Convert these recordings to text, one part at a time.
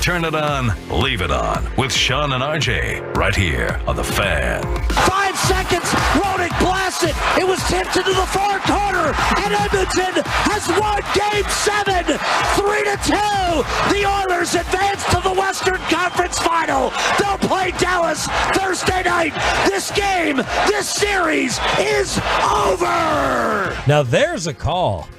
Turn it on, leave it on with Sean and RJ right here on The Fan. 5 seconds, Rodick blasted. It was tipped into the far corner, and Edmonton has won Game 7, 3-2. The Oilers advance to the Western Conference Final. They'll play Dallas Thursday night. This game, this series is over. Now there's a call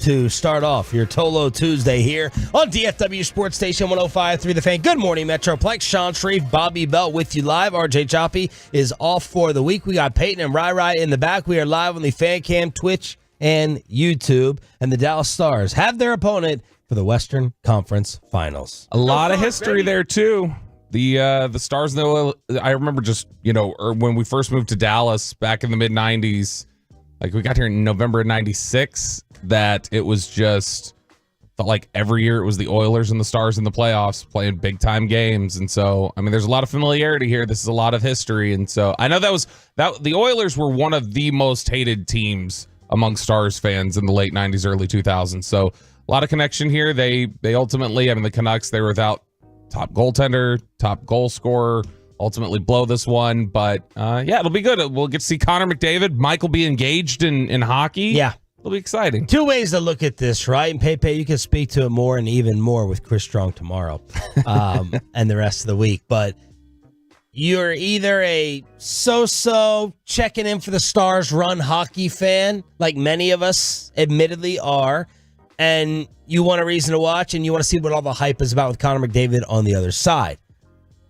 to start off your Tolo Tuesday here on DFW Sports Station 105.3 The Fan. Good morning, Metroplex. Sean Shreve, Bobby Belt with you live. RJ Choppy is off for the week. We got Peyton and Rai in the back. We are live on the Fan Cam, Twitch, and YouTube. And the Dallas Stars have their opponent for the Western Conference Finals. A lot of history there, too. The Stars, though, I remember just, when we first moved to Dallas back in the mid-'90s, like we got here in November of 96, that it was just felt like every year it was the Oilers and the Stars in the playoffs playing big time games. And so, I mean, there's a lot of familiarity here. This is a lot of history. And so I know that the Oilers were one of the most hated teams among Stars fans in the late 90s, early 2000s. So a lot of connection here. They ultimately, the Canucks, they were without top goaltender, top goal scorer, ultimately blow this one. But it'll be good. We'll get to see Connor McDavid. Mike will be engaged in hockey. Yeah. It'll be exciting. Two ways to look at this, right? And Pepe, you can speak to it more and even more with Chris Strong tomorrow and the rest of the week. But you're either a so-so checking in for the Stars run hockey fan, like many of us admittedly are, and you want a reason to watch and you want to see what all the hype is about with Connor McDavid on the other side.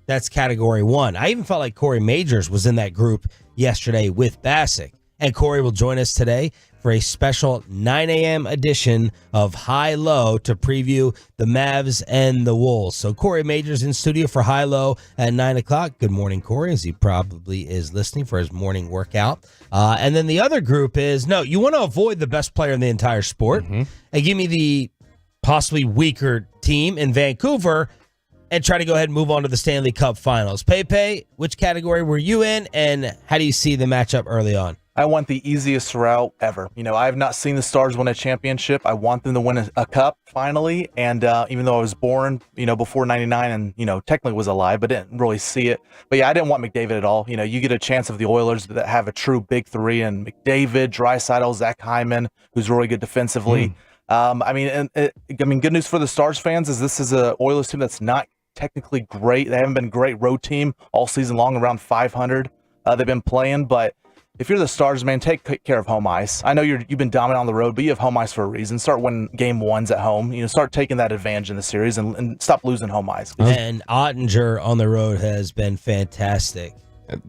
That's category one. I even felt like Corey Majors was in that group yesterday with Bassick. And Corey will join us today for a special 9 a.m. edition of High Low to preview the Mavs and the Wolves. So Corey Majors in studio for High Low at 9 o'clock. Good morning, Corey, as he probably is listening for his morning workout. And then the other group is, you want to avoid the best player in the entire sport and give me the possibly weaker team in Vancouver and try to go ahead and move on to the Stanley Cup Finals. Pepe, which category were you in, and how do you see the matchup early on? I want the easiest route ever. I have not seen the Stars win a championship. I want them to win a cup finally. And even though I was born, before 99 and, technically was alive, but didn't really see it. But yeah, I didn't want McDavid at all. You get a chance of the Oilers that have a true big three and McDavid, Draisaitl, Zach Hyman, who's really good defensively. Good news for the Stars fans is this is a Oilers team that's not technically great. They haven't been a great road team all season long, around 500. They've been playing, but if you're the Stars, man, take care of home ice. I know you've been dominant on the road, but you have home ice for a reason. Start winning game ones at home. Start taking that advantage in the series and stop losing home ice. And Ottinger on the road has been fantastic.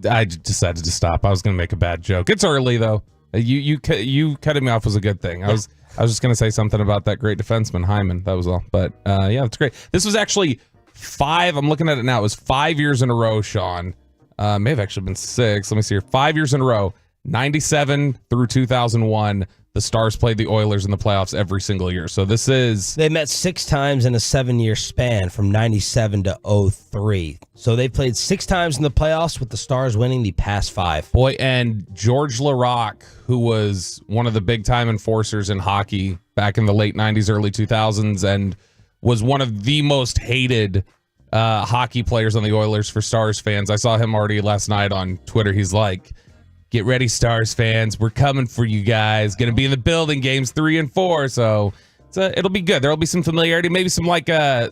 I decided to stop. I was going to make a bad joke. It's early though. You cutting me off was a good thing. I was just going to say something about that great defenseman Hyman. That was all. But it's great. This was actually 5. I'm looking at it now. It was 5 years in a row, Sean. May have actually been 6. Let me see here. 5 years in a row, 97 through 2001. The Stars played the Oilers in the playoffs every single year. So they met 6 times in a 7-year span from 97 to 03. So they played 6 times in the playoffs with the Stars winning the past 5. Boy, and George Laraque, who was one of the big time enforcers in hockey back in the late 90s, early 2000s, and was one of the most hated hockey players on the Oilers for Stars fans. I saw him already last night on Twitter. He's like, get ready, Stars fans. We're coming for you guys. Going to be in the building games 3 and 4. So it'll be good. There'll be some familiarity, maybe some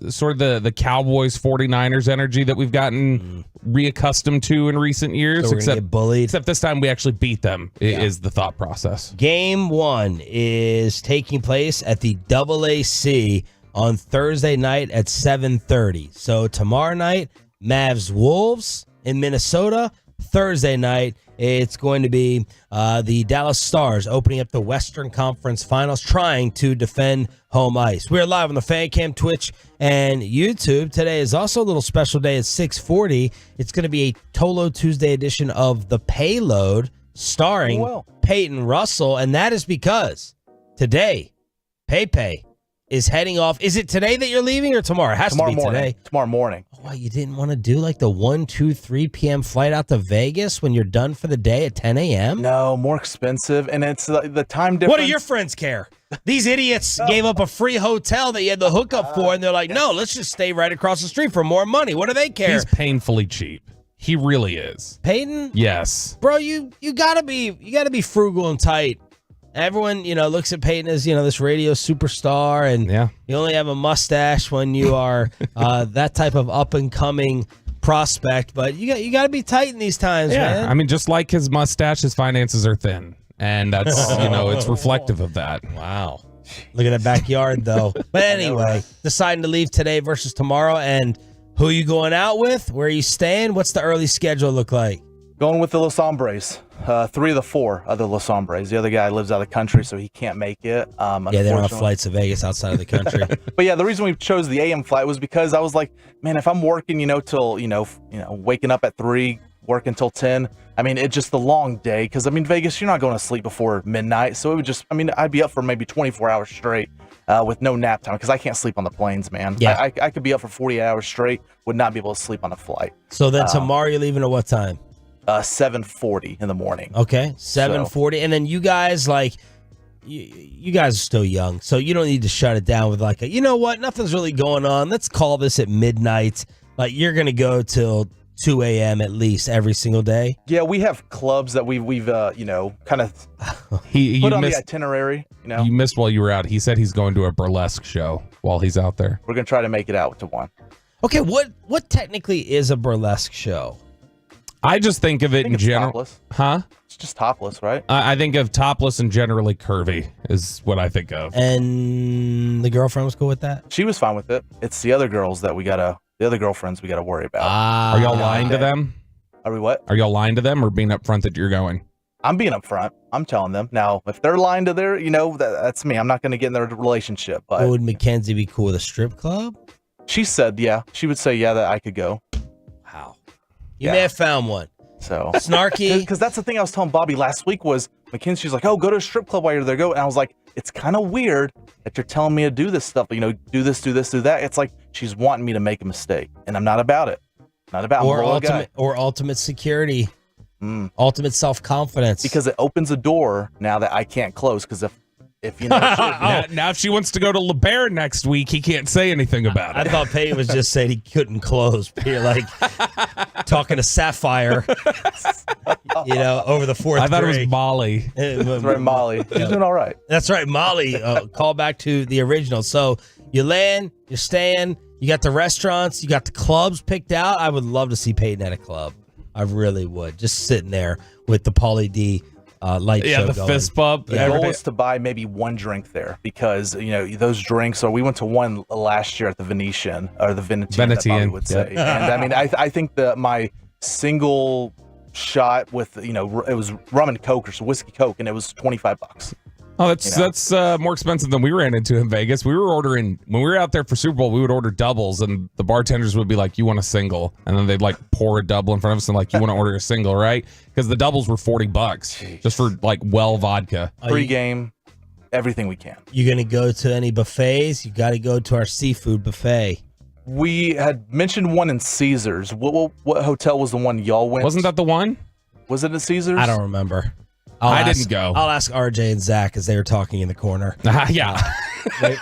sort of the Cowboys 49ers energy that we've gotten reaccustomed to in recent years. So we're gonna get bullied. Except this time we actually beat them is the thought process. Game 1 is taking place at the AAC on Thursday night at 7:30. So tomorrow night, Mavs Wolves in Minnesota. Thursday night, it's going to be the Dallas Stars opening up the Western Conference Finals, trying to defend home ice. We're live on the Fan Cam, Twitch, and YouTube. Today is also a little special day at 6:40. It's going to be a Tolo Tuesday edition of The Payload, starring Peyton Russell, and that is because today, Pepe is heading off. Is it today that you're leaving or tomorrow? It has to be morning. today. Tomorrow morning. Oh, wow, you didn't want to do like the 1, 2, 3 p.m. flight out to Vegas when you're done for the day at 10 a.m.? No, more expensive, and it's the time difference. What do your friends care? These idiots gave up a free hotel that you had the hookup for, and they're like, no, let's just stay right across the street for more money. What do they care? He's painfully cheap. He really is. Peyton? Yes. Bro, you gotta be frugal and tight. Everyone, looks at Peyton as, this radio superstar, and you only have a mustache when you are that type of up-and-coming prospect. But you got to be tight in these times, man. I mean, just like his mustache, his finances are thin. And that's, it's reflective of that. Wow. Look at that backyard, though. But anyway, deciding to leave today versus tomorrow. And who are you going out with? Where are you staying? What's the early schedule look like? Going with the Los Hombres. 3 of the 4 are the Los Hombres. The other guy lives out of the country, so he can't make it. Yeah, they don't have flights to Vegas outside of the country. But yeah, the reason we chose the AM flight was because I was like, man, if I'm working, till, waking up at 3, working till 10, I mean, it's just the long day. Because, I mean, Vegas, you're not going to sleep before midnight. So it would just, I'd be up for maybe 24 hours straight with no nap time because I can't sleep on the planes, man. Yeah. I could be up for 40 hours straight, would not be able to sleep on a flight. So then tomorrow you're leaving at what time? 7:40 in the morning. Okay, 7:40. And then you guys, you guys are still young, so you don't need to shut it down with you know what, nothing's really going on. Let's call this at midnight. You're going to go till 2 a.m. at least every single day? Yeah, we have clubs that we've kind of put on the itinerary. You missed while you were out. He said he's going to a burlesque show while he's out there. We're going to try to make it out to one. Okay, what technically is a burlesque show? I just think of it in general. Topless. Huh? It's just topless, right? I think of topless and generally curvy is what I think of. And the girlfriend was cool with that? She was fine with it. It's the other girls that the other girlfriends we got to worry about. Are y'all lying to them? Are we what? Are y'all lying to them or being upfront that you're going? I'm being upfront. I'm telling them. Now, if they're lying to their, that's me. I'm not going to get in their relationship. But would Mackenzie be cool with a strip club? She said, yeah. She would say, yeah, that I could go. Wow. You may have found one. So snarky. Because that's the thing I was telling Bobby last week was Mackenzie's like, oh, go to a strip club while you're there. Go. And I was like, it's kind of weird that you're telling me to do this stuff. Do this, do this, do that. It's like she's wanting me to make a mistake, and I'm not about it. Not about ultimate security, ultimate self-confidence. Because it opens a door now that I can't close. Because if now if she wants to go to LeBaron next week, he can't say anything about it. I thought Peyton was just saying he couldn't close. You're like talking to Sapphire, over the fourth. I thought grade. It was Molly. That's right, Molly. She's doing all right. That's right, Molly. Call back to the original. So you land, you're staying, you got the restaurants, you got the clubs picked out. I would love to see Peyton at a club. I really would. Just sitting there with the Pauly D light show the going. fist bump. The goal is to buy maybe one drink there because those drinks. Or we went to one last year at the Venetian or the Venetian. That Bobby would say. And I think that my single shot with it was rum and Coke or whiskey Coke, and it was $25. Oh, that's more expensive than we ran into in Vegas. We were ordering when we were out there for Super Bowl. We would order doubles, and the bartenders would be like, "You want a single?" And then they'd pour a double in front of us and "You want to order a single, right?" Because the doubles were $40 just for well vodka. Pre-game, everything we can. You gonna go to any buffets? You got to go to our seafood buffet. We had mentioned one in Caesars. What hotel was the one y'all went? Wasn't that the one? Was it at Caesars? I don't remember. I didn't go. I'll ask RJ and Zach as they were talking in the corner. Yeah. I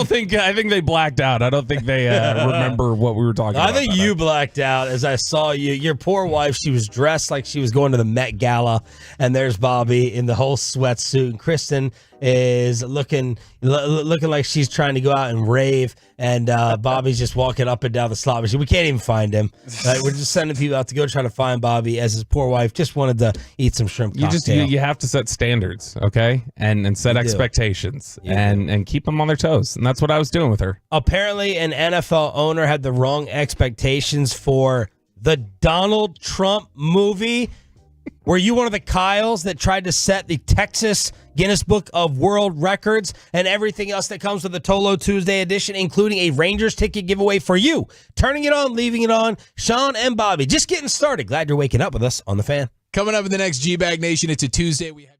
think they blacked out. I don't think they remember what we were talking about. I think you blacked out as I saw you. Your poor wife, she was dressed like she was going to the Met Gala, and there's Bobby in the whole sweatsuit, and Kristen is looking like she's trying to go out and rave, and Bobby's just walking up and down the slot machine. We can't even find him. Right? We're just sending people out to go try to find Bobby as his poor wife just wanted to eat some shrimp cocktail. You have to set standards, okay, and set expectations and keep them on their toes, and that's what I was doing with her. Apparently, an NFL owner had the wrong expectations for the Donald Trump movie. Were you one of the Kyles that tried to set the Texas Guinness Book of World Records and everything else that comes with the Tolo Tuesday edition, including a Rangers ticket giveaway for you? Turning it on, leaving it on. Sean and Bobby, just getting started. Glad you're waking up with us on The Fan. Coming up in the next G-Bag Nation, it's a Tuesday. We have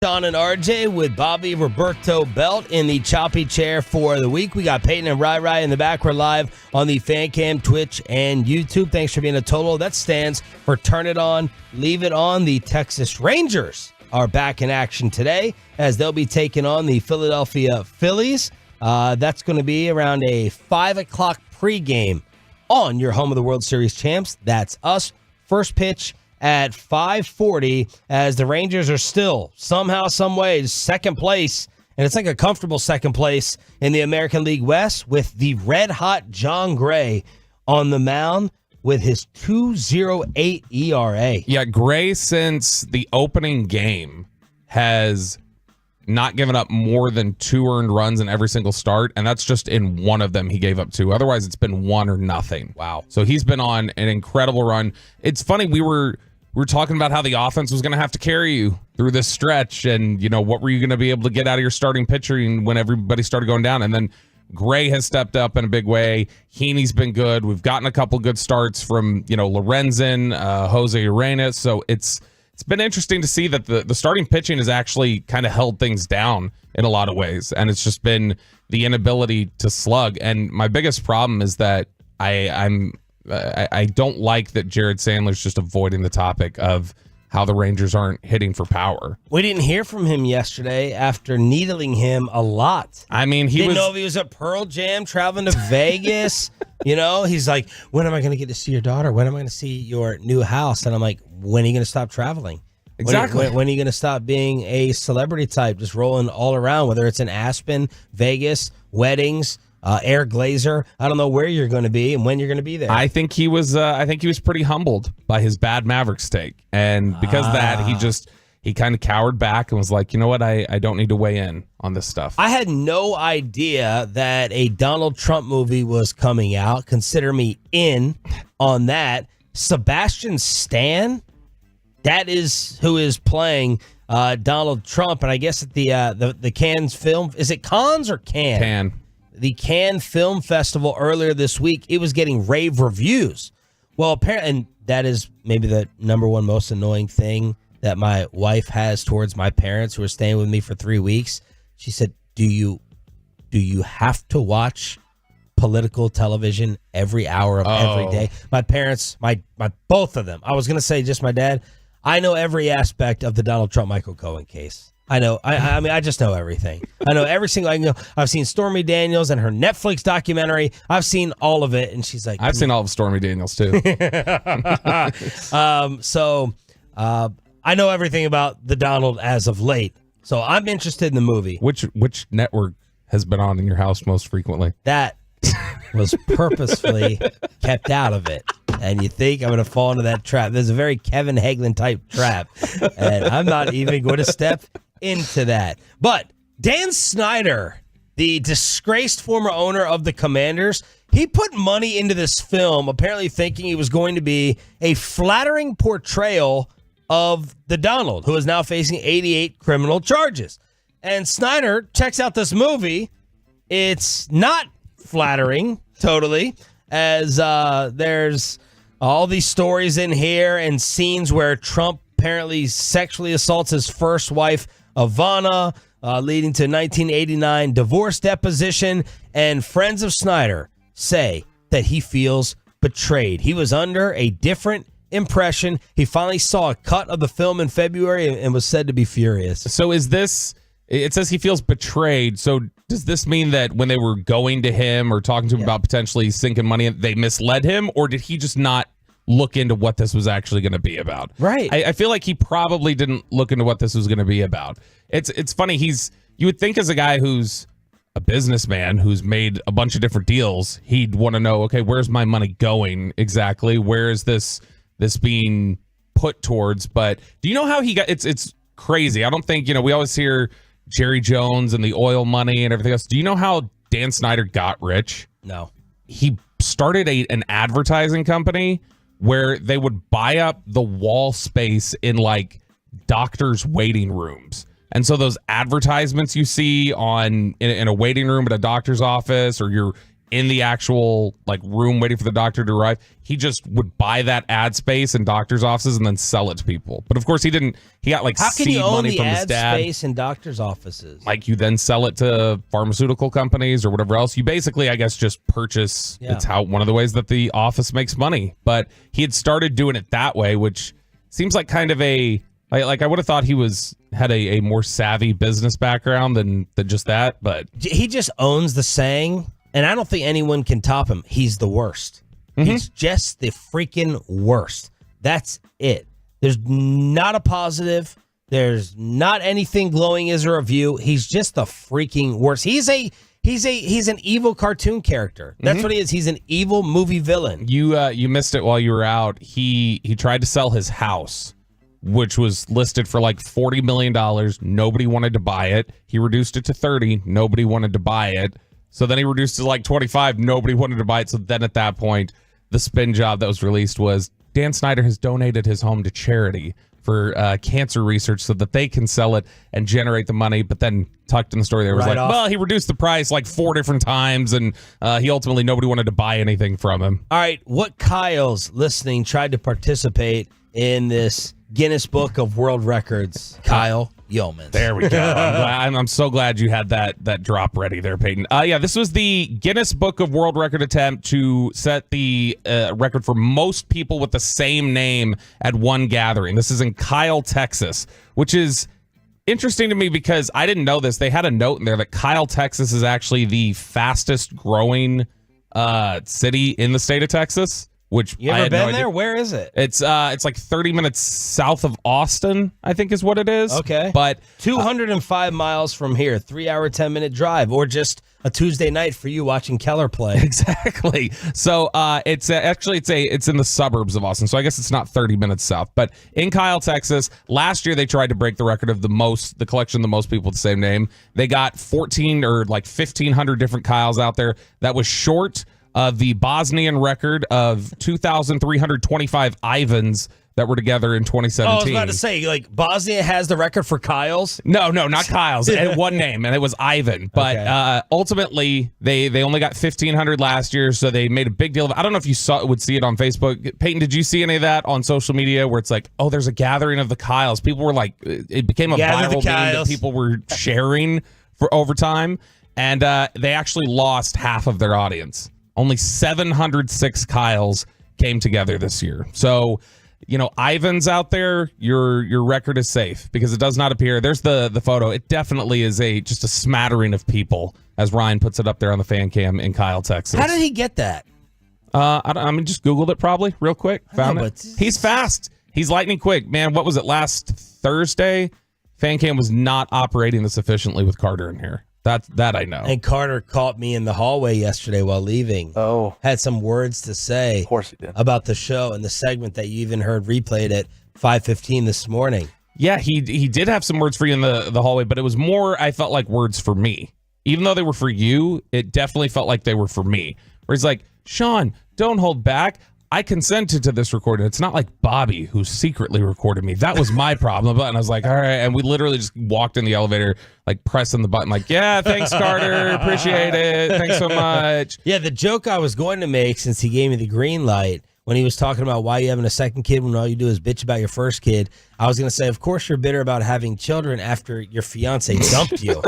Sean and RJ with Bobby Roberto Belt in the choppy chair for the week. We got Peyton and Rai in the back. We're live on the Fan Cam, Twitch, and YouTube. Thanks for being a total. That stands for Turn It On, Leave It On. The Texas Rangers are back in action today as they'll be taking on the Philadelphia Phillies. That's going to be around a 5 o'clock pregame on your home of the World Series champs. That's us. First pitch at 5:40 as the Rangers are still somehow, some way, second place. And it's like a comfortable second place in the American League West with the red-hot John Gray on the mound with his 2.08 ERA. Yeah, Gray since the opening game has not given up more than 2 earned runs in every single start, and that's just in one of them he gave up 2. Otherwise, it's been 1 or nothing. Wow. So he's been on an incredible run. It's funny, we were talking about how the offense was going to have to carry you through this stretch, and what were you going to be able to get out of your starting pitching when everybody started going down, and then Gray has stepped up in a big way. Heaney's been good. We've gotten a couple good starts from Lorenzen, Jose Ureñas, so it's been interesting to see that the starting pitching has actually kind of held things down in a lot of ways, and it's just been the inability to slug. And my biggest problem is that I don't like that Jared Sandler's just avoiding the topic of how the Rangers aren't hitting for power. We didn't hear from him yesterday after needling him a lot. I mean, he didn't know if he was at Pearl Jam, traveling to Vegas. He's like, when am I going to get to see your daughter? When am I going to see your new house? And I'm like, when are you going to stop traveling? Exactly. When are you going to stop being a celebrity type, just rolling all around, whether it's in Aspen, Vegas, weddings, Air Glazer? I don't know where you're going to be and when you're going to be there. I think he was pretty humbled by his bad Mavericks take, and because of that, he kind of cowered back and was like, you know what, I don't need to weigh in on this stuff. I had no idea that a Donald Trump movie was coming out. Consider me in on that. Sebastian Stan, that is who is playing Donald Trump, and I guess at the Cannes film, is it Cannes or Cannes? Cannes. The Cannes Film Festival earlier this week, it was getting rave reviews. Well, apparently, and that is maybe the number one most annoying thing that my wife has towards my parents who are staying with me for 3 weeks. She said, do you have to watch political television every hour of every day? My parents, my both of them. I was going to say just my dad. I know every aspect of the Donald Trump, Michael Cohen case. I know. I mean, I just know everything. I know every single. I've seen Stormy Daniels and her Netflix documentary. I've seen all of it, and she's like, I've seen all of Stormy Daniels too. I know everything about the Donald as of late. So I'm interested in the movie. Which network has been on in your house most frequently? That was purposefully kept out of it. And you think I'm going to fall into that trap. There's a very Kevin Hagelin type trap. And I'm not even going to step into that. But Dan Snyder, the disgraced former owner of the Commanders, he put money into this film, apparently thinking it was going to be a flattering portrayal of the Donald, who is now facing 88 criminal charges. And Snyder checks out this movie. It's not flattering, totally, as there's all these stories in here and scenes where Trump apparently sexually assaults his first wife, Ivana, leading to 1989 divorce deposition. And friends of Snyder say that he feels betrayed. He was under a different impression. He finally saw a cut of the film in February and was said to be furious. So is this, it says he feels betrayed. So does this mean that when they were going to him or talking to him about potentially sinking money, they misled him? Or did he just not look into what this was actually going to be about? Right. I feel like he probably didn't look into what this was going to be about. It's funny. You would think as a guy who's a businessman who's made a bunch of different deals, he'd want to know, okay, where's my money going exactly? Where is this being put towards? But do you know how he got, it's crazy. I don't think, we always hear Jerry Jones and the oil money and everything else. Do you know how Dan Snyder got rich? No. He started an advertising company where they would buy up the wall space in like doctors' waiting rooms. And so those advertisements you see in a waiting room at a doctor's office, or you're in the actual like room waiting for the doctor to arrive. He just would buy that ad space in doctors' offices and then sell it to people. But of course, he didn't. He got like How can seed you own money the from his ad dad. space in doctors' offices? Like you then sell it to pharmaceutical companies or whatever else. You basically, I guess, just purchase. Yeah. It's how one of the ways that the office makes money. But he had started doing it that way, which seems like kind of a like I would have thought he had a more savvy business background than just that. But He just owns the saying, and I don't think anyone can top him. He's the worst. He's just the freaking worst. That's it. There's not a positive. There's not anything glowing as a review. He's just the freaking worst. He's an evil cartoon character. That's what he is. He's an evil movie villain. you missed it while you were out. He tried to sell his house, which was listed for like $40 million. Nobody wanted to buy it. He reduced it to 30. Nobody wanted to buy it. So then he reduced it to like 25. Nobody wanted to buy it. So then at that point, the spin job that was released was Dan Snyder has donated his home to charity for cancer research so that they can sell it and generate the money. But then tucked in the story there was Right like, off. well, he reduced the price like 4 different times, and nobody wanted to buy anything from him. All right, what Kyle's listening tried to participate in this Guinness Book of World Records? Kyle Yeomans. There we go. I'm so glad you had that drop ready there, Peyton. This was the Guinness Book of World Record attempt to set the record for most people with the same name at one gathering. This is in Kyle, Texas, which is interesting to me because I didn't know this. They had a note in there that Kyle, Texas is actually the fastest growing city in the state of Texas. Which You I ever had no been idea. there? Where is it? It's like 30 minutes south of Austin, I think is what it is. Okay. But 205 miles from here, 3-hour, 10-minute drive, or just a Tuesday night for you watching Keller play. exactly. So it's in the suburbs of Austin. So I guess it's not 30 minutes south. But in Kyle, Texas, last year they tried to break the record of the collection of the most people with the same name. They got 14 or like 1,500 different Kyles out there. That was short of the Bosnian record of 2,325 Ivans that were together in 2017. Oh, I was about to say, like, Bosnia has the record for Kyles? No, not Kyle's. It had one name, and it was Ivan. But Okay. Ultimately, they only got 1,500 last year, so they made a big deal of it. I don't know if you would see it on Facebook. Peyton, did you see any of that on social media where it's like, oh, there's a gathering of the Kyles? People were like, it became a Gather the viral meme that Kyles. people were sharing for over time, and they actually lost half of their audience. Only 706 Kyles came together this year. So, Ivan's out there, your record is safe because it does not appear. There's the photo. It definitely is just a smattering of people, as Ryan puts it up there on the fan cam in Kyle, Texas. How did he get that? Just Googled it probably real quick. Found know, it. but- He's fast. He's lightning quick. Man, what was it last Thursday? Fan cam was not operating this efficiently with Carter in here. That I know. And Carter caught me in the hallway yesterday while leaving. Oh, Had some words to say of course he did. about the show and the segment that you even heard replayed at 5:15 this morning. Yeah, he did have some words for you in the hallway, but it was more, I felt like, words for me. Even though they were for you, it definitely felt like they were for me. Where he's like, Sean, don't hold back. I consented to this recording. It's not like Bobby who secretly recorded me. That was my problem. And I was like, all right. And we literally just walked in the elevator, like pressing the button, like, yeah, thanks, Carter. Appreciate it. Thanks so much. Yeah, the joke I was going to make since he gave me the green light when he was talking about why you having a second kid when all you do is bitch about your first kid, I was going to say, of course you're bitter about having children after your fiance dumped you.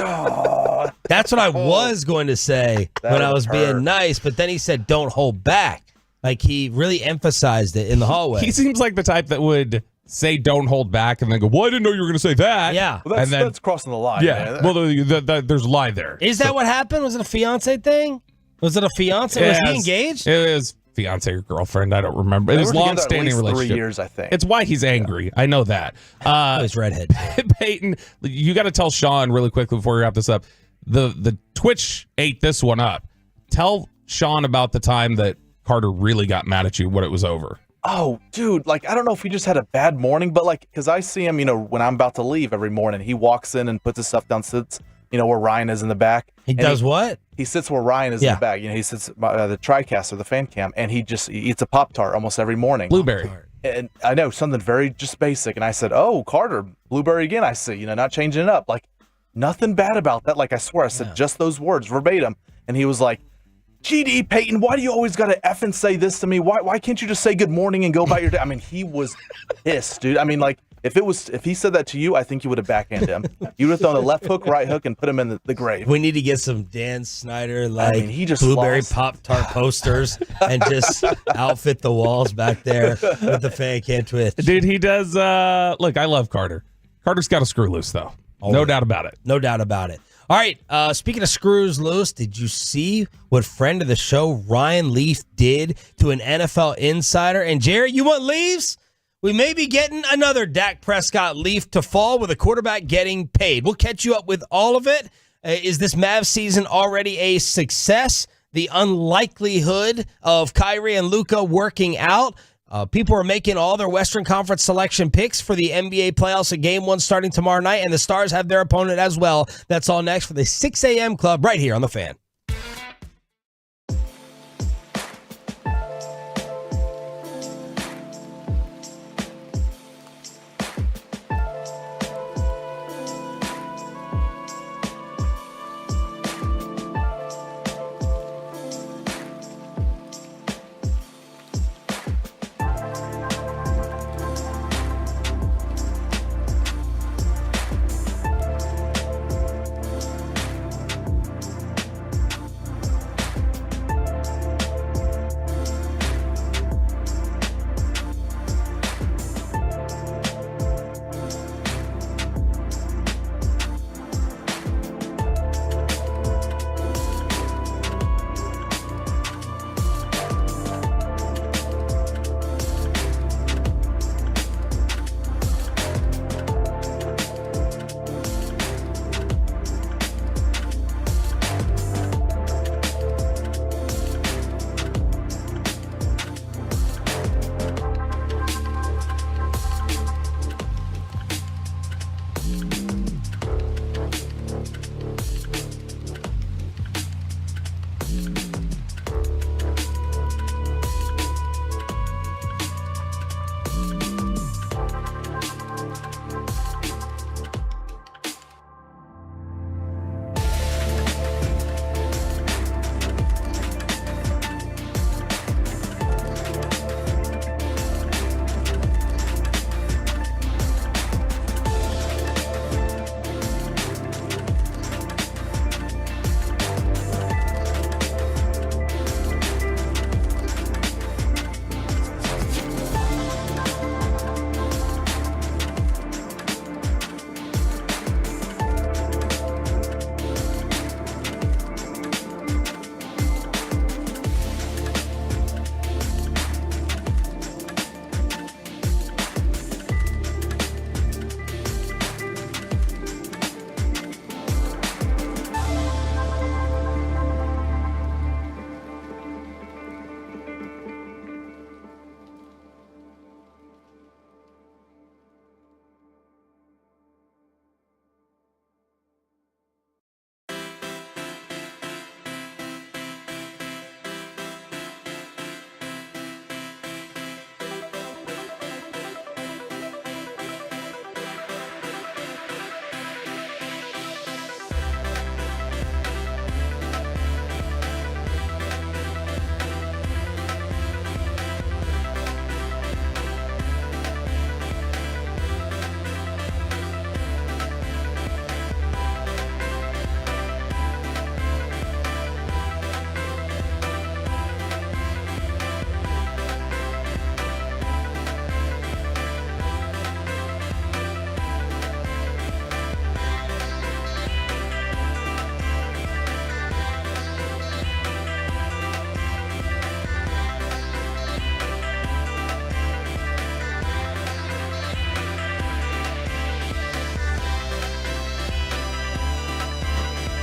That's what I was going to say when I was being nice, but then he said, don't hold back. Like, he really emphasized it in the hallway. He seems like the type that would say don't hold back and then go, well, I didn't know you were going to say that. Yeah. Well, that's crossing the line. Yeah. Man. Well, there's a lie there. Is that what happened? Was it a fiance thing? Was it a fiance? Was he engaged? It was fiance or girlfriend. I don't remember. It They was were together long-standing at least relationship. 3 years, I think. It's why he's angry. I know that. Oh, he's redhead. Peyton, you got to tell Sean really quickly before we wrap this up. The Twitch ate this one up. Tell Sean about the time that Carter really got mad at you, what it was over. Oh, dude, like, I don't know if he just had a bad morning, but like, because I see him, when I'm about to leave every morning, he walks in and puts his stuff down, sits, where Ryan is in the back. He And does what? He sits where Ryan is in the back. He sits by the TriCast or the fan cam, and he eats a Pop-Tart almost every morning. Blueberry. And I know, something very just basic. And I said, oh, Carter, blueberry again, I see, not changing it up. Like, nothing bad about that. Like, I swear, I said just those words verbatim. And he was like, GD Peyton, why do you always got to effing say this to me? Why can't you just say good morning and go about your day? I mean, he was pissed, dude. I mean, like, if he said that to you, I think you would have backhanded him. You would have thrown a left hook, right hook, and put him in the grave. We need to get some Dan Snyder, he just blueberry lost. Pop-Tart posters and just outfit the walls back there with the fan can't twitch. Dude, he does. Look, I love Carter. Carter's got a screw loose, though. No doubt about it. No doubt about it. All right, speaking of screws loose, did you see what friend of the show Ryan Leaf did to an NFL insider? And Jared, you want Leafs? We may be getting another Dak Prescott Leaf to fall with a quarterback getting paid. We'll catch you up with all of it. Is this Mavs season already a success? The unlikelihood of Kyrie and Luka working out. People are making all their Western Conference selection picks for the NBA playoffs at Game 1 starting tomorrow night, and the Stars have their opponent as well. That's all next for the 6 a.m. Club right here on The Fan.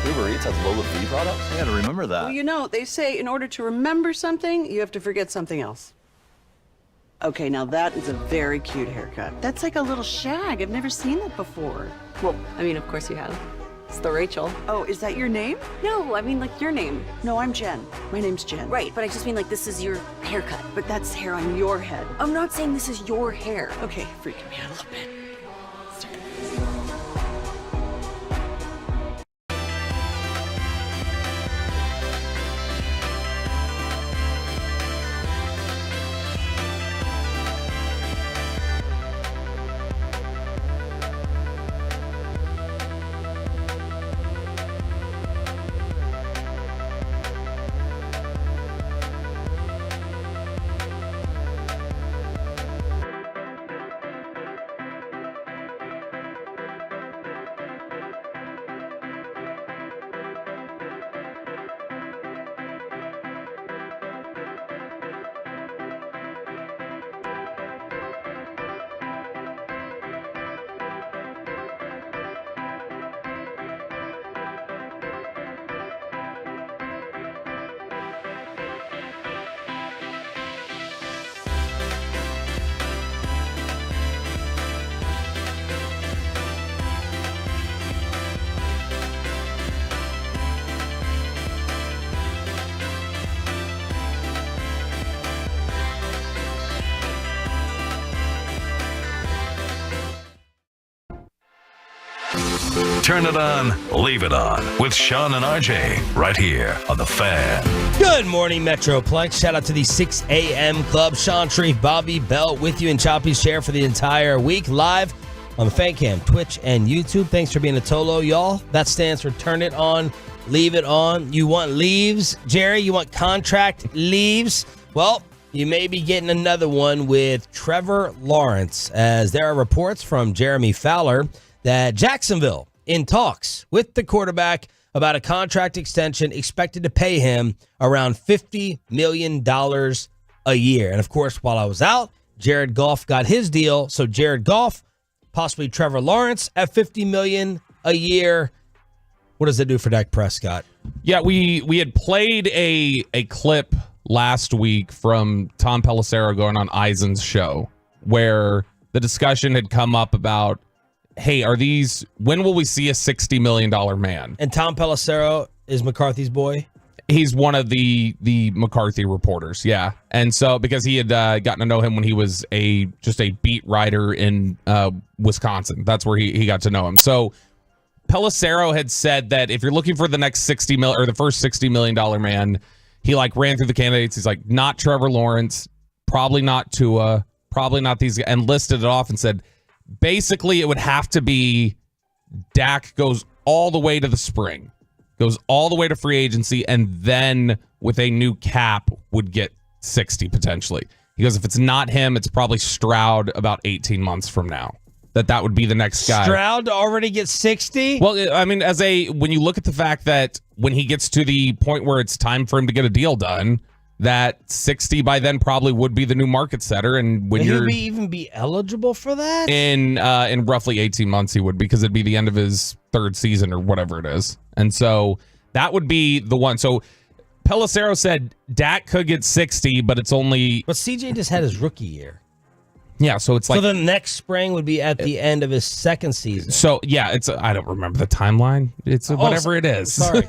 Uber Eats has Lola V products? I gotta remember that. Well, you know, they say in order to remember something, you have to forget something else. Okay, now that is a very cute haircut. That's like a little shag. I've never seen that before. Well, I mean, of course you have. It's the Rachel. Oh, is that your name? No, I mean like your name. No, I'm Jen. My name's Jen. Right, but I just mean like this is your haircut. But that's hair on your head. I'm not saying this is your hair. Okay, freaking me out a little bit. Turn it on, leave it on with Sean and RJ right here on The Fan. Good morning, Metroplex. Shout out to the 6 a.m. Club. Sean Shreve, Bobby Belt with you in Choppy's chair for the entire week. Live on the Fan Cam, Twitch, and YouTube. Thanks for being a Tolo, y'all. That stands for turn it on, leave it on. You want leaves, Jerry? You want contract leaves? Well, you may be getting another one with Trevor Lawrence, as there are reports from Jeremy Fowler that Jacksonville in talks with the quarterback about a contract extension expected to pay him around $50 million a year. And of course, while I was out, Jared Goff got his deal. So Jared Goff, possibly Trevor Lawrence at $50 million a year. What does it do for Dak Prescott? Yeah, we had played a clip last week from Tom Pelissero going on Eisen's show where the discussion had come up about, hey, when will we see a $60 million man? And Tom Pelissero is McCarthy's boy? He's one of the McCarthy reporters, yeah. And so, because he had gotten to know him when he was just a beat writer in Wisconsin. That's where he got to know him. So Pelissero had said that if you're looking for the next $60 million or the first $60 million man, he ran through the candidates. He's like, not Trevor Lawrence, probably not Tua, probably not these guys, and listed it off and said, basically it would have to be Dak goes all the way to the spring, goes all the way to free agency, and then with a new cap would get 60 potentially. He goes, if it's not him, it's probably Stroud about 18 months from now. That would be the next guy. Stroud already gets 60? Well, I mean, when you look at the fact that when he gets to the point where it's time for him to get a deal done, that 60 by then probably would be the new market setter. And when would he even be eligible for that? In roughly 18 months, he would, because it'd be the end of his third season or whatever it is. And so that would be the one. So Pelissero said Dak could get 60, but it's only... But CJ just had his rookie year. Yeah, so it's like... So the next spring would be at the end of his second season. So, yeah, I don't remember the timeline. It's whatever it is. Sorry.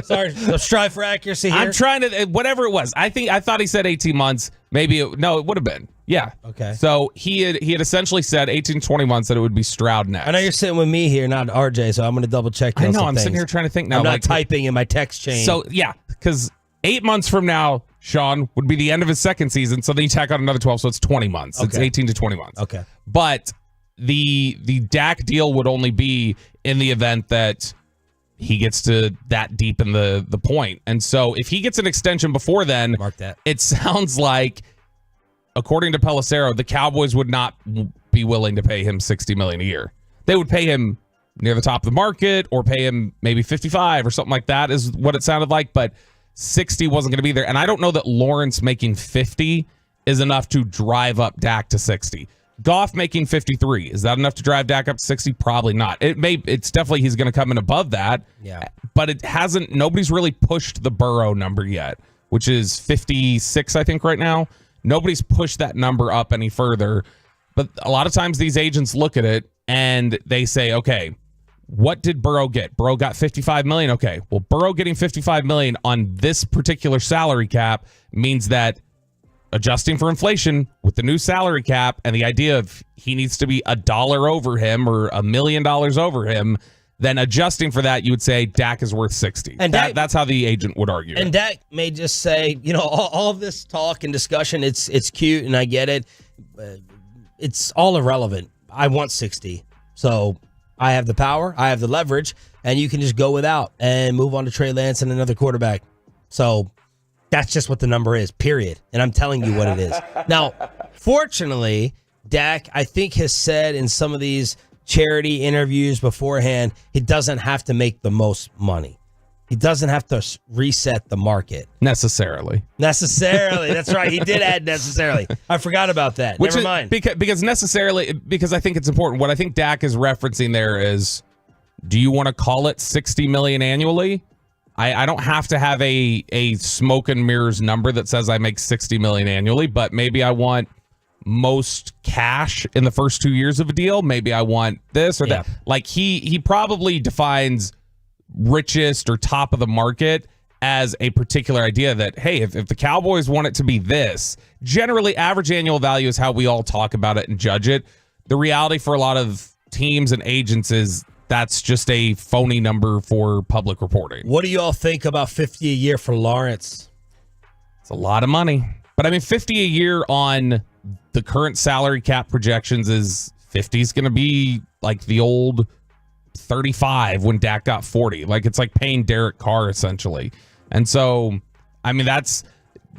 Sorry. So strive for accuracy here. I'm trying to... Whatever it was. I thought he said 18 months. Maybe... it would have been. Yeah. Okay. So he had essentially said 18 to 20 months that it would be Stroud next. I know you're sitting with me here, not RJ, so I'm going to double check. I know. I'm sitting here trying to think now. I'm not typing in my text chain. So, yeah, because 8 months from now, Sean, would be the end of his second season. So then you tack on another 12, so it's 20 months. Okay. It's 18 to 20 months. Okay. But the Dak deal would only be in the event that he gets to that deep in the point. And so if he gets an extension before then, mark that. It sounds like, according to Pelissero, the Cowboys would not be willing to pay him $60 million a year. They would pay him near the top of the market or pay him maybe 55 or something like that is what it sounded like. But 60 wasn't going to be there. And I don't know that Lawrence making 50 is enough to drive up Dak to 60. Goff making 53, is that enough to drive Dak up to 60? Probably not. It's definitely he's going to come in above that. Yeah. But nobody's really pushed the Burrow number yet, which is 56, I think, right now. Nobody's pushed that number up any further. But a lot of times these agents look at it and they say, okay, what did Burrow get? Burrow got $55 million. Okay, well, Burrow getting $55 million on this particular salary cap means that adjusting for inflation with the new salary cap and the idea of he needs to be $1 over him or $1 million over him, then adjusting for that, you would say Dak is worth 60. And that's how the agent would argue. And Dak may just say, all of this talk and discussion, it's cute and I get it. It's all irrelevant. I want 60. So I have the power, I have the leverage, and you can just go without and move on to Trey Lance and another quarterback. So that's just what the number is, period. And I'm telling you what it is. Now, fortunately, Dak, I think, has said in some of these charity interviews beforehand, he doesn't have to make the most money. He doesn't have to reset the market. Necessarily. That's right. He did add necessarily. I forgot about that. Never mind. Because I think it's important. What I think Dak is referencing there is, do you want to call it $60 million annually? I don't have to have a smoke and mirrors number that says I make $60 million annually, but maybe I want most cash in the first 2 years of a deal. Maybe I want this or that. Like he probably defines richest or top of the market as a particular idea that, hey, if the Cowboys want it to be this, generally average annual value is how we all talk about it and judge it. The reality for a lot of teams and agents is that's just a phony number for public reporting. What do you all think about 50 a year for Lawrence? It's a lot of money. But I mean, 50 a year on the current salary cap projections is 50 is going to be like the old 35 when Dak got 40. Like it's like paying Derek Carr essentially. And so, I mean,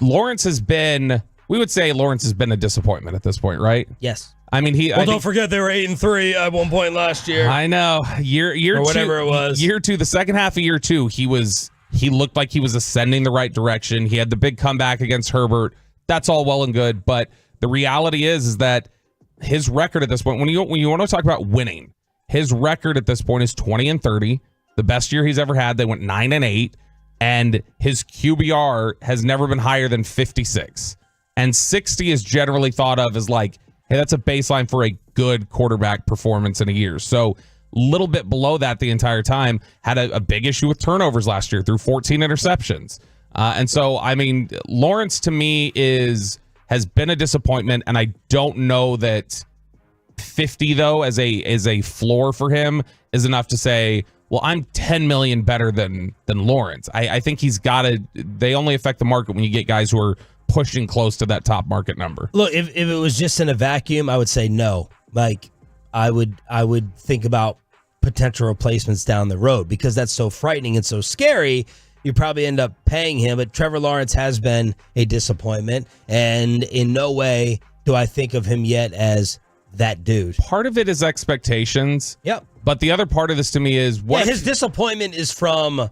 Lawrence has been a disappointment at this point, right? Yes. I mean, don't forget they were 8-3 at one point last year. I know. Year or whatever two, it was. Year 2, the second half of year 2, he looked like he was ascending the right direction. He had the big comeback against Herbert. That's all well and good, but the reality is that his record at this point, when you want to talk about winning, his record at this point is 20-30. The best year he's ever had, they went 9-8, and his QBR has never been higher than 56. And 60 is generally thought of as like, hey, that's a baseline for a good quarterback performance in a year. So a little bit below that the entire time. Had a big issue with turnovers last year, threw 14 interceptions. And so, I mean, Lawrence to me has been a disappointment, and I don't know that 50 though as a floor for him is enough to say, well, I'm 10 million better than Lawrence. I think they only affect the market when you get guys who are pushing close to that top market number. Look, if it was just in a vacuum, I would say no. Like I would think about potential replacements down the road because that's so frightening and so scary. You probably end up paying him, but Trevor Lawrence has been a disappointment, and in no way do I think of him yet as that dude. Part of it is expectations. Yep. But the other part of this to me is his disappointment is from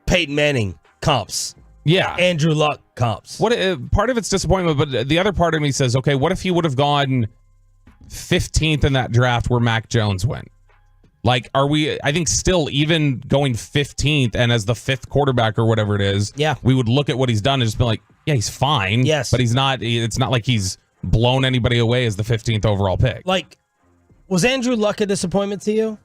Peyton Manning comps. Yeah. Andrew Luck comps. Part of it's disappointment, but the other part of me says, okay, what if he would have gone 15th in that draft where Mac Jones went? Like, I think still even going 15th and as the 5th quarterback or whatever it is, we would look at what he's done and just be like, yeah, he's fine. Yes. But it's not like he's blown anybody away as the 15th overall pick. Like, was Andrew Luck a disappointment to you?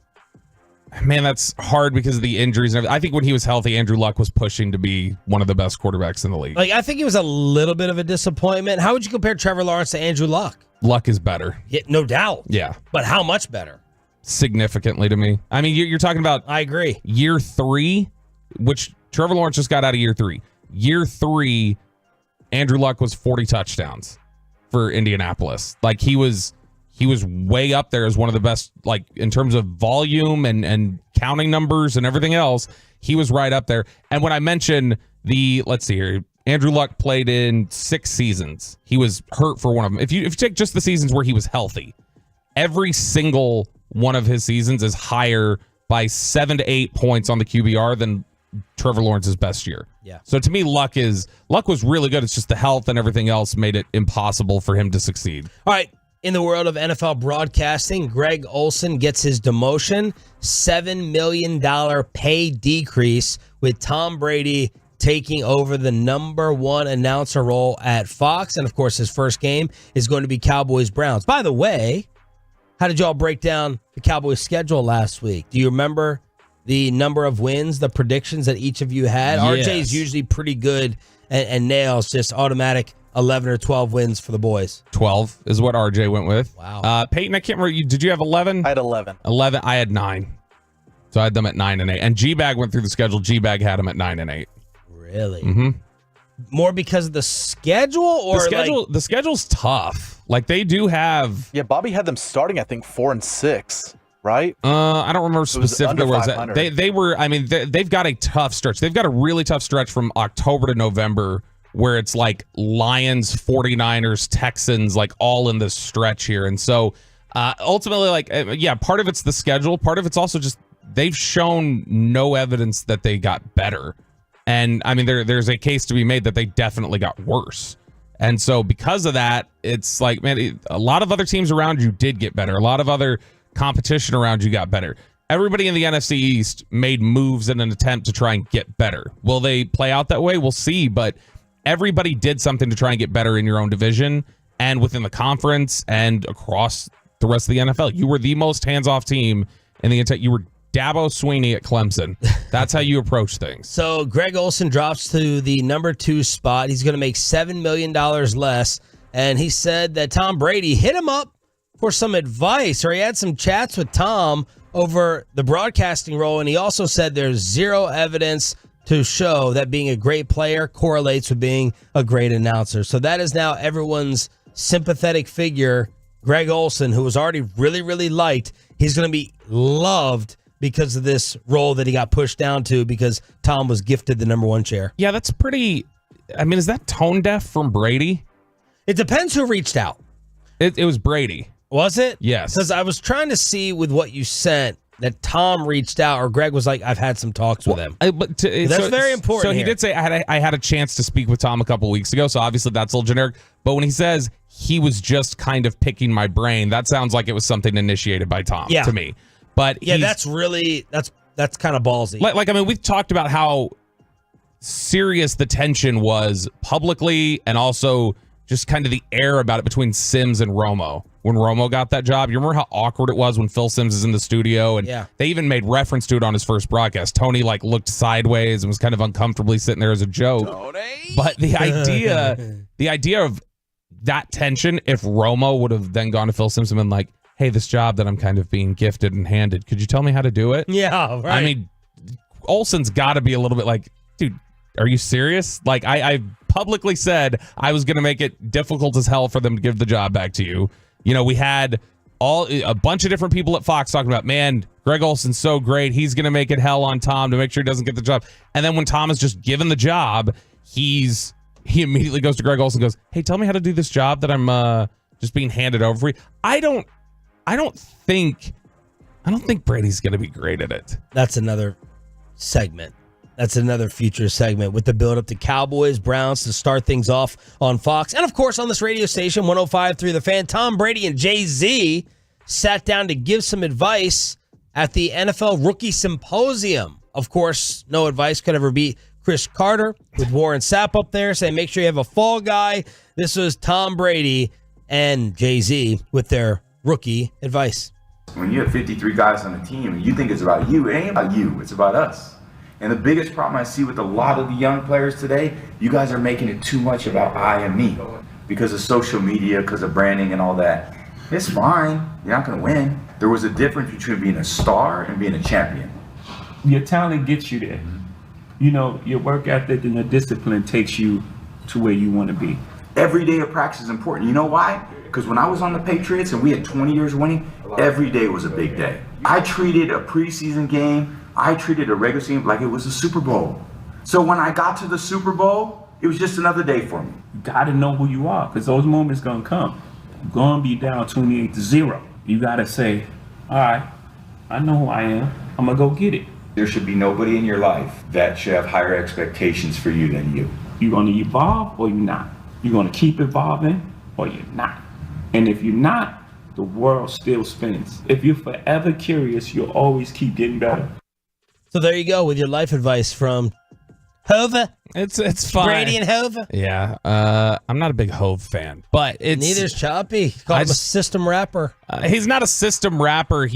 Man, that's hard because of the injuries and everything. I think when he was healthy, Andrew Luck was pushing to be one of the best quarterbacks in the league. Like, I think it was a little bit of a disappointment. How would you compare Trevor Lawrence to Andrew Luck? Luck is better. Yeah, no doubt. Yeah. But how much better? Significantly to me. I mean, you're talking about I agree. Year 3, which Trevor Lawrence just got out of year 3. Year 3, Andrew Luck was 40 touchdowns for Indianapolis. Like he was way up there as one of the best, like in terms of volume and counting numbers and everything else. He was right up there. And when I mentioned let's see here, Andrew Luck played in 6 seasons. He was hurt for one of them. If you take just the seasons where he was healthy, every single one of his seasons is higher by 7 to 8 points on the QBR than Trevor Lawrence's best year. Yeah. So to me, Luck was really good. It's just the health and everything else made it impossible for him to succeed. All right. In the world of NFL broadcasting, Greg Olsen gets his demotion, $7 million pay decrease with Tom Brady taking over the number 1 announcer role at Fox. And of course, his first game is going to be Cowboys-Browns. By the way, how did y'all break down the Cowboys schedule last week? Do you remember the number of wins, the predictions that each of you had? Yes. RJ's usually pretty good and nails just automatic 11 or 12 wins for the boys. 12 is what RJ went with. Wow. Peyton, I can't remember. Did you have 11? I had 11. 11. I had 9. So I had them at 9 and 8. And G-Bag went through the schedule. G-Bag had them at 9 and 8. Really? Mm-hmm. More because of the schedule, or the schedule's tough. Like they do have. Yeah, Bobby had them starting, I think, 4-6, right? I don't remember specifically where it was at. They were. I mean, they've got a tough stretch. They've got a really tough stretch from October to November, where it's like Lions, 49ers, Texans, like all in this stretch here. And so ultimately, like, part of it's the schedule. Part of it's also just they've shown no evidence that they got better. And I mean, there's a case to be made that they definitely got worse. And so because of that, it's like, man, a lot of other teams around you did get better. A lot of other competition around you got better. Everybody in the NFC East made moves in an attempt to try and get better. Will they play out that way? We'll see. But everybody did something to try and get better in your own division and within the conference and across the rest of the NFL. You were the most hands-off team in the entire. You were Dabo Sweeney at Clemson. That's how you approach things. So Greg Olsen drops to the number 2 spot. He's going to make $7 million less. And he said that Tom Brady hit him up for some advice, or he had some chats with Tom over the broadcasting role, and he also said there's zero evidence to show that being a great player correlates with being a great announcer. So that is now everyone's sympathetic figure, Greg Olsen, who was already really, really liked. He's going to be loved because of this role that he got pushed down to because Tom was gifted the number one chair. Yeah, that's pretty. I mean, is that tone deaf from Brady? It depends who reached out. It was Brady. Was it? Yes. Because I was trying to see with what you sent that Tom reached out, or Greg was like, I've had some talks with him. That's very important. So he here. did say I had a chance to speak with Tom a couple weeks ago, so obviously that's a little generic. But when he says he was just kind of picking my brain, that sounds like it was something initiated by Tom to me. But yeah, that's kind of ballsy. Like I mean, we've talked about how serious the tension was publicly and also just kind of the air about it between Sims and Romo. When Romo got that job, you remember how awkward it was when Phil Sims is in the studio, and they even made reference to it on his first broadcast. Tony looked sideways and was kind of uncomfortably sitting there as a joke. But the idea of that tension, if Romo would have then gone to Phil Sims and been like, hey, this job that I'm kind of being gifted and handed, could you tell me how to do it? Yeah, right. I mean, Olsen's got to be a little bit like, dude, are you serious? Like, I publicly said I was going to make it difficult as hell for them to give the job back to you. You know, we had a bunch of different people at Fox talking about, man, Greg Olsen's so great. He's going to make it hell on Tom to make sure he doesn't get the job. And then when Tom is just given the job, he immediately goes to Greg Olsen and goes, hey, tell me how to do this job that I'm just being handed over for you. I don't think Brady's going to be great at it. That's another segment. That's another future segment with the build-up to Cowboys, Browns to start things off on Fox. And, of course, on this radio station, 105.3 The Fan, Tom Brady and Jay-Z sat down to give some advice at the NFL Rookie Symposium. Of course, no advice could ever beat Chris Carter with Warren Sapp up there saying, make sure you have a fall guy. This was Tom Brady and Jay-Z with their rookie advice. When you have 53 guys on the team and you think it's about you, it ain't about you, it's about us. And the biggest problem I see with a lot of the young players today, you guys are making it too much about I and me because of social media, because of branding and all that. It's fine. You're not going to win. There was a difference between being a star and being a champion. Your talent gets you there. You know, your work ethic and your discipline takes you to where you want to be. Every day of practice is important. You know why? Because when I was on the Patriots and we had 20 years winning, every day was a big day. I treated a preseason game, I treated a regular season like it was a Super Bowl. So when I got to the Super Bowl, it was just another day for me. You got to know who you are because those moments going to come. You're going to be down 28-0. You got to say, all right, I know who I am. I'm going to go get it. There should be nobody in your life that should have higher expectations for you than you. You're going to evolve or you're not. You're going to keep evolving or you're not. And if you're not, the world still spins. If you're forever curious, you'll always keep getting better. So there you go with your life advice from Hova. It's fine. Brady and Hova. Yeah, I'm not a big Hove fan, but it's neither's Choppy. Call him a system rapper. He's not a system rapper.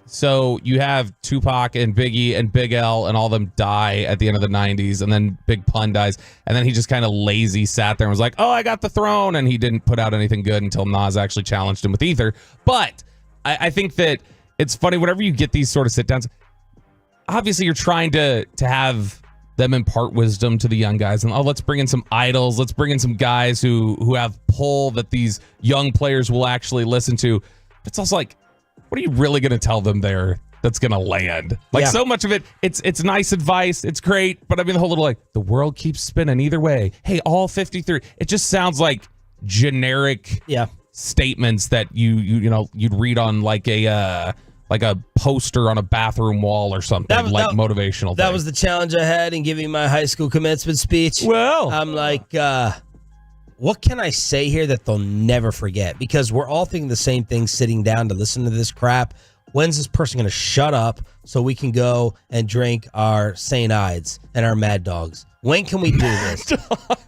So you have Tupac and Biggie and Big L and all of them die at the end of the 90s, and then Big Pun dies, and then he just kind of lazy sat there and was like, oh, I got the throne, and he didn't put out anything good until Nas actually challenged him with Ether. But I think that it's funny whenever you get these sort of sit downs. Obviously, you're trying to have them impart wisdom to the young guys, and let's bring in some idols. Let's bring in some guys who have pull that these young players will actually listen to. It's also like, what are you really going to tell them there that's going to land? Like, so much of it, it's nice advice. It's great, but I mean, the whole little like the world keeps spinning either way. Hey, all 53. It just sounds like generic statements that you'd read on like a poster on a bathroom wall or something, motivational. That was the challenge I had in giving my high school commencement speech. Well, I'm like, what can I say here that they'll never forget? Because we're all thinking the same thing sitting down to listen to this crap. When's this person going to shut up so we can go and drink our St. Ides and our Mad Dogs? When can we do this?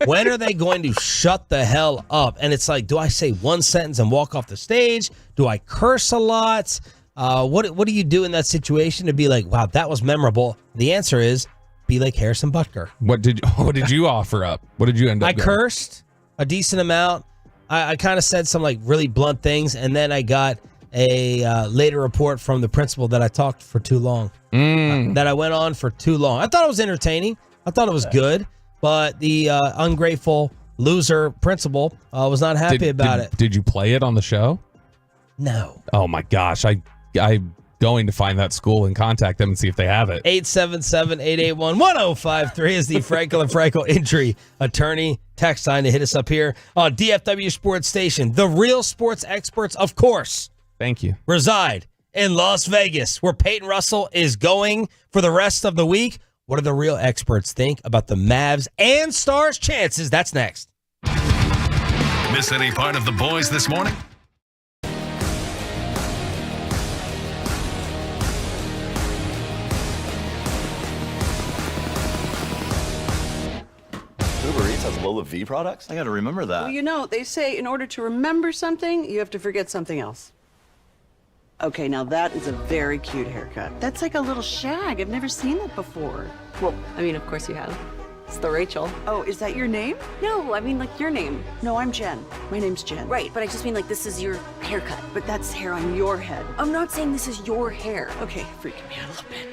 When are they going to shut the hell up? And it's like, do I say one sentence and walk off the stage? Do I curse a lot? What do you do in that situation to be like, wow, that was memorable? The answer is be like Harrison Butker. What did you offer up? What did you end up I cursed a decent amount. I kind of said some like really blunt things, and then I got a later report from the principal that I talked for too long, that I went on for too long. I thought it was entertaining. I thought it was good, but the ungrateful loser principal was not happy about it. Did you play it on the show? No. Oh my gosh, I'm going to find that school and contact them and see if they have it. 877-881-1053 is the Frankel and Frankel injury attorney text line to hit us up here on DFW Sports Station. The real sports experts, of course. Thank you. Reside in Las Vegas, where Peyton Russell is going for the rest of the week. What do the real experts think about the Mavs and Stars' chances? That's next. Miss any part of the boys this morning? Uber Eats has Lola V products? I gotta remember that. Well, you know, they say in order to remember something, you have to forget something else. Okay, now that is a very cute haircut. That's like a little shag. I've never seen that before. Well, I mean, of course you have. It's the Rachel. Oh, is that your name? No, I mean, like your name. No, I'm Jen. My name's Jen. Right, but I just mean like this is your haircut. But that's hair on your head. I'm not saying this is your hair. Okay, freaking me out a little bit.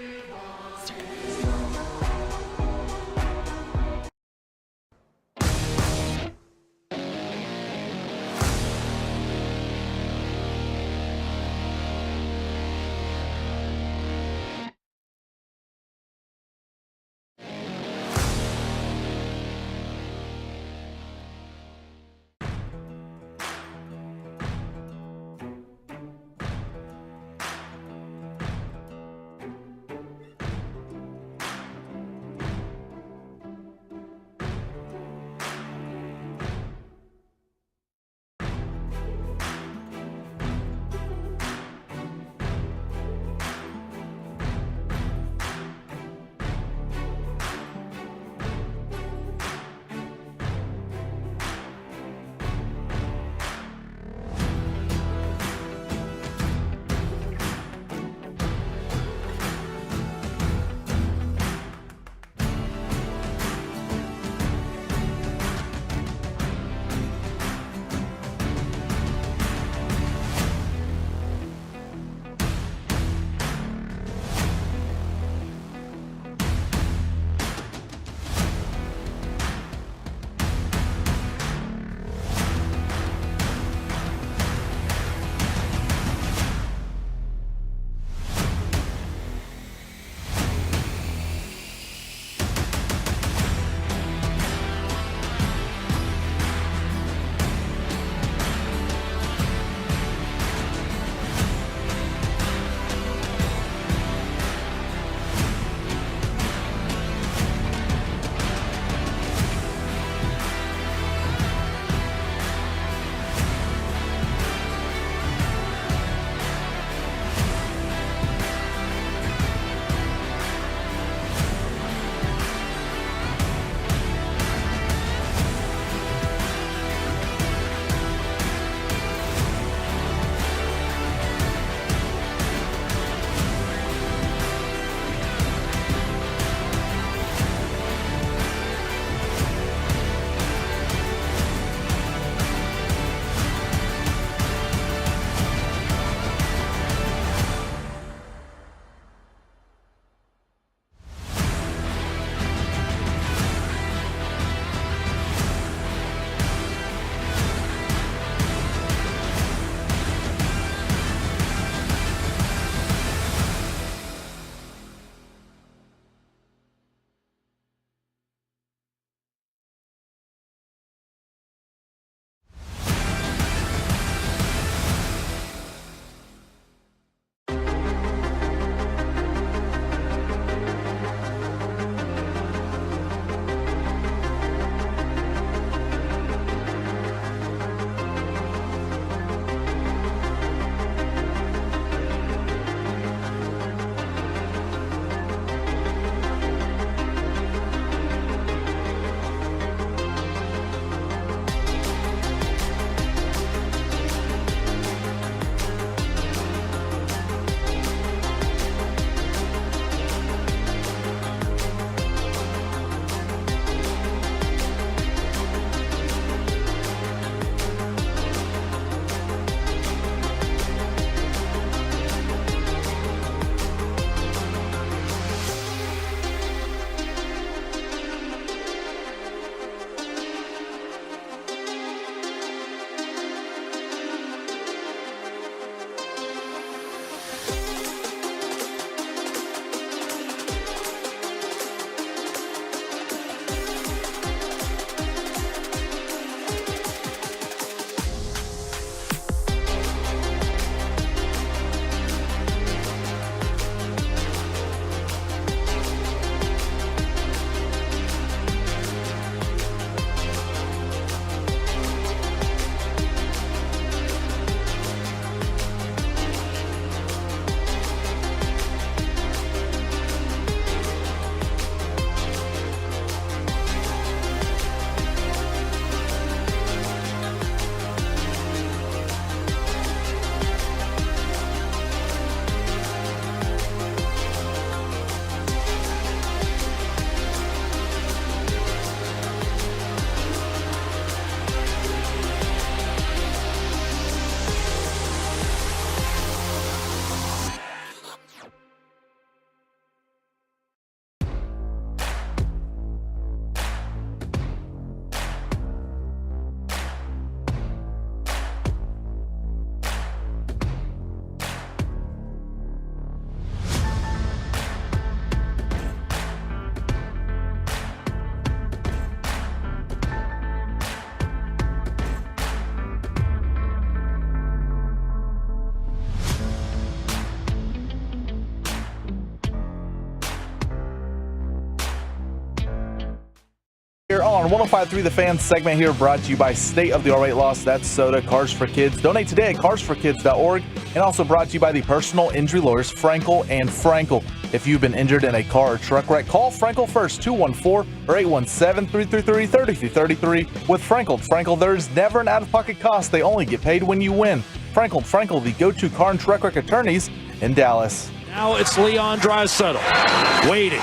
on 105.3 The Fan segment here brought to you by State of the Art Weight Loss. That's soda, Cars for Kids. Donate today at carsforkids.org. And also brought to you by the personal injury lawyers Frankel and Frankel. If you've been injured in a car or truck wreck, call Frankel first, 214 or 817-333-3333 with Frankel. Frankel, there's never an out-of-pocket cost. They only get paid when you win. Frankel, the go-to car and truck wreck attorneys in Dallas. Now it's Leon Draisaitl waiting.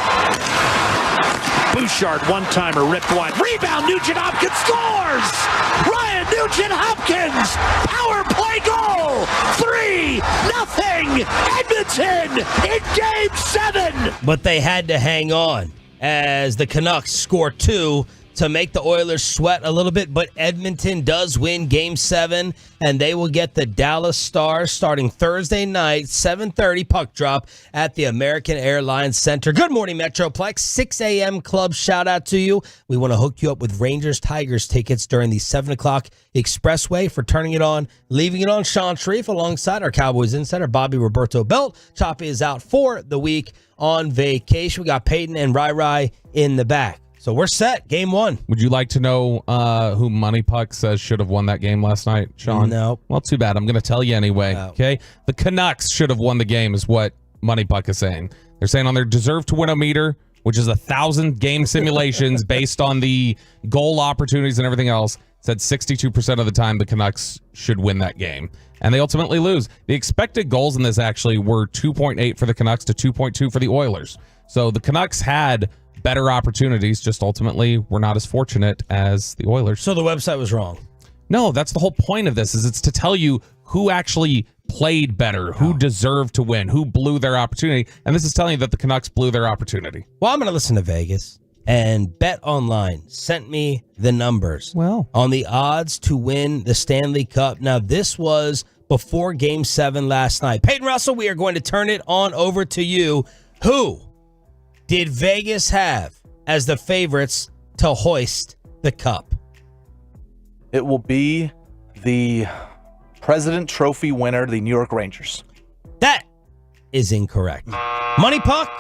Bouchard one-timer ripped wide. Rebound, Nugent-Hopkins scores! Ryan Nugent-Hopkins! Power play goal! 3-0 Edmonton in Game 7! But they had to hang on as the Canucks score 2 to make the Oilers sweat a little bit, but Edmonton does win Game 7, and they will get the Dallas Stars starting Thursday night, 7:30 puck drop at the American Airlines Center. Good morning, Metroplex. 6 a.m. club shout-out to you. We want to hook you up with Rangers-Tigers tickets during the 7 o'clock Expressway for turning it on, leaving it on. Sean Sharif alongside our Cowboys insider, Bobby Roberto Belt. Choppy is out for the week on vacation. We got Peyton and Rai in the back. So we're set. Game 1. Would you like to know who Money Puck says should have won that game last night, Sean? No. Well, too bad. I'm going to tell you anyway. Okay. The Canucks should have won the game is what Money Puck is saying. They're saying on their deserve to win meter, which is 1,000 game simulations based on the goal opportunities and everything else, said 62% of the time the Canucks should win that game. And they ultimately lose. The expected goals in this actually were 2.8 for the Canucks to 2.2 for the Oilers. So the Canucks had better opportunities, just ultimately were not as fortunate as the Oilers. So the website was wrong. No, that's the whole point of this, is it's to tell you who actually played better, who deserved to win, who blew their opportunity. And this is telling you that the Canucks blew their opportunity. Well, I'm going to listen to Vegas. And Bet Online sent me the numbers on the odds to win the Stanley Cup. Now, this was before Game 7 last night. Peyton Russell, we are going to turn it on over to you. Who did Vegas have as the favorites to hoist the cup? It will be the President Trophy winner, the New York Rangers. That is incorrect. Money Puck?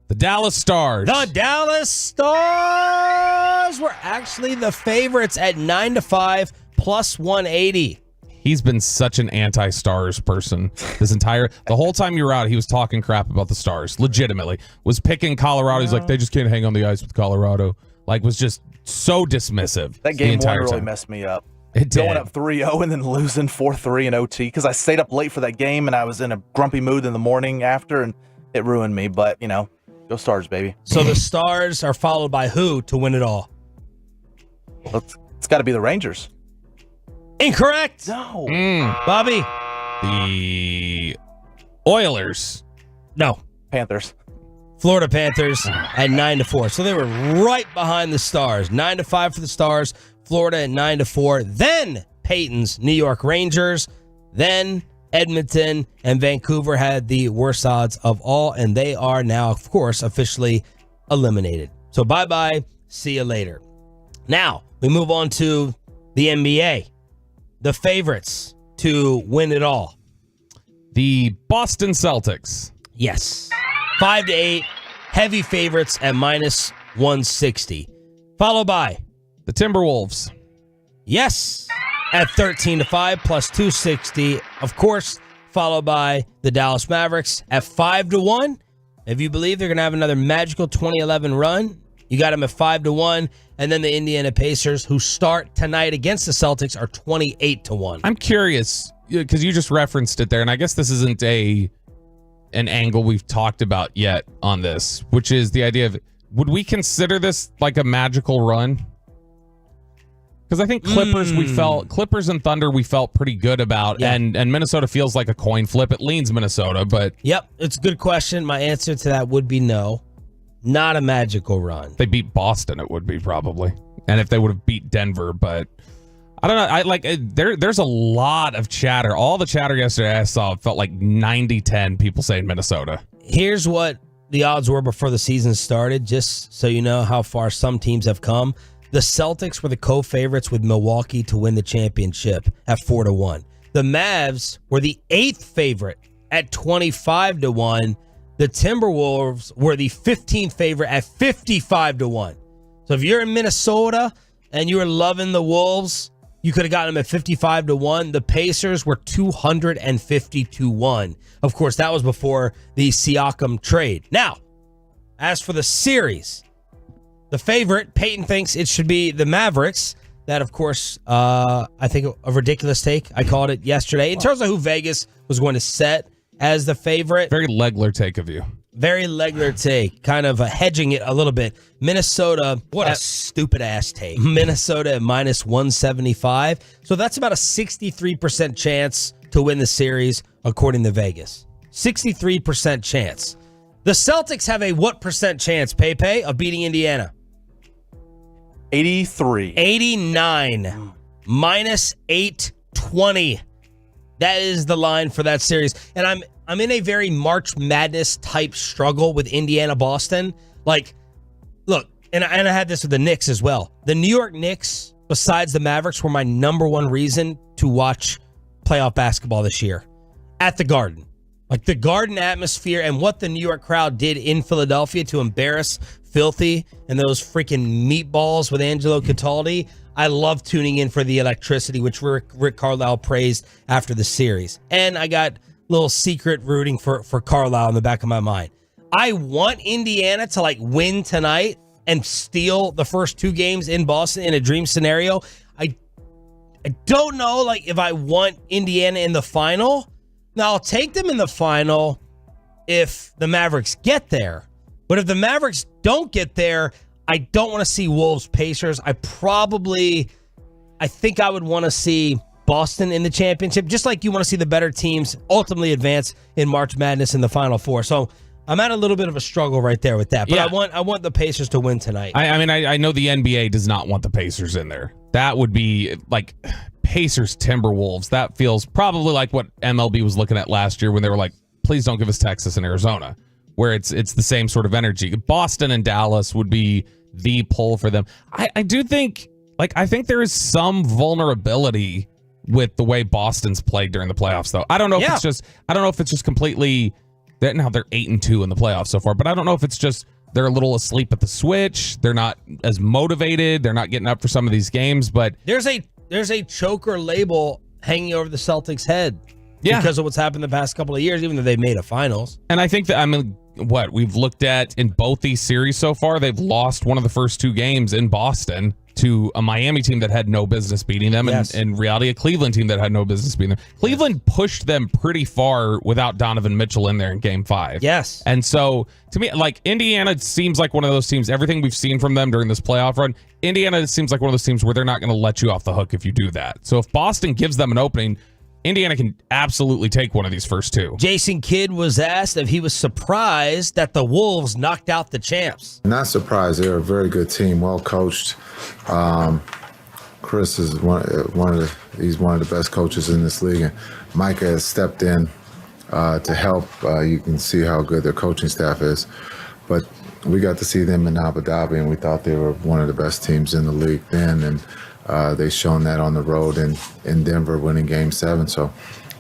The Dallas Stars. The Dallas Stars were actually the favorites at 9-5 plus 180. He's been such an anti-Stars person the whole time you were out. He was talking crap about the Stars, legitimately. Was picking Colorado. He's like, they just can't hang on the ice with Colorado. Like, was just so dismissive. That game one really messed me up. It did. Going up 3-0 and then losing 4-3 in OT because I stayed up late for that game and I was in a grumpy mood in the morning after, and it ruined me. But, you know, go Stars, baby. So the Stars are followed by who to win it all? Well, it's got to be the Rangers. Incorrect. No. Bobby? The Oilers. No. Panthers. Florida Panthers at 9-4. So they were right behind the Stars. 9-5 for the Stars. Florida at 9-4. Then Peyton's New York Rangers. Then Edmonton and Vancouver had the worst odds of all, and they are now, of course, officially eliminated. So bye-bye. See you later. Now, we move on to the NBA. The favorites to win it all. The Boston Celtics. Yes. 5-8. Heavy favorites at minus 160. Followed by the Timberwolves. Yes. At 13-5 plus 260. Of course, followed by the Dallas Mavericks at 5-1. If you believe they're going to have another magical 2011 run, you got them at 5-1. And then the Indiana Pacers, who start tonight against the Celtics, are 28-1. I'm curious, because you just referenced it there, and I guess this isn't an angle we've talked about yet on this, which is the idea of, would we consider this like a magical run? Because I think Clippers and Thunder we felt pretty good about, and Minnesota feels like a coin flip. It leans Minnesota, but... Yep, it's a good question. My answer to that would be no. Not a magical run. If they beat Boston, it would be probably. And if they would have beat Denver, but I don't know. There's a lot of chatter. All the chatter yesterday I saw felt like 90-10 people saying Minnesota. Here's what the odds were before the season started, just so you know how far some teams have come. The Celtics were the co-favorites with Milwaukee to win the championship at 4-1. The Mavs were the 8th favorite at 25-1. The Timberwolves were the 15th favorite at 55-1. So if you're in Minnesota and you were loving the Wolves, you could have gotten them at 55-1. The Pacers were 250-1. Of course, that was before the Siakam trade. Now, as for the series, the favorite, Peyton thinks it should be the Mavericks. That, of course, I think a ridiculous take. I called it yesterday. In terms of who Vegas was going to set as the favorite. Very Legler take of you. Very Legler take. Kind of hedging it a little bit. Minnesota. What a stupid-ass take. Minnesota at minus 175. So that's about a 63% chance to win the series, according to Vegas. 63% chance. The Celtics have a what percent chance, Pepe, of beating Indiana? 83. 89. Minus 820. That is the line for that series. And I'm in a very March Madness type struggle with Indiana Boston. Like, look, and I had this with the Knicks as well. The New York Knicks, besides the Mavericks, were my number one reason to watch playoff basketball this year. At the Garden. Like the Garden atmosphere and what the New York crowd did in Philadelphia to embarrass Filthy and those freaking meatballs with Angelo Cataldi. I love tuning in for the electricity, which Rick Carlisle praised after the series. And I got a little secret rooting for Carlisle in the back of my mind. I want Indiana to win tonight and steal the first two games in Boston in a dream scenario. I don't know if I want Indiana in the final. Now, I'll take them in the final if the Mavericks get there. But if the Mavericks don't get there, I don't want to see Wolves Pacers. I think I would want to see Boston in the championship, just like you want to see the better teams ultimately advance in March Madness in the Final Four. So I'm at a little bit of a struggle right there with that. But yeah. I want the Pacers to win tonight. I know the NBA does not want the Pacers in there. That would be Pacers Timberwolves. That feels probably like what MLB was looking at last year when they were like, please don't give us Texas and Arizona, where it's the same sort of energy. Boston and Dallas would be the pull for them. I do think I think there is some vulnerability with the way Boston's played during the playoffs, though. I don't know if it's just completely that now they're 8-2 in the playoffs so far, but I don't know if it's just they're a little asleep at the switch. They're not as motivated. They're not getting up for some of these games, but there's a choker label hanging over the Celtics' head because of what's happened the past couple of years, even though they've made a finals. And I think that, what we've looked at in both these series so far, they've lost one of the first two games in Boston to a Miami team that had no business beating them, and in reality, a Cleveland team that had no business beating them. Cleveland pushed them pretty far without Donovan Mitchell in there in Game 5. Yes. And so, to me, Indiana seems like one of those teams, everything we've seen from them during this playoff run, Indiana seems like one of those teams where they're not going to let you off the hook if you do that. So if Boston gives them an opening, Indiana can absolutely take one of these first two. Jason Kidd was asked if he was surprised that the Wolves knocked out the champs. Not surprised. They're a very good team, well coached. Chris is he's one of the best coaches in this league, and Micah has stepped in to help. You can see how good their coaching staff is. But we got to see them in Abu Dhabi, and we thought they were one of the best teams in the league then, and they've shown that on the road in Denver, winning Game 7. So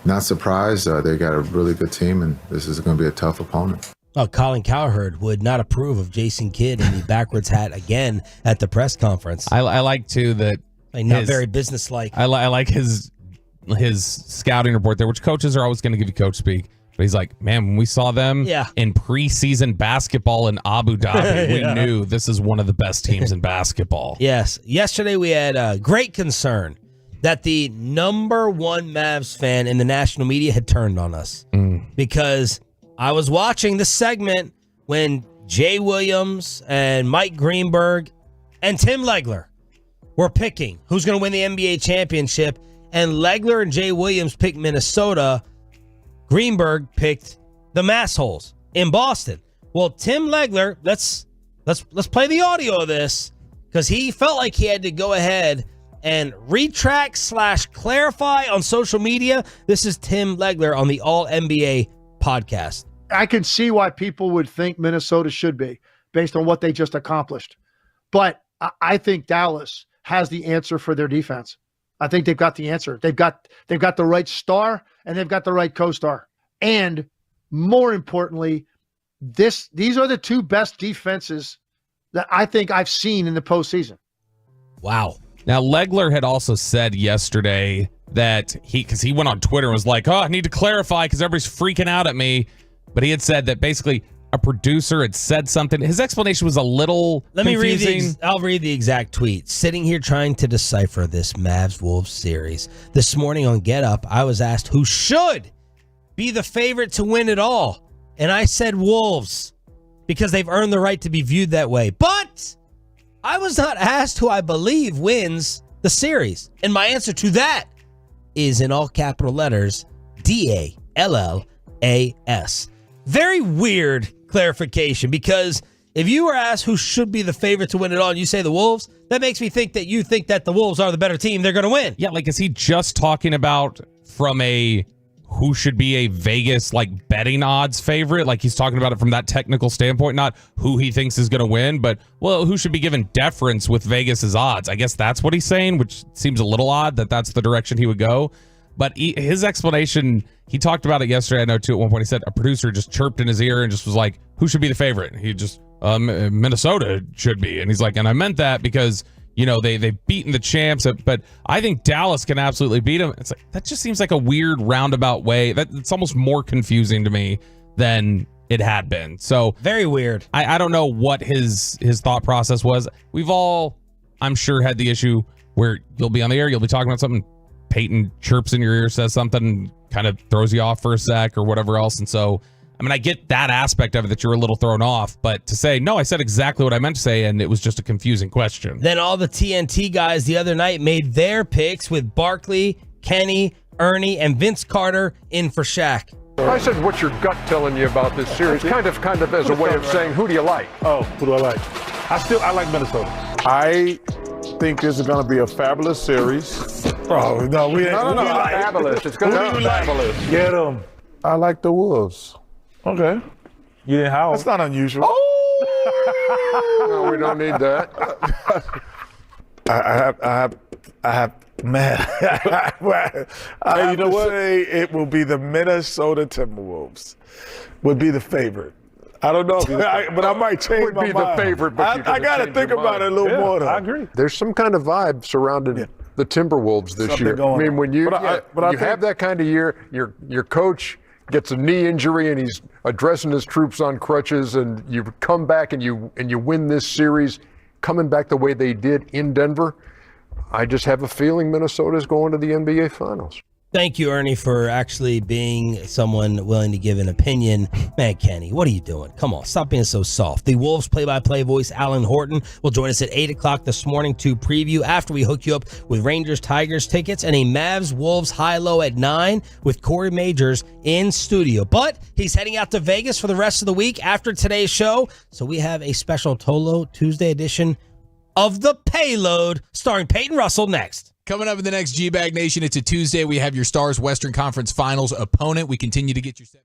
not surprised. They got a really good team, and this is going to be a tough opponent. Oh, Colin Cowherd would not approve of Jason Kidd in the backwards hat again at the press conference. I like, too, that... not very businesslike. I like his scouting report there, which coaches are always going to give you coach speak. But he's like, man, when we saw them in preseason basketball in Abu Dhabi, we knew this is one of the best teams in basketball. Yes. Yesterday we had great concern that the number one Mavs fan in the national media had turned on us. Because I was watching the segment when Jay Williams and Mike Greenberg and Tim Legler were picking who's going to win the NBA championship. And Legler and Jay Williams picked Minnesota. Greenberg picked the Massholes in Boston. Well, Tim Legler, let's play the audio of this because he felt like he had to go ahead and retract / clarify on social media. This is Tim Legler on the All NBA podcast. I can see why people would think Minnesota should be based on what they just accomplished. But I think Dallas has the answer for their defense. I think they've got the answer. They've got the right star and they've got the right co-star. And more importantly, these are the two best defenses that I think I've seen in the postseason. Wow. Now, Legler had also said yesterday that because he went on Twitter and was like, I need to clarify because everybody's freaking out at me. But he had said that basically a producer had said something. His explanation was a little confusing. I'll read the exact tweet. Sitting here trying to decipher this Mavs-Wolves series. This morning on Get Up, I was asked who should be the favorite to win it all. And I said Wolves because they've earned the right to be viewed that way. But I was not asked who I believe wins the series. And my answer to that is in all capital letters, DALLAS. Very weird clarification, because if you were asked who should be the favorite to win it all and you say the Wolves, that makes me think that you think that the Wolves are the better team. They're going to win. Yeah, like, is he just talking about from a who should be a Vegas, like, betting odds favorite? Like, he's talking about it from that technical standpoint, not who he thinks is going to win, but, well, who should be given deference with Vegas's odds? I guess that's what he's saying, which seems a little odd that that's the direction he would go. But his explanation, he talked about it yesterday, I know, too. At one point, he said a producer just chirped in his ear and just was like, who should be the favorite? And he just, Minnesota should be. And he's like, and I meant that because, they've beaten the champs, but I think Dallas can absolutely beat them. It's like, that just seems like a weird roundabout way. It's almost more confusing to me than it had been. So very weird. I don't know what his thought process was. We've all, I'm sure, had the issue where you'll be on the air, you'll be talking about something, Peyton chirps in your ear, says something, kind of throws you off for a sec or whatever else. And so, I mean, I get that aspect of it, that you're a little thrown off, but to say, no, I said exactly what I meant to say, and it was just a confusing question. Then all the TNT guys the other night made their picks with Barkley, Kenny, Ernie, and Vince Carter in for Shaq. I said, what's your gut telling you about this series? Kind of as a way of saying, who do you like? Oh, who do I like? I like Minnesota. I think this is going to be a fabulous series. Oh, no, we ain't. No, fabulous. It's going to be fabulous. Get them. I like the Wolves. Okay. You didn't howl. That's not unusual. Oh! No, we don't need that. I have, man. I you know what? Say it will be the Minnesota Timberwolves. Would be the favorite. I don't know, but I might change my mind. Would be the favorite, but I got to think about it a little more, though. I agree. There's some kind of vibe surrounding the Timberwolves this year. I mean, when you have that kind of year, your coach gets a knee injury and he's addressing his troops on crutches, and you come back and you win this series, coming back the way they did in Denver. I just have a feeling Minnesota's going to the NBA Finals. Thank you, Ernie, for actually being someone willing to give an opinion. Man, Kenny, what are you doing? Come on, stop being so soft. The Wolves play-by-play voice, Alan Horton, will join us at 8 o'clock this morning to preview after we hook you up with Rangers-Tigers tickets and a Mavs-Wolves high-low at 9 with Corey Majors in studio. But he's heading out to Vegas for the rest of the week after today's show, so we have a special Tolo Tuesday edition of The Payload starring Peyton Russell next. Coming up in the next G-Bag Nation, it's a Tuesday. We have your Stars Western Conference Finals opponent. We continue to get your set.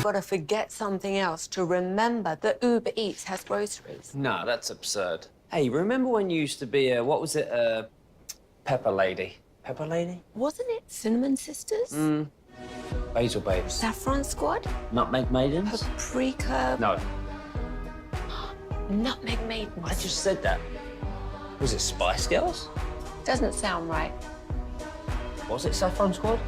got to forget something else to remember that Uber Eats has groceries. No, that's absurd. Hey, remember when you used to be a pepper lady? Pepper lady? Wasn't it Cinnamon Sisters? Basil babes. Saffron Squad? Nutmeg maidens? Paprika? No. Nutmeg Maidens. I just said that. Was it Spice Girls? Doesn't sound right. Was it Saffron Squad?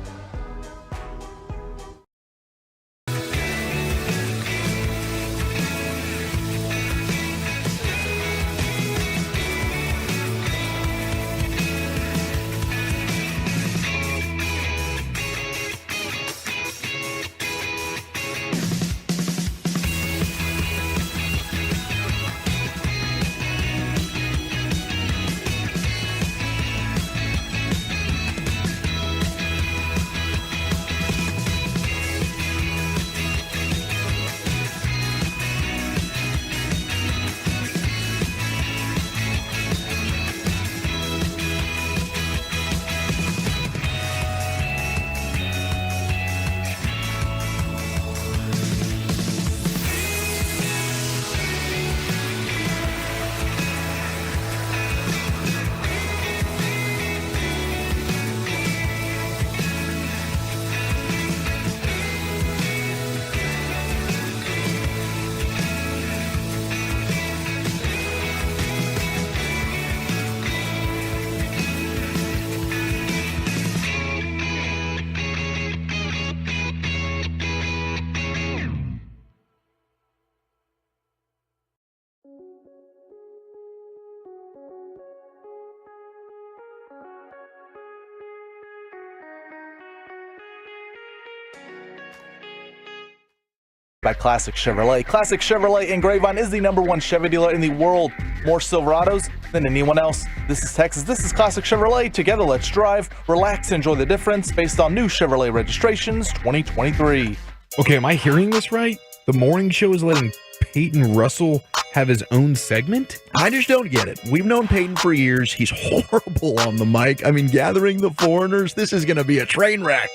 By Classic Chevrolet. Classic Chevrolet in Grapevine is the #1 Chevy dealer in the world. More Silverados than anyone else. This is Texas. This is Classic Chevrolet. Together, let's drive, relax, enjoy the difference based on new Chevrolet registrations 2023. Okay, am I hearing this right? The morning show is letting Peyton Russell have his own segment? I just don't get it. We've known Peyton for years. He's horrible on the mic. I mean, gathering the foreigners, this is going to be a train wreck.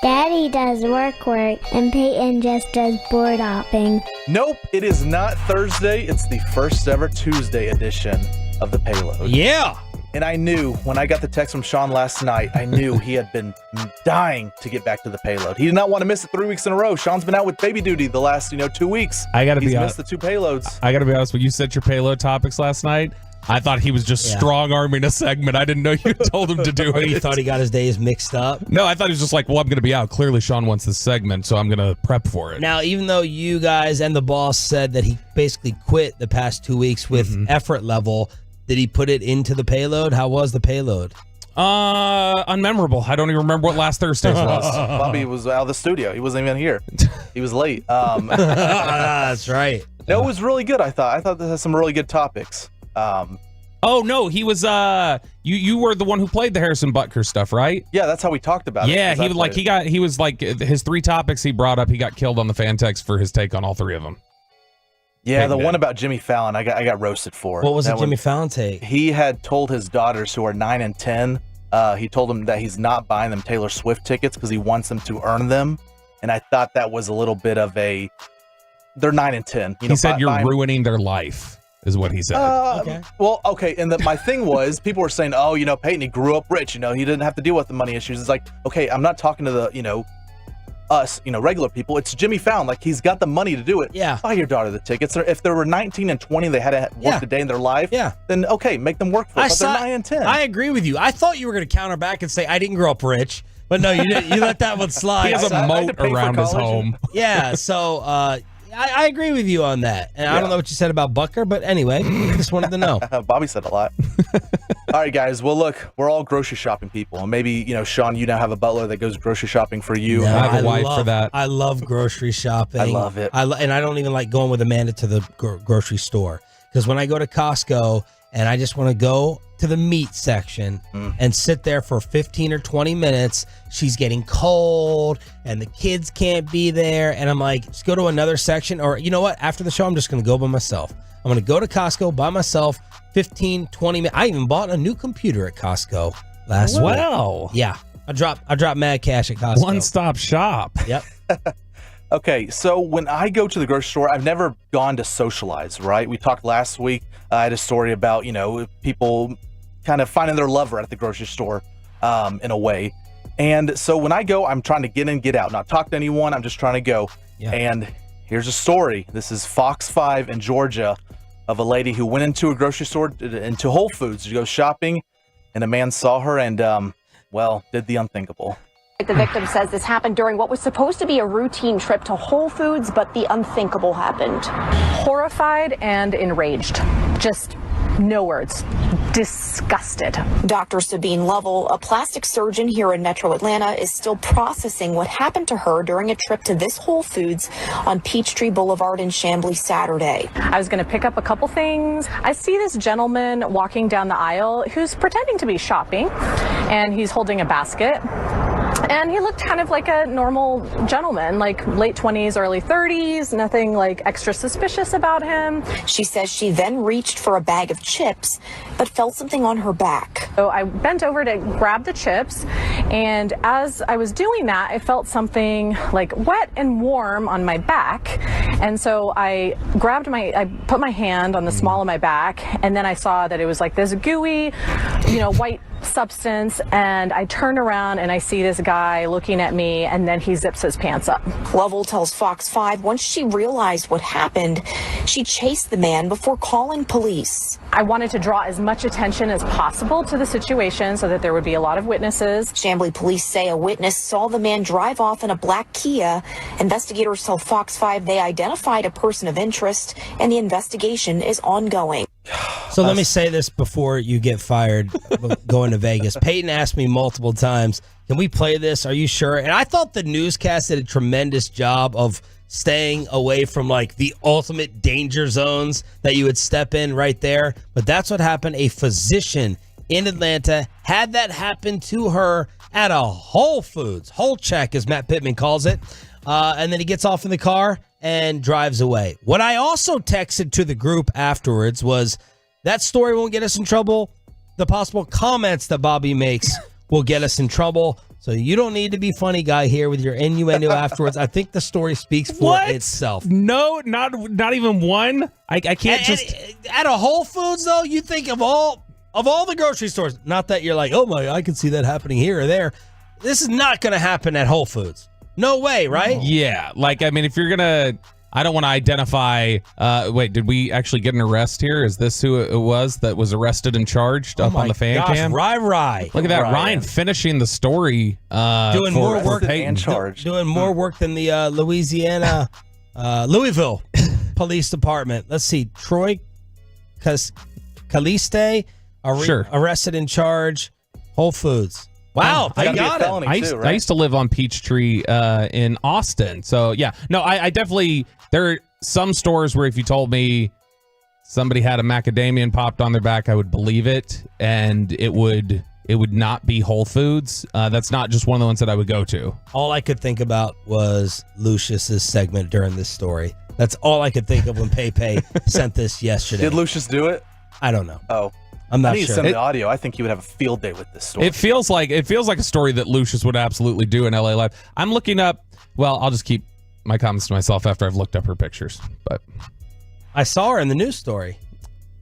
Daddy does work, and Peyton just does board hopping. Nope, it is not Thursday. It's the first ever Tuesday edition of The Payload. Yeah. And I knew when I got the text from Sean last night, I knew he had been dying to get back to The Payload. He did not want to miss it 3 weeks in a row. Sean's been out with baby duty the last 2 weeks. He's missed the 2 payloads. I got to be honest, when you set your payload topics last night, I thought he was just strong-arming a segment. I didn't know you told him to do it. You thought he got his days mixed up? No, I thought he was just like, well, I'm going to be out. Clearly, Sean wants this segment, so I'm going to prep for it. Now, even though you guys and the boss said that he basically quit the past 2 weeks with effort level, did he put it into the payload? How was the payload? Unmemorable. I don't even remember what last Thursday's was. Bobby was out of the studio. He wasn't even here. He was late. That's right. No, it was really good, I thought. I thought this had some really good topics. Oh no, he was you were the one who played the Harrison Butker stuff, right? Yeah, that's how we talked about it. Yeah, he was like his 3 topics he brought up, he got killed on the fan text for his take on all 3 of them. Yeah, the one about Jimmy Fallon, I got roasted for. What was the Jimmy Fallon take? He had told his daughters, who are 9 and 10, he told them that he's not buying them Taylor Swift tickets because he wants them to earn them. And I thought that was a little bit of a, they're 9 and 10. He said you're ruining their life, is what he said. Okay. Well, okay. And my thing was, people were saying, oh, Peyton, he grew up rich. He didn't have to deal with the money issues. It's like, okay, I'm not talking to the, us, regular people. It's Jimmy Fallon. Like, he's got the money to do it. Yeah. Buy your daughter the tickets. Or if they were 19 and 20, they hadn't worked a day in their life. Yeah. Then, okay, make them work for it. But they're 9 and 10. I agree with you. I thought you were going to counter back and say, I didn't grow up rich. But no, you didn't. You let that one slide. He has a moat around his home. Yeah, so I agree with you on that. And I don't know what you said about Butker, but anyway, I just wanted to know. Bobby said a lot. All right, guys. Well, look, we're all grocery shopping people. And maybe, Sean, you now have a butler that goes grocery shopping for you. No, I have a wife for that. I love grocery shopping. I love it. And I don't even like going with Amanda to the grocery store. Because when I go to Costco and I just want to go to the meat section and sit there for 15 or 20 minutes, she's getting cold and the kids can't be there. And I'm like, let's go to another section. Or you know what? After the show, I'm just going to go by myself. I'm going to go to Costco by myself, 15, 20 minutes. I even bought a new computer at Costco last week. Wow. Yeah. I dropped mad cash at Costco. One-stop shop. Yep. Okay, so when I go to the grocery store, I've never gone to socialize, right? We talked last week. I had a story about, people kind of finding their lover at the grocery store in a way. And so when I go, I'm trying to get in, get out, not talk to anyone. I'm just trying to go. Yeah. And here's a story. This is Fox 5 in Georgia of a lady who went into a grocery store, into Whole Foods to go shopping, and a man saw her and, did the unthinkable. The victim says this happened during what was supposed to be a routine trip to Whole Foods, but the unthinkable happened. Horrified and enraged. Just no words. Disgusted. Dr. Sabine Lovell, a plastic surgeon here in Metro Atlanta, is still processing what happened to her during a trip to this Whole Foods on Peachtree Boulevard in Chamblee Saturday. I was going to pick up a couple things. I see this gentleman walking down the aisle who's pretending to be shopping, and he's holding a basket. And he looked kind of like a normal gentleman, like late 20s, early 30s, nothing like extra suspicious about him. She says she then reached for a bag of chips, but felt something on her back. So I bent over to grab the chips, and as I was doing that, I felt something like wet and warm on my back. And so I put my hand on the small of my back, and then I saw that it was like this gooey, white substance, and I turn around and I see this guy looking at me, and then he zips his pants up. Lovell tells Fox 5 once she realized what happened, she chased the man before calling police. I wanted to draw as much attention as possible to the situation so that there would be a lot of witnesses. Chamblee police say a witness saw the man drive off in a black Kia. Investigators tell Fox 5 they identified a person of interest, and the investigation is ongoing. So let me say this before you get fired going to Vegas. Peyton asked me multiple times, can we play this? Are you sure? And I thought the newscast did a tremendous job of staying away from like the ultimate danger zones that you would step in right there. But that's what happened. A physician in Atlanta had that happen to her at a Whole Foods. Whole check, as Matt Pittman calls it. And then he gets off in the car and drives away. What I also texted to the group afterwards was that story won't get us in trouble. The possible comments that Bobby makes will get us in trouble. So you don't need to be funny guy here with your innuendo afterwards. I think the story speaks for itself. No, not even one. I can't at a Whole Foods though. You think of all the grocery stores. Not that you're like, oh my, I can see that happening here or there. This is not going to happen at Whole Foods. No way, right? Yeah. If you're going to, I don't want to identify, wait, did we actually get an arrest here? Is this who it was that was arrested and charged up on the fan cam? Rye. Look at that. Ryan finishing the story. Doing more work and charged. Doing more work than the Louisville Police Department. Let's see. Troy Caliste, arrested and charged. Whole Foods. Wow, I I used to live on Peachtree in Austin. So, yeah. No, I definitely, there are some stores where if you told me somebody had a macadamian popped on their back, I would believe it. And it would not be Whole Foods. That's not just one of the ones that I would go to. All I could think about was Lucius's segment during this story. That's all I could think of when Pepe sent this yesterday. Did Lucius do it? I don't know. Oh. I'm not I need sure. to send the audio. I think he would have a field day with this story. It feels like a story that Lucius would absolutely do in LA Live. I'm looking up. Well, I'll just keep my comments to myself after I've looked up her pictures. But I saw her in the news story.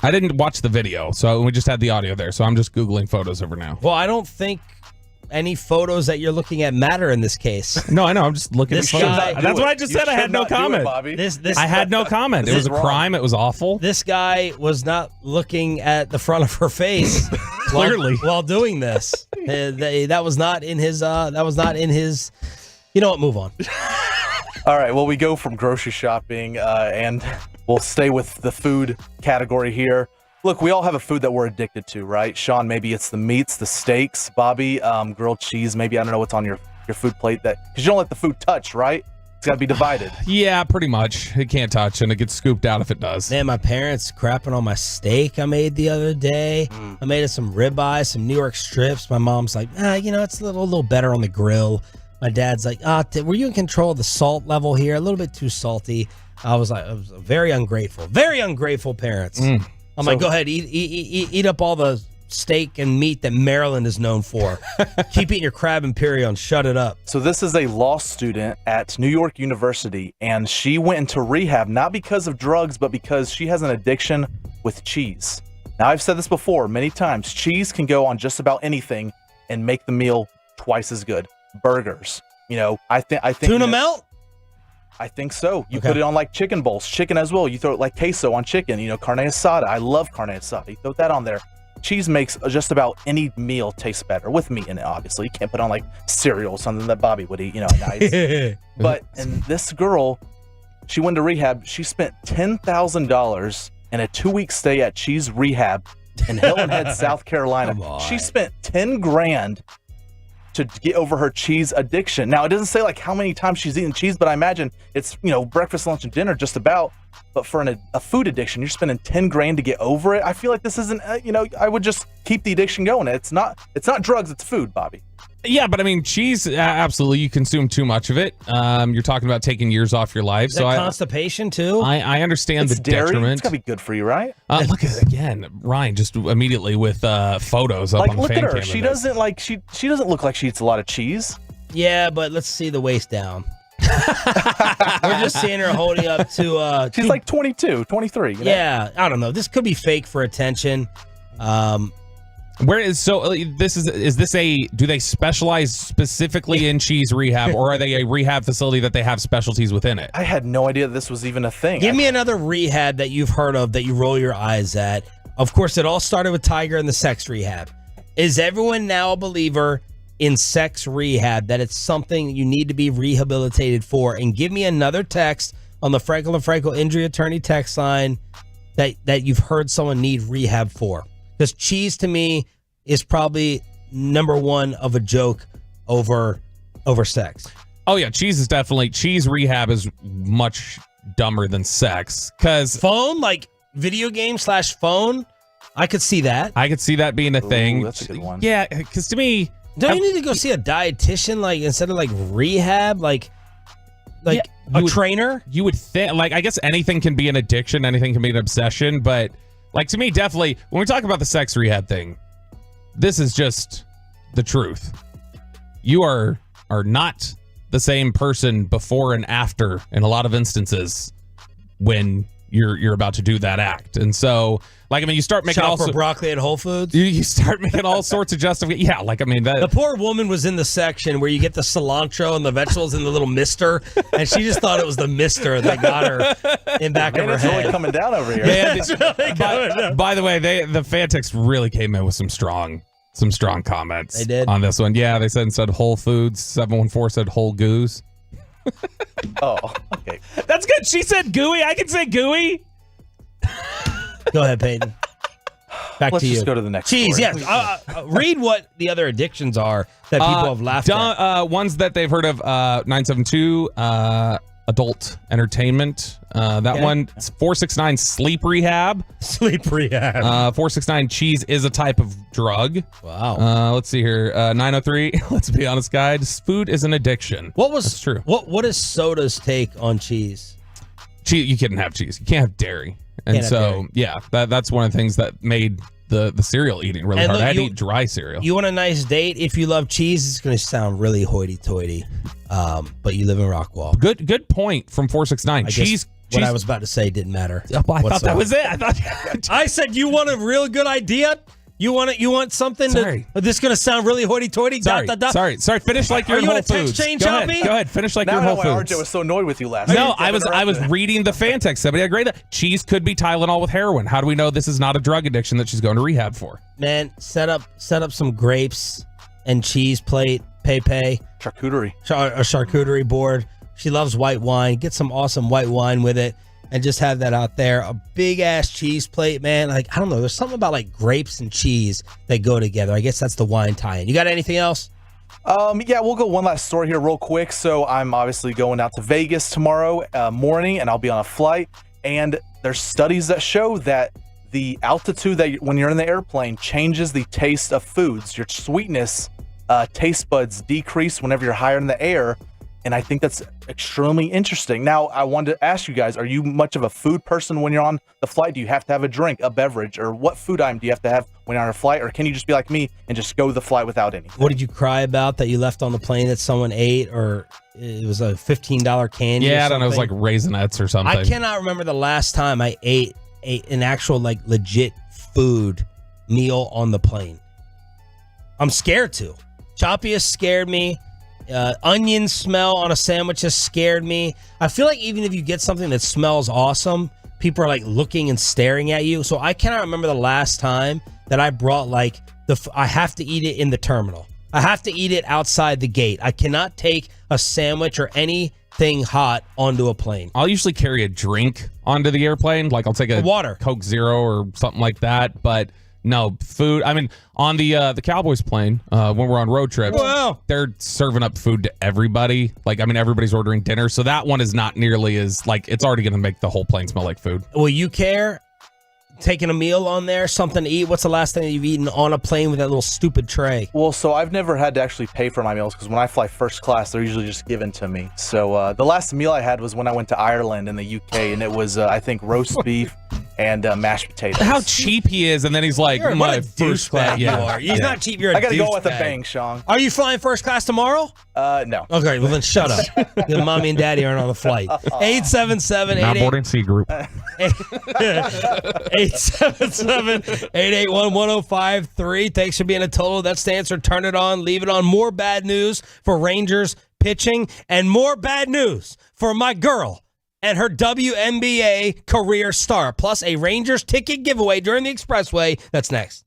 I didn't watch the video, so we just had the audio there. So I'm just Googling photos of her now. Well, I don't think any photos that you're looking at matter in this case. No, I know. I'm just looking at photos. That's what I just said. I had no comment. I had no comment. It was a crime. It was awful. This guy was not looking at the front of her face clearly while doing this. That was not in his. You know what? Move on. All right. Well, we go from grocery shopping, and we'll stay with the food category here. Look, we all have a food that we're addicted to, right? Sean, maybe it's the meats, the steaks. Bobby, grilled cheese. Maybe, I don't know what's on your food plate, because you don't let the food touch, right? It's got to be divided. Yeah, pretty much. It can't touch, and it gets scooped out if it does. Man, my parents crapping on my steak I made the other day. I made some ribeye, some New York strips. My mom's like, it's a little better on the grill. My dad's like, were you in control of the salt level here? A little bit too salty. I was very ungrateful. Very ungrateful parents. I'm like, go ahead, eat up all the steak and meat that Maryland is known for. Keep eating your crab imperial and shut it up. So this is a law student at New York University, and she went into rehab not because of drugs, but because she has an addiction with cheese. Now, I've said this before many times. Cheese can go on just about anything and make the meal twice as good. Burgers, I think tuna melt. I think so. You put it on like chicken bowls, chicken as well. You throw it like queso on chicken, carne asada. I love carne asada. You throw that on there. Cheese makes just about any meal taste better with meat in it, obviously. You can't put on like cereal, something that Bobby would eat, nice. And this girl, she went to rehab. She spent $10,000 in a 2-week stay at Cheese Rehab in Hilton Head, South Carolina. She spent $10,000 to get over her cheese addiction. Now, it doesn't say like how many times she's eaten cheese, but I imagine it's, breakfast, lunch, and dinner just about. But for a food addiction, you're spending $10,000 to get over it. I feel like this isn't, I would just keep the addiction going. It's not drugs, it's food, Bobby. Yeah, but I mean, cheese, absolutely. You consume too much of it. You're talking about taking years off your life. Is that constipation too? I understand the dairy. detriment. It's gotta be good for you, right? Look at again, Ryan, just immediately with photos up on the look fan at her. cam. She doesn't she doesn't look like she eats a lot of cheese. Yeah, but let's see the waist down. We're just seeing her holding up to she's like 22, 23. Yeah, I don't know. This could be fake for attention. Where is do they specialize specifically in cheese rehab, or are they a rehab facility that they have specialties within it? I had no idea this was even a thing. Give me another rehab that you've heard of that you roll your eyes at. Of course, it all started with Tiger and the sex rehab. Is everyone now a believer in sex rehab, that it's something you need to be rehabilitated for? And give me another text on the Frankel and Frankel injury attorney text line that you've heard someone need rehab for. Because cheese to me is probably number one of a joke over sex. Oh yeah, cheese rehab is much dumber than sex. Because phone, like video game / phone, I could see that. I could see that being a thing. That's a good one. Yeah, because to me, don't you need to go see a dietitian, like instead of like rehab, like trainer? You would think, like, I guess anything can be an addiction, anything can be an obsession, but like to me, definitely when we talk about the sex rehab thing, this is just the truth. You are not the same person before and after in a lot of instances when you're about to do that act. And so, like, I mean, you start making shop for broccoli at Whole Foods. You start making all sorts of justifications. Yeah, like, I mean, the poor woman was in the section where you get the cilantro and the vegetables in the little mister, and she just thought it was the mister that got her in back of her head. It's really coming down over here. By the way, the Fantics really came in with some strong comments. They did on this one. Yeah, they said instead of Whole Foods, 714 said Whole Goose. Oh, okay. That's good. She said gooey. I can say gooey. Go ahead, Peyton. Back to you. Let's just go to the next Cheese, story. yes. Read what the other addictions are that people have laughed at. Ones that they've heard of, 972, adult entertainment. That one, 469, sleep rehab. Sleep rehab. 469, cheese is a type of drug. Wow. Let's see here. 903, let's be honest, guys. Food is an addiction. That's true. What is soda's take on cheese? You can't have cheese. You can't have dairy. And so, yeah, that's one of the things that made the cereal eating really hard. I had to eat dry cereal. You want a nice date? If you love cheese, it's going to sound really hoity-toity. But you live in Rockwall. Good point from 469. Cheese. What I was about to say didn't matter. I thought that was it. I said you want a real good idea. You want something Sorry. this is going to sound really hoity-toity. Sorry. Finish like you're in Whole Foods. Are you in a text chain, Go Choppy? ahead. Finish like you're in Now Whole I know why Foods. RJ was so annoyed with you last No, night. I was reading the fan text. Somebody agreed that cheese could be Tylenol with heroin. How do we know this is not a drug addiction that she's going to rehab for? Man, set up some grapes and cheese plate, Pepe. Charcuterie. A charcuterie board. She loves white wine. Get some awesome white wine with it and just have that out there. A big ass cheese plate, man. Like, I don't know. There's something about like grapes and cheese that go together. I guess that's the wine tie-in. You got anything else? Yeah, we'll go one last story here real quick. So I'm obviously going out to Vegas tomorrow morning, and I'll be on a flight. And there's studies that show that the altitude that when you're in the airplane changes the taste of foods. Your sweetness taste buds decrease whenever you're higher in the air. And I think that's extremely interesting. Now, I wanted to ask you guys, are you much of a food person when you're on the flight? Do you have to have a drink, a beverage, or what food item do you have to have when you're on a flight? Or can you just be like me and just go the flight without anything? What did you cry about that you left on the plane that someone ate, or it was a $15 candy? Yeah, I don't know. It was like Raisinets or something. I cannot remember the last time I ate an actual like legit food meal on the plane. I'm scared to. Choppy has scared me. Onion smell on a sandwich has scared me. I feel like even if you get something that smells awesome, people are like looking and staring at you. So I cannot remember the last time that I brought like I have to eat it in the terminal. I have to eat it outside the gate. I cannot take a sandwich or anything hot onto a plane. I'll usually carry a drink onto the airplane. Like I'll take a water, Coke Zero or something like that. But no food. I mean, on the Cowboys plane, when we're on road trips, they're serving up food to everybody. Like, I mean, everybody's ordering dinner. So that one is not nearly as, like, it's already going to make the whole plane smell like food. Will you care? Taking a meal on there, something to eat? What's the last thing that you've eaten on a plane with that little stupid tray? Well, so I've never had to actually pay for my meals because when I fly first class, they're usually just given to me. So the last meal I had was when I went to Ireland in the UK, and it was, I think, roast beef and mashed potatoes. How cheap he is, and then he's like, You're my a first douchebag. class. You are. He's not cheap. You're a I got to go douchebag. with a bang, Sean. Are you flying first class tomorrow? No. Okay, well then shut up. Your mommy and daddy aren't on the flight. 877 Not boarding C group. 877-881-1053. Thanks for being a total. That's the answer. Turn it on, leave it on. More bad news for Rangers pitching, and more bad news for my girl and her WNBA career start. Plus a Rangers ticket giveaway during the Expressway. That's next.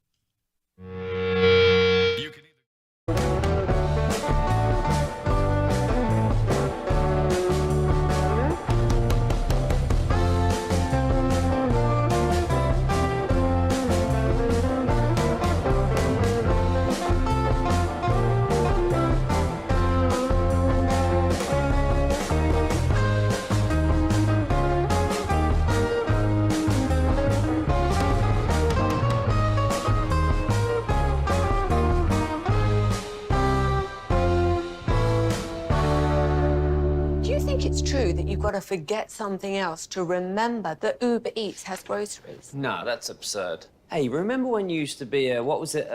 It's true that you've got to forget something else to remember that Uber Eats has groceries. No, that's absurd. Hey, remember when you used to be a, what was it,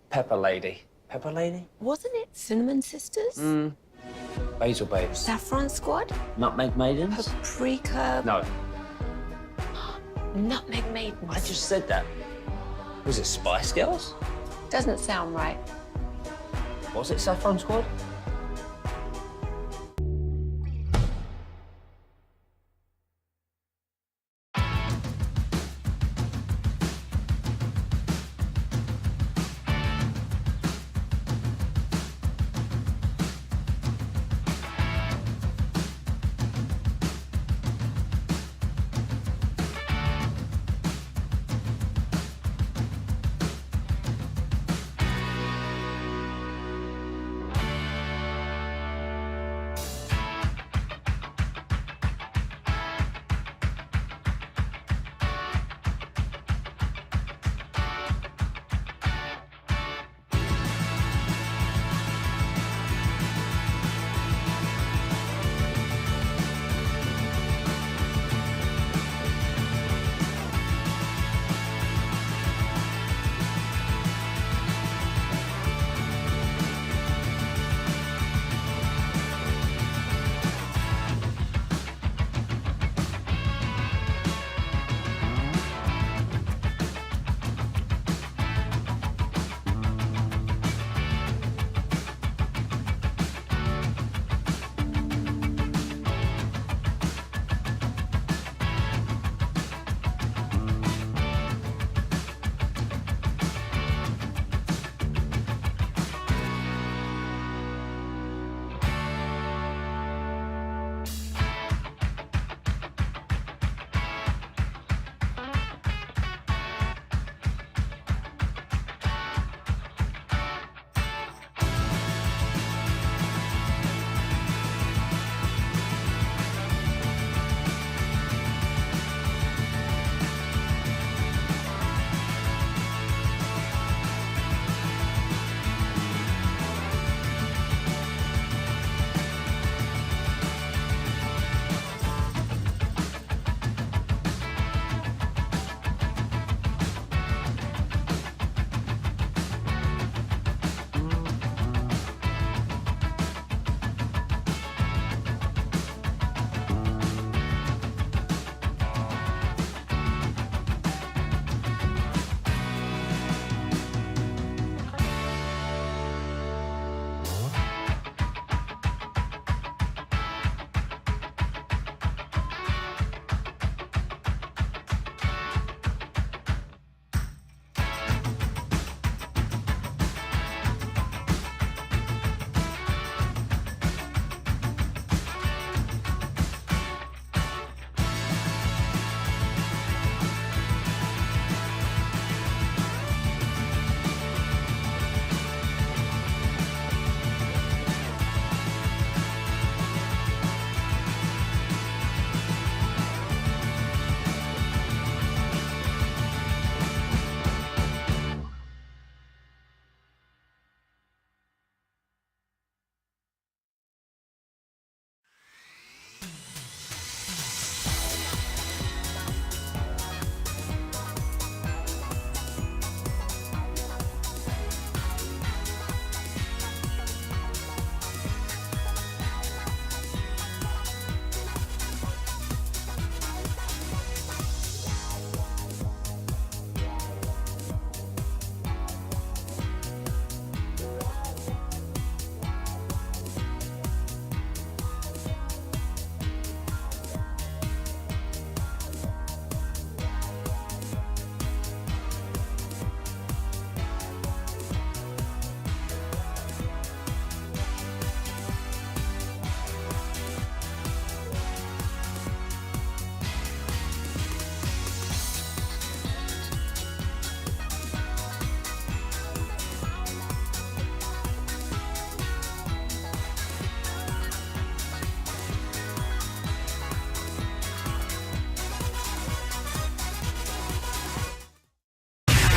Pepper Lady? Pepper Lady? Wasn't it Cinnamon Sisters? Basil Babes. Saffron Squad? Nutmeg Maidens? Paprika? No. Nutmeg Maidens. I just said that. Was it Spice Girls? Doesn't sound right. Was it Saffron Squad?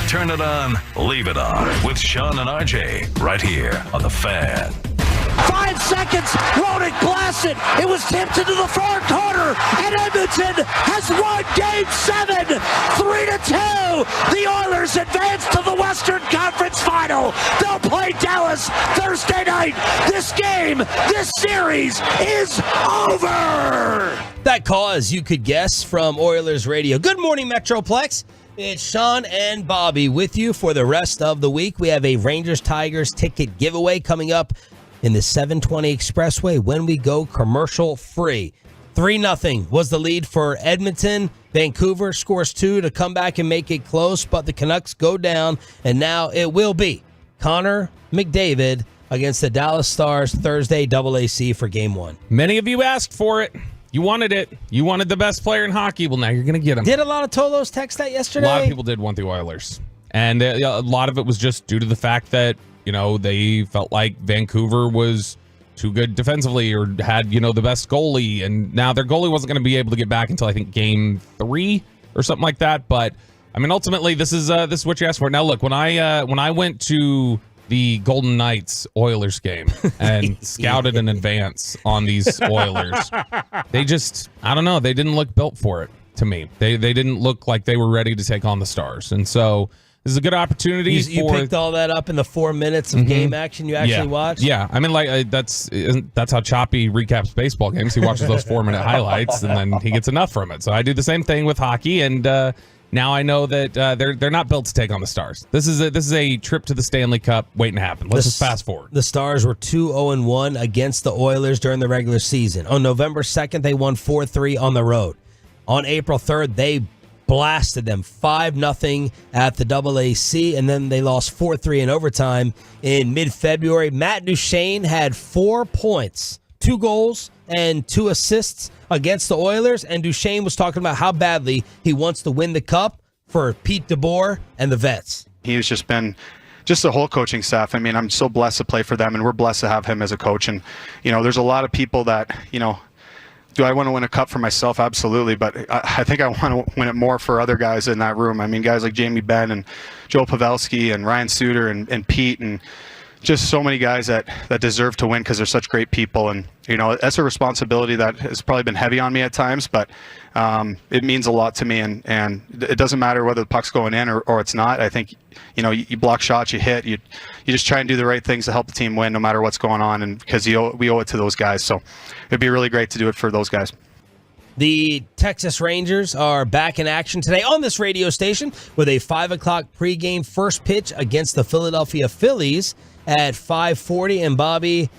Turn it on, leave it on with Sean and RJ right here on The Fan. 5 seconds, Rodick blasted. It was tipped into the far corner, and Edmonton has won Game 7, 3-2. The Oilers advance to the Western Conference Final. They'll play Dallas Thursday night. This game, this series is over. That call, as you could guess, from Oilers Radio. Good morning, Metroplex. It's Sean and Bobby with you for the rest of the week. We have a Rangers-Tigers ticket giveaway coming up in the 720 Expressway when we go commercial free. 3-0 was the lead for Edmonton. Vancouver scores 2 to come back and make it close, but the Canucks go down, and now it will be Connor McDavid against the Dallas Stars Thursday WCF for Game 1. Many of you asked for it. You wanted it. You wanted the best player in hockey. Well, now you're going to get him. Did a lot of Tolos text that yesterday? A lot of people did want the Oilers. And a lot of it was just due to the fact that, they felt like Vancouver was too good defensively or had, the best goalie. And now their goalie wasn't going to be able to get back until, I think, Game 3 or something like that. But, ultimately, this is what you asked for. Now, look, when I went to the Golden Knights Oilers game and scouted in advance on these Oilers, they just, I don't know, they didn't look built for it to me. They didn't look like they were ready to take on the Stars. And so this is a good opportunity. You picked all that up in the 4 minutes of game action you actually watched? Yeah. That's how Choppy recaps baseball games. He watches those 4-minute highlights and then he gets enough from it. So I do the same thing with hockey, and now I know that they're not built to take on the Stars. This is a trip to the Stanley Cup waiting to happen. Let's just fast forward. The Stars were 2-0-1 against the Oilers during the regular season. On November 2nd, they won 4-3 on the road. On April 3rd, they blasted them 5-0 at the WAC, and then they lost 4-3 in overtime in mid-February. Matt Duchene had 4 points, 2 goals, and 2 assists against the Oilers, and Duchene was talking about how badly he wants to win the Cup for Pete DeBoer and the Vets. He's just been the whole coaching staff. I'm so blessed to play for them, and we're blessed to have him as a coach. And, there's a lot of people that, do I want to win a cup for myself? Absolutely. But I think I want to win it more for other guys in that room. Guys like Jamie Benn and Joe Pavelski and Ryan Suter and Pete, and just so many guys that deserve to win because they're such great people. And, that's a responsibility that has probably been heavy on me at times, but it means a lot to me. And it doesn't matter whether the puck's going in or it's not. I think, you block shots, you hit, you just try and do the right things to help the team win no matter what's going on. And because we owe it to those guys. So it'd be really great to do it for those guys. The Texas Rangers are back in action today on this radio station with a 5 o'clock pregame first pitch against the Philadelphia Phillies at 5:40. And Bobby,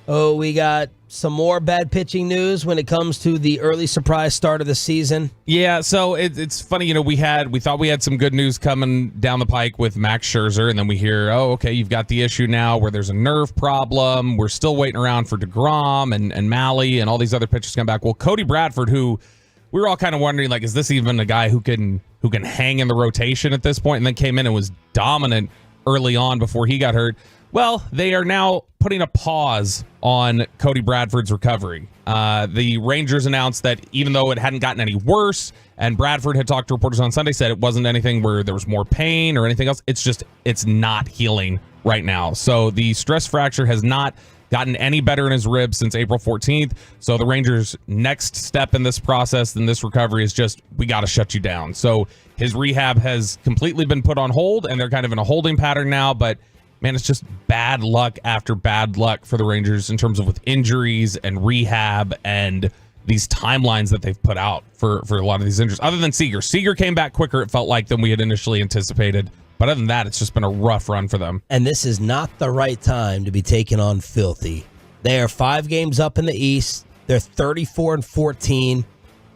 we got some more bad pitching news when it comes to the early surprise start of the season. Yeah, so it's funny, we thought we had some good news coming down the pike with Max Scherzer, and then we hear, you've got the issue now where there's a nerve problem. We're still waiting around for DeGrom and Malley and all these other pitchers come back. Well, Cody Bradford, who we were all kind of wondering, is this even a guy who can hang in the rotation at this point, and then came in and was dominant early on before he got hurt. Well, they are now putting a pause on Cody Bradford's recovery. The Rangers announced that even though it hadn't gotten any worse, and Bradford had talked to reporters on Sunday, said it wasn't anything where there was more pain or anything else. It's not healing right now. So the stress fracture has not gotten any better in his ribs since April 14th. So the Rangers' next step in this process, in this recovery, is just, we got to shut you down. So his rehab has completely been put on hold, and they're kind of in a holding pattern now, but man, it's just bad luck after bad luck for the Rangers in terms of with injuries and rehab and these timelines that they've put out for a lot of these injuries. Other than Seager. Seager came back quicker, it felt like, than we had initially anticipated. But other than that, it's just been a rough run for them. And this is not the right time to be taking on Filthy. They are 5 games up in the East. They're 34-14.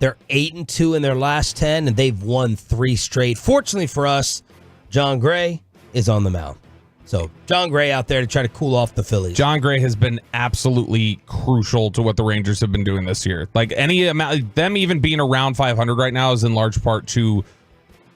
They're 8-2 in their last 10, and they've won 3 straight. Fortunately for us, John Gray is on the mound. So John Gray out there to try to cool off the Phillies. John Gray has been absolutely crucial to what the Rangers have been doing this year. Any amount, them even being around 500 right now is in large part to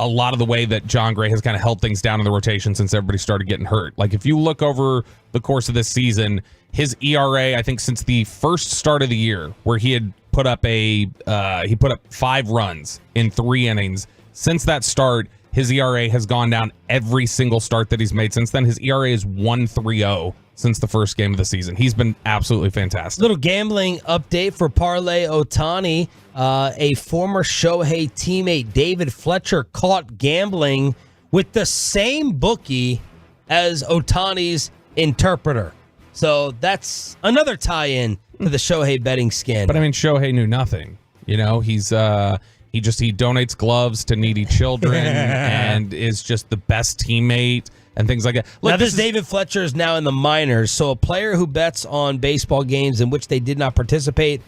a lot of the way that John Gray has kind of held things down in the rotation since everybody started getting hurt. If you look over the course of this season, his ERA, I think since the first start of the year, where he had put up 5 runs in 3 innings, since that start, his ERA has gone down every single start that he's made since then. His ERA is 1.30 since the first game of the season. He's been absolutely fantastic. Little gambling update for Parlay Ohtani. A former Shohei teammate, David Fletcher, caught gambling with the same bookie as Ohtani's interpreter. So that's another tie-in to the Shohei betting scandal. But I mean, Shohei knew nothing. You know, he donates gloves to needy children and is just the best teammate and things like that. Look, now, this David Fletcher is now in the minors, so a player who bets on baseball games in which they did not participate,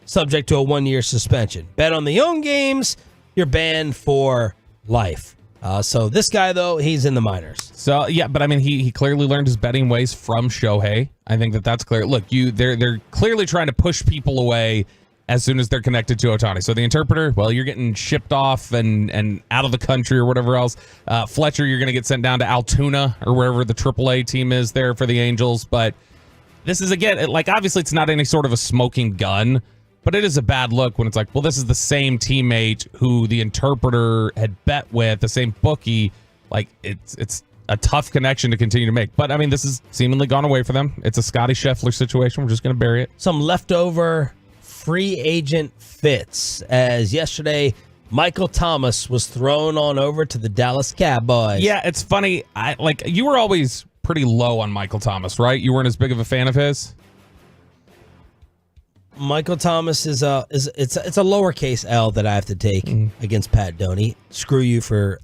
subject to a 1-year suspension. Bet on the own games, you're banned for life. So this guy, though, he's in the minors. So, yeah, but I mean, he clearly learned his betting ways from Shohei. I think that's clear. Look, they're clearly trying to push people away as soon as they're connected to Ohtani. So the interpreter, well, you're getting shipped off and out of the country or whatever else. Fletcher, you're going to get sent down to Altoona or wherever the AAA team is there for the Angels. But this is, again, like, obviously it's not any sort of a smoking gun, but it is a bad look when it's like, well, this is the same teammate who the interpreter had bet with, the same bookie. Like, it's a tough connection to continue to make. But, I mean, this has seemingly gone away for them. It's a Scotty Scheffler situation. We're just going to bury it. Some leftover free agent fits, as yesterday Michael Thomas was thrown on over to the Dallas Cowboys. Yeah, it's funny. You were always pretty low on Michael Thomas, right? You weren't as big of a fan of his. Michael Thomas is a lowercase L that I have to take against Pat Doney. Screw you for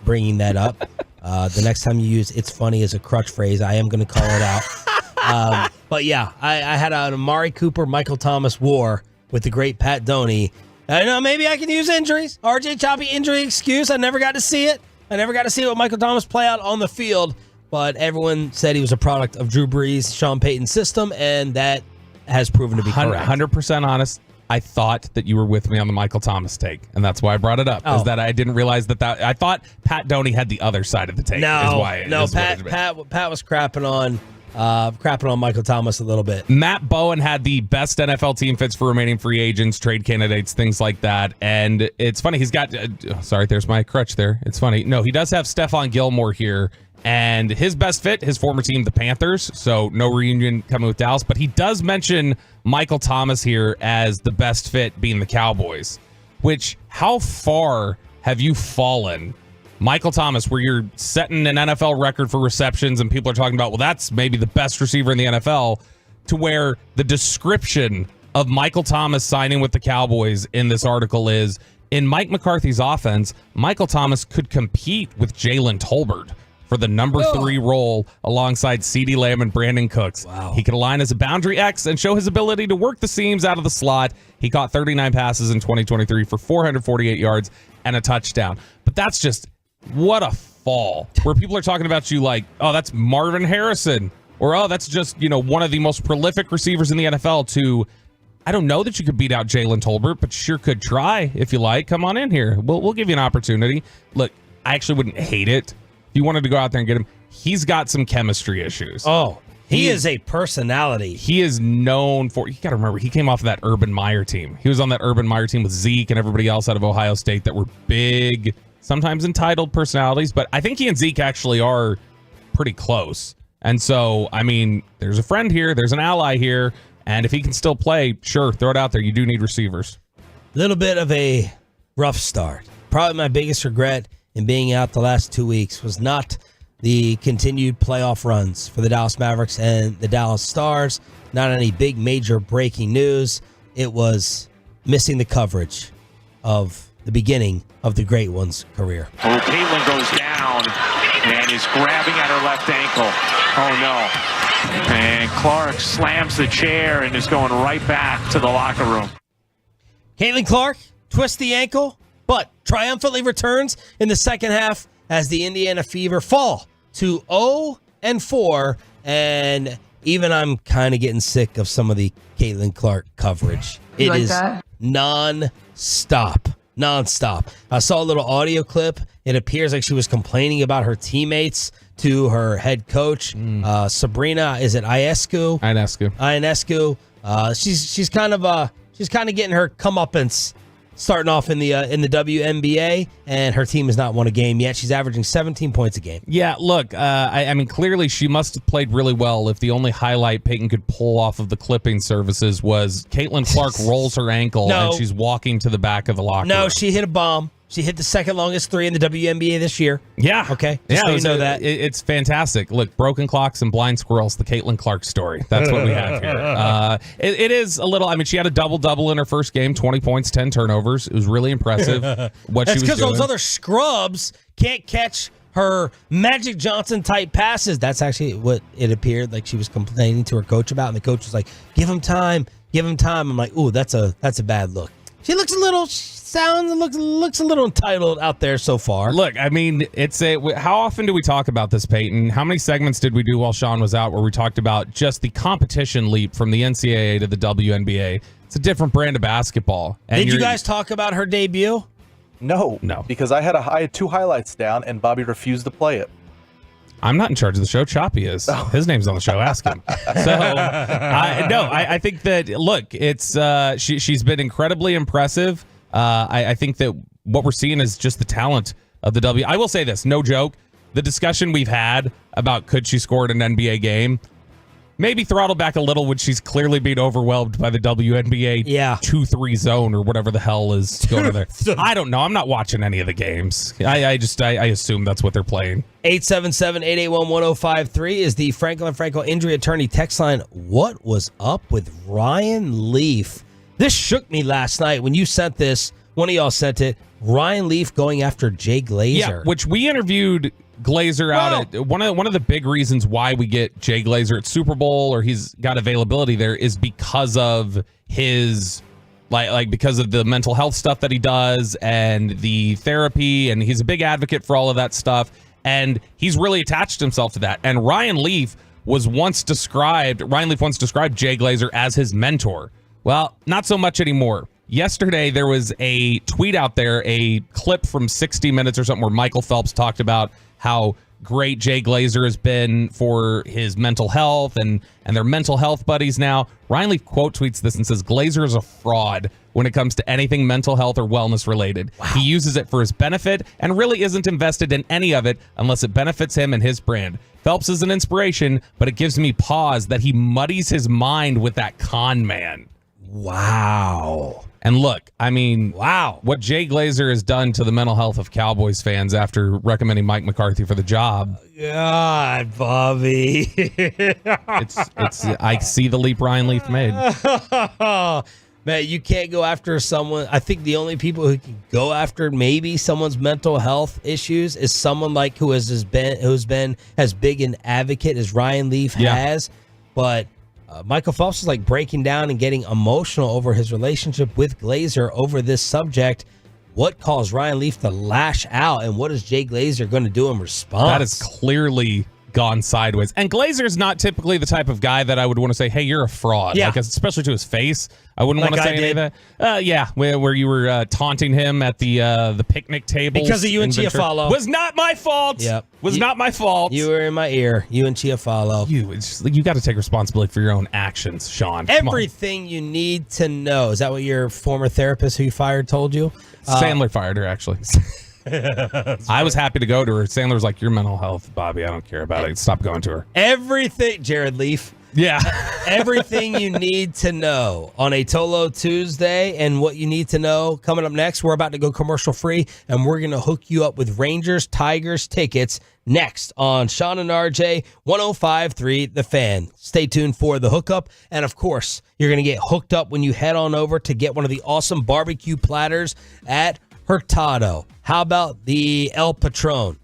bringing that up. The next time you use "it's funny" as a crutch phrase, I am going to call it out. But yeah, I had an Amari Cooper, Michael Thomas war with the great Pat Doney. I know maybe I can use injuries. RJ Choppy injury excuse. I never got to see it. I never got to see what Michael Thomas play out on the field. But everyone said he was a product of Drew Brees, Sean Payton's system, and that has proven to be correct. 100% honest. I thought that you were with me on the Michael Thomas take, and that's why I brought it up. Is that I didn't realize that I thought Pat Doney had the other side of the take. Pat was crapping on Michael Thomas a little bit. Matt Bowen had the best NFL team fits for remaining free agents, trade candidates, things like that. And it's funny, he's got sorry, there's my crutch there. It's funny. No, he does have Stephon Gilmore here. And his best fit, his former team, the Panthers. So no reunion coming with Dallas. But he does mention Michael Thomas here as the best fit being the Cowboys. Which, how far have you fallen, Michael Thomas, where you're setting an NFL record for receptions and people are talking about, well, that's maybe the best receiver in the NFL, to where the description of Michael Thomas signing with the Cowboys in this article is, in Mike McCarthy's offense, Michael Thomas could compete with Jalen Tolbert for the number 3 role alongside CeeDee Lamb and Brandon Cooks. Wow. He could align as a boundary X and show his ability to work the seams out of the slot. He caught 39 passes in 2023 for 448 yards and a touchdown. But that's just, what a fall. Where people are talking about you like, oh, that's Marvin Harrison. Or, oh, that's just, one of the most prolific receivers in the NFL, to, I don't know that you could beat out Jalen Tolbert, but you sure could try if you like. Come on in here. We'll give you an opportunity. Look, I actually wouldn't hate it if you wanted to go out there and get him. He's got some chemistry issues. Oh, he is a personality. He is known for, you got to remember, he came off of that Urban Meyer team. He was on that Urban Meyer team with Zeke and everybody else out of Ohio State that were big, sometimes entitled personalities. But I think he and Zeke actually are pretty close. And so, I mean, there's a friend here, there's an ally here. And if he can still play, sure, throw it out there. You do need receivers. Little bit of a rough start. Probably my biggest regret in being out the last 2 weeks was not the continued playoff runs for the Dallas Mavericks and the Dallas Stars. Not any big major breaking news. It was missing the coverage of the beginning of the great one's career. Oh, Caitlin goes down and is grabbing at her left ankle. Oh, no. And Clark slams the chair and is going right back to the locker room. Caitlin Clark twists the ankle, but triumphantly returns in the second half as the Indiana Fever fall to 0-4. And even I'm kind of getting sick of some of the Caitlin Clark coverage. It like is that? non-stop. I saw a little audio clip. It appears like she was complaining about her teammates to her head coach, Sabrina. Is it Ionescu? Ionescu. She's kind of getting her comeuppance starting off in the WNBA, and her team has not won a game yet. She's averaging 17 points a game. Yeah, look, I mean, clearly she must have played really well if the only highlight Peyton could pull off of the clipping services was Caitlin Clark rolls her ankle and she's walking to the back of the locker room. No, she hit a bomb. She hit the second longest three in the WNBA this year. Yeah. Okay. Yeah, So you know that. It's fantastic. Look, broken clocks and blind squirrels, the Caitlin Clark story. That's what we have here. It is a little, I mean, she had a double-double in her first game, 20 points, 10 turnovers. It was really impressive what That's she was doing. because those other scrubs can't catch her Magic Johnson-type passes. That's actually what it appeared like she was complaining to her coach about, and the coach was like, give him time, give him time. I'm like, ooh, that's a bad look. She looks a little... looks a little entitled out there so far. Look, I mean, how often do we talk about this, Peyton? How many segments did we do while Sean was out where we talked about just the competition leap from the NCAA to the WNBA? It's a different brand of basketball. And Did you guys talk about her debut? No. Because I had 2 highlights down and Bobby refused to play it. I'm not in charge of the show. Choppy is. His name's on the show. Ask him. So, I think that, look, it's she's been incredibly impressive. I think that what we're seeing is just the talent of the W. I will say this, no joke. The discussion we've had about could she score in an NBA game, maybe throttle back a little when she's clearly being overwhelmed by the WNBA 2-3 zone or whatever the hell is going on there. I don't know. I'm not watching any of the games. I assume that's what they're playing. 877-881-1053 is the Franklin Franco injury attorney text line. What was up with Ryan Leaf? This shook me last night when you sent this. One of y'all sent it. Ryan Leaf going after Jay Glazer. Yeah, which we interviewed Glazer out at. One of the big reasons why we get Jay Glazer at Super Bowl or he's got availability there is because of his because of the mental health stuff that he does and the therapy, and he's a big advocate for all of that stuff, and he's really attached himself to that. And Ryan Leaf once described Jay Glazer as his mentor. Well, not so much anymore. Yesterday, there was a tweet out there, a clip from 60 Minutes or something, where Michael Phelps talked about how great Jay Glazer has been for his mental health, and they're mental health buddies now. Ryan Leaf quote tweets this and says, Glazer is a fraud when it comes to anything mental health or wellness related. Wow. He uses it for his benefit and really isn't invested in any of it unless it benefits him and his brand. Phelps is an inspiration, but it gives me pause that he muddies his mind with that con man. Wow. And look, I mean, what Jay Glazer has done to the mental health of Cowboys fans after recommending Mike McCarthy for the job. God, Bobby. I see the leap Ryan Leaf made. Man, you can't go after someone. I think the only people who can go after maybe someone's mental health issues is someone like who's been as big an advocate as Ryan Leaf has. But Michael Phelps is like breaking down and getting emotional over his relationship with Glazer over this subject. What caused Ryan Leaf to lash out, and what is Jay Glazer going to do in response? That is clearly gone sideways. And Glazer's not typically the type of guy that I would want to say, hey, you're a fraud. Yeah. Especially to his face. I wouldn't want to say any of that. Where you were taunting him at the picnic table. Because of you and Chiafalo. Was not my fault. Yep. Not my fault. You were in my ear. You and Chiafalo. You got to take responsibility for your own actions, Sean. Everything you need to know. Is that what your former therapist who you fired told you? Sandler fired her, actually. I was happy to go to her. Sandler was like, your mental health, Bobby, I don't care about it. Stop going to her. Everything, Jared Leaf. Yeah. Everything you need to know on a Tolo Tuesday, and what you need to know coming up next. We're about to go commercial free, and we're going to hook you up with Rangers Tigers tickets next on Sean and RJ 105.3 The Fan. Stay tuned for the hookup. And of course, you're going to get hooked up when you head on over to get one of the awesome barbecue platters at Hurtado. How about the El Patron?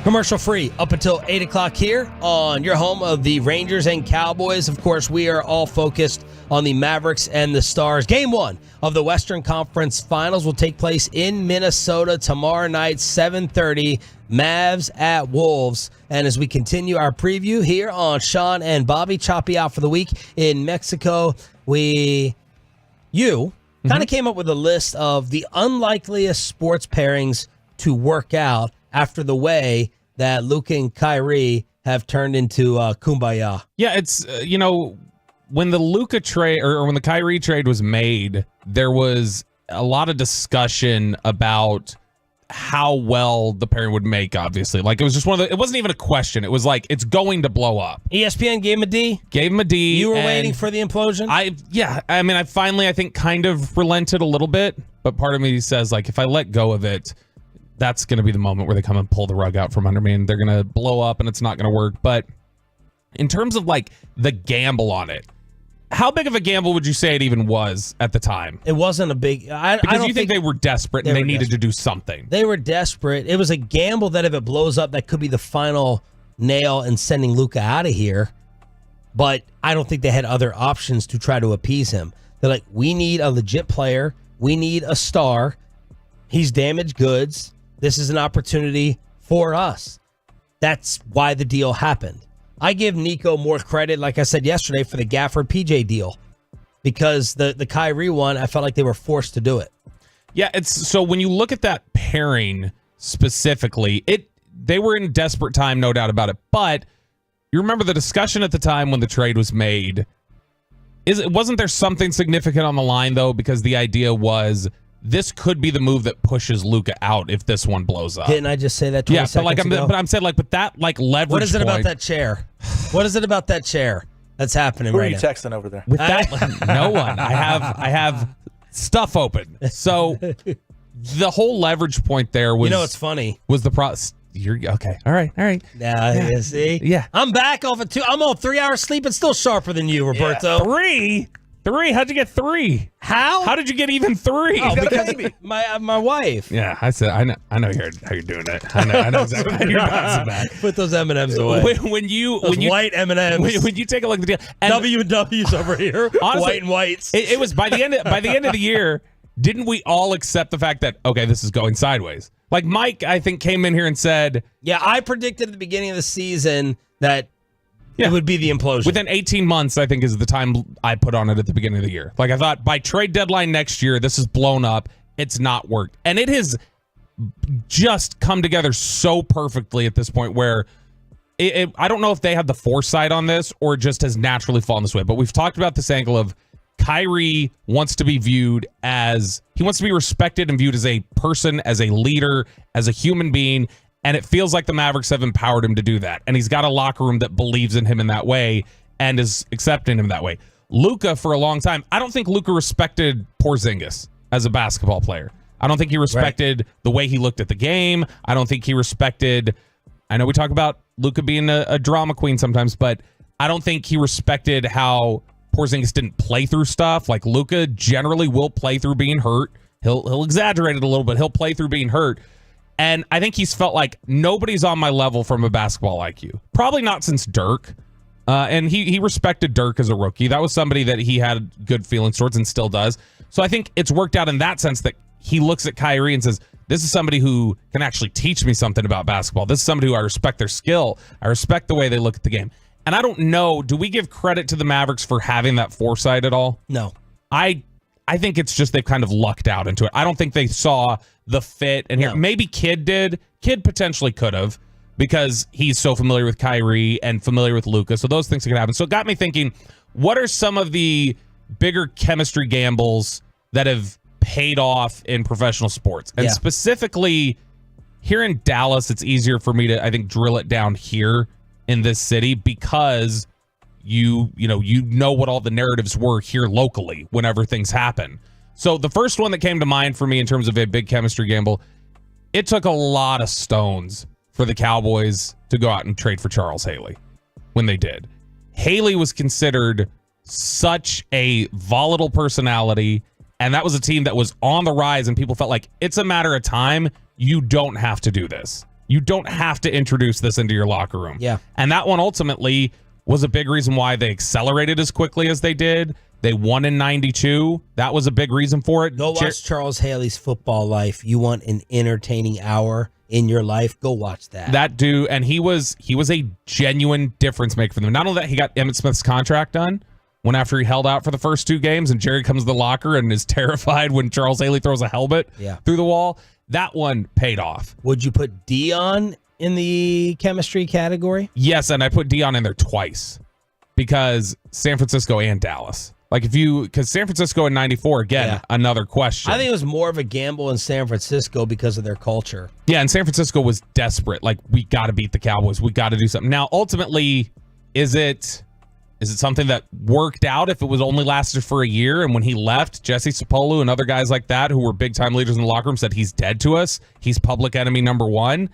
Commercial free up until 8 o'clock here on your home of the Rangers and Cowboys. Of course, we are all focused on the Mavericks and the Stars. Game 1 of the Western Conference Finals will take place in Minnesota tomorrow night, 7:30. Mavs at Wolves. And as we continue our preview here on Sean and Bobby, choppy out for the week in Mexico, you kind of came up with a list of the unlikeliest sports pairings to work out after the way that Luka and Kyrie have turned into kumbaya. Yeah, it's, when the Luka trade or when the Kyrie trade was made, there was a lot of discussion about how well the pairing would make, obviously. Like, it was just it wasn't even a question. It was like, it's going to blow up. ESPN gave him a D? Gave him a D. You were waiting for the implosion? I finally, I think, kind of relented a little bit, but part of me says, like, if I let go of it, that's going to be the moment where they come and pull the rug out from under me and they're going to blow up and it's not going to work. But in terms of like the gamble on it, how big of a gamble would you say it even was at the time? It wasn't a big... I don't think they were desperate and they needed to do something. They were desperate. It was a gamble that if it blows up, that could be the final nail in sending Luka out of here. But I don't think they had other options to try to appease him. They're like, we need a legit player. We need a star. He's damaged goods. This is an opportunity for us. That's why the deal happened. I give Nico more credit, like I said yesterday, for the Gafford PJ deal. Because the Kyrie one, I felt like they were forced to do it. Yeah, so when you look at that pairing specifically, they were in desperate time, no doubt about it. But you remember the discussion at the time when the trade was made. Wasn't there something significant on the line, though? Because the idea was, this could be the move that pushes Luka out if this one blows up. Didn't I just say that 20 seconds ago? But I'm saying, like, with that, like, leverage What is it point, about that chair? What is it about that chair that's happening right now? Who are you texting over there? With that, no one. I have stuff open. So the whole leverage point there was... it's funny. Was the You're okay. All right. Yeah. See? Yeah. I'm back off of 2. I'm on 3 hours sleep and still sharper than you, Roberto. Yeah. 3? How'd you get 3? How did you get even 3? Oh, because my wife. Yeah, I said I know how you're doing it. I know exactly how you're bouncing back. Put those M&Ms away. When you white M&Ms. When you take a look at the deal, and W&W's over here, honestly, white and whites. It was by the end of the year. Didn't we all accept the fact that this is going sideways? Like Mike, I think, came in here and said, "Yeah, I predicted at the beginning of the season that." It would be the implosion. Within 18 months, I think, is the time I put on it at the beginning of the year. Like, I thought by trade deadline next year, this is blown up. It's not worked. And it has just come together so perfectly at this point where I don't know if they had the foresight on this or it just has naturally fallen this way. But we've talked about this angle of Kyrie wants to be viewed as, he wants to be respected and viewed as a person, as a leader, as a human being. And it feels like the Mavericks have empowered him to do that. And he's got a locker room that believes in him in that way and is accepting him that way. Luka, for a long time, I don't think Luka respected Porzingis as a basketball player. I don't think he respected the way he looked at the game. I don't think he respected, I know we talk about Luka being a drama queen sometimes, but I don't think he respected how Porzingis didn't play through stuff. Like, Luka generally will play through being hurt. He'll exaggerate it a little bit. He'll play through being hurt. And I think he's felt like nobody's on my level from a basketball IQ. Probably not since Dirk. And he respected Dirk as a rookie. That was somebody that he had good feelings towards and still does. So I think it's worked out in that sense that he looks at Kyrie and says, this is somebody who can actually teach me something about basketball. This is somebody who I respect their skill. I respect the way they look at the game. And I don't know, do we give credit to the Mavericks for having that foresight at all? No. I think it's just they've kind of lucked out into it. I don't think they saw the fit. And here, maybe Kid did. Kid potentially could have because he's so familiar with Kyrie and familiar with Luka. So those things could happen. So it got me thinking, what are some of the bigger chemistry gambles that have paid off in professional sports? And specifically here in Dallas, it's easier for me to, I think, drill it down here in this city because you know what all the narratives were here locally whenever things happen. So the first one that came to mind for me in terms of a big chemistry gamble, it took a lot of stones for the Cowboys to go out and trade for Charles Haley when they did. Haley was considered such a volatile personality, and that was a team that was on the rise, and people felt like it's a matter of time. You don't have to do this. You don't have to introduce this into your locker room. Yeah. And that one ultimately was a big reason why they accelerated as quickly as they did. They won in 92. That was a big reason for it. Go watch Charles Haley's Football Life. You want an entertaining hour in your life, go watch that. That dude, and he was a genuine difference maker for them. Not only that, he got Emmitt Smith's contract done when after he held out for the first 2 games, and Jerry comes to the locker and is terrified when Charles Haley throws a helmet through the wall. That one paid off. Would you put Dion in the chemistry category? Yes, and I put Dion in there twice because San Francisco and Dallas. Like because San Francisco in 94, again, another question. I think it was more of a gamble in San Francisco because of their culture. Yeah, and San Francisco was desperate. Like, we got to beat the Cowboys. We got to do something. Now, ultimately, is it something that worked out if it was only lasted for a year? And when he left, Jesse Sapolu and other guys like that who were big-time leaders in the locker room said he's dead to us. He's public enemy number 1.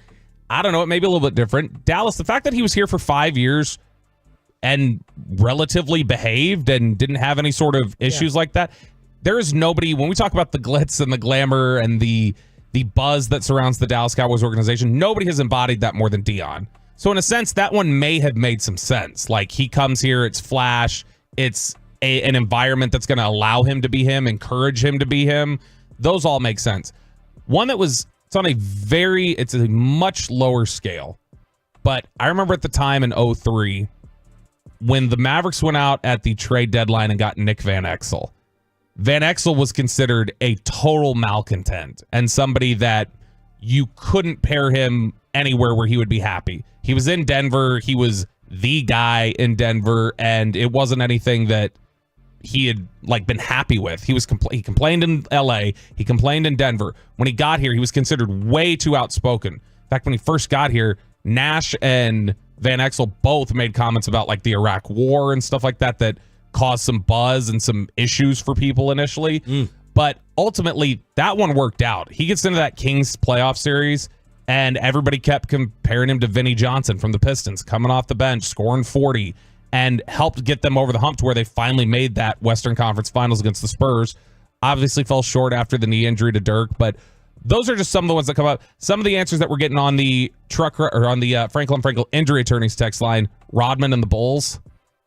I don't know. It may be a little bit different. Dallas, the fact that he was here for 5 years and relatively behaved and didn't have any sort of issues like that. There is nobody, when we talk about the glitz and the glamour and the buzz that surrounds the Dallas Cowboys organization, nobody has embodied that more than Dion. So in a sense, that one may have made some sense. Like, he comes here, it's flash, it's an environment that's going to allow him to be him, encourage him to be him. Those all make sense. One that it's a much lower scale. But I remember at the time in 2003, when the Mavericks went out at the trade deadline and got Nick Van Exel. Van Exel was considered a total malcontent and somebody that you couldn't pair him anywhere where he would be happy. He was in Denver. He was the guy in Denver, and it wasn't anything that he had been happy with. He complained in LA. He complained in Denver. When he got here, he was considered way too outspoken. In fact, when he first got here, Nash and Van Exel both made comments about the Iraq War and stuff like that caused some buzz and some issues for people initially. But ultimately, that one worked out. He gets into that Kings playoff series, and everybody kept comparing him to Vinnie Johnson from the Pistons, coming off the bench, scoring 40, and helped get them over the hump to where they finally made that Western Conference Finals against the Spurs. Obviously fell short after the knee injury to Dirk, but those are just some of the ones that come up. Some of the answers that we're getting on the Franklin injury attorneys text line, Rodman and the Bulls.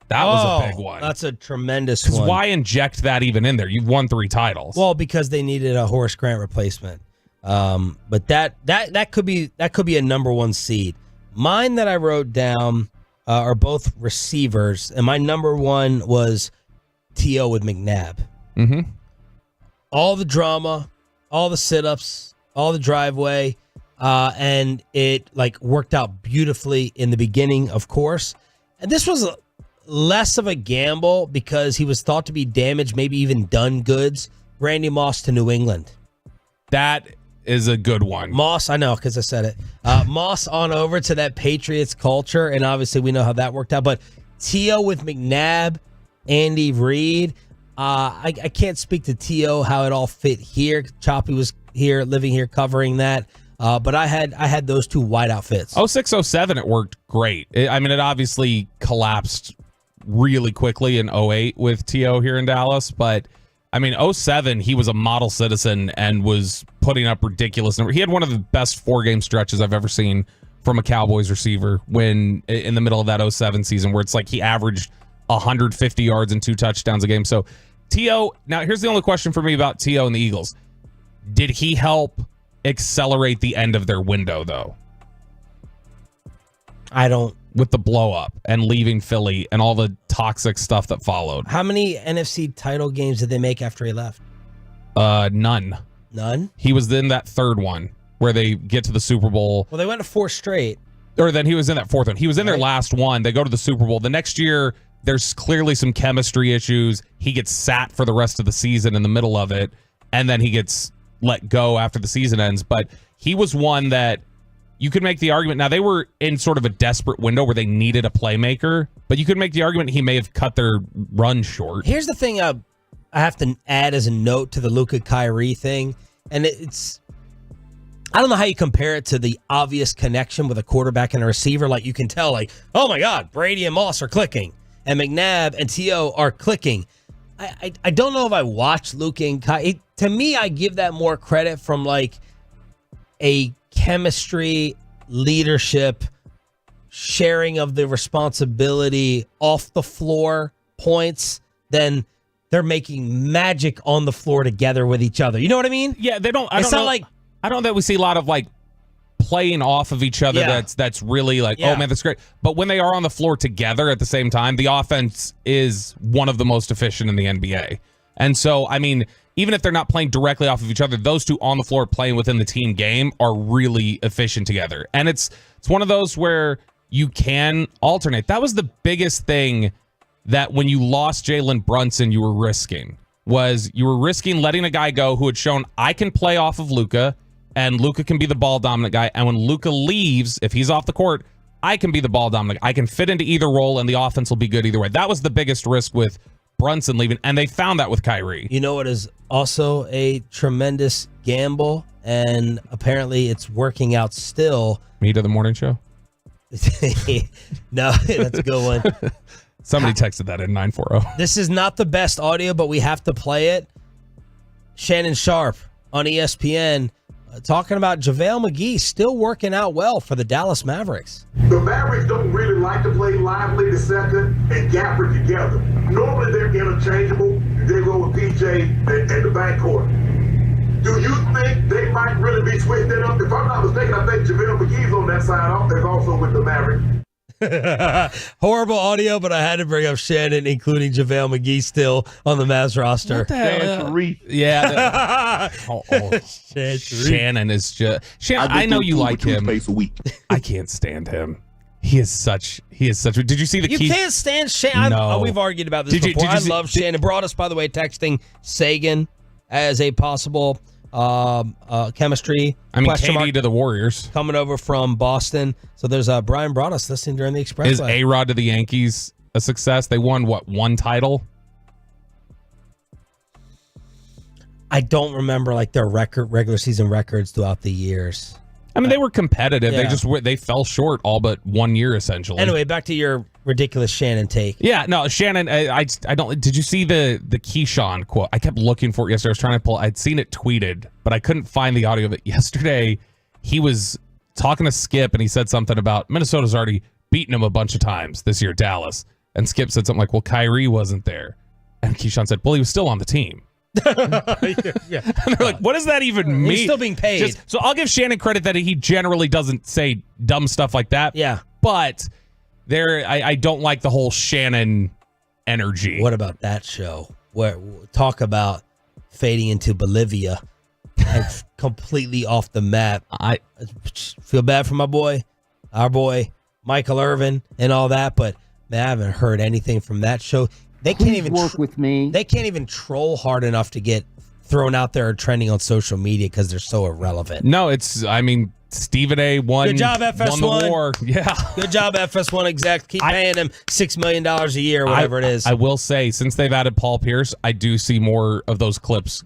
That was a big one. That's a tremendous one. Because why inject that even in there? You've won 3 titles. Well, because they needed a Horace Grant replacement. But that could be a number 1 seed. Mine that I wrote down are both receivers, and my number 1 was T.O. with McNabb. Mm-hmm. All the drama, all the sit-ups, all the driveway, and it worked out beautifully in the beginning, of course. And this was less of a gamble because he was thought to be damaged, maybe even done goods. Randy Moss to New England. That is a good one. Moss, I know because I said it. Moss on over to that Patriots culture, and obviously we know how that worked out. But T.O. with McNabb, Andy Reid. I can't speak to T.O. how it all fit here. Choppy was here, living here, covering that. But I had those 2 wide outfits. 06-07, it worked great. It obviously collapsed really quickly in 08 with T.O. here in Dallas. But, 07, he was a model citizen and was putting up ridiculous numbers. He had one of the best 4-game stretches I've ever seen from a Cowboys receiver when in the middle of that 07 season where it's he averaged 150 yards and 2 touchdowns a game. So T.O., now here's the only question for me about T.O. and the Eagles. Did he help accelerate the end of their window, though? I don't. With the blow up and leaving Philly and all the toxic stuff that followed. How many NFC title games did they make after he left? None. None? He was in that 3rd one where they get to the Super Bowl. Well, they went to 4 straight. Or then he was in that 4th one. He was in their last one. They go to the Super Bowl. The next year, there's clearly some chemistry issues. He gets sat for the rest of the season in the middle of it, and then he gets let go after the season ends. But he was one that you could make the argument. Now, they were in sort of a desperate window where they needed a playmaker, but you could make the argument he may have cut their run short. Here's the thing I have to add as a note to the Luka Kyrie thing, and it's I don't know how you compare it to the obvious connection with a quarterback and a receiver. You can tell, oh my God, Brady and Moss are clicking, and McNabb and T.O. are clicking. I don't know if I watched Luka and Kyrie. To me, I give that more credit from a chemistry, leadership, sharing of the responsibility off the floor points, then they're making magic on the floor together with each other. You know what I mean? Yeah, they don't. I It's don't not know, like I don't know that we see a lot of like playing off of each other. Yeah. That's really like, Yeah. oh man, that's great. But when they are on the floor together at the same time, the offense is one of the most efficient in the NBA. And so, I mean, even if they're not playing directly off of each other, those two on the floor playing within the team game are really efficient together. And it's one of those where you can alternate. That was the biggest thing that when you lost Jalen Brunson, you were risking letting a guy go who had shown I can play off of Luka and Luka can be the ball dominant guy. And when Luka leaves, if he's off the court, I can be the ball dominant. I can fit into either role and the offense will be good either way. That was the biggest risk with Brunson leaving, and they found that with Kyrie. You know what is also a tremendous gamble, and apparently it's working out still. Me to the morning show? No, that's a good one. Somebody texted that in 940. This is not the best audio, but we have to play it. Shannon Sharp on ESPN talking about JaVale McGee still working out well for the Dallas Mavericks. The Mavericks don't really like to play Lively the second and Gafford together. Normally they're interchangeable. They go with PJ and the backcourt. Do you think they might really be switching that up? If I'm not mistaken, I think JaVale McGee's on that side. There's also with the Mavericks. Horrible audio, but I had to bring up Shannon, including JaVale McGee still on the Mavs roster. What the hell? Yeah. Shannon is just... Shannon, I know you like him. I can't stand him. He is such... Did you see the You key? can't stand Shannon. No. We've argued about this before. I love Shannon. Brought us, by the way, texting Sagan as a possible chemistry. I mean, question KD mark to the Warriors. coming over from Boston. So there's Brian brought us listening during the Express. Is A-Rod to the Yankees a success? They won, one title? I don't remember like their regular season records throughout the years. I mean, they were competitive. Yeah. They fell short all but 1 year, essentially. Anyway, back to your ridiculous Shannon take. Yeah, no, Shannon, I don't. Did you see the Keyshawn quote? I kept looking for it yesterday. I was trying to pull. I'd seen it tweeted, but I couldn't find the audio of it. Yesterday, he was talking to Skip, and he said something about Minnesota's already beaten him a bunch of times this year, Dallas. And Skip said something like, "Well, Kyrie wasn't there," and Keyshawn said, "Well, he was still on the team." Yeah. And they're like, what does that even mean? He's still being paid. So I'll give Shannon credit that he generally doesn't say dumb stuff like that. Yeah. But I don't like the whole Shannon energy. What about that show? Where talk about fading into Bolivia and completely off the map. I feel bad for our boy, Michael Irvin and all that, but man, I haven't heard anything from that show. They can't even work with me. They can't even troll hard enough to get thrown out there or trending on social media because they're so irrelevant. No, Stephen A. won. Good job, FS1. Won the war. Yeah. Good job, FS1 exec. Keep paying him $6 million a year, whatever it is. I will say, since they've added Paul Pierce, I do see more of those clips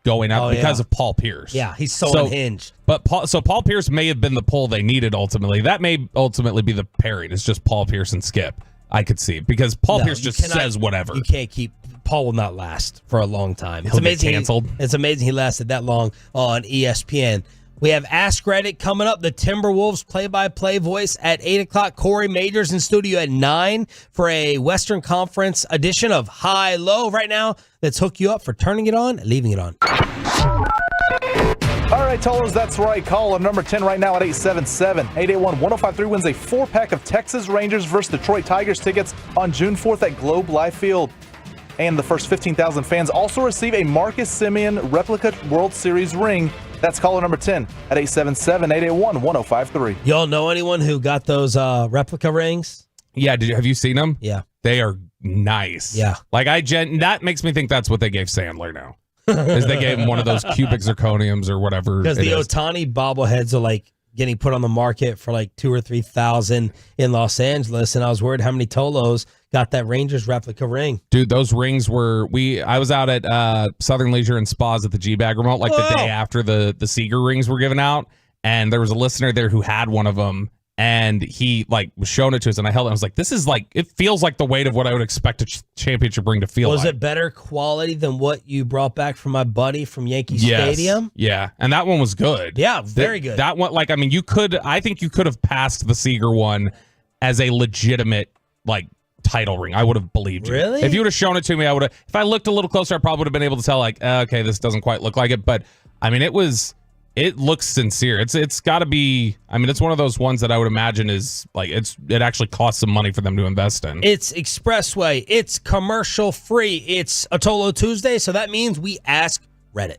going out because of Paul Pierce. Yeah, he's so unhinged. But Paul Pierce may have been the pull they needed ultimately. That may ultimately be the pairing. It's just Paul Pierce and Skip. I could see because Paul Pierce just says whatever. You can't keep Paul will not last for a long time. It's He'll get amazing. canceled. It's amazing he lasted that long on ESPN. We have Ask Reddit coming up. The Timberwolves play-by-play voice at 8 o'clock. Corey Majors in studio at 9 for a Western Conference edition of High Low. Right now, let's hook you up for turning it on and leaving it on. All right, Tollers, that's right. Call number 10 right now at 877-881-1053 wins a 4-pack of Texas Rangers versus Detroit Tigers tickets on June 4th at Globe Life Field. And the first 15,000 fans also receive a Marcus Semien replica World Series ring. That's caller number 10 at 877-881-1053. Y'all know anyone who got those replica rings? Yeah, have you seen them? Yeah. They are nice. Yeah. Like that makes me think that's what they gave Sandler now. Is they gave him one of those cubic zirconiums or whatever. Because the Ohtani bobbleheads are like getting put on the market for like 2,000 or 3,000 in Los Angeles, and I was worried how many Tolos got that Rangers replica ring. Dude, those rings were I was out at Southern Leisure and Spas at the G-Bag remote the day after the Seager rings were given out, and there was a listener there who had one of them, and he like was showing it to us, and I held it. And I was like, "This is like it feels like the weight of what I would expect a championship ring to feel." Was like. it better quality than what you brought back from my buddy from Yankee Stadium? Yeah, and that one was good. Yeah, very good. That one, like, I mean, I think you could have passed the Seager one as a legitimate like title ring. I would have believed you. Really? If you would have shown it to me, I would have. If I looked a little closer, I probably would have been able to tell. Like, okay, this doesn't quite look like it, but I mean, it looks sincere. It's got to be. I mean, it's one of those ones that I would imagine is like it actually costs some money for them to invest in. It's Expressway. It's commercial free. It's Atolo Tuesday, so that means we ask Reddit.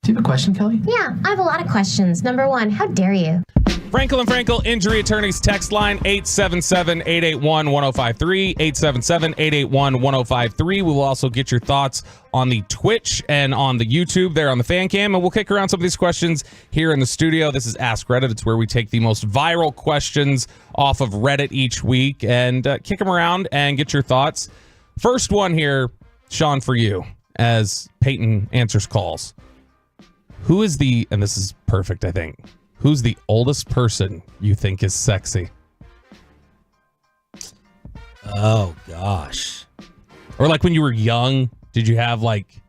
Do you have a question, Kelly? Yeah, I have a lot of questions. Number one, how dare you? Frankel and Frankel Injury Attorneys text line 877-881-1053, 877-881-1053. We will also get your thoughts on the Twitch and on the YouTube there on the fan cam, and we'll kick around some of these questions here in the studio. This is Ask Reddit. It's where we take the most viral questions off of Reddit each week and kick them around and get your thoughts. First one here, Sean, for you, as Peyton answers calls. Who is and this is perfect, I think. Who's the oldest person you think is sexy? Oh, gosh. Or like when you were young, did you have like...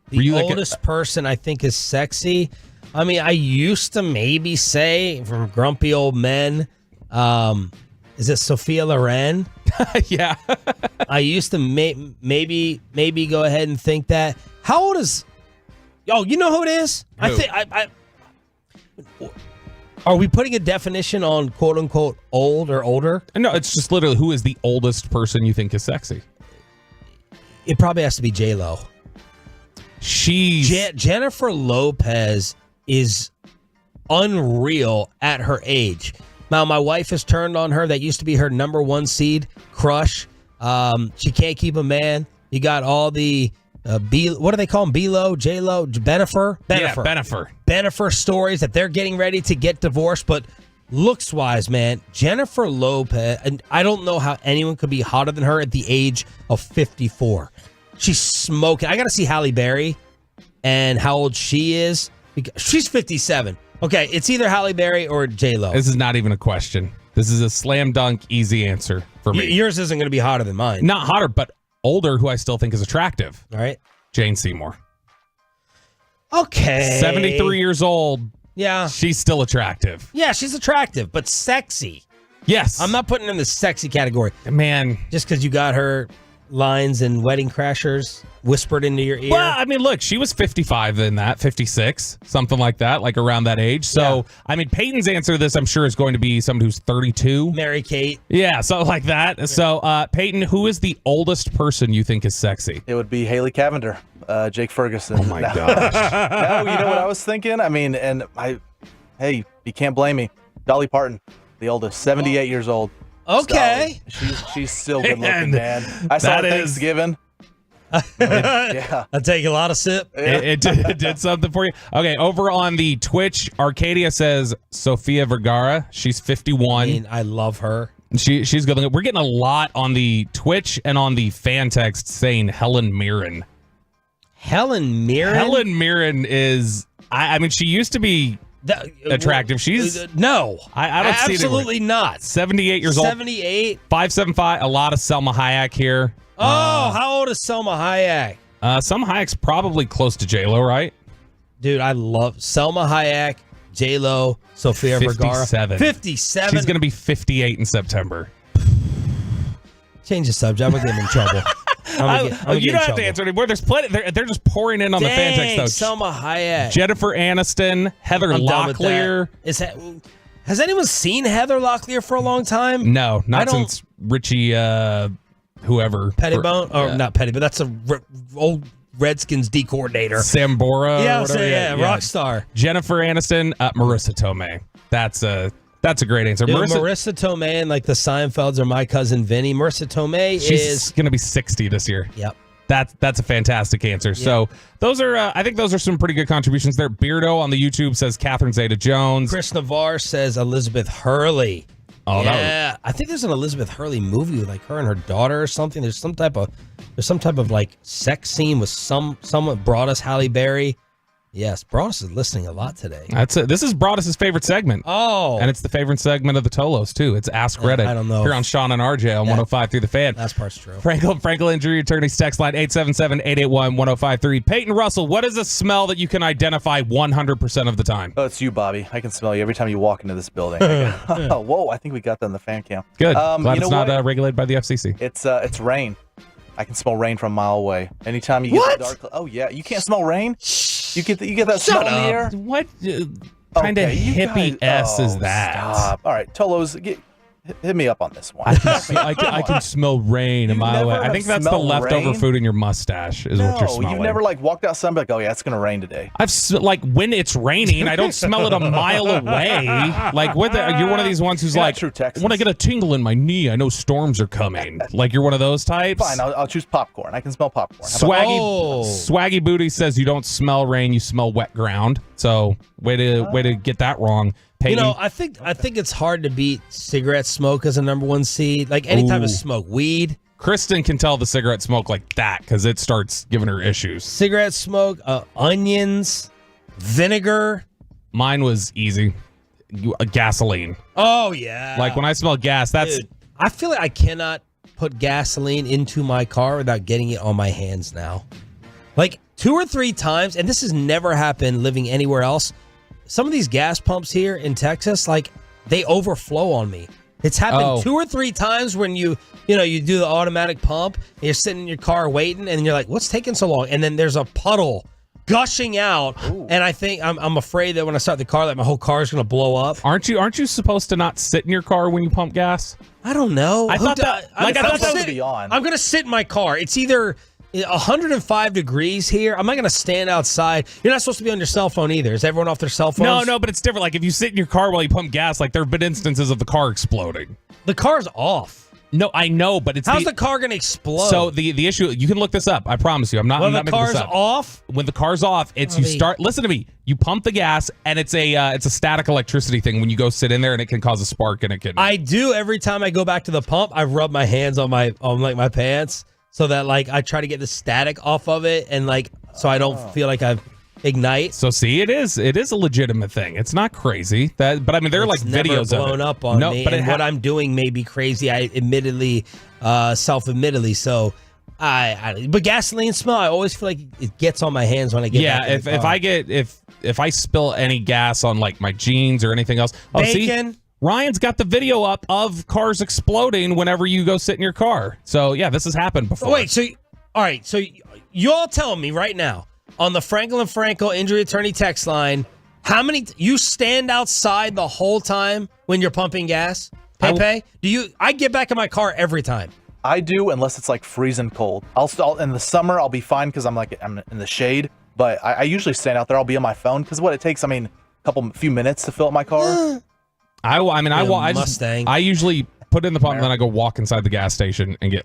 The oldest person I think is sexy? I mean, I used to maybe say from Grumpy Old Men, is it Sophia Loren? Yeah. I used to maybe go ahead and think that. How old is... Oh, you know who it is? Who? I think Are we putting a definition on quote unquote old or older? No, it's just literally who is the oldest person you think is sexy? It probably has to be J-Lo. Jennifer Lopez is unreal at her age. Now, my wife has turned on her. That used to be her number one seed crush. She can't keep a man. You got all the what do they call them? B-Lo, J-Lo, Benifer? Yeah, Benifer. Benifer stories that they're getting ready to get divorced. But looks-wise, man, Jennifer Lopez, and I don't know how anyone could be hotter than her at the age of 54. She's smoking. I got to see Halle Berry and how old she is. She's 57. Okay, it's either Halle Berry or J-Lo. This is not even a question. This is a slam dunk, easy answer for me. Yours isn't going to be hotter than mine. Not hotter, but older, who I still think is attractive. All right. Jane Seymour. Okay. 73 years old. Yeah. She's still attractive. Yeah, she's attractive, but sexy. Yes. I'm not putting her in the sexy category. Man. Just because you got her lines in Wedding Crashers whispered into your ear. Well, I mean, look, she was 55 in that, 56, something like that, like around that age. So, yeah. I mean, Peyton's answer to this, I'm sure, is going to be someone who's 32. Mary-Kate. Yeah, something like that. Yeah. So, Peyton, who is the oldest person you think is sexy? It would be Haley Cavender, Jake Ferguson. Oh, my gosh. No, you know what I was thinking? I mean, hey, you can't blame me. Dolly Parton, the oldest, 78 years old. Okay. She's still good looking, man. I saw her Thanksgiving. Yeah. I'll take a lot of sip. It did something for you. Okay, over on the Twitch, Arcadia says Sofia Vergara. She's 51. I mean, I love her. She's good looking. We're getting a lot on the Twitch and on the fan text saying Helen Mirren. Helen Mirren? Helen Mirren is, I mean, she used to be attractive. She's no, I don't see it. Absolutely not. 78 years old. 78. 575. A lot of Selma Hayek here. Oh, how old is Selma Hayek? Selma Hayek's probably close to J-Lo, right? Dude, I love Selma Hayek, J-Lo, Sofia Vergara. 57. She's going to be 58 in September. Change the subject. I'm going to get him in trouble. You don't have to answer anymore. There's plenty. They're just pouring in on the fan text, though. Selma Hayek. Jennifer Aniston, Heather Locklear. Has anyone seen Heather Locklear for a long time? No, not since Richie, whoever. Pettibone? Not Pettibone. That's a old Redskins D coordinator. Sambora. Yeah, rock star. Jennifer Aniston, Marissa Tomei. That's a great answer. Dude, Marissa Tomei and like the Seinfelds are My Cousin Vinny. Marissa Tomei She's going to be 60 this year. Yep. That's a fantastic answer. Yep. So those are, I think those are some pretty good contributions there. Beardo on the YouTube says Catherine Zeta-Jones. Chris Navarre says Elizabeth Hurley. Oh, yeah. I think there's an Elizabeth Hurley movie with like her and her daughter or something. There's some type of like sex scene with someone brought us Halle Berry. Yes, Broadus is listening a lot today. That's it. This is Broadus' favorite segment. Oh. And it's the favorite segment of the Tolos, too. It's Ask Reddit. I don't know. Here on Sean and RJ on 105 through the fan. That's part's true. Frankel Injury Attorneys text line 877-881-1053. Peyton Russell, what is a smell that you can identify 100% of the time? Oh, it's you, Bobby. I can smell you every time you walk into this building. Whoa, I think we got that in the fan cam. Good. Glad it's not regulated by the FCC. It's rain. I can smell rain from a mile away. Anytime you get the dark. Oh yeah, you can't smell rain. You get that smell in the air. What kind of hippie S is that? Stop. All right, Tolos, hit me up on this one. I can smell rain a mile away. I think that's the leftover food in your mustache is what you're smelling. You've never walked outside and be like, oh yeah, it's gonna rain today. I've when it's raining, I don't smell it a mile away. You're one of these ones who's like, when I get a tingle in my knee, I know storms are coming. Like you're one of those types. Fine, I'll choose popcorn. I can smell popcorn. Swaggy Booty says you don't smell rain, you smell wet ground. So way to get that wrong. Peyton. You know, I think it's hard to beat cigarette smoke as a number one seed. Like any type of smoke, weed. Kristen can tell the cigarette smoke like that because it starts giving her issues. Cigarette smoke, onions, vinegar. Mine was easy. Gasoline. Oh yeah. Like when I smell gas, Dude, I feel like I cannot put gasoline into my car without getting it on my hands now. Like 2 or 3 times, and this has never happened living anywhere else. Some of these gas pumps here in Texas, like they overflow on me. It's happened 2 or 3 times when you do the automatic pump, and you're sitting in your car waiting, and you're like, what's taking so long? And then there's a puddle gushing out. Ooh. And I think I'm afraid that when I start the car, that my whole car is going to blow up. Aren't you supposed to not sit in your car when you pump gas? I don't know. I thought that would be on. I'm going to sit in my car. It's either 105 degrees here. I'm not going to stand outside. You're not supposed to be on your cell phone either. Is everyone off their cell phones? No, but it's different. Like if you sit in your car while you pump gas, like there have been instances of the car exploding. The car's off. No, I know, but how's the car going to explode? So the issue, you can look this up. I promise you. I'm not making this up. When the car's off? When the car's off, listen to me. You pump the gas and it's a static electricity thing when you go sit in there and it can cause a spark and it can. I do every time I go back to the pump, I rub my hands on my pants. So that I try to get the static off of it and so I don't feel like I ignite. So see, it is a legitimate thing. It's not crazy. But I mean, there are videos blown of it. Up on me. But what I'm doing may be crazy. I self-admittedly. So but gasoline smell, I always feel like it gets on my hands when I get back in the car. if I spill any gas on my jeans or anything else, bacon. See, Ryan's got the video up of cars exploding whenever you go sit in your car. So, yeah, this has happened before. Wait, all right. So, you all tell me right now on the Frankel Injury Attorney text line, how many you stand outside the whole time when you're pumping gas? Pepe, I get back in my car every time. I do, unless it's freezing cold. I'll in the summer, I'll be fine because I'm in the shade. But I usually stand out there. I'll be on my phone because what it takes, a few minutes to fill up my car. I usually put in the pump and then I go walk inside the gas station and get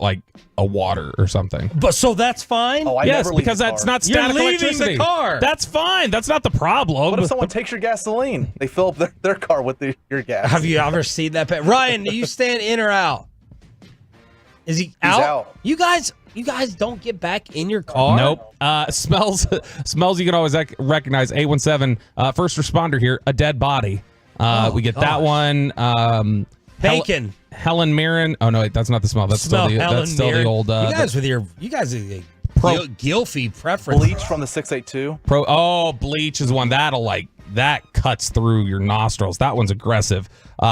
a water or something. But so that's fine? Oh, yes, because that's not static electricity. The car. That's fine. That's not the problem. What if someone takes your gasoline? They fill up their car with your gas. Have you ever seen that? Ryan, do you stand in or out? Is he out? He's out. You guys don't get back in your car? Nope. Smells you can always recognize. 817 first responder here, a dead body. We get that one. Bacon. Helen Mirren. Oh no, wait, that's not the smell. That's still the old. You guys are Gilfy preference. Bleach from the 682. Bleach is one that cuts through your nostrils. That one's aggressive.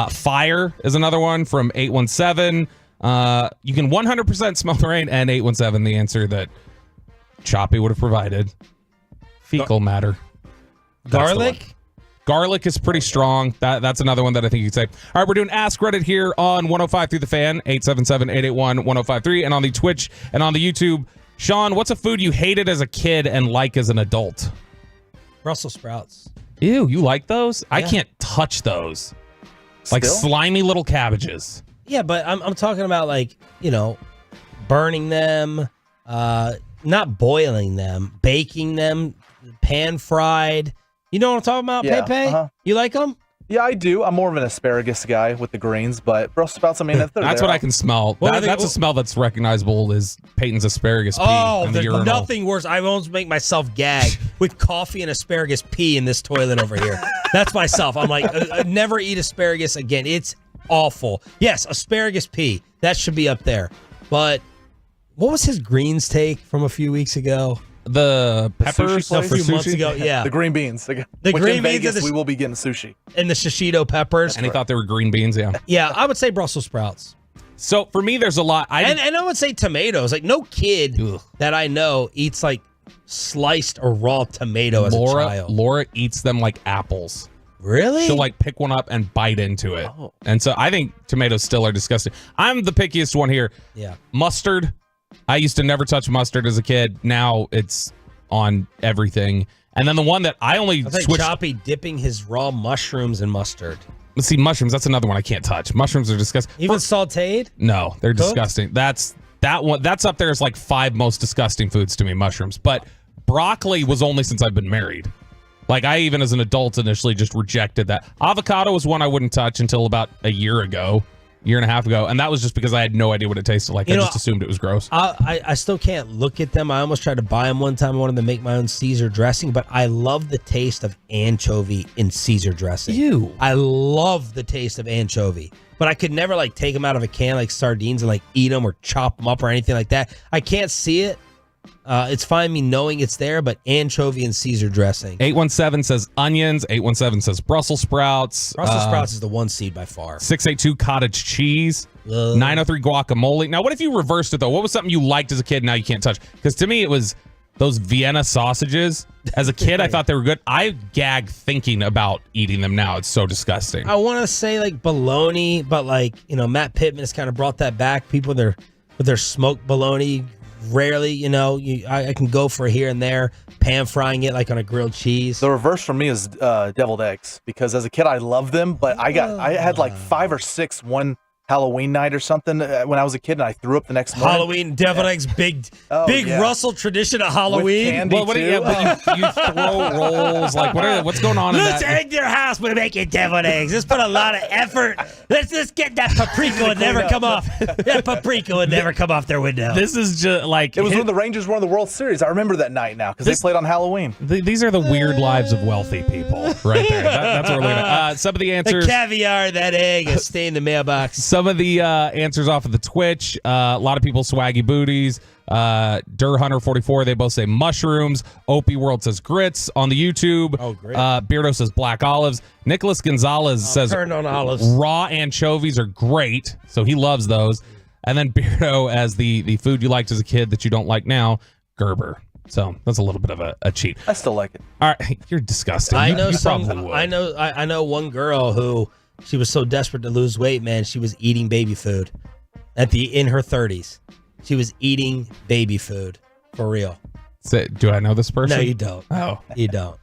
Fire is another one from 817. You can 100% smell the rain, and 817 the answer that Choppy would have provided. Fecal matter. Garlic. Garlic is pretty strong. That's another one that I think you could say. All right, we're doing Ask Reddit here on 105 through the fan, 877-881-1053, and on the Twitch and on the YouTube. Sean, what's a food you hated as a kid and like as an adult? Brussels sprouts. Ew, you like those? Yeah. I can't touch those. Still? Slimy little cabbages. Yeah, but I'm talking about burning them, not boiling them, baking them, pan fried. You know what I'm talking about, Yeah, Pepe? uh-huh. You like them? Yeah, I do. I'm more of an asparagus guy with the greens, but Brussels sprouts, I mean, if they're That's there, what I can smell. That's a smell that's recognizable is Peyton's asparagus pea. Oh, in the there's urinal. nothing worse. I almost make myself gag with coffee and asparagus pea in this toilet over here. That's myself. I'm like, I never eat asparagus again. It's awful. Yes, asparagus pea. That should be up there. But what was his greens take from a few weeks ago? The peppers? No, a few months ago. Yeah. The green beans. The green beans Vegas, and we will be getting sushi. And the shishito peppers. And he thought they were green beans, yeah. Yeah, I would say Brussels sprouts. So for me, there's a lot. And I would say tomatoes. Like, no kid that I know eats like sliced or raw tomato as a child. Laura eats them like apples. Really? She'll like pick one up and bite into it. Oh. And so I think tomatoes still are disgusting. I'm the pickiest one here. Yeah. Mustard. I used to never touch mustard as a kid. Now it's on everything. And then the one that I only That's like switched. Choppy dipping his raw mushrooms in mustard. Let's see, mushrooms. That's another one I can't touch. Mushrooms are disgusting. Even sauteed? No, they're Cooked? disgusting. That one. That's up there as like 5 most disgusting foods to me. Mushrooms, but broccoli was only since I've been married. Like I even as an adult initially just rejected that. Avocado was one I wouldn't touch until about a year and a half ago, and that was just because I had no idea what it tasted like. I just assumed it was gross. I still can't look at them. I almost tried to buy them one time. I wanted to make my own Caesar dressing, but I love the taste of anchovy in Caesar dressing. Ew. I love the taste of anchovy, but I could never like take them out of a can like sardines and like eat them or chop them up or anything like that. I can't see it. It's fine me knowing it's there, but anchovy and Caesar dressing. 817 says onions. 817 says Brussels sprouts. Brussels sprouts is the one seed by far. 682 cottage cheese. 903 guacamole. Now, what if you reversed it, though? What was something you liked as a kid now you can't touch? Because to me, it was those Vienna sausages. As a kid, I thought they were good. I gag thinking about eating them now. It's so disgusting. I want to say like bologna, but like, Matt Pittman has kind of brought that back. People with their smoked bologna. Rarely, I can go for here and there, pan frying it like on a grilled cheese. The reverse for me is deviled eggs because as a kid I loved them, but I had like 5 or 6 one Halloween night or something when I was a kid, and I threw up the next morning. Halloween deviled eggs, big Russell tradition of Halloween. With candy too. But you throw rolls like what's going on? Let's egg their house. We're making deviled eggs. Let's put a lot of effort. Let's get that paprika would never come off. That paprika would never come off their window. This is just like it was when the Rangers won the World Series. I remember that night now because they played on Halloween. These are the weird lives of wealthy people, right there. That's what we're looking at. Some of the answers. The caviar, that egg, is stay in the mailbox. Some of the answers off of the Twitch. A lot of people swaggy booties. Dur Hunter 44. They both say mushrooms. Opie World says grits on the YouTube. Oh, great. Beardo says black olives. Nicholas Gonzalez says turned on olives. Raw anchovies are great, so he loves those. And then Beardo as the food you liked as a kid that you don't like now, Gerber. So that's a little bit of a cheat. I still like it. All right, you're disgusting. I know you probably would. I know one girl who she was so desperate to lose weight, man. She was eating baby food in her 30s. She was eating baby food for real. Do I know this person? No, you don't. Oh, you don't.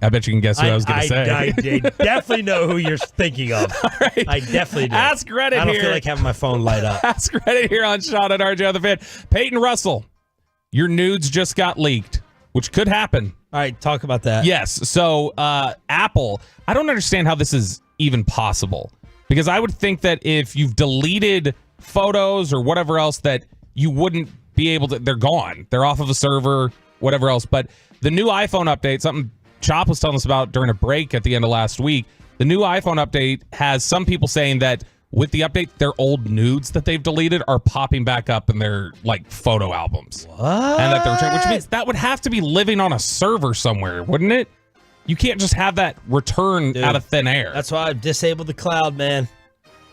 I bet you can guess who I was going to say. I definitely know who you're thinking of. Right. I definitely do. Ask Reddit here. I don't feel like having my phone light up. Ask Reddit here on Sean and RJ on the Fan. Peyton Russell, your nudes just got leaked, which could happen. All right, talk about that. Yes. So Apple, I don't understand how this is even possible, because I would think that if you've deleted photos or whatever else that you wouldn't be able to, they're gone. They're off of a server, whatever else. But the new iPhone update, something Chop was telling us about during a break at the end of last week, the new iPhone update has some people saying that with the update, their old nudes that they've deleted are popping back up in their like photo albums. What? And that they're returning, which means that would have to be living on a server somewhere, wouldn't it? You can't just have that return out of thin air. That's why I've disabled the cloud, man.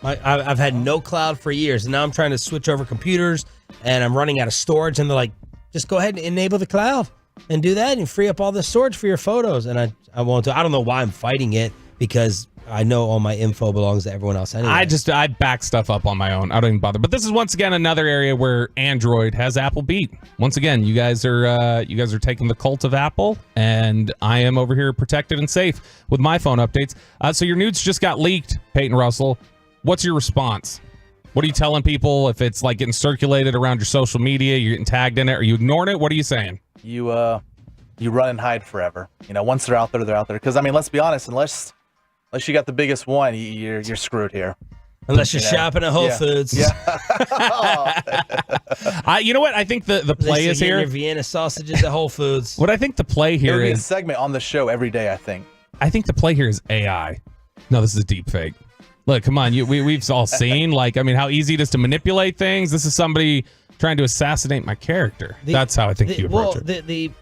I've had no cloud for years, and now I'm trying to switch over computers, and I'm running out of storage, and they're like, just go ahead and enable the cloud and do that and free up all the storage for your photos. And I won't do. I don't know why I'm fighting it, because I know all my info belongs to everyone else anyway. I back stuff up on my own. I don't even bother. But this is once again another area where Android has Apple beat. Once again, you guys are taking the cult of Apple, and I am over here protected and safe with my phone updates. So your nudes just got leaked, Peyton Russell. What's your response? What are you telling people if it's like getting circulated around your social media? You're getting tagged in it. Are you ignoring it? What are you saying? You run and hide forever. Once they're out there, they're out there. Because I mean, let's be honest. Unless Unless you got the biggest one, you're screwed here. Unless you're shopping at Whole Foods. Yeah. You know what? I think the play is here. Your Vienna sausages at Whole Foods. What I think the play It here would be a is. segment on the show every day, I think. I think the play here is AI. No, this is a deep fake. Look, come on. We've all seen, how easy it is to manipulate things. This is somebody trying to assassinate my character. That's how I think you approach it. The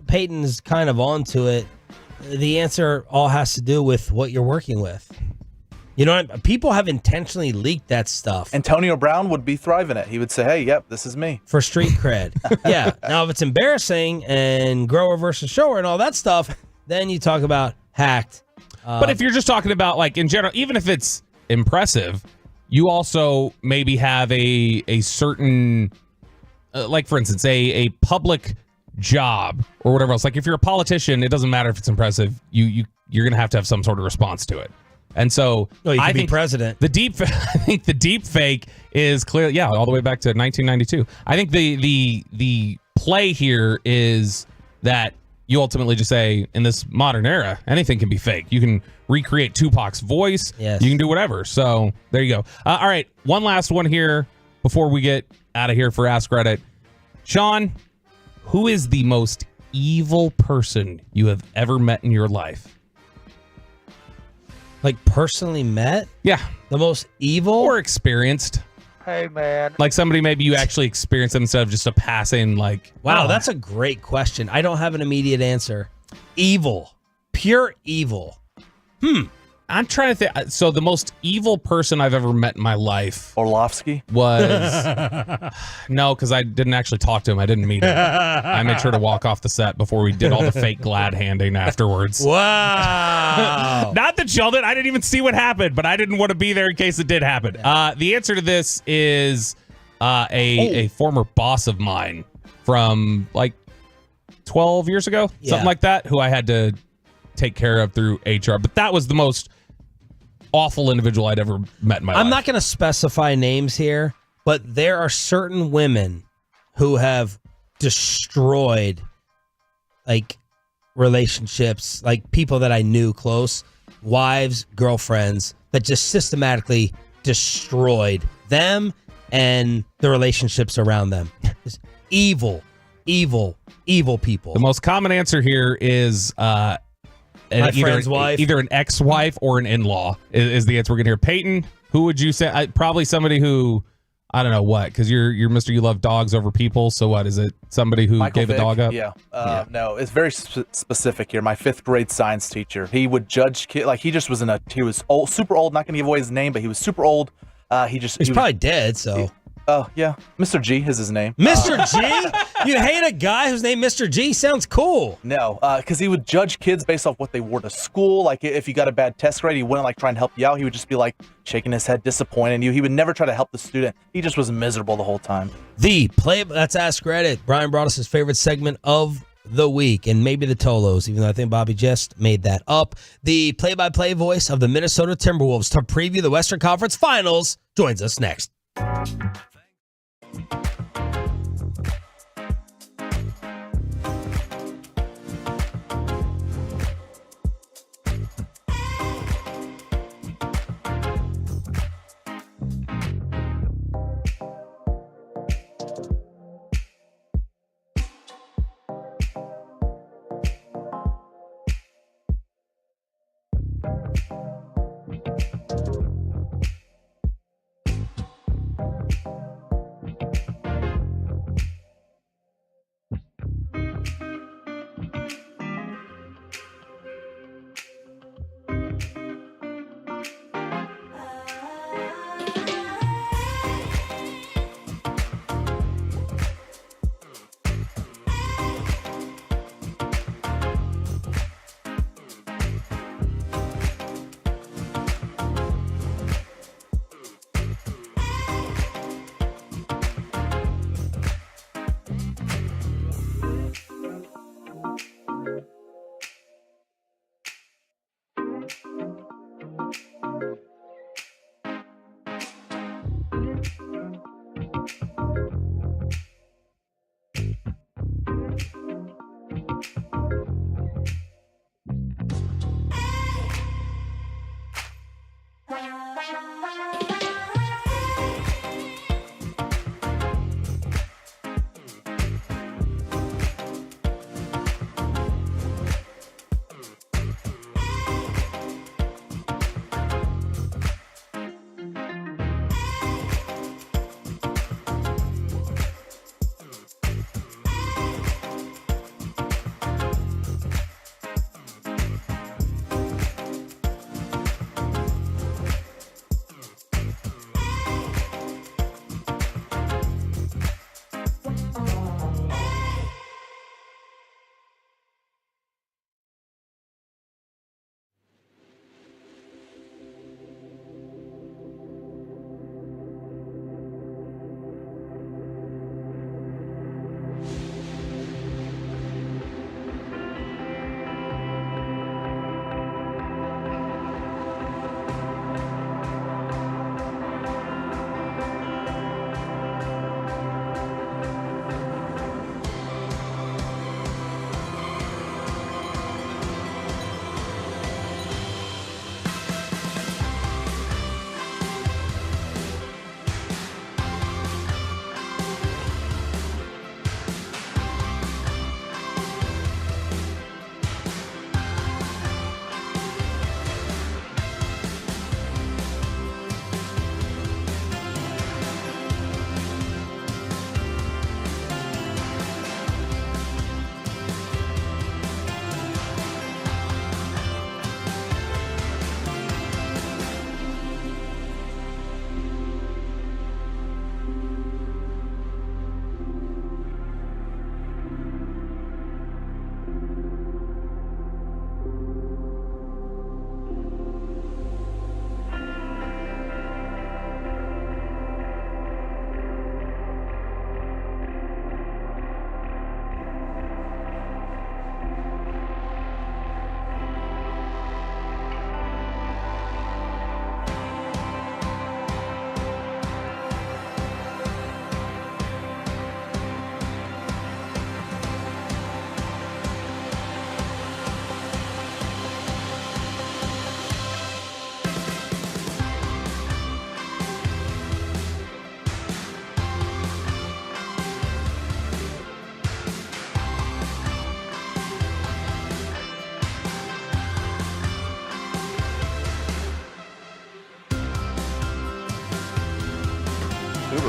Peyton's kind of onto it. The answer all has to do with what you're working with. You know, people have intentionally leaked that stuff. Antonio Brown would be thriving it. He would say, hey, yep, this is me. For street cred. Yeah. Now, if it's embarrassing and grower versus shower and all that stuff, then you talk about hacked. But if you're just talking about, in general, even if it's impressive, you also maybe have a certain, for instance, a public job or whatever else. Like if you're a politician, it doesn't matter if it's impressive. You're going to have some sort of response to it. And so I think president. I think the deep fake is clearly, all the way back to 1992. I think the play here is that you ultimately just say, in this modern era, anything can be fake. You can recreate Tupac's voice. Yes. You can do whatever. So there you go. All right, one last one here before we get out of here for Ask Reddit. Sean, who is the most evil person you have ever met in your life? Like personally met? Yeah. The most evil? Or experienced. Hey, man. Like somebody maybe you actually experienced them instead of just a passing, Wow, that's a great question. I don't have an immediate answer. Evil. Pure evil. I'm trying to think. So the most evil person I've ever met in my life Orlovsky was no, because I didn't actually talk to him. I didn't meet him. I made sure to walk off the set before we did all the fake glad handing afterwards. Wow. Not that Sheldon, I didn't even see what happened, but I didn't want to be there in case it did happen. The answer to this is a former boss of mine from 12 years ago, something like that, who I had to take care of through HR. But that was the most awful individual I'd ever met in my life. I'm not going to specify names here, but there are certain women who have destroyed relationships, people that I knew close, wives, girlfriends, that just systematically destroyed them and the relationships around them. Just evil people. The most common answer here is friend's wife. Either an ex-wife or an in-law is the answer we're going to hear. Peyton, who would you say? Probably somebody who, I don't know what, because you're Mr. You love dogs over people. So what, is it somebody who Michael gave Vick, a dog up? Yeah. No, it's very specific here. My 5th grade science teacher, he would judge kids. He just was he was old, super old, not going to give away his name, but he was super old. He's probably dead, so. Oh, yeah. Mr. G is his name. Mr. G? You hate a guy who's named Mr. G? Sounds cool. No, because he would judge kids based off what they wore to school. If you got a bad test grade, he wouldn't try and help you out. He would just be shaking his head, disappointing you. He would never try to help the student. He just was miserable the whole time. That's Ask Reddit. Brian brought us his favorite segment of the week, and maybe the Tolos, even though I think Bobby just made that up. The play-by-play voice of the Minnesota Timberwolves to preview the Western Conference Finals joins us next.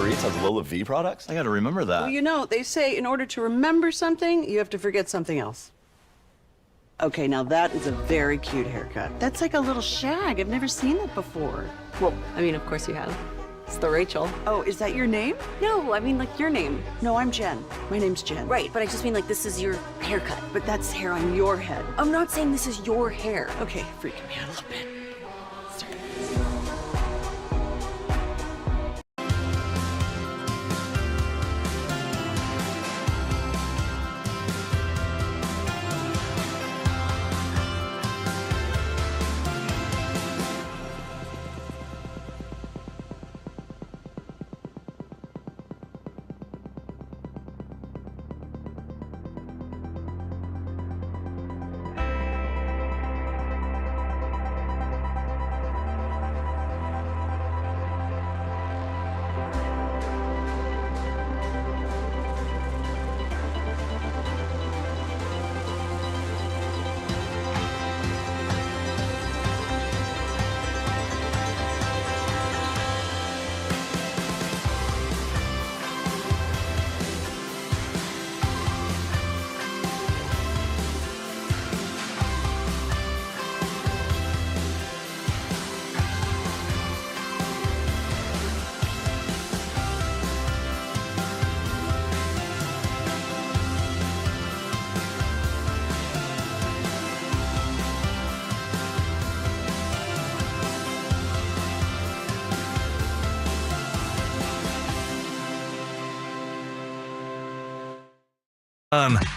Uber Eats has Lola V products? I got to remember that. Well, you know, they say in order to remember something, you have to forget something else. Okay, now that is a very cute haircut. That's like a little shag. I've never seen that before. Well, I mean, of course you have. It's the Rachel. Oh, is that your name? No, I mean like your name. No, I'm Jen. My name's Jen. Right, but I just mean like this is your haircut. But that's hair on your head. I'm not saying this is your hair. Okay, freaking me out a little bit.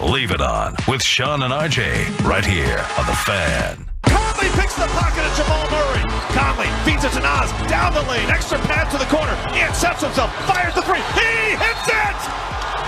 Leave It On with Sean and RJ right here on The Fan. Conley picks the pocket of Jamal Murray. Conley feeds it to Nas down the lane. Extra pass to the corner. He intercepts himself. Fires the three. He hits it!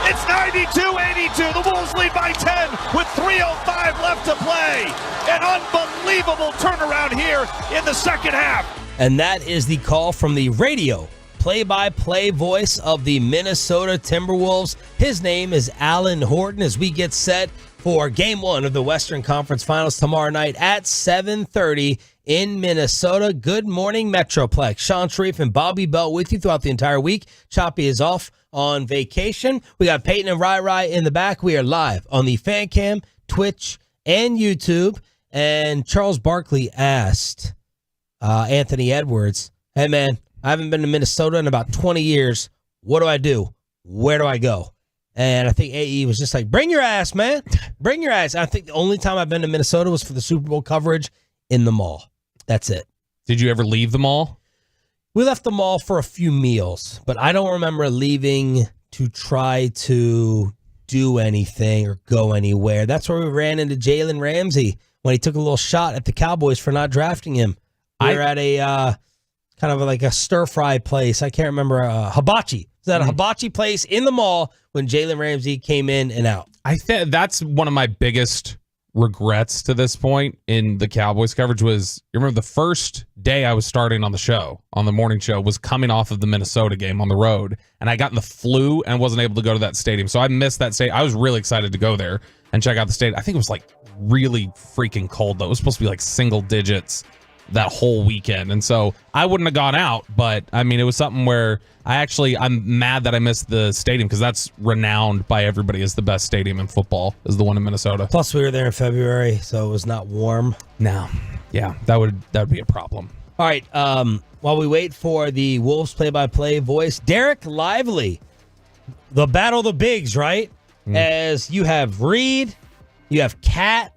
It's 92-82. The Wolves lead by 10 with 3:05 left to play. An unbelievable turnaround here in the second half. And that is the call from the radio play-by-play voice of the Minnesota Timberwolves. His name is Alan Horton as we get set for Game 1 of the Western Conference Finals tomorrow night at 7:30 in Minnesota. Good morning, Metroplex. Sean Sharif and Bobby Bell with you throughout the entire week. Choppy is off on vacation. We got Peyton and Rai in the back. We are live on the Fan Cam, Twitch, and YouTube. And Charles Barkley asked Anthony Edwards, hey, man, I haven't been to Minnesota in about 20 years. What do I do? Where do I go? And I think AE was just like, bring your ass, man. Bring your ass. I think the only time I've been to Minnesota was for the Super Bowl coverage in the mall. That's it. Did you ever leave the mall? We left the mall for a few meals, but I don't remember leaving to try to do anything or go anywhere. That's where we ran into Jalen Ramsey when he took a little shot at the Cowboys for not drafting him. We were at a kind of like a stir-fry place. I can't remember. Hibachi. Is that a hibachi place in the mall when Jalen Ramsey came in and out? I think that's one of my biggest regrets to this point in the Cowboys coverage was, you remember the first day I was starting on the show, on the morning show, was coming off of the Minnesota game on the road, and I got in the flu and wasn't able to go to that stadium. So I missed that stadium. I was really excited to go there and check out the stadium. I think it was like really freaking cold, though. It was supposed to be like single digits that whole weekend. And so I wouldn't have gone out, but I mean, it was something where I'm mad that I missed the stadium because that's renowned by everybody as the best stadium in football, is the one in Minnesota. Plus we were there in February, so it was not warm. No. Yeah, that would be a problem. All right. While we wait for the Wolves play-by-play voice, Derek Lively, the battle of the bigs, right? As you have Reed, you have Cat,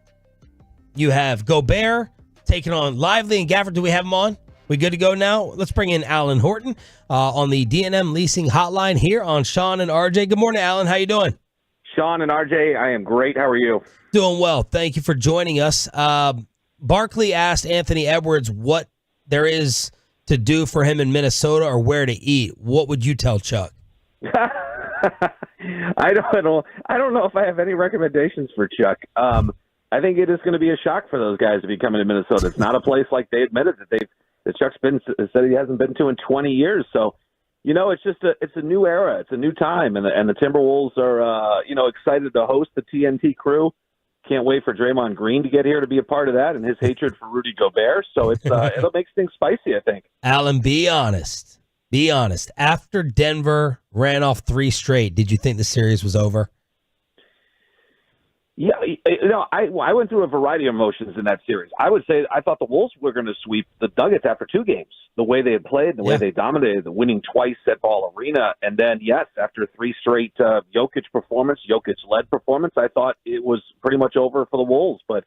you have Gobert, taking on Lively and Gafford. Do we have them on? We good to go now? Let's bring in Alan Horton on the D&M Leasing Hotline here on Sean and RJ. Good morning, Alan. How you doing? Sean and RJ, I am great. How are you? Doing well. Thank you for joining us. Barkley asked Anthony Edwards what there is to do for him in Minnesota or where to eat. What would you tell Chuck? I don't know if I have any recommendations for Chuck. I think it is going to be a shock for those guys if he come into Minnesota. It's not a place like they admitted that Chuck's said he hasn't been to in 20 years. So, it's just it's a new era. It's a new time. And the Timberwolves are, excited to host the TNT crew. Can't wait for Draymond Green to get here to be a part of that and his hatred for Rudy Gobert. So it'll make things spicy, I think. Alan, be honest. Be honest. After Denver ran off 3 straight, did you think the series was over? Yeah, I went through a variety of emotions in that series. I would say I thought the Wolves were going to sweep the Nuggets after 2 games. The way they had played, the way they dominated, the winning twice at Ball Arena, and then yes, after 3 straight Jokic-led performance, I thought it was pretty much over for the Wolves. But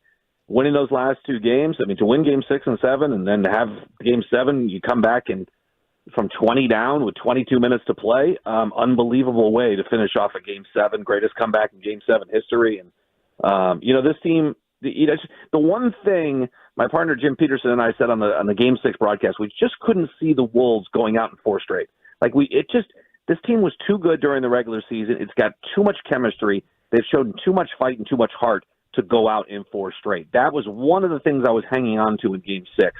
winning those last 2 games, I mean, to win Game 6 and 7, and then to have Game 7, you come back and from 20 down with 22 minutes to play, unbelievable way to finish off a Game 7, greatest comeback in Game 7 history, and. This team, the one thing my partner Jim Peterson and I said on the Game 6 broadcast, we just couldn't see the Wolves going out in 4 straight. This team was too good during the regular season. It's got too much chemistry. They've shown too much fight and too much heart to go out in 4 straight. That was one of the things I was hanging on to in Game 6.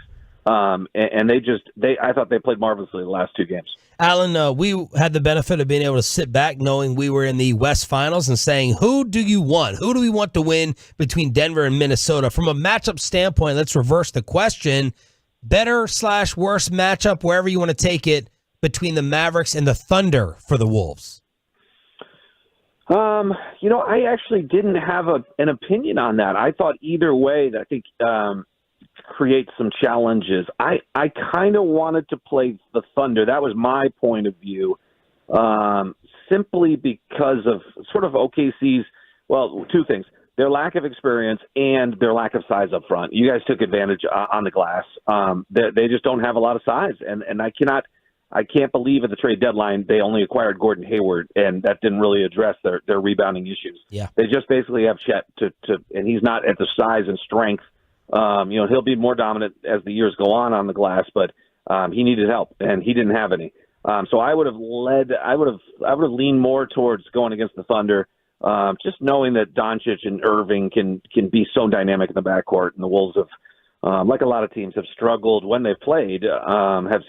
And I thought they played marvelously the last 2 games. Alan, we had the benefit of being able to sit back knowing we were in the West Finals and saying, who do you want? Who do we want to win between Denver and Minnesota? From a matchup standpoint, let's reverse the question. Better/worse matchup, wherever you want to take it, between the Mavericks and the Thunder for the Wolves? I actually didn't have an opinion on that. I thought either way, I think create some challenges. I kind of wanted to play the Thunder. That was my point of view, simply because of sort of OKC's, 2 things, their lack of experience and their lack of size up front. You guys took advantage on the glass. They just don't have a lot of size, and I can't believe at the trade deadline they only acquired Gordon Hayward, and that didn't really address their rebounding issues. Yeah. They just basically have Chet and he's not at the size and strength. He'll be more dominant as the years go on the glass, but he needed help and he didn't have any. So I would have leaned more towards going against the Thunder, just knowing that Doncic and Irving can be so dynamic in the backcourt, and the Wolves have, like a lot of teams, have struggled when they've played, have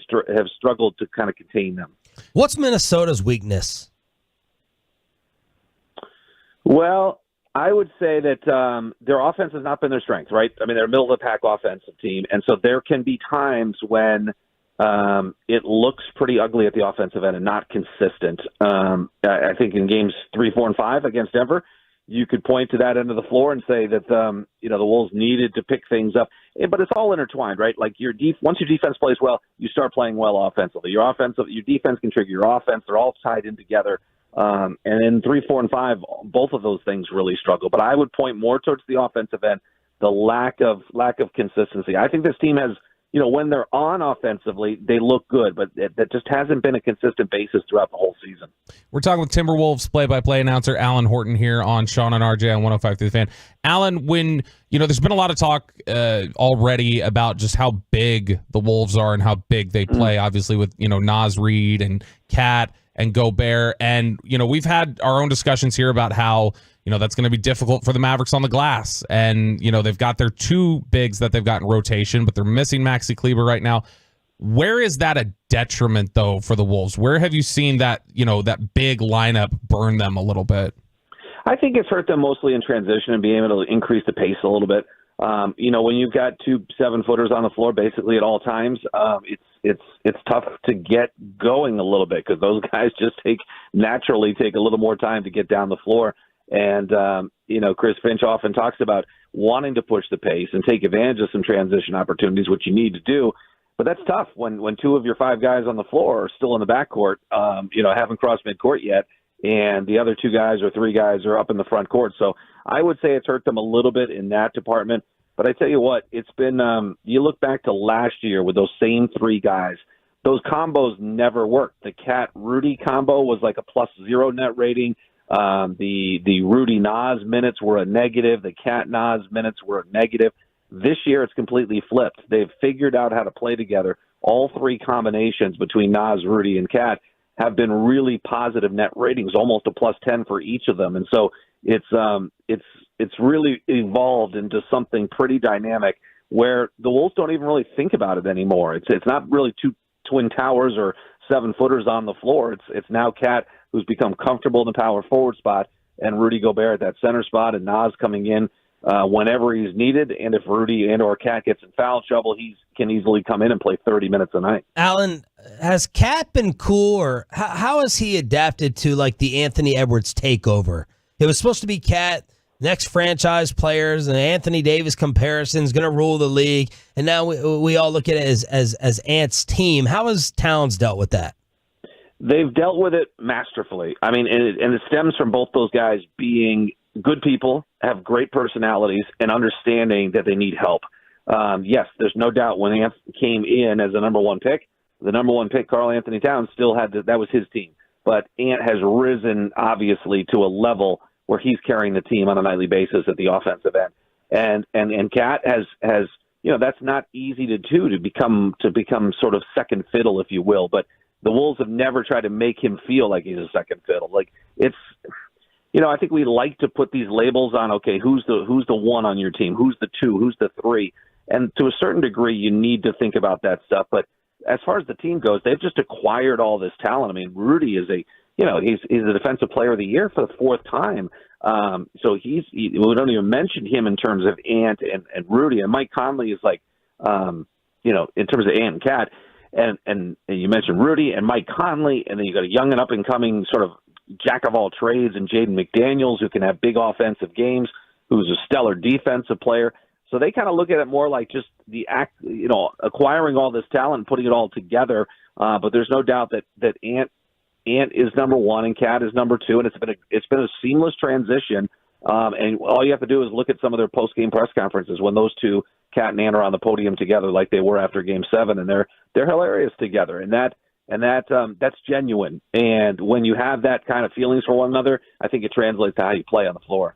struggled to kind of contain them. What's Minnesota's weakness? Well, I would say that their offense has not been their strength, right? I mean, they're a middle-of-the-pack offensive team, and so there can be times when it looks pretty ugly at the offensive end and not consistent. I think in games 3, 4, and 5 against Denver, you could point to that end of the floor and say that the Wolves needed to pick things up. But it's all intertwined, right? Like once your defense plays well, you start playing well offensively. Your defense can trigger your offense. They're all tied in together. And in 3, 4, and 5, both of those things really struggle. But I would point more towards the offensive end, the lack of consistency. I think this team has, when they're on offensively, they look good, but that just hasn't been a consistent basis throughout the whole season. We're talking with Timberwolves play-by-play announcer Alan Horton here on Sean and RJ on 105 through the Fan. Alan, when there's been a lot of talk already about just how big the Wolves are and how big they play, obviously with Naz Reid and Cat and Gobert. And, we've had our own discussions here about how, that's going to be difficult for the Mavericks on the glass. And, they've got their 2 bigs that they've got in rotation, but they're missing Maxi Kleber right now. Where is that a detriment, though, for the Wolves? Where have you seen that, that big lineup burn them a little bit? I think it's hurt them mostly in transition and being able to increase the pace a little bit. When you've got 2 7-footers on the floor basically at all times, it's tough to get going a little bit because those guys just naturally take a little more time to get down the floor. And, Chris Finch often talks about wanting to push the pace and take advantage of some transition opportunities, which you need to do. But that's tough when 2 of your 5 guys on the floor are still in the backcourt, haven't crossed midcourt yet, and the other 2 guys or 3 guys are up in the front court. So I would say it's hurt them a little bit in that department. But I tell you what, it's been you look back to last year with those same 3 guys, those combos never worked. The Cat-Rudy combo was like a +0 net rating. The Rudy-Naz minutes were a negative. The Cat-Naz minutes were a negative. This year it's completely flipped. They've figured out how to play together. All 3 combinations between Naz, Rudy, and Cat have been really positive net ratings, almost a +10 for each of them. And so it's really evolved into something pretty dynamic where the Wolves don't even really think about it anymore. It's not really 2 twin towers or 7-footers on the floor. It's now Cat, who's become comfortable in the power forward spot, and Rudy Gobert at that center spot, and Naz coming in whenever he's needed. And if Rudy and or Cat gets in foul trouble, he can easily come in and play 30 minutes a night. Alan, has Cat been cool, or how has he adapted to like the Anthony Edwards takeover? It was supposed to be Cat, next franchise players, and Anthony Davis comparison is going to rule the league, and now we all look at it as Ant's team. How has Towns dealt with that? They've dealt with it masterfully. I mean, and it stems from both those guys being good people, have great personalities, and understanding that they need help. Yes, there's no doubt when Ant came in as the number one pick, Karl Anthony Towns, still had that was his team. But Ant has risen, obviously, to a level where he's carrying the team on a nightly basis at the offensive end. And Cat has that's not easy to do, to become sort of second fiddle, if you will. But the Wolves have never tried to make him feel like he's a second fiddle. Like it's, I think we like to put these labels on, okay, who's the one on your team? Who's the two? Who's the three? And to a certain degree, you need to think about that stuff. But as far as the team goes, they've just acquired all this talent. I mean, Rudy is he's a defensive player of the year for the fourth time. So we don't even mention him in terms of Ant and Rudy. And Mike Conley is like, in terms of Ant and Cat. And you mentioned Rudy and Mike Conley, and then you got a young and up and coming sort of jack of all trades and Jaden McDaniels, who can have big offensive games, who's a stellar defensive player. So they kind of look at it more like just acquiring all this talent and putting it all together. But there's no doubt that Ant is number one and Cat is number two, and it's been a seamless transition. And all you have to do is look at some of their post-game press conferences when those two, Cat and Ant, are on the podium together, like they were after Game 7, and they're hilarious together. And that's genuine. And when you have that kind of feelings for one another, I think it translates to how you play on the floor.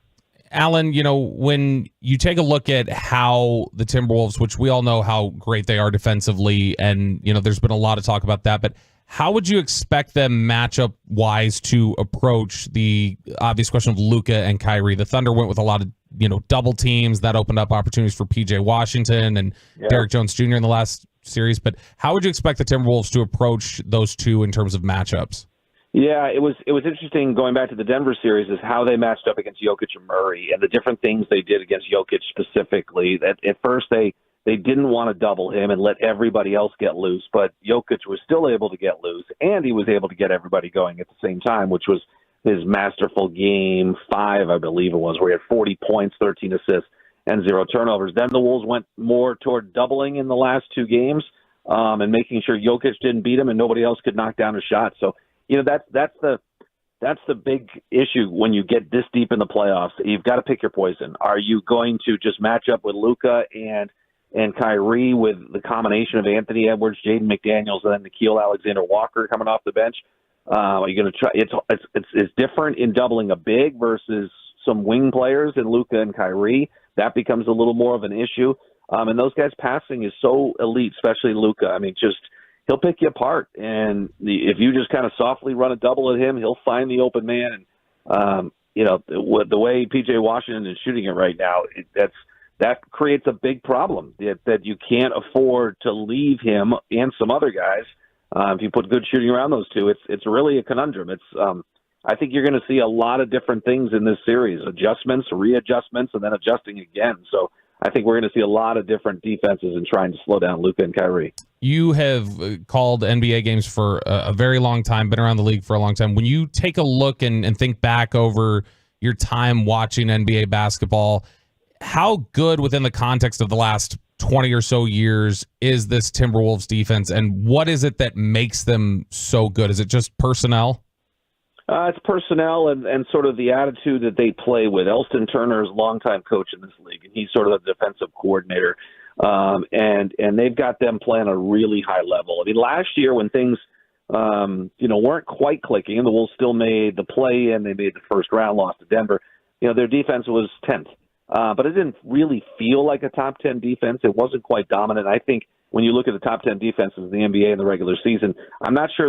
Alan, when you take a look at how the Timberwolves, which we all know how great they are defensively, and there's been a lot of talk about that, but how would you expect them matchup-wise to approach the obvious question of Luka and Kyrie? The Thunder went with a lot of double teams that opened up opportunities for P.J. Washington and Derrick Jones Jr. in the last series. But how would you expect the Timberwolves to approach those two in terms of matchups? Yeah, it was interesting going back to the Denver series is how they matched up against Jokic and Murray and the different things they did against Jokic specifically. At first they didn't want to double him and let everybody else get loose, but Jokic was still able to get loose, and he was able to get everybody going at the same time, which was his masterful Game 5, I believe it was, where he had 40 points, 13 assists, and 0 turnovers. Then the Wolves went more toward doubling in the last two games and making sure Jokic didn't beat him and nobody else could knock down a shot. So, that's the big issue when you get this deep in the playoffs. You've got to pick your poison. Are you going to just match up with Luka and Kyrie with the combination of Anthony Edwards, Jaden McDaniels, and then Nickeil Alexander-Walker coming off the bench? Are you going to try? It's different in doubling a big versus some wing players in Luka and Kyrie. That becomes a little more of an issue. And those guys' passing is so elite, especially Luka. I mean, he'll pick you apart. And if you just kind of softly run a double at him, he'll find the open man. And the way P.J. Washington is shooting it right now, that creates a big problem that you can't afford to leave him and some other guys. If you put good shooting around those two, it's really a conundrum. I think you're going to see a lot of different things in this series, adjustments, readjustments, and then adjusting again. So I think we're going to see a lot of different defenses in trying to slow down Luka and Kyrie. You have called NBA games for a very long time, been around the league for a long time. When you take a look and think back over your time watching NBA basketball, how good within the context of the last 20 or so years is this Timberwolves defense, and what is it that makes them so good? Is it just personnel? It's personnel and sort of the attitude that they play with. Elston Turner is a longtime coach in this league, and he's sort of the defensive coordinator. And they've got them playing a really high level. I mean, last year when things, weren't quite clicking, and the Wolves still made the play, and they made the first round loss to Denver, their defense was 10th. But it didn't really feel like a top 10 defense. It wasn't quite dominant. I think when you look at the top 10 defenses in the NBA in the regular season, I'm not sure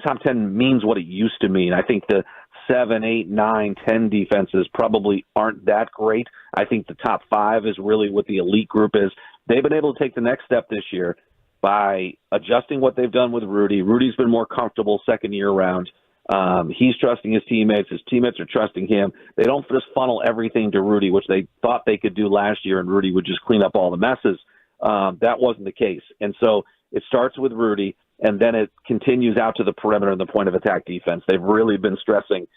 top 10 means what it used to mean. I think the 7, 8, 9, 10 defenses probably aren't that great. I think the top 5 is really what the elite group is. They've been able to take the next step this year by adjusting what they've done with Rudy. Rudy's been more comfortable second year around. He's trusting his teammates. His teammates are trusting him. They don't just funnel everything to Rudy, which they thought they could do last year, and Rudy would just clean up all the messes. That wasn't the case. And so it starts with Rudy, and then it continues out to the perimeter and the point of attack defense. They've really been stressing,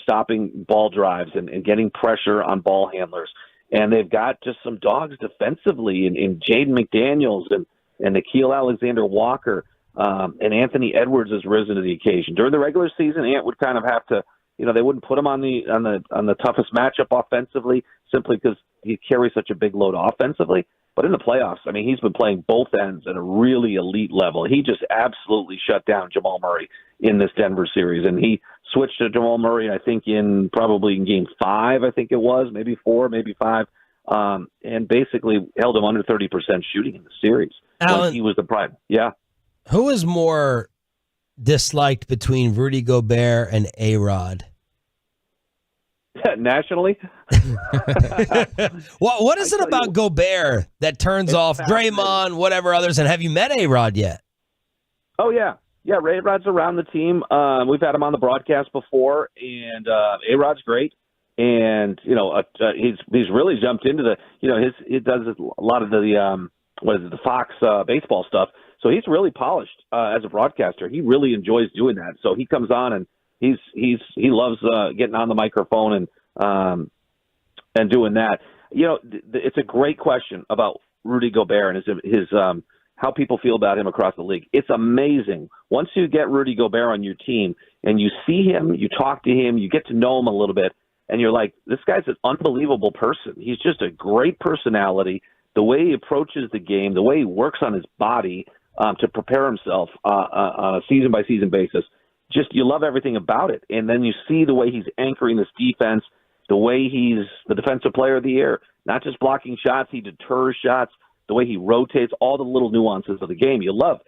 stopping ball drives and getting pressure on ball handlers. And they've got just some dogs defensively in Jaden McDaniels and Nickeil Alexander-Walker. And Anthony Edwards has risen to the occasion. During the regular season, Ant would kind of have to, they wouldn't put him on the toughest matchup offensively simply because he carries such a big load offensively. But in the playoffs, I mean, he's been playing both ends at a really elite level. He just absolutely shut down Jamal Murray in this Denver series. And he switched to Jamal Murray, I think, probably in game 5, I think it was, maybe 4, maybe 5, and basically held him under 30% shooting in the series. Alan, he was the prime. Yeah. Who is more disliked between Rudy Gobert and A-Rod? Nationally? What is it about Gobert that turns off Draymond, whatever others, and have you met A-Rod yet? Oh, yeah. Yeah, A-Rod's around the team. We've had him on the broadcast before, and A-Rod's great. And, he's really jumped into he does a lot of the Fox baseball stuff. So he's really polished as a broadcaster. He really enjoys doing that. So he comes on and he loves getting on the microphone and doing that. It's a great question about Rudy Gobert and his how people feel about him across the league. It's amazing. Once you get Rudy Gobert on your team and you see him, you talk to him, you get to know him a little bit, and you're like, this guy's an unbelievable person. He's just a great personality. The way he approaches the game, the way he works on his body to prepare himself on a season-by-season basis, just you love everything about it. And then you see the way he's anchoring this defense, the way he's the defensive player of the year, not just blocking shots, he deters shots, the way he rotates, all the little nuances of the game you love.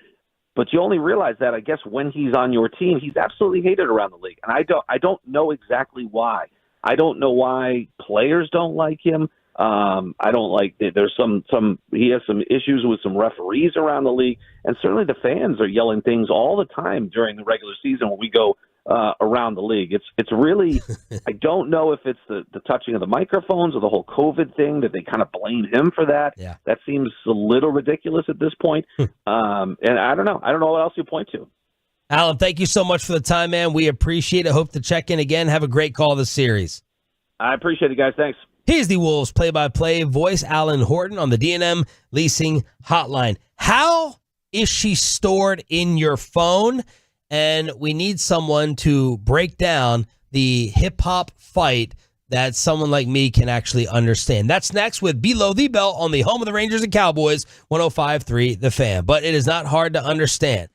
But you only realize that, I guess, when he's on your team. He's absolutely hated around the league. And I don't know exactly why. I don't know why players don't like him. I don't like there's he has some issues with some referees around the league, and certainly the fans are yelling things all the time during the regular season when we go around the league. It's really I don't know if it's the touching of the microphones or the whole COVID thing that they kind of blame him for that. Yeah. That seems a little ridiculous at this point. And I don't know what else you point to. Alan, thank you so much for the time, man. We appreciate it. Hope to check in again. Have a great call this series. I appreciate it, guys. Thanks. Here's the Wolves play-by-play voice, Alan Horton, on the D&M Leasing Hotline. How is she stored in your phone? And we need someone to break down the hip-hop fight that someone like me can actually understand. That's next with Below the Belt on the home of the Rangers and Cowboys, 105.3 The Fan. But it is not hard to understand.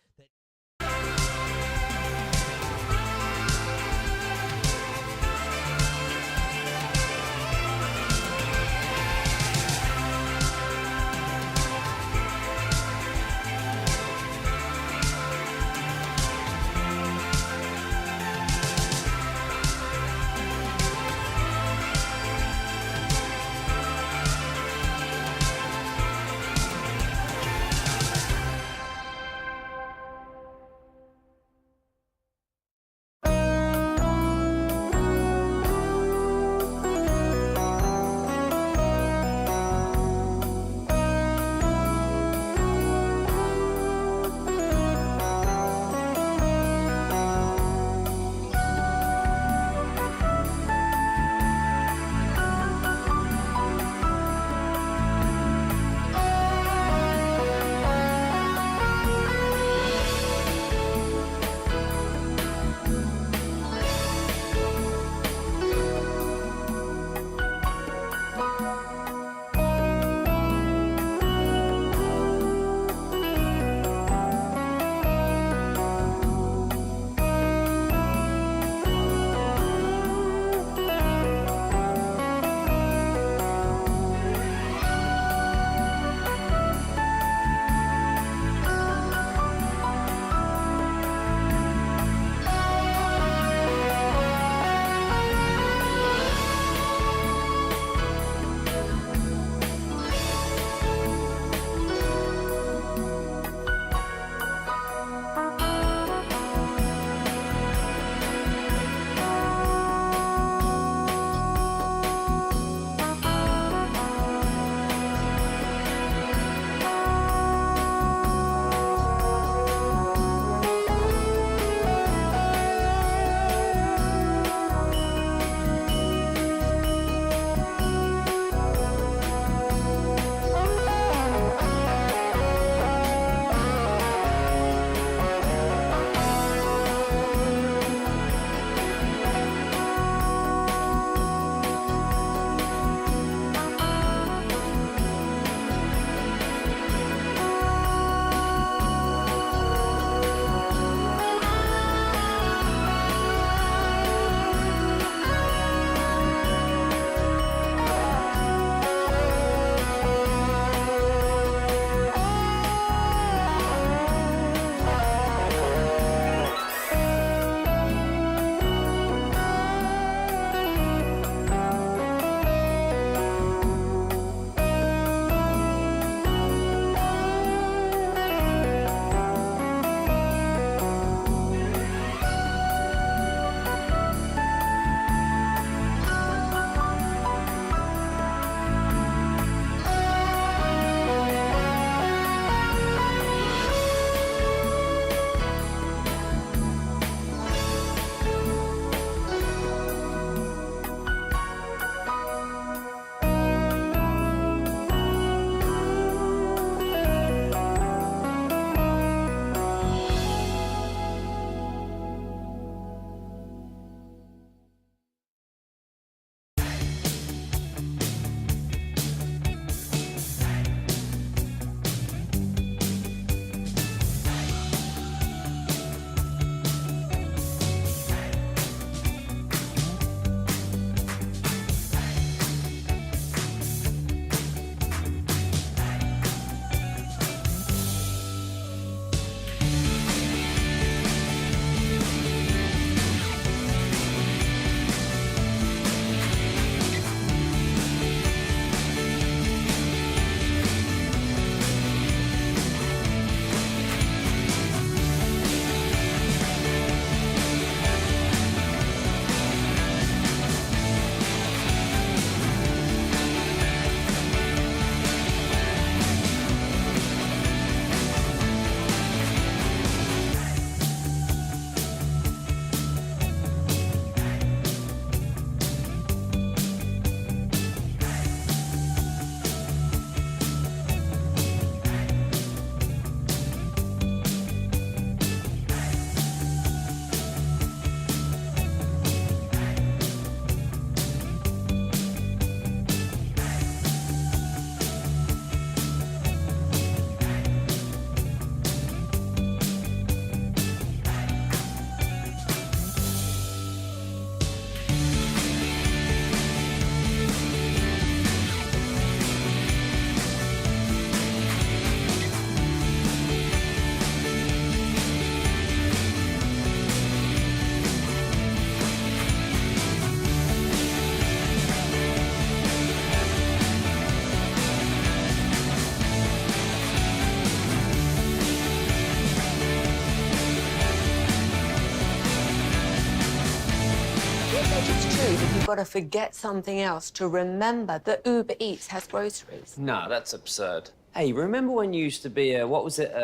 you think it's true that you've got to forget something else to remember that Uber Eats has groceries? No, that's absurd. Hey, remember when you used to be a, what was it,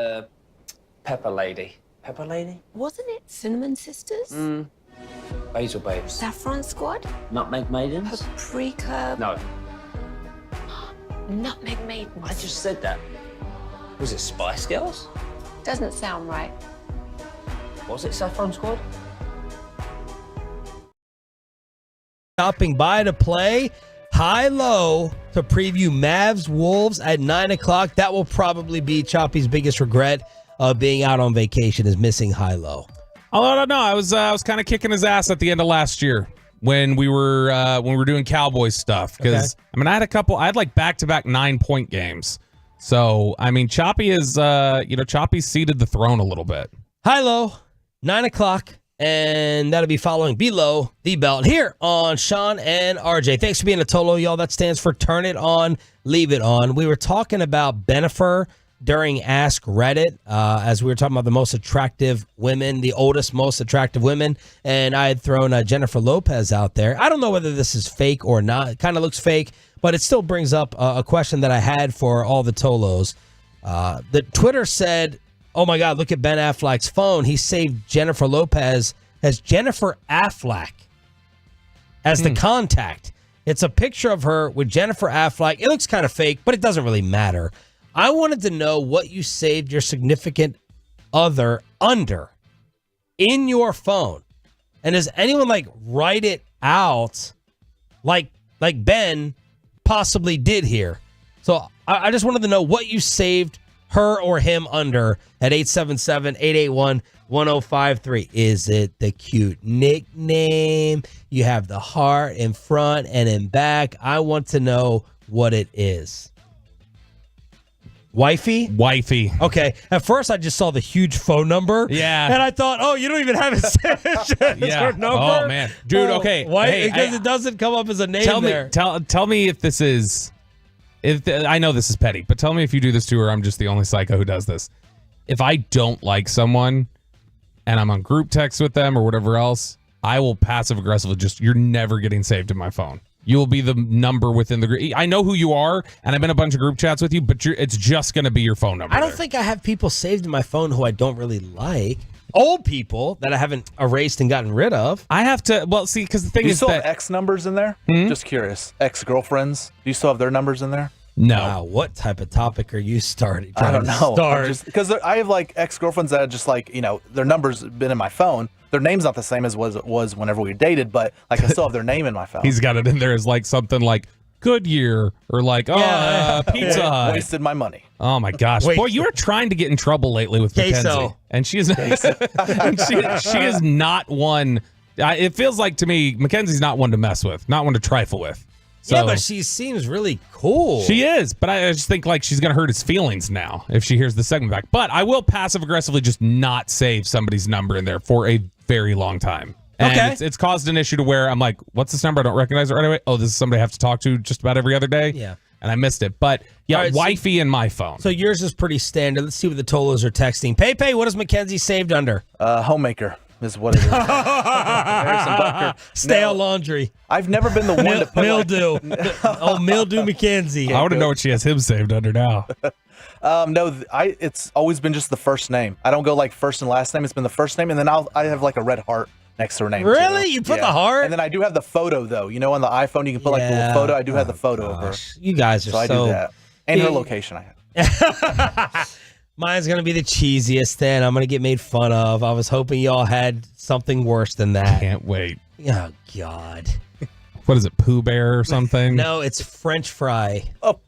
Pepper Lady? Pepper Lady? Wasn't it Cinnamon Sisters? Basil Babes. Saffron Squad? Nutmeg Maidens? Paprika? No, Nutmeg Maidens. I just said that. Was it Spice Girls? Doesn't sound right. Was it Saffron Squad? Stopping by to play high-low to preview Mavs Wolves at 9 o'clock. That will probably be Choppy's biggest regret of being out on vacation, is missing high-low. Oh, I don't know. I was kind of kicking his ass at the end of last year when we were doing Cowboys stuff, because I mean I had like back-to-back 9-point games. So I mean Choppy is Choppy's ceded the throne a little bit. High-low, 9 o'clock. And that'll be following Below the Belt here on Sean and RJ. Thanks for being a Tolo, y'all. That stands for Turn It On, Leave It On. We were talking about Bennifer during Ask Reddit as we were talking about the most attractive women, the oldest, most attractive women. And I had thrown Jennifer Lopez out there. I don't know whether this is fake or not. It kind of looks fake, but it still brings up a question that I had for all the Tolos. The Twitter said, oh my God, look at Ben Affleck's phone. He saved Jennifer Lopez as Jennifer Affleck as the contact. It's a picture of her with Jennifer Affleck. It looks kind of fake, but it doesn't really matter. I wanted to know what you saved your significant other under in your phone. And does anyone write it out like Ben possibly did here? So I just wanted to know what you saved her or him under at 877-881-1053. Is it the cute nickname? You have the heart in front and in back. I want to know what it is. Wifey? Wifey. Okay. At first, I just saw the huge phone number. Yeah. And I thought, oh, you don't even have his her number? Oh, man. Dude, okay. Why? Because it doesn't come up as a name there. Tell me if this is... I know this is petty, but tell me if you do this to her, I'm just the only psycho who does this. If I don't like someone and I'm on group text with them or whatever else, I will passive aggressively you're never getting saved in my phone. You will be the number within the group. I know who you are, and I'm in a bunch of group chats with you, but it's just going to be your phone number. I don't think I have people saved in my phone who I don't really like. Old people that I haven't erased and gotten rid of. I have to, see, because the thing Do you is still that... have ex numbers in there? Just curious. Ex-girlfriends? Do you still have their numbers in there? No. Wow, what type of topic are you starting? I don't know. Because I have ex-girlfriends that are just their number's been in my phone. Their name's not the same as was whenever we dated, but I still have their name in my phone. He's got it in there as something like Goodyear or Pizza Hut. Wasted my money. Oh my gosh. Boy, you are trying to get in trouble lately with Mackenzie. And she is she is not one. It feels like to me, Mackenzie's not one to mess with, not one to trifle with. So, yeah, but she seems really cool. She is, but I just think she's going to hurt his feelings now if she hears the segment back. But I will passive aggressively just not save somebody's number in there for a very long time. And it's caused an issue to where I'm like, what's this number? I don't recognize it right away. Oh, this is somebody I have to talk to just about every other day. Yeah. And I missed it. But yeah, right, wifey in my phone. So yours is pretty standard. Let's see what the Tolos are texting. Pepe, what is Mackenzie saved under? Homemaker is what it is. Harrison Butker. Stale laundry. I've never been the one to put mildew. Mildew Mackenzie. I want to know what she has him saved under now. It's always been just the first name. I don't go first and last name. It's been the first name, and then I have a red heart next to her name. Really? Too. You put the heart? And then I do have the photo though. On the iPhone you can put the little photo. I do have the photo of her. You guys are so I do that. And her location I have. Mine's going to be the cheesiest then. I'm going to get made fun of. I was hoping y'all had something worse than that. Can't wait. Oh, God. What is it, Pooh Bear or something? No, it's French fry. Oh.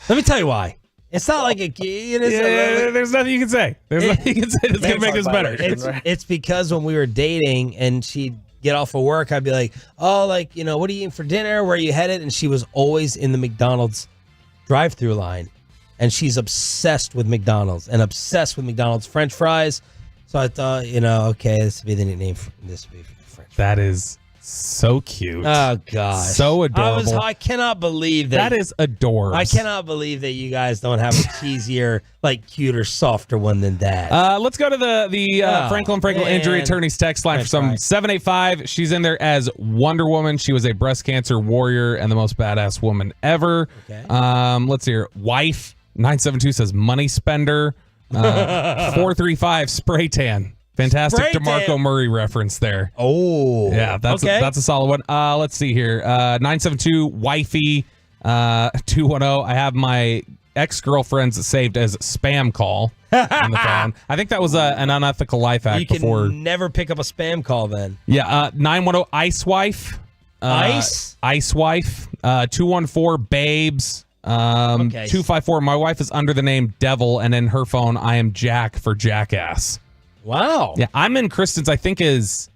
Let me tell you why. It's not like it is. There's nothing you can say. There's nothing you can say that's going to make this better. It's because when we were dating and she'd get off of work, I'd be like, oh, what are you eating for dinner? Where are you headed? And she was always in the McDonald's drive-thru line. And she's obsessed with McDonald's and obsessed with McDonald's French fries. So I thought, okay, this would be the nickname. This would be French fries. That is So cute. Oh gosh, so adorable. I cannot believe that. That is adorable. I cannot believe that you guys don't have a cheesier, like cuter, softer one than that. Let's go to the Franklin Injury Attorneys text line for some 785. She's in there as Wonder Woman. She was a breast cancer warrior and the most badass woman ever. Okay. Let's see here. Wife 972 says money spender. 435 spray tan. Fantastic Spray DeMarco tan. Murray reference there. Oh, yeah, that's a solid one. Let's see here. 972 wifey 210. I have my ex-girlfriends saved as spam call on the phone. I think that was an unethical life hack you can before. never pick up a spam call then. Yeah, 910 ice wife. Ice wife. 214 babes. 254. My wife is under the name Devil, and in her phone, I am Jack for jackass. Wow. Yeah, I'm in Kristen's. I think is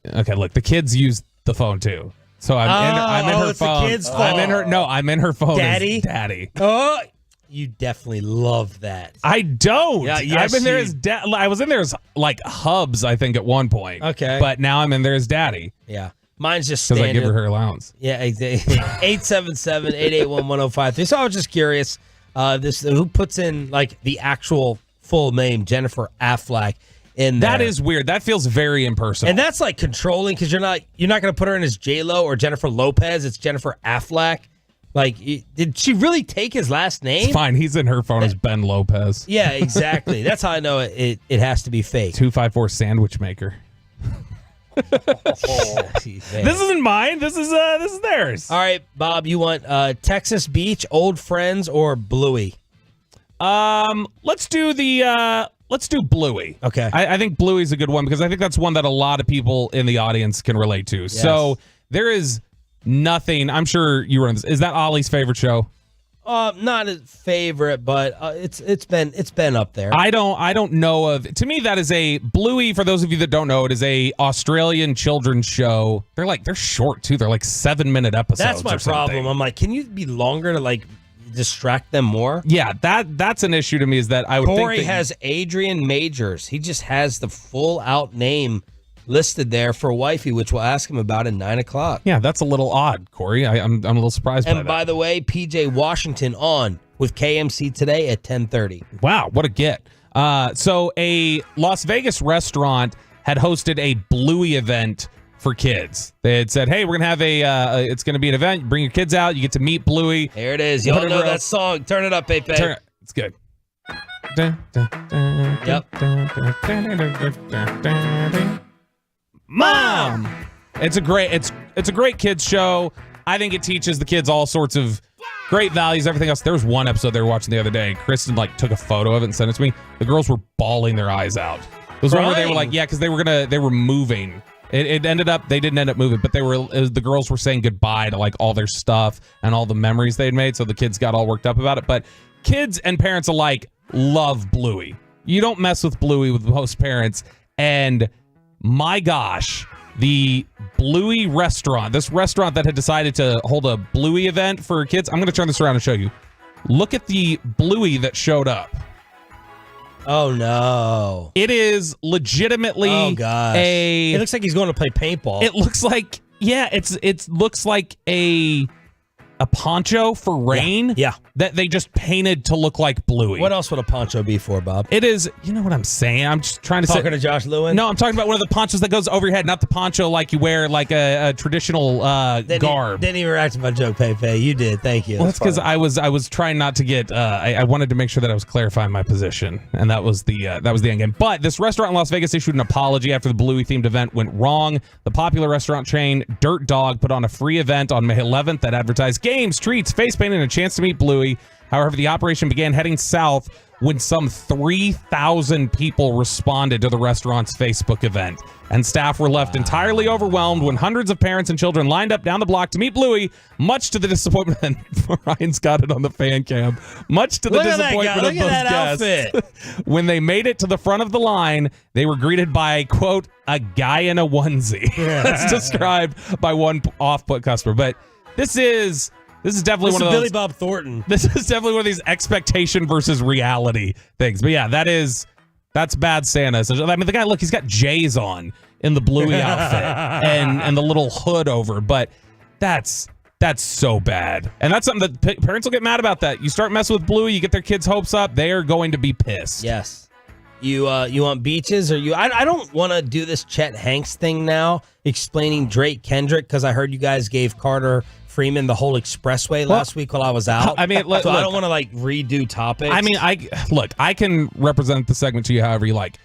okay. Look, the kids use the phone too, so I'm in her it's phone. The kids' phone. I'm in her phone. Daddy. As Daddy. Oh, you definitely love that. I don't. Yeah, yes, I'm in there as I was in there as like Hubs, I think, at one point. Okay. But now I'm in there as Daddy. Yeah. Mine's just because I standard. give her allowance. Yeah, 877-881-1053. So I was just curious, who puts in like the actual full name Jennifer Affleck in there. That is weird. That feels very impersonal. And that's like controlling because you're not going to put her in as J-Lo or Jennifer Lopez. It's Jennifer Affleck. Like, did she really take his last name? It's fine. He's in her phone as Ben Lopez. Yeah, exactly. That's how I know it has to be fake. 254 sandwich maker. This isn't mine. This is theirs. All right, Bob, you want Texas Beach, Old Friends, or Bluey? Let's do Bluey. Okay. I think Bluey's a good one because I think that's one that a lot of people in the audience can relate to. Yes. So there is nothing. I'm sure you were in this. Is that Ollie's favorite show? Not his favorite, but it's been up there. I don't know of. To me, that is a Bluey. For those of you that don't know, it is a Australian children's show. They're short too. They're like 7-minute episodes. That's my problem. I'm like, can you be longer to like distract them more? Yeah, that's an issue to me. Is that I would Corey think that has Adrian Majors. He just has the full out name listed there for wifey, which we'll ask him about at 9:00. Yeah, that's a little odd, Corey. I'm a little surprised by that. And by the way, PJ Washington on with KMC today at 10:30. Wow, what a get. So a Las Vegas restaurant had hosted a Bluey event for kids. They had said, hey, we're going to have it's going to be an event. You bring your kids out. You get to meet Bluey. There it is. Y'all know that song. Turn it up, Pepe. It's good. Yep. Mom! It's a great kids show. I think it teaches the kids all sorts of great values, everything else. There was one episode they were watching the other day. Kristen took a photo of it and sent it to me. The girls were bawling their eyes out. It was one where they were like, yeah, because they were moving. It ended up, they didn't end up moving, but the girls were saying goodbye to like all their stuff and all the memories they'd made. So the kids got all worked up about it. But kids and parents alike love Bluey. You don't mess with Bluey with most parents. And my gosh, the Bluey restaurant, this restaurant that had decided to hold a Bluey event for kids. I'm going to turn this around and show you. Look at the Bluey that showed up. Oh, no. It is legitimately it looks like he's going to play paintball. It looks like, it looks like a poncho for rain. Yeah. That they just painted to look like Bluey. What else would a poncho be for, Bob? It is, you know what I'm saying? I'm just trying to Talking to Josh Lewin? No, I'm talking about one of the ponchos that goes over your head, not the poncho like you wear like a traditional garb. Didn't even react to my joke, Pepe. You did. Thank you. Well, that's because I was trying not to get. I wanted to make sure that I was clarifying my position, and that was the end game. But this restaurant in Las Vegas issued an apology after the Bluey themed event went wrong. The popular restaurant chain Dirt Dog put on a free event on May 11th that advertised games, treats, face painting, and a chance to meet Bluey. However, the operation began heading south when some 3,000 people responded to the restaurant's Facebook event, and staff were left entirely overwhelmed when hundreds of parents and children lined up down the block to meet Bluey, much to the disappointment. And Ryan's got it on the fan cam. Much to the disappointment of those guests. When they made it to the front of the line, they were greeted by, quote, a guy in a onesie. That's described by one off-put customer. But this is definitely one of those. Billy Bob Thornton. This is definitely one of these expectation versus reality things. But yeah, that's bad Santa. I mean, the guy, look, he's got J's on. in the Bluey outfit and the little hood over, but that's so bad. And that's something that parents will get mad about. That you start messing with Bluey, you get their kids' hopes up, they are going to be pissed. Yes. You want beaches, or I don't want to do this Chet Hanks thing now, explaining Drake Kendrick, because I heard you guys gave Carter Freeman the whole expressway last week while I was out. I mean, I don't want to redo topics. I mean, I can represent the segment to you however you like.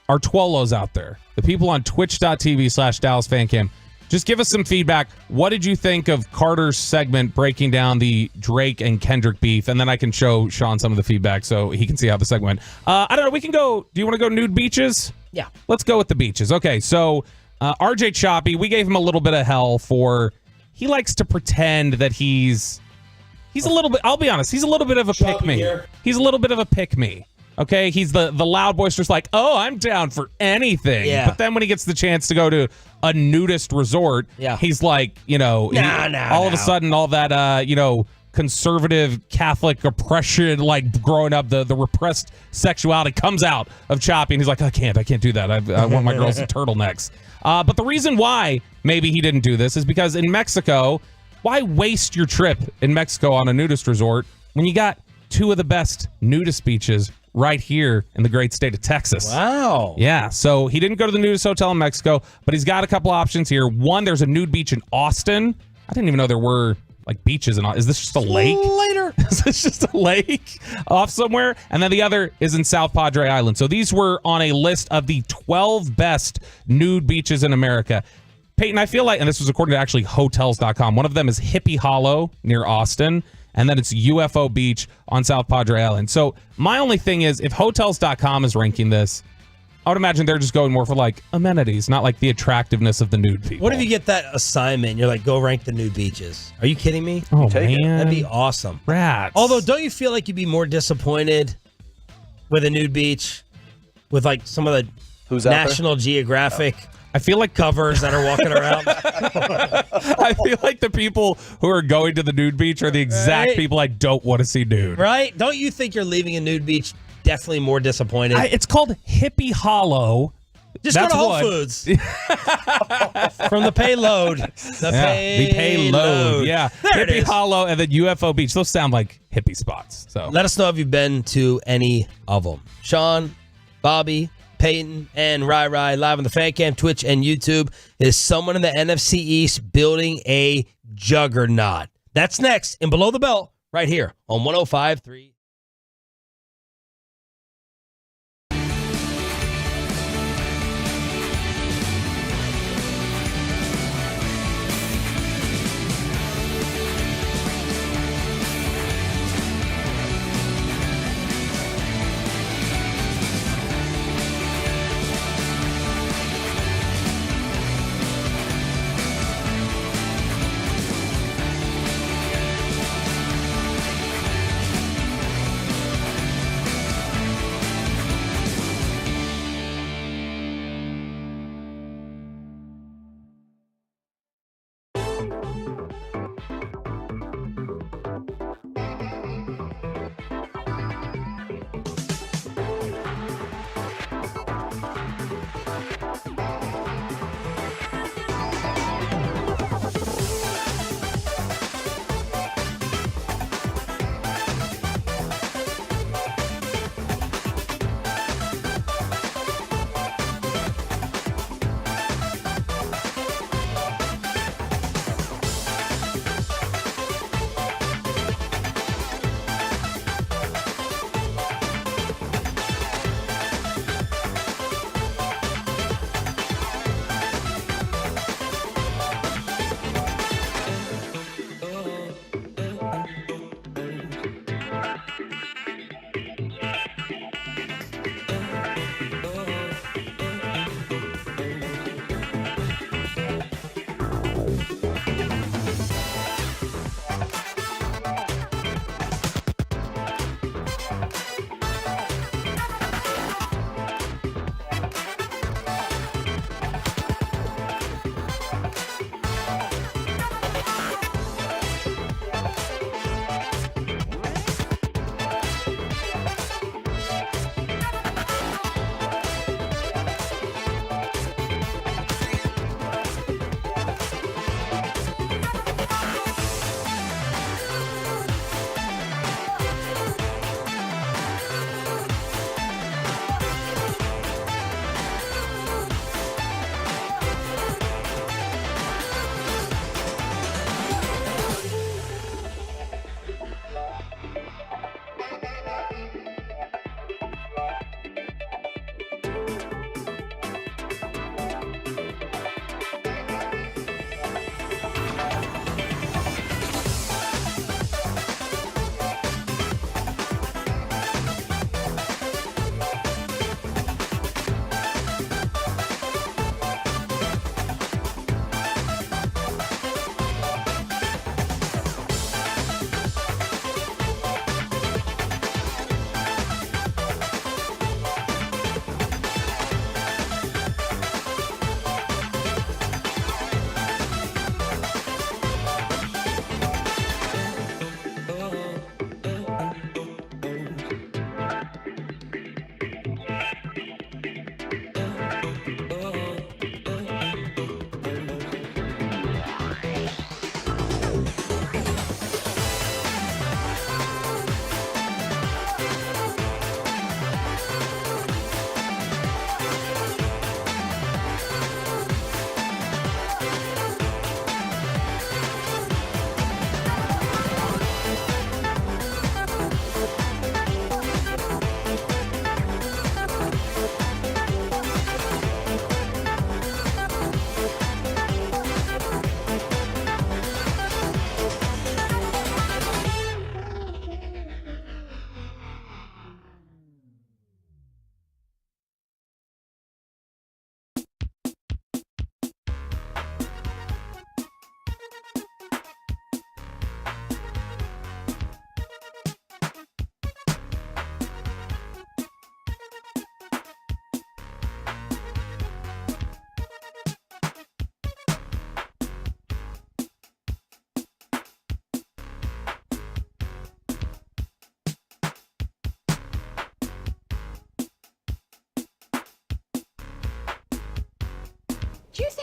Our Twolos out there, the people on twitch.tv/DallasFanCam, just give us some feedback. What did you think of Carter's segment breaking down the Drake and Kendrick beef? And then I can show Sean some of the feedback so he can see how the segment went. I don't know. We can go. Do you want to go nude beaches? Yeah. Let's go with the beaches. Okay. So RJ Choppy, we gave him a little bit of hell for he likes to pretend that he's a little bit. I'll be honest. He's a little bit of a pick me. He's a little bit of a pick me. Okay, he's the loud boisterous, like, oh, I'm down for anything. Yeah. But then when he gets the chance to go to a nudist resort, he's like, all of a sudden, all that, conservative Catholic oppression, like growing up, the repressed sexuality comes out of Choppy, and he's like, I can't do that. I want my girls in turtlenecks. But the reason why maybe he didn't do this is because in Mexico, why waste your trip in Mexico on a nudist resort when you got two of the best nudist beaches right here in the great state of Texas? Wow. Yeah, so he didn't go to the nudist hotel in Mexico, but he's got a couple options here. One, there's a nude beach in Austin. I didn't even know there were beaches in Austin. Is this just a lake? Later. Is this just a lake off somewhere? And then the other is in South Padre Island. So these were on a list of the 12 best nude beaches in America. Peyton, I feel like, and this was according to actually hotels.com, one of them is Hippie Hollow near Austin, and then it's UFO Beach on South Padre Island. So my only thing is, if hotels.com is ranking this, I would imagine they're just going more for amenities, not the attractiveness of the nude people. What if you get that assignment? You're like, go rank the nude beaches. Are you kidding me? Oh, man. That'd be awesome. Rats. Although, don't you feel like you'd be more disappointed with a nude beach with some of the National Geographic I feel like covers that are walking around? I feel like the people who are going to the nude beach are the exact people I don't want to see nude. Right? Don't you think you're leaving a nude beach definitely more disappointed? It's called Hippie Hollow. Just go to Whole Foods. From the payload. The payload. Yeah. There it Hippie is. Hollow and then UFO Beach. Those sound like hippie spots. So let us know if you've been to any of them. Sean, Bobby, Peyton, and Rai live on the Fan Cam, Twitch, and YouTube. Is someone in the NFC East building a juggernaut? That's next in Below the Belt right here on 105.3.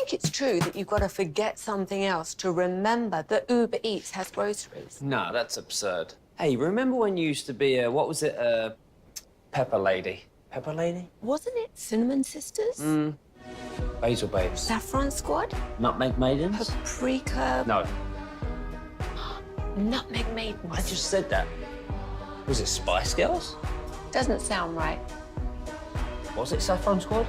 think it's true that you've got to forget something else to remember that Uber Eats has groceries? No, that's absurd. Hey, remember when you used to be a pepper lady? Pepper lady? Wasn't it Cinnamon Sisters? Basil babes. Saffron Squad? Nutmeg maidens? Paprika? No, Nutmeg Maidens? I just said that. Was it Spice Girls? Doesn't sound right. Was it Saffron Squad?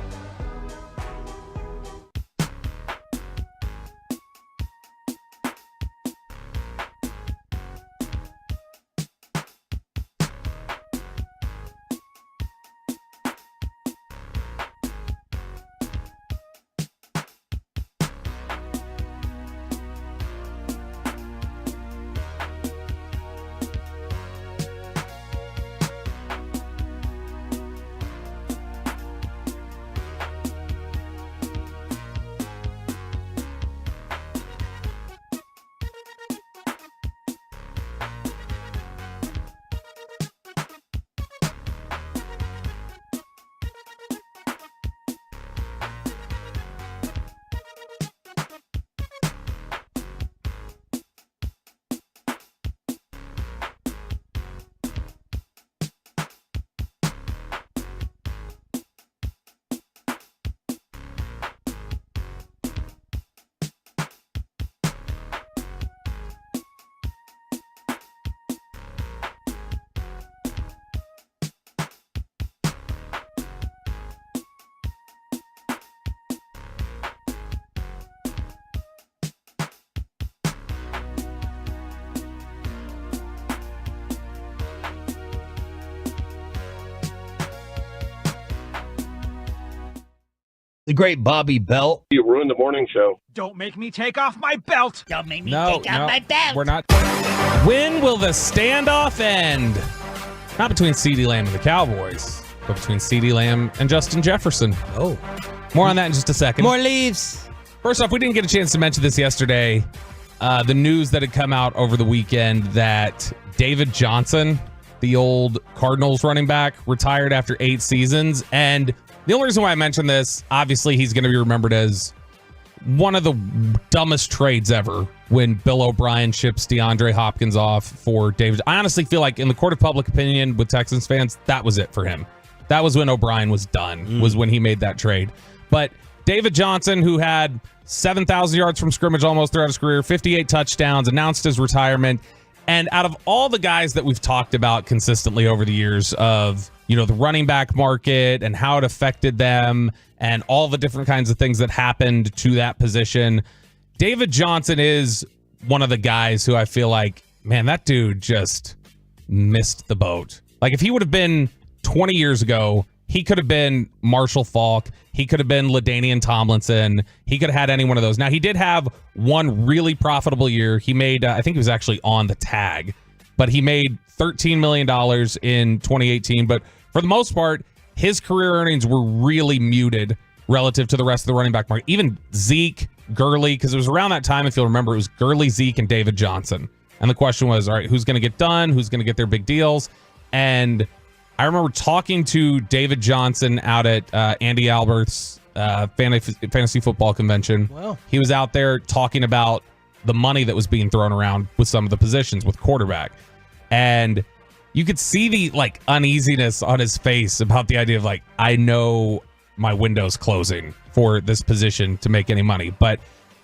The great Bobby Belt. You ruined the morning show. Don't make me take off my belt. Don't make me No, we're not. When will the standoff end? Not between CeeDee Lamb and the Cowboys, but between CeeDee Lamb and Justin Jefferson. Oh. More on that in just a second. More leaves. First off, we didn't get a chance to mention this yesterday. The news that had come out over the weekend that David Johnson, the old Cardinals running back, retired after 8 seasons. And the only reason why I mentioned this, obviously he's going to be remembered as one of the dumbest trades ever when Bill O'Brien ships DeAndre Hopkins off for David. I honestly feel like in the court of public opinion with Texans fans, that was it for him. That was when O'Brien was done, was when he made that trade. But David Johnson, who had 7,000 yards from scrimmage almost throughout his career, 58 touchdowns, announced his retirement. And out of all the guys that we've talked about consistently over the years of, you know, the running back market and how it affected them and all the different kinds of things that happened to that position, David Johnson is one of the guys who I feel like, man, that dude just missed the boat. Like if he would have been 20 years ago, he could have been Marshall Faulk. He could have been LaDainian Tomlinson. He could have had any one of those. Now, he did have one really profitable year. He made, I think he was actually on the tag, but he made $13 million in 2018. But for the most part, his career earnings were really muted relative to the rest of the running back market. Even Zeke, Gurley, because it was around that time, if you'll remember, it was Gurley, Zeke, and David Johnson. And the question was, all right, who's going to get done? Who's going to get their big deals? And I remember talking to David Johnson out at Andy Albert's fantasy football convention. Wow. He was out there talking about the money that was being thrown around with some of the positions with quarterback. And you could see the like uneasiness on his face about the idea of like, I know my window's closing for this position to make any money. But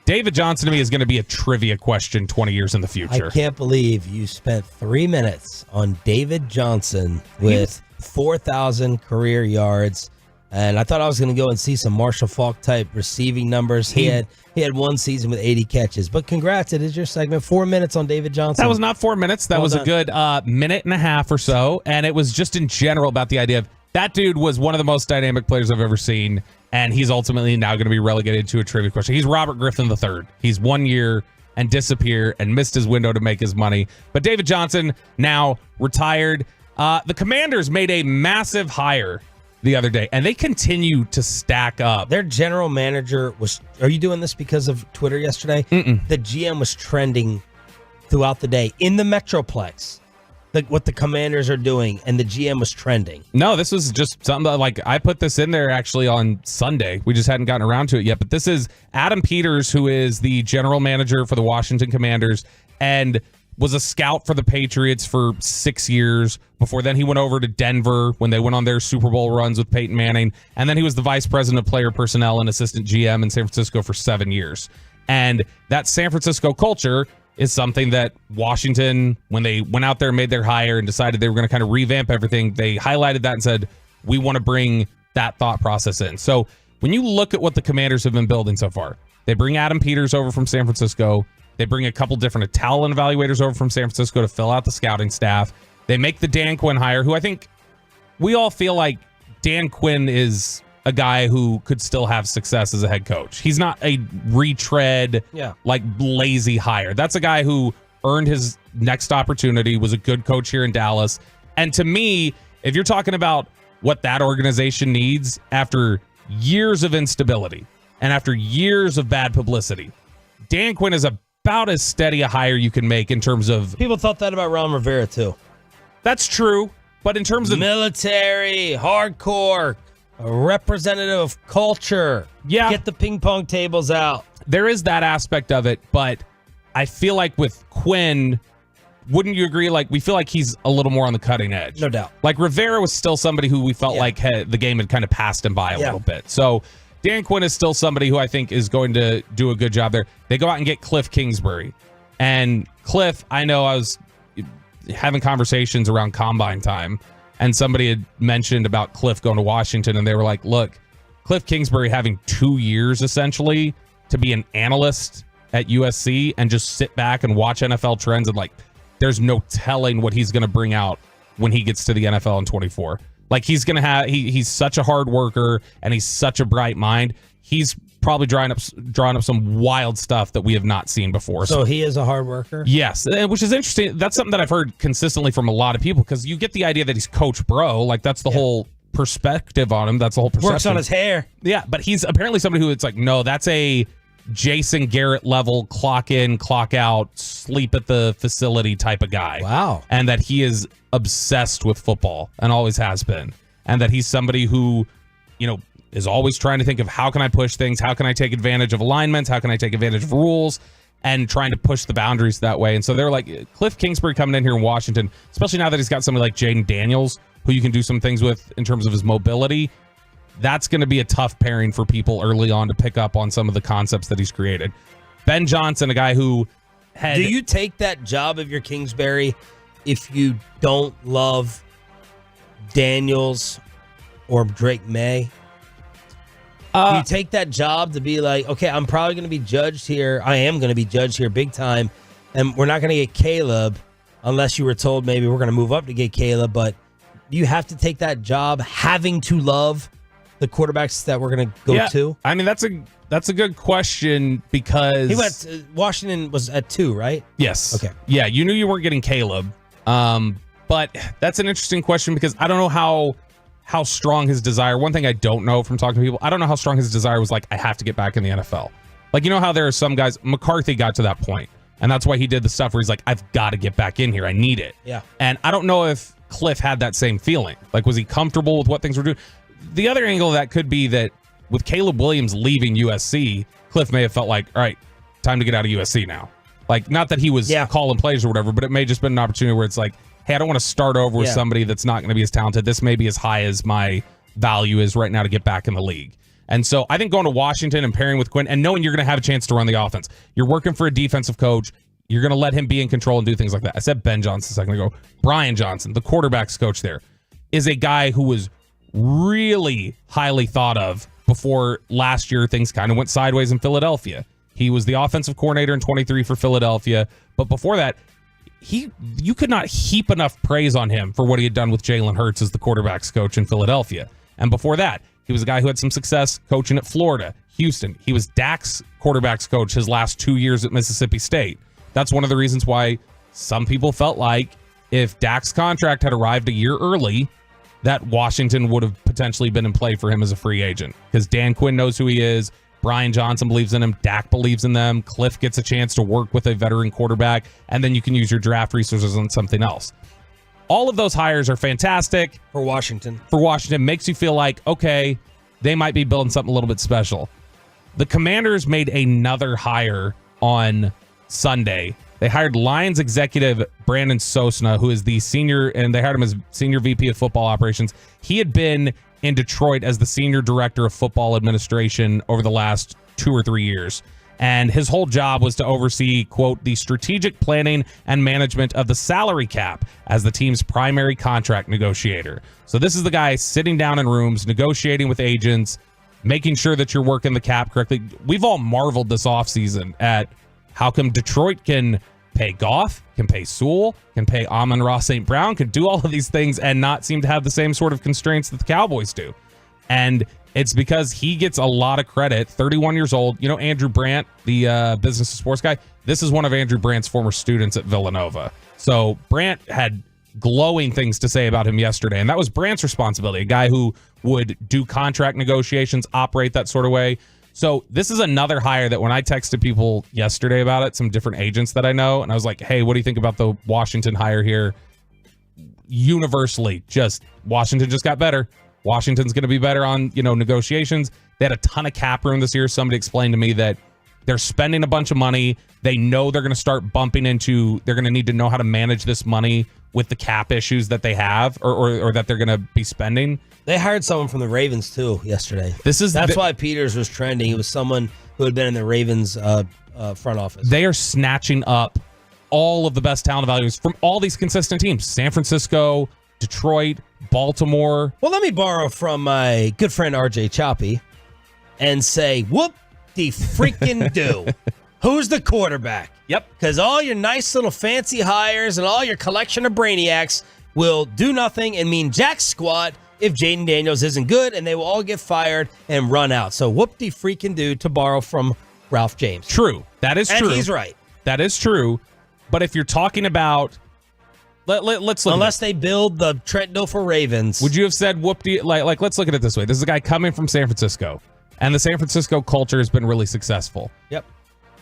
David Johnson to me is going to be a trivia question 20 years in the future. I can't believe you spent 3 minutes on David Johnson with 4,000 career yards. And I thought I was going to go and see some Marshall Faulk type receiving numbers. He had one season with 80 catches. But congrats, it is your segment. 4 minutes on David Johnson. That was not 4 minutes. That was a good minute and a half or so. And it was just in general about the idea of that dude was one of the most dynamic players I've ever seen. And he's ultimately now going to be relegated to a trivia question. He's Robert Griffin III. He's 1 year and disappear and missed his window to make his money. But David Johnson now retired. The Commanders made a massive hire the other day, and they continue to stack up. Their general manager was, are you doing this because of Twitter yesterday? Mm-mm. The GM was trending throughout the day in the Metroplex what the Commanders are doing, and the GM was trending. No, this was just something that, like, I put this in there actually on Sunday. We just hadn't gotten around to it yet. But this is Adam Peters, who is the general manager for the Washington Commanders and was a scout for the Patriots for 6 years. Before then, he went over to Denver when they went on their Super Bowl runs with Peyton Manning. And then he was the vice president of player personnel and assistant GM in San Francisco for 7 years. And that San Francisco culture is something that Washington, when they went out there and made their hire and decided they were going to kind of revamp everything, they highlighted that and said, we want to bring that thought process in. So when you look at what the Commanders have been building so far, they bring Adam Peters over from San Francisco. They bring a couple different talent evaluators over from San Francisco to fill out the scouting staff. They make the Dan Quinn hire, who I think we all feel like Dan Quinn is a guy who could still have success as a head coach. He's not a retread, like lazy hire. That's a guy who earned his next opportunity, was a good coach here in Dallas. And to me, if you're talking about what that organization needs after years of instability and after years of bad publicity, Dan Quinn is about as steady a hire you can make in terms of... People thought that about Ron Rivera, too. That's true. But in terms of... military, hardcore, a representative of culture. Yeah. Get the ping pong tables out. There is that aspect of it, but I feel like with Quinn, wouldn't you agree? Like, we feel like he's a little more on the cutting edge. No doubt. Like, Rivera was still somebody who we felt like the game had kind of passed him by a little bit. So Dan Quinn is still somebody who I think is going to do a good job there. They go out and get Cliff Kingsbury. And Cliff, I know I was having conversations around combine time, and somebody had mentioned about Cliff going to Washington, and they were like, look, Cliff Kingsbury having 2 years essentially to be an analyst at USC and just sit back and watch NFL trends, and like, there's no telling what he's going to bring out when he gets to the NFL in 24. Like, he's going to have, he's such a hard worker and he's such a bright mind. He's probably drawing up some wild stuff that we have not seen before. So he is a hard worker? Yes, which is interesting. That's something that I've heard consistently from a lot of people, because you get the idea that he's Coach Bro. Like, that's the whole perspective on him. That's the whole perception. Works on his hair. Yeah, but he's apparently somebody who it's like, no, that's a Jason Garrett level, clock in, clock out, sleep at the facility type of guy. Wow. And that he is obsessed with football and always has been. And that he's somebody who, you know, is always trying to think of how can I push things? How can I take advantage of alignments? How can I take advantage of rules? And trying to push the boundaries that way. And so they're like, Cliff Kingsbury coming in here in Washington, especially now that he's got somebody like Jaden Daniels, who you can do some things with in terms of his mobility. That's going to be a tough pairing for people early on to pick up on some of the concepts that he's created. Ben Johnson, a guy who had... Do you take that job of your Kingsbury if you don't love Daniels or Drake May? Do you take that job to be like, okay, I'm probably going to be judged here. I am going to be judged here big time. And we're not going to get Caleb unless you were told maybe we're going to move up to get Caleb. But you have to take that job having to love the quarterbacks that we're going to go to? I mean, that's a good question, because he went Washington was at 2, right? Yes. Okay. Yeah, you knew you weren't getting Caleb. But that's an interesting question, because I don't know how strong his desire. One thing I don't know from talking to people, I don't know how strong his desire was. Like, I have to get back in the NFL. Like, you know how there are some guys, McCarthy got to that point, and that's why he did the stuff where he's like, I've got to get back in here. I need it. Yeah. And I don't know if Cliff had that same feeling. Like, was he comfortable with what things were doing? The other angle of that could be that with Caleb Williams leaving USC, Cliff may have felt like, all right, time to get out of USC now. Like, not that he was calling plays or whatever, but it may just been an opportunity where it's like, hey, I don't want to start over with somebody that's not going to be as talented. This may be as high as my value is right now to get back in the league. And so I think going to Washington and pairing with Quinn and knowing you're going to have a chance to run the offense, you're working for a defensive coach, you're going to let him be in control and do things like that. I said Ben Johnson a second ago. Brian Johnson, the quarterback's coach there, is a guy who was really highly thought of before last year. Things kind of went sideways in Philadelphia. He was the offensive coordinator in 23 for Philadelphia. But before that, you could not heap enough praise on him for what he had done with Jalen Hurts as the quarterback's coach in Philadelphia. And before that, he was a guy who had some success coaching at Florida, Houston. He was Dak's quarterback's coach his last 2 years at Mississippi State. That's one of the reasons why some people felt like if Dak's contract had arrived a year early, that Washington would have potentially been in play for him as a free agent, because Dan Quinn knows who he is. Brian Johnson believes in him. Dak believes in them. Cliff gets a chance to work with a veteran quarterback, and then you can use your draft resources on something else. all of those hires are fantastic. For Washington. Makes you feel like, okay, they might be building something a little bit special. The Commanders made another hire on Sunday. They hired Lions executive Brandon Sosna, who is the senior, and they hired him as senior VP of football operations. He had been in Detroit as the senior director of football administration over the last 2 or 3 years. And his whole job was to oversee, quote, the strategic planning and management of the salary cap as the team's primary contract negotiator. So this is the guy sitting down in rooms, negotiating with agents, making sure that you're working the cap correctly. We've all marveled this offseason at how come Detroit can pay Goff, can pay Sewell, can pay Amon-Ra St. Brown, can do all of these things and not seem to have the same sort of constraints that the Cowboys do. And it's because he gets a lot of credit. 31 years old. You know Andrew Brandt, the business and sports guy? This is one of Andrew Brandt's former students at Villanova. So Brandt had glowing things to say about him yesterday, and that was Brandt's responsibility, a guy who would do contract negotiations, operate that sort of way. So this is another hire that when I texted people yesterday about it, some different agents that I know, and I was like, hey, what do you think about the Washington hire here? Universally, just Washington just got better. Washington's going to be better on, negotiations. They had a ton of cap room this year. Somebody explained to me that they're spending a bunch of money. They know they're going to start bumping into, they're going to need to know how to manage this money with the cap issues that they have or that they're going to be spending. They hired someone from the Ravens, too, yesterday. That's why Peters was trending. He was someone who had been in the Ravens front office. They are snatching up all of the best talent values from all these consistent teams. San Francisco, Detroit, Baltimore. Well, let me borrow from my good friend RJ Choppy and say, whoop-de-freaking-do. Who's the quarterback? Yep. Because all your nice little fancy hires and all your collection of brainiacs will do nothing and mean jack squat if Jaden Daniels isn't good, and they will all get fired and run out. So whoop-de-freaking-do, to borrow from Ralph James. True. That is true. And he's right. That is true. But if you're talking about... Let's look. Unless they build the Trent Dilfer Ravens. Would you have said whoop-de... Like, let's look at it this way. This is a guy coming from San Francisco, and the San Francisco culture has been really successful. Yep.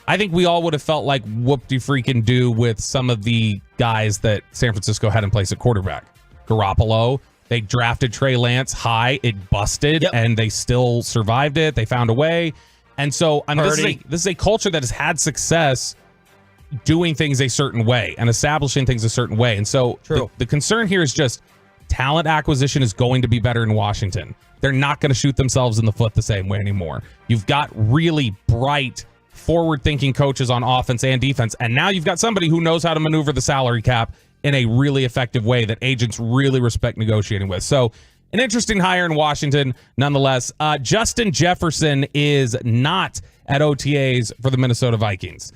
I think we all would have felt like whoop-de-freaking-do with some of the guys that San Francisco had in place at quarterback. Garoppolo. They drafted Trey Lance high. It busted, and they still survived it. They found a way. And so, this is a culture that has had success doing things a certain way and establishing things a certain way. And so the concern here is just talent acquisition is going to be better in Washington. They're not going to shoot themselves in the foot the same way anymore. You've got really bright, forward-thinking coaches on offense and defense, and now you've got somebody who knows how to maneuver the salary cap in a really effective way that agents really respect negotiating with. So an interesting hire in Washington nonetheless. Justin Jefferson is not at OTAs for the Minnesota Vikings.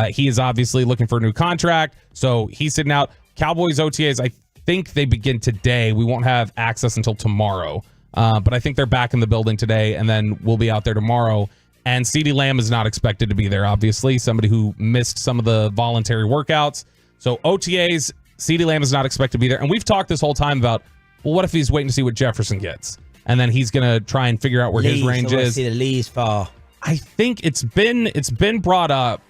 He is obviously looking for a new contract, so he's sitting out. Cowboys OTAs, I think they begin today. We won't have access until tomorrow, but I think they're back in the building today, and then we'll be out there tomorrow. And CeeDee Lamb is not expected to be there, obviously, somebody who missed some of the voluntary workouts. So OTAs, CeeDee Lamb is not expected to be there. And we've talked this whole time about, well, what if he's waiting to see what Jefferson gets? And then he's going to try and figure out where his range is. See the leaves fall. I think it's been brought up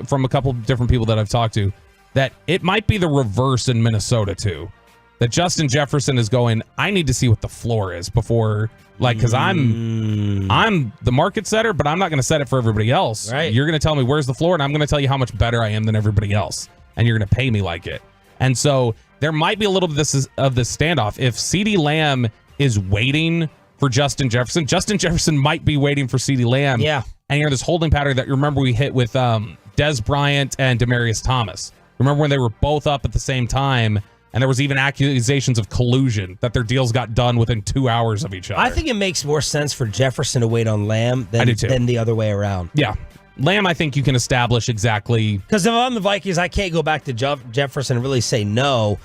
from a couple of different people that I've talked to that it might be the reverse in Minnesota too. That Justin Jefferson is going, I need to see what the floor is before, because I'm the market setter, but I'm not going to set it for everybody else. Right. You're going to tell me where's the floor, and I'm going to tell you how much better I am than everybody else, and you're going to pay me like it. And so there might be a little bit of this standoff. If CeeDee Lamb is waiting for Justin Jefferson might be waiting for CeeDee Lamb. Yeah. And you're this holding pattern that you remember we hit with Des Bryant and Demaryius Thomas. Remember when they were both up at the same time, and there was even accusations of collusion, that their deals got done within 2 hours of each other. I think it makes more sense for Jefferson to wait on Lamb than the other way around. Yeah. Lamb, I think you can establish exactly. Because if I'm the Vikings, I can't go back to Jefferson and really say no.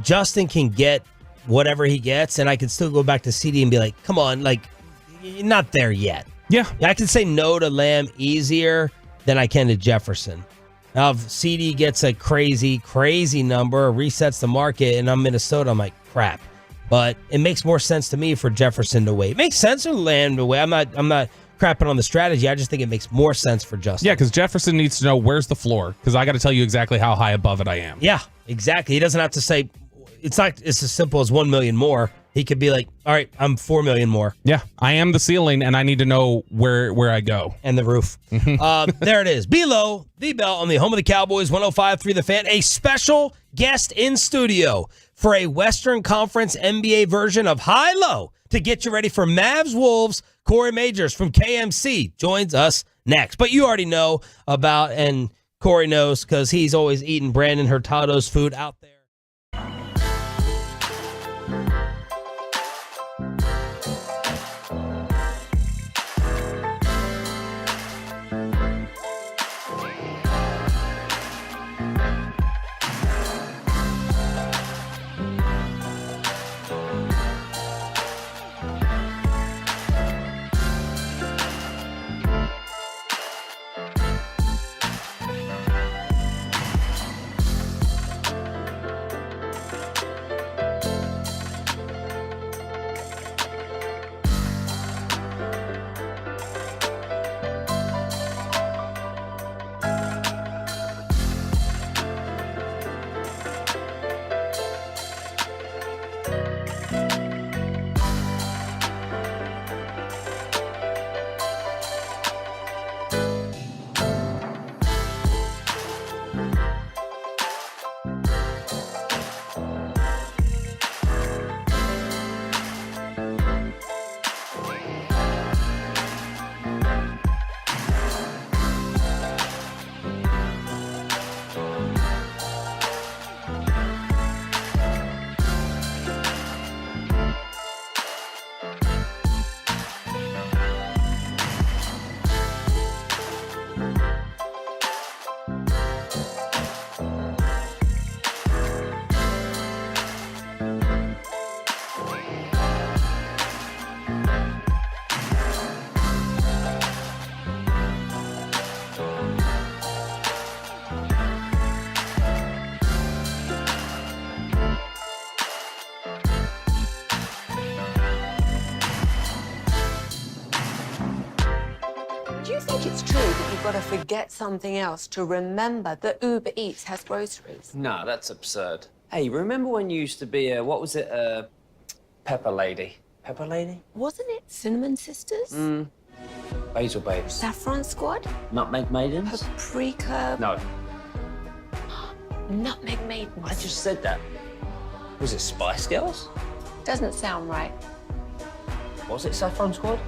Justin can get whatever he gets, and I can still go back to CD and be like, come on, you're not there yet. Yeah. I can say no to Lamb easier than I can to Jefferson. Now, if CD gets a crazy, crazy number, resets the market, and I'm Minnesota, I'm like, crap. But it makes more sense to me for Jefferson to wait. It makes sense for Lamb to wait. I'm not crapping on the strategy. I just think it makes more sense for Justin. Yeah, because Jefferson needs to know where's the floor, because I got to tell you exactly how high above it I am. Yeah, exactly. He doesn't have to say, it's not it's as simple as 1 million more. He could be like, all right, I'm 4 million more. Yeah, I am the ceiling, and I need to know where I go. And the roof. There it is. Below the belt on the home of the Cowboys, 105.3 The Fan. A special guest in studio for a Western Conference NBA version of High Low to get you ready for Mavs Wolves. Corey Majors from KMC joins us next. But you already know about, and Corey knows because he's always eating Brandon Hurtado's food out there. Do you think it's true that you've got to forget something else to remember that Uber Eats has groceries? No, that's absurd. Hey, remember when you used to be a, what was it, Pepper Lady? Pepper Lady? Wasn't it Cinnamon Sisters? Basil Babes. Saffron Squad? Nutmeg Maidens? Paprika? No, Nutmeg Maidens? I just said that. Was it Spice Girls? Doesn't sound right. Was it Saffron Squad?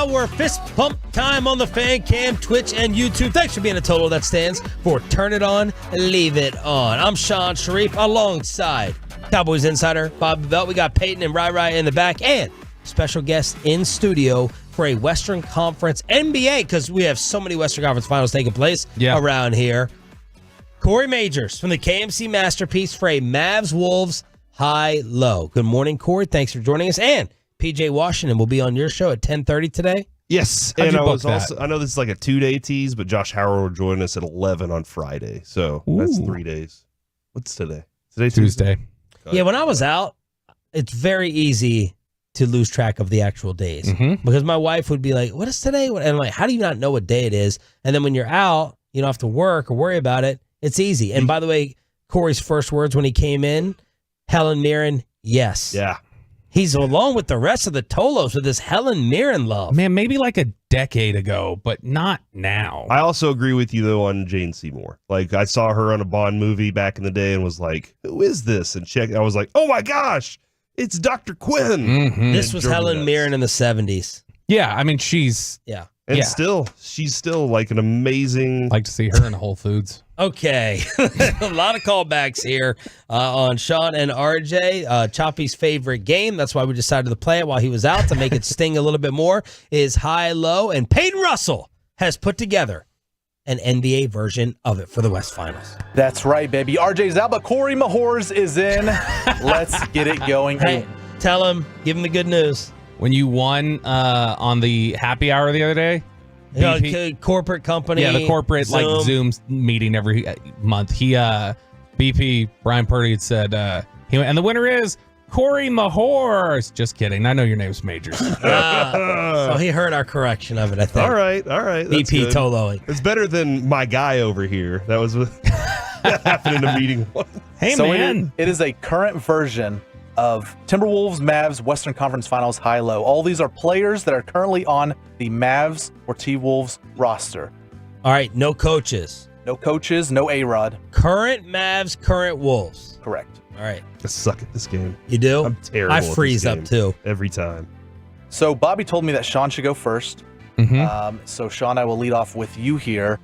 Our fist pump time on the Fan Cam, Twitch, and YouTube. Thanks for being a total that stands for Turn It On, Leave It On. I'm Sean Sharif alongside Cowboys Insider Bobby Belt. We got Peyton and Rai in the back, and special guest in studio for a Western Conference NBA, because we have so many Western Conference finals taking place around here. Corey Majors from the KMC Masterpiece for a Mavs Wolves high-low. Good morning, Corey. Thanks for joining us. And PJ Washington will be on your show at 10:30 today. Yes, and I know this is like a 2-day tease, but Josh Howard will join us at 11 on Friday. So that's 3 days. What's today? Today's Tuesday. Yeah, when I was out, it's very easy to lose track of the actual days because my wife would be like, "What is today?" And I'm like, "How do you not know what day it is?" And then when you're out, you don't have to work or worry about it. It's easy. And by the way, Corey's first words when he came in, Helen Mirren, yes. Yeah. He's along with the rest of the Tolos with this Helen Mirren love. Man, maybe like a decade ago, but not now. I also agree with you, though, on Jane Seymour. Like, I saw her on a Bond movie back in the day and was like, who is this? And I was like, oh my gosh, it's Dr. Quinn. This was Helen Mirren in the 70s. Yeah, I mean, she's... Yeah. And she's still like an amazing... Like to see her in Whole Foods. Okay. A lot of callbacks here on Sean and RJ. Choppy's favorite game. That's why we decided to play it while he was out to make it sting a little bit more is high-low. And Peyton Russell has put together an NBA version of it for the West Finals. That's right, baby. RJ's out, but Corey Mahors is in. Let's get it going. Hey, tell him. Give him the good news. When you won on the happy hour the other day, corporate company. Yeah, the corporate Zoom meeting every month. BP Brian Purdy had said and the winner is Corey Mahors. Just kidding. I know your name's Majors. So he heard our correction of it, I think. All right. That's BP good. Toloing. It's better than my guy over here. That was that happened in a meeting once. Hey, man. It is a current version of Timberwolves, Mavs, Western Conference Finals high-low. All these are players that are currently on the Mavs or T-Wolves roster. All right, no coaches. No coaches, no A-Rod. Current Mavs, current Wolves. Correct. All right. I suck at this game. You do? I'm terrible. I freeze at up this game too. Every time. So Bobby told me that Sean should go first. So Sean, I will lead off with you here.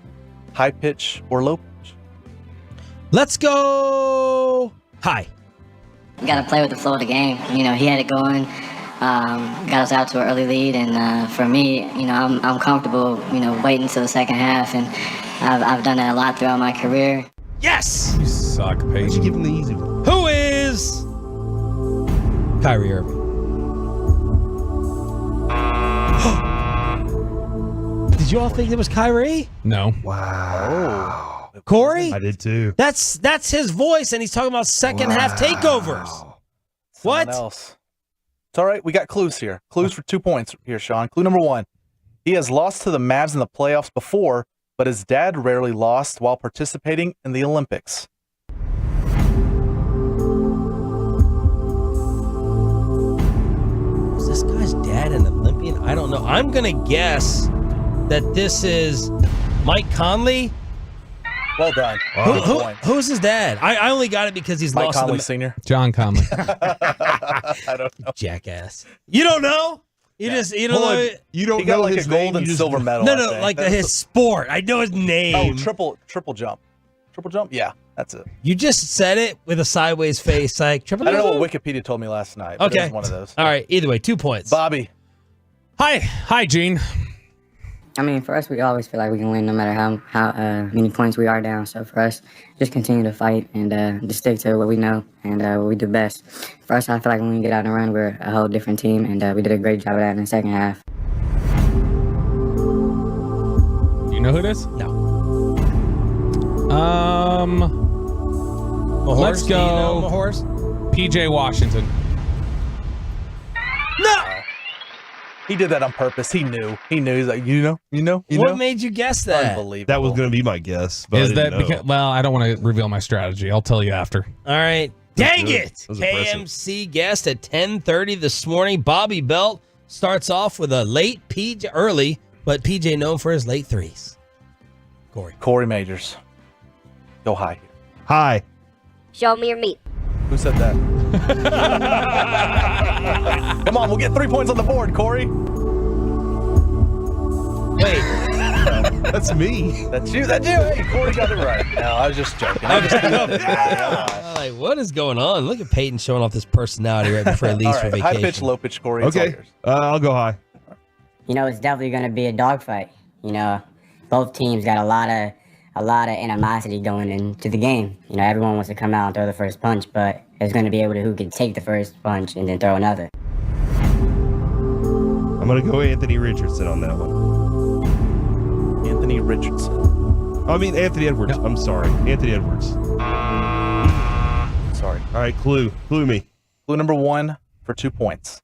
High pitch or low pitch? Let's go high. You got to play with the flow of the game. You know, he had it going, got us out to an early lead, and for me, you know, I'm comfortable, you know, waiting until the second half, and I've done that a lot throughout my career. Yes! You suck, Peyton. Why'd you give him the easy one? Who is Kyrie Irving? Did you all think it was Kyrie? No. Wow. Corey? I did too. That's his voice, and he's talking about second half takeovers. What? Else. It's all right. We got clues here. Clues for 2 points here, Sean. Clue number 1. He has lost to the Mavs in the playoffs before, but his dad rarely lost while participating in the Olympics. Was this guy's dad an Olympian? I don't know. I'm going to guess that this is Mike Conley. Well done. Who's his dad? I only got it because he's Mike lost Conley to the Sr. John Conley. I don't know. Jackass. You don't know? You don't know. You don't He got know like his a gold name, and you just- silver medal. No, I think. like his sport. I know his name. Oh, triple jump. Triple jump? Yeah, that's it. You just said it with a sideways face, like triple. I don't know what Wikipedia told me last night. But it Okay, was one of those. All right. Either way, 2 points. Bobby. Hi, Gene. I mean, for us, we always feel like we can win no matter how many points we are down. So for us, just continue to fight and just stick to what we know and what we do best. For us, I feel like when we get out and run, we're a whole different team, and we did a great job of that in the second half. Do you know who it is? No. Let's Do you know go. Mahors? PJ Washington. No. He did that on purpose. He knew. He's like, you know. What made you guess that? Unbelievable. That was going to be my guess. But Is I that didn't know. because? Well, I don't want to reveal my strategy. I'll tell you after. All right. Dang good. it. That was impressive. KMC guest at 10:30 this morning. Bobby Belt starts off with a late PJ, early, but PJ known for his late threes. Corey Majors. Go high. Hi. Show me your meat. Who said that? Come on, we'll get 3 points on the board, Corey. That's me. That's you. That's you. Hey, Corey got it right. No, I was just joking. I'm like, what is going on? Look at Peyton showing off this personality right before he leaves for vacation. High pitch, low pitch, Corey. Okay, I'll go high. You know, it's definitely going to be a dogfight. You know, both teams got a lot of animosity going into the game. You know, everyone wants to come out and throw the first punch, but it's going to be able to who can take the first punch and then throw another. I'm going to go Anthony Richardson on that one. Anthony Richardson. I mean, Anthony Edwards. I'm sorry. Anthony Edwards. Sorry. All right, clue. Clue me. Clue number 1 for 2 points.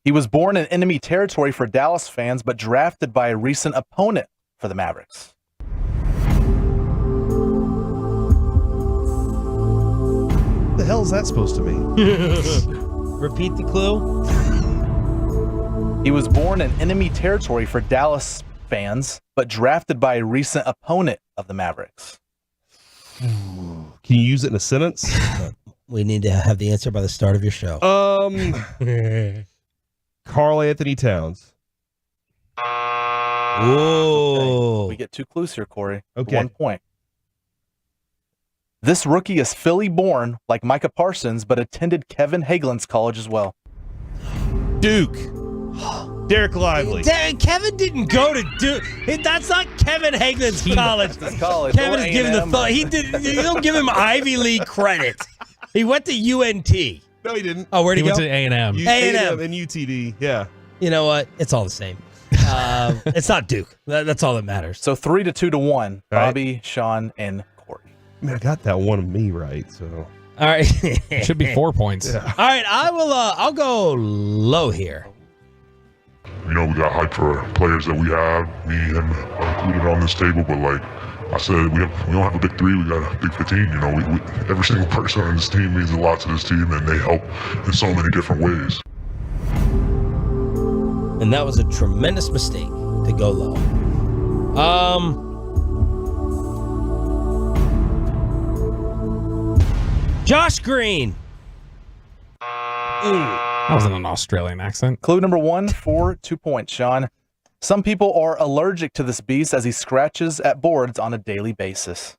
He was born in enemy territory for Dallas fans, but drafted by a recent opponent for the Mavericks. What the hell is that supposed to mean? Repeat the clue. He was born in enemy territory for Dallas fans, but drafted by a recent opponent of the Mavericks. Can you use it in a sentence? We need to have the answer by the start of your show. Karl Anthony Towns. Whoa. Okay. We get 2 clues here, Corey. Okay. 1 point. This rookie is Philly born, like Micah Parsons, but attended Kevin Hagelin's college as well. Duke. Derek Lively. Kevin didn't go to Duke. That's not Kevin Hagelin's college. college. Kevin is giving the thought. You don't give him Ivy League credit. He went to UNT. No, he didn't. Oh, where'd he go? Went to A&M. A&M and UTD. Yeah. You know what? It's all the same. It's not Duke. That's all that matters. So 3 to 2 to 1. All right. Bobby, Sean, and Corey. I mean, I got that one of me right, so. All right. Should be 4 points. Yeah. All right. I'll go low here. You know, we got hype for players that we have, me and him included on this table, but like I said, we don't have a big 3, we got a big 15. You know, every single person on this team means a lot to this team, and they help in so many different ways. And that was a tremendous mistake to go low. Josh Green. That wasn't an Australian accent. Clue number 1 for 2 points, Sean. Some people are allergic to this beast as he scratches at boards on a daily basis.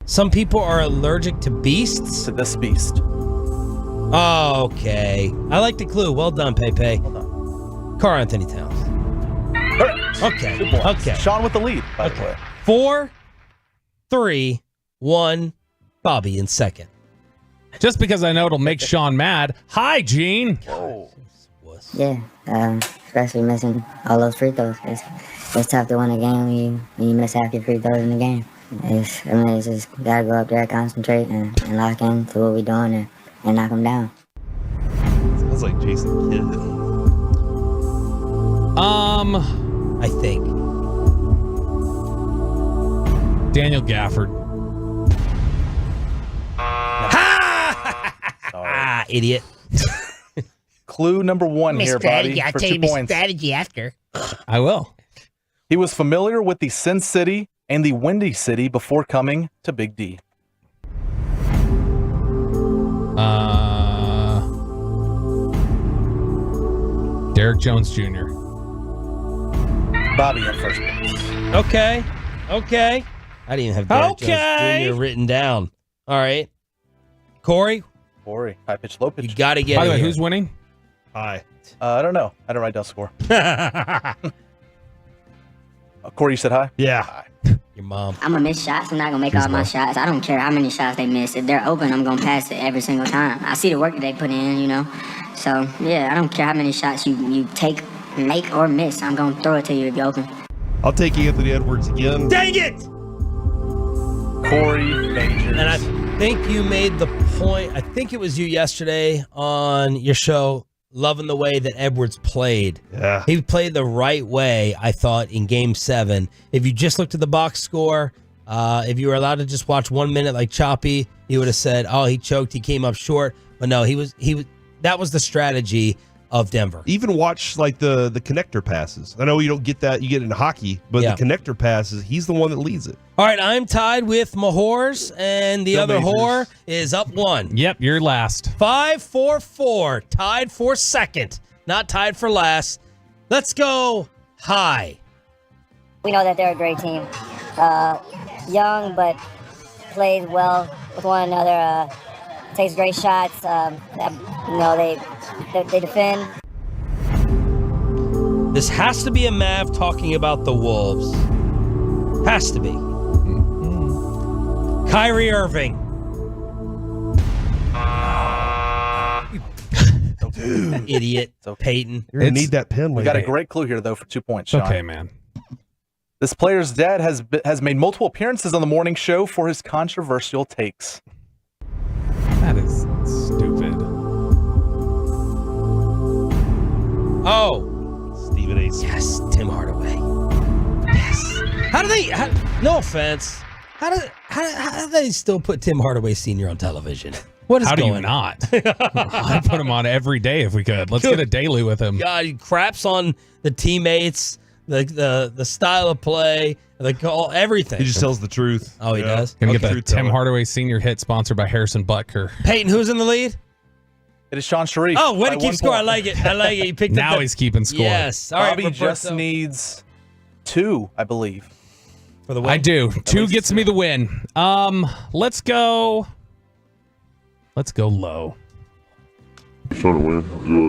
Some people are allergic to beasts? To this beast. Oh, okay. I like the clue. Well done, Pepe. Hold on. Karl Anthony Towns. Okay. Good points. Okay. Sean with the lead, by the way. 4, 3, 1. Bobby in second. Just because I know it'll make Sean mad. Hi, Gene. Whoa. Yeah, especially missing all those free throws. It's tough to win a game when you miss half your free throws in the game. It's just gotta go up there, concentrate, and lock in to what we're doing and knock them down. Sounds like Jason Kidd. I think. Daniel Gafford. Idiot. Clue number 1 here, Bobby, for 2 points. Strategy after. I will. He was familiar with the Sin City and the Windy City before coming to Big D. Derek Jones Jr. Bobby in first place. Okay. I didn't even have Derek Jones Jr. written down. All right. Corey, high pitch, low pitch. you got to get By the way, here. who's winning? Hi. I don't know. I don't write down score. Corey, you said hi? Yeah. Hi. Your mom. I'm gonna miss shots. I'm not gonna make all my shots. I don't care how many shots they miss. If they're open, I'm gonna pass it every single time. I see the work that they put in, you know. So yeah, I don't care how many shots you take, make or miss. I'm gonna throw it to you if you're open. I'll take Anthony Edwards again. Dang it! Corey Majors. And I think you made the point. I think it was you yesterday on your show, loving the way that Edwards played. Yeah. He played the right way, I thought, in Game 7. If you just looked at the box score, if you were allowed to just watch 1 minute like Choppy, you would have said, oh, he choked, he came up short. But no, he was. That was the strategy of Denver. Even watch like the connector passes. I know you don't get that, you get it in hockey, but the connector passes, he's the one that leads it. All right, I'm tied with Mahors, and the Bill other Majors. whore is up 1. Yep, you're last. 5-4-4, tied for second, not tied for last. Let's go high. We know that they're a great team. Young, but plays well with one another. Takes great shots. They defend. This has to be a Mav talking about the Wolves. Has to be. Kyrie Irving. Dude. Idiot. Peyton. You're going to need that pen. We got a great clue here, though, for 2 points, Sean. Okay, man. This player's dad has made multiple appearances on the morning show for his controversial takes. That is stupid. Oh. Stephen A. Yes, Tim Hardaway. Yes. No offense. How do they still put Tim Hardaway Sr. on television? What is How do going you not? I'd put him on every day if we could. Let's get a daily with him. God, he craps on the teammates, the style of play, the call, everything. He just tells the truth. Oh, he does? Gonna get the Tim Hardaway Sr. hit sponsored by Harrison Butker. Peyton, who's in the lead? It is Sean Sharif. Oh, way to keep score. I like it. He picked now up he's keeping score. Yes. All right, Bobby just needs 2, I believe. For the win? I do. 2 gets me the win. Let's go low. Trying to win.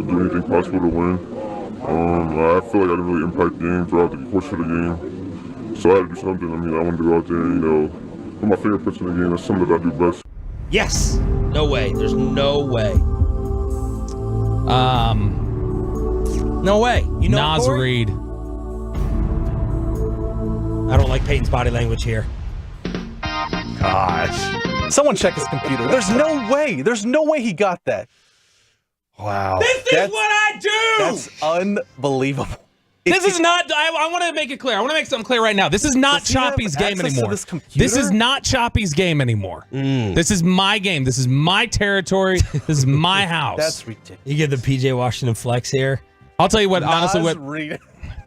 Do anything possible to win. I feel like I didn't really impact the game throughout the course of the game. So I had to do something. I wanted to go out there and, put my fingerprints in the game. That's something that I do best. Yes. No way. There's no way. No way. You know Nas Corey? Reed. I don't like Peyton's body language here. Gosh. Someone check his computer. There's no way. There's no way he got that. Wow. This is what I do! That's unbelievable. This is not. I want to make it clear. I want to make something clear right now. This is not Choppy's game anymore. This is not Choppy's game anymore. This is my game. This is my territory. This is my house. That's ridiculous. You get the PJ Washington flex here. I'll tell you what. Honestly, what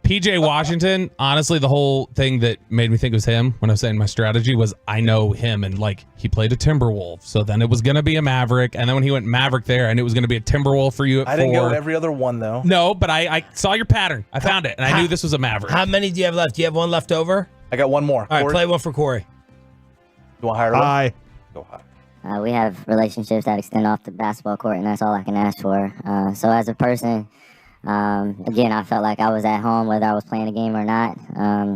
PJ Washington. Honestly, the whole thing that made me think it was him when I was saying my strategy was I know him and he played a Timberwolf. So then it was going to be a Maverick, and then when he went Maverick there, I knew it was going to be a Timberwolf for you at 4. I didn't go every other one though. No, but I saw your pattern. I found it, and I knew this was a Maverick. How many do you have left? Do you have one left over? I got one more. All right, play one for Corey. You want higher? Hi. Go high. We have relationships that extend off the basketball court, and that's all I can ask for. So as a person, again, I felt like I was at home whether I was playing a game or not.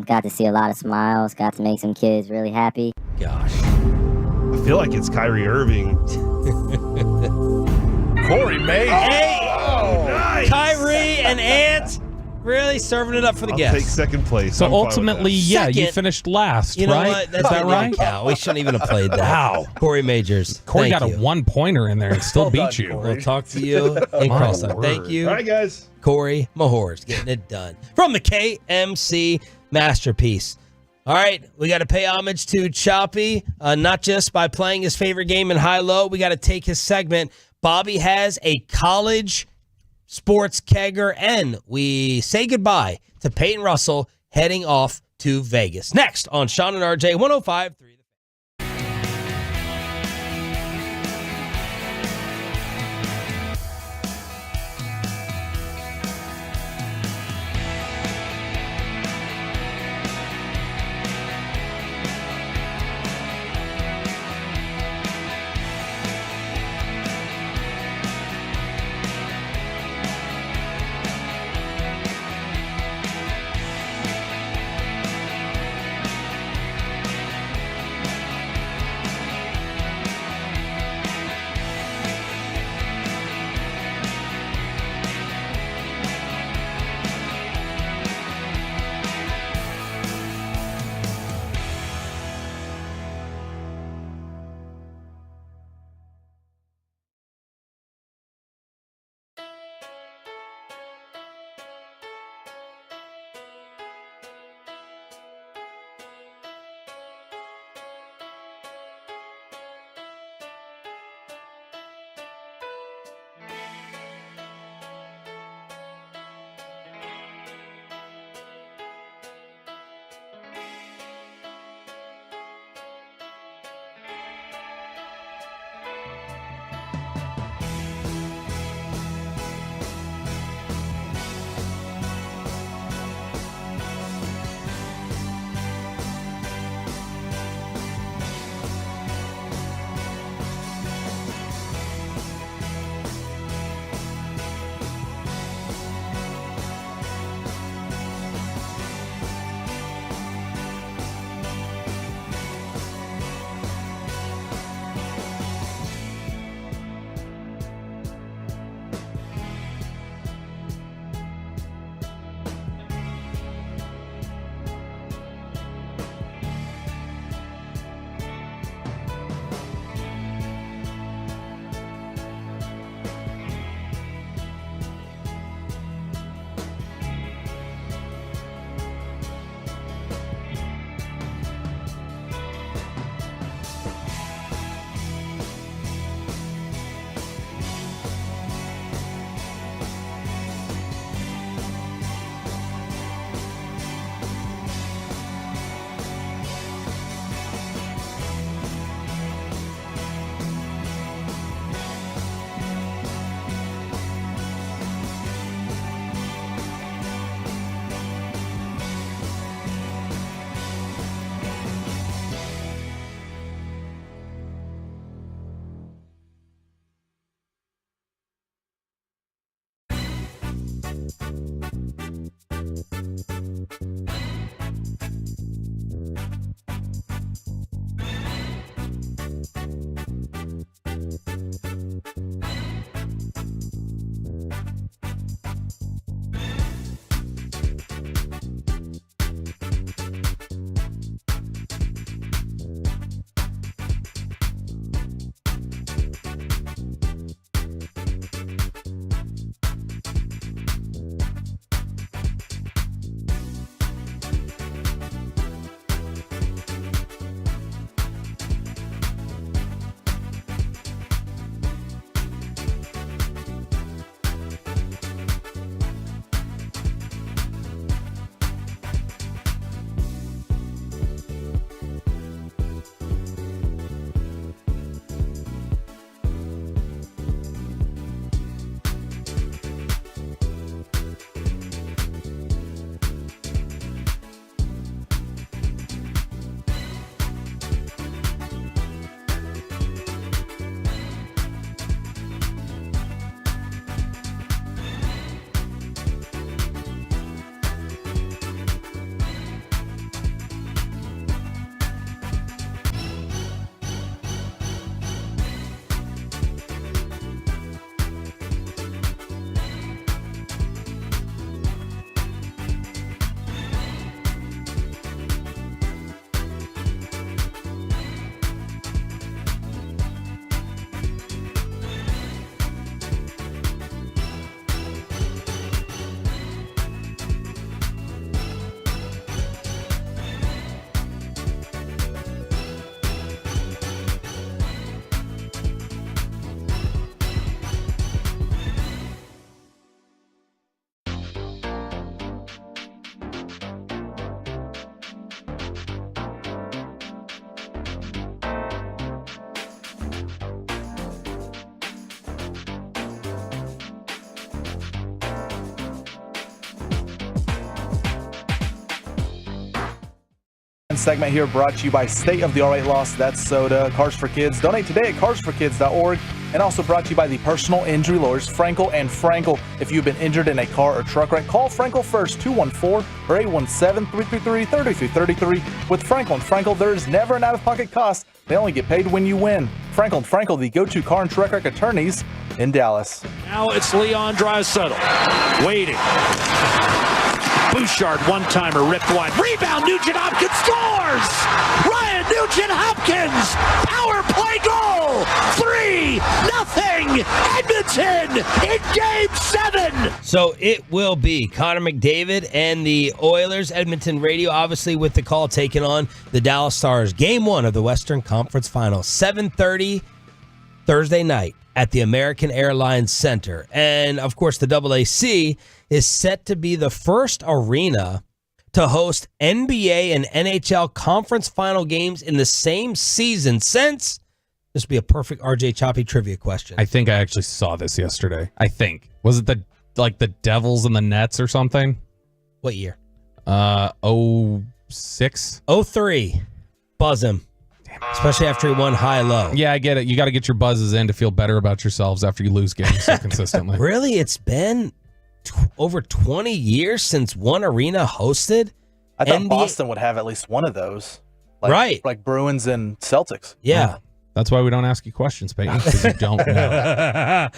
Got to see a lot of smiles, got to make some kids really happy. Gosh. I feel like it's Kyrie Irving. Corey May. Hey! Oh, nice. Kyrie and Ant really serving it up for the I'll guests. take second place. So I'm fine with ultimately, that. yeah, you Second. finished last, You know right? what? That's Is that right? Count. We shouldn't even have played that. Wow. Corey Majors. Corey thank got you. a 1-pointer in there and still Well beat done, you. Corey. We'll talk to you in My cross up. word. Thank you. All right, guys. Corey Mahors getting it done from the KMC Masterpiece. All right, we got to pay homage to Choppy, not just by playing his favorite game in high-low. We got to take his segment. Bobby has a college sports kegger, and we say goodbye to Peyton Russell heading off to Vegas. Next on Sean and RJ 105.3. segment here brought to you by State of the R8 Loss. That's soda. Cars for Kids. Donate today at carsforkids.org. And also brought to you by the personal injury lawyers, Frankel and Frankel. If you've been injured in a car or truck wreck, call Frankel first, 214 or 817-333-3333. With Frankel and Frankel, there is never an out-of-pocket cost. They only get paid when you win. Frankel and Frankel, the go-to car and truck wreck attorneys in Dallas. Now it's Leon Draisaitl waiting. Bouchard, one-timer, ripped wide. Rebound, Nugent Hopkins scores! Ryan Nugent Hopkins, power play goal! 3-0 Edmonton in Game 7! So it will be Connor McDavid and the Oilers. Edmonton Radio, obviously, with the call taking on the Dallas Stars. Game 1 of the Western Conference Finals, 7:30 Thursday night at the American Airlines Center. And, of course, the AAC is set to be the first arena to host NBA and NHL conference final games in the same season since. This would be a perfect RJ Choppy trivia question. I think I actually saw this yesterday. I think. Was it the Devils and the Nets or something? What year? 06? 03. Buzz him. Especially after he won high-low. Yeah, I get it. You got to get your buzzes in to feel better about yourselves after you lose games so consistently. Really? It's been over 20 years since one arena hosted? I thought NBA? Boston would have at least one of those. Right. Like Bruins and Celtics. Yeah. That's why we don't ask you questions, Peyton, because you don't know.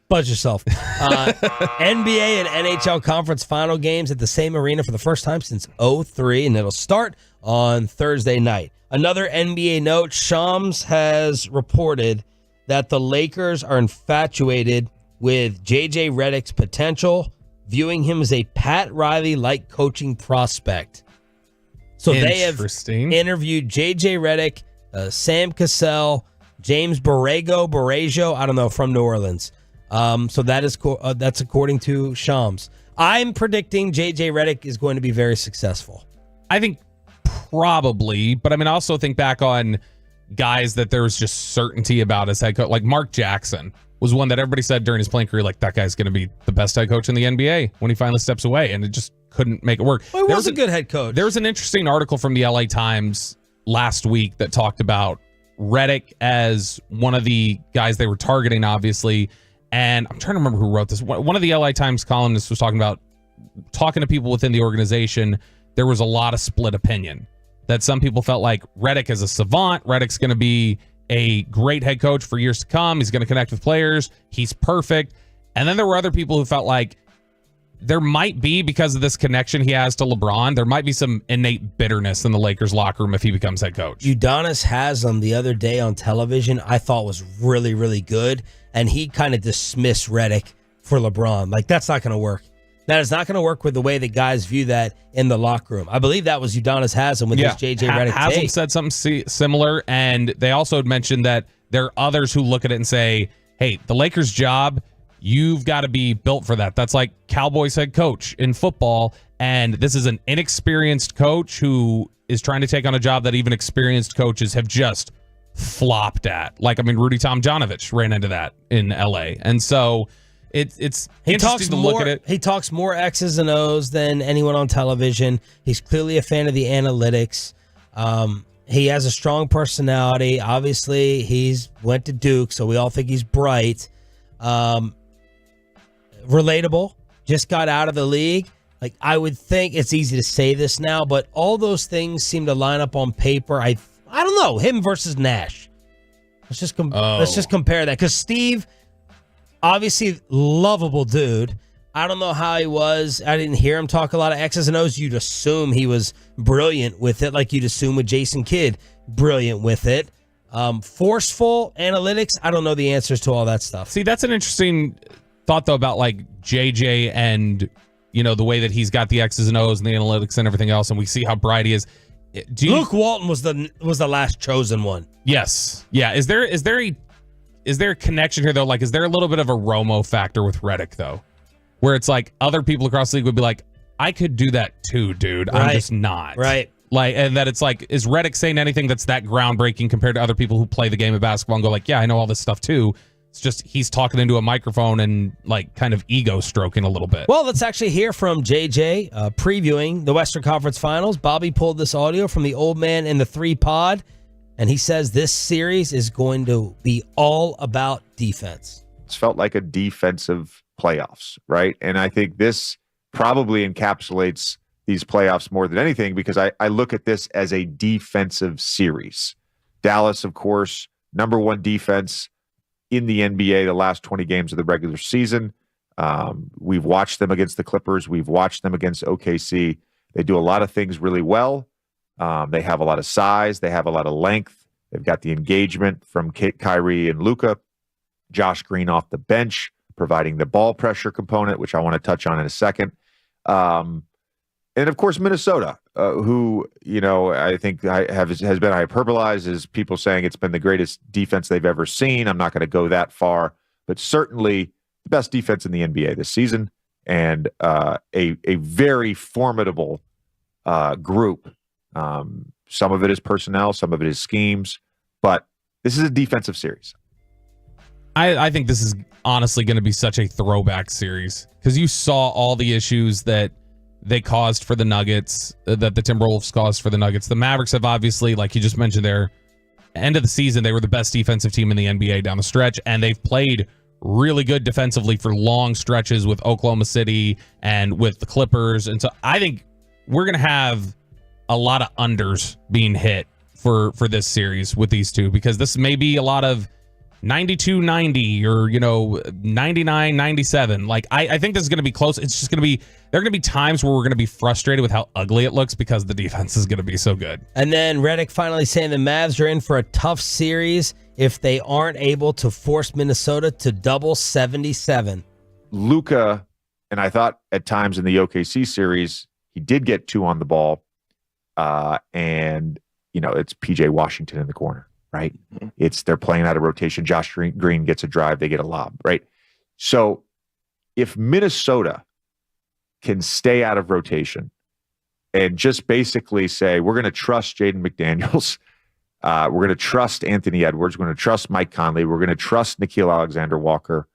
Buzz yourself. NBA and NHL conference final games at the same arena for the first time since 03, and it'll start on Thursday night. Another NBA note, Shams has reported that the Lakers are infatuated with J.J. Redick's potential, viewing him as a Pat Riley-like coaching prospect. So they have interviewed J.J. Redick, Sam Cassell, James Borrego, I don't know, from New Orleans. So that is that's according to Shams. I'm predicting J.J. Redick is going to be very successful. I think probably, but I mean, I also think back on guys that there was just certainty about as head coach. Like Mark Jackson was one that everybody said during his playing career, like, that guy's going to be the best head coach in the NBA when he finally steps away, and it just couldn't make it work. Well, he was a good head coach. There was an interesting article from the LA Times last week that talked about Redick as one of the guys they were targeting, obviously. And I'm trying to remember who wrote this. One of the LA Times columnists was talking to people within the organization. There was a lot of split opinion that some people felt like Redick is a savant. Redick's going to be a great head coach for years to come. He's going to connect with players. He's perfect. And then there were other people who felt like there might be, because of this connection he has to LeBron, there might be some innate bitterness in the Lakers locker room if he becomes head coach. Udonis Haslem the other day on television, I thought was really, really good. And he kind of dismissed Redick for LeBron. Like, that's not going to work. That is not going to work with the way that guys view that in the locker room. I believe that was Udonis Haslem with his J.J. Redick Haslem take. said something similar, and they also had mentioned that there are others who look at it and say, hey, the Lakers' job, you've got to be built for that. That's like Cowboys head coach in football, and this is an inexperienced coach who is trying to take on a job that even experienced coaches have just flopped at. Like, I mean, Rudy Tomjanovich ran into that in L.A., and so it's interesting to look at it. He talks more X's and O's than anyone on television. He's clearly a fan of the analytics. He has a strong personality. Obviously, he's went to Duke, so we all think he's bright. Relatable. Just got out of the league. Like, I would think it's easy to say this now, but all those things seem to line up on paper. I don't know. Him versus Nash. Let's just compare that, because Steve, obviously, lovable dude. I don't know how he was. I didn't hear him talk a lot of X's and O's. You'd assume he was brilliant with it, like you'd assume with Jason Kidd, brilliant with it. Forceful analytics, I don't know the answers to all that stuff. See, that's an interesting thought, though, about like JJ and, you know, the way that he's got the X's and O's and the analytics and everything else, and we see how bright he is. Luke Walton was the last chosen one. Yes. Yeah. Is there a connection here, though? Like, is there a little bit of a Romo factor with Redick, though? Where it's like other people across the league would be like, I could do that too, dude. Right. I'm just not. Right. Like, and that it's like, is Redick saying anything that's that groundbreaking compared to other people who play the game of basketball and go like, yeah, I know all this stuff too. It's just he's talking into a microphone and like kind of ego stroking a little bit. Well, let's actually hear from JJ previewing the Western Conference Finals. Bobby pulled this audio from the Old Man in the 3 pod, and he says this series is going to be all about defense. It's felt like a defensive playoffs, right? And I think this probably encapsulates these playoffs more than anything because I look at this as a defensive series. Dallas, of course, number 1 defense in the NBA the last 20 games of the regular season. We've watched them against the Clippers. We've watched them against OKC. They do a lot of things really well. They have a lot of size. They have a lot of length. They've got the engagement from Kyrie and Luka. Josh Green off the bench, providing the ball pressure component, which I want to touch on in a second. And of course, Minnesota, who, I think has been hyperbolized as people saying it's been the greatest defense they've ever seen. I'm not going to go that far, but certainly the best defense in the NBA this season and a very formidable group. Some of it is personnel, some of it is schemes, but this is a defensive series. I think this is honestly going to be such a throwback series because you saw all the issues that they caused for the Nuggets, that the Timberwolves caused for the Nuggets. The Mavericks have obviously, like you just mentioned there, end of the season, they were the best defensive team in the NBA down the stretch, and they've played really good defensively for long stretches with Oklahoma City and with the Clippers. And so I think we're going to have a lot of unders being hit for this series with these two because this may be a lot of 92-90 or 99-97. Like I think this is going to be close. It's just going to be there are going to be times where we're going to be frustrated with how ugly it looks because the defense is going to be so good. And then Redick finally saying the Mavs are in for a tough series if they aren't able to force Minnesota to double 77. Luka, and I thought at times in the OKC series he did get 2 on the ball, and it's PJ Washington in the corner. Right? They're playing out of rotation. Josh Green gets a drive, they get a lob, right? So if Minnesota can stay out of rotation and just basically say, we're going to trust Jaden McDaniels, we're going to trust Anthony Edwards, we're going to trust Mike Conley, we're going to trust Nickeil Alexander-Walker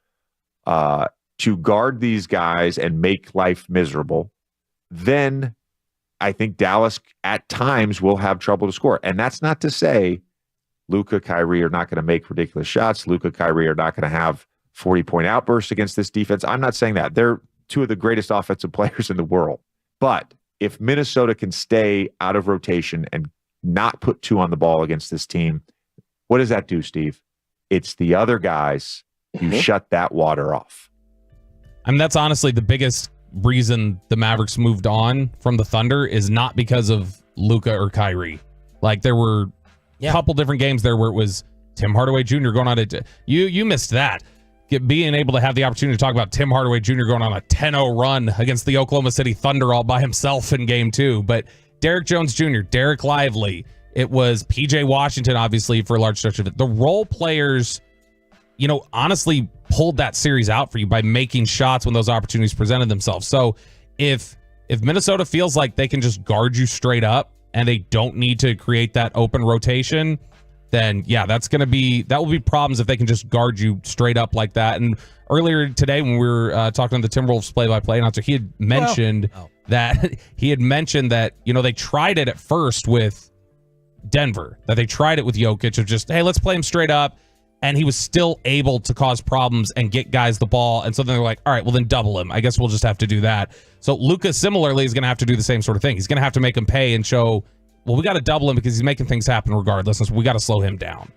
to guard these guys and make life miserable, then I think Dallas at times will have trouble to score. And that's not to say Luka, Kyrie are not going to make ridiculous shots. Luka, Kyrie are not going to have 40-point outbursts against this defense. I'm not saying that. They're 2 of the greatest offensive players in the world. But if Minnesota can stay out of rotation and not put 2 on the ball against this team, what does that do, Steve? It's the other guys. You shut that water off. I mean, that's honestly the biggest reason the Mavericks moved on from the Thunder is not because of Luka or Kyrie. Like there were couple different games there where it was Tim Hardaway Jr. going on you missed that. Being able to have the opportunity to talk about Tim Hardaway Jr. going on a 10-0 run against the Oklahoma City Thunder all by himself in game 2. But Derrick Jones Jr., Derek Lively, it was PJ Washington, obviously, for a large stretch of it. The role players, honestly pulled that series out for you by making shots when those opportunities presented themselves. So if Minnesota feels like they can just guard you straight up, and they don't need to create that open rotation, then that will be problems if they can just guard you straight up like that. And earlier today when we were talking to the Timberwolves play-by-play announcer, he had mentioned that they tried it at first with Denver, that they tried it with Jokic of just, hey, let's play him straight up. And he was still able to cause problems and get guys the ball. And so then they're like, all right, well, then double him. I guess we'll just have to do that. So Luka similarly is going to have to do the same sort of thing. He's going to have to make him pay and show, well, we got to double him because he's making things happen regardless. And so we got to slow him down.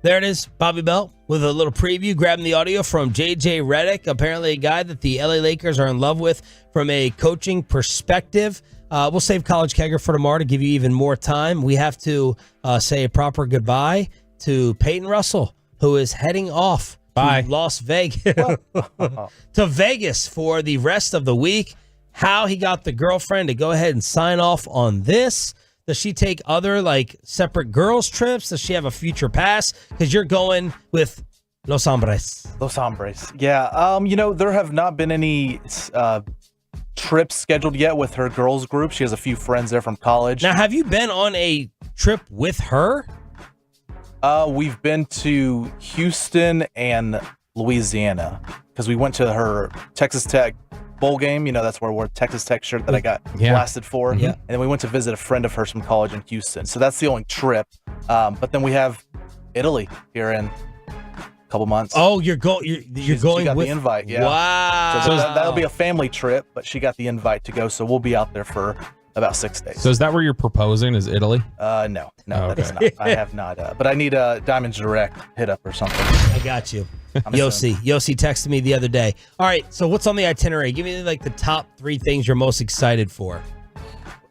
There it is, Bobby Bell with a little preview, grabbing the audio from JJ Redick, apparently a guy that the LA Lakers are in love with from a coaching perspective. We'll save College Kegger for tomorrow to give you even more time. We have to say a proper goodbye to Peyton Russell, who is heading off to Las Vegas, to Vegas for the rest of the week. How he got the girlfriend to go ahead and sign off on this. Does she take other separate girls trips? Does she have a future pass? Because you're going with Los Hombres. Los Hombres. Yeah. There have not been any trips scheduled yet with her girls group. She has a few friends there from college. Now, have you been on a trip with her? We've been to Houston and Louisiana because we went to her Texas Tech bowl game. You know, that's where I wore Texas Tech shirt that I got blasted for. Yeah. And then we went to visit a friend of hers from college in Houston. So that's the only trip. But then we have Italy here in a couple months. Oh, you're going. You're going She got with the invite. Yeah. Wow. So that'll be a family trip, but she got the invite to go. So we'll be out there for about 6 days. So is that where you're proposing? Is Italy? No, that is not. I have not. But I need a Diamonds Direct hit up or something. I got you. Yossi texted me the other day. All right, so what's on the itinerary? Give me like the top 3 things you're most excited for.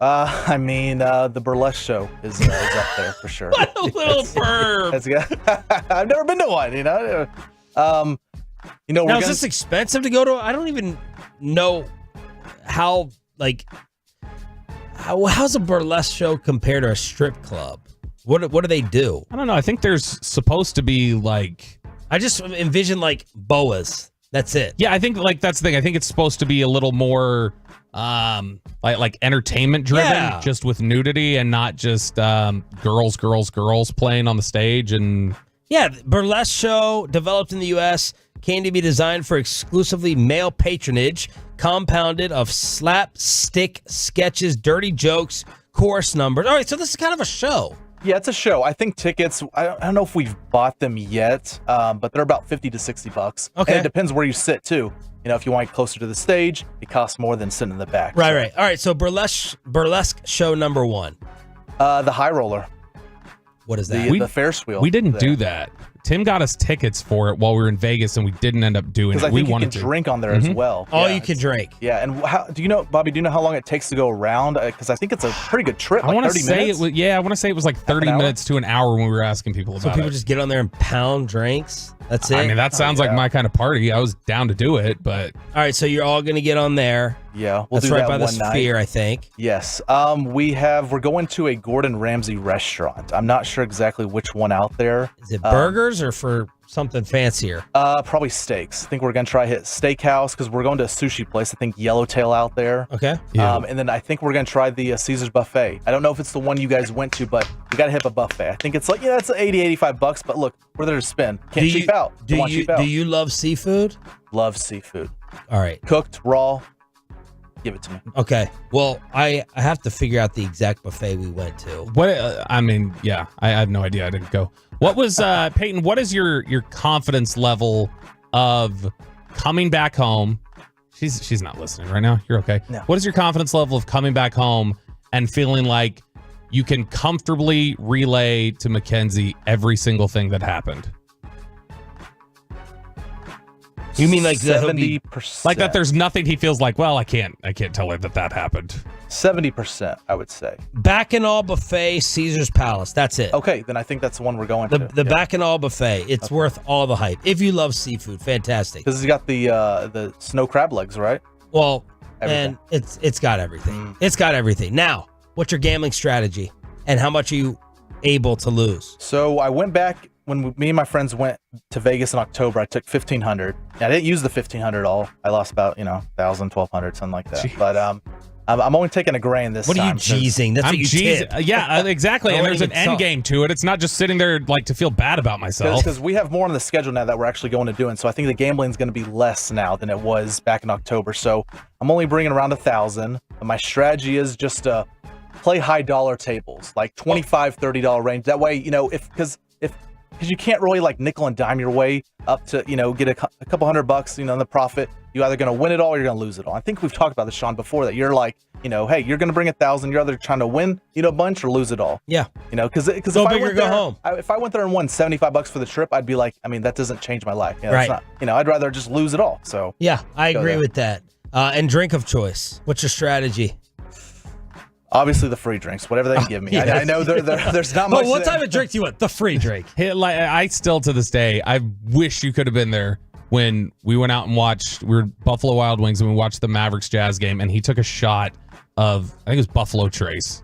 I mean, the burlesque show is up there for sure. What a little perv. I've never been to one, you know. Now, is this expensive to go to? I don't even know how, like, how's a burlesque show compared to a strip club? What do they do? I don't know. I think there's supposed to be like, I just envision like boas. That's it. Yeah, I think like that's the thing. I think it's supposed to be a little more like entertainment driven, just with nudity and not just girls playing on the stage. And yeah, burlesque show developed in the U.S. came to be designed for exclusively male patronage, compounded of slapstick sketches, dirty jokes, chorus numbers. All right, so this is kind of a show. Yeah, it's a show. I think tickets, I don't know if we've bought them yet, but they're about $50 to $60. Okay. And it depends where you sit, too. You know, if you want closer to the stage, it costs more than sitting in the back. Right. All right, so burlesque show number 1. The High Roller. What is that? The Ferris wheel. We didn't do that. Tim got us tickets for it while we were in Vegas, and we didn't end up doing it. Because I think you can drink on there as well. Oh, you can drink. Yeah, and do you know, Bobby, do you know how long it takes to go around? Because I think it's a pretty good trip, I want to 30 say minutes. it was. Yeah, I want to say it was like 30 minutes to an hour when we were asking people about So people it. just get on there and pound drinks? That's it? I mean, that sounds like my kind of party. I was down to do it, but All right, so you're all going to get on there. Yeah, we'll That's do right that by the one night. Sphere, I think. Yes. We're going to a Gordon Ramsay restaurant. I'm not sure exactly which one out there. Is it burgers or for something fancier? Probably steaks. I think we're going to try hit steakhouse because we're going to a sushi place. I think Yellowtail out there. Okay. And then I think we're going to try the Caesar's buffet. I don't know if it's the one you guys went to, but we got to hit a buffet. I think it's like, it's $80, $85, but look, we're there to spend. Can't cheap out. Do you love seafood? Love seafood. All right. Cooked, raw. Give it to me. Okay. Well, I have to figure out the exact buffet we went to. what? I mean, yeah, I have no idea. I didn't go. What was Peyton? What is your confidence level of coming back home? She's not listening right now. You're okay. No. What is your confidence level of coming back home and feeling like you can comfortably relay to Mackenzie every single thing that happened? You mean like 70%? Like that there's nothing he feels like, well, I can't tell her that happened. 70%, I would say. Bacchanal Buffet, Caesar's Palace. That's it. Okay, then I think that's the one we're going to. The Bacchanal Buffet. It's worth all the hype. If you love seafood, fantastic. Because it's got the snow crab legs, right? Well, Everything. and it's got everything. It's got everything. Now, what's your gambling strategy, and how much are you able to lose? So I went back when me and my friends went to Vegas in October. I took $1,500. I didn't use the $1,500 all. I lost about $1,000, $1,200, something like that. Jeez. But I'm only taking $1,000 this What are you time. cheesing? That's what you tip. Yeah, exactly. I And wouldn't there's an even end game to it. It's not just sitting there like to feel bad about myself. Because we have more on the schedule now that we're actually going to do, and so I think the gambling is going to be less now than it was back in October. So I'm only bringing around $1,000. And my strategy is just to play high dollar tables, like $25, $30 range. That way, because you can't really like nickel and dime your way up to, get a couple $100, in the profit. You're either going to win it all or you're going to lose it all. I think we've talked about this, Sean, before, that you're like, hey, you're going to bring $1,000. You're either trying to win, a bunch or lose it all. Yeah. Because if Go I big or went go there, home. if I went there and won $75 for the trip, I'd be like, that doesn't change my life. It's Right. not, I'd rather just lose it all. So Yeah, I Go agree there. with that. And drink of choice. What's your strategy? obviously the free drinks, whatever they can give me. I know there's not much. But what type of drink do you want? The free drink. Like, I still, to this day, I wish you could have been there when we went out and watched, we were Buffalo Wild Wings and we watched the Mavericks Jazz game, and he took a shot of, I think it was Buffalo Trace.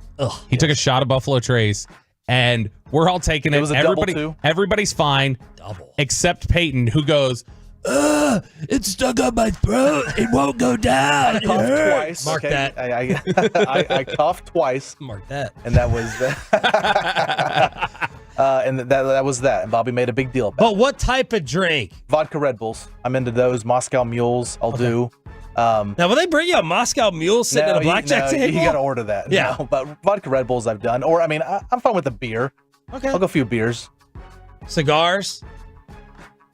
He took a shot of Buffalo Trace, and we're all taking it. It was a double, too. Everybody's fine, except Peyton, who goes, it's stuck on my throat. It won't go down. I coughed twice. Mark okay? that. I coughed twice. Mark that. And that was And that was that. And Bobby made a big deal about But what type of drink? vodka Red Bulls. I'm into those. Moscow Mules, I'll do. Now, will they bring you a Moscow Mule sitting at a blackjack table? You got to order that. Yeah. No, but vodka Red Bulls I've done. Or, I mean, I'm fine with a beer. Okay. I'll go a few beers. Cigars?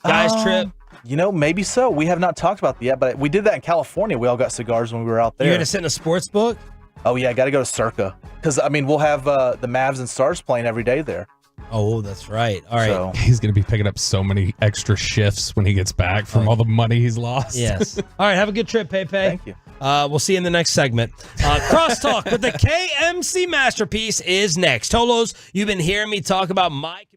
Guys trip? You know, maybe so. We have not talked about that yet, but we did that in California. We all got cigars when we were out there. You're going to sit in a sports book? Oh, yeah. Got to go to Circa. Because, I mean, we'll have the Mavs and Stars playing every day there. Oh, that's right. All right. So, He's going to be picking up so many extra shifts when he gets back from all the money he's lost. Yes. All right. Have a good trip, Pepe. Thank you. We'll see you in the next segment. Crosstalk with the KMC Masterpiece is next. Tolos, you've been hearing me talk about my computer.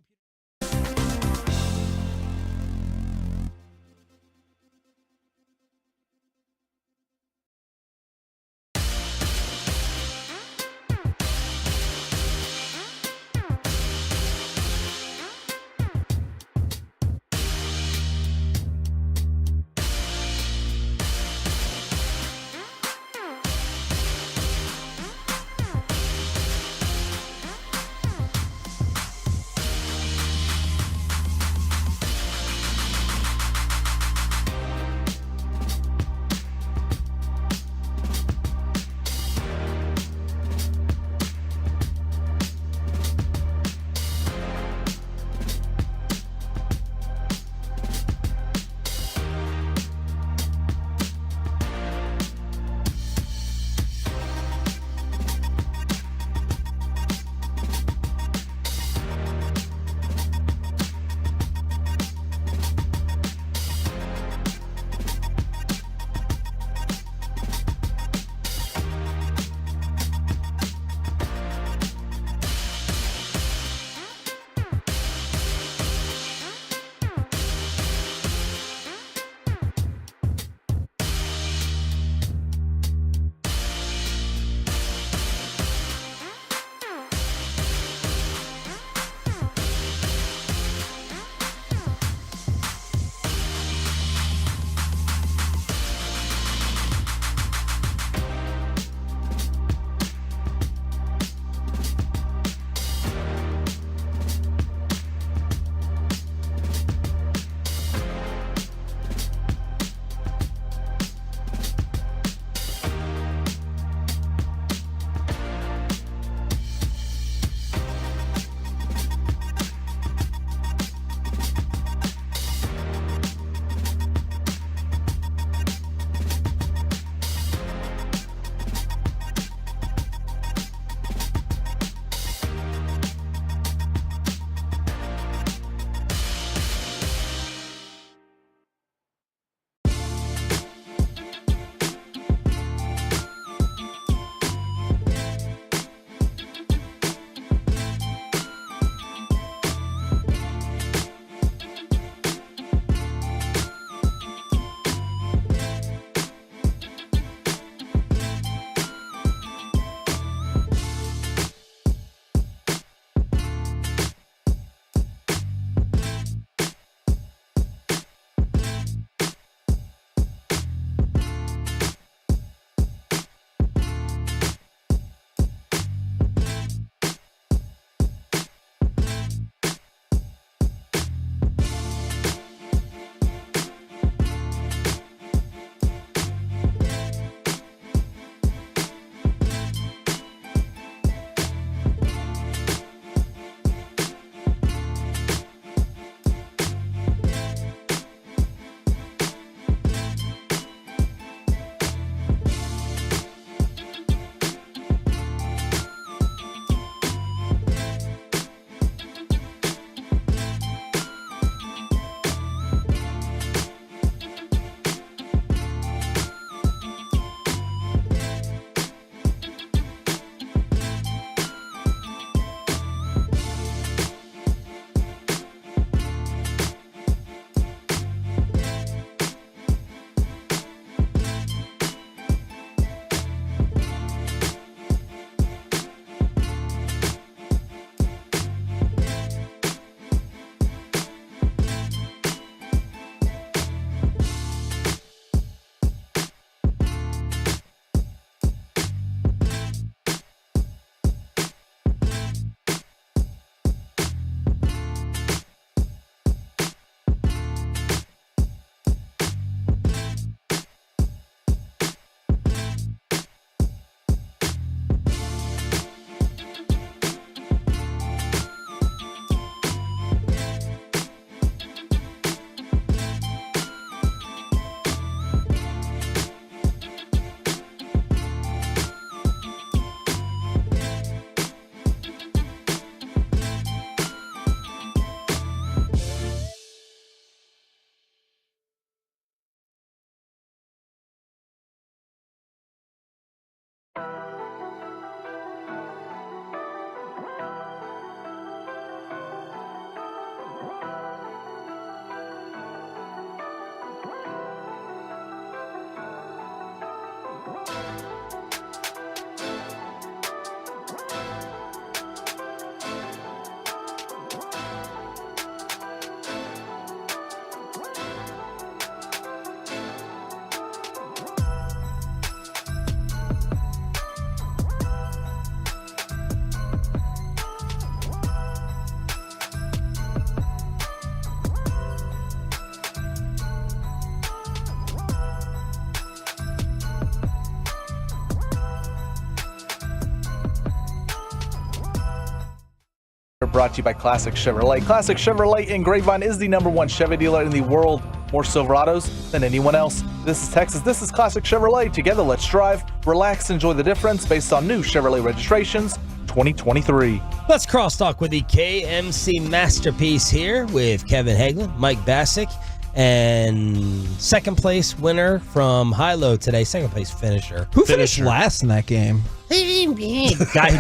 brought to you by Classic Chevrolet. Classic Chevrolet in Grapevine is the #1 Chevy dealer in the world. More Silverados than anyone else. This is Texas. This is Classic Chevrolet. Together, let's drive, relax, enjoy the difference based on new Chevrolet registrations 2023. Let's crosstalk with the KMC Masterpiece here with Kevin Hagelin, Mike Bassick, and second place winner from High-Low today, second place finisher. Who finished last in that game? Guy who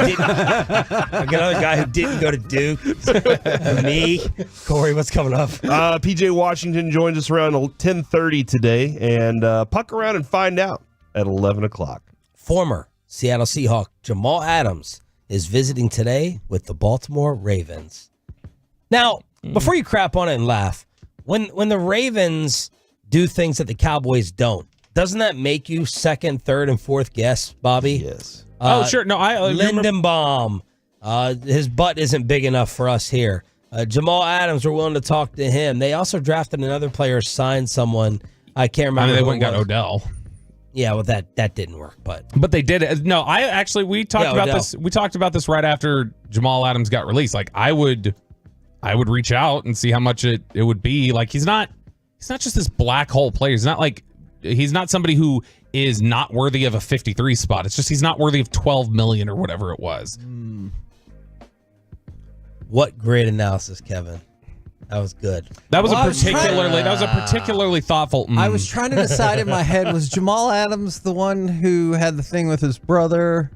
didn't. Another guy who didn't go to Duke. Me, Corey. What's coming up? PJ Washington joins us around 10:30 today, and puck around and find out at 11 o'clock. Former Seattle Seahawk Jamal Adams is visiting today with the Baltimore Ravens. Now, before you crap on it and laugh, when the Ravens do things that the Cowboys don't, doesn't that make you second, third, and fourth guess, Bobby? Yes. Sure. No, I Lindenbaum. His butt isn't big enough for us here. Jamal Adams, we're willing to talk to him. They also drafted another player, signed someone. I can't remember. They went and got Odell. Yeah, well, that didn't work, but they did. No, we talked about Odell. this. We talked about this right after Jamal Adams got released. Like I would reach out and see how much it would be. Like he's not just this black hole player. He's not somebody who is not worthy of a 53 spot. It's just he's not worthy of 12 million or whatever it was. What great analysis, Kevin. That was good. That was a particularly thoughtful. I was trying to decide in my head, was Jamal Adams the one who had the thing with his brother,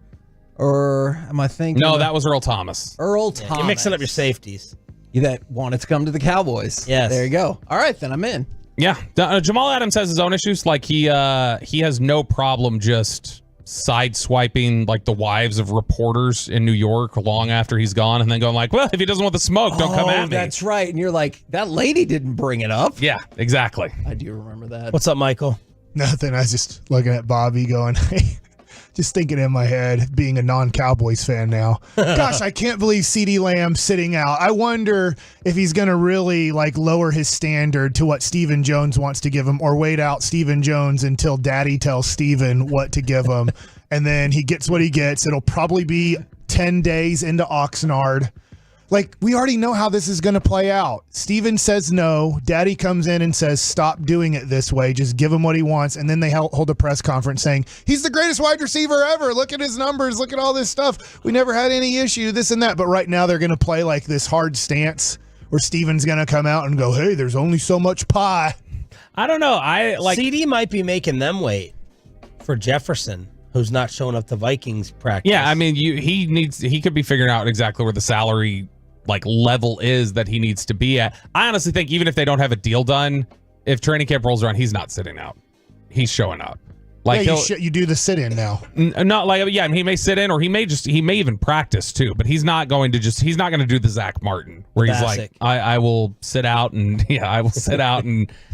or am I thinking? No, that was Earl Thomas. Earl Thomas. You're mixing up your safeties. That wanted to come to the Cowboys. Yes. There you go. All right, then I'm in. Yeah, Jamal Adams has his own issues. Like he has no problem just sideswiping like the wives of reporters in New York long after he's gone, and then going like, "Well, if he doesn't want the smoke, don't come at me." That's right. And you're like, that lady didn't bring it up. Yeah, exactly. I do remember that. What's up, Michael? Nothing. I was just looking at Bobby going, hey, just thinking in my head, being a non-Cowboys fan now. Gosh, I can't believe CeeDee Lamb sitting out. I wonder if he's going to really lower his standard to what Stephen Jones wants to give him, or wait out Stephen Jones until Daddy tells Stephen what to give him, and then he gets what he gets. It'll probably be 10 days into Oxnard. We already know how this is going to play out. Steven says no. Daddy comes in and says, stop doing it this way. Just give him what he wants. And then they hold a press conference saying, he's the greatest wide receiver ever. Look at his numbers. Look at all this stuff. We never had any issue, this and that. But right now they're going to play this hard stance where Steven's going to come out and go, hey, there's only so much pie. I don't know. CD might be making them wait for Jefferson, who's not showing up to Vikings practice. Yeah, I mean, he could be figuring out exactly where the salary level is that he needs to be at. I honestly think even if they don't have a deal done, if training camp rolls around, he's not sitting out. He's showing up. You do the sit-in now. He may sit in, or he may even practice too, but he's not going to do the Zach Martin where he's Bassick. I will sit out and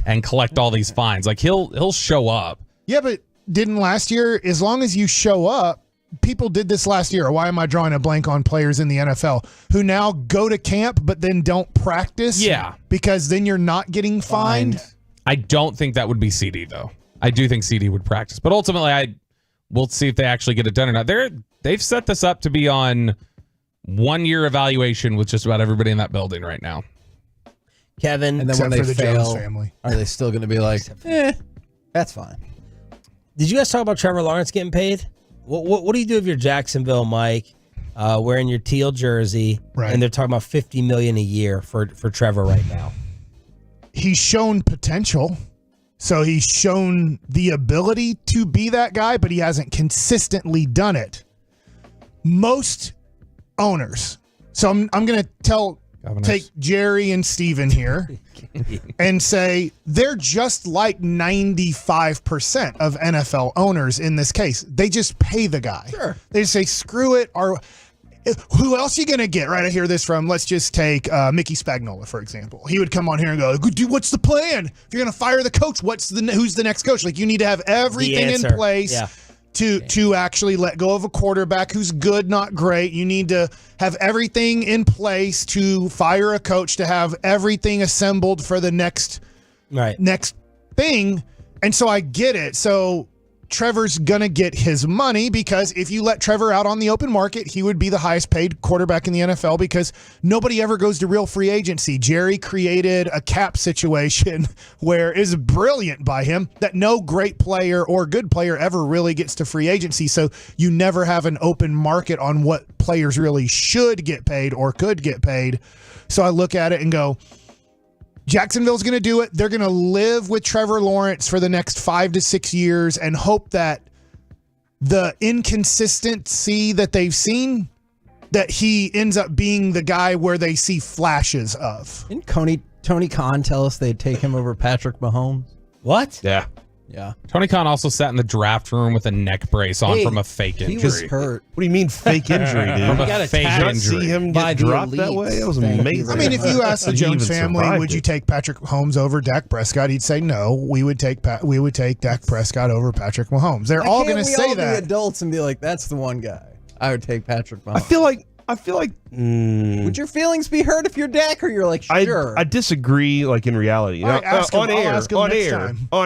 and collect all these fines. He'll show up. Yeah, but didn't last year, as long as you show up, people did this last year. Why am I drawing a blank on players in the NFL who now go to camp but then don't practice? Yeah. Because then you're not getting fined. I don't think that would be CD though. I do think CD would practice, but ultimately we'll see if they actually get it done or not. They've set this up to be on 1 year evaluation with just about everybody in that building right now. Kevin, and then when they fail, are they still going to be like, that's fine? Did you guys talk about Trevor Lawrence getting paid? What do you do if you're Jacksonville, Mike, wearing your teal jersey, right, and they're talking about $50 million a year for Trevor right now? He's shown potential, so he's shown the ability to be that guy, but he hasn't consistently done it. Most owners, so I'm going to take Jerry and Steven here and say they're just like 95% of NFL owners in this case. They just pay the guy. Sure. They just say, screw it. Or who else are you going to get? Right, I hear this from, let's just take Mickey Spagnola, for example. He would come on here and go, dude, what's the plan? If you're going to fire the coach, who's the next coach? You need to have everything in place. Yeah. To actually let go of a quarterback who's good, not great. You need to have everything in place to fire a coach, to have everything assembled for the next thing. And so I get it. So Trevor's going to get his money because if you let Trevor out on the open market, he would be the highest paid quarterback in the NFL because nobody ever goes to real free agency. Jerry created a cap situation where it's brilliant by him that no great player or good player ever really gets to free agency. So you never have an open market on what players really should get paid or could get paid. So I look at it and go, Jacksonville's going to do it. They're going to live with Trevor Lawrence for the next 5 to 6 years and hope that the inconsistency that they've seen, that he ends up being the guy where they see flashes of. Didn't Tony Khan tell us they'd take him over Patrick Mahomes? What? Yeah. Yeah. Tony Khan also sat in the draft room with a neck brace on from a fake injury. He was hurt. What do you mean fake injury, dude? From a fake injury. See him get dropped that way? That was amazing. I mean, if you asked the Jones family, would you take Patrick Mahomes over Dak Prescott? He'd say no. We would take Dak Prescott over Patrick Mahomes. They're all going to say all that. Be adults and be like, that's the one guy. I would take Patrick Mahomes. I feel like would your feelings be hurt if you're Dak, or you're like, sure? I disagree, like in reality. Right, on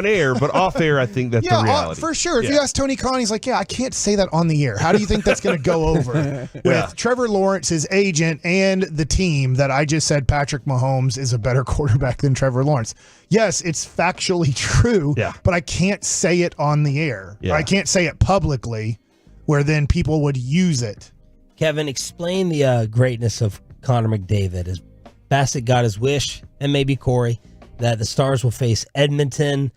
air, but off air, I think that's the reality. For sure. If you ask Tony Khan, he's like, yeah, I can't say that on the air. How do you think that's going to go over with Trevor Lawrence, his agent, and the team that I just said Patrick Mahomes is a better quarterback than Trevor Lawrence? Yes, it's factually true, but I can't say it on the air. Yeah. I can't say it publicly where then people would use it. Kevin, explain the greatness of Connor McDavid. As Bassett got his wish, and maybe Corey, that the Stars will face Edmonton.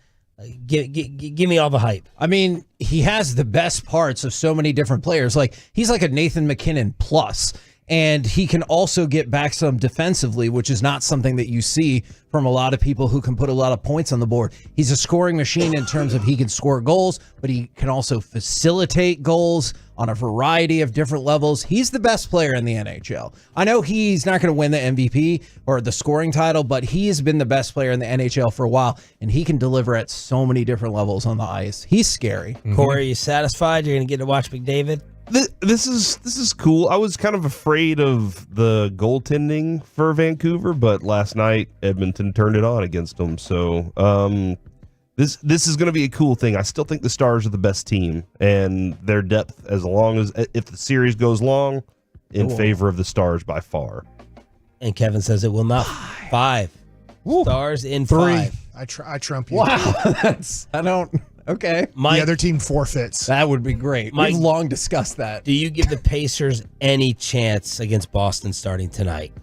Give me all the hype. I mean, he has the best parts of so many different players. Like, he's like a Nathan McKinnon plus. And he can also get back some defensively, which is not something that you see from a lot of people who can put a lot of points on the board. He's a scoring machine in terms of he can score goals, but he can also facilitate goals on a variety of different levels. He's the best player in the NHL. I know he's not going to win the MVP or the scoring title, but he has been the best player in the NHL for a while, and he can deliver at so many different levels on the ice. He's scary. Corey, are you satisfied? You're going to get to watch McDavid? This is cool. I was kind of afraid of the goaltending for Vancouver, but last night Edmonton turned it on against them. So this is going to be a cool thing. I still think the Stars are the best team, and their depth, as long as if the series goes long, in favor of the Stars by far. And Kevin says it will not. 5 Stars in 3. 5. I trump you. Wow, okay. The other team forfeits. That would be great. We've long discussed that. Do you give the Pacers any chance against Boston starting tonight?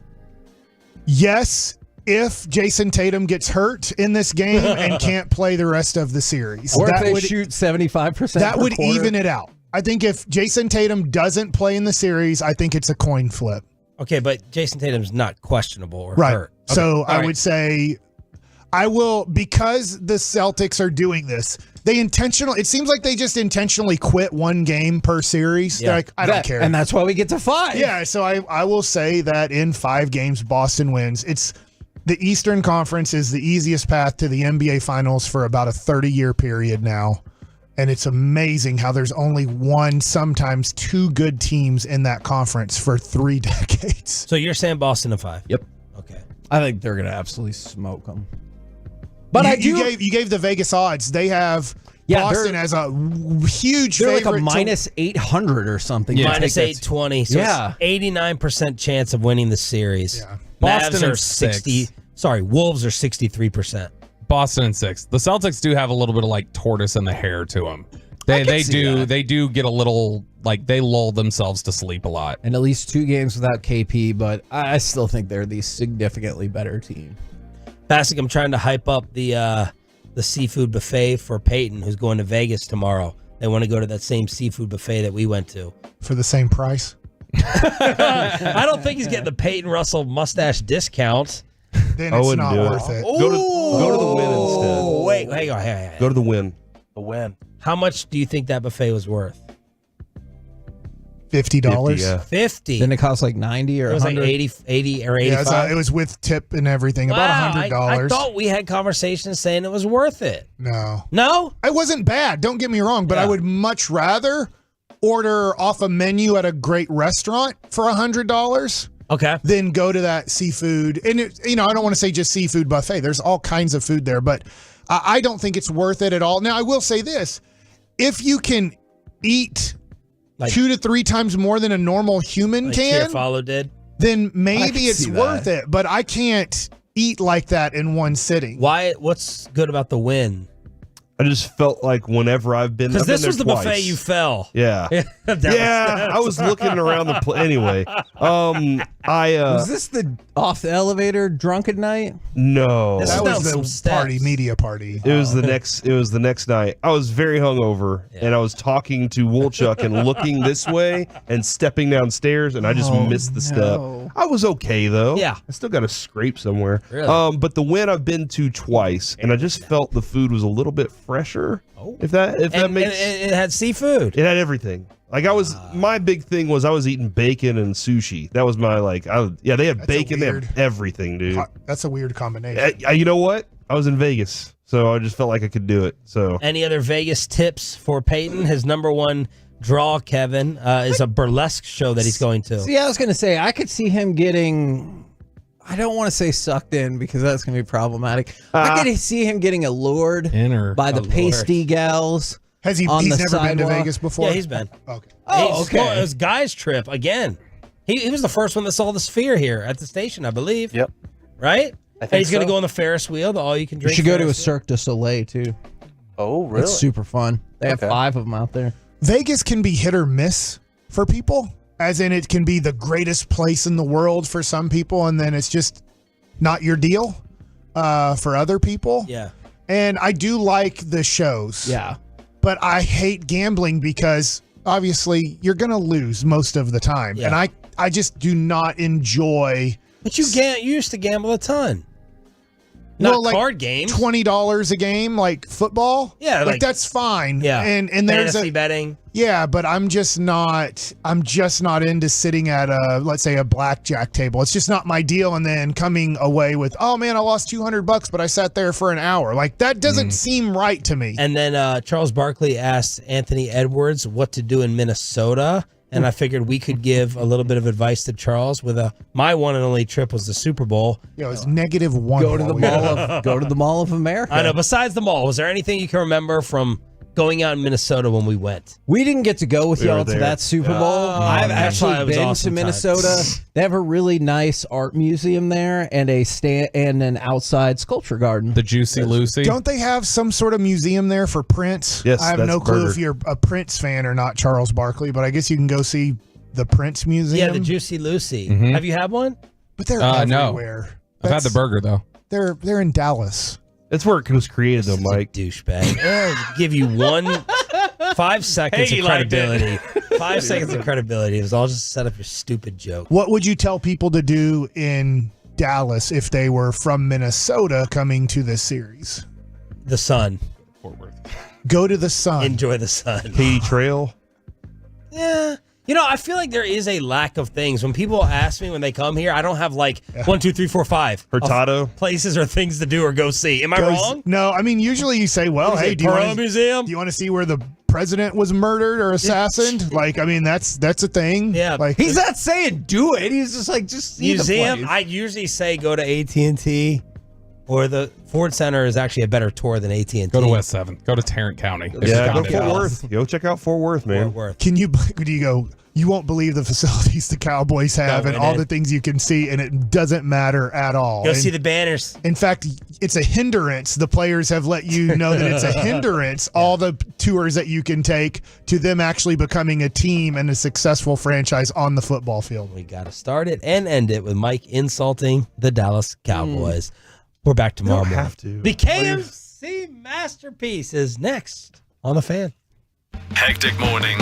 Yes, if Jason Tatum gets hurt in this game and can't play the rest of the series. Or if they shoot 75%. That would quarter. even it out. I think if Jason Tatum doesn't play in the series, I think it's a coin flip. Okay, but Jason Tatum's not questionable or right. hurt. Okay. So I would say I will, because the Celtics are doing this, it seems like they just intentionally quit one game per series. Yeah. They're like, I don't care. And that's why we get to 5. Yeah, so I will say that in 5 games, Boston wins. It's the Eastern Conference is the easiest path to the NBA Finals for about a 30-year period now. And it's amazing how there's only one, sometimes 2 good teams in that conference for 3 decades. So you're saying Boston in 5? Yep. Okay. I think they're going to absolutely smoke them. But you gave the Vegas odds. They have Boston as a huge they're favorite. Like a minus 800 or something. Yeah. Minus 820. So it's 89% chance of winning the series. Yeah. Boston Mavs are and 60. Sorry, Wolves are 63%. Boston and 6. The Celtics do have a little bit of like tortoise in the hair to them. They do get a little like they lull themselves to sleep a lot. And at least 2 games without KP, but I still think they're the significantly better team. Bassick, I'm trying to hype up the seafood buffet for Peyton, who's going to Vegas tomorrow. They want to go to that same seafood buffet that we went to. For the same price? I don't think he's getting the Peyton Russell mustache discount. Then it's not worth it. Go to the Win instead. Wait, hang on. Go to the Win. The Win. How much do you think that buffet was worth? $50. Yeah. 50. Didn't it cost like 90 or It was 100? like 80 or 85. Yeah, it was with tip and everything, about $100. I thought we had conversations saying it was worth it. No. No? It wasn't bad. Don't get me wrong, but I would much rather order off a menu at a great restaurant for $100. Okay. Then go to that seafood. And, I don't want to say just seafood buffet. There's all kinds of food there, but I don't think it's worth it at all. Now, I will say this. if you can eat Like- 2 to 3 times more than a normal human Like can, Follow did. then I maybe can it's see worth that. it. But I can't eat like that in one sitting. Why? What's good about the win? I just felt like whenever I've been, Because I've been this there was the twice. buffet you fell. Yeah. Yeah, I was looking around the anyway. Was this the off the elevator drunken night? No. That was the party, media party. It was the next. It was the next night. I was very hungover, and I was talking to Woolchuck and looking this way and stepping downstairs, and I just missed the step. I was okay though. Yeah. I still got a scrape somewhere. Really? But the Win I've been to twice, and I just felt the food was a little bit fresher. If that makes it had seafood. It had everything. Like my big thing was I was eating bacon and sushi. That was my they had bacon, they had everything, dude. That's a weird combination. You know what? I was in Vegas, so I just felt like I could do it. So Any other Vegas tips for Peyton? His number one draw, Kevin, is a burlesque show that he's going to. See, I was going to say, I could see him getting, I don't want to say sucked in because that's going to be problematic. I could see him getting allured by the pasty gals. Has he? on He's the never been to sidewalk. Vegas before. Yeah, he's been. Okay. Oh, okay. It was Guy's trip again. He was the first one that saw the Sphere here at the station, I believe. Yep. Right? I think And he's going to so. go on the Ferris wheel, the all-you-can You drink. should go to a Ferris wheel. Cirque du Soleil, too. Oh, really? It's super fun. They have Okay. 5 of them out there. Vegas can be hit or miss for people, as in it can be the greatest place in the world for some people, and then it's just not your deal for other people. Yeah. And I do like the shows. Yeah. But I hate gambling because obviously you're going to lose most of the time. Yeah. And I just do not enjoy. But you used to gamble a ton. Not card games. $20 a game, like football. Yeah, like like- that's fine. Yeah. and there's Fantasy betting. Yeah, but I'm just not into sitting at let's say a blackjack table. It's just not my deal. And then coming away with, oh man, I lost $200, but I sat there for an hour. Like that doesn't seem right to me. And then Charles Barkley asked Anthony Edwards what to do in Minnesota. And I figured we could give a little bit of advice to Charles with my one and only trip was the Super Bowl. Yeah, it was -1. Go to the Go to the Mall of America. I know. Besides the mall, was there anything you can remember from going out in Minnesota when we went? We didn't get to go with We were y'all to there. that Super Bowl. I've that's why actually it was been awesome to time. Minnesota. They have a really nice art museum there and and an outside sculpture garden. The Juicy Lucy. Don't they have some sort of museum there for Prince? Yes, I have that's no clue Burger. if you're a Prince fan or not, Charles Barkley, but I guess you can go see the Prince Museum. Yeah, the Juicy Lucy. Mhm. Have you had one? But they're No. everywhere. I've had the burger though. They're in Dallas. That's where it was created, though, Mike. Douchebag. Give you 5 seconds Hey, of he liked it. credibility. 5 seconds of credibility. It was all just to set up your stupid joke. What would you tell people to do in Dallas if they were from Minnesota coming to this series? The sun. Fort Worth. Go to the sun. Enjoy the sun. Katy Trail. Yeah. You know, I feel like there is a lack of things. When people ask me when they come here, I don't have like 1, 2, 3, 4, 5 of Hurtado. places or things to do or go see. Am I wrong? No, I mean usually you say, well, What is hey, it, do you Pearl want Museum? to see where the president was murdered or assassinated? Like, I mean, that's a thing. Yeah. Like He's not saying do it. He's just like, just see Museum, the I usually say go to AT&T or the Ford Center is actually a better tour than AT&T. Go to West 7th. Go to Tarrant County. Yeah, go It's Fort got it. Worth. Go check out Fort Worth, man. Fort Worth. Can you do you go? You won't believe the facilities the Cowboys have Go and right all in. the things you can see, and it doesn't matter at all. Go And see the banners. in fact, it's a hindrance. The players have let you know that it's a hindrance, all the tours that you can take to them actually becoming a team and a successful franchise on the football field. We got to start it and end it with Mike insulting the Dallas Cowboys. We're back tomorrow morning. have to. The KMC Masterpiece is next on The Fan. Hectic morning.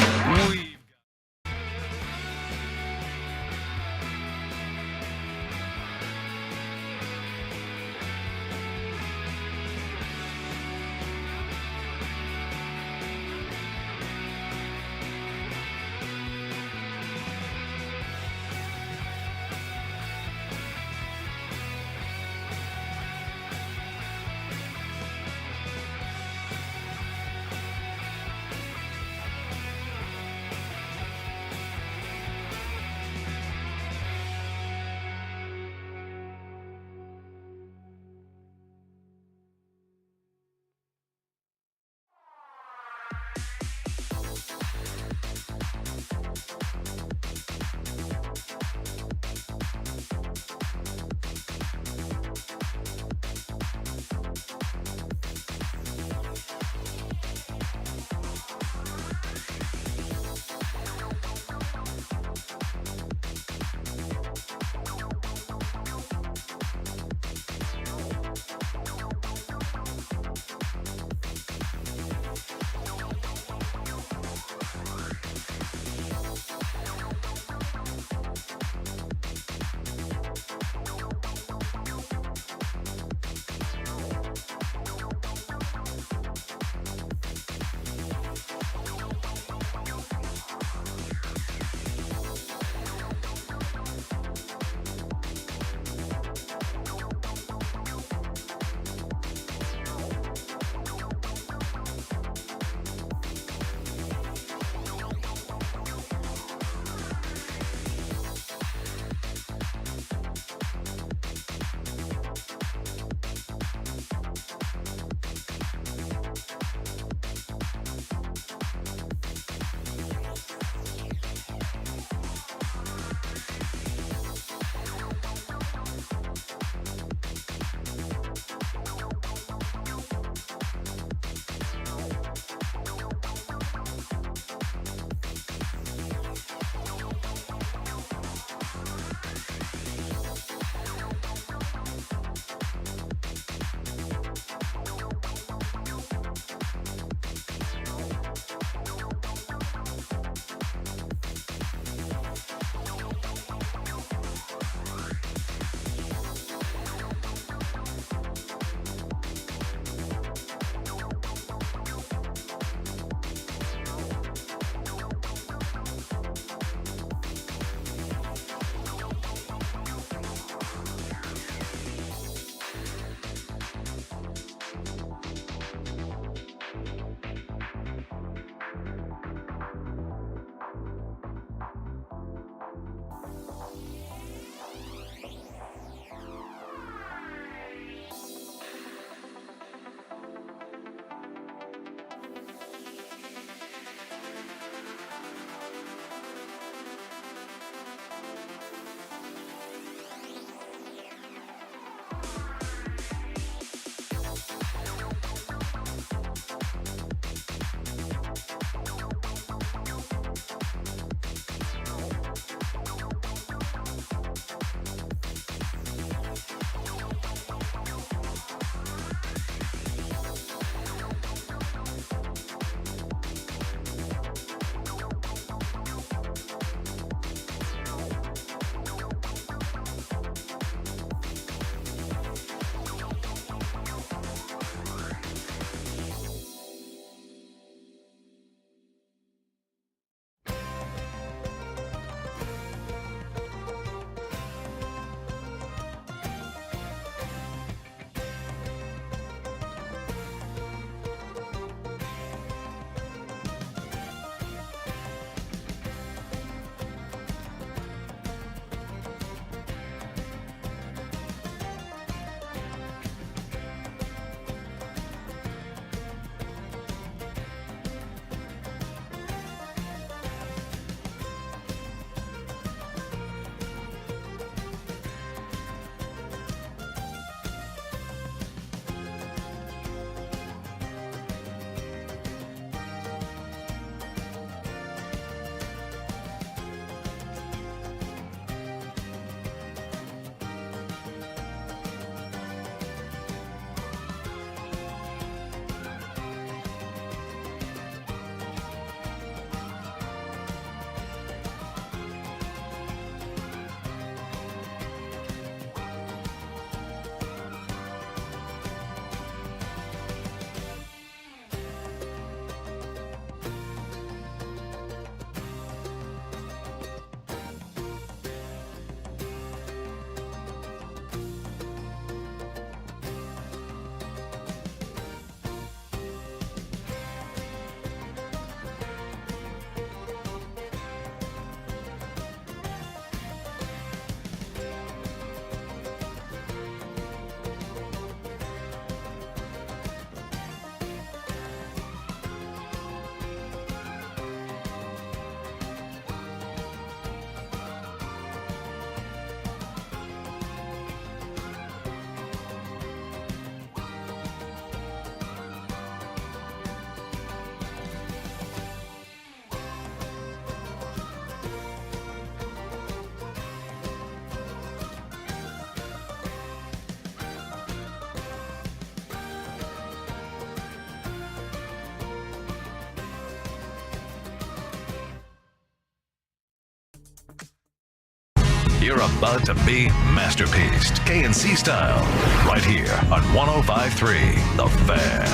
You're about to be masterpieced, KNC style, right here on 105.3 The Fan.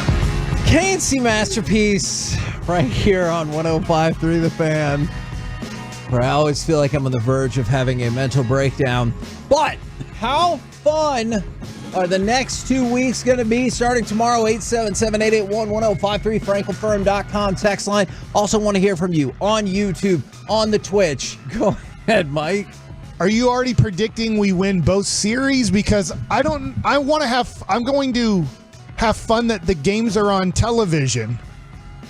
KNC Masterpiece right here on 105.3 The Fan, where I always feel like I'm on the verge of having a mental breakdown. But how fun are the next 2 weeks going to be? Starting tomorrow, 877-881-1053, FranklinFirm.com text line. Also want to hear from you on YouTube, on the Twitch. Go ahead, Mike. Are you already predicting we win both series? Because I'm going to have fun that the games are on television.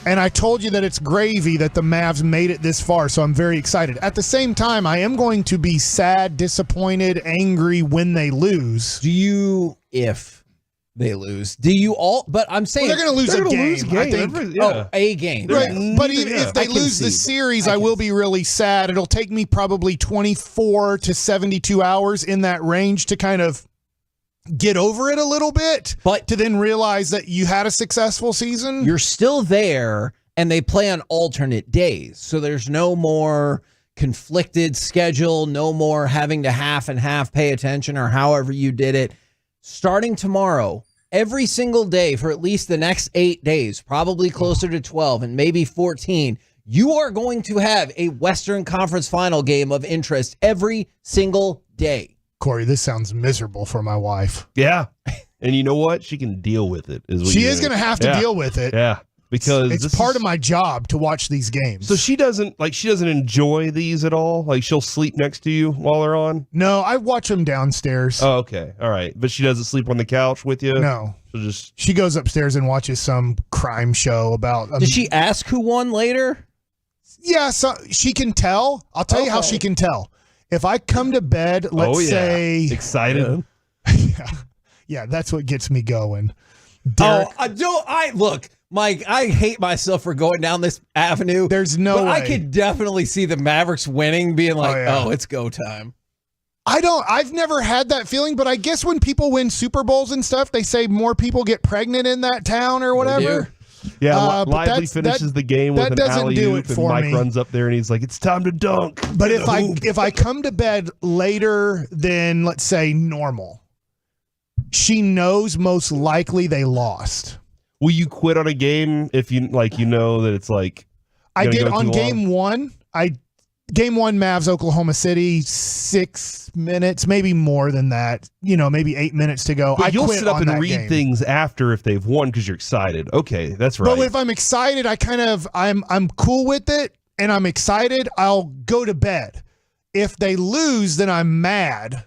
And I told you that it's gravy that the Mavs made it this far, so I'm very excited. At the same time, I am going to be sad, disappointed, angry when they lose. If they lose. But I'm saying they're going to lose a game. I think. A game. Right. But if they lose the series, I will be really sad. It'll take me probably 24 to 72 hours in that range to kind of get over it a little bit, but to then realize that you had a successful season. You're still there, and they play on alternate days. So there's no more conflicted schedule, no more having to half and half pay attention or however you did it. Starting tomorrow, every single day for at least the next 8 days, probably closer to 12 and maybe 14, you are going to have a Western Conference Final game of interest every single day. Corey, this sounds miserable for my wife. Yeah. And you know what? She can deal with it. She is going to have to deal with it. Yeah. Because it's part of my job to watch these games. So she doesn't enjoy these at all? Like she'll sleep next to you while they're on? No, I watch them downstairs. Oh, okay. All right. But she doesn't sleep on the couch with you? No. She goes upstairs and watches some crime show about... Does she ask who won later? Yeah, so she can tell. I'll tell you how she can tell. If I come to bed, let's say... Excited? Yeah, that's what gets me going. Derek, look, Mike, I hate myself for going down this avenue. There's no way. I could definitely see the Mavericks winning, being like, it's go time. I've never had that feeling, but I guess when people win Super Bowls and stuff, they say more people get pregnant in that town or whatever. Yeah, Lively finishes the game with an alley-oop, and Mike runs up there and he's like, "It's time to dunk." But if I come to bed later than, let's say, normal, she knows most likely they lost. Will you quit on a game if you know that it's like? I did on game one. Game one, Mavs, Oklahoma City, 6 minutes, maybe more than that. Maybe 8 minutes to go. But you'll sit up and read things after if they've won because you're excited. Okay, that's right. But if I'm excited, I'm cool with it, and I'm excited. I'll go to bed. If they lose, then I'm mad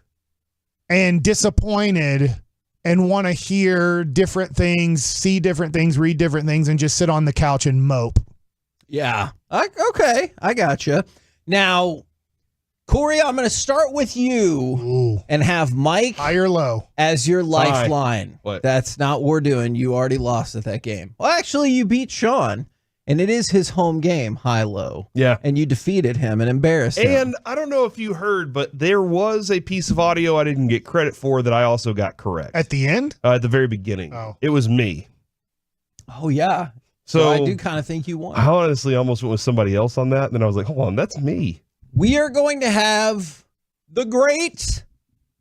and disappointed and want to hear different things, see different things, read different things, and just sit on the couch and mope. Yeah. Okay, I gotcha. Now, Corey, I'm going to start with you and have Mike high or low as your lifeline. What? That's not what we're doing. You already lost at that game. Well, actually, you beat Sean, and it is his home game, high-low. Yeah. And you defeated him and embarrassed him. And I don't know if you heard, but there was a piece of audio I didn't get credit for that I also got correct. At the end? At the very beginning. Oh. It was me. Oh, yeah. So I do kind of think you won. I honestly almost went with somebody else on that. And then I was like, hold on, that's me. We are going to have the great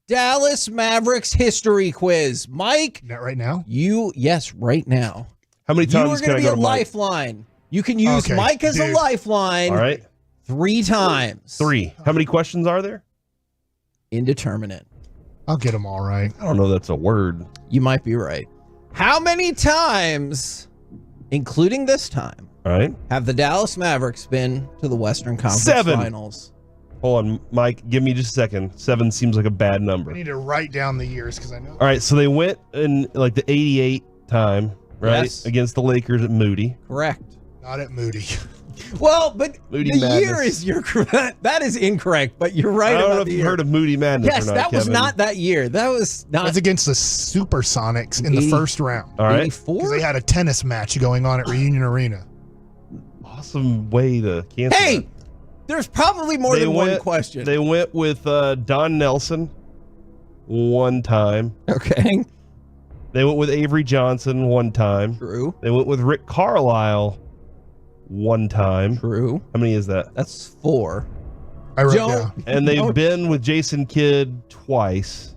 Dallas Mavericks history quiz. Mike. Not right now? Yes, right now. How many times can I go to Mike? You are going to be a lifeline. You can use Mike as a lifeline. All right. 3 times. 3. How many questions are there? Indeterminate. I'll get them all right. I don't know if that's a word. You might be right. How many times, including this time, all right, have the Dallas Mavericks been to the Western Conference 7. Finals? Hold on, Mike. Give me just a second. 7 seems like a bad number. I need to write down the years because I know. All right, so they went in like the 88 time, right? Yes. Against the Lakers at Moody. Correct. Not at Moody. Well, but Moody the Madness. year is that is incorrect, but you're right. I don't about know if the you've year. heard of Moody Madness. Yes, or not, that was Kevin. not that year. That was not. That's against the Supersonics in the first round. All right. 84? Because they had a tennis match going on at Reunion Arena. Awesome way to cancel. Hey, that. there's probably more than one question. They went with Don Nelson 1 time. Okay. They went with Avery Johnson 1 time. True. They went with Rick Carlisle 1 time. True. How many is that? That's 4. I wrote Don't- down. And they've been with Jason Kidd twice.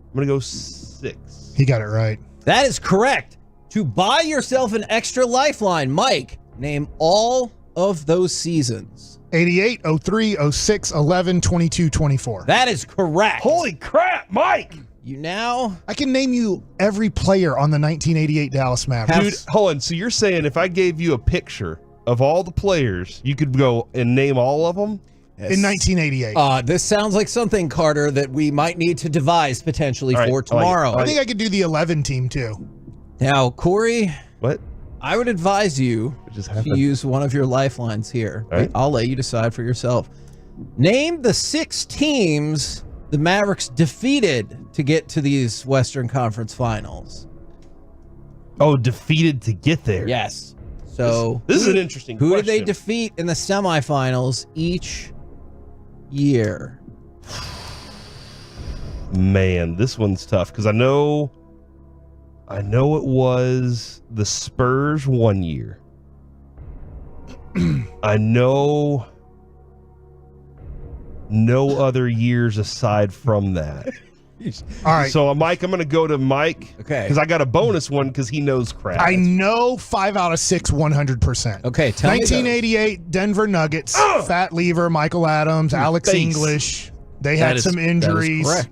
I'm going to go 6. He got it right. That is correct. To buy yourself an extra lifeline, Mike, name all of those seasons. 88, 03, 06, 11, 22, 24. That is correct. Holy crap, Mike! You now... I can name you every player on the 1988 Dallas Mavericks. Dude, hold on. So you're saying if I gave you a picture of all the players, you could go and name all of them? In 1988. This sounds like something, Carter, that we might need to devise potentially for tomorrow. I think I could do the 11 team too. Now, Corey, what? I would advise you to use one of your lifelines here. Right. I'll let you decide for yourself. Name the 6 teams the Mavericks defeated to get to these Western Conference Finals. Oh, defeated to get there. Yes. So this is an interesting Who question. did they defeat in the semifinals each year? Man, this one's tough because I know it was the Spurs one year. I know no other years aside from that. All right. So, Mike, I'm going to go to Mike. Okay. Because I got a bonus one because he knows crap. I know 5 out of 6, 100%. Okay, tell me those. 1988 Denver Nuggets, Fat Lever, Michael Adams, Alex face. English. They had some injuries. That is correct.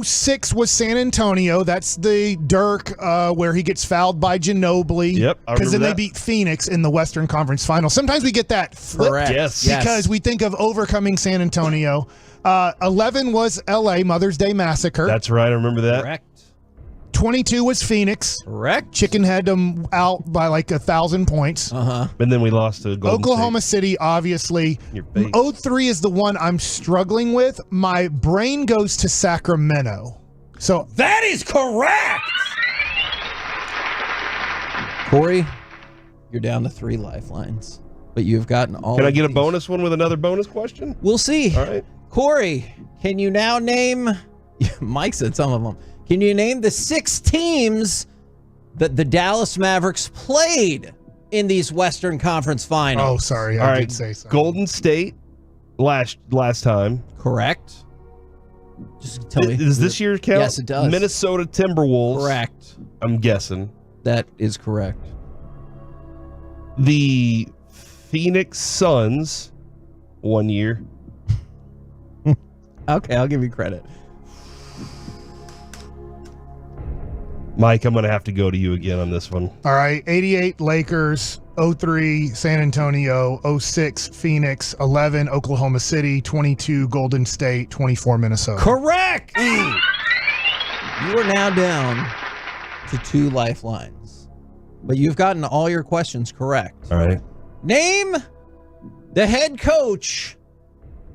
06 was San Antonio. That's the Dirk where he gets fouled by Ginobili. Yep, I Because then remember they that. beat Phoenix in the Western Conference Final. Sometimes we get that flipped Correct. Yes. because we think of overcoming San Antonio. 11 was LA, Mother's Day Massacre. That's right. I remember that. Correct. 22 was Phoenix. Correct. Chicken had them out by like 1,000 points. Uh-huh. And then we lost to Golden Oklahoma State. City, obviously. Your face. 03 is the one I'm struggling with. My brain goes to Sacramento. So That is correct. Corey, you're down to 3 lifelines, but you've gotten all. Can I of get a these. bonus one with another bonus question? We'll see. All right. Corey, can you now name? Mike said some of them. Can you name the 6 teams that the Dallas Mavericks played in these Western Conference Finals? Oh, sorry. All I right. did say so. Golden State last time. Correct. Just tell me. Does this year count? Yes, it does. Minnesota Timberwolves. Correct. I'm guessing. That is correct. The Phoenix Suns one year. Okay, I'll give you credit. Mike, I'm going to have to go to you again on this one. All right. 88 Lakers, 03 San Antonio, 06 Phoenix, 11 Oklahoma City, 22 Golden State, 24 Minnesota. Correct. You are now down to 2 lifelines, but you've gotten all your questions correct. All right. Name the head coach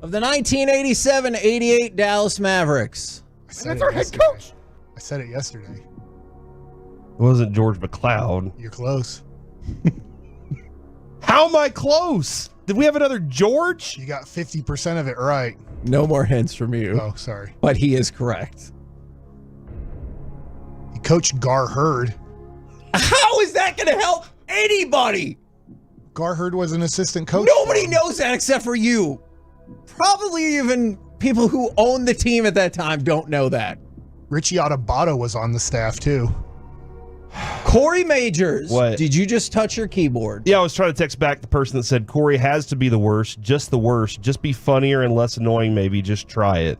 of the 1987-88 Dallas Mavericks. That's our head coach. I said it yesterday. It wasn't George McLeod. You're close. How am I close? Did we have another George? You got 50% of it right. No more hints from you. Oh, sorry. But he is correct. He coached Gar Hurd. How is that going to help anybody? Gar Hurd was an assistant coach. Nobody knows that except for you. Probably even people who owned the team at that time don't know that. Richie Adubato was on the staff too. Corey Majors. What? Did you just touch your keyboard? Yeah, I was trying to text back the person that said Corey has to be the worst. Just be funnier and less annoying. Maybe just try it.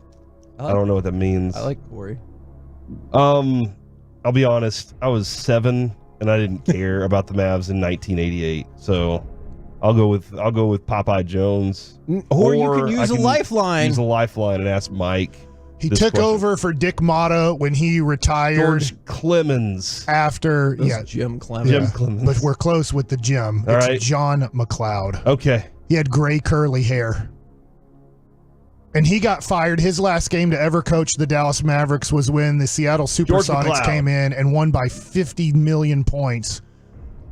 I don't know what that means. I like Corey. I'll be honest. I was 7 and I didn't care about the Mavs in 1988. So I'll go with Popeye Jones. Or you can use a lifeline. Use a lifeline and ask Mike. He took over for Dick Motta when he retired. George Clemens. After, Jim Clemens. Jim Clemens. But we're close with the Jim. All It's right. John McLeod. Okay. He had gray curly hair. And he got fired. His last game to ever coach the Dallas Mavericks was when the Seattle Supersonics McLeod. came in and won by 50 million points.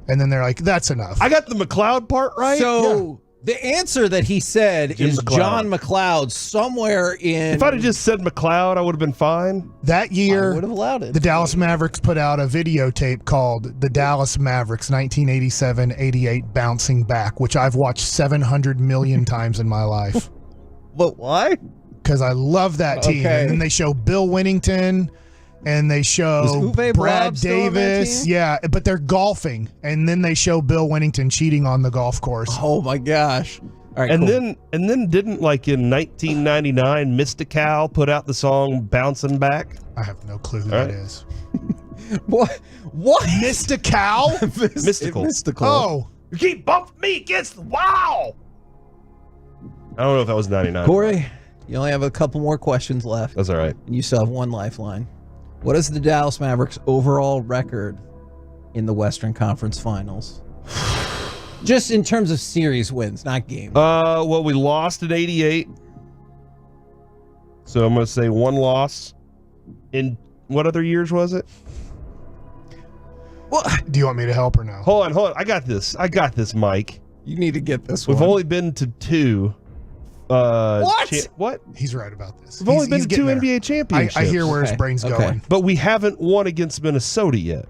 And then they're like, that's enough. I got the McLeod part right. So The answer that he said Jim is McLeod. John McLeod somewhere in. If I'd have just said McLeod, I would have been fine. That year, I would have allowed it. the Dallas Mavericks put out a videotape called The Dallas Mavericks 1987-88 Bouncing Back, which I've watched 700 million times in my life. But why? Because I love that team. Okay. And then they show Bill Winnington and they show Was Uwe Brad Blab still on that Davis. team? Yeah, but they're golfing. And then they show Bill Winnington cheating on the golf course. Oh my gosh. All right, And cool. then didn't like in 1999 Mystical put out the song Bouncing Back? I have no clue who All that right. is. What? Mystical? Mystical. Mystical. Oh. You keep bumping me against the wall. I don't know if that was 99. Corey, you only have a couple more questions left. That's all right. And you still have one lifeline. What is the Dallas Mavericks' overall record in the Western Conference Finals? Just in terms of series wins, not games. Well, we lost in 88. So I'm going to say one loss. In what other years was it? Well, do you want me to help or no? Hold on. I got this, Mike. You need to get this We've one. only been to two. What? What? He's right about this. We've only been He's to two getting there. NBA championships. I hear where his Okay, brain's okay. going. But we haven't won against Minnesota yet.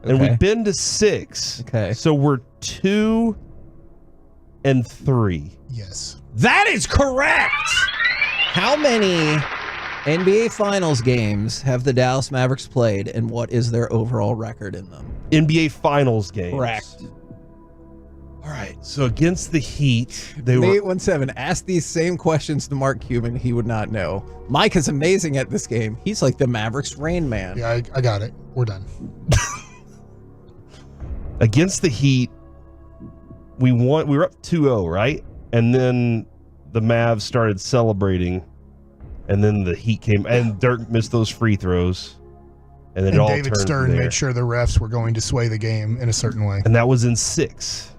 And Okay. we've been to 6. Okay. So we're 2-3. Yes. That is correct. How many NBA Finals games have the Dallas Mavericks played, and what is their overall record in them? NBA Finals games. Correct. All right. So against the Heat, they were 817. Ask these same questions to Mark Cuban. He would not know. Mike is amazing at this game. He's like the Mavericks Rain Man. Yeah, I got it. We're done. against the Heat. We were up 2-0, right? And then the Mavs started celebrating, and then the Heat came, and Dirk missed those free throws, and then it all David turned Stern from there. made sure the refs were going to sway the game in a certain way. And that was in 6.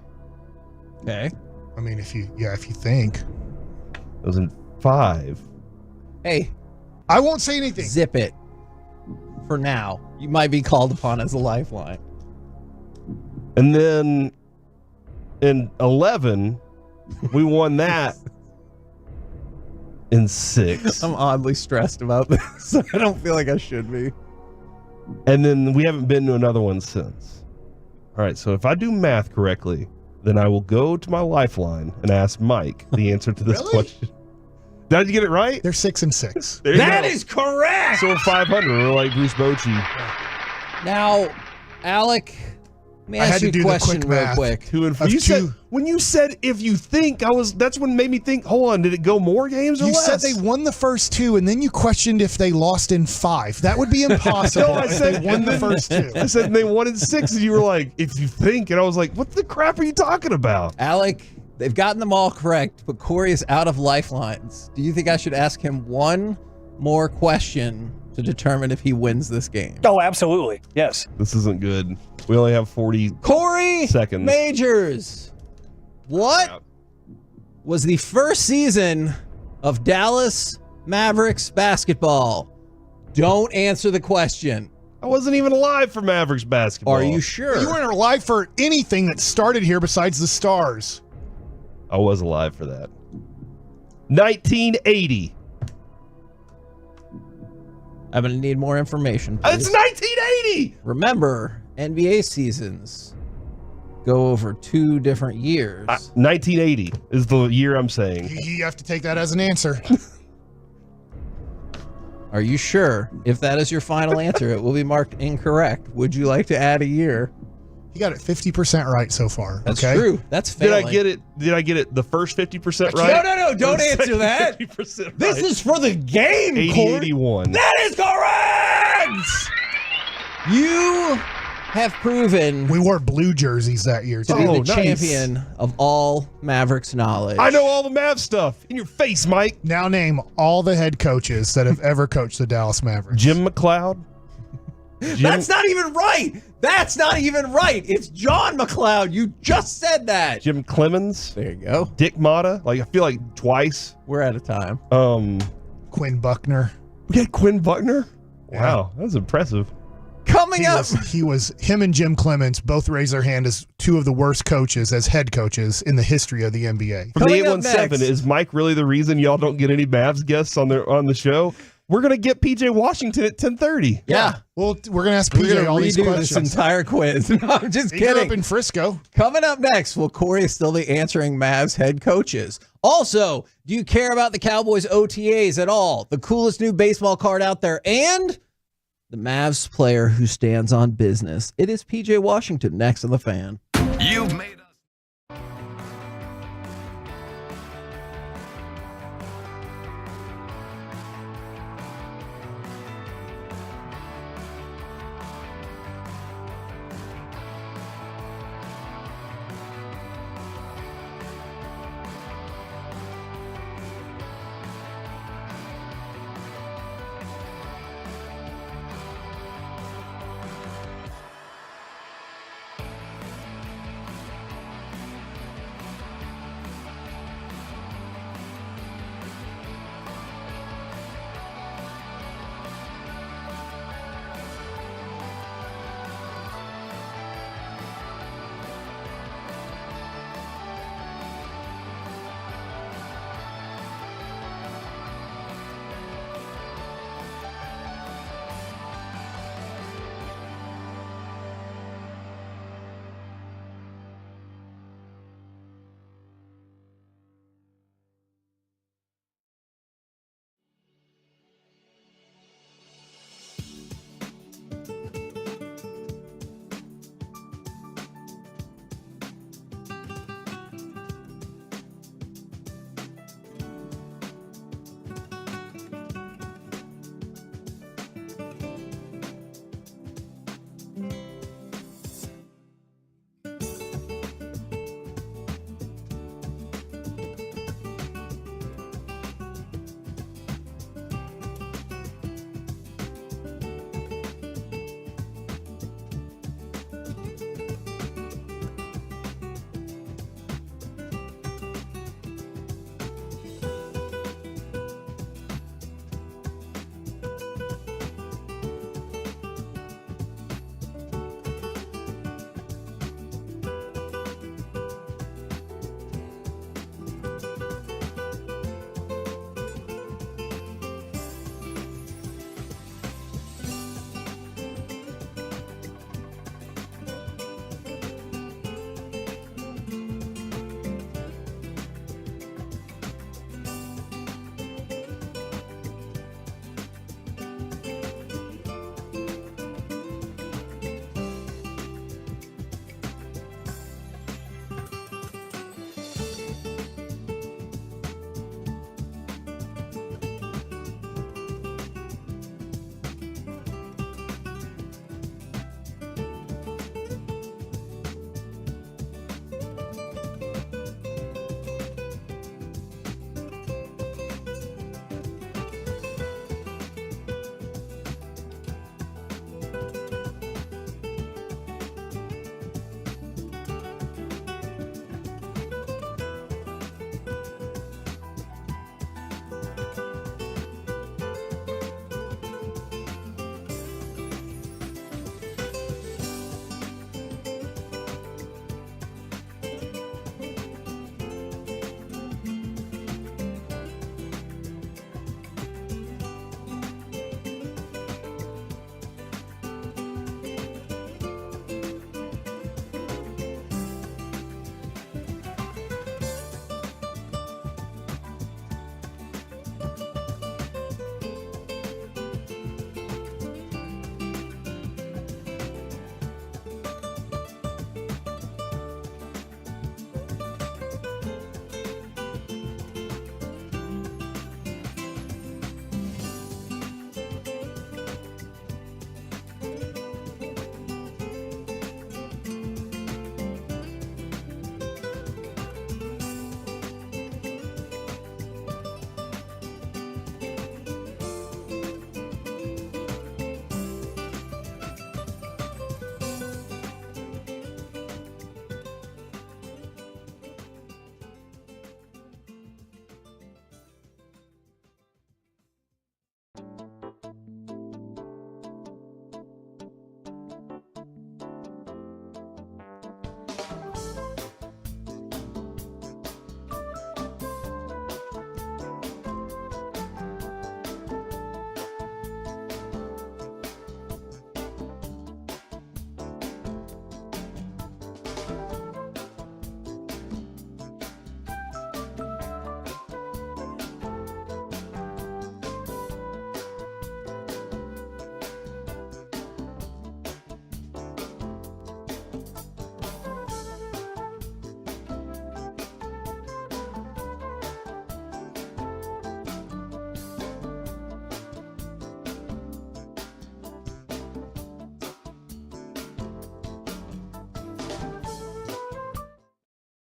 Okay. I mean, if you think. It was in 5. Hey, I won't say anything. Zip it. For now, you might be called upon as a lifeline. And then in 11, we won that in 6. I'm oddly stressed about this. I don't feel like I should be. And then we haven't been to another one since. All right, so if I do math correctly, then I will go to my lifeline and ask Mike the answer to this Really? question. Did you get it right? They're 6-6. There you That go. is correct. So we're 500. We're like Bruce Bochy. Now, Alec, let me I ask had you to a do the question quick real math. quick. 2 and 4. Of You said, two- when you said if you think, that's what made me think, hold on, did it go more games or You less? said they won the first 2, and then you questioned if they lost in 5. That would be impossible No, I if said they won the and then- first 2. I said they won in 6, and you were like, if you think, and I was like, what the crap are you talking about? Alec, they've gotten them all correct, but Corey is out of lifelines. Do you think I should ask him one more question to determine if he wins this game? Oh, absolutely. Yes. This isn't good. We only have 40 Corey seconds. Majors, what was the first season of Dallas Mavericks basketball? Don't answer the question. I wasn't even alive for Mavericks basketball. Are you sure? You weren't alive for anything that started here besides the Stars. I was alive for that. 1980. I'm going to need more information. It's please. 1980. Remember, NBA seasons go over 2 different years. 1980 is the year I'm saying. You have to take that as an answer. Are you sure? If that is your final answer, it will be marked incorrect. Would you like to add a year? You got it 50% right so far. That's okay? true. That's Did failing. I get it? Did I get it the first 50% right? No, don't Or the answer second that. 50% right? This is for the game, 80-81. That is correct! You have proven We wore blue jerseys that year, to too. be the Oh, nice. champion of all Mavericks knowledge. I know all the Mav stuff. In your face, Mike. Now name all the head coaches that have ever coached the Dallas Mavericks. Jim McLeod. That's not even right. That's not even right. It's John McLeod. You just said that. Jim Clemens. There you go. Dick Motta. Like, I feel like twice. We're out of time. Quinn Buckner. We had Quinn Buckner. Wow, that was impressive. Coming Coming up. Him and Jim Clements both raised their hand as two of the worst coaches as head coaches in the history of the NBA. From the 817, is Mike really the reason y'all don't get any Mavs guests on the show? We're gonna get PJ Washington at 10:30. Yeah. Well, we're gonna ask PJ all these questions. This entire quiz. No, I'm just He kidding. grew up in Frisco. Coming up next, will Corey still be answering Mavs head coaches? Also, do you care about the Cowboys OTAs at all? The coolest new baseball card out there, and the Mavs player who stands on business. It is PJ Washington next on The Fan. You've made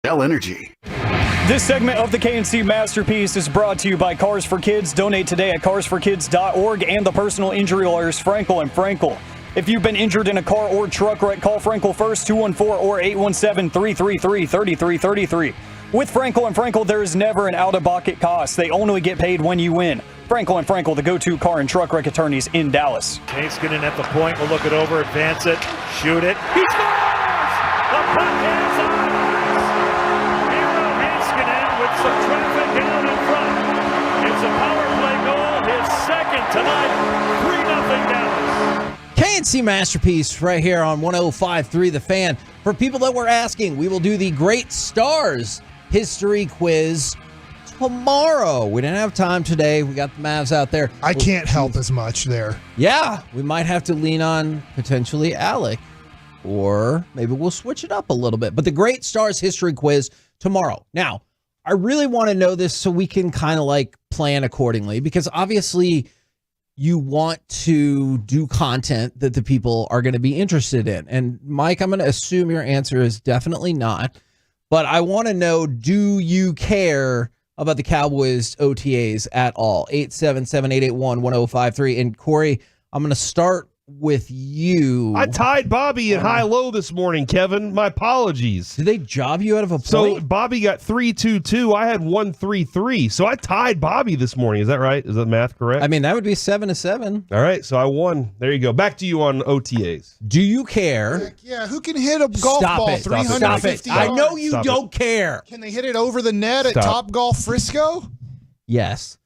Dell Energy. This segment of the KNC Masterpiece is brought to you by Cars for Kids. Donate today at carsforkids.org and the personal injury lawyers Frankel and Frankel. If you've been injured in a car or truck wreck, call Frankel first, 214 or 817-333-3333. With Frankel and Frankel, there is never an out-of-pocket cost. They only get paid when you win. Frankel and Frankel, the go-to car and truck wreck attorneys in Dallas. Heiskanen at the point. We'll look it over, advance it, shoot it. He scores! The puck is on ice! Miro Heiskanen with some traffic down in front. It's a power play goal, his second tonight. 3-0 Dallas. KNC Masterpiece right here on 105.3 The Fan. For people that were asking, we will do the Great Stars History Quiz tomorrow. We didn't have time today. We got the Mavs out there. I can't help as much there. Yeah, we might have to lean on potentially Alec, or maybe we'll switch it up a little bit. But the Great Stars History Quiz tomorrow. Now, I really want to know this so we can kind of like plan accordingly, because obviously you want to do content that the people are going to be interested in. And Mike, I'm going to assume your answer is definitely not, but I want to know, do you care about the Cowboys OTAs at all? 877-881-1053. And Corey, I'm going to start with you. I tied Bobby in high-low this morning, Kevin. My apologies. Did they job you out of a point? So Bobby got 3-2-2. I had 1-3-3. So I tied Bobby this morning. Is that right? Is that math correct? I mean, that would be 7-7. All right, so I won. There you go. Back to you on OTAs. Do you care? Yeah, who can hit a golf ball 350 yards? I know you don't care. Can they hit it over the net at Top Golf Frisco? Yes.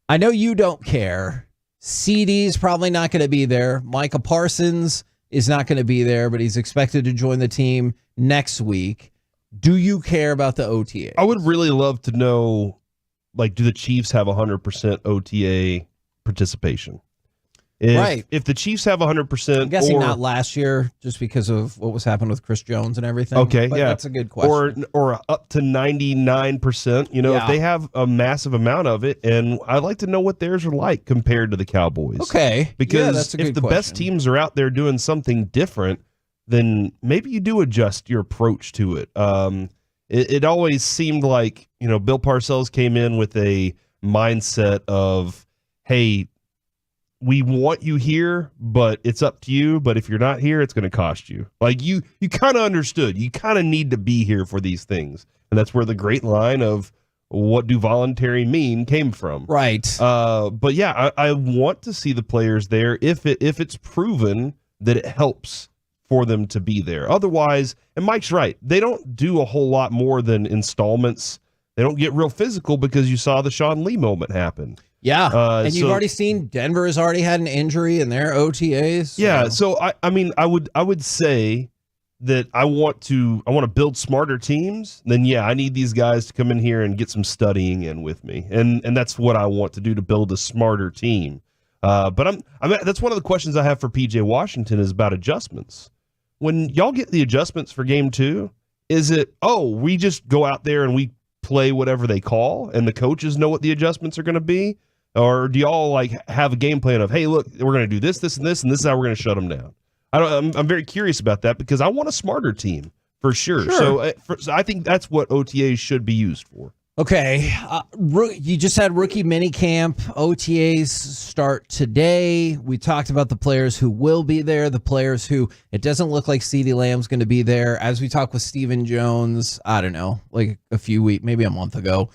I know you don't care. CD's probably not going to be there. Micah Parsons is not going to be there, but he's expected to join the team next week. Do you care about the OTA? I would really love to know, like, do the Chiefs have 100% OTA participation? If the Chiefs have 100%, I'm guessing not last year, just because of what was happening with Chris Jones and everything. Okay, but yeah, that's a good question. Or up to 99%. You know, Yeah. if they have a massive amount of it, and I'd like to know what theirs are like compared to the Cowboys. Okay, because that's a if good the best question. teams are out there doing something different, then maybe you do adjust your approach to it. It always seemed like, you know, Bill Parcells came in with a mindset of, hey, we want you here, but it's up to you. But if you're not here, it's going to cost you. Like you kind of understood. You kind of need to be here for these things. And that's where the great line of what do voluntary mean came from. Right. But yeah, I want to see the players there if it's proven that it helps for them to be there. Otherwise, and Mike's right, they don't do a whole lot more than installments. They don't get real physical because you saw the Sean Lee moment happen. Yeah, and you've already seen Denver has already had an injury in their OTAs. Yeah, so I mean, I would say that I want to build smarter teams. Then yeah, I need these guys to come in here and get some studying in with me, and that's what I want to do to build a smarter team. But that's one of the questions I have for PJ Washington is about adjustments. When y'all get the adjustments for game 2, is it we just go out there and we play whatever they call, and the coaches know what the adjustments are going to be? Or do y'all like have a game plan of, hey, look, we're going to do this, this, and this, and this is how we're going to shut them down? I'm very curious about that because I want a smarter team for sure. So I think that's what OTAs should be used for. Okay, you just had rookie minicamp. OTAs start today. We talked about the players who will be there, the players who it doesn't look like CeeDee Lamb's going to be there. As we talked with Stephen Jones, I don't know, like a few weeks, maybe a month ago,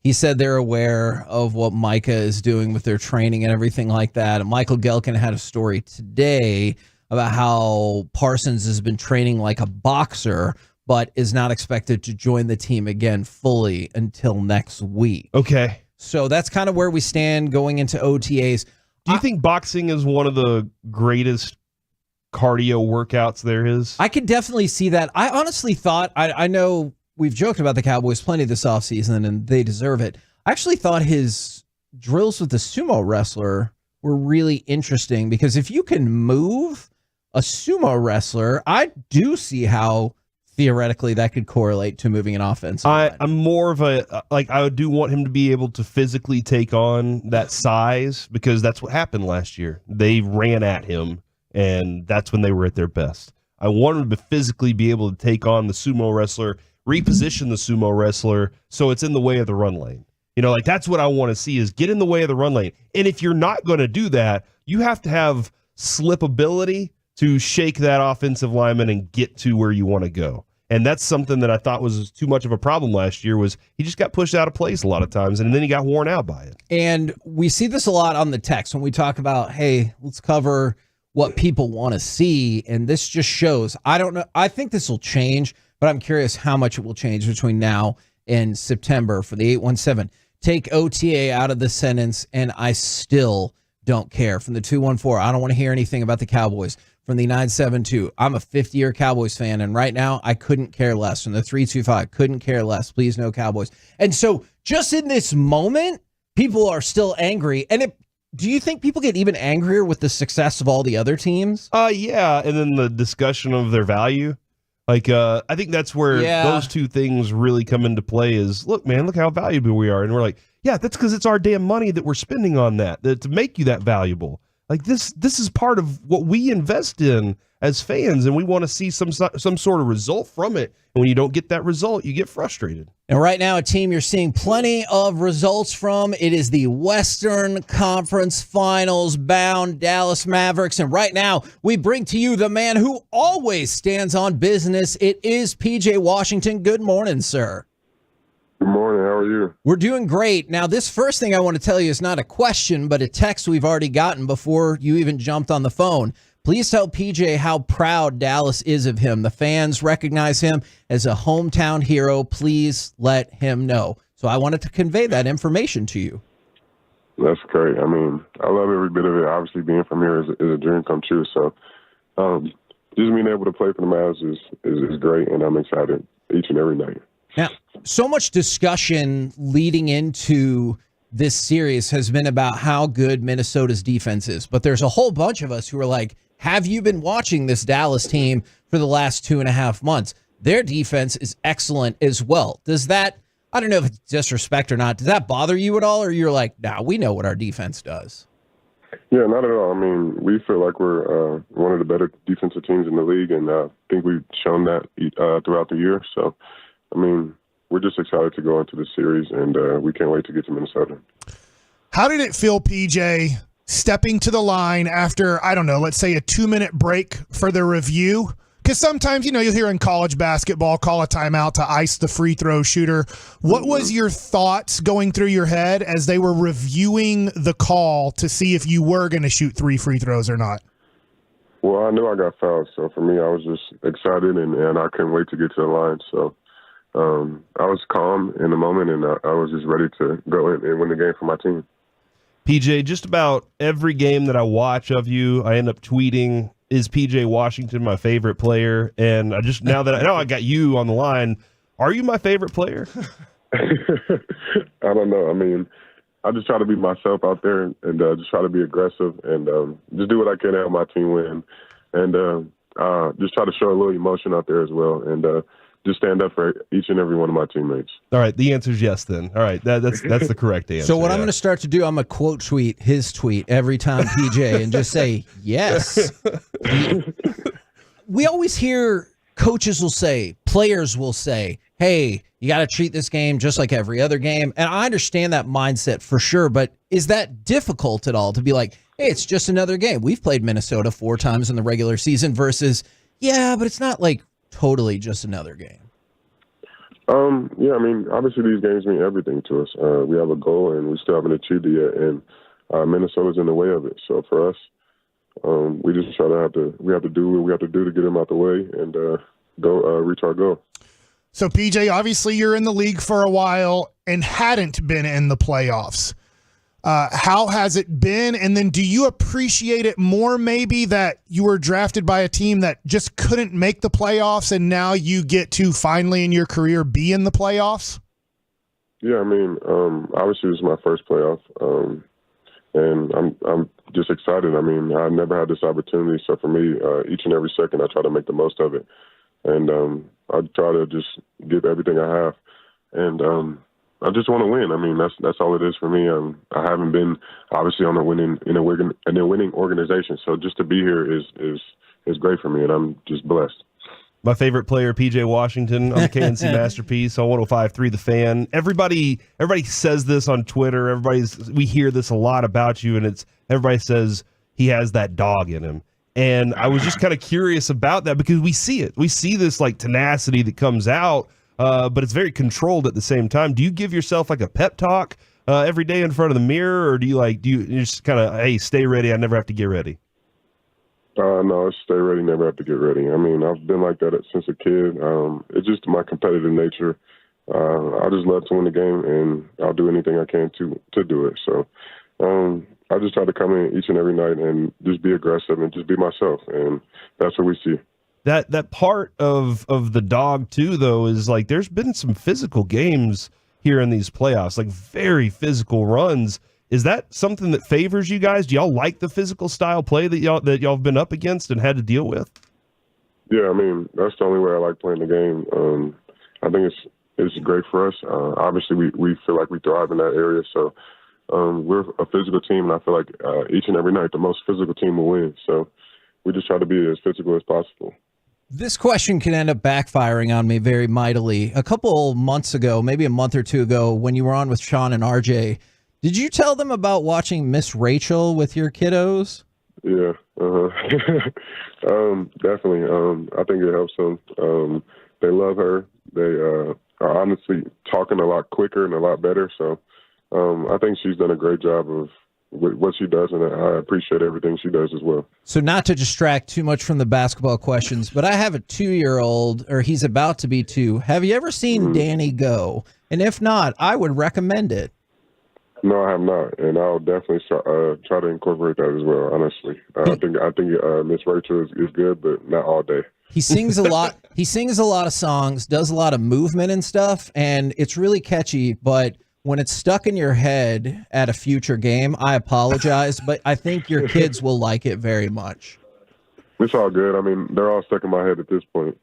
he said they're aware of what Micah is doing with their training and everything like that. And Michael Gelkin had a story today about how Parsons has been training like a boxer, but is not expected to join the team again fully until next week. Okay. So that's kind of where we stand going into OTAs. Do you think boxing is one of the greatest cardio workouts there is? I could definitely see that. I honestly thought, I know we've joked about the Cowboys plenty this offseason, and they deserve it. I actually thought his drills with the sumo wrestler were really interesting because if you can move a sumo wrestler, I do see how theoretically that could correlate to moving an offense. I'm more of I do want him to be able to physically take on that size because that's what happened last year. They ran at him, and that's when they were at their best. I want him to physically be able to take on the sumo wrestler, reposition the sumo wrestler so it's in the way of the run lane. You know, like that's what I want to see is get in the way of the run lane. And if you're not going to do that, you have to have slip ability to shake that offensive lineman and get to where you want to go. And that's something that I thought was too much of a problem last year was he just got pushed out of place a lot of times, and then he got worn out by it. And we see this a lot on the text when we talk about, hey, let's cover what people want to see. And this just shows, I don't know. I think this will change, but I'm curious how much it will change between now and September for the 817. Take OTA out of the sentence, and I still don't care. From the 214, I don't want to hear anything about the Cowboys. From the 972, I'm a 50-year Cowboys fan, and right now I couldn't care less. From the 325, couldn't care less. Please, no Cowboys. And so just in this moment, people are still angry. And do you think people get even angrier with the success of all the other teams? Yeah, and then the discussion of their value. Like, I think that's where those two things really come into play is, look, man, look how valuable we are. And we're like, yeah, that's because it's our damn money that we're spending on that to make you that valuable. Like this is part of what we invest in as fans, and we want to see some sort of result from it. And when you don't get that result, you get frustrated. And right now, a team you're seeing plenty of results from, it is the Western Conference Finals bound Dallas Mavericks. And right now, we bring to you the man who always stands on business. It is PJ Washington. Good morning, sir. Good morning. How are you? We're doing great. Now, this first thing I want to tell you is not a question, but a text we've already gotten before you even jumped on the phone. Please tell PJ how proud Dallas is of him. The fans recognize him as a hometown hero. Please let him know. So I wanted to convey that information to you. That's great. I mean, I love every bit of it. Obviously, being from here is a dream come true. So just being able to play for the Mavs is great, and I'm excited each and every night. Now, so much discussion leading into this series has been about how good Minnesota's defense is. But there's a whole bunch of us who are like, have you been watching this Dallas team for the last 2.5 months? Their defense is excellent as well. Does that, I don't know if it's disrespect or not, does that bother you at all? Or you're like, nah, we know what our defense does? Yeah, not at all. I mean, we feel like we're one of the better defensive teams in the league, and I think we've shown that throughout the year. So, I mean, we're just excited to go into the series, and we can't wait to get to Minnesota. How did it feel, PJ, stepping to the line after, I don't know, let's say a 2-minute break for the review? Because sometimes, you'll hear in college basketball, call a timeout to ice the free throw shooter. What was your thoughts going through your head as they were reviewing the call to see if you were going to shoot 3 free throws or not? Well, I knew I got fouled, so for me, I was just excited, and I couldn't wait to get to the line. So I was calm in the moment, and I was just ready to go in and win the game for my team. PJ, just about every game that I watch of you, I end up tweeting, is PJ Washington my favorite player? And I just, now that I know I got you on the line, are you my favorite player? I don't know. I mean, I just try to be myself out there and just try to be aggressive and just do what I can to help my team win. And just try to show a little emotion out there as well. And just stand up for each and every one of my teammates. All right, the answer is yes then. All right, that's the correct answer. So what I'm going to start to do, I'm going to quote tweet his tweet every time, PJ, and just say, yes. We always hear coaches will say, players will say, hey, you got to treat this game just like every other game. And I understand that mindset for sure, but is that difficult at all to be like, hey, it's just another game? We've played Minnesota 4 times in the regular season versus, yeah, but it's not like totally just another game. Yeah, I mean, obviously these games mean everything to us. We have a goal, and we still haven't achieved it yet, and Minnesota's in the way of it. So for us, we just we have to do what we have to do to get them out the way and go reach our goal. So, PJ, obviously you're in the league for a while and hadn't been in the playoffs. How has it been? And then do you appreciate it more maybe that you were drafted by a team that just couldn't make the playoffs and now you get to finally in your career be in the playoffs? Yeah, I mean, obviously this is my first playoff, and I'm just excited. I mean, I never had this opportunity, so for me, each and every second I try to make the most of it. And I try to just give everything I have. And I just want to win. I mean, that's all it is for me. I haven't been obviously on a winning organization, so just to be here is great for me, and I'm just blessed. my favorite player, PJ Washington, on the KNC Masterpiece on 105.3 The Fan. Everybody says this on Twitter. We hear this a lot about you, and everybody says he has that dog in him. And I was just kind of curious about that because we see it. We see this like tenacity that comes out, but it's very controlled at the same time. Do you give yourself like a pep talk every day in front of the mirror, or do you just kind of, hey, stay ready, I never have to get ready? No, stay ready, never have to get ready. I mean, I've been like that since a kid. It's just my competitive nature. I just love to win the game, and I'll do anything I can to do it. So I just try to come in each and every night and just be aggressive and just be myself, and that's what we see. That part of the dog, too, though, is like there's been some physical games here in these playoffs, like very physical runs. Is that something that favors you guys? Do y'all like the physical style play that y'all have been up against and had to deal with? Yeah, I mean, that's the only way I like playing the game. I think it's great for us. Obviously, we feel like we thrive in that area. So we're a physical team, and I feel like each and every night the most physical team will win. So we just try to be as physical as possible. This question can end up backfiring on me very mightily. A couple months ago, maybe a month or two ago, when you were on with Sean and RJ, did you tell them about watching Miss Rachel with your kiddos? Yeah, definitely. I think it helps them. They love her. They are honestly talking a lot quicker and a lot better. So I think she's done a great job of what she does, and I appreciate everything she does as well. So not to distract too much from the basketball questions, but I have a 2-year-old, or he's about to be 2. Have you ever seen Danny Go? And if not, I would recommend it. No, I have not, and I'll definitely try to incorporate that as well. Honestly, I think Miss Rachel is good, but not all day. He sings a lot. He sings a lot of songs, does a lot of movement and stuff, and it's really catchy. But when it's stuck in your head at a future game, I apologize, but I think your kids will like it very much. It's all good. I mean, they're all stuck in my head at this point.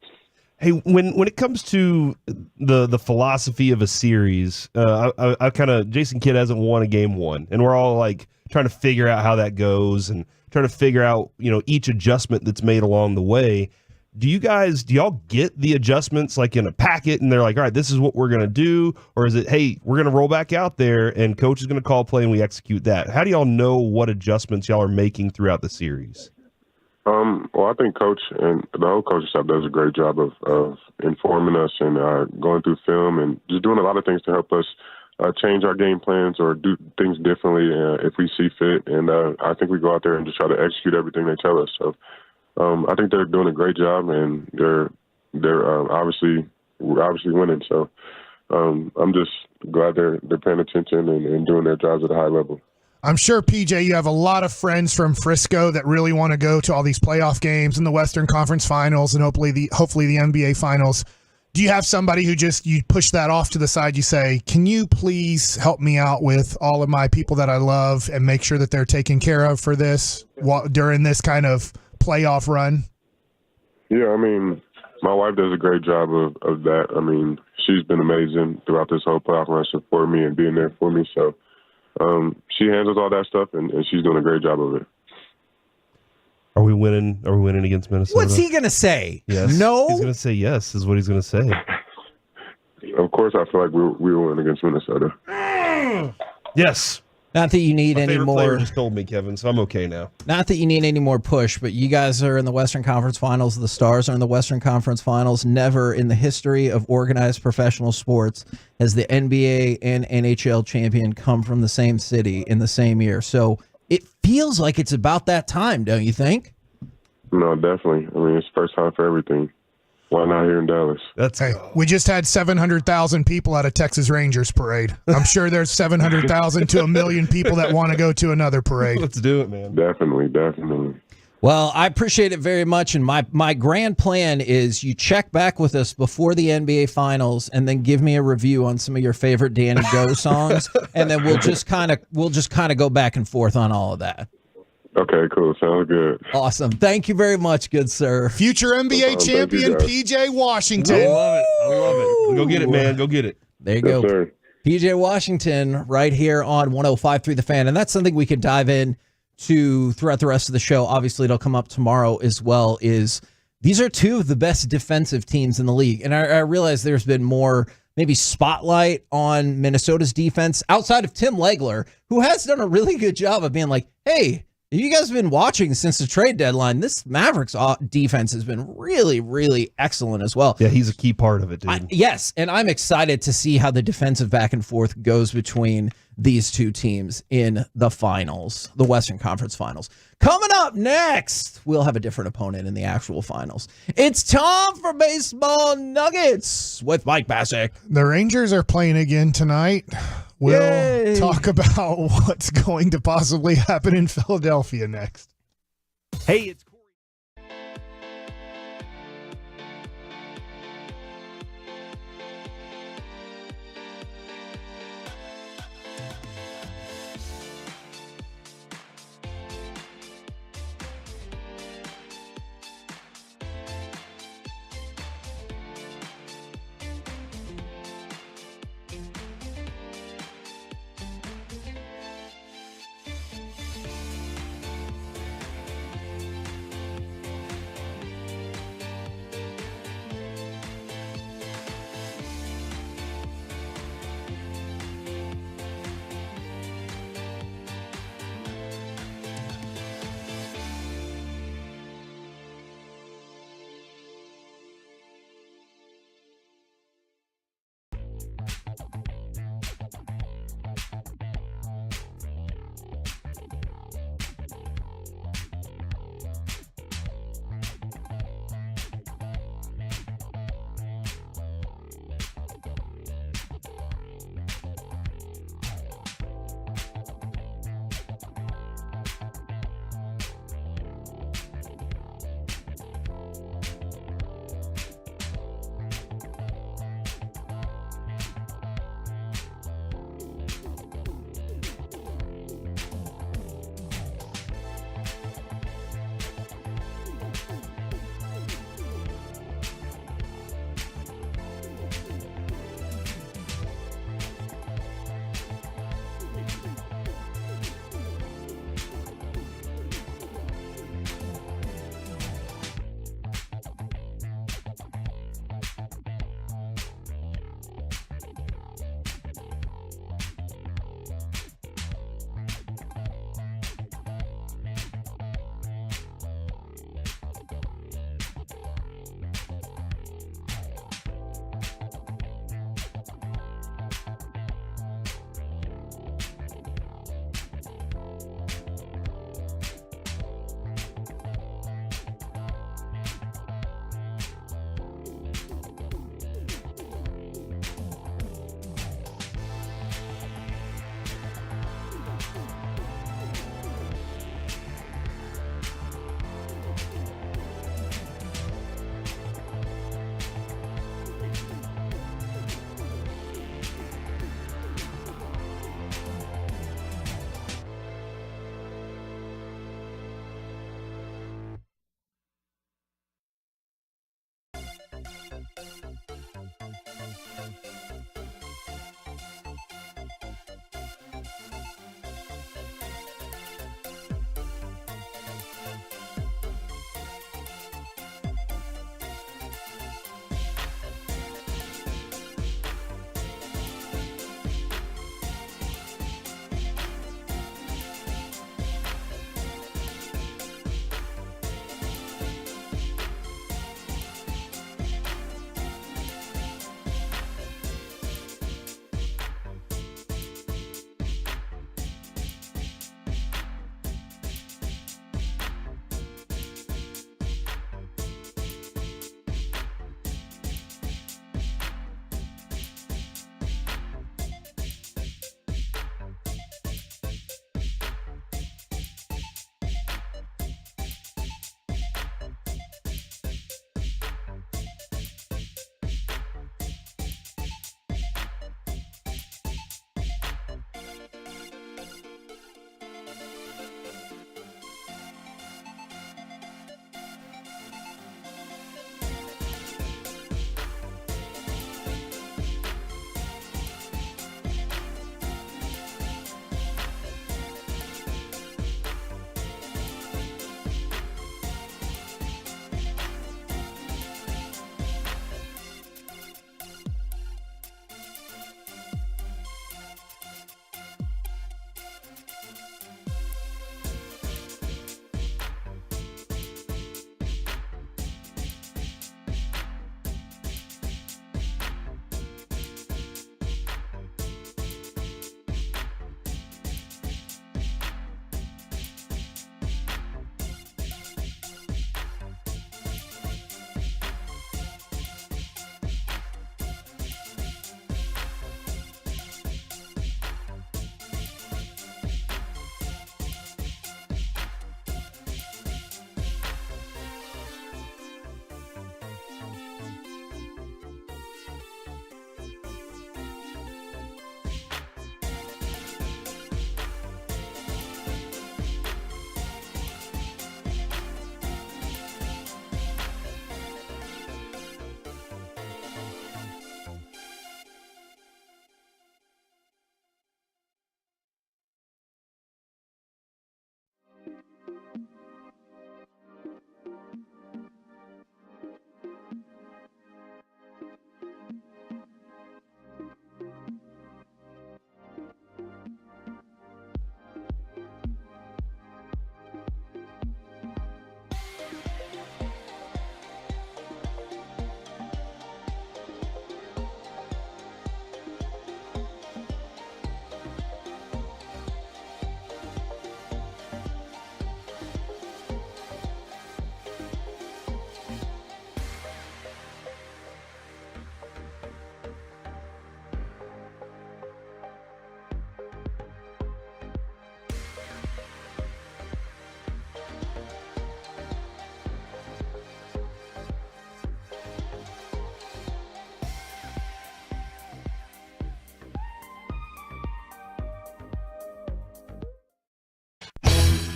Hey, when it comes to the philosophy of a series, I kind of, Jason Kidd hasn't won a game one, and we're all like trying to figure out how that goes and trying to figure out, each adjustment that's made along the way. Do y'all get the adjustments like in a packet and they're like, all right, this is what we're going to do? Or is it, hey, we're going to roll back out there and coach is going to call play and we execute that? How do y'all know what adjustments y'all are making throughout the series? Well, I think coach and the whole coaching staff does a great job of informing us and going through film and just doing a lot of things to help us change our game plans or do things differently if we see fit. And I think we go out there and just try to execute everything they tell us. So I think they're doing a great job, and they're obviously winning. So I'm just glad they're paying attention and doing their jobs at a high level. I'm sure, PJ, you have a lot of friends from Frisco that really want to go to all these playoff games and the Western Conference Finals and hopefully the NBA Finals. Do you have somebody who you push that off to the side? You say, can you please help me out with all of my people that I love and make sure that they're taken care of for this during this kind of playoff run? Yeah, I mean, my wife does a great job of that. I mean, she's been amazing throughout this whole playoff run, supporting me and being there for me. So she handles all that stuff, and she's doing a great job of it. Are we winning? Are we winning against Minnesota? What's he gonna say? Yes. No. He's gonna say yes. Is what he's gonna say. Of course, I feel like we will win against Minnesota. Yes. Not that you need My any favorite more. player just told me, Kevin, so I'm okay now. Not that you need any more push, but you guys are in the Western Conference Finals. The Stars are in the Western Conference Finals. Never in the history of organized professional sports has the NBA and NHL champion come from the same city in the same year. So it feels like it's about that time, don't you think? No, definitely. I mean, it's the first time for everything. Why not here in Dallas? We just had 700,000 people at a Texas Rangers parade. I'm sure there's 700,000 to 1 million people that want to go to another parade. Let's do it, man. Definitely. Well, I appreciate it very much, and my grand plan is you check back with us before the NBA Finals, and then give me a review on some of your favorite Danny Go songs, and then we'll just kind of go back and forth on all of that. Okay, cool. Sounds good. Awesome. Thank you very much, good sir. Future NBA champion PJ Washington. I love it. Go get it, man. Go get it. There you go. Sir. PJ Washington right here on 105.3 The Fan. And that's something we can dive in to throughout the rest of the show. Obviously, it'll come up tomorrow as well, is these are two of the best defensive teams in the league. And I realize there's been more maybe spotlight on Minnesota's defense outside of Tim Legler, who has done a really good job of being like, hey, you guys have been watching since the trade deadline. This Mavericks defense has been really, really excellent as well. Yeah, he's a key part of it, dude. Yes, and I'm excited to see how the defensive back and forth goes between these two teams in the finals, the Western Conference Finals. Coming up next, we'll have a different opponent in the actual finals. It's time for Baseball Nuggets with Mike Bassick. The Rangers are playing again tonight. We'll talk about what's going to possibly happen in Philadelphia next. Hey, it's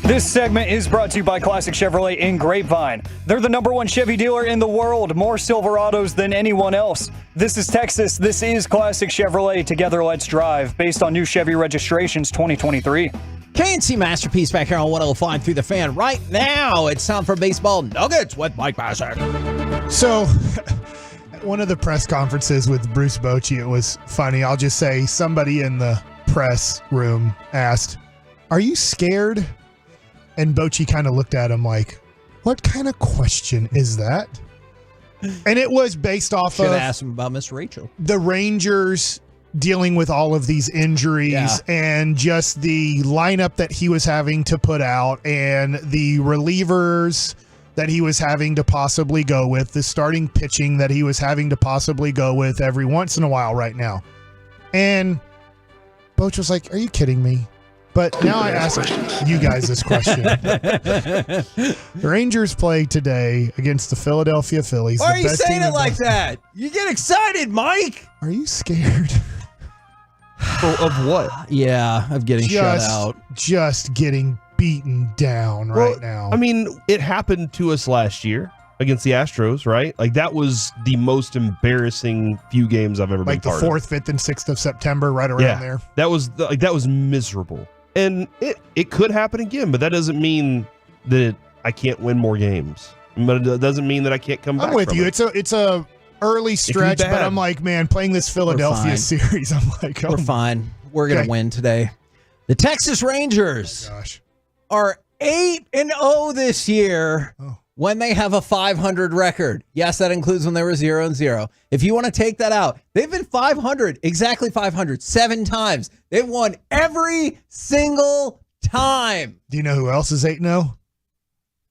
This segment is brought to you by Classic Chevrolet in Grapevine. They're the #1 Chevy dealer in the world, more Silverados than anyone else. This is Texas. This is Classic Chevrolet. Together, let's drive. Based on new Chevy registrations 2023. K&C Masterpiece back here on 105 through the Fan. Right now, it's time for Baseball Nuggets with Mike Bassett. So, at one of the press conferences with Bruce Bochy, it was funny. I'll just say somebody in the press room asked, "Are you scared?" And Bochy kind of looked at him like, "What kind of question is that?" And it was based off Should of have asked him about Miss Rachel. the Rangers dealing with all of these injuries and just the lineup that he was having to put out and the relievers that he was having to possibly go with, the starting pitching that he was having to possibly go with every once in a while right now. And Boch was like, "Are you kidding me?" But now I ask you guys this question. The Rangers play today against the Philadelphia Phillies. Why are you saying it like that? You get excited, Mike. Are you scared? Of what? Yeah, of getting shut out. Just getting beaten down right now. I mean, it happened to us last year against the Astros, right? Like, that was the most embarrassing few games I've ever been Like the part of. 4th, 5th, and 6th of September, right around there. That was miserable. And it could happen again, but that doesn't mean that I can't win more games. But it doesn't mean that I can't come back. I'm with from you. it. It's a early stretch, but I'm like, man, playing this Philadelphia series, I'm like, We're fine. We're going to win today. The Texas Rangers are 8-0 this year when they have a 500 record. Yes, that includes when they were 0-0. If you want to take that out, they've been 500, exactly 500, 7 times. They've won every single time. Do you know who else is 8-0?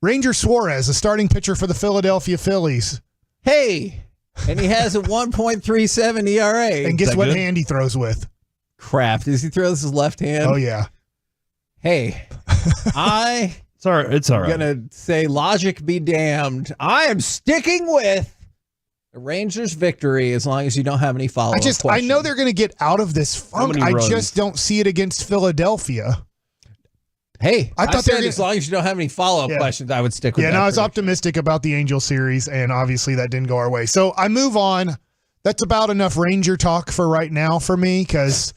Ranger Suarez, a starting pitcher for the Philadelphia Phillies. Hey, and he has a 1.37 ERA. And guess what hand he throws with? Crap. Does he throw this his left hand? Oh, yeah. Hey, It's all right. I'm going to say logic be damned. I am sticking with the Rangers' victory as long as you don't have any follow-up questions. I know they're going to get out of this funk. I just don't see it against Philadelphia. Hey, I thought said as long as you don't have any follow-up questions, I would stick with that. I was optimistic about the Angel series, and obviously that didn't go our way. So I move on. That's about enough Ranger talk for right now for me, because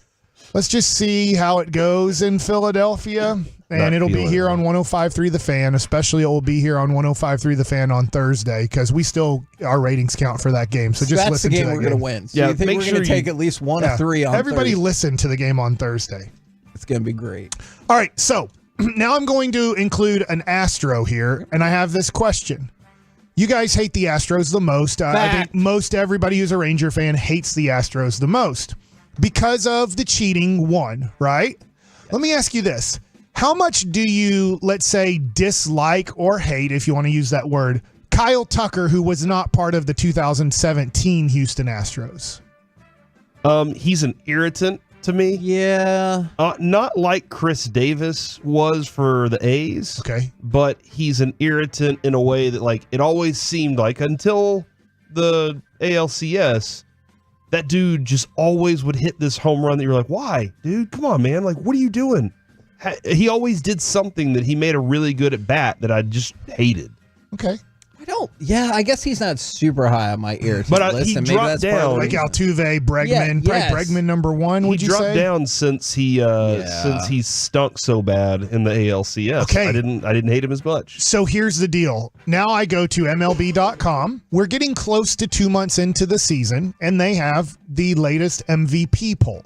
let's just see how it goes in Philadelphia. And it'll be here on 105.3 The Fan, especially it will be here on 105.3 The Fan on Thursday, because we still, our ratings count for that game. So just that's listen the to game that we're game. going to win. So you think we're going to take at least 1 of 3 on Everybody Thursday? listen to the game on Thursday. It's going to be great. All right, so now I'm going to include an Astro here, and I have this question. You guys hate the Astros the most. I think most everybody who's a Ranger fan hates the Astros the most because of the cheating one, right? Let me ask you this. How much do you, let's say, dislike or hate, if you want to use that word, Kyle Tucker, who was not part of the 2017 Houston Astros? He's an irritant to me. Yeah. Not like Chris Davis was for the A's. Okay. But he's an irritant in a way that, like, it always seemed like until the ALCS, that dude just always would hit this home run that you're like, why? Dude, come on, man. Like, what are you doing? He always did something that he made a really good at bat that I just hated. Okay. I guess he's not super high on my irritant list. He and maybe dropped that's part of down. the Like reason. Altuve, Bregman, probably Bregman number 1, would he you say? dropped down since he stunk so bad in the ALCS. Okay. I didn't hate him as much. So here's the deal. Now I go to MLB.com. We're getting close to 2 months into the season, and they have the latest MVP poll.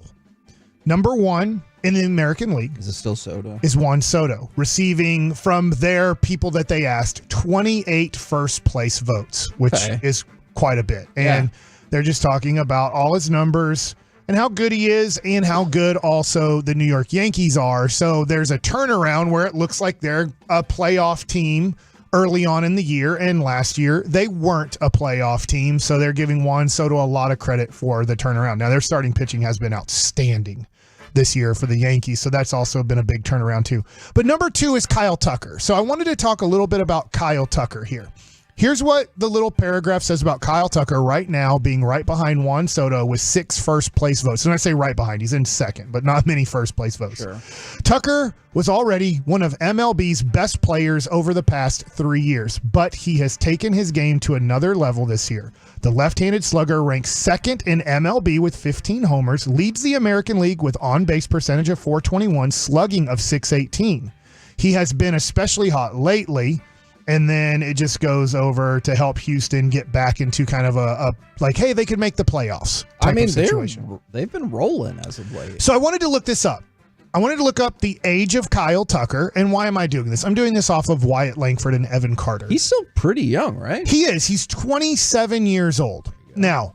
Number 1 in the American League is it still Soto? Is Juan Soto, receiving from their people that they asked 28 first place votes, which is quite a bit. And they're just talking about all his numbers and how good he is and how good also the New York Yankees are. So there's a turnaround where it looks like they're a playoff team early on in the year, and last year they weren't a playoff team. So they're giving Juan Soto a lot of credit for the turnaround. Now their starting pitching has been outstanding this year for the Yankees, so that's also been a big turnaround too. But number 2 is Kyle Tucker. So I wanted to talk a little bit about Kyle Tucker here. Here's what the little paragraph says about Kyle Tucker right now being right behind Juan Soto with 6 first-place votes. And I say right behind, he's in second, but not many first-place votes. Sure. Tucker was already one of MLB's best players over the past 3 years, but he has taken his game to another level this year. The left-handed slugger ranks second in MLB with 15 homers, leads the American League with on-base percentage of .421, slugging of .618. He has been especially hot lately. And then it just goes over to help Houston get back into kind of a like, hey, they could make the playoffs type of situation. They've been rolling as of late. So I wanted to look this up. I wanted to look up the age of Kyle Tucker. And why am I doing this? I'm doing this off of Wyatt Langford and Evan Carter. He's still pretty young, right? He is. He's 27 years old. Now,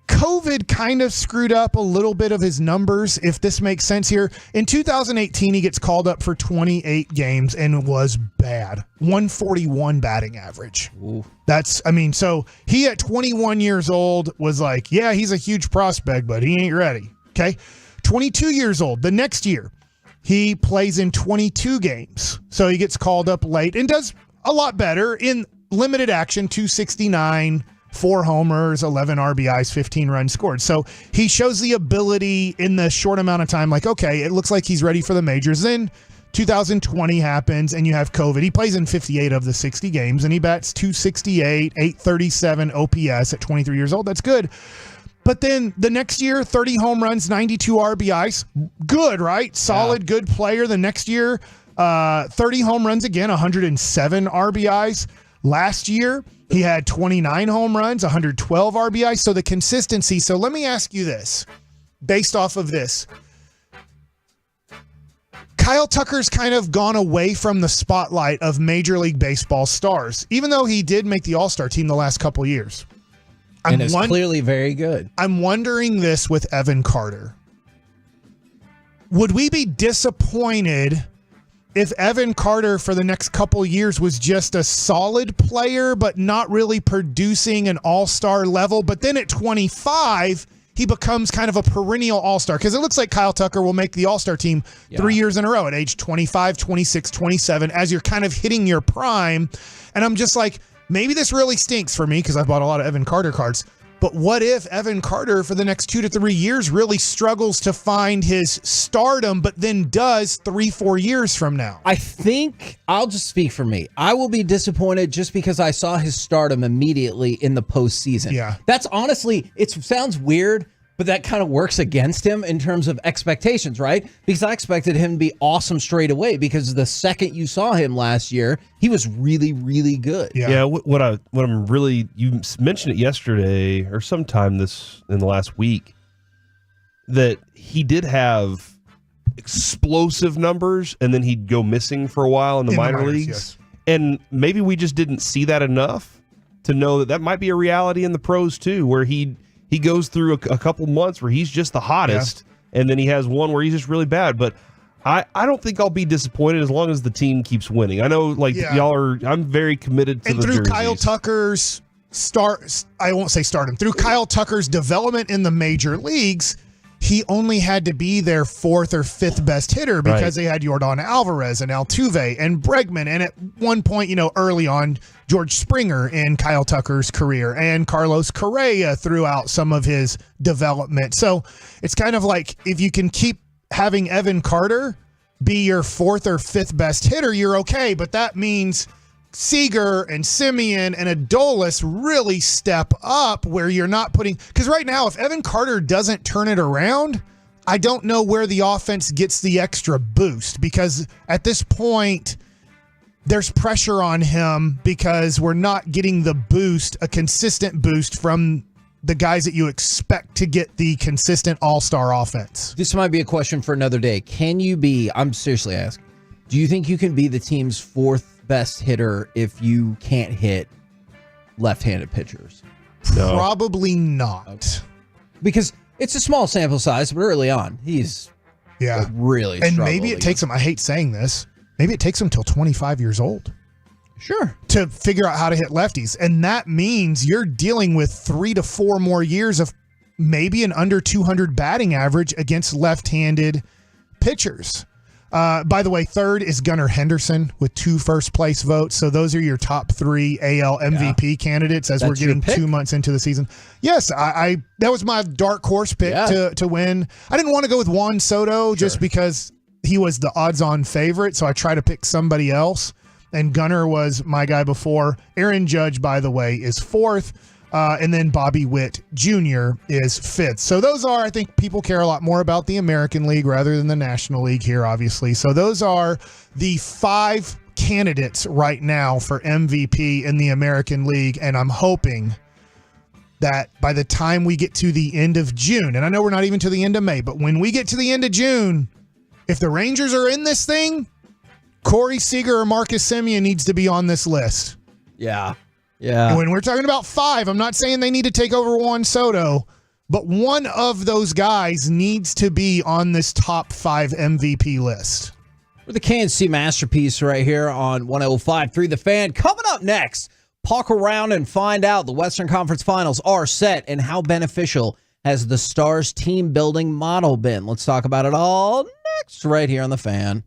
COVID kind of screwed up a little bit of his numbers, if this makes sense here. In 2018, he gets called up for 28 games and was bad. 141 batting average. Ooh. So he at 21 years old was like, yeah, he's a huge prospect, but he ain't ready. Okay. 22 years old. The next year, he plays in 22 games. So he gets called up late and does a lot better in limited action, 269, 4 homers, 11 RBIs, 15 runs scored. So he shows the ability in the short amount of time, like, okay, it looks like he's ready for the majors. Then 2020 happens and you have COVID. He plays in 58 of the 60 games and he bats 268, 837 OPS at 23 years old. That's good. But then the next year, 30 home runs, 92 RBIs. Good, right? Solid, good player. The next year, 30 home runs again, 107 RBIs. Last year, he had 29 home runs, 112 RBIs. So the consistency. So let me ask you this, based off of this. Kyle Tucker's kind of gone away from the spotlight of Major League Baseball stars, even though he did make the All-Star team the last couple years. And is clearly very good. I'm wondering this with Evan Carter. Would we be disappointed if Evan Carter for the next couple years was just a solid player, but not really producing an all-star level? But then at 25, he becomes kind of a perennial all-star, because it looks like Kyle Tucker will make the all-star team 3 years in a row at age 25, 26, 27, as you're kind of hitting your prime. And I'm just like, maybe this really stinks for me because I bought a lot of Evan Carter cards. But what if Evan Carter for the next 2 to 3 years really struggles to find his stardom, but then does 3-4 years from now? I think I'll just speak for me. I will be disappointed just because I saw his stardom immediately in the postseason. Yeah. That's honestly, it sounds weird, but that kind of works against him in terms of expectations, right? Because I expected him to be awesome straight away, because the second you saw him last year, he was really, really good. Yeah. What I'm really, you mentioned it yesterday or sometime in the last week, that he did have explosive numbers and then he'd go missing for a while in the minor leagues. Yes. And maybe we just didn't see that enough to know that might be a reality in the pros too, where he goes through a couple months where he's just the hottest, and then he has one where he's just really bad. But I don't think I'll be disappointed as long as the team keeps winning. I know, y'all are. I'm very committed to and the through jerseys. Kyle Tucker's I won't say stardom. Through Kyle Tucker's development in the major leagues, he only had to be their 4th or 5th best hitter because they had Yordan Alvarez and Altuve and Bregman. And at one point, early on, George Springer in Kyle Tucker's career and Carlos Correa throughout some of his development. So it's kind of like, if you can keep having Evan Carter be your 4th or 5th best hitter, you're okay. But that means Seager and Simeon and Adolis really step up, where you're not putting, because right now, if Evan Carter doesn't turn it around, I don't know where the offense gets the extra boost, because at this point there's pressure on him because we're not getting the boost, a consistent boost from the guys that you expect to get the consistent all-star offense. This might be a question for another day. I'm seriously asking, do you think you can be the team's 4th best hitter if you can't hit left-handed pitchers? No. Probably not. Okay. Because it's a small sample size, but early on, he's really and maybe it takes him, I hate saying this, maybe it takes him till 25 years old. Sure. To figure out how to hit lefties. And that means you're dealing with 3 to 4 more years of maybe an under 200 batting average against left-handed pitchers. By the way, third is Gunnar Henderson with 2 first-place votes. So those are your top 3 AL MVP candidates as That's we're getting your pick? 2 months into the season. Yes, I that was my dark horse pick to win. I didn't want to go with Juan Soto just because he was the odds-on favorite, so I tried to pick somebody else. And Gunnar was my guy before. Aaron Judge, by the way, is 4th. And then Bobby Witt Jr. is 5th. So those are, I think people care a lot more about the American League rather than the National League here, obviously. So those are the 5 candidates right now for MVP in the American League. And I'm hoping that by the time we get to the end of June, and I know we're not even to the end of May, but when we get to the end of June, if the Rangers are in this thing, Corey Seager or Marcus Semien needs to be on this list. Yeah. And when we're talking about 5, I'm not saying they need to take over Juan Soto, but one of those guys needs to be on this top 5 MVP list. We're the KNC Masterpiece right here on 105.3 The Fan. Coming up next, talk around and find out the Western Conference Finals are set and how beneficial has the Stars team building model been. Let's talk about it all next right here on The Fan.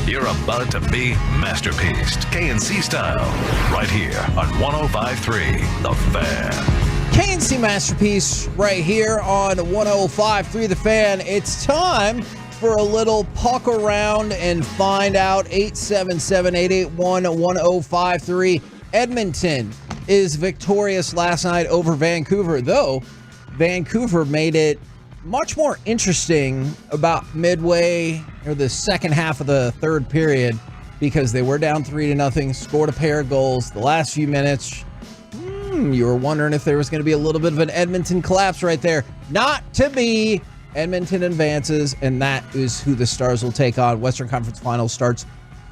You're about to be masterpieced, KNC style, right here on 105.3 The Fan. KNC Masterpiece right here on 105.3 The Fan. It's time for a little puck around and find out. 877-881-1053. Edmonton is victorious last night over Vancouver, though Vancouver made it much more interesting about midway or the second half of the third period because they were down 3-0, scored a pair of goals. The last few minutes, you were wondering if there was going to be a little bit of an Edmonton collapse right there. Not to be. Edmonton advances, and that is who the Stars will take on. Western Conference Finals starts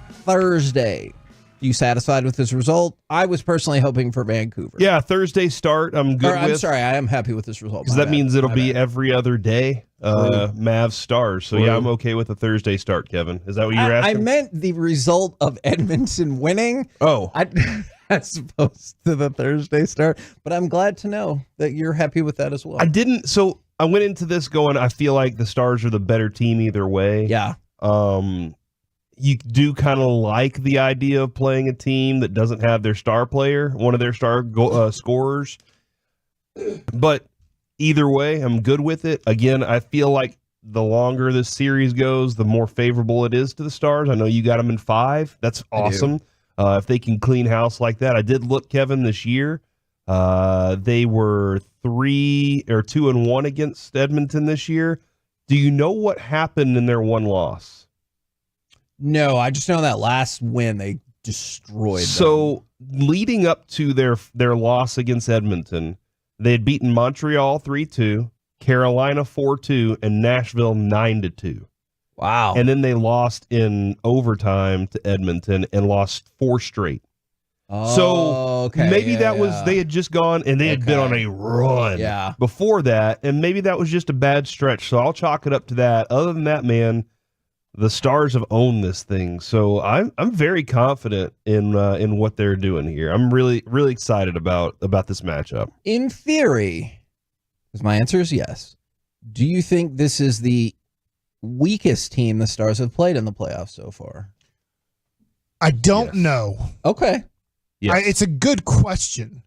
Thursday. You satisfied with this result? I was personally hoping for Vancouver. Yeah, Thursday start. I'm good with. I'm sorry, I am happy with this result. Because that means it'll be every other day, Mavs Stars. So, yeah, I'm okay with a Thursday start, Kevin. Is that what you're asking? I meant the result of Edmonton winning. Oh. As opposed to the Thursday start. But I'm glad to know that you're happy with that as well. So I went into this going, I feel like the Stars are the better team either way. Yeah. You do kind of like the idea of playing a team that doesn't have their star player, one of their star scorers. But either way, I'm good with it. Again, I feel like the longer this series goes, the more favorable it is to the Stars. I know you got them in 5. That's awesome. If they can clean house like that. I did look, Kevin, this year. They were 2-1 against Edmonton this year. Do you know what happened in their one loss? No, I just know that last win they destroyed them. So leading up to their loss against Edmonton, they had beaten Montreal 3-2, Carolina 4-2, and Nashville 9-2. Wow. And then they lost in overtime to Edmonton and lost 4 straight. Oh, so okay. maybe that was they had just gone and they had been on a run before that, and maybe that was just a bad stretch. So I'll chalk it up to that. Other than that, man, the Stars have owned this thing. So I'm very confident in what they're doing here. I'm really, really excited about this matchup. In theory, because my answer is yes. Do you think this is the weakest team the Stars have played in the playoffs so far? I don't know. Okay. Yes. It's a good question.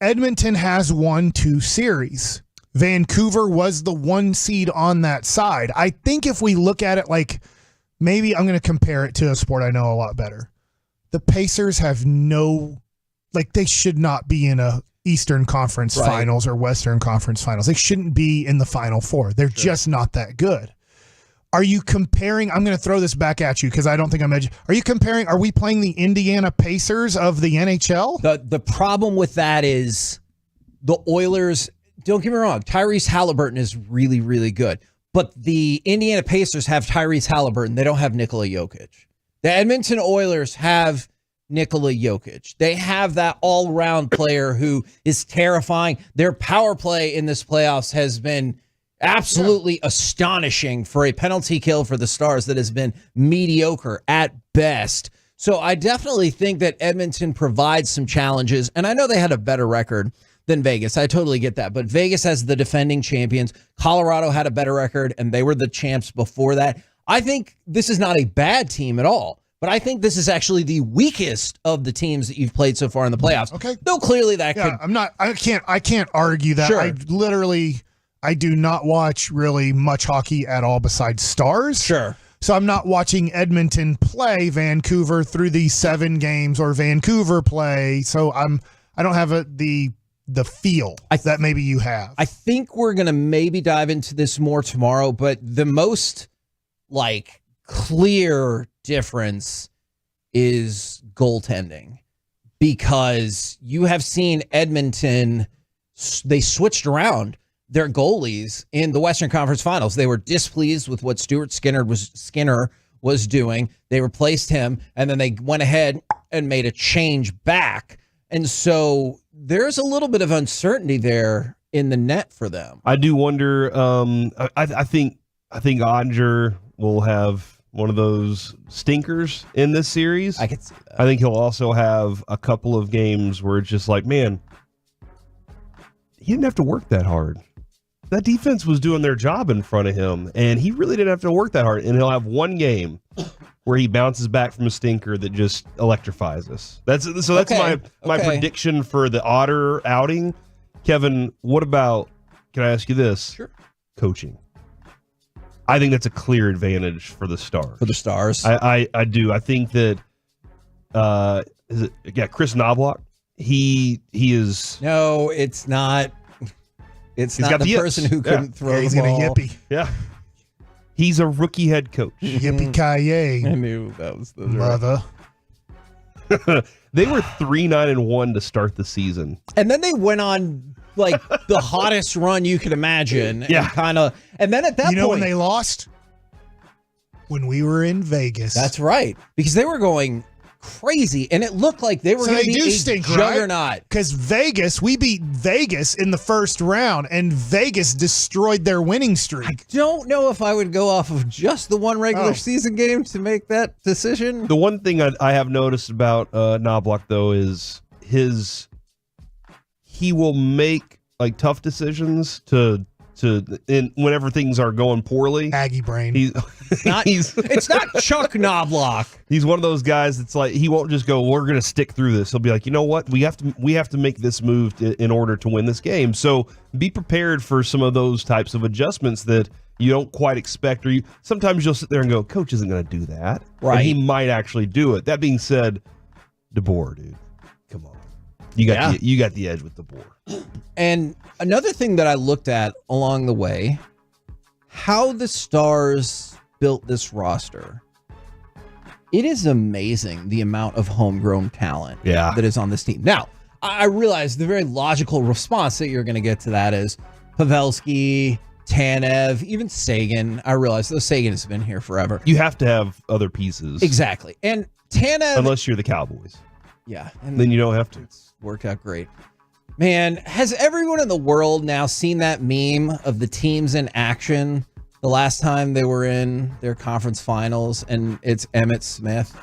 Edmonton has won 2 series. Vancouver was the 1 seed on that side. I think if we look at it like, maybe I'm going to compare it to a sport I know a lot better. The Pacers have they should not be in a Eastern Conference Finals or Western Conference Finals. They shouldn't be in the Final Four. They're just not that good. Are you comparing? I'm going to throw this back at you because I don't think I'm edgy. Are you comparing? Are we playing the Indiana Pacers of the NHL? The problem with that is the Oilers. Don't get me wrong. Tyrese Halliburton is really, really good, but the Indiana Pacers have Tyrese Halliburton. They don't have Nikola Jokic. The Edmonton Oilers have Nikola Jokic. They have that all-around player who is terrifying. Their power play in this playoffs has been absolutely astonishing for a penalty kill for the Stars that has been mediocre at best. So I definitely think that Edmonton provides some challenges, and I know they had a better record than Vegas. I totally get that, but Vegas has the defending champions. Colorado had a better record, and they were the champs before that. I think this is not a bad team at all, but I think this is actually the weakest of the teams that you've played so far in the playoffs. Okay. Though clearly that could... I can't argue that. Sure. I do not watch really much hockey at all besides Stars. Sure. So I'm not watching Edmonton play Vancouver through these 7 games or Vancouver play. So I don't have the feel that maybe you have. I think we're going to maybe dive into this more tomorrow, but the most clear difference is goaltending, because you have seen Edmonton, they switched around their goalies in the Western Conference Finals. They were displeased with what Stuart Skinner was doing. They replaced him, and then they went ahead and made a change back. And so there's a little bit of uncertainty there in the net for them. I do wonder. I think Odger will have one of those stinkers in this series. I could see that. I think he'll also have a couple of games where it's just like, man, he didn't have to work that hard. That defense was doing their job in front of him, and he really didn't have to work that hard. And he'll have one game where he bounces back from a stinker that just electrifies us. That's my prediction for the Otter outing. Kevin, what about, can I ask you this? Sure. Coaching. I think that's a clear advantage for the Stars. For the Stars? I do. I think that Chris Knobloch, he is. No, it's not. It's not the person who couldn't throw he's the ball. gonna yippee. Yeah. He's a rookie head coach. Yippee-ki-yay. I knew that was the mother. They were 3-9-1 to start the season. And then they went on like the hottest run you could imagine. Yeah. And then at that point. You know when they lost? When we were in Vegas. That's right. Because they were going crazy, and it looked like they were going to be a juggernaut. Because Vegas, we beat Vegas in the first round, and Vegas destroyed their winning streak. I don't know if I would go off of just the one regular season game to make that decision. The one thing I have noticed about Knobloch, though, is he will make like tough decisions whenever things are going poorly. Aggie brain. It's not Chuck Knobloch. He's one of those guys that's like, he won't just go, we're going to stick through this. He'll be like, you know what? We have to make this move in order to win this game. So be prepared for some of those types of adjustments that you don't quite expect, or sometimes you'll sit there and go, coach isn't going to do that. Right. And he might actually do it. That being said, DeBoer, dude, come on. You got the edge with DeBoer. And another thing that I looked at along the way, how the Stars built this roster. It is amazing the amount of homegrown talent that is on this team. Now, I realize the very logical response that you're going to get to that is Pavelski, Tanev, even Sagan. I realize though Sagan has been here forever. You have to have other pieces. Exactly. And Tanev, unless you're the Cowboys. Yeah. And then you don't have to. It's worked out great. Man, has everyone in the world now seen that meme of the teams in action the last time they were in their conference finals, and it's Emmitt Smith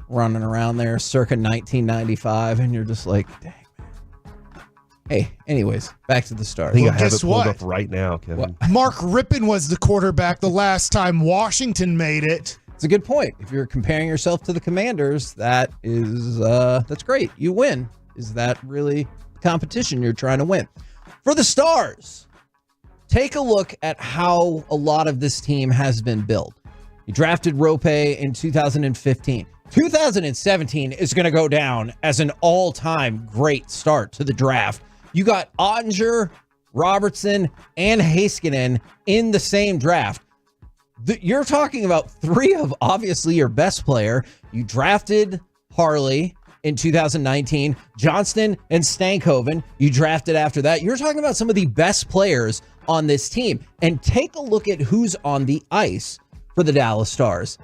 running around there circa 1995, and you're just like, dang, man. Hey, anyways, back to the Stars. I think I have it pulled up right now, Kevin. Mark Rippon was the quarterback the last time Washington made it. It's a good point. If you're comparing yourself to the Commanders, that is that's great. You win. Is that really the competition you're trying to win? For the Stars, take a look at how a lot of this team has been built. You drafted Rope in 2015. 2017 is going to go down as an all-time great start to the draft. You got Ottinger, Robertson, and Heiskanen in the same draft. You're talking about three of obviously your best player. You drafted Harley in 2019, Johnston and Stankoven. You drafted after that. You're talking about some of the best players on this team. And take a look at who's on the ice for the Dallas Stars.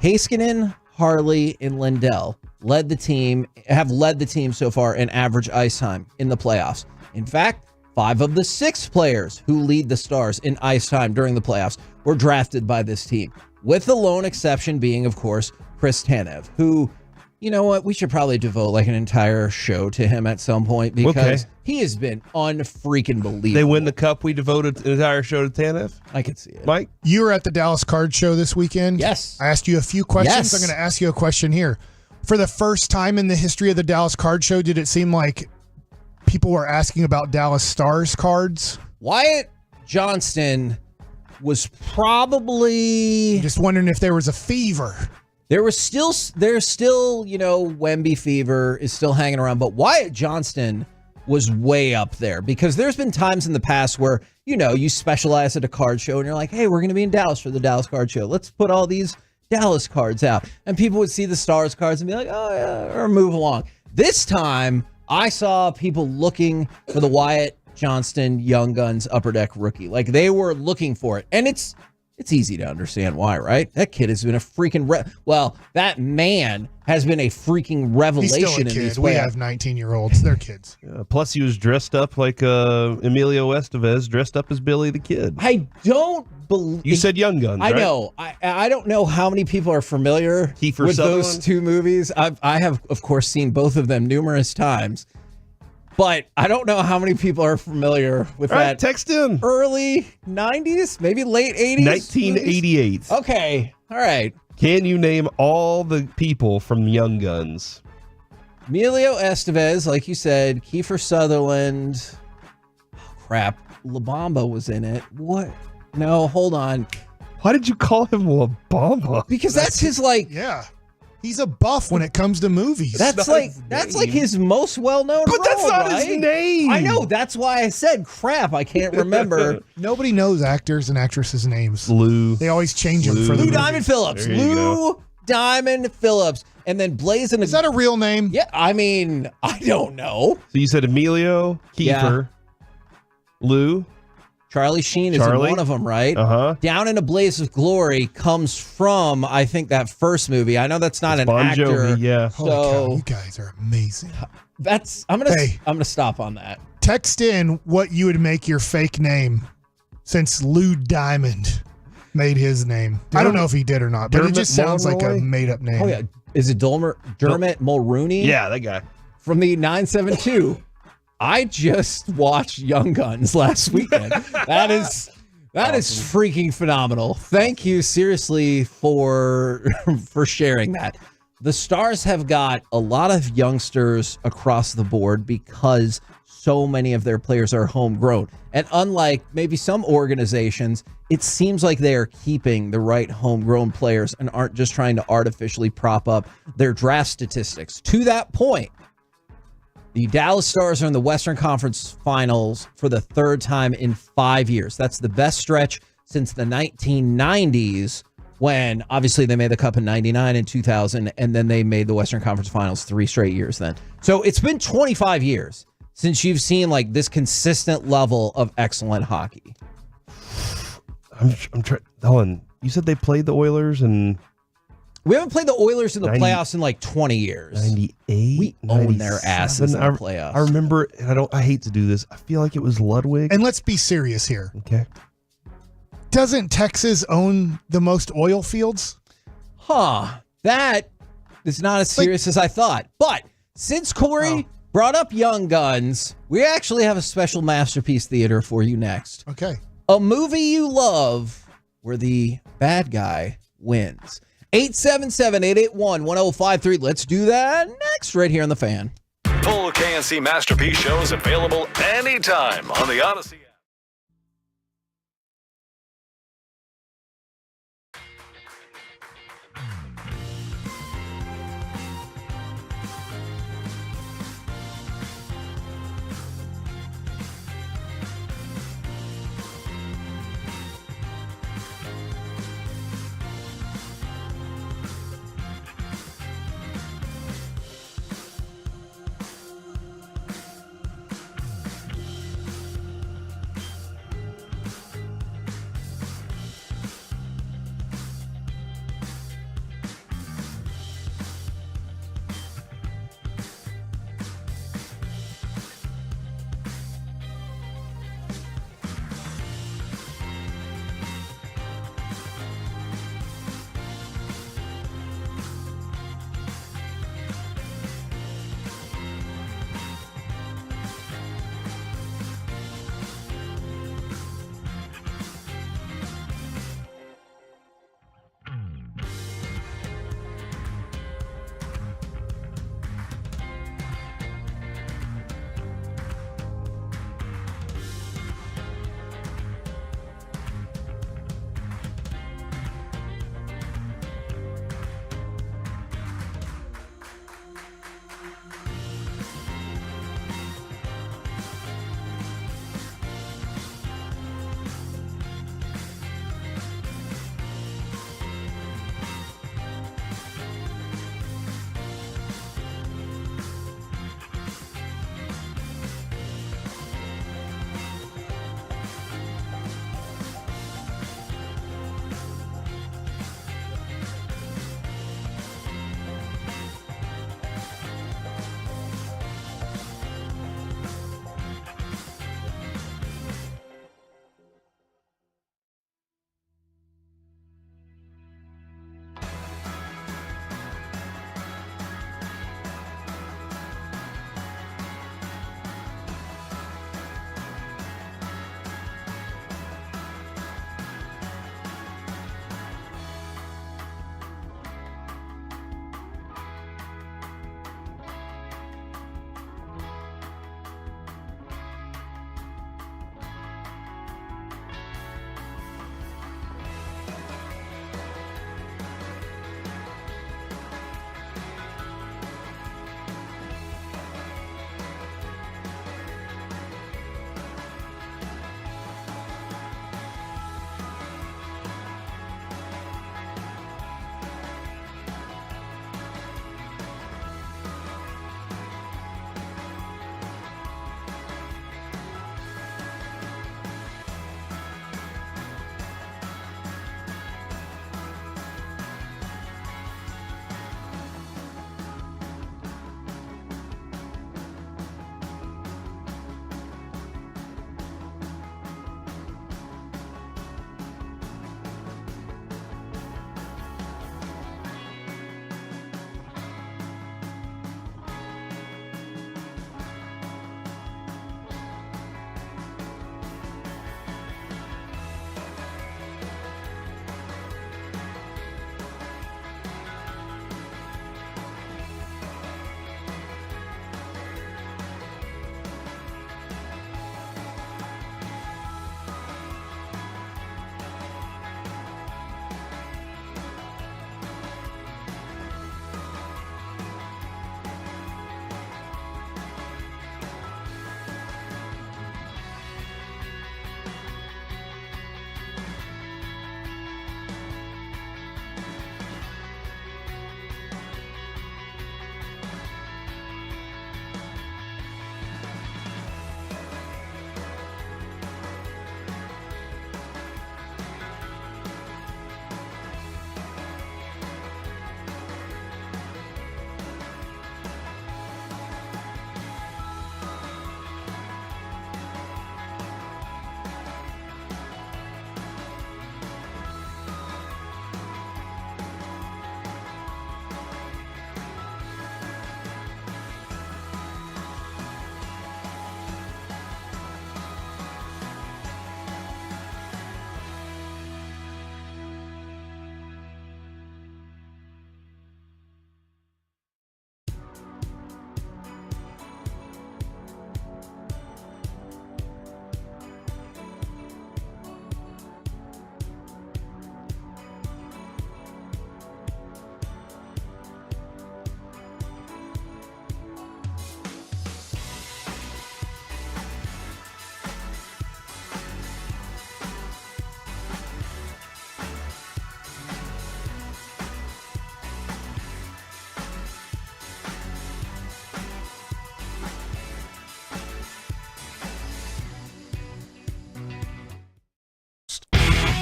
Heiskanen, Harley, and Lindell have led the team so far in average ice time in the playoffs. In fact, 5 of the 6 players who lead the Stars in ice time during the playoffs were drafted by this team, with the lone exception being, of course, Chris Tanev, who, you know what, we should probably devote like an entire show to him at some point because he has been unfreaking believable. They win the cup, we devoted an entire show to Tanev? I can see it. Mike? You were at the Dallas Card Show this weekend? Yes. I asked you a few questions. Yes. I'm going to ask you a question here. For the first time in the history of the Dallas Card Show, did it seem like people were asking about Dallas Stars cards? Wyatt Johnston was probably just wondering if there was a fever. There's still, you know, Wemby fever is still hanging around, but Wyatt Johnston was way up there because there's been times in the past where, you know, you specialize at a card show and you're like, hey, we're going to be in Dallas for the Dallas Card Show. Let's put all these Dallas cards out. And people would see the Stars cards and be like, oh, yeah, or move along. This time, I saw people looking for the Wyatt Johnston Young Guns Upper Deck rookie. Like, they were looking for it. And it's easy to understand why, right? That kid has been a freaking that man has been a freaking revelation. He's still a kid. In these we have 19-year-olds. They're kids. Plus, he was dressed up like Emilio Estevez, dressed up as Billy the Kid. I don't believe... You said Young Guns, I right? know. I don't know how many people are familiar with those two movies. I have, of course, seen both of them numerous times. But I don't know how many people are familiar with that. Text in. Early 90s, maybe late 80s? 1988. Okay. All right. Can you name all the people from Young Guns? Emilio Estevez, like you said, Kiefer Sutherland. Oh, crap. La Bamba was in it. What? No, hold on. Why did you call him La Bamba? Because that's his like. Yeah. He's a buff when it comes to movies. That's like his most well-known But role, that's not right? his name. I know. That's why I said crap. I can't remember. Nobody knows actors and actresses' names. Lou. They always change them for the Lou movie. Diamond Phillips. There you Lou Diamond Phillips. And then blazing. Is that a real name? Yeah, I mean, I don't know. So you said Emilio, Kiefer, Lou. Charlie Sheen is in one of them, right? Uh-huh. Down in a Blaze of Glory comes from, I think, that first movie. I know that's not an Bon actor. Jovi, yeah. Holy cow, you guys are amazing. I'm gonna stop on that. Text in what you would make your fake name since Lou Diamond made his name. I don't know if he did or not, but it Dermot just sounds like a Mulroney? made-up name. Oh, yeah. Is it Dermot Mulrooney? Yeah, that guy. From the 972. I just watched Young Guns last weekend. That is freaking phenomenal. Thank you seriously for sharing that. The Stars have got a lot of youngsters across the board because so many of their players are homegrown. And unlike maybe some organizations, it seems like they are keeping the right homegrown players and aren't just trying to artificially prop up their draft statistics. To that point, the Dallas Stars are in the Western Conference Finals for the third time in 5 years. That's the best stretch since the 1990s, when obviously they made the Cup in 99 and 2000, and then they made the Western Conference Finals 3 straight years then. So it's been 25 years since you've seen like this consistent level of excellent hockey. I'm trying. Helen, you said they played the Oilers and We haven't played the Oilers in the 90 playoffs in like 20 years. 98. We own their asses in the playoffs. I remember, and I hate to do this. I feel like it was Ludwig. And let's be serious here. Okay. Doesn't Texas own the most oil fields? That is not as serious as I thought. But since Corey brought up Young Guns, we actually have a special Masterpiece Theater for you next. Okay. A movie you love where the bad guy wins. 877-881-1053. Let's do that next right here on The Fan. Full KNC Masterpiece shows available anytime on the Odyssey app.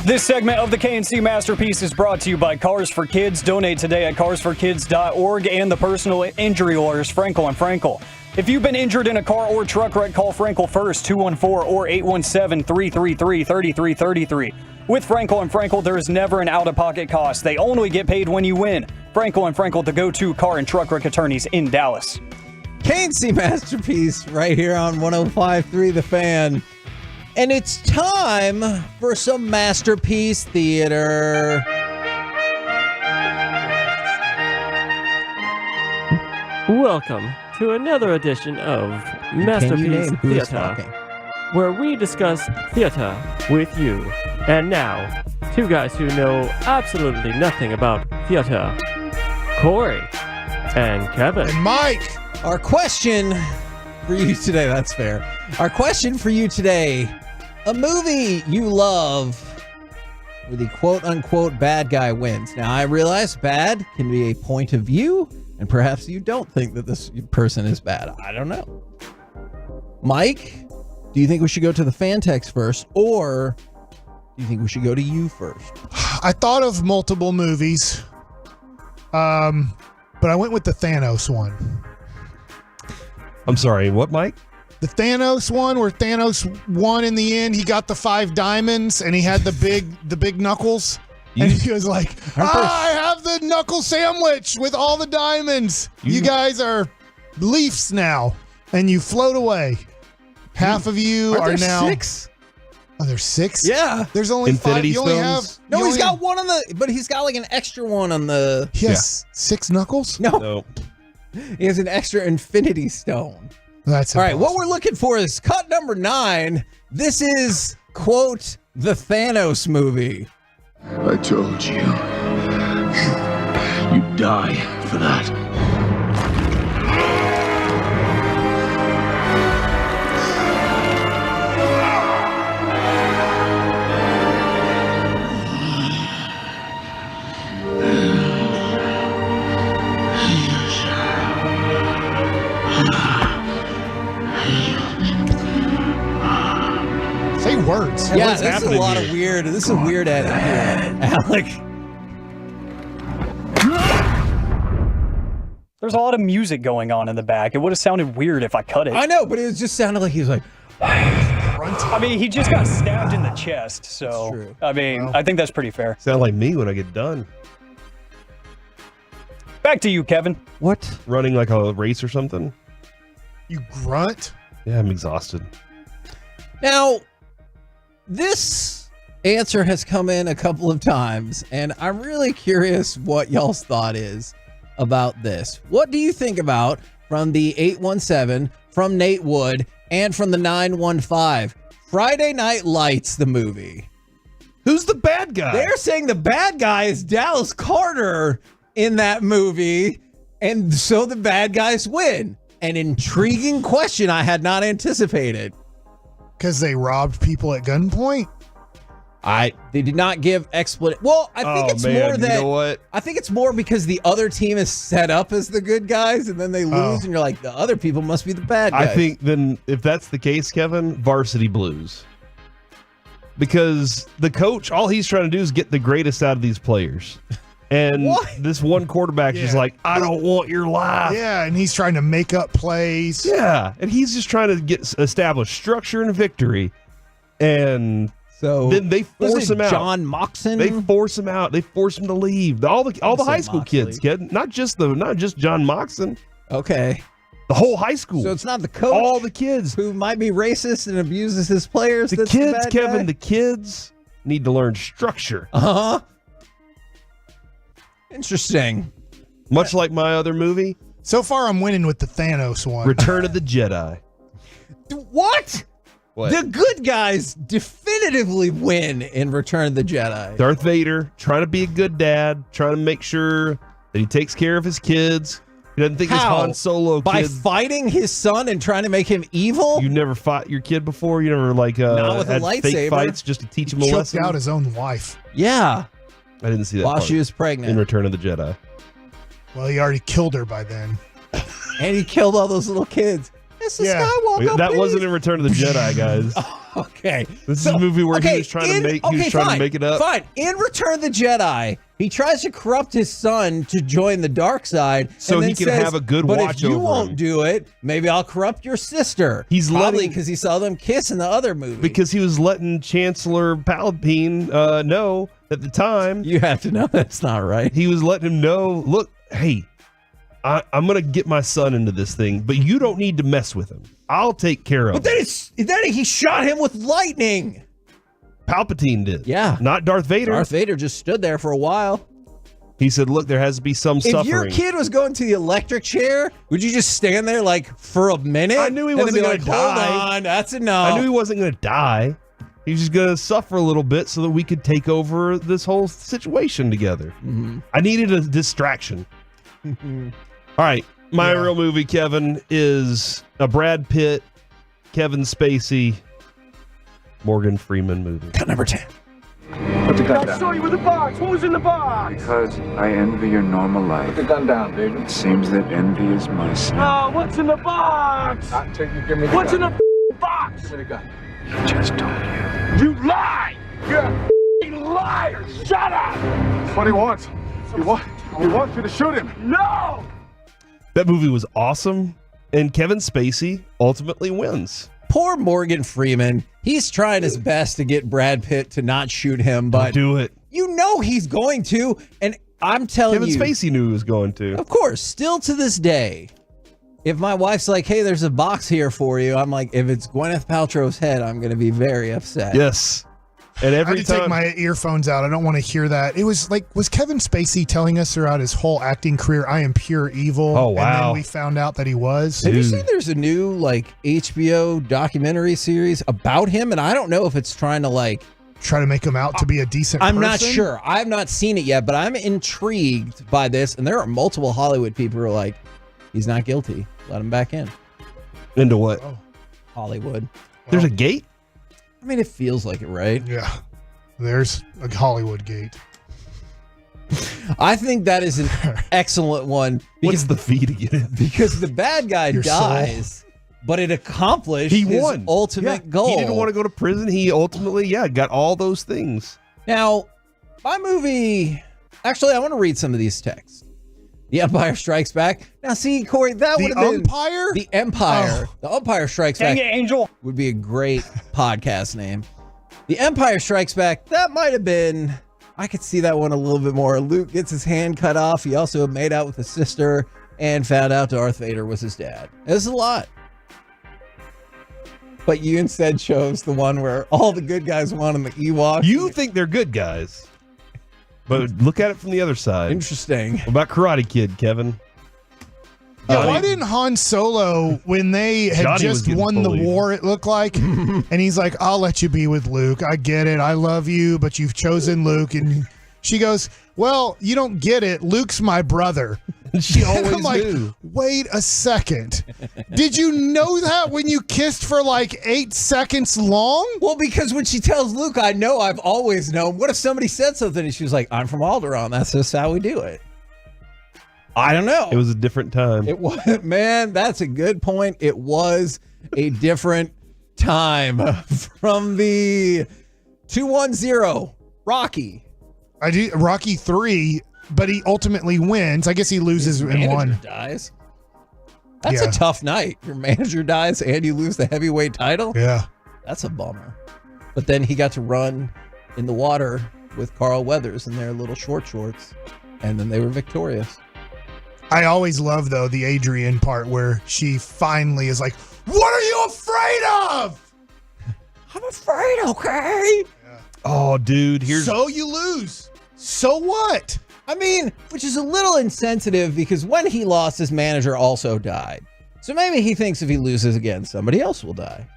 This segment of the KNC Masterpiece is brought to you by Cars for Kids. Donate today at carsforkids.org and the personal injury lawyers Frankel and Frankel. If you've been injured in a car or truck wreck, call Frankel first, 214 or 817-333-3333. With Frankel and Frankel, there is never an out-of-pocket cost. They only get paid when you win. Frankel and Frankel, the go-to car and truck wreck attorneys in Dallas. KNC Masterpiece right here on 105.3 The Fan. And it's time for some Masterpiece Theater. Welcome to another edition of Masterpiece Theater, where we discuss theater with you. And now, two guys who know absolutely nothing about theater, Corey and Kevin. And Mike! Our question for you today, that's fair. Our question for you today, a movie you love where the quote-unquote bad guy wins. Now, I realize bad can be a point of view, and perhaps you don't think that this person is bad. I don't know. Mike, do you think we should go to the fan text first, or do you think we should go to you first? I thought of multiple movies, but I went with the Thanos one. I'm sorry, what, Mike? The Thanos one, where Thanos won in the end. He got the 5 diamonds, and he had the big knuckles. And he was like, I have the knuckle sandwich with all the diamonds. You guys are Leafs now, and you float away. Half of you are now 6? Oh, there's 6? Yeah. There's only Infinity 5. You only have. Stones? No, you he's only got have- one on the, but he's got like an extra one on the. He has 6 knuckles? No. He has an extra Infinity Stone. That's all right. impossible. What we're looking for is cut number 9. This is, quote, the Thanos movie. I told you. You'd die for that. Say words. Yeah, What's this is a happening lot here? of weird. This is a weird edit here, Alec. There's a lot of music going on in the back. It would have sounded weird if I cut it. I know, but it just sounded like he was like. I mean, he just got stabbed in the chest, so true. I mean, I think that's pretty fair. Sound like me when I get done. Back to you, Kevin. What? Running like a race or something? You grunt? Yeah, I'm exhausted. Now, this answer has come in a couple of times, and I'm really curious what y'all's thought is about this. What do you think about from the 817, from Nate Wood, and from the 915? Friday Night Lights, the movie. Who's the bad guy? They're saying the bad guy is Dallas Carter in that movie, and so the bad guys win. An intriguing question I had not anticipated. Because they robbed people at gunpoint? They did not give explanation. Well, I think it's more that you know what? I think it's more because the other team is set up as the good guys, and then they lose, and you're like, the other people must be the bad guys. I think then if that's the case, Kevin, Varsity Blues. Because the coach, all he's trying to do is get the greatest out of these players. And this one quarterback is like, I don't want your life. Yeah, and he's trying to make up plays. Yeah, and he's just trying to establish structure and victory. And so then they force him out. John Moxon. They force him out. They force him to leave. All the high school kids, kid. Not just John Moxon. Okay. The whole high school. So it's not the coach. All the kids who might be racist and abuses his players. The kids, Kevin. The kids need to learn structure. Uh-huh. Interesting. Much like my other movie. So far, I'm winning with the Thanos one. Return of the Jedi. What? What? The good guys definitively win in Return of the Jedi. Darth Vader trying to be a good dad, trying to make sure that he takes care of his kids. He doesn't think his Han Solo By kid. fighting his son and trying to make him evil? You never fought your kid before? You never Not with a had lightsaber. fake fights just to teach him a Choked lesson? out his own wife. Yeah. I didn't see that While part she was pregnant. in Return of the Jedi. Well, he already killed her by then. And he killed all those little kids. Mrs. Skywalker, That please. wasn't in Return of the Jedi, guys. Okay. This is a movie where he was trying to make it up. Fine. In Return of the Jedi, he tries to corrupt his son to join the dark side. So and he then can says, have a good but watch if you over won't him." do it, maybe I'll corrupt your sister. He's Probably letting- because he saw them kiss in the other movie. Because he was letting Chancellor Palpatine know at the time. You have to know that's not right. He was letting him know, look, hey, I'm going to get my son into this thing, but you don't need to mess with him. I'll take care of him. But then he shot him with lightning. Palpatine did. Yeah. Not Darth Vader. Darth Vader just stood there for a while. He said, look, there has to be some suffering. If your kid was going to the electric chair, would you just stand there like for a minute? I knew he and then wasn't be going like, to die. Hold on, that's enough. I knew he wasn't going to die. He was just going to suffer a little bit so that we could take over this whole situation together. Mm-hmm. I needed a distraction. All right. My real movie, Kevin, is a Brad Pitt, Kevin Spacey, Morgan Freeman movie. Cut number 10. Put the gun I down. saw you with the box. What was in the box? Because I envy your normal life. Put the gun down, David. It seems that envy is my sin. Oh, what's in the box? Not until you give me the What's in gun. the box? Give me the gun. He just told you. You lie! You're a liar! Shut up! That's what he wants. He wants you to shoot him. No! That movie was awesome, and Kevin Spacey ultimately wins. Poor Morgan Freeman. He's trying his best to get Brad Pitt to not shoot him, but do it. You know he's going to, and I'm telling Kevin you. Spacey knew he was going to. Of course, still to this day, if my wife's like, hey, there's a box here for you, I'm like, if it's Gwyneth Paltrow's head, I'm going to be very upset. Yes. And I every had to time take my earphones out. I don't want to hear that. It was like, was Kevin Spacey telling us throughout his whole acting career, I am pure evil? Oh, And wow. then we found out that he was. Have you seen there's a new like HBO documentary series about him? And I don't know if it's trying to try to make him out to be a decent I'm person? not sure. I've not seen it yet, but I'm intrigued by this. And there are multiple Hollywood people who are like, he's not guilty. Let him back in. Into what? Hollywood. There's a gate? I mean, it feels like it, right? Yeah. There's a Hollywood gate. I think that is an excellent one. What's the fee to get in? Because the bad guy Your soul. dies, but it accomplished He his won. ultimate Yeah, goal. He didn't want to go to prison. He ultimately, got all those things. Now, my movie. Actually, I want to read some of these texts. The Empire Strikes Back. Now, see, Corey, that would have been Umpire? The Empire. Oh. The Umpire Strikes Dang Back. it, Angel. Would be a great podcast name. The Empire Strikes Back. That might have been. I could see that one a little bit more. Luke gets his hand cut off. He also made out with his sister and found out Darth Vader was his dad. It's a lot. But you instead chose the one where all the good guys won on the Ewoks. You think they're good guys, but look at it from the other side. Interesting. What about Karate Kid, Kevin? Yeah, why didn't Han Solo, when they had Johnny was just getting won the bullied. war, it looked like, and he's like, I'll let you be with Luke. I get it. I love you, but you've chosen Luke. And she goes, well, you don't get it. Luke's my brother. She And always I'm like, knew. wait a second. Did you know that when you kissed for like 8 seconds long? Well, because when she tells Luke, I know I've always known. What if somebody said something and she was like, I'm from Alderaan. That's just how we do it. I don't know. It was a different time. It was, man, that's a good point. It was a different time. From the 2-1-0 Rocky. I do Rocky 3, but he ultimately wins. I guess he loses in Manager one. dies. That's Yeah. a tough night. Your manager dies and you lose the heavyweight title. Yeah. That's a bummer. But then he got to run in the water with Carl Weathers in their little short shorts, and then they were victorious. I always love, though, the Adrian part where she finally is like, what are you afraid of? I'm afraid, okay? Oh, dude, here's So you lose. So what? I mean, which is a little insensitive because when he lost, his manager also died. So maybe he thinks if he loses again, somebody else will die.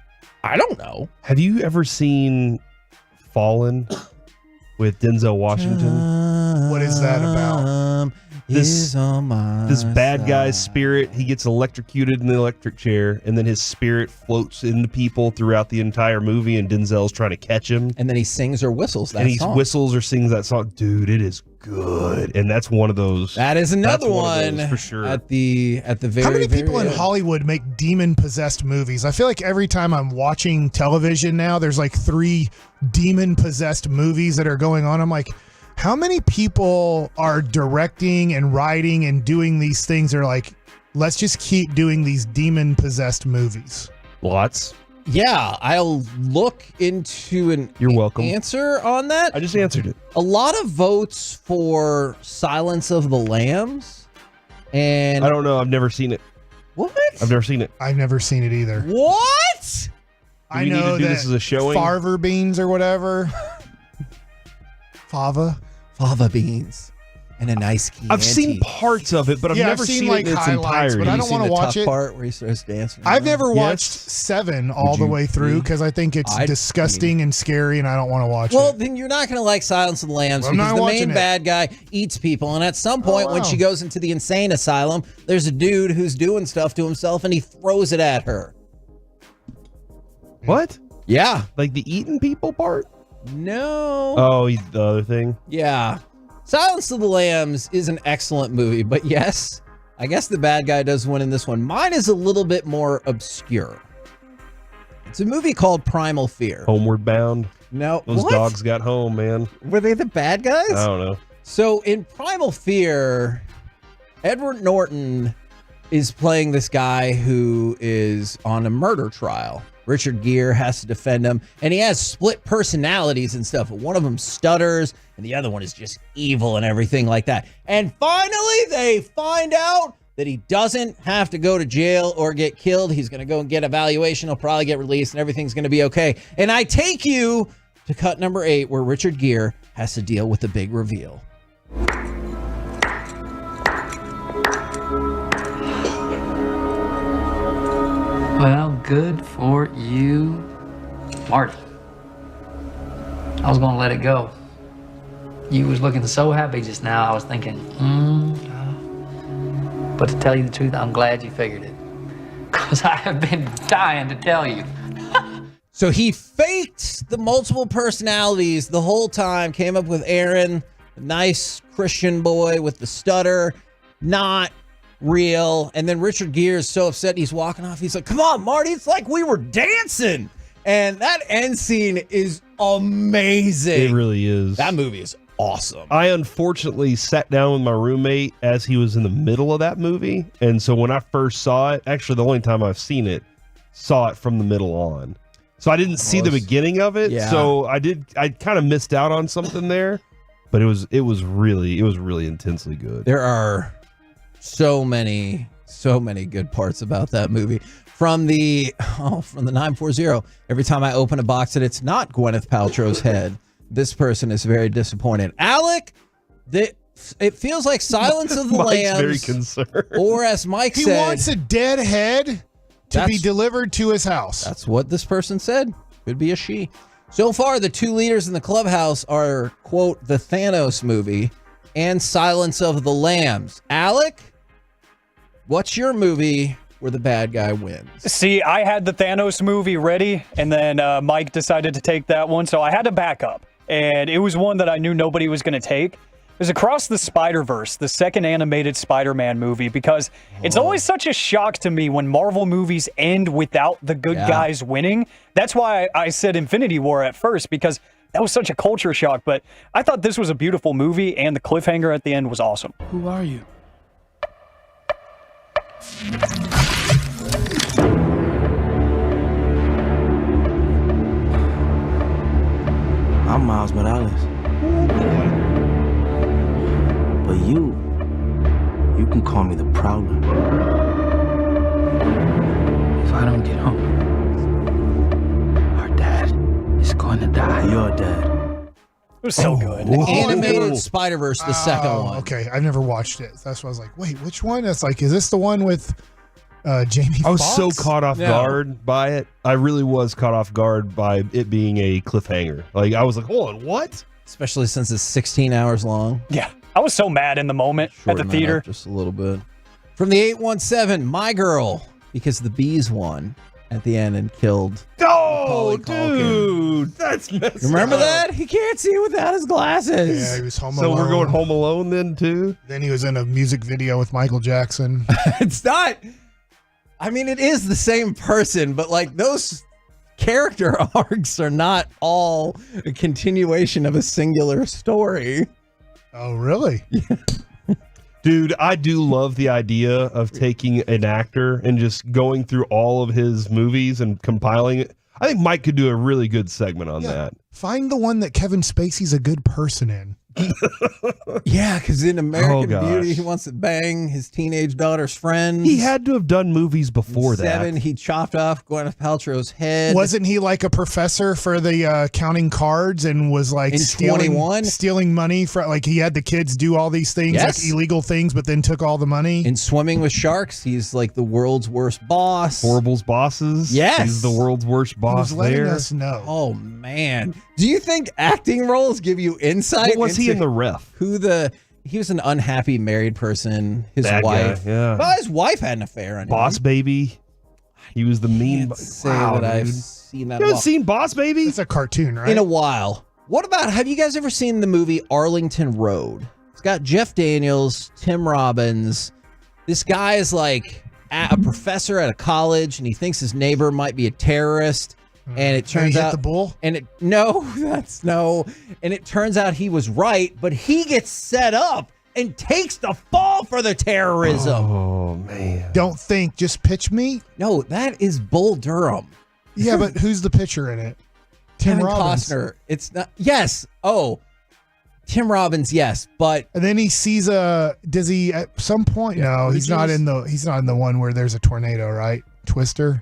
I don't know. Have you ever seen Fallen with Denzel Washington? What is that about? is on my this bad guy's side. spirit. He gets electrocuted in the electric chair, and then his spirit floats into people throughout the entire movie, and Denzel's trying to catch him. And then he sings or whistles that and he song. whistles or sings that song. Dude, it is good. And that's one of those. That is another that's one of those, for sure. at the very. How many people very in end. Hollywood make demon-possessed movies? I feel like every time I'm watching television now, there's like 3 demon-possessed movies that are going on. I'm like, how many people are directing and writing and doing these things are like, let's just keep doing these demon-possessed movies? Lots. Yeah, I'll look into an You're welcome. answer on that. I just answered it. A lot of votes for Silence of the Lambs. And I don't know. I've never seen it. What? I've never seen it. I've never seen it either. What? I we need know to do that this as a showing? Farver beans or whatever. Fava beans and a nice Chianti. I've seen parts of it, but I've never seen like it in its highlights, entirety. but I don't want to watch it. Part where he starts dancing. I've never Yes. watched 7 all the you way through because I think it's disgusting and scary, and I don't want to watch Well, it. then you're not going to like Silence of the Lambs I'm because not the watching main it. bad guy eats people. And at some point, when wow. she goes into the insane asylum, there's a dude who's doing stuff to himself and he throws it at her. What? Yeah. Like the eating people part? No. Oh, the other thing? Yeah. Silence of the Lambs is an excellent movie, but yes, I guess the bad guy does win in this one. Mine is a little bit more obscure. It's a movie called Primal Fear. Homeward Bound. No. Those what? dogs got home, man. Were they the bad guys? I don't know. So in Primal Fear, Edward Norton is playing this guy who is on a murder trial. Richard Gere has to defend him, and he has split personalities and stuff. One of them stutters, and the other one is just evil and everything like that. And finally, they find out that he doesn't have to go to jail or get killed. He's going to go and get evaluation. He'll probably get released, and everything's going to be okay. And I take you to cut number 8, where Richard Gere has to deal with the big reveal. Well, good for you, Marty. I was gonna let it go. You was looking so happy just now, I was thinking, But to tell you the truth, I'm glad you figured it. Because I have been dying to tell you. So he faked the multiple personalities the whole time, came up with Aaron, the nice Christian boy with the stutter, not real. And then Richard Gere is so upset he's walking off. He's like, come on, Marty, it's like we were dancing. And that end scene is amazing. It really is. That movie is awesome. I unfortunately sat down with my roommate as he was in the middle of that movie. And so when I first saw it, actually the only time I've seen it, saw it from the middle on. So I didn't see the beginning of it. Yeah. So I kind of missed out on something there. But it was really intensely good. There are so many good parts about that movie. From the 940, every time I open a box and it's not Gwyneth Paltrow's head, this person is very disappointed. Alec, it feels like Silence of the Mike's Lambs. very concerned. Or as Mike He said, wants a dead head to be delivered to his house. That's what this person said. Could be a she. So far, the two leaders in the clubhouse are, quote, the Thanos movie and Silence of the Lambs. Alec, what's your movie where the bad guy wins? See, I had the Thanos movie ready, and then Mike decided to take that one, so I had to back up. And it was one that I knew nobody was going to take. It was Across the Spider-Verse, the second animated Spider-Man movie, because it's always such a shock to me when Marvel movies end without the good guys winning. That's why I said Infinity War at first, because that was such a culture shock. But I thought this was a beautiful movie, and the cliffhanger at the end was awesome. Who are you? I'm Miles Morales. But you can call me the Prowler. If I don't get home, our dad is going to die. Your dad. It was so good. The animated Spider-Verse, the second one. Okay, I've never watched it. That's why I was like, wait, which one? It's like, is this the one with Jamie Foxx? I was so caught off guard by it. I really was caught off guard by it being a cliffhanger. Like, I was like, hold on, what? Especially since it's 16 hours long. Yeah. I was so mad in the moment at the Shorten that theater. up just a little bit. From the 817, my girl, because the bees won at the end and killed. Oh, Macaulay Culkin. dude, that's messed You remember up. that? He can't see without his glasses. Yeah, he was home So alone. we're going Home Alone then too. Then he was in a music video with Michael Jackson. It's not. I mean, it is the same person, but like those character arcs are not all a continuation of a singular story. Oh, really? Dude, I do love the idea of taking an actor and just going through all of his movies and compiling it. I think Mike could do a really good segment on that. Find the one that Kevin Spacey's a good person in. Yeah, because in American gosh. Beauty, he wants to bang his teenage daughter's friends. He had to have done movies before Seven, that. he chopped off Gwyneth Paltrow's head. Wasn't he like a professor for the counting cards and was like In stealing 21? stealing money from, like he had the kids do all these things, Yes. like illegal things, but then took all the money? In Swimming with Sharks, he's like the world's worst boss. Horrible's Bosses. Yes. He's the world's worst He boss was letting there. us know. Oh man, do you think acting roles give you insight? What was he into in The Ref? He was an unhappy married person. His Bad guy, wife, yeah. well, his wife had an affair on Boss him. Baby. He was the mean. Can't say that I've seen that. You a haven't while. seen Boss Baby? It's a cartoon, right? In a while. What about? Have you guys ever seen the movie Arlington Road? It's got Jeff Daniels, Tim Robbins. This guy is like a professor at a college, and he thinks his neighbor might be a terrorist. And it turns hit out the bull? And it and it turns out he was right, but he gets set up and takes the fall for the terrorism. Oh man. Don't think, just pitch me. No, that is Bull Durham. Yeah, but who's the pitcher in it? Tim Kevin Robbins. Costner. It's not. Yes. Oh, Tim Robbins. Yes, but And then he sees does he at some point? No, he's not in the one where there's a tornado, right? Twister.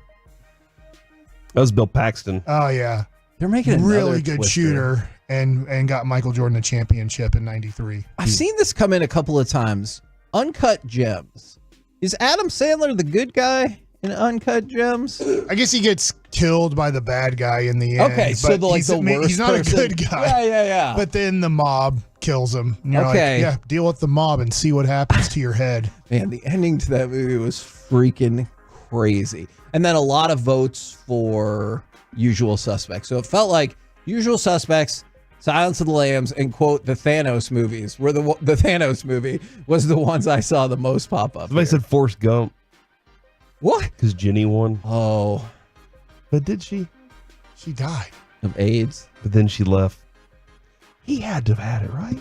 That was Bill Paxton. Oh yeah. they're making another Really good Twister. shooter and got Michael Jordan a championship in '93. I've seen this come in a couple of times. Uncut Gems. Is Adam Sandler the good guy in Uncut Gems? I guess he gets killed by the bad guy in the end. Okay, so but he's he's not person. a good guy. Yeah. But then the mob kills him. And you're Okay. like, yeah, deal with the mob and see what happens to your head. Man, the ending to that movie was freaking crazy. And then a lot of votes for Usual Suspects. So it felt like Usual Suspects, Silence of the Lambs, and quote the Thanos movies were the Thanos movie was the ones I saw the most pop up. Somebody said Forrest Gump. What? Because Jenny won. Oh, But did she? She died. of AIDS. But then she left. He had to have had it, right?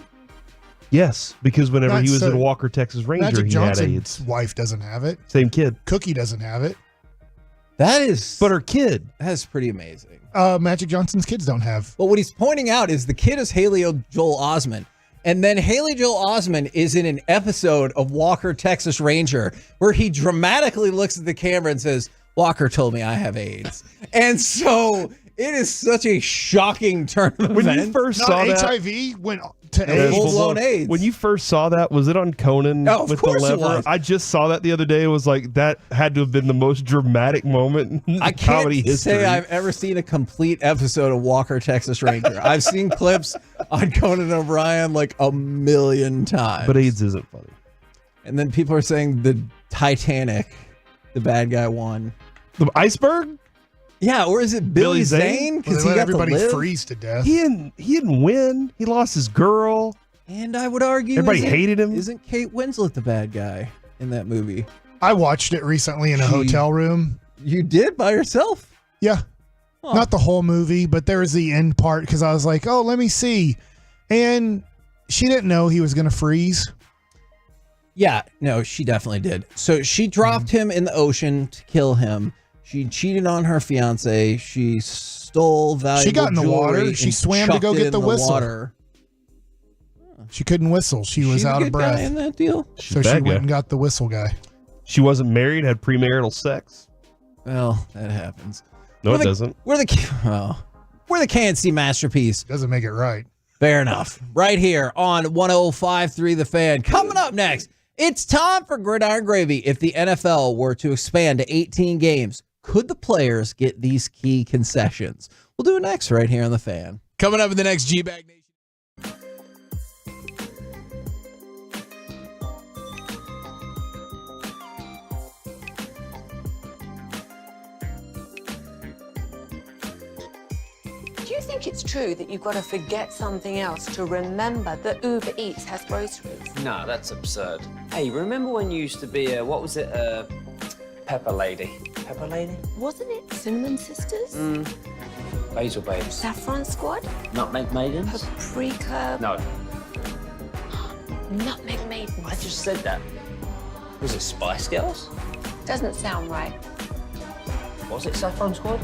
Yes, because whenever Not he was so- in Walker, Texas Ranger, Magic he had Johnson's AIDS. wife doesn't have it. Same kid. Cookie doesn't have it. That is, But her kid. that's pretty amazing. Magic Johnson's kids don't have. But what he's pointing out is the kid is Haley Joel Osment. And then Haley Joel Osment is in an episode of Walker, Texas Ranger, where he dramatically looks at the camera and says, Walker told me I have AIDS. And so it is such a shocking turn of When events. you first Not saw that, HIV went to No, AIDS. full-blown AIDS. When you first saw that, was it on Conan Oh, of with the course it lever? was. I just saw that the other day. It was like that had to have been the most dramatic moment in I comedy can't history. say I've ever seen a complete episode of Walker, Texas Ranger. I've seen clips on Conan O'Brien like a million times. But AIDS isn't funny. And then people are saying the Titanic, the bad guy won. The iceberg? Yeah, or is it Billy Zane? Well, Because they he let got everybody to live. freeze to death. He didn't win. He lost his girl. And I would argue Everybody hated him. Isn't Kate Winslet the bad guy in that movie? I watched it recently in a She- hotel room. You did by yourself? Yeah. Huh. Not the whole movie, but there was the end part because I was like, oh, let me see. And she didn't know he was going to freeze. Yeah, no, she definitely did. So she dropped him in the ocean to kill him. She cheated on her fiance. She stole valuable She got in the water. jewelry She and swam to chucked go it get in the whistle. water. She couldn't whistle. She was She's a out of good guy breath. in that deal. So a she bad went guy. and got the whistle guy. She wasn't married, had premarital sex. Well, that happens. No, We're it the- doesn't. We're the KNC masterpiece. Doesn't make it right. Fair enough. Right here on 105.3 The Fan. Coming up next, it's time for Gridiron Gravy. If the NFL were to expand to 18 games, could the players get these key concessions? We'll do it next right here on The Fan. Coming up in the next G-Bag Nation. you think it's true that you've got to forget something else to remember that Uber Eats has groceries? No, that's absurd. Hey, remember when you used to be a, what was it, Pepper Lady? Pepper Lady? Wasn't it Cinnamon Sisters? Basil Babes. Saffron Squad? Nutmeg Maidens? Paprika? No, Nutmeg Maidens. I just said that. Was it Spice Girls? Doesn't sound right. Was it Saffron Squad?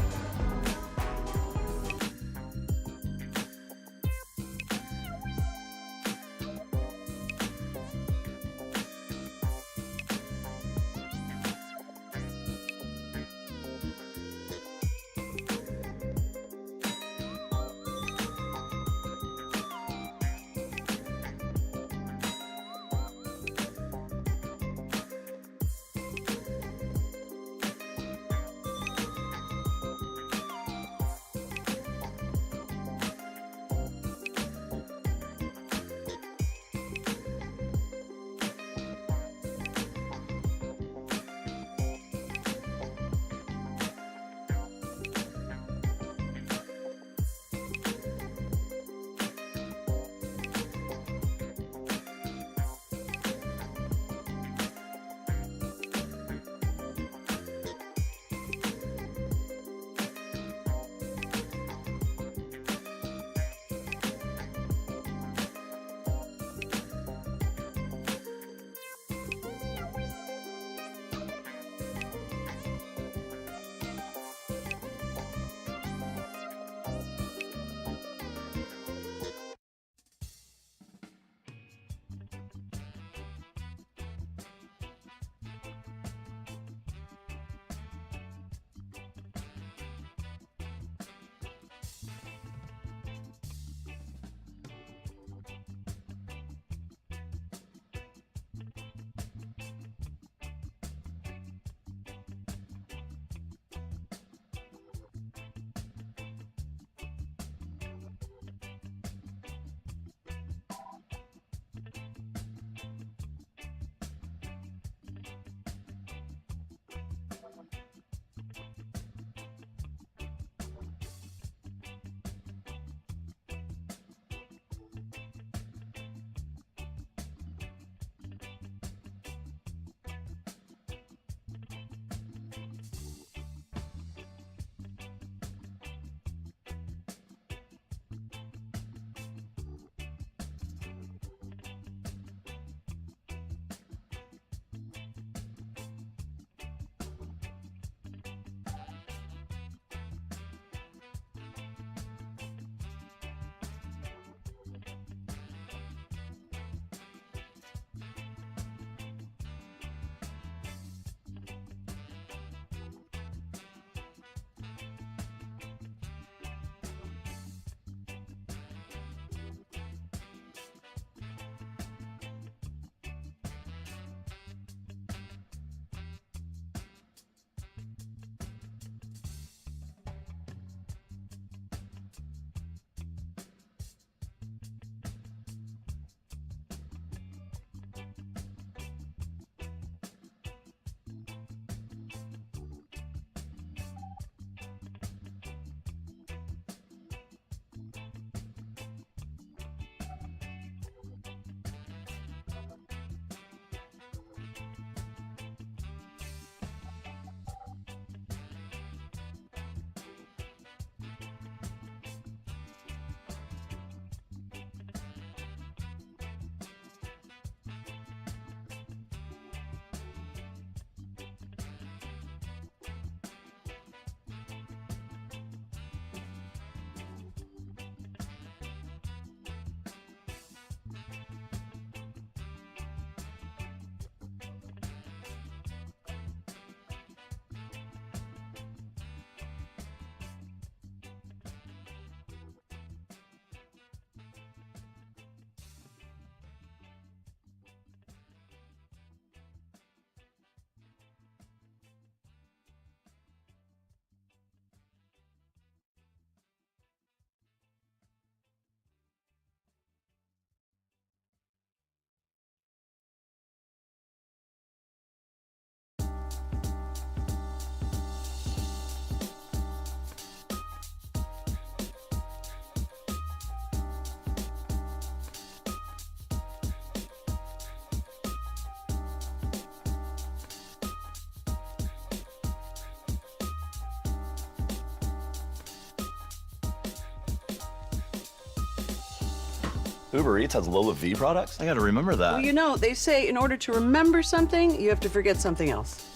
Uber Eats has Lola V products? I gotta remember that. Well, you know, they say in order to remember something, you have to forget something else.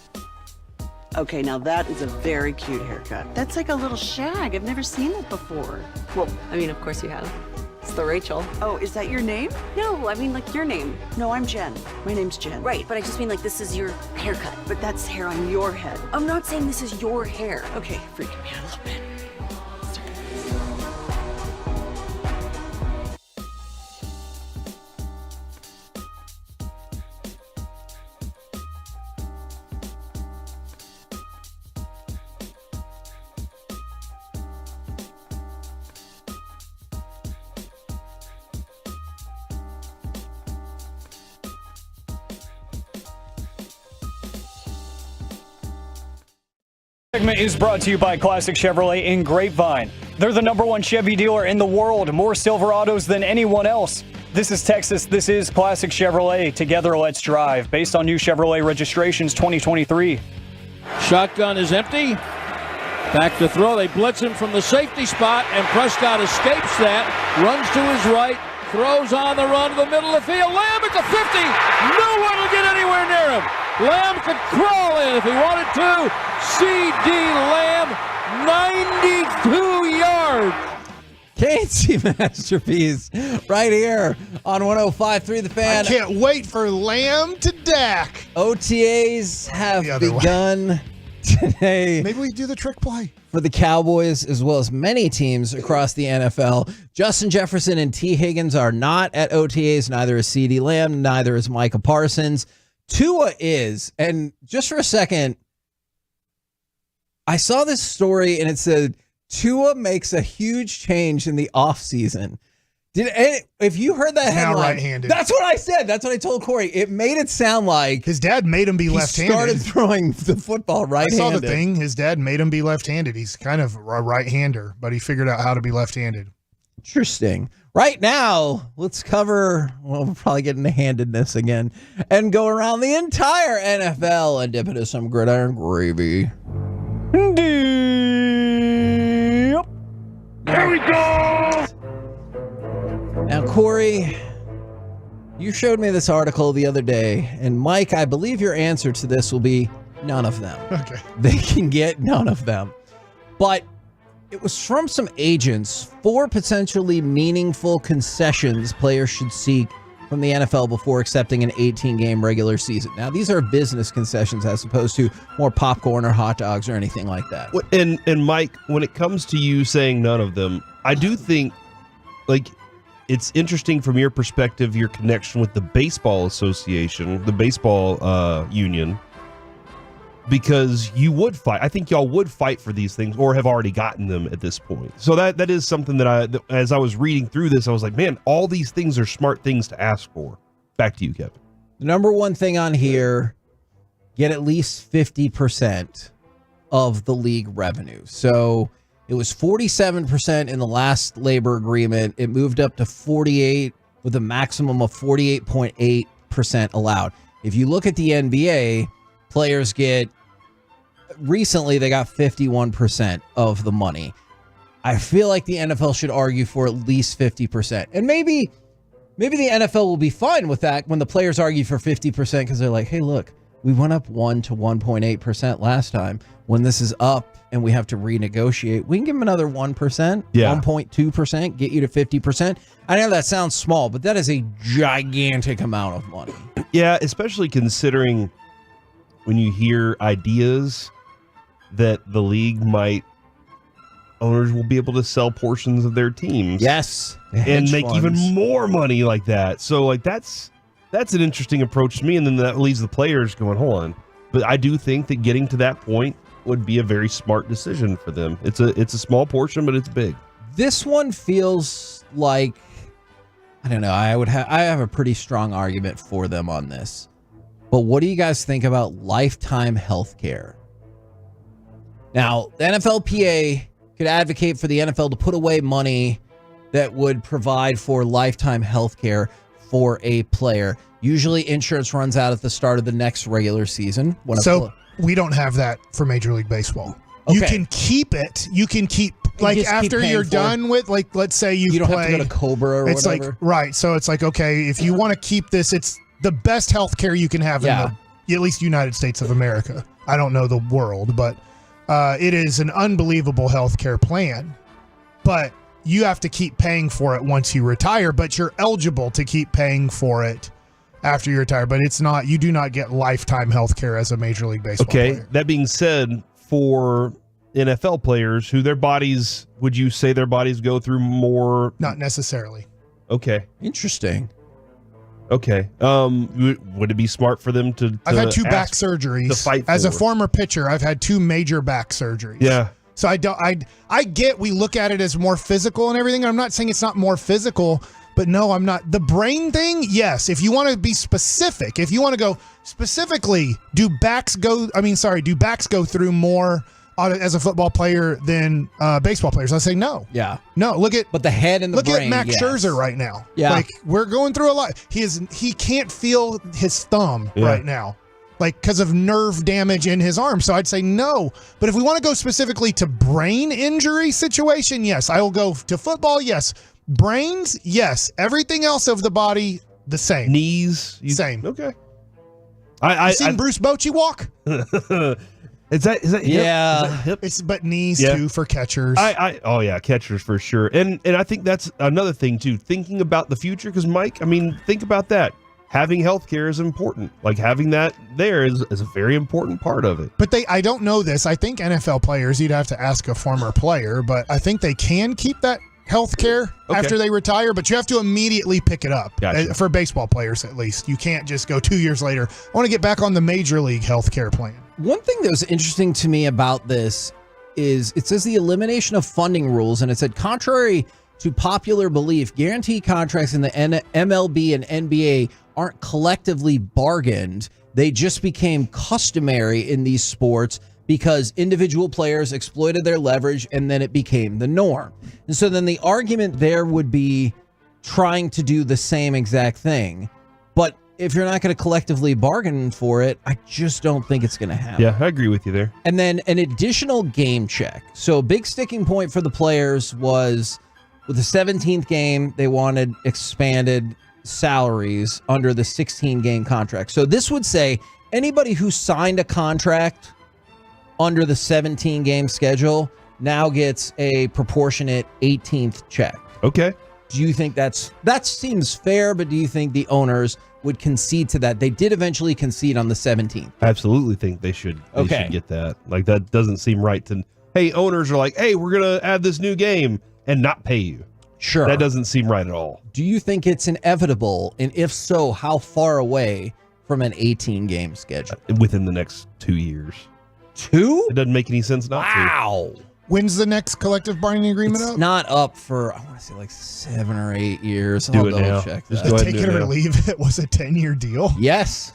Okay, now that is a very cute haircut. That's like a little shag. I've never seen it before. Well, I mean, of course you have. It's the Rachel. Oh, is that your name? No, I mean like your name. No, I'm Jen. My name's Jen. Right, but I just mean like this is your haircut. But that's hair on your head. I'm not saying this is your hair. Okay, freaking me out a little bit. Segment is brought to you by Classic Chevrolet in Grapevine. They're the #1 Chevy dealer in the world, more Silverados than anyone else. This is Texas, this is Classic Chevrolet. Together, let's drive. Based on new Chevrolet registrations 2023. Shotgun is empty. Back to throw. They blitz him from the safety spot, and Prescott escapes that. Runs to his right. Throws on the run to the middle of the field. Lamb at the 50. No one will get anywhere near him. Lamb could crawl in if he wanted to. C.D. Lamb, 92 yards. KNC Masterpiece right here on 105.3 The Fan. I can't wait for Lamb to Dak. OTAs have begun today. Maybe we do the trick play. For the Cowboys, as well as many teams across the NFL. Justin Jefferson and T. Higgins are not at OTAs. Neither is C.D. Lamb. Neither is Micah Parsons. Tua is. And just for a second, I saw this story and it said, Tua makes a huge change in the offseason. If you heard that headline, now right-handed. That's what I said. That's what I told Corey. It made it sound like his dad made him be left-handed. He started throwing the football right-handed. I saw the thing. His dad made him be left-handed. He's kind of a right-hander, but he figured out how to be left-handed. Interesting. Right now, let's cover, well, we'll probably get into handedness again, and go around the entire NFL and dip into some gridiron gravy. Here we go! Now, Corey, you showed me this article the other day, and Mike, I believe your answer to this will be none of them. Okay. They can get none of them. But it was from some agents, 4 potentially meaningful concessions players should seek from the NFL before accepting an 18-game regular season. Now, these are business concessions as opposed to more popcorn or hot dogs or anything like that. And Mike, when it comes to you saying none of them, I do think, like, it's interesting from your perspective, your connection with the baseball association, the baseball union, because you would fight. I think y'all would fight for these things or have already gotten them at this point. So that is something that as I was reading through this, I was like, man, all these things are smart things to ask for. Back to you, Kevin. The number one thing on here, get at least 50% of the league revenue. So it was 47% in the last labor agreement. It moved up to 48 with a maximum of 48.8% allowed. If you look at the NBA, players recently they got 51% of the money. I feel like the NFL should argue for at least 50%. And maybe the NFL will be fine with that when the players argue for 50% because they're like, hey, look, we went up 1 to 1.8% last time. When this is up and we have to renegotiate, we can give them another 1%, 1.2%, get you to 50%. I know that sounds small, but that is a gigantic amount of money. Yeah, especially considering when you hear ideas that the league owners will be able to sell portions of their teams. Yes. And make even more money like that. So like that's an interesting approach to me. And then that leaves the players going, hold on. But I do think that getting to that point would be a very smart decision for them. It's a small portion, but it's big. This one feels like, I don't know, I have a pretty strong argument for them on this. But what do you guys think about lifetime health care? Now, the NFLPA could advocate for the NFL to put away money that would provide for lifetime health care for a player. Usually insurance runs out at the start of the next regular season. We don't have that for Major League Baseball. Okay. You can keep it. You can keep like just keep after paying you're for it. done with, like, let's say You don't have to go to Cobra or it's whatever. like, right. So it's like, okay, if you want to keep this, it's the best health care you can have in the, at least United States of America. I don't know the world, but it is an unbelievable health care plan. But you have to keep paying for it once you retire, but you're eligible to keep paying for it after you retire. But it's not, you do not get lifetime health care as a Major League Baseball player. That being said, for NFL players who their bodies, would you say their bodies go through more? Not necessarily. Okay. Interesting. Okay. Would it be smart for them to I've had 2 back ask surgeries. to fight As a for? former pitcher, I've had 2 major back surgeries. Yeah. So I get we look at it as more physical and everything. I'm not saying it's not more physical, but no, I'm not. The brain thing, yes. If you want to be specific, if you want to go specifically, do backs go through more as a football player than baseball players? I say no. Yeah. No, but the head and the look brain. at Max yes. Scherzer right now. Yeah. Like, we're going through a lot. He can't feel his thumb right now, like, because of nerve damage in his arm. So I'd say no. But if we want to go specifically to brain injury situation, yes. I will go to football, yes. Brains, yes. Everything else of the body, the same. Knees, same. Okay. I seen Bruce Bochy walk. Is that hip? Yeah. Is that hip? It's but knees too for catchers. Oh yeah, catchers for sure. And I think that's another thing too. Thinking about the future, because Mike, I mean, think about that. Having healthcare is important. Like, having that there is a very important part of it. But I don't know this. I think NFL players, you'd have to ask a former player, but I think they can keep that health care after they retire, but you have to immediately pick it up. Gotcha. For baseball players, at least. You can't just go 2 years later, I want to get back on the Major League health care plan. One thing that was interesting to me about this is it says the elimination of funding rules, and it said, contrary to popular belief, guarantee contracts in the MLB and NBA aren't collectively bargained. They just became customary in these sports because individual players exploited their leverage, and then it became the norm. And so then the argument there would be trying to do the same exact thing. But if you're not going to collectively bargain for it, I just don't think it's going to happen. Yeah, I agree with you there. And then an additional game check. So a big sticking point for the players was with the 17th game, they wanted expanded salaries under the 16-game contract. So this would say anybody who signed a contract under the 17-game schedule now gets a proportionate 18th check. Okay. Do you think that seems fair, but do you think the owners would concede to that? They did eventually concede on the 17th. I absolutely think they should get that. Like, that doesn't seem right to, hey, owners are like, hey, we're going to add this new game and not pay you. Sure. That doesn't seem right at all. Do you think it's inevitable? And if so, how far away from an 18-game schedule? Within the next 2 years. 2? It doesn't make any sense not to. Wow. When's the next collective bargaining agreement It's up? not up for, I want to say, like 7 or 8 years. Do I'll it double now. check Just that. go ahead Take and it do it or now. leave it was a 10-year deal. Yes.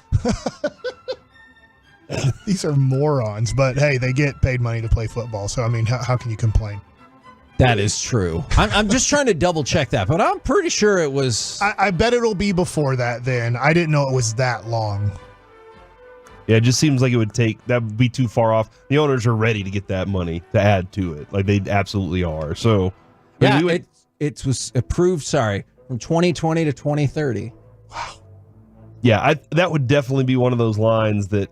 These are morons, but hey, they get paid money to play football. So, I mean, how can you complain? That is true. I'm just trying to double check that, but I'm pretty sure it was. I bet it'll be before that then. I didn't know it was that long. Yeah, it just seems like that would be too far off. The owners are ready to get that money to add to it. Like, they absolutely are. So, Yeah, it was approved, from 2020 to 2030. yeah, that would definitely be one of those lines that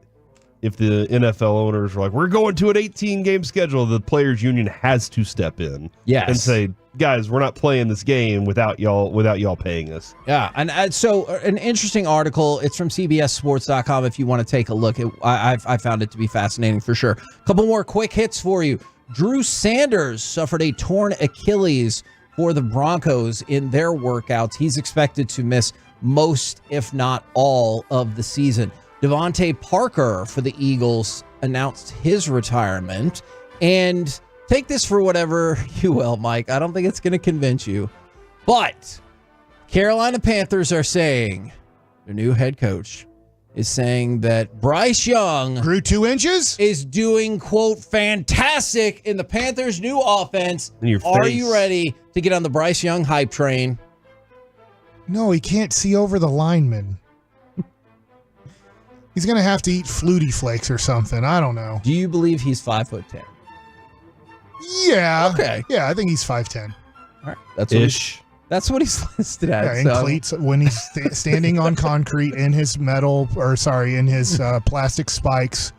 if the NFL owners were like, we're going to an 18-game schedule, the players union has to step in and say, guys, we're not playing this game without y'all paying us. Yeah, and so an interesting article. It's from CBSSports.com if you want to take a look. I found it to be fascinating for sure. A couple more quick hits for you. Drew Sanders suffered a torn Achilles for the Broncos in their workouts. He's expected to miss most, if not all, of the season. Devontae Parker for the Eagles announced his retirement. And take this for whatever you will, Mike. I don't think it's going to convince you. But Carolina Panthers are saying, their new head coach is saying that Bryce Young grew 2 inches, is doing, quote, fantastic in the Panthers' new offense. In your Are face. you ready to get on the Bryce Young hype train? No, he can't see over the lineman. He's going to have to eat Flutie Flakes or something. I don't know. Do you believe he's 5'10"? Yeah. Okay. Yeah, I think he's 5'10". All right. That's what he's listed at. Yeah, in cleats when he's standing on concrete in his plastic spikes.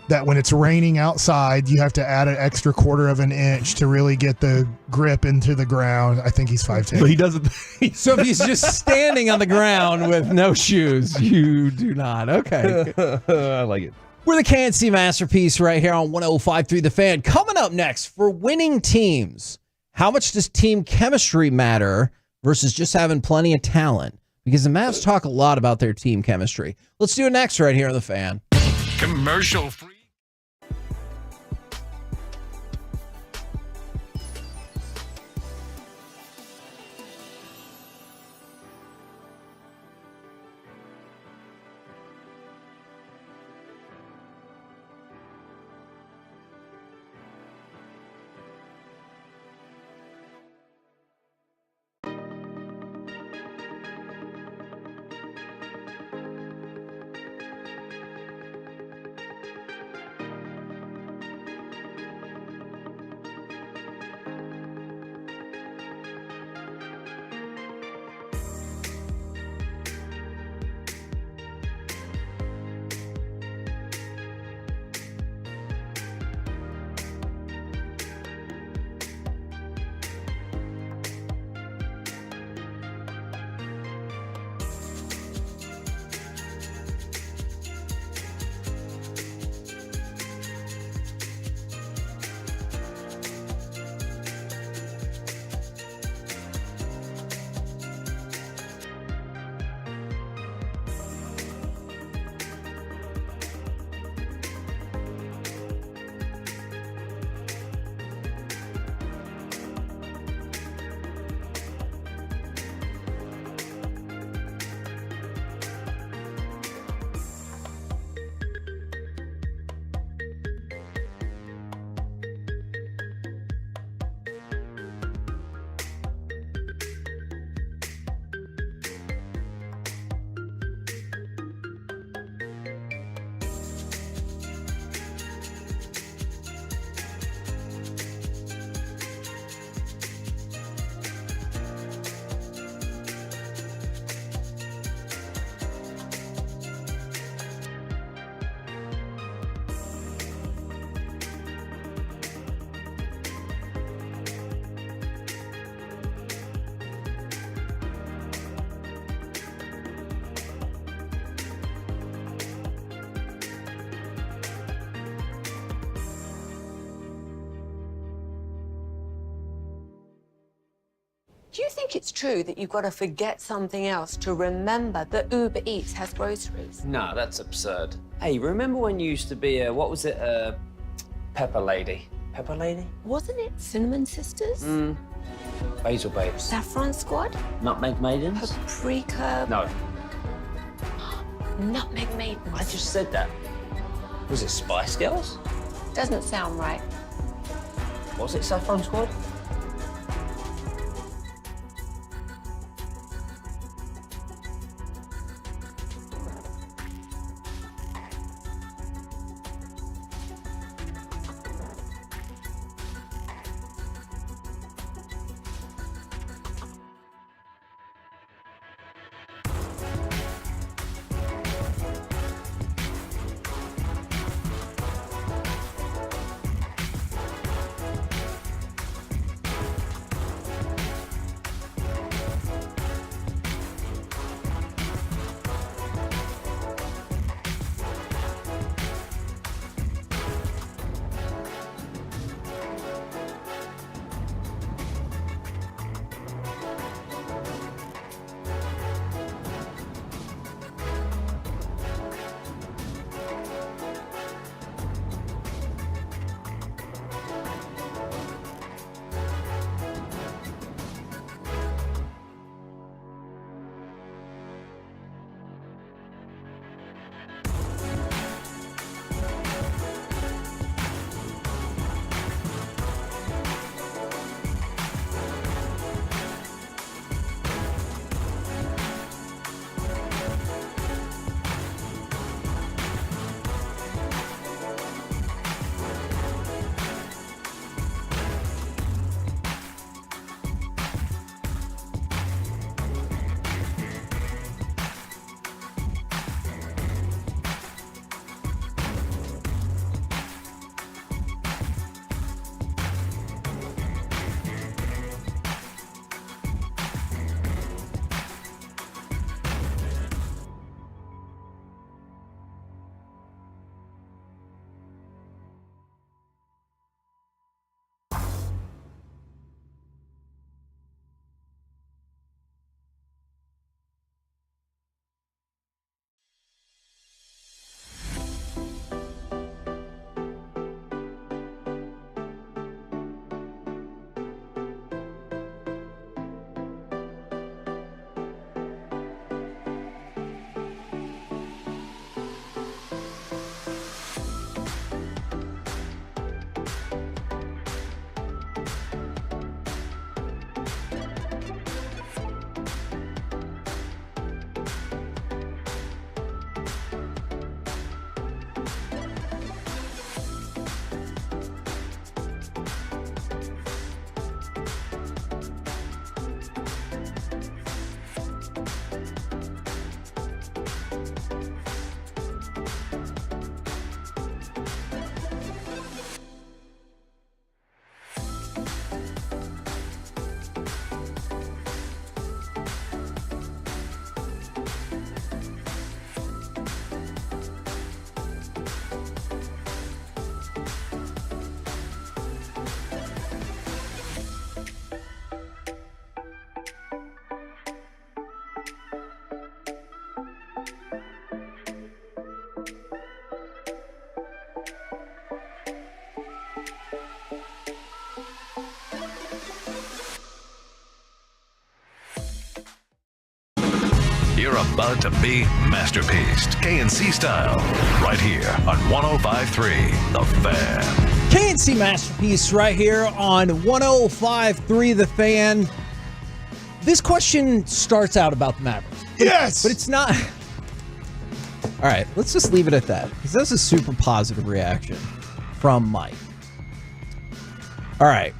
That when it's raining outside, you have to add an extra quarter of an inch to really get the grip into the ground. I think he's 5'10". But he doesn't. So if he's just standing on the ground with no shoes, you do not. Okay. I like it. We're the KNC Masterpiece right here on 105.3 The Fan. Coming up next, for winning teams, how much does team chemistry matter versus just having plenty of talent? Because the Mavs talk a lot about their team chemistry. Let's do it next right here on The Fan. Commercial free. Do you think it's true that you've got to forget something else to remember that Uber Eats has groceries? No, that's absurd. Hey, remember when you used to be Pepper Lady? Pepper Lady? Wasn't it Cinnamon Sisters? Basil Babes. Saffron Squad? Nutmeg Maidens? Paprika? No. Nutmeg Maidens. I just said that. Was it Spice Girls? Doesn't sound right. Was it Saffron Squad? about to be masterpieced. KNC style. Right here on 105.3 The Fan. KNC Masterpiece right here on 105.3 The Fan. This question starts out about the Mavericks. Yes! But it's not. All right, let's just leave it at that, because that's a super positive reaction from Mike. All right.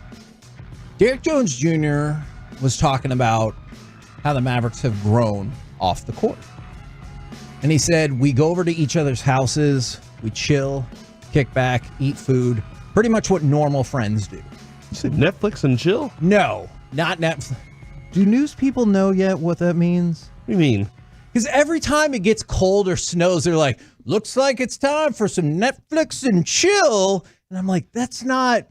Derek Jones Jr. was talking about how the Mavericks have grown off the court. And he said, we go over to each other's houses, we chill, kick back, eat food, pretty much what normal friends do. You said Netflix and chill? No, not Netflix. Do news people know yet what that means? What do you mean? Because every time it gets cold or snows, they're like, looks like it's time for some Netflix and chill. And I'm like, that's not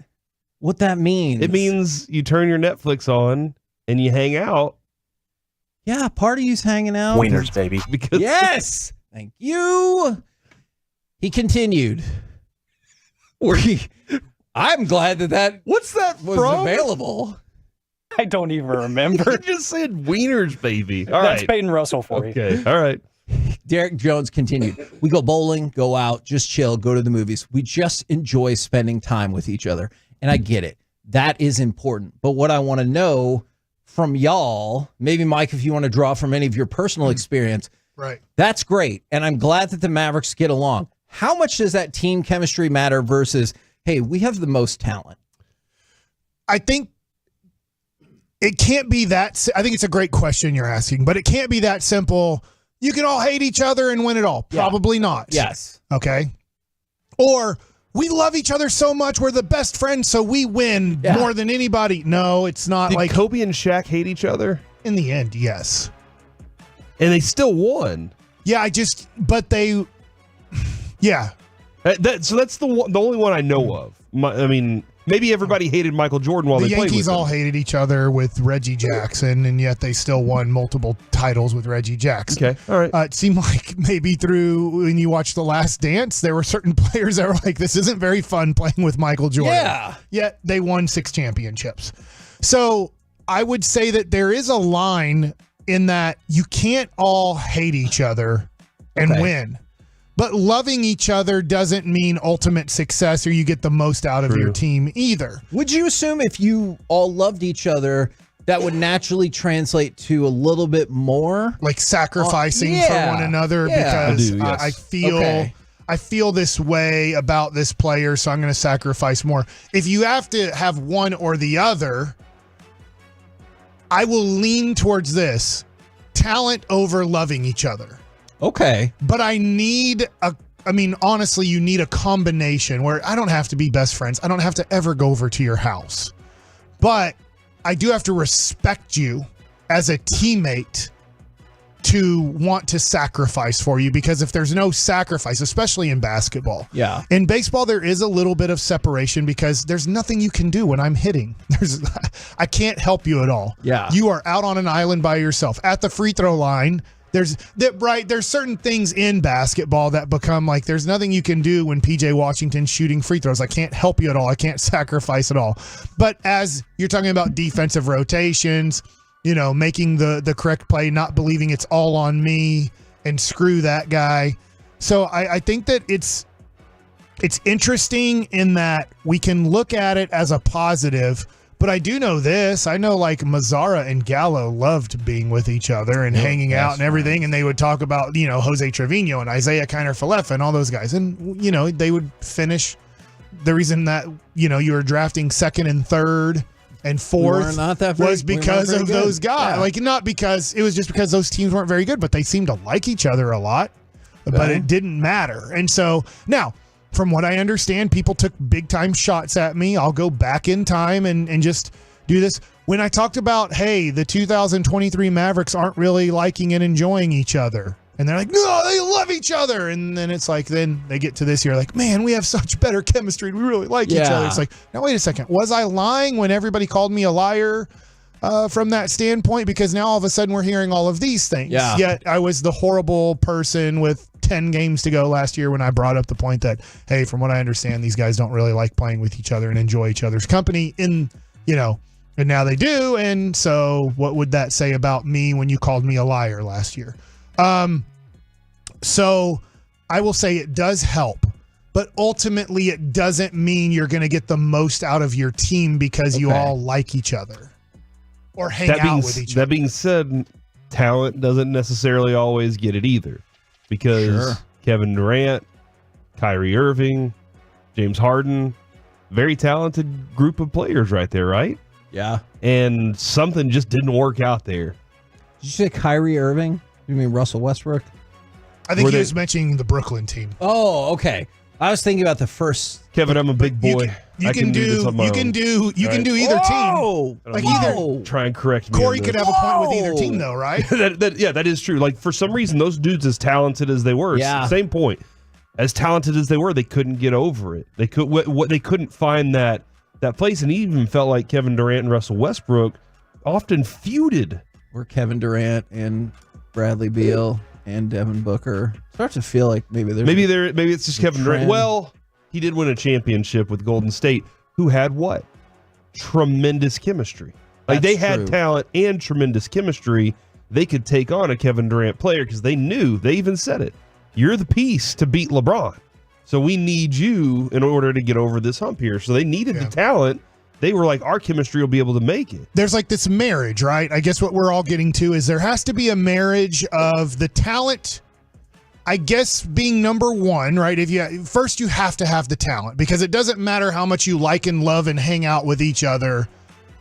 what that means. It means you turn your Netflix on and you hang out. Yeah, part of you's hanging out. Wieners, baby. Because Yes! Thank you. He continued. I'm glad that What's that was from? available. I don't even remember. You just said wieners, baby. All That's right. Peyton Russell for you. Okay. All right. Derek Jones continued. We go bowling, go out, just chill, go to the movies. We just enjoy spending time with each other. And I get it. That is important. But what I want to know from y'all, maybe Mike, if you want to draw from any of your personal experience, Right. that's great. And I'm glad that the Mavericks get along. How much does that team chemistry matter versus, hey, we have the most talent? I think it can't be that. I think it's a great question you're asking, but it can't be that simple. You can all hate each other and win it all. Yeah. Probably not. Yes. Okay. Or we love each other so much, we're the best friends, so we win more than anybody. No, it's not. Did like Kobe and Shaq hate each other? In the end, yes. And they still won. Yeah, but they, yeah. So that's the only one I know of. I mean, maybe everybody hated Michael Jordan while The they played with Yankees him. all hated each other with Reggie Jackson, and yet they still won multiple titles with Reggie Jackson. Okay, all right. It seemed like maybe through when you watched The Last Dance, there were certain players that were like, this isn't very fun playing with Michael Jordan. Yeah. Yet they won 6 championships. So I would say that there is a line in that you can't all hate each other and win. But loving each other doesn't mean ultimate success or you get the most out of your team either. Would you assume if you all loved each other, that would naturally translate to a little bit more? Like sacrificing for one another because I feel this way about this player, so I'm going to sacrifice more. If you have to have one or the other, I will lean towards this. Talent over loving each other. Okay. But honestly, you need a combination where I don't have to be best friends. I don't have to ever go over to your house. But I do have to respect you as a teammate to want to sacrifice for you, because if there's no sacrifice, especially in basketball. Yeah. In baseball, there is a little bit of separation because there's nothing you can do when I'm hitting. I can't help you at all. Yeah. You are out on an island by yourself. At the free throw line, there's certain things in basketball that become like there's nothing you can do when PJ Washington's shooting free throws. I can't help you at all. I can't sacrifice at all. But as you're talking about defensive rotations, making the correct play, not believing it's all on me and screw that guy. So I think that it's interesting in that we can look at it as a positive. But I do know this. I know like Mazzara and Gallo loved being with each other and hanging out and everything. And they would talk about, Jose Trevino and Isaiah Kiner-Falefa and all those guys. And, they would finish. The reason that, you were drafting second and third and fourth was because of those guys. Yeah. Like, not because it was just because those teams weren't very good, but they seemed to like each other a lot. But it didn't matter. And so now, from what I understand, people took big time shots at me. I'll go back in time and just do this. When I talked about, hey, the 2023 Mavericks aren't really liking and enjoying each other. And they're like, no, they love each other. And then it's like, then they get to this year like, man, we have such better chemistry. We really like each other. It's like, now wait a second. Was I lying when everybody called me a liar from that standpoint? Because now all of a sudden we're hearing all of these things. Yeah. Yet I was the horrible person with 10 games to go last year when I brought up the point that, hey, from what I understand, these guys don't really like playing with each other and enjoy each other's company and now they do. And so what would that say about me when you called me a liar last year? So I will say it does help, but ultimately it doesn't mean you're going to get the most out of your team because you all like each other or hang out with each other. That being said, talent doesn't necessarily always get it either, because Kevin Durant, Kyrie Irving, James Harden, very talented group of players right there, right? Yeah. And something just didn't work out there. Did you say Kyrie Irving? You mean Russell Westbrook? I think he was mentioning the Brooklyn team. Oh, okay. I was thinking about the first. Kevin, I'm a big boy. You can do either team. Like either try and correct me. Corey could have a point with either team, though, right? that is true. Like, for some reason, those dudes, as talented as they were, same point. As talented as they were, they couldn't get over it. They couldn't find that place, and he even felt like Kevin Durant and Russell Westbrook often feuded. Or Kevin Durant and Bradley Beal and Devin Booker. Start to feel like maybe it's just Kevin Durant. Well, he did win a championship with Golden State, who had what? Tremendous chemistry. Like, they had talent and tremendous chemistry. They could take on a Kevin Durant player because they knew, they even said it, you're the piece to beat LeBron. So we need you in order to get over this hump here. So they needed the talent. They were like, our chemistry will be able to make it. There's like this marriage, right? I guess what we're all getting to is there has to be a marriage of the talent, I guess, being number one, right? First you have to have the talent, because it doesn't matter how much you like and love and hang out with each other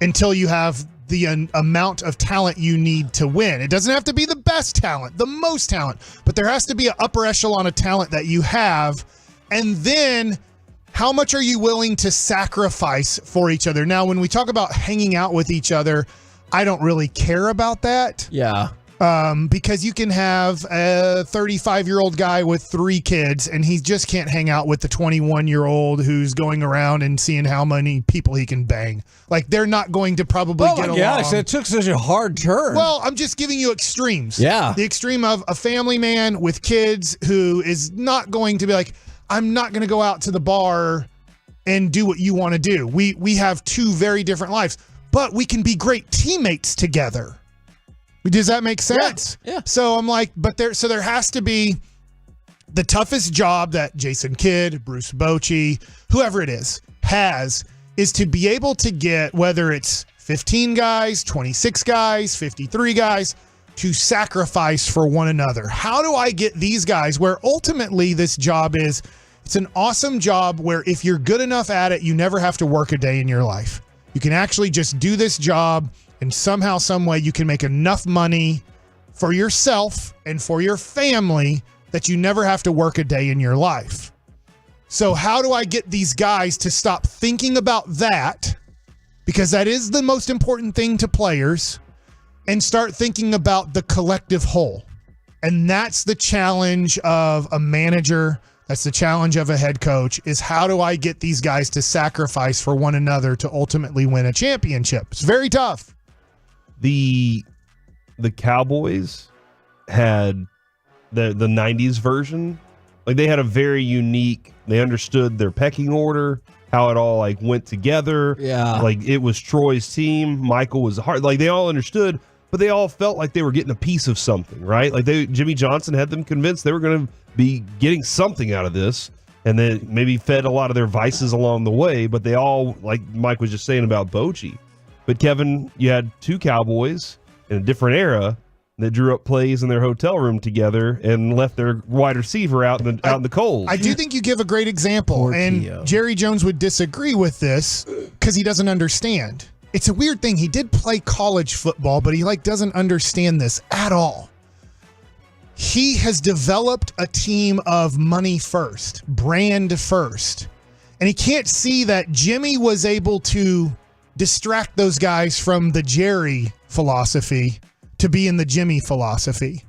until you have the amount of talent you need to win. It doesn't have to be the best talent, the most talent, but there has to be an upper echelon of talent that you have. And then how much are you willing to sacrifice for each other? Now, when we talk about hanging out with each other, I don't really care about that. Yeah. Because you can have a 35-year-old guy with 3 kids, and he just can't hang out with the 21-year-old who's going around and seeing how many people he can bang. Like, they're not going to probably get along. Oh my gosh, it took such a hard turn. Well, I'm just giving you extremes. Yeah. The extreme of a family man with kids who is not going to be like, I'm not going to go out to the bar and do what you want to do. We have 2 very different lives, but we can be great teammates together. Does that make sense? Yeah. So I'm like, there has to be the toughest job that Jason Kidd, Bruce Bochy, whoever it is to be able to get, whether it's 15 guys, 26 guys, 53 guys, to sacrifice for one another. How do I get these guys where ultimately this job is, it's an awesome job where if you're good enough at it, you never have to work a day in your life. You can actually just do this job, and somehow, some way, you can make enough money for yourself and for your family that you never have to work a day in your life. So how do I get these guys to stop thinking about that? Because that is the most important thing to players, and start thinking about the collective whole. And that's the challenge of a manager. That's the challenge of a head coach, is how do I get these guys to sacrifice for one another to ultimately win a championship? It's very tough. The Cowboys had the 90s version. Like, they had a very unique, they understood their pecking order, how it all like went together. Yeah. Like, it was Troy's team. Michael was hard. Like, they all understood, but they all felt like they were getting a piece of something, right? Like, Jimmy Johnson had them convinced they were going to be getting something out of this, and then maybe fed a lot of their vices along the way, but they all, like Mike was just saying about Bochy. But Kevin, you had 2 Cowboys in a different era that drew up plays in their hotel room together and left their wide receiver out in the cold. I do think you give a great example, and Jerry Jones would disagree with this because he doesn't understand. It's a weird thing. He did play college football, but he doesn't understand this at all. He has developed a team of money first, brand first, and he can't see that Jimmy was able to distract those guys from the Jerry philosophy to be in the Jimmy philosophy.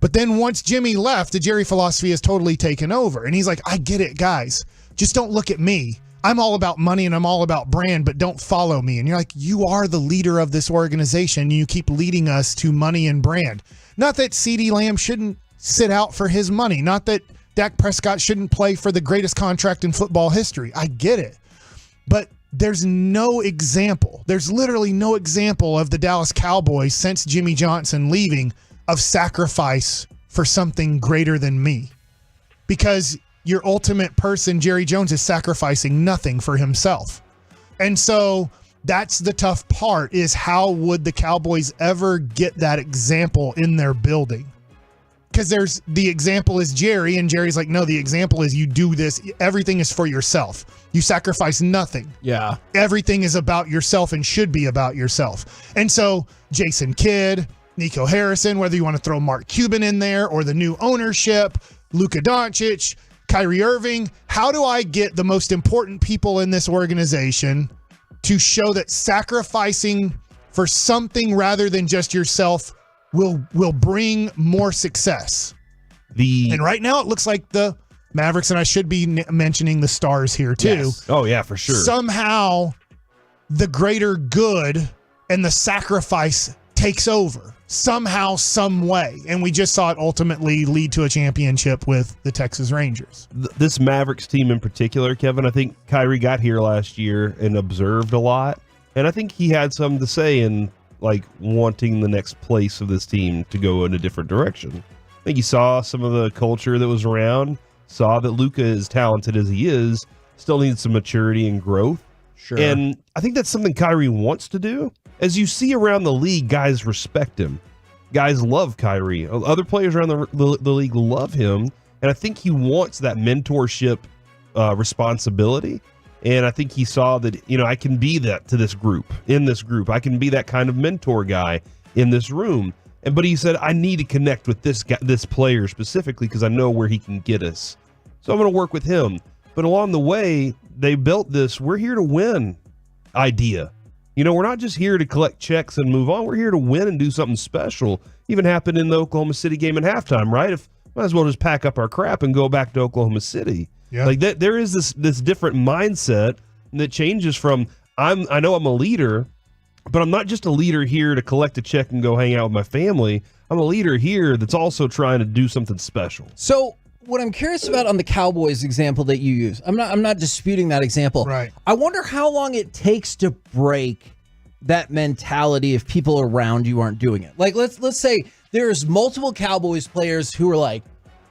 But then once Jimmy left, the Jerry philosophy has totally taken over. And he's like, I get it, guys. Just don't look at me. I'm all about money and I'm all about brand, but don't follow me. And you're like, you are the leader of this organization. And you keep leading us to money and brand. Not that CeeDee Lamb shouldn't sit out for his money. Not that Dak Prescott shouldn't play for the greatest contract in football history. I get it. But there's no example. There's literally no example of the Dallas Cowboys since Jimmy Johnson leaving of sacrifice for something greater than me. Because your ultimate person, Jerry Jones, is sacrificing nothing for himself. And so that's the tough part, is how would the Cowboys ever get that example in their building? Because there's the example is Jerry, and Jerry's like, no, the example is you do this. Everything is for yourself. You sacrifice nothing. Yeah. Everything is about yourself and should be about yourself. And so Jason Kidd, Nico Harrison, whether you want to throw Mark Cuban in there or the new ownership, Luka Doncic, Kyrie Irving, how do I get the most important people in this organization to show that sacrificing for something rather than just yourself will bring more success? And right now it looks like the Mavericks, and I should be mentioning the Stars here too. Yes. Oh yeah, for sure. Somehow the greater good and the sacrifice takes over somehow, some way. And we just saw it ultimately lead to a championship with the Texas Rangers. This Mavericks team in particular, Kevin, I think Kyrie got here last year and observed a lot. And I think he had something to say in like wanting the next place of this team to go in a different direction. I think he saw some of the culture that was around, saw that Luka, as talented as he is, still needs some maturity and growth. Sure. And I think that's something Kyrie wants to do. As you see around the league, guys respect him. Guys love Kyrie. Other players around the league love him. And I think he wants that mentorship responsibility. And I think he saw that, I can be that to this group, in this group. I can be that kind of mentor guy in this room. But he said, I need to connect with this guy, this player specifically, because I know where he can get us. So I'm going to work with him. But along the way, they built this, we're here to win idea. We're not just here to collect checks and move on. We're here to win and do something special. Even happened in the Oklahoma City game at halftime, right? Might as well just pack up our crap and go back to Oklahoma City. Yeah. Like that, there is this different mindset that changes from I know I'm a leader, but I'm not just a leader here to collect a check and go hang out with my family. I'm a leader here that's also trying to do something special. So what I'm curious about on the Cowboys example that you use, I'm not disputing that example. Right. I wonder how long it takes to break that mentality if people around you aren't doing it. Like let's say there's multiple Cowboys players who are like,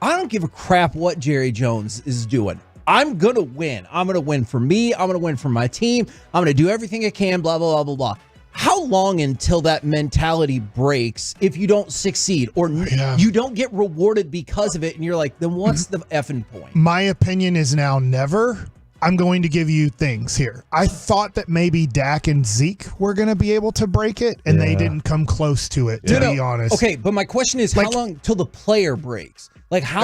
I don't give a crap what Jerry Jones is doing. I'm going to win. I'm going to win for me. I'm going to win for my team. I'm going to do everything I can, blah, blah, blah, blah, blah. How long until that mentality breaks if you don't succeed or you don't get rewarded because of it? And you're like, then what's the effing point? My opinion is now never. I'm going to give you things here. I thought that maybe Dak and Zeke were going to be able to break it, and they didn't come close to it, to be honest. Okay, but my question is, how long till the player breaks? Like, how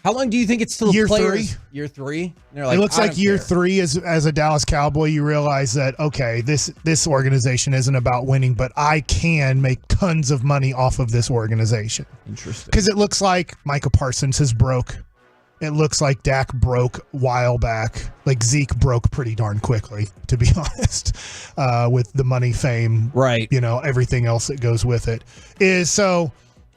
long do you think it's till the players? Year 3? Like, it looks like year 3 as a Dallas Cowboy, you realize that, okay, this organization isn't about winning, but I can make tons of money off of this organization. Interesting. Because it looks like Micah Parsons has broke. It looks like Dak broke a while back. Like Zeke broke pretty darn quickly, to be honest, with the money, fame, right? Everything else that goes with it. So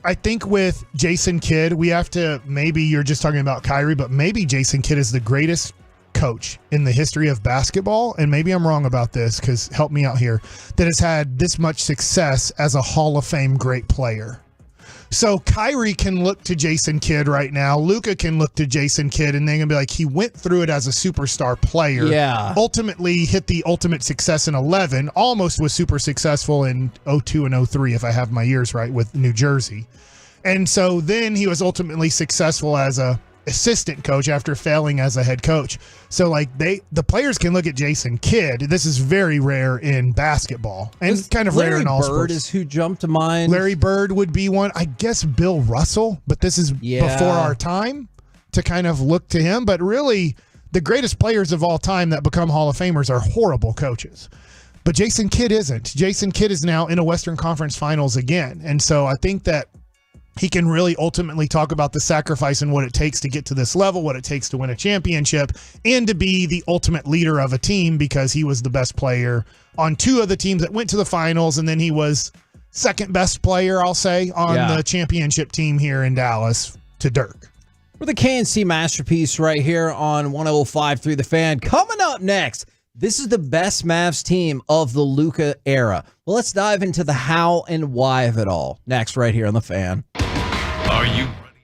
I think with Jason Kidd, we have to, maybe you're just talking about Kyrie, but maybe Jason Kidd is the greatest coach in the history of basketball, and maybe I'm wrong about this, because help me out here, that has had this much success as a Hall of Fame great player. So Kyrie can look to Jason Kidd right now. Luka can look to Jason Kidd, and they're going to be like, he went through it as a superstar player. Yeah. Ultimately hit the ultimate success in 11, almost was super successful in 02 and 03, if I have my years right, with New Jersey. And so then he was ultimately successful as a assistant coach after failing as a head coach. So like the players can look at Jason Kidd. This is very rare in basketball and kind of rare in all sports. Larry Bird is who jumped to mind. Larry Bird would be one. I guess Bill Russell, but this is before our time to kind of look to him. But really, the greatest players of all time that become Hall of Famers are horrible coaches. But Jason Kidd isn't. Jason Kidd is now in a Western Conference Finals again. And so I think that he can really ultimately talk about the sacrifice and what it takes to get to this level, what it takes to win a championship, and to be the ultimate leader of a team, because he was the best player on 2 of the teams that went to the finals, and then he was second best player, I'll say, on the championship team here in Dallas to Dirk. We're the KNC Masterpiece right here on 105.3 The Fan. Coming up next, this is the best Mavs team of the Luka era. Well, let's dive into the how and why of it all. Next, right here on The Fan. Are you ready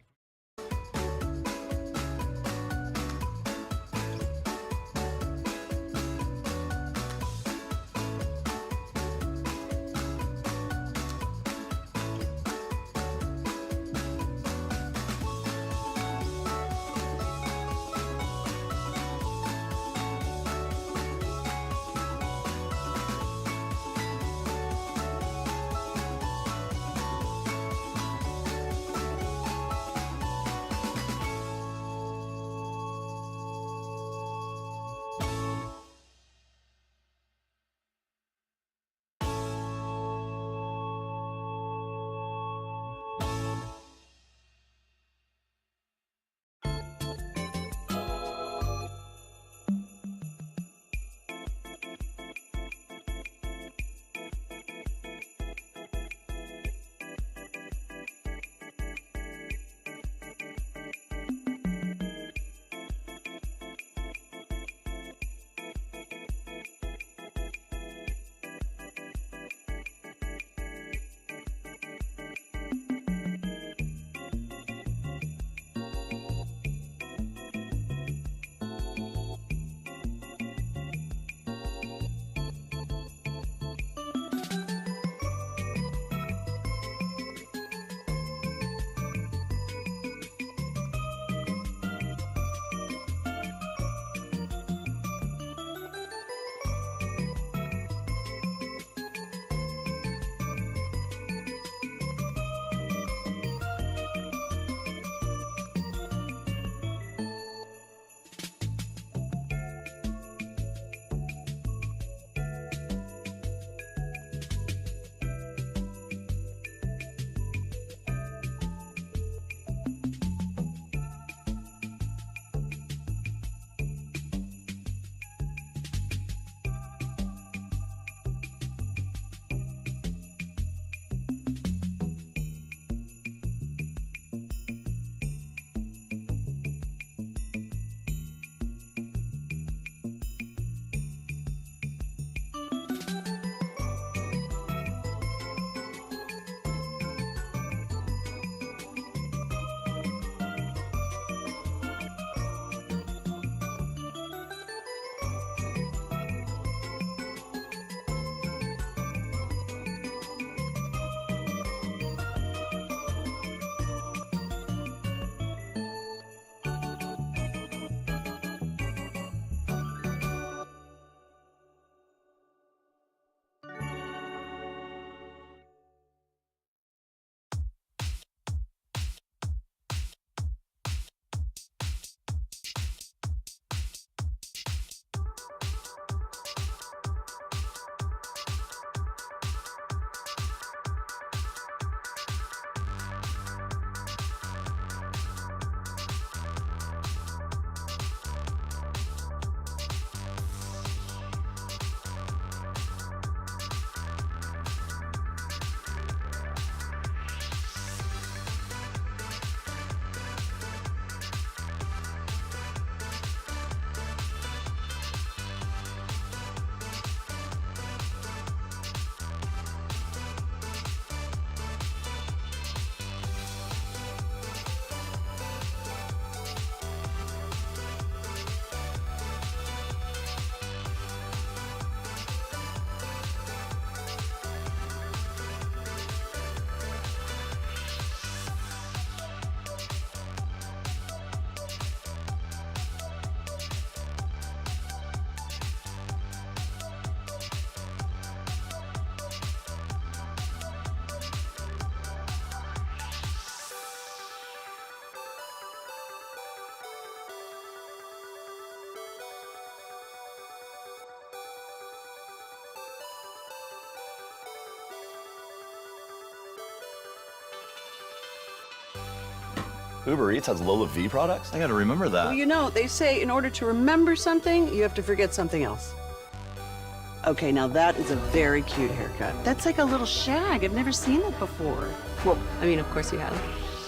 Uber Eats has Lola V products? I gotta remember that. Well, you know, they say in order to remember something, you have to forget something else. Okay, now that is a very cute haircut. That's like a little shag. I've never seen that before. Well, I mean, of course you have.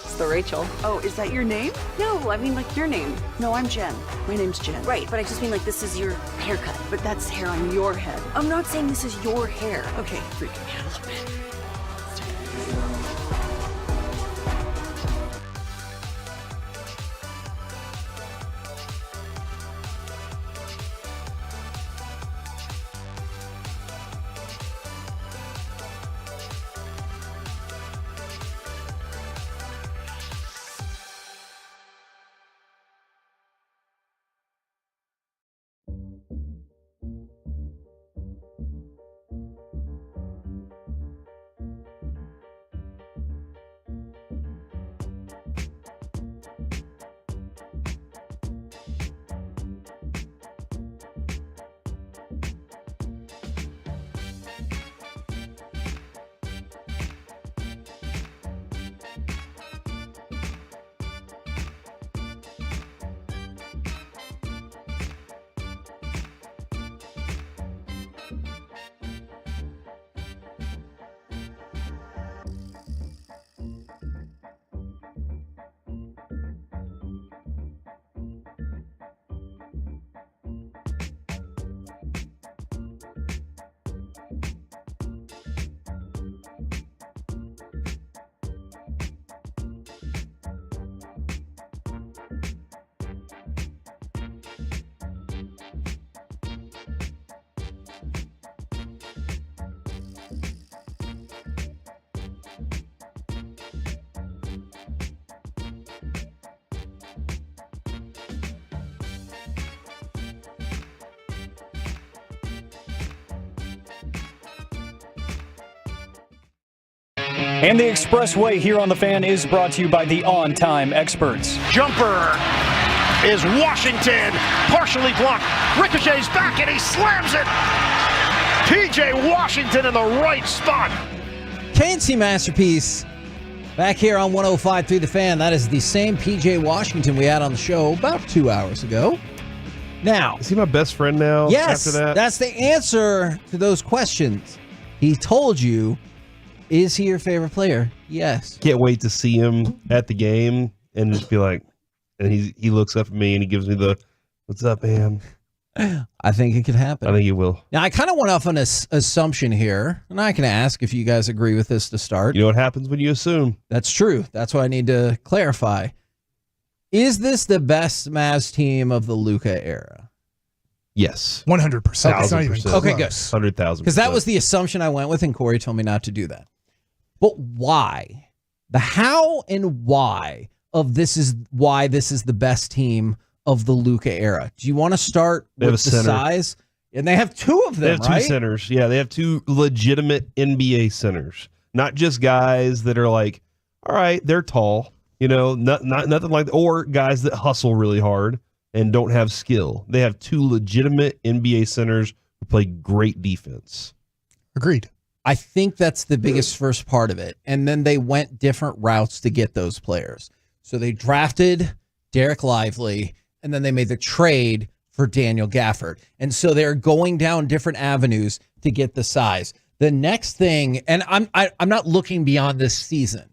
It's the Rachel. Oh, is that your name? No, I mean like your name. No, I'm Jen. My name's Jen. Right, but I just mean like this is your haircut. But that's hair on your head. I'm not saying this is your hair. Okay, freaking me out a little bit. And the Expressway here on The Fan is brought to you by the On Time Experts. Jumper is Washington, partially blocked. Ricochets back and he slams it. PJ Washington in the right spot. KNC Masterpiece back here on 105.3 The Fan. That is the same PJ Washington we had on the show about 2 hours ago. Now, is he my best friend now? Yes, after that? That's the answer to those questions. He told you, is he your favorite player? Yes. Can't wait to see him at the game and just be like, and he looks up at me and he gives me the, what's up, man? I think it could happen. I think he will. Now, I kind of went off on an assumption here, and I can ask if you guys agree with this to start. You know what happens when you assume? That's true. That's what I need to clarify. Is this the best Mavs team of the Luka era? Yes. 100%. It's not even 1,000%. close. Okay, good. 100,000%. Because that was the assumption I went with, and Corey told me not to do that. But why? The how and why of this is why this is the best team of the Luka era. Do you want to start with the size? And they have two of them, They have two right? centers. Yeah, they have two legitimate NBA centers. Not just guys that are like, all right, they're tall, you know, nothing like that, or guys that hustle really hard and don't have skill. They have two legitimate NBA centers who play great defense. Agreed. I think that's the biggest first part of it. And then they went different routes to get those players. So they drafted Derek Lively, and then they made the trade for Daniel Gafford. And so they're going down different avenues to get the size. The next thing, and I'm not looking beyond this season.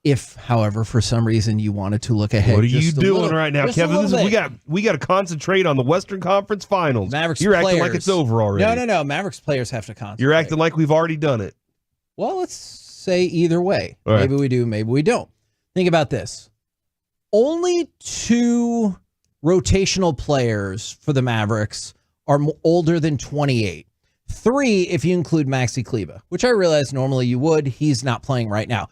If, however, for some reason you wanted to look ahead, What are you doing right now, Kevin? This is, we got to concentrate on the Western Conference Finals. Mavericks You're players. acting like it's over already. No. Mavericks players have to concentrate. You're acting like we've already done it. Well, let's say either way. All right. Maybe we do, maybe we don't. Think about this. Only two rotational players for the Mavericks are older than 28. 3 if you include Maxi Kleber, which I realize normally you would. He's not playing right now.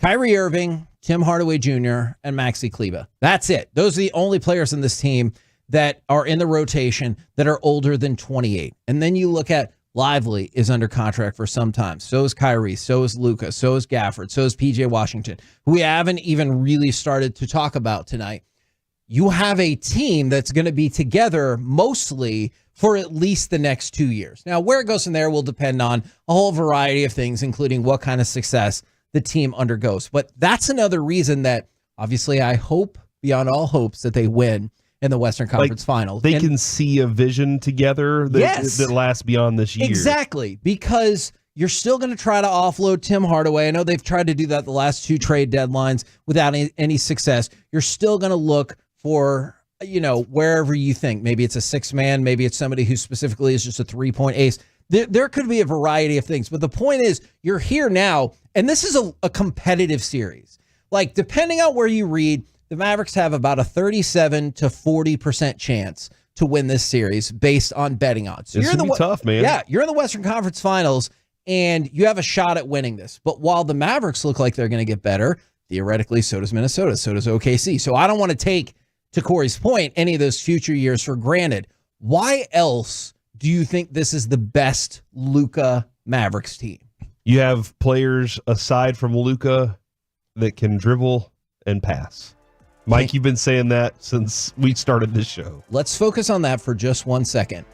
Kyrie Irving, Tim Hardaway Jr., and Maxi Kleber. That's it. Those are the only players in this team that are in the rotation that are older than 28. And then you look at Lively is under contract for some time. So is Kyrie. So is Luka. So is Gafford. So is PJ Washington, who we haven't even really started to talk about tonight. You have a team that's going to be together mostly for at least the next 2 years. Now, where it goes from there will depend on a whole variety of things, including what kind of success the team undergoes. But that's another reason that Obviously, I hope beyond all hopes that they win in the Western Conference Finals. They can see a vision together that lasts beyond this year. Exactly, because you're still going to try to offload Tim Hardaway. I know they've tried to do that the last 2 trade deadlines without any success. You're still going to look for, wherever you think. Maybe it's a 6-man. Maybe it's somebody who specifically is just a 3-point ace. There could be a variety of things. But the point is, you're here now, and this is a competitive series. Like, depending on where you read, the Mavericks have about a 37 to 40% chance to win this series based on betting odds. So it's going to be tough, man. Yeah, you're in the Western Conference Finals, and you have a shot at winning this. But while the Mavericks look like they're going to get better, theoretically, so does Minnesota, so does OKC. So I don't want to take, to Corey's point, any of those future years for granted. Why else do you think this is the best Luka Mavericks team? You have players aside from Luka that can dribble and pass. Mike, you've been saying that since we started this show. Let's focus on that for just 1 second.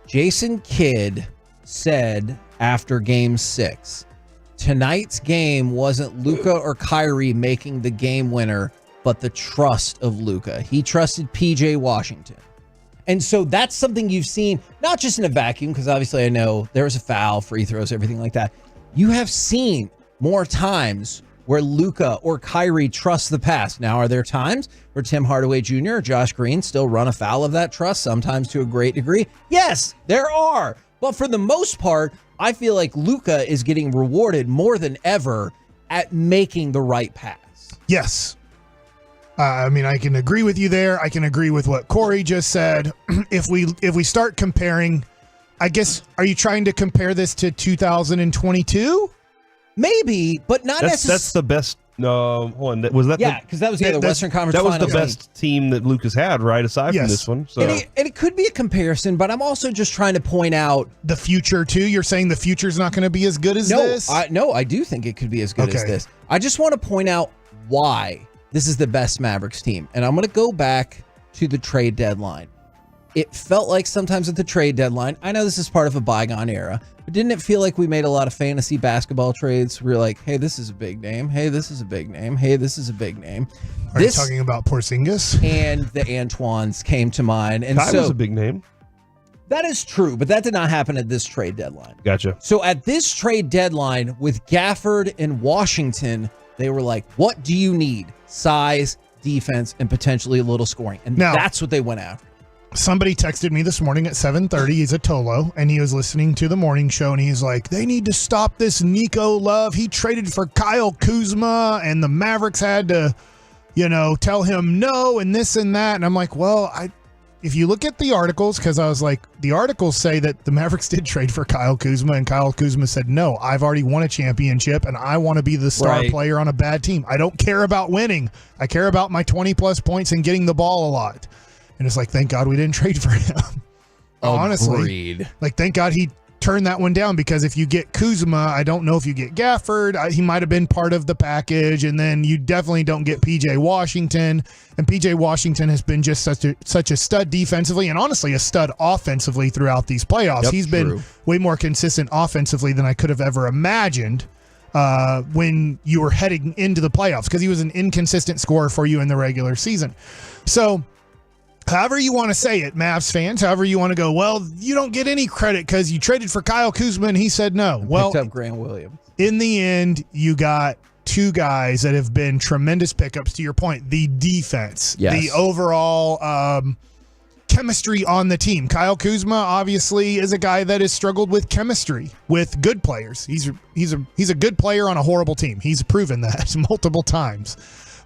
Jason Kidd said after Game 6, tonight's game wasn't Luka or Kyrie making the game winner, but the trust of Luka. He trusted PJ Washington. And so that's something you've seen, not just in a vacuum, because obviously I know there was a foul, free throws, everything like that. You have seen more times where Luka or Kyrie trust the pass. Now, are there times where Tim Hardaway Jr. or Josh Green still run afoul of that trust, sometimes to a great degree? Yes, there are. But for the most part, I feel like Luka is getting rewarded more than ever at making the right pass. Yes. I can agree with you there. I can agree with what Corey just said. If we start comparing, I guess, are you trying to compare this to 2022? Maybe, but not necessarily. That's the best. No, hold on. Was that? Yeah, because that was the Western Conference That was Finals. the best team that Lucas had, right? Aside from this one. So. And it could be a comparison, but I'm also just trying to point out the future too. You're saying the future's not going to be as good as this? No, I do think it could be as good as this. I just want to point out why this is the best Mavericks team. And I'm going to go back to the trade deadline. It felt like sometimes at the trade deadline, I know this is part of a bygone era, but didn't it feel like we made a lot of fantasy basketball trades? We were like, hey, this is a big name. Hey, this is a big name. Hey, this is a big name. Are you talking about Porzingis? And the Antoines came to mind. And Kai was a big name. That is true, but that did not happen at this trade deadline. Gotcha. So at this trade deadline with Gafford and Washington, they were like, what do you need? Size, defense, and potentially a little scoring. And that's what they went after. Somebody texted me this morning at 7:30. He's a Tolo, and he was listening to the morning show, and he's like, they need to stop this Nico Love. He traded for Kyle Kuzma, and the Mavericks had to, tell him no and this and that. And I'm like, well, if you look at the articles, because I was like, the articles say that the Mavericks did trade for Kyle Kuzma, and Kyle Kuzma said, no, I've already won a championship, and I want to be the star player on a bad team. I don't care about winning. I care about my 20-plus points and getting the ball a lot. And it's like, thank God we didn't trade for him. Honestly, thank God he turned that one down, because if you get Kuzma, I don't know if you get Gafford. He might have been part of the package, and then you definitely don't get PJ Washington. And PJ Washington has been just such a stud defensively, and honestly a stud offensively throughout these playoffs. Yep, he's been way more consistent offensively than I could have ever imagined when you were heading into the playoffs, because he was an inconsistent scorer for you in the regular season. So however you want to say it, Mavs fans, however you want to go, well, you don't get any credit because you traded for Kyle Kuzma and he said no. Well, picked up Grant Williams. In the end, you got two guys that have been tremendous pickups. To your point, the defense, the overall chemistry on the team. Kyle Kuzma obviously is a guy that has struggled with chemistry with good players. He's a good player on a horrible team. He's proven that multiple times.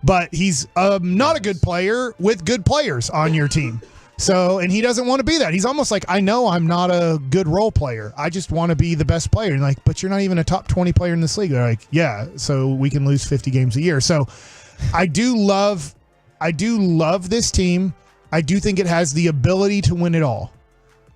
But he's not a good player with good players on your team. So, and he doesn't want to be that. He's almost like, I know I'm not a good role player. I just want to be the best player. And like, but you're not even a top 20 player in this league. They're like, yeah, so we can lose 50 games a year. So I do love this team. I do think it has the ability to win it all.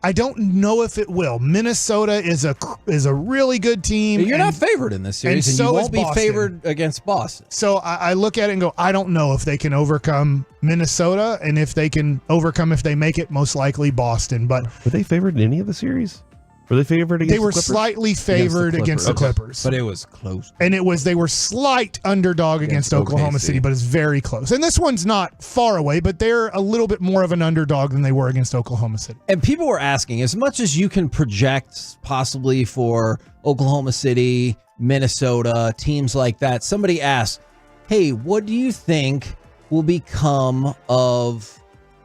I don't know if it will. Minnesota is a really good team. You're not favored in this series, and you won't be favored against Boston. So I look at it and go, I don't know if they can overcome Minnesota, and if they can overcome, if they make it, most likely Boston. But were they favored in any of the series? Were they favored against They were the Clippers? slightly favored against the Clippers. But it was close. And they were slight underdog against Oklahoma City, but it's very close. And this one's not far away, but they're a little bit more of an underdog than they were against Oklahoma City. And people were asking, as much as you can project possibly for Oklahoma City, Minnesota, teams like that, somebody asked, hey, what do you think will become of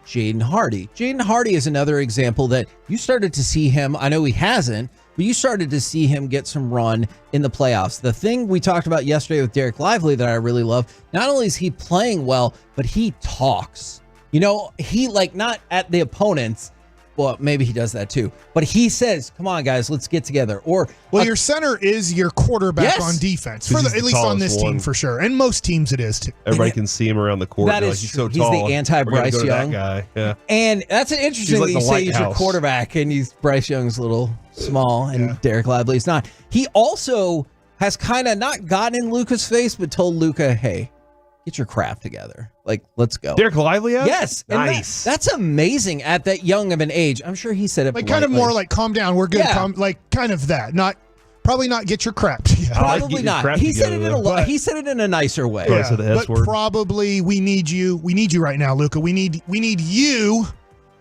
Jaden Hardy? Jaden Hardy is another example that you started to see him. I know he hasn't, but you started to see him get some run in the playoffs. The thing we talked about yesterday with Derek Lively that I really love, not only is he playing well, but he talks. You know, he not at the opponents. Well, maybe he does that too. But he says, come on, guys, let's get together. Your center is your quarterback on defense, at least on this team for sure. And most teams it is too. Everybody can see him around the court. That is he's so true. tall. He's the anti-Bryce Young guy. Yeah. And that's an interesting that you say he's your quarterback and Bryce Young's a little small and Derek Lively's not. He also has kind of not gotten in Luka's face, but told Luka, hey, get your crap together. Let's go. Derek Lively has? Yes. Nice. That's amazing at that young of an age. I'm sure he said it kind of more like calm down. We're good. Yeah. Kind of that. Probably not get your crap together. Probably not. He said it he said it in a nicer way. Yeah, but probably we need you. We need you right now, Luka. We need you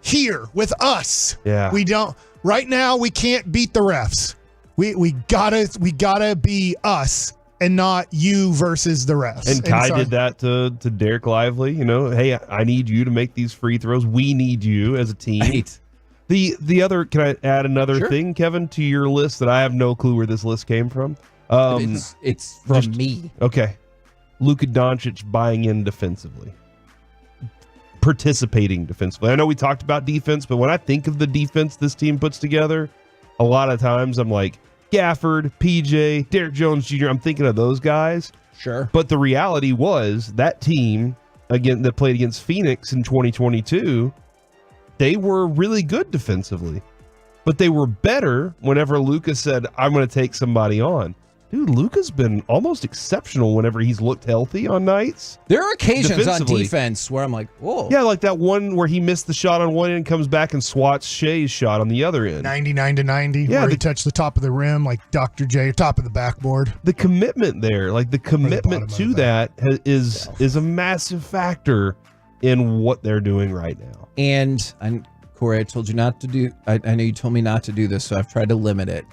here with us. Yeah. We don't right now. We can't beat the refs. We gotta be us and not you versus the refs. And Kai did that to Derek Lively. You know, hey, I need you to make these free throws. We need you as a team. Right. The other, can I add another thing, Kevin, to your list that I have no clue where this list came from? It's from me. Okay. Luka Doncic buying in defensively. Participating defensively. I know we talked about defense, but when I think of the defense this team puts together, a lot of times I'm like, Gafford, PJ, Derek Jones Jr., I'm thinking of those guys. Sure. But the reality was that team, again, that played against Phoenix in 2022, they were really good defensively. But they were better whenever Luka said, I'm going to take somebody on. Dude, Luka's been almost exceptional whenever he's looked healthy on nights. There are occasions on defense where I'm like, whoa. Yeah, like that one where he missed the shot on one end, comes back and swats Shea's shot on the other end. 99-90, where he touched the top of the rim like Dr. J, top of the backboard. The commitment there, like the commitment to that is a massive factor in what they're doing right now. And Corey, I told you not to do, I know you told me not to do this, so I've tried to limit it.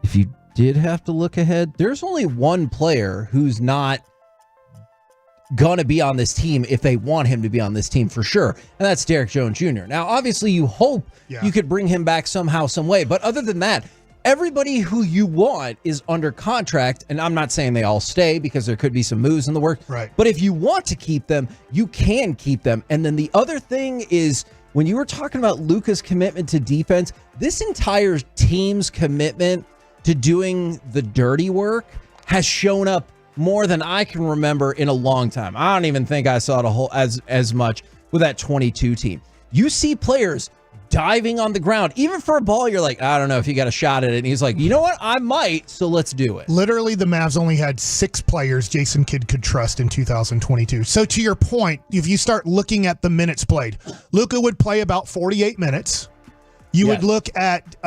If you did have to look ahead, there's only one player who's not going to be on this team if they want him to be on this team for sure, and that's Derek Jones Jr. Now, obviously, you hope you could bring him back somehow, some way, but other than that, everybody who you want is under contract, and I'm not saying they all stay because there could be some moves in the work, right? But if you want to keep them, you can keep them. And then the other thing is, when you were talking about Luka's commitment to defense, this entire team's commitment to doing the dirty work has shown up more than I can remember in a long time. I don't even think I saw it as much with that 22 team. You see players diving on the ground, even for a ball, you're like, I don't know if you got a shot at it. And he's like, you know what? I might, so let's do it. Literally, the Mavs only had 6 players Jason Kidd could trust in 2022. So to your point, if you start looking at the minutes played, Luka would play about 48 minutes. You would look at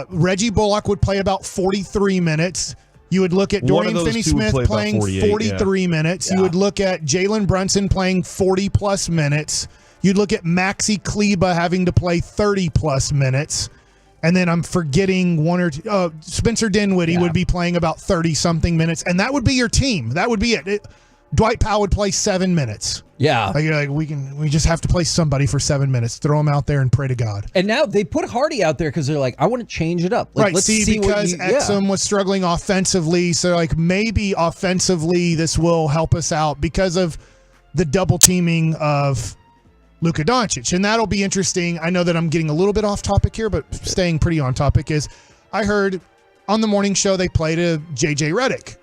Reggie Bullock would play about 43 minutes. You would look at Dorian Finney-Smith playing 43 minutes. You would look at Jalen Brunson playing 40-plus minutes. You'd look at Maxi Kleba having to play 30-plus minutes. And then I'm forgetting one or two. Spencer Dinwiddie would be playing about 30-something minutes. And that would be your team. That would be it. Dwight Powell would play 7 minutes. Yeah. Like, you're like, we just have to play somebody for 7 minutes. Throw him out there and pray to God. And now they put Hardy out there because they're like, I want to change it up. Like, right. Let's see because Exum was struggling offensively. So, like, maybe offensively this will help us out because of the double teaming of Luka Doncic. And that'll be interesting. I know that I'm getting a little bit off topic here, but staying pretty on topic is I heard on the morning show they played a JJ Redick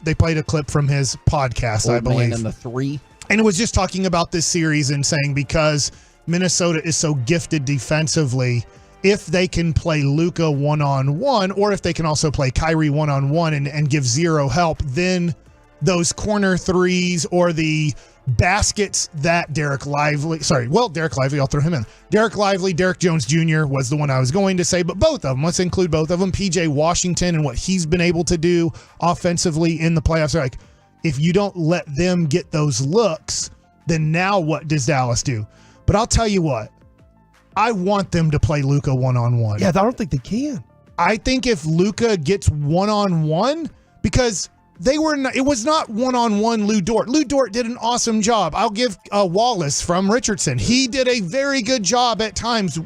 they played a clip from his podcast, I believe. Man in the 3. And it was just talking about this series and saying because Minnesota is so gifted defensively, if they can play Luka one-on-one, or if they can also play Kyrie one-on-one and give zero help, then those corner threes or the baskets that Derek Lively, I'll throw him in. Derek Lively, Derek Jones Jr. was the one I was going to say, but both of them, let's include both of them. PJ Washington and what he's been able to do offensively in the playoffs. Like, if you don't let them get those looks, then now what does Dallas do? But I'll tell you what, I want them to play Luka one-on-one. Yeah, I don't think they can. I think if Luka gets one-on-one, because it was not one-on-one Lou Dort. Lou Dort did an awesome job. I'll give Wallace from Richardson. He did a very good job at times,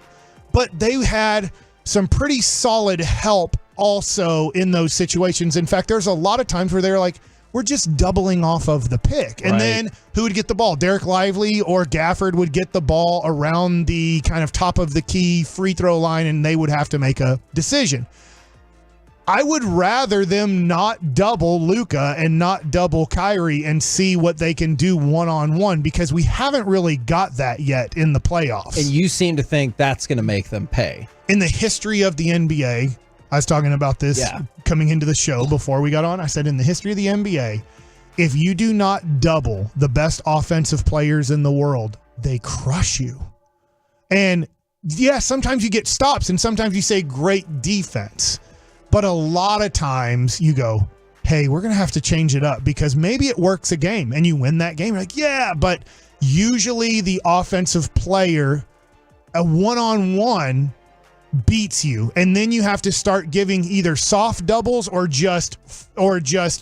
but they had some pretty solid help also in those situations. In fact, there's a lot of times where they're like, we're just doubling off of the pick. And then who would get the ball? Derek Lively or Gafford would get the ball around the kind of top of the key free throw line, and they would have to make a decision. I would rather them not double Luka and not double Kyrie and see what they can do one-on-one, because we haven't really got that yet in the playoffs. And you seem to think that's going to make them pay. In the history of the NBA, I was talking about this coming into the show before we got on. I said, in the history of the NBA, if you do not double the best offensive players in the world, they crush you. And yeah, sometimes you get stops and sometimes you say great defense. But a lot of times you go, hey, we're going to have to change it up because maybe it works a game and you win that game. You're like, yeah, but usually the offensive player, a one-on-one, beats you, and then you have to start giving either soft doubles or just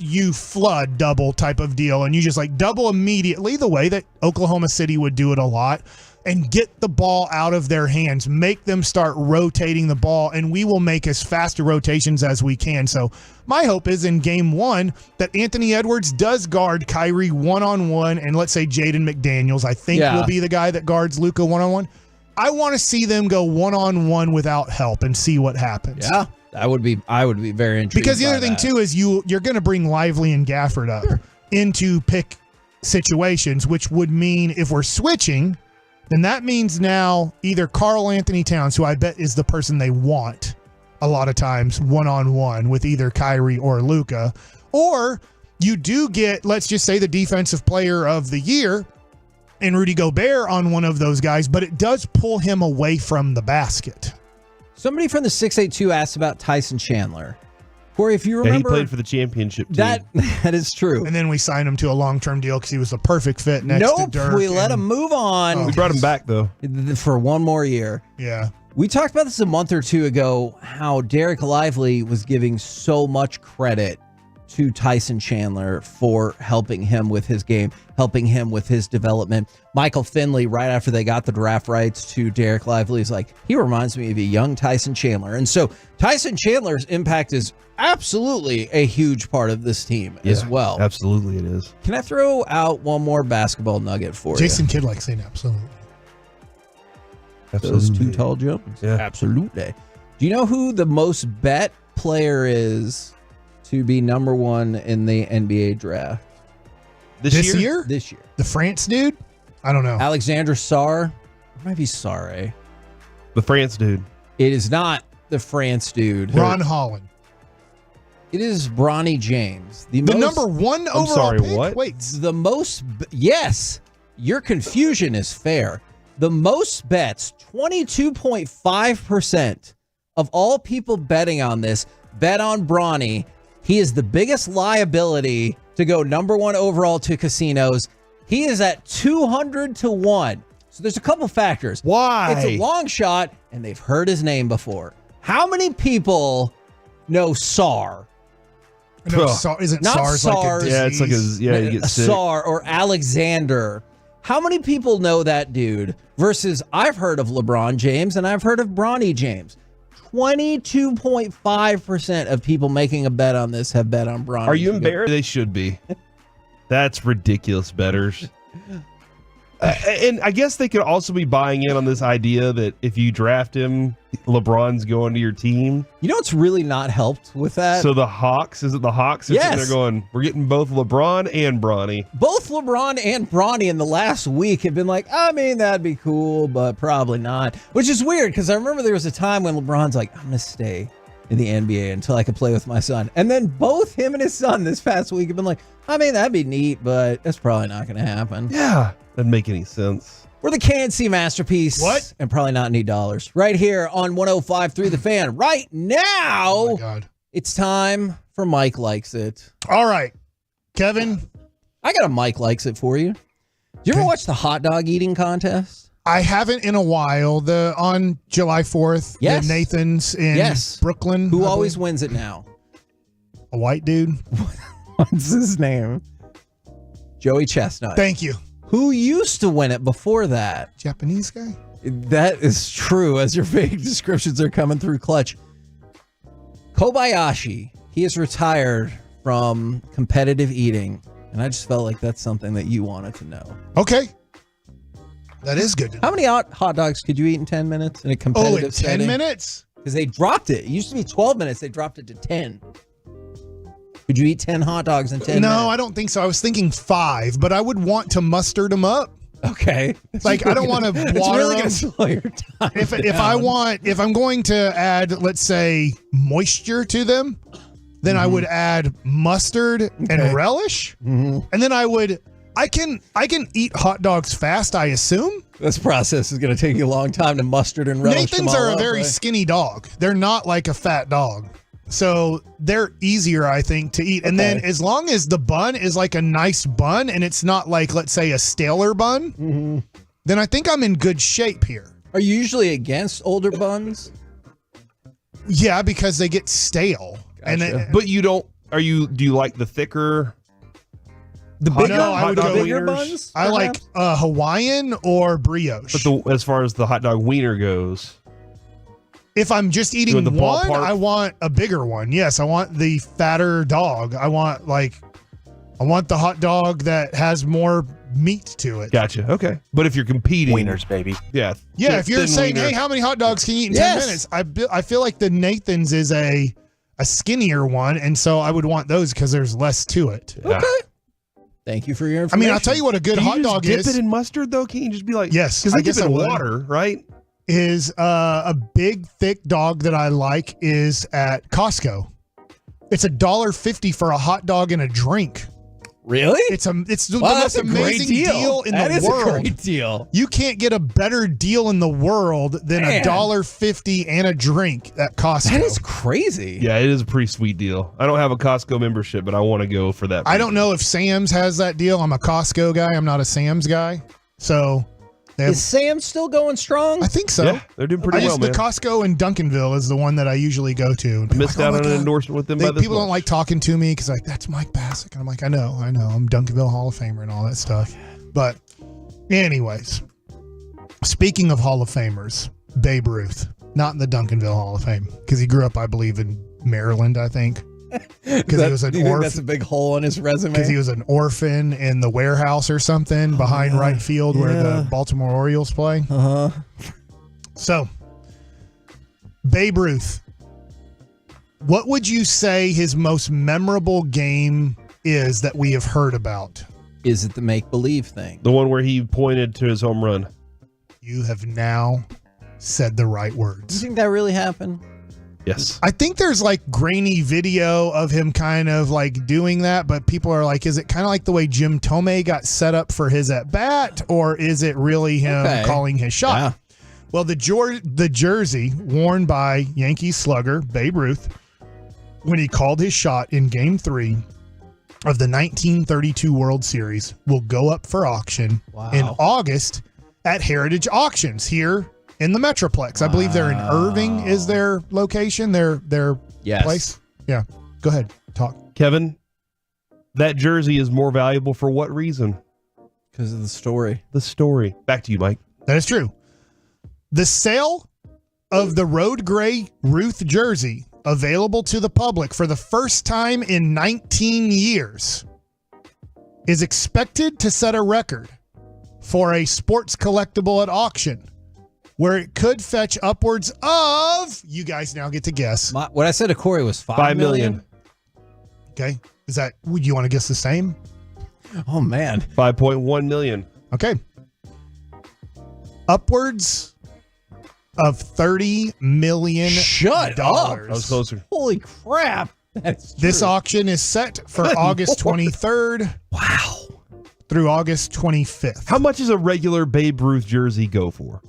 you flood double type of deal, and you just like double immediately the way that Oklahoma City would do it a lot, and get the ball out of their hands, make them start rotating the ball, and we will make as fast rotations as we can. So my hope is in game one that Anthony Edwards does guard Kyrie one-on-one, and let's say Jaden McDaniels, I think will be the guy that guards Luka one-on-one. I want to see them go one-on-one without help and see what happens. Yeah, I would be very intrigued. Because the other thing too is you're going to bring Lively and Gafford up into pick situations, which would mean if we're switching, then that means now either Karl Anthony Towns, who I bet is the person they want a lot of times one-on-one with either Kyrie or Luka, or you do get, let's just say, the defensive player of the year and Rudy Gobert on one of those guys, but it does pull him away from the basket. Somebody from the 682 asked about Tyson Chandler. Corey, if you remember, he played for the championship team. That is true. And then we signed him to a long-term deal because he was the perfect fit next to Dirk. We let him move on. We brought him back, though. For one more year. Yeah. We talked about this a month or two ago, how Derek Lively was giving so much credit to Tyson Chandler for helping him with his game, helping him with his development. Michael Finley, right after they got the draft rights to Derek Lively, is like, he reminds me of a young Tyson Chandler. And so Tyson Chandler's impact is absolutely a huge part of this team as well. Absolutely it is. Can I throw out one more basketball nugget for Jason Kidd likes saying absolutely. Those two tall jumps? Yeah. Absolutely. Do you know who the most bet player is to be number one in the NBA draft? This year? This year. The France dude? I don't know. Alexander Sarr? It might be Sarre. The France dude. It is not the France dude. Ron Holland. It is Bronny James. The number one overall pick? What? Wait. The most... Yes. Your confusion is fair. The most bets, 22.5% of all people betting on this, bet on Bronny. He is the biggest liability to go number one overall to casinos. He is at 200-1. So there's a couple factors. Why? It's a long shot, and they've heard his name before. How many people know Sarr? No, isn't Not SARS like a disease? Yeah, it's like you get sick. Sarr or Alexander. How many people know that dude? Versus I've heard of LeBron James and I've heard of Bronny James. 22.5% of people making a bet on this have bet on Bronny. Are you embarrassed? They should be. That's ridiculous, bettors. And I guess they could also be buying in on this idea that if you draft him, LeBron's going to your team. You know what's really not helped with that? So the Hawks, is it the Hawks? Yes. They're going, we're getting both LeBron and Bronny. Both LeBron and Bronny in the last week have been like, I mean, that'd be cool, but probably not. Which is weird because I remember there was a time when LeBron's like, I'm going to stay in the NBA until I could play with my son. And then both him and his son this past week have been like, I mean, that'd be neat, but that's probably not going to happen. Yeah, doesn't make any sense. We're the KNC Masterpiece. What? And probably not any dollars. Right here on 105.3 The Fan. Right now, Oh my God. it's time for Mike Likes It. All right, Kevin. I got a Mike Likes It for you. Did you ever watch the hot dog eating contest? I haven't in a while. On July 4th, Yes. the Nathans in Yes. Brooklyn. Who I always believe. wins it now? A white dude. What's his name? Joey Chestnut. Thank you. Who used to win it before that? Japanese guy? That is true, as your vague descriptions are coming through clutch. Kobayashi, he is retired from competitive eating, and I just felt like that's something that you wanted to know. Okay. That is good. How many hot dogs could you eat in 10 minutes in a competitive in 10 setting? minutes? Because they dropped it. It used to be 12 minutes. They dropped it to 10. Could you eat 10 hot dogs in 10 minutes? No, I don't think so. I was thinking 5, but I would want to mustard them up. Okay. Like, I don't want to It's water really them. going to slow your time If I'm going to add, let's say, moisture to them, then I would add mustard and relish, and then I can eat hot dogs fast, I assume. This process is going to take you a long time to mustard and relish them Nathans all are a up, very right? skinny dog. They're not like a fat dog. So they're easier, I think, to eat. And then as long as the bun is like a nice bun and it's not like, let's say, a staler bun, then I think I'm in good shape here. Are you usually against older buns? Yeah, because they get stale. Gotcha. But you don't. Do you like the thicker? The hot bigger, dog- hot dog bigger wieners? buns? I like Hawaiian or brioche. But as far as the hot dog wiener goes, if I'm just eating Doing the one, ballpark? I want a bigger one. Yes, I want the fatter dog. I want the hot dog that has more meat to it. gotcha. Okay, but if you're competing, Wieners, baby. yeah, Yeah, if you're thin saying, wiener. hey, how many hot dogs can you eat in Yes. 10 minutes? I feel like the Nathans is a skinnier one, and so I would want those because there's less to it. Yeah. Thank you for your I information. mean, I'll tell you what a good Can you hot just dog dip is. it in mustard though? Can't you just be like, Yes, Because I they dip guess it I in would. water, right? Is a big thick dog that I like is at Costco. It's $1.50 for a hot dog and a drink. Really? It's the Wow, most that's a great amazing deal. deal in That the is world. a great deal. You can't get a better deal in the world than Man. $1.50 and a drink at Costco. That is crazy. Yeah, it is a pretty sweet deal. I don't have a Costco membership, but I want to go for that. I don't know if Sam's has that deal. I'm a Costco guy. I'm not a Sam's guy. So they have, Is Sam still going strong? I think so. Yeah, they're doing pretty well, The man. Costco in Duncanville is the one that I usually go to. I missed out on an endorsement with them by this People don't much. like talking to me because like, that's Mike Bassick. And I'm like, I know. I'm Duncanville Hall of Famer and all that stuff. But anyways, speaking of Hall of Famers, Babe Ruth, not in the Duncanville Hall of Fame because he grew up, I believe, in Maryland, I think. Because he was an Do you think orphan. that's a big hole in his resume? Because he was an orphan in the warehouse or something behind right field where the Baltimore Orioles play. Uh-huh. So, Babe Ruth, what would you say his most memorable game is that we have heard about? Is it the make-believe thing? The one where he pointed to his home run. You have now said the right Do you words. think that really happened? Yes. I think there's like grainy video of him kind of like doing that, but people are like, is it kind of like the way Jim Tomei got set up for his at bat, or is it really him calling his shot? Yeah. Well, the jersey worn by Yankees slugger Babe Ruth when he called his shot in Game 3 of the 1932 World Series will go up for auction in August at Heritage Auctions here in the Metroplex. I believe they're in Irving is their location, their place. Yeah. Go ahead. Talk. Kevin, that jersey is more valuable for what reason? Because of the story. The story. Back to you, Mike. That is true. The sale of the Road Gray Ruth jersey available to the public for the first time in 19 years is expected to set a record for a sports collectible at auction, where it could fetch upwards of, you guys now get to guess. What I said to Corey was $5 million. Okay. Would you want to guess the same? Oh, man. 5.1 million. Okay. Upwards of $30 million. Shut up. I was closer. Holy crap. That's This true. auction is set for August 23rd. Wow. Through August 25th. How much does a regular Babe Ruth jersey go for?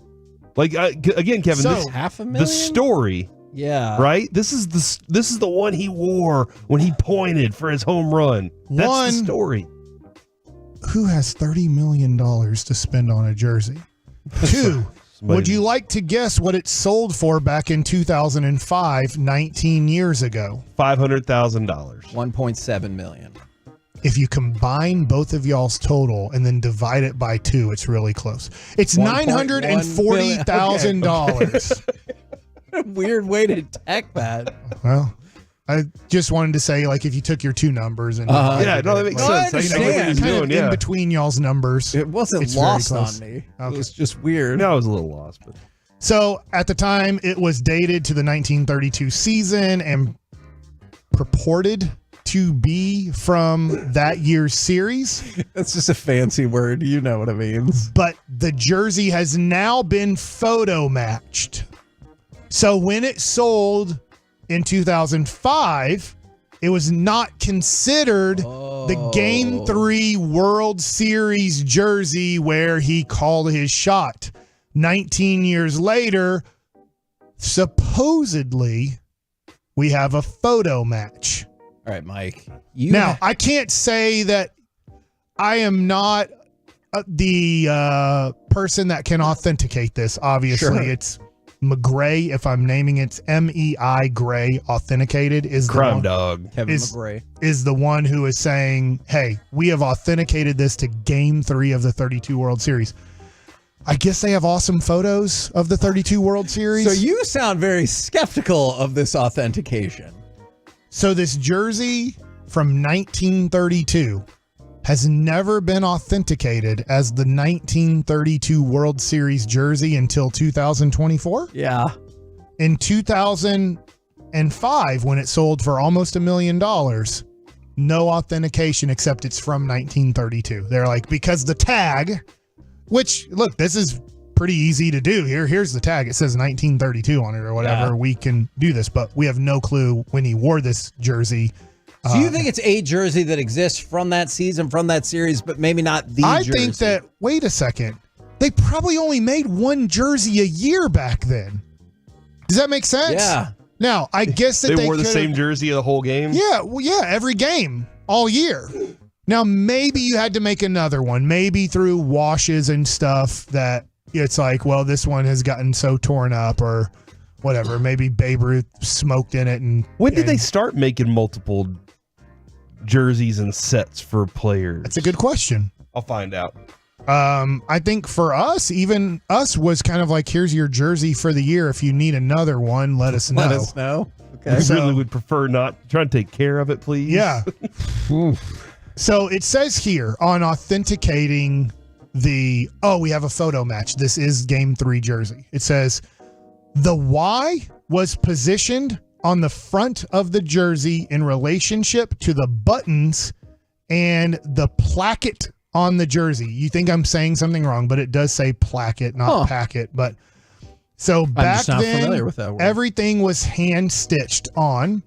Like again, Kevin, So, this, $500,000? the story, Yeah. right? This is the one he wore when he pointed for his home run. That's the story. Who has $30 million to spend on a jersey? 2. Would you like to guess what it sold for back in 2005, 19 years ago? $500,000. $1.7 million. If you combine both of y'all's total and then divide it by 2, it's really close. It's $940,000. Weird way to attack that. Well, I just wanted to say, like, if you took your two numbers and yeah, no, that makes sense. I understand. Doing, in between y'all's numbers, it wasn't it's lost very close. on me. Okay. It was just weird. No, I was a little lost, but so at the time, it was dated to the 1932 season and purported to be from that year's series. That's just a fancy word. You know what it means. But the jersey has now been photo matched. So when it sold in 2005, it was not considered the Game 3 World Series jersey where he called his shot. 19 years later, supposedly, we have a photo match. All right, Mike. I can't say that I am not the person that can authenticate this. Obviously, it's McGray. If I'm naming it, it's MEI Gray. Authenticated is the Crime one, Dog. Kevin McGray is the one who is saying, "Hey, we have authenticated this to Game 3 of the 32 World Series." I guess they have awesome photos of the 32 World Series. So you sound very skeptical of this authentication. So this jersey from 1932 has never been authenticated as the 1932 World Series jersey until 2024? Yeah. In 2005, when it sold for almost $1 million, no authentication except it's from 1932. They're like, because the tag, which, look, this is pretty easy to do here. Here's the tag. It says 1932 on it or whatever. Yeah. We can do this, but we have no clue when he wore this jersey. So you think it's a jersey that exists from that season, from that series, but maybe not the I jersey? think that, wait a second, they probably only made one jersey a year back then. Does that make sense? Yeah. Now, I guess that they wore the could've- same jersey the whole game. Yeah, well, yeah, every game, all year. Now, maybe you had to make another one, maybe through washes and stuff that it's like, well, this one has gotten so torn up or whatever. Maybe Babe Ruth smoked in it. And When did they start making multiple jerseys and sets for players? That's a good question. I'll find out. I think for us, even us was kind of like, here's your jersey for the year. If you need another one, let us know. Let us know. Okay. I really would prefer not. Try to take care of it, please. Yeah. So it says here on authenticating we have a photo match. This is Game 3 jersey. It says the Y was positioned on the front of the jersey in relationship to the buttons and the placket on the jersey. You think I'm saying something wrong, but it does say placket, not packet. But so back just not then, familiar with that word. everything was hand stitched on.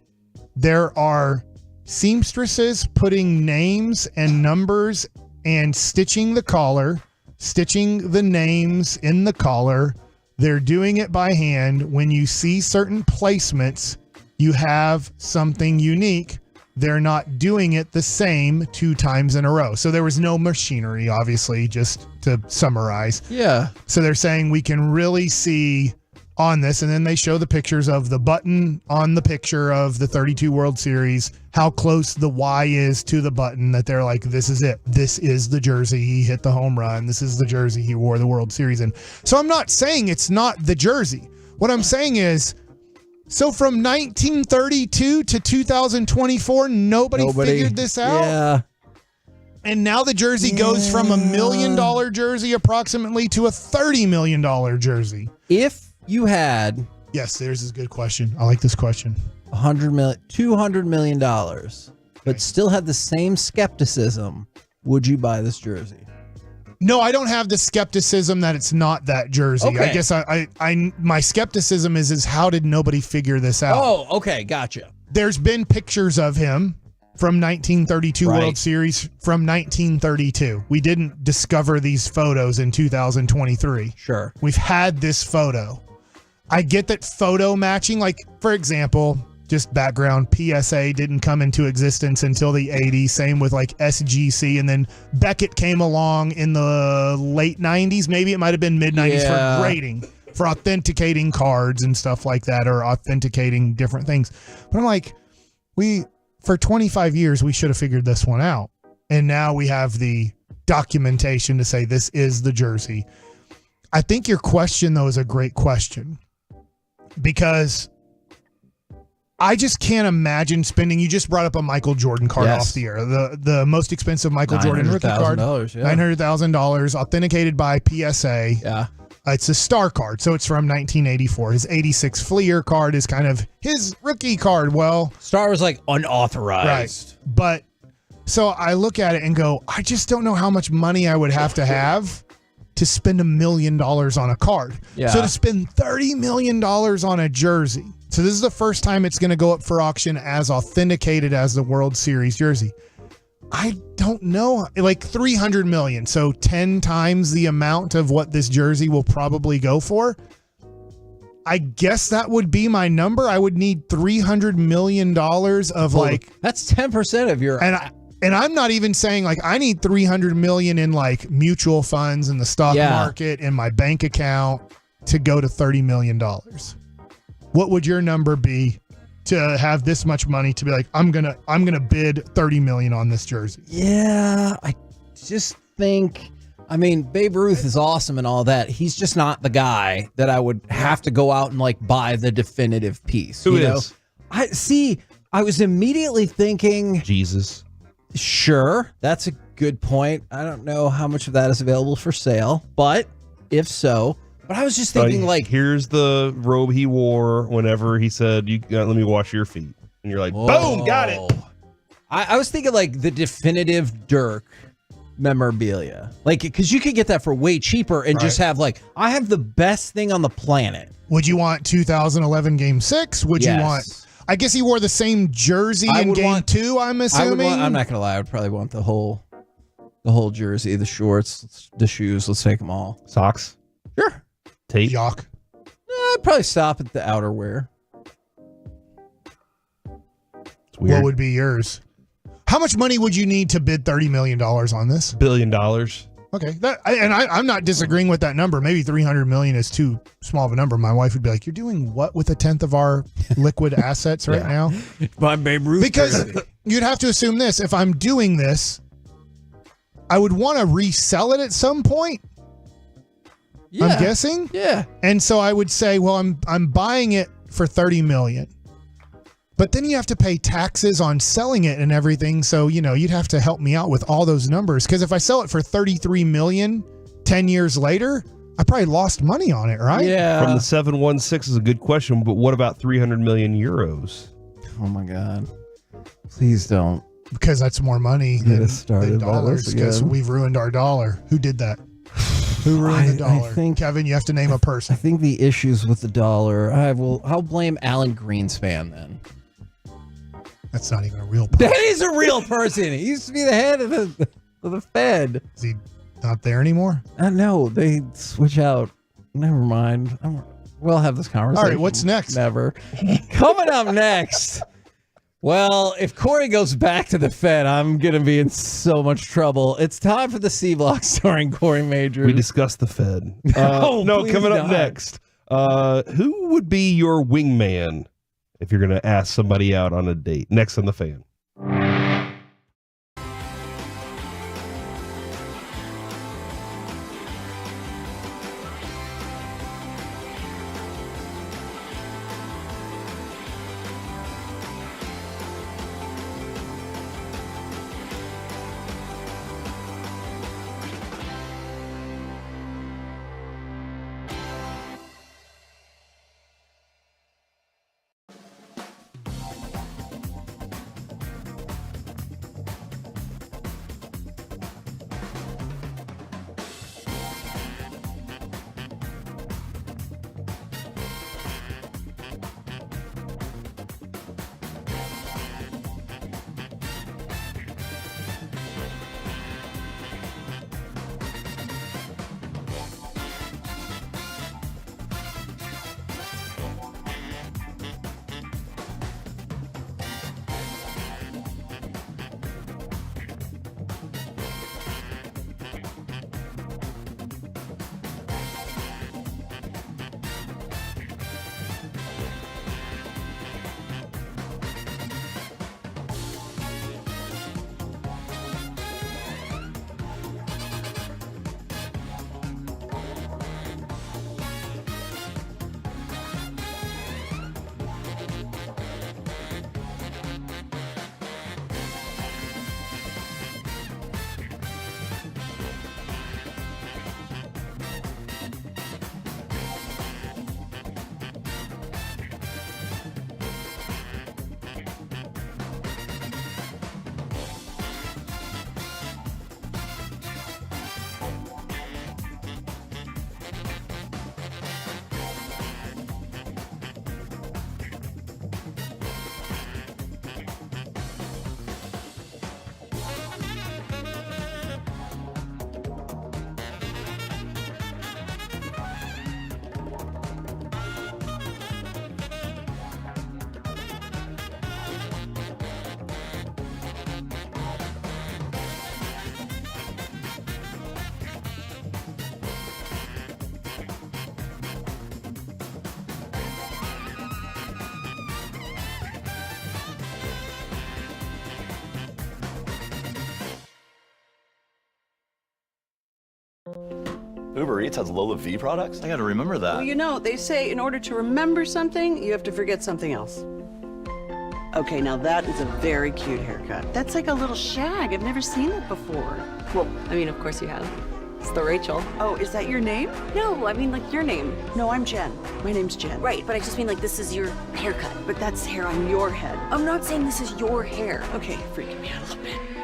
There are seamstresses putting names and numbers and stitching the collar, stitching the names in the collar. They're doing it by hand. When you see certain placements, you have something unique. They're not doing it the same 2 times in a row. So there was no machinery, obviously, just to summarize. Yeah. So they're saying we can really see on this, and then they show the pictures of the button on the picture of the 32 World Series, how close the Y is to the button, that they're like, this is it. This is the jersey he hit the home run. This is the jersey he wore the World Series in. So I'm not saying it's not the jersey. What I'm saying is, so from 1932 to 2024, nobody figured this out? Yeah. And now the jersey goes from $1 million jersey approximately to a $30 million jersey. If you had Yes, there's a good question. I like this question. $200 million, but still had the same skepticism, would you buy this jersey? No, I don't have the skepticism that it's not that jersey. Okay. I guess I my skepticism is how did nobody figure this out? Oh, okay, gotcha. There's been pictures of him from 1932 Right. World Series from 1932. We didn't discover these photos in 2023. Sure. We've had this photo. I get that photo matching, like, for example, just background, PSA didn't come into existence until the 80s. Same with like SGC. And then Beckett came along in the late 90s. Maybe it might have been mid 90s for grading, for authenticating cards and stuff like that, or authenticating different things. But I'm like, for 25 years, we should have figured this one out. And now we have the documentation to say this is the jersey. I think your question, though, is a great question, because I just can't imagine spending. You just brought up a Michael Jordan card off the air. The most expensive Michael Jordan rookie card, $900,000, authenticated by PSA. Yeah. It's a star card, so it's from 1984. His 86 Fleer card is kind of his rookie card. Well, Star was like unauthorized. Right. But so I look at it and go, I just don't know how much money I would have to spend $1 million on a card. Yeah. So to spend $30 million on a jersey. So this is the first time it's going to go up for auction as authenticated as the World Series jersey. I don't know, like $300 million. So 10 times the amount of what this jersey will probably go for. I guess that would be my number. I would need $300 million of like, that's 10% of your. And I'm not even saying like I need $300 million in like mutual funds in the stock market in my bank account to go to $30 million. What would your number be to have this much money to be like, I'm gonna bid $30 million on this jersey? Yeah, I just think, I mean, Babe Ruth is awesome and all that. He's just not the guy that I would have to go out and like buy the definitive piece. Who you is? know? I was immediately thinking Jesus. Sure, that's a good point. I don't know how much of that is available for sale, but if so. But I was just thinking, like, here's the robe he wore whenever he said, let me wash your feet. And you're like, boom, got it. I was thinking, like, the definitive Dirk memorabilia. Like, because you could get that for way cheaper and just have, like, I have the best thing on the planet. Would you want 2011 Game 6? Would you want... I guess he wore the same jersey in Game 2, I'm assuming? I'm not going to lie. I would probably want the whole jersey, the shorts, the shoes. Let's take them all. Socks? Sure. Tape? Yock? I'd probably stop at the outerwear. It's weird. What would be yours? How much money would you need to bid $30 million on this? $1 billion. Okay. I'm not disagreeing with that number. Maybe $300 million is too small of a number. My wife would be like, you're doing what with 1/10 of our liquid assets right now? My Babe Ruth. Because you'd have to assume this. If I'm doing this, I would want to resell it at some point. Yeah. I'm guessing. Yeah. And so I would say, well, I'm buying it for $30 million. But then you have to pay taxes on selling it and everything. So, you'd have to help me out with all those numbers. Because if I sell it for $33 million 10 years later, I probably lost money on it, right? Yeah. From the 716 is a good question, but what about 300 million euros? Oh my God. Please don't. Because that's more money than dollars. Because we've ruined our dollar. Who did that? Who ruined the dollar? Kevin, you have to name a person. I think the issues with the dollar, I'll blame Alan Greenspan then. That's not even a real person. That is a real person. He used to be the head of the Fed. Is he not there anymore? No, they switch out. Never mind. We'll have this conversation. All right, what's next? Never. Coming up next. Well, if Corey goes back to the Fed, I'm going to be in so much trouble. It's time for the C Block starring Corey Majors. We discussed the Fed. No, coming up not. next. Who would be your wingman if you're going to ask somebody out on a date? Next on The Fan. Uber Eats has Lola V products? I gotta remember that. Well, you know, they say in order to remember something, you have to forget something else. Okay, now that is a very cute haircut. That's like a little shag. I've never seen it before. Well, I mean, of course you have. It's the Rachel. Oh, is that your name? No, I mean like your name. No, I'm Jen. My name's Jen. Right, but I just mean like this is your haircut. But that's hair on your head. I'm not saying this is your hair. Okay, freaking me out a little bit.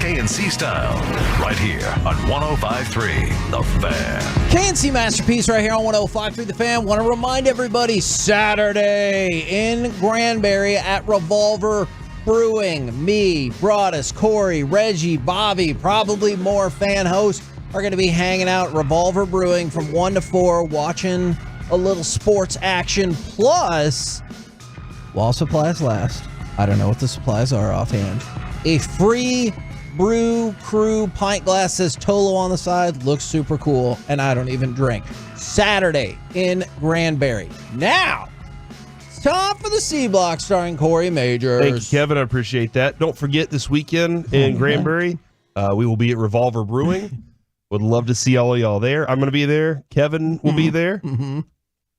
KNC Style, right here on 105.3 The Fan. KNC Masterpiece right here on 105.3 The Fan. Want to remind everybody, Saturday in Granbury at Revolver Brewing. Me, Broadus, Corey, Reggie, Bobby, probably more fan hosts are going to be hanging out at Revolver Brewing from 1 to 4, watching a little sports action. Plus, while supplies last, I don't know what the supplies are offhand, a free Brew Crew pint glass, says Tolo on the side, looks super cool, and I don't even drink. Saturday in Granbury. Now, Time for the C Block starring Corey Majors. Thank you, Kevin. I appreciate that. Don't forget this weekend in Granbury, we will be at Revolver Brewing. Would love to see all of y'all there. I'm going to be there. Kevin will be there. Mm-hmm.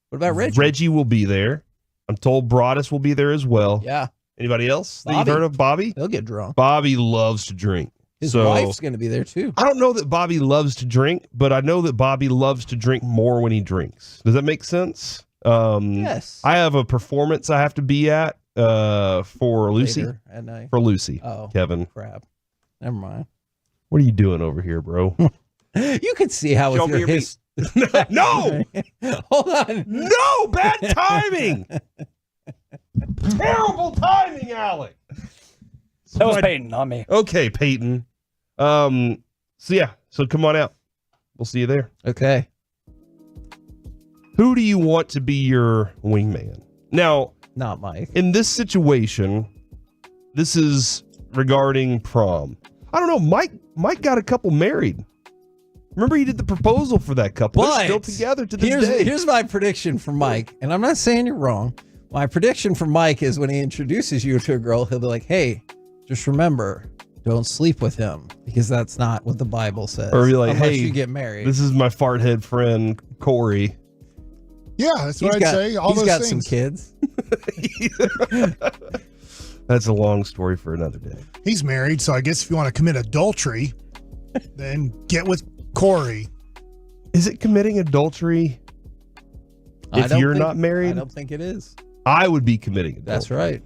What about Reggie? Reggie will be there. I'm told Broadus will be there as well. Yeah. Anybody else that you've Bobby. heard of? Bobby? He'll get drunk. Bobby loves to drink. His So, wife's going to be there too. I don't know that Bobby loves to drink, but I know that Bobby loves to drink more when he drinks. Does that make sense? Yes. I have a performance I have to be at for Lucy. Later at night. For Lucy. Oh, Kevin. crap. Never mind. What are you doing over here, bro? You can see how Show with me your your his. No! Hold on. No! Bad timing! Terrible timing, Alec! That was Peyton, not me. Okay, Peyton. So come on out. We'll see you there. Okay. Who do you want to be your wingman? Now, not Mike. In this situation, this is regarding prom. I don't know. Mike got a couple married. Remember, he did the proposal for that couple. They're still together to this day. Here's my prediction for Mike, and I'm not saying you're wrong. My prediction for Mike is when he introduces you to a girl, he'll be like, "Hey, just remember, don't sleep with him because that's not what the Bible says." Or be like, unless "Hey, you get married." This is my fart head friend Corey." Yeah, that's what I'd say. All He's those got things. some kids. That's a long story for another day. He's married, so I guess if you want to commit adultery, then get with Corey. Is it committing adultery if you're not married? I don't think it is. I would be committing adultery. That's right.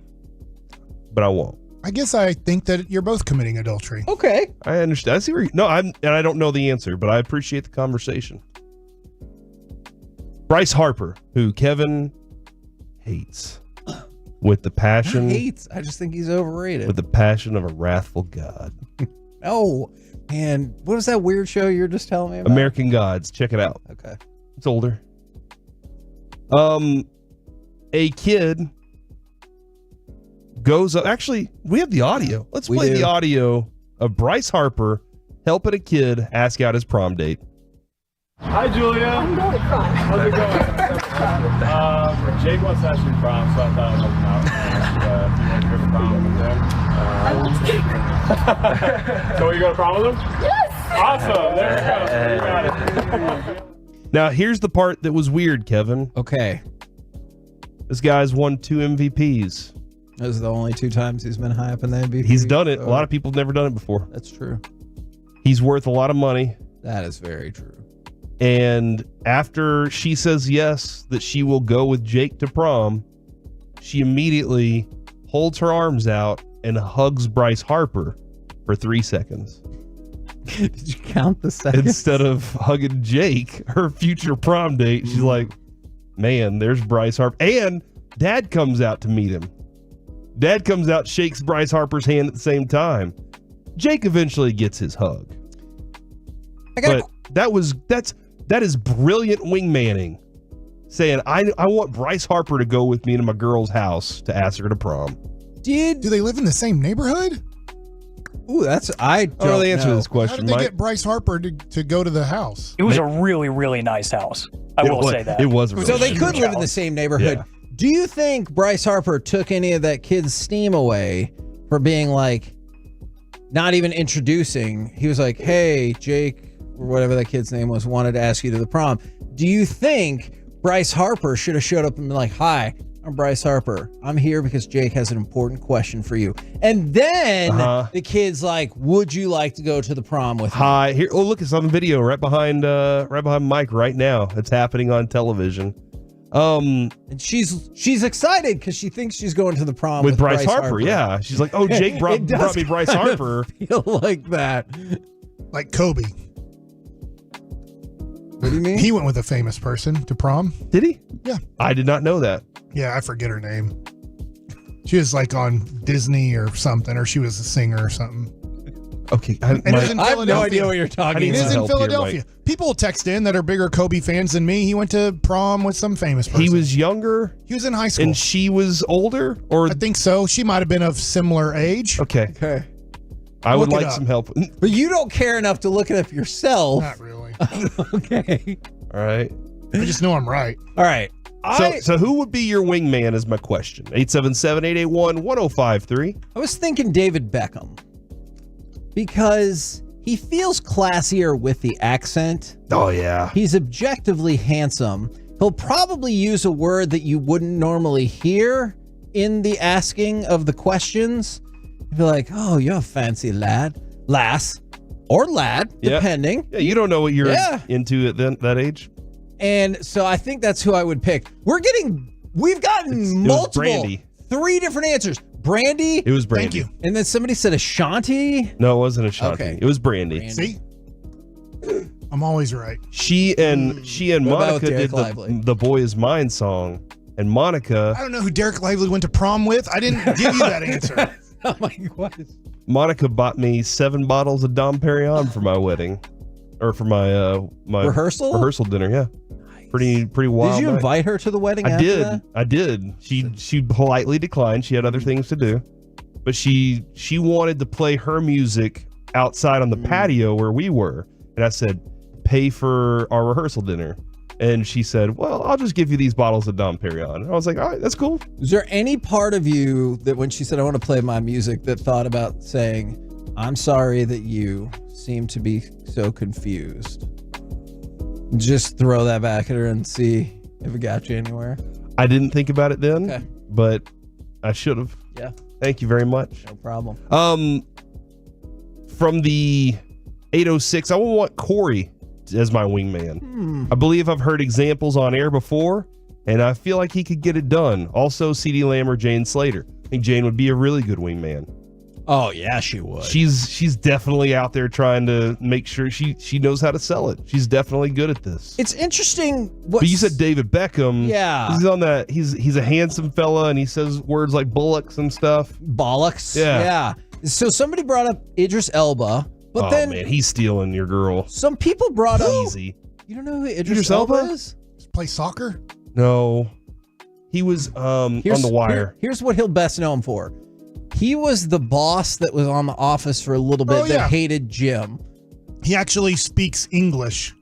But I won't. I guess I think that you're both committing adultery. Okay. I understand. I see where you, and I don't know the answer, but I appreciate the conversation. Bryce Harper, who Kevin hates with the passion. I just think he's overrated. With the passion of a wrathful God. Oh, man. What was that weird show you were just telling me about? American Gods. Check it out. Okay. It's older. A kid goes up. Actually, we have the audio. Let's play the audio of Bryce Harper helping a kid ask out his prom date. Hi, Julia. I'm going prom. How's it going? Jake wants to ask you prom, so I thought I'd help him out. If you want to go to prom with him. So will you go to prom with him? Yes. Awesome. There you go. You got it. Now, here's the part that was weird, Kevin. Okay. This guy's won 2 MVPs. Those are the only 2 times he's been high up in the MVP. He's done it. A lot of people have never done it before. That's true. He's worth a lot of money. That is very true. And after she says yes, that she will go with Jake to prom, she immediately holds her arms out and hugs Bryce Harper for 3 seconds. Did you count the seconds? Instead of hugging Jake, her future prom date, she's like, man, there's Bryce Harper. And Dad comes out to meet him. Dad comes out, shakes Bryce Harper's hand at the same time. Jake eventually gets his hug. But that is brilliant wingmanning. Saying, I want Bryce Harper to go with me to my girl's house to ask her to prom. Do they live in the same neighborhood? Ooh, I don't know the answer to this question, How did they Mike. get Bryce Harper to go to the house? It was a really, really nice house. I will say that. It was. So they could live in the same neighborhood. Yeah. Do you think Bryce Harper took any of that kid's steam away for being like, not even introducing? He was like, hey, Jake, or whatever that kid's name was, wanted to ask you to the prom. Do you think Bryce Harper should have showed up and been like, hi, I'm Bryce Harper. I'm here because Jake has an important question for you. And then the kid's like, would you like to go to the prom with me? Hi, here. Oh, look, it's on the video right behind Mike right now. It's happening on television. And she's excited because she thinks she's going to the prom with Bryce Harper. Yeah, she's like, oh, Jake brought me Bryce Harper. Feel like that, like Kobe. What do you mean? He went with a famous person to prom. Did he? Yeah. I did not know that. Yeah, I forget her name. She was like on Disney or something, or she was a singer or something. Okay, I have no idea what you're talking It about. is in Philadelphia. People text in that are bigger Kobe fans than me. He went to prom with some famous person. He was younger. He was in high school. And she was older? Or I think so. She might have been of similar age. Okay. I would like some help. But you don't care enough to look it up yourself. Not really. Okay. All right. I just know I'm right. All right. So who would be your wingman is my question. 877-881-1053. I was thinking David Beckham because he feels classier with the accent. Oh, yeah. He's objectively handsome. He'll probably use a word that you wouldn't normally hear in the asking of the questions. He'd be like, oh, you're a fancy lad, lass, or lad, depending. Yeah, you don't know what you're into at that age. And so I think that's who I would pick. We've gotten multiple, 3 different answers. Brandy. It was Brandy. Thank you. And then somebody said Ashanti. No, it wasn't Ashanti. Okay. It was Brandy. See? I'm always right. She and Monica did the Boy Is Mine song. And Monica. I don't know who Derek Lively went to prom with. I didn't give you that answer. Oh my God. Monica bought me 7 bottles of Dom Perignon for my wedding. Or for my rehearsal dinner, yeah. Pretty wild. Did you night. invite her to the wedding? I did. She politely declined. She had other things to do, but she wanted to play her music outside on the patio where we were, and I said, "Pay for our rehearsal dinner." And she said, "Well, I'll just give you these bottles of Dom Perignon." And I was like, "All right, that's cool." Is there any part of you that when she said, "I want to play my music," that thought about saying, "I'm sorry that you seem to be so confused"? Just throw that back at her and see if it got you anywhere. I didn't think about it then, but I should have. Yeah. Thank you very much. No problem. From the 806, I want Corey as my wingman. I believe I've heard examples on air before, and I feel like he could get it done. Also, CeeDee Lamb or Jane Slater. I think Jane would be a really good wingman. Oh yeah, she would. She's definitely out there trying to make sure she knows how to sell it. She's definitely good at this. It's interesting. But you said David Beckham. Yeah, he's on that. He's a handsome fella, and he says words like bullocks and stuff. Bollocks. Yeah. So somebody brought up Idris Elba, but then man, he's stealing your girl. Some people brought up easy. You don't know who Idris Elba is? Play soccer? No, he was on The Wire. Here's what he'll best know him for. He was the boss that was on The Office for a little bit that hated Jim. He actually speaks English,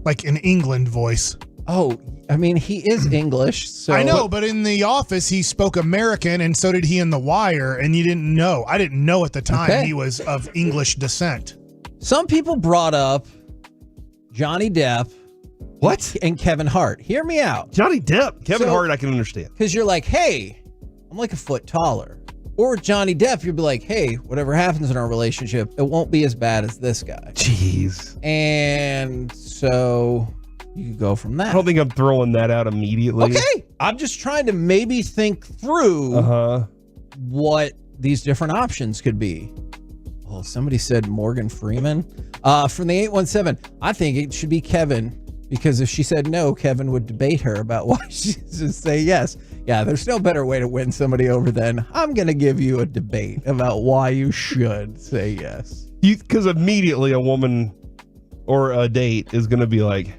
like an England voice. Oh, I mean, he is English. So I know, but in The Office, he spoke American, and so did he in The Wire, and you didn't know. I didn't know at the time he was of English descent. Some people brought up Johnny Depp. What? And Kevin Hart. Hear me out. Johnny Depp. Kevin Hart, I can understand. Because you're like, hey, I'm like a foot taller. Or with Johnny Depp, you'd be like, hey, whatever happens in our relationship, it won't be as bad as this guy. Jeez. And so you could go from that. I don't think I'm throwing that out immediately. Okay. I'm just trying to maybe think through what these different options could be. Oh, somebody said Morgan Freeman. From the 817, I think it should be Kevin. Because if she said no, Kevin would debate her about why she should say yes. Yeah, there's no better way to win somebody over than I'm going to give you a debate about why you should say yes. Because immediately a woman or a date is going to be like,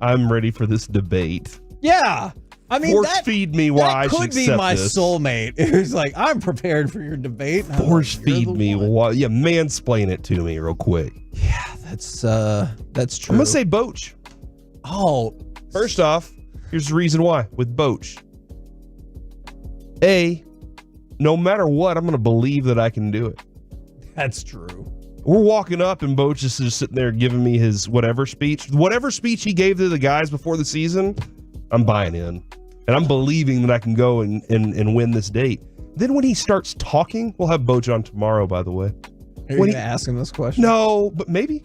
I'm ready for this debate. Yeah. I mean, force feed me why I should accept this. Could be my soulmate. Who's like, I'm prepared for your debate. Force feed me why. Yeah, mansplain it to me real quick. Yeah, that's true. I'm going to say Boach. Oh, first off, here's the reason why with Boach. No matter what, I'm going to believe that I can do it. That's true. We're walking up and Boach is just sitting there giving me his whatever speech. Whatever speech he gave to the guys before the season, I'm buying in. And I'm believing that I can go and win this date. Then when he starts talking, we'll have Boach on tomorrow, by the way. Are you going to ask him this question? No, but maybe.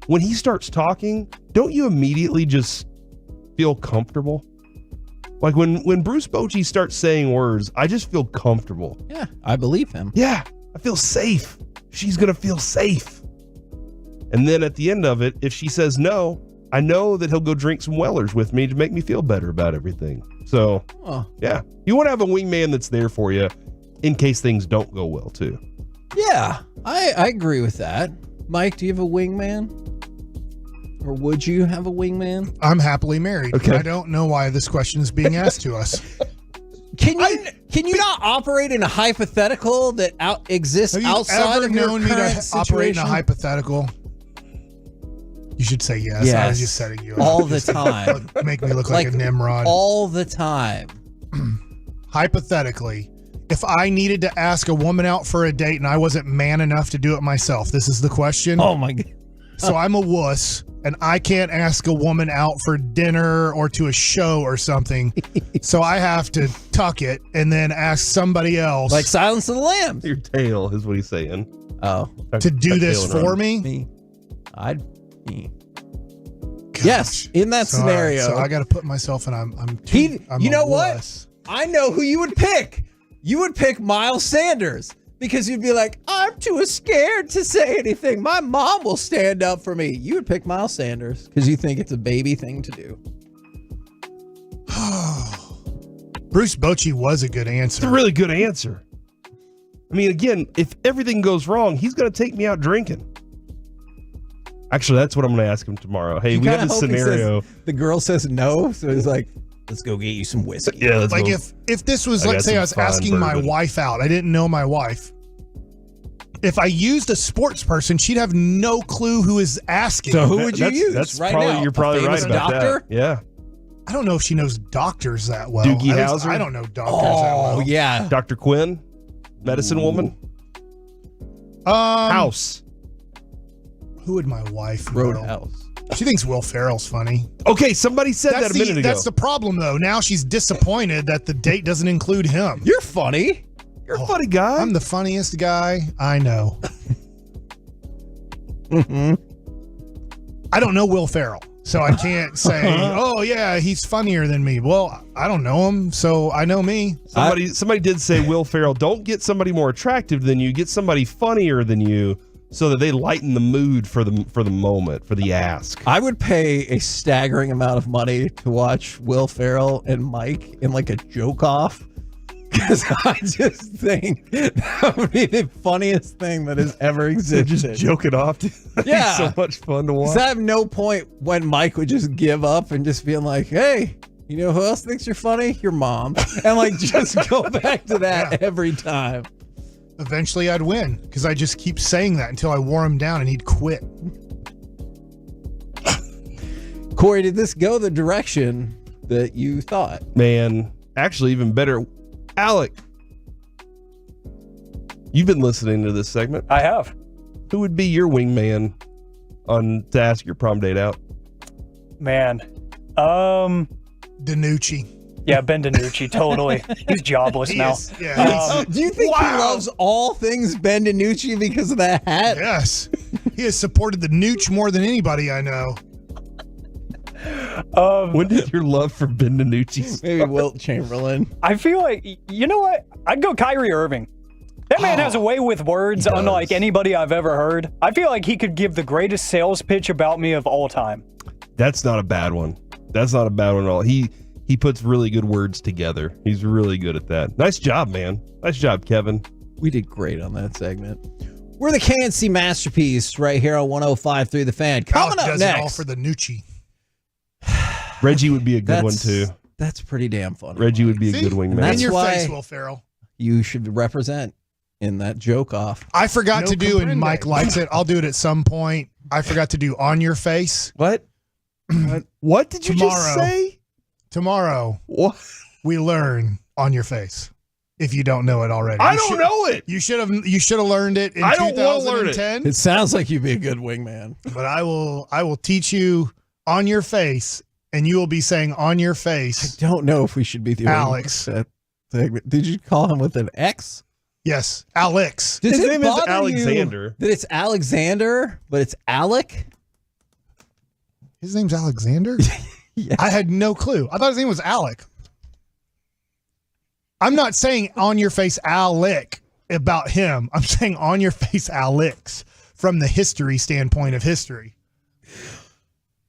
When he starts talking, don't you immediately just feel comfortable? Like when Bruce Bochy starts saying words, I just feel comfortable. Yeah, I believe him. Yeah, I feel safe. She's going to feel safe. And then at the end of it, if she says no, I know that he'll go drink some Wellers with me to make me feel better about everything. So, yeah, you want to have a wingman that's there for you in case things don't go well, too. Yeah, I agree with that. Mike, do you have a wingman? Or would you have a wingman? I'm happily married. Okay. I don't know why this question is being asked to us. Can you not operate in a hypothetical that exists outside of your current situation? Have you ever known me to operate in a hypothetical? You should say yes. Yes. I was just setting you up. All the time. Make me look like a Nimrod. All the time. Hypothetically, if I needed to ask a woman out for a date and I wasn't man enough to do it myself, this is the question. Oh my God. So I'm a wuss and I can't ask a woman out for dinner or to a show or something. So I have to tuck it and then ask somebody else. Like Silence of the Lambs. Your tail is what he's saying. Oh. To do this for me? I'd be. Yes, in that scenario. So I got to put myself in. I'm you know wuss. what? I know who you would pick. You would pick Miles Sanders because you'd be like, I'm too scared to say anything. My mom will stand up for me. You would pick Miles Sanders because you think it's a baby thing to do. Bruce Bochy was a good answer. It's a really good answer. I mean, again, if everything goes wrong, he's going to take me out drinking. Actually, that's what I'm going to ask him tomorrow. Hey, we have this scenario. The girl says no, so he's like, let's go get you some whiskey. Yeah, let's like go. if this was, let's say I was asking my wife out. I didn't know my wife. If I used a sports person, she'd have no clue who is asking. So who would you use That's right probably, now? You're probably right about doctor? that. Yeah. I don't know if she knows doctors that well. Doogie At least Howser? I don't know doctors that well. Oh, yeah. Dr. Quinn, medicine woman. House. Who would my wife know? Roadhouse. She thinks Will Ferrell's funny. Okay, somebody said that a minute ago. That's the problem, though. Now she's disappointed that the date doesn't include him. You're funny. You're a funny guy. I'm the funniest guy I know. I don't know Will Ferrell, so I can't say, oh, yeah, he's funnier than me. Well, I don't know him, so I know me. Somebody did say, Will Ferrell, don't get somebody more attractive than you, get somebody funnier than you so that they lighten the mood for the moment, for the ask. I would pay a staggering amount of money to watch Will Ferrell and Mike in like a joke off. Because I just think that would be the funniest thing that has ever existed. Just joke it off. Yeah. So much fun to watch. Because I have no point when Mike would just give up and just being like, hey, you know who else thinks you're funny? Your mom. And like just go back to that every time. Eventually I'd win because I just keep saying that until I wore him down and he'd quit. Corey, did this go the direction that you thought? Man, actually even better. Alec, you've been listening to this segment. I have. Who would be your wingman to ask your prom date out? Man. DiNucci. Yeah, Ben DiNucci, totally. He's jobless now. Yeah. Do you think he loves all things Ben DiNucci because of that hat? Yes. He has supported the Nooch more than anybody I know. When did your love for Ben DiNucci start? Maybe Wilt Chamberlain. I feel like, you know what? I'd go Kyrie Irving. That man has a way with words unlike anybody I've ever heard. I feel like he could give the greatest sales pitch about me of all time. That's not a bad one. That's not a bad one at all. He puts really good words together. He's really good at that. Nice job, man. Nice job, Kevin. We did great on that segment. We're the KNC Masterpiece right here on 105.3 The Fan. Coming up does next. it all for the Nucci. Reggie would be a good one, too. That's pretty damn funny. Reggie would be a good wingman. That's In your why face, Will Ferrell. you should represent in that joke off. I forgot to do, and Mike likes it. I'll do it at some point. I forgot to do On Your Face. What? What did you just say? Tomorrow, what? We learn On Your Face. If you don't know it already, I don't know it. You should have learned it in I don't want to learn 2010. It sounds like you'd be a good wingman. But I will teach you On Your Face, and you will be saying On Your Face. I don't know if we should be doing Alex. that segment. Did you call him with an X? Yes, Alex. Does His it name is bother Alexander. you that it's Alexander, but it's Alec? His name's Alexander? Yes. I had no clue. I thought his name was Alec. I'm not saying On Your Face Alec about him. I'm saying On Your Face Alex from the history standpoint of history.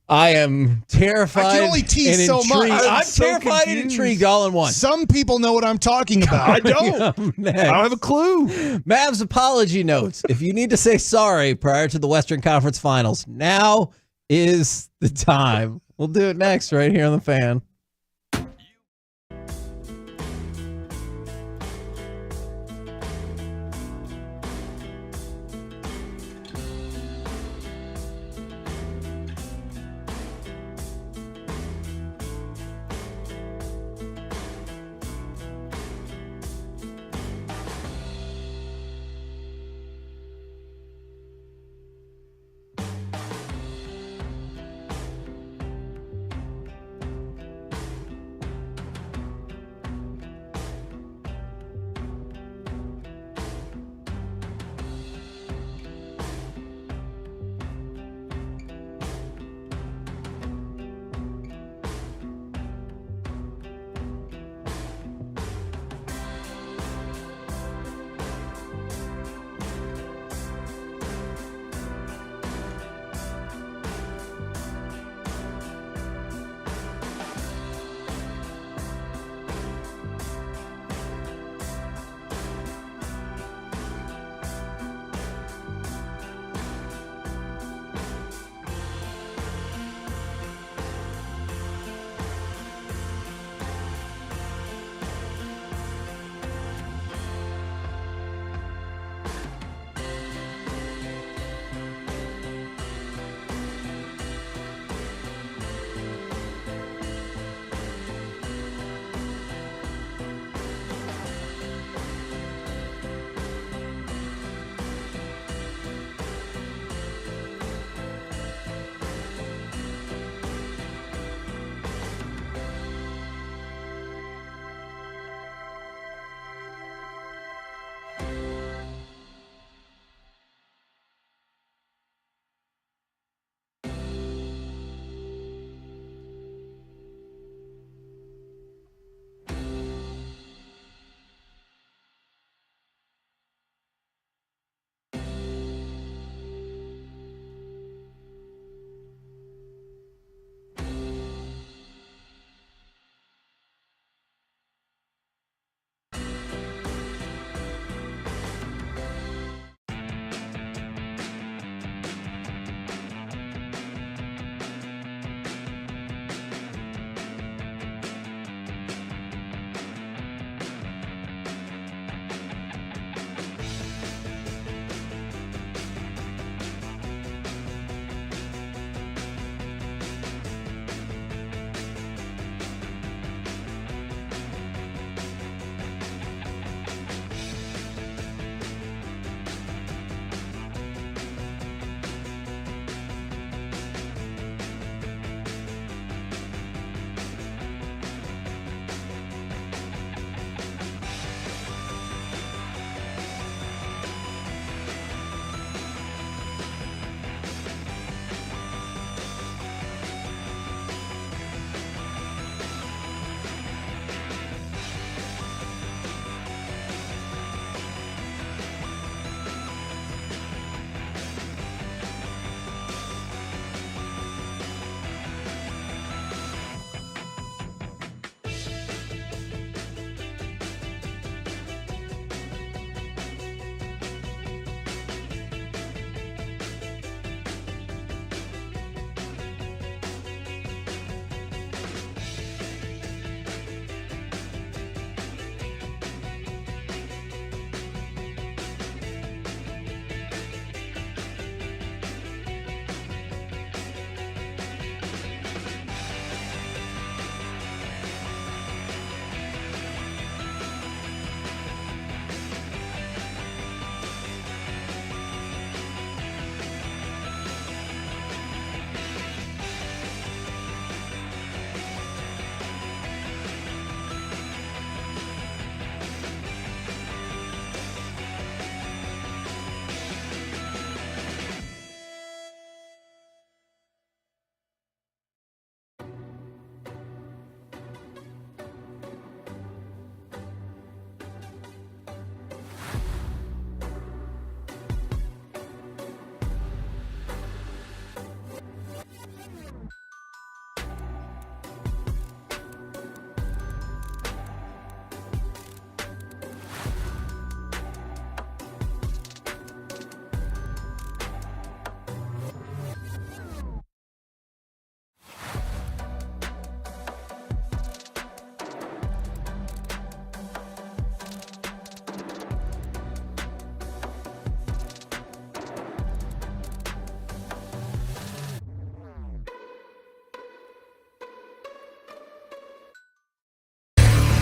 I am terrified. I can only tease and so much. intrigued. I'm so terrified and confused. intrigued all in one. Some people know what I'm talking about. I don't. I don't have a clue. Mavs apology notes. If you need to say sorry prior to the Western Conference Finals, now is the time. We'll do it next right here on The Fan.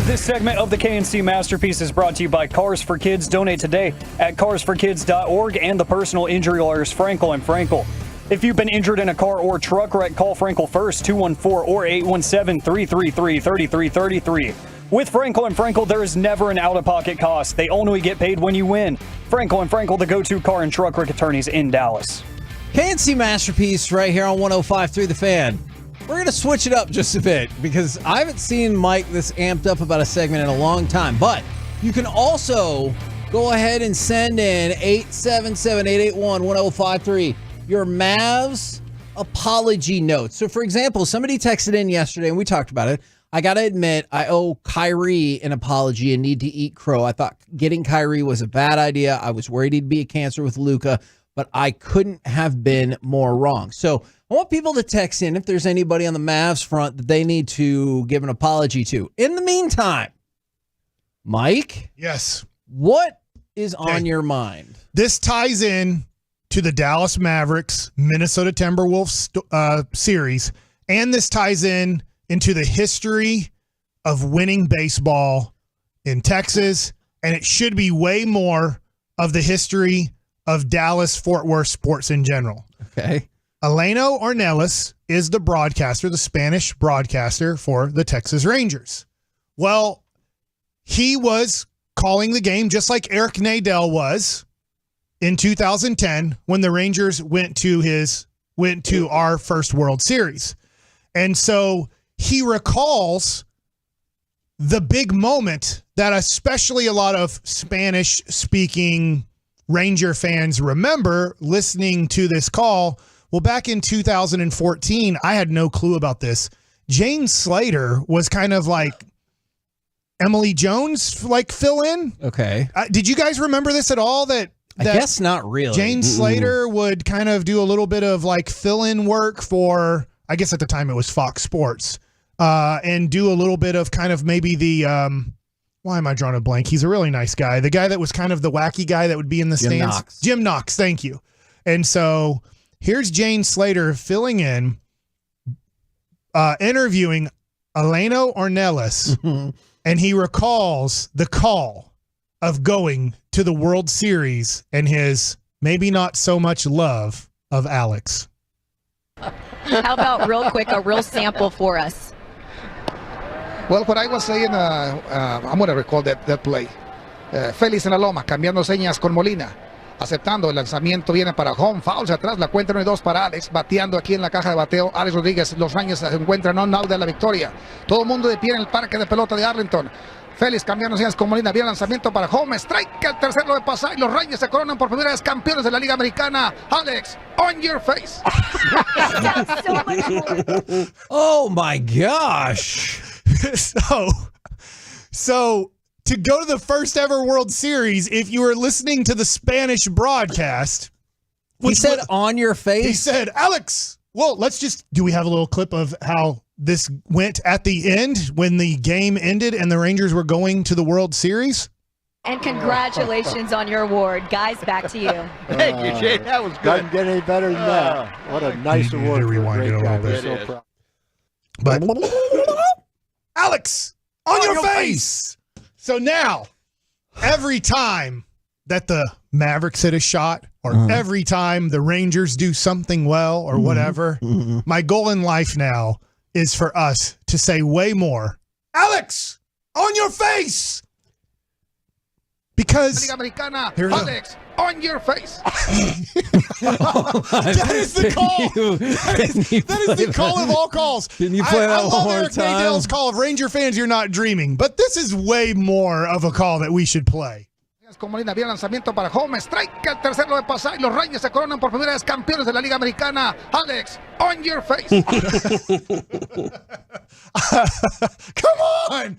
This segment of the KNC Masterpiece is brought to you by Cars for Kids. Donate today at carsforkids.org and the personal injury lawyers Frankel and Frankel. If you've been injured in a car or truck wreck, call Frankel first, 214 or 817-333-3333. With Frankel and Frankel, there is never an out-of-pocket cost. They only get paid when you win. Frankel and Frankel, the go-to car and truck wreck attorneys in Dallas. KNC Masterpiece right here on 105.3 The Fan. We're going to switch it up just a bit because I haven't seen Mike this amped up about a segment in a long time. But you can also go ahead and send in 877-881-1053 your Mavs apology notes. So, for example, somebody texted in yesterday, and we talked about it. I got to admit, I owe Kyrie an apology and need to eat crow. I thought getting Kyrie was a bad idea. I was worried he'd be a cancer with Luka, but I couldn't have been more wrong. So I want people to text in if there's anybody on the Mavs front that they need to give an apology to. In the meantime, Mike? Yes. What is on your mind? This ties in to the Dallas Mavericks, Minnesota Timberwolves series, and this ties in into the history of winning baseball in Texas, and it should be way more of the history of Dallas-Fort Worth sports in general. Okay. Eleno Ornelas is the broadcaster, the Spanish broadcaster for the Texas Rangers. Well, he was calling the game just like Eric Nadel was in 2010 when the Rangers went to our first World Series. And so he recalls the big moment that especially a lot of Spanish-speaking Ranger fans remember listening to this call. Well, back in 2014, I had no clue about this. Jane Slater was kind of like Emily Jones, like fill in. Okay. Did you guys remember this at all? That I guess not really. Jane Slater would kind of do a little bit of like fill in work for, I guess at the time it was Fox Sports, and do a little bit of kind of maybe the, why am I drawing a blank? He's a really nice guy. The guy that was kind of the wacky guy that would be in the stands. Knox. Jim Knox. Thank you. And so here's Jane Slater filling in, interviewing Eleno Ornelas, and he recalls the call of going to the World Series and his maybe not so much love of Alex. How about real quick, a real sample for us? Well, what I was saying, I'm going to recall that play. Félix en la loma, cambiando señas con Molina. Aceptando el lanzamiento, viene para home, fouls atrás, la cuenta 1-2 para Alex, bateando aquí en la caja de bateo, Alex Rodríguez, los Rangers se encuentran on out de la victoria. Todo el mundo de pie en el parque de pelota de Arlington. Félix cambiando señas con Molina, viene lanzamiento para home, strike, el tercero de pasar y los Rangers se coronan por primera vez campeones de la Liga Americana. Alex, on your face. Oh my gosh. So to go to the first ever World Series, if you were listening to the Spanish broadcast, he said on your face. He said, Alex. Well, do we have a little clip of how this went at the end when the game ended and the Rangers were going to the World Series? And congratulations on your award. Guys, back to you. Thank you, Jay. That was good. Doesn't get any better than that. What a nice award. Rewind it a little bit. So proud. But Alex, on your face. So now, every time that the Mavericks hit a shot or every time the Rangers do something well or whatever, my goal in life now is for us to say way more, Alex, on your face. Because Alex, on your face. That is the call. That is the call of all calls. Can you play that one more Eric time? Nadell's call of Ranger fans, you're not dreaming. But this is way more of a call that we should play. Con Molina, viene lanzamiento para home, strike, el tercero de pasar y los Rangers se coronan por primera vez campeones de la Liga Americana. Alex, on your face. Come on.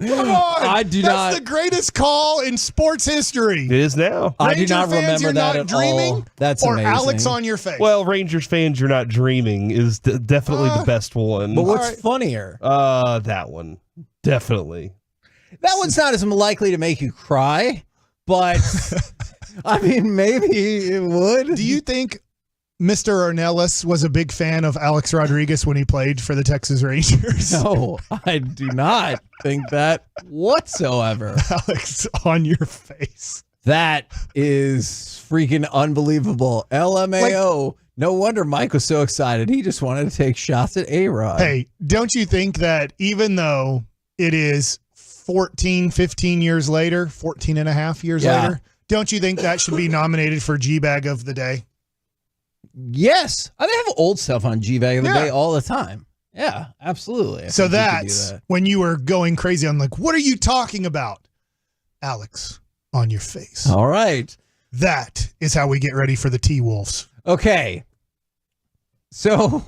Come on. That's That's the greatest call in sports history. It is now. I do Ranger not fans, remember you're that not at dreaming, all. That's or amazing. Alex on your face. Well, Rangers fans, you're not dreaming is definitely the best one. But what's funnier? That one. Definitely. That one's not as likely to make you cry, but I mean, maybe it would. Do you think Mr. Ornelas was a big fan of Alex Rodriguez when he played for the Texas Rangers? No, I do not think that whatsoever. Alex, on your face. That is freaking unbelievable. LMAO. No wonder Mike was so excited. He just wanted to take shots at A-Rod. Hey, don't you think that even though it is 14, 15 years later, 14 and a half years later, don't you think that should be nominated for G-Bag of the Day? Yes. They have old stuff on G-Bag of the Day all the time. Yeah, absolutely. So that's when you were going crazy. I'm like, what are you talking about? Alex, on your face. All right. That is how we get ready for the T-Wolves. Okay. So,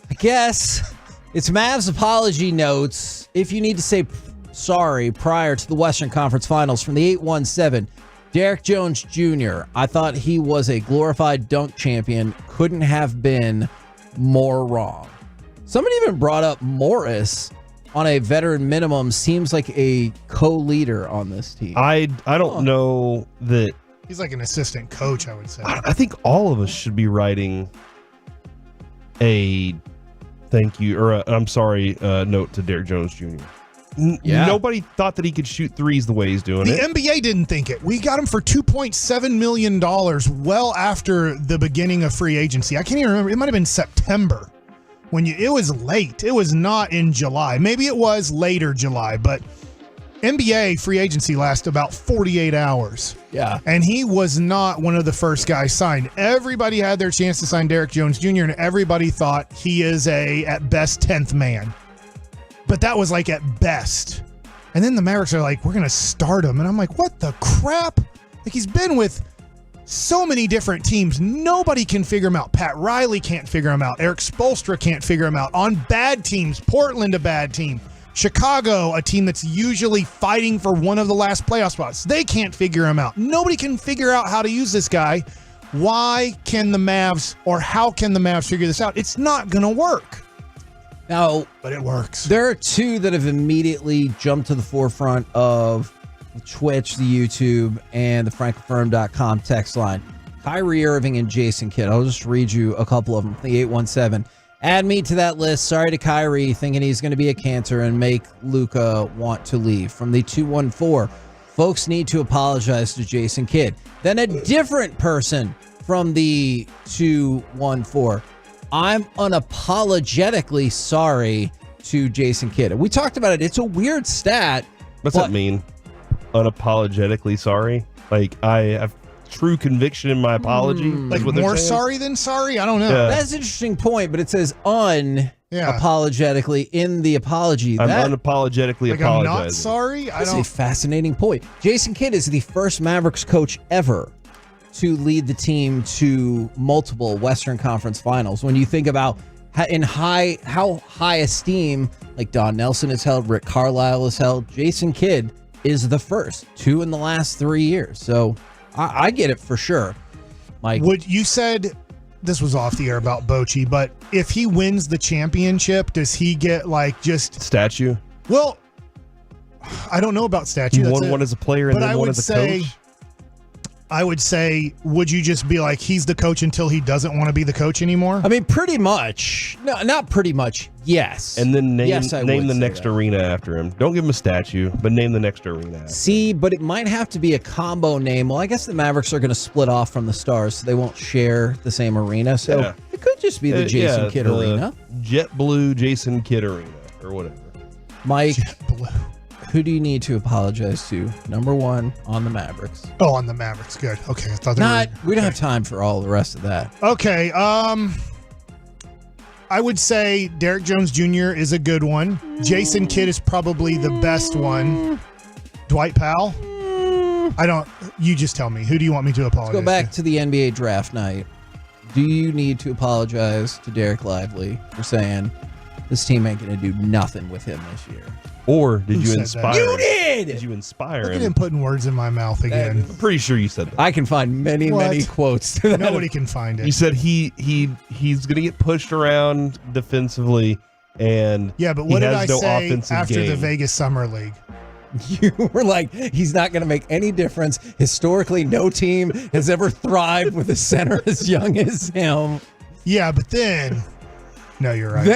I guess it's Mavs apology notes. If you need to say sorry prior to the Western Conference Finals from the 817, Derek Jones Jr., I thought he was a glorified dunk champion. Couldn't have been more wrong. Somebody even brought up Morris on a veteran minimum. Seems like a co-leader on this team. I don't know that. He's like an assistant coach, I would say. I think all of us should be writing a thank you or I'm sorry note to Derek Jones Jr. Nobody thought that he could shoot threes the way he's doing the it. The NBA didn't think it. We got him for $2.7 million well after the beginning of free agency. I can't even remember. It might have been September. It was late. It was not in July. Maybe it was later July, but NBA free agency lasts about 48 hours. Yeah. And he was not one of the first guys signed. Everybody had their chance to sign Derek Jones Jr., and everybody thought he is at best, 10th man. But that was like at best. And then the Mavericks are like, we're going to start him. And I'm like, what the crap? Like, he's been with so many different teams. Nobody can figure him out. Pat Riley can't figure him out. Eric Spoelstra can't figure him out. On bad teams, Portland, a bad team. Chicago, a team that's usually fighting for one of the last playoff spots. They can't figure him out. Nobody can figure out how to use this guy. Why can the Mavs, or how can the Mavs figure this out? It's not going to work. Now, but it works. There are two that have immediately jumped to the forefront of the Twitch, the YouTube, and the frankfirm.com text line. Kyrie Irving and Jason Kidd. I'll just read you a couple of them. The 817. Add me to that list. Sorry to Kyrie, thinking he's going to be a cancer and make Luka want to leave. From the 214, folks need to apologize to Jason Kidd. Then a different person from the 214. I'm unapologetically sorry to Jason Kidd. We talked about it. It's a weird stat. What's that mean? Unapologetically sorry? Like, I have true conviction in my apology? Like more sorry than sorry? I don't know. Yeah. That's an interesting point, but it says unapologetically in the apology. I'm unapologetically like apologizing. I'm not sorry? That's a fascinating point. Jason Kidd is the first Mavericks coach ever to lead the team to multiple Western Conference Finals. When you think about how high esteem like Don Nelson is held, Rick Carlisle is held, Jason Kidd is the first, 2 in the last 3 years. So I get it for sure, Mike. You said this was off the air about Bochy, but if he wins the championship, does he get like just statue? Well, I don't know about statue. He won one as a player and then one as a coach. I would say, would you just be like, he's the coach until he doesn't want to be the coach anymore? I mean, pretty much. No, not pretty much. Yes. And then name say the next arena after him. Don't give him a statue, but name the next arena after him. But it might have to be a combo name. Well, I guess the Mavericks are going to split off from the Stars, so they won't share the same arena. So it could just be the Jason Kidd arena. JetBlue Jason Kidd arena or whatever. Mike, who do you need to apologize to? Number one, on the Mavericks. Oh, on the Mavericks. Good. Okay. I thought we don't have time for all the rest of that. Okay. I would say Derek Jones Jr. is a good one. Jason Kidd is probably the best one. Dwight Powell? You just tell me. Who do you want me to apologize to? Let's go back to the NBA draft night. Do you need to apologize to Derek Lively for saying this team ain't going to do nothing with him this year? Or did you inspire him? You did! Did you inspire Look him? at him putting words in my mouth again. I'm pretty sure you said that. I can find many quotes to that. Nobody can find it. You said he's going to get pushed around defensively, and yeah, but what did I no say offensive after game. the Vegas Summer League? You were like, he's not going to make any difference. Historically, no team has ever thrived with a center as young as him. Yeah, but then... No, you're right.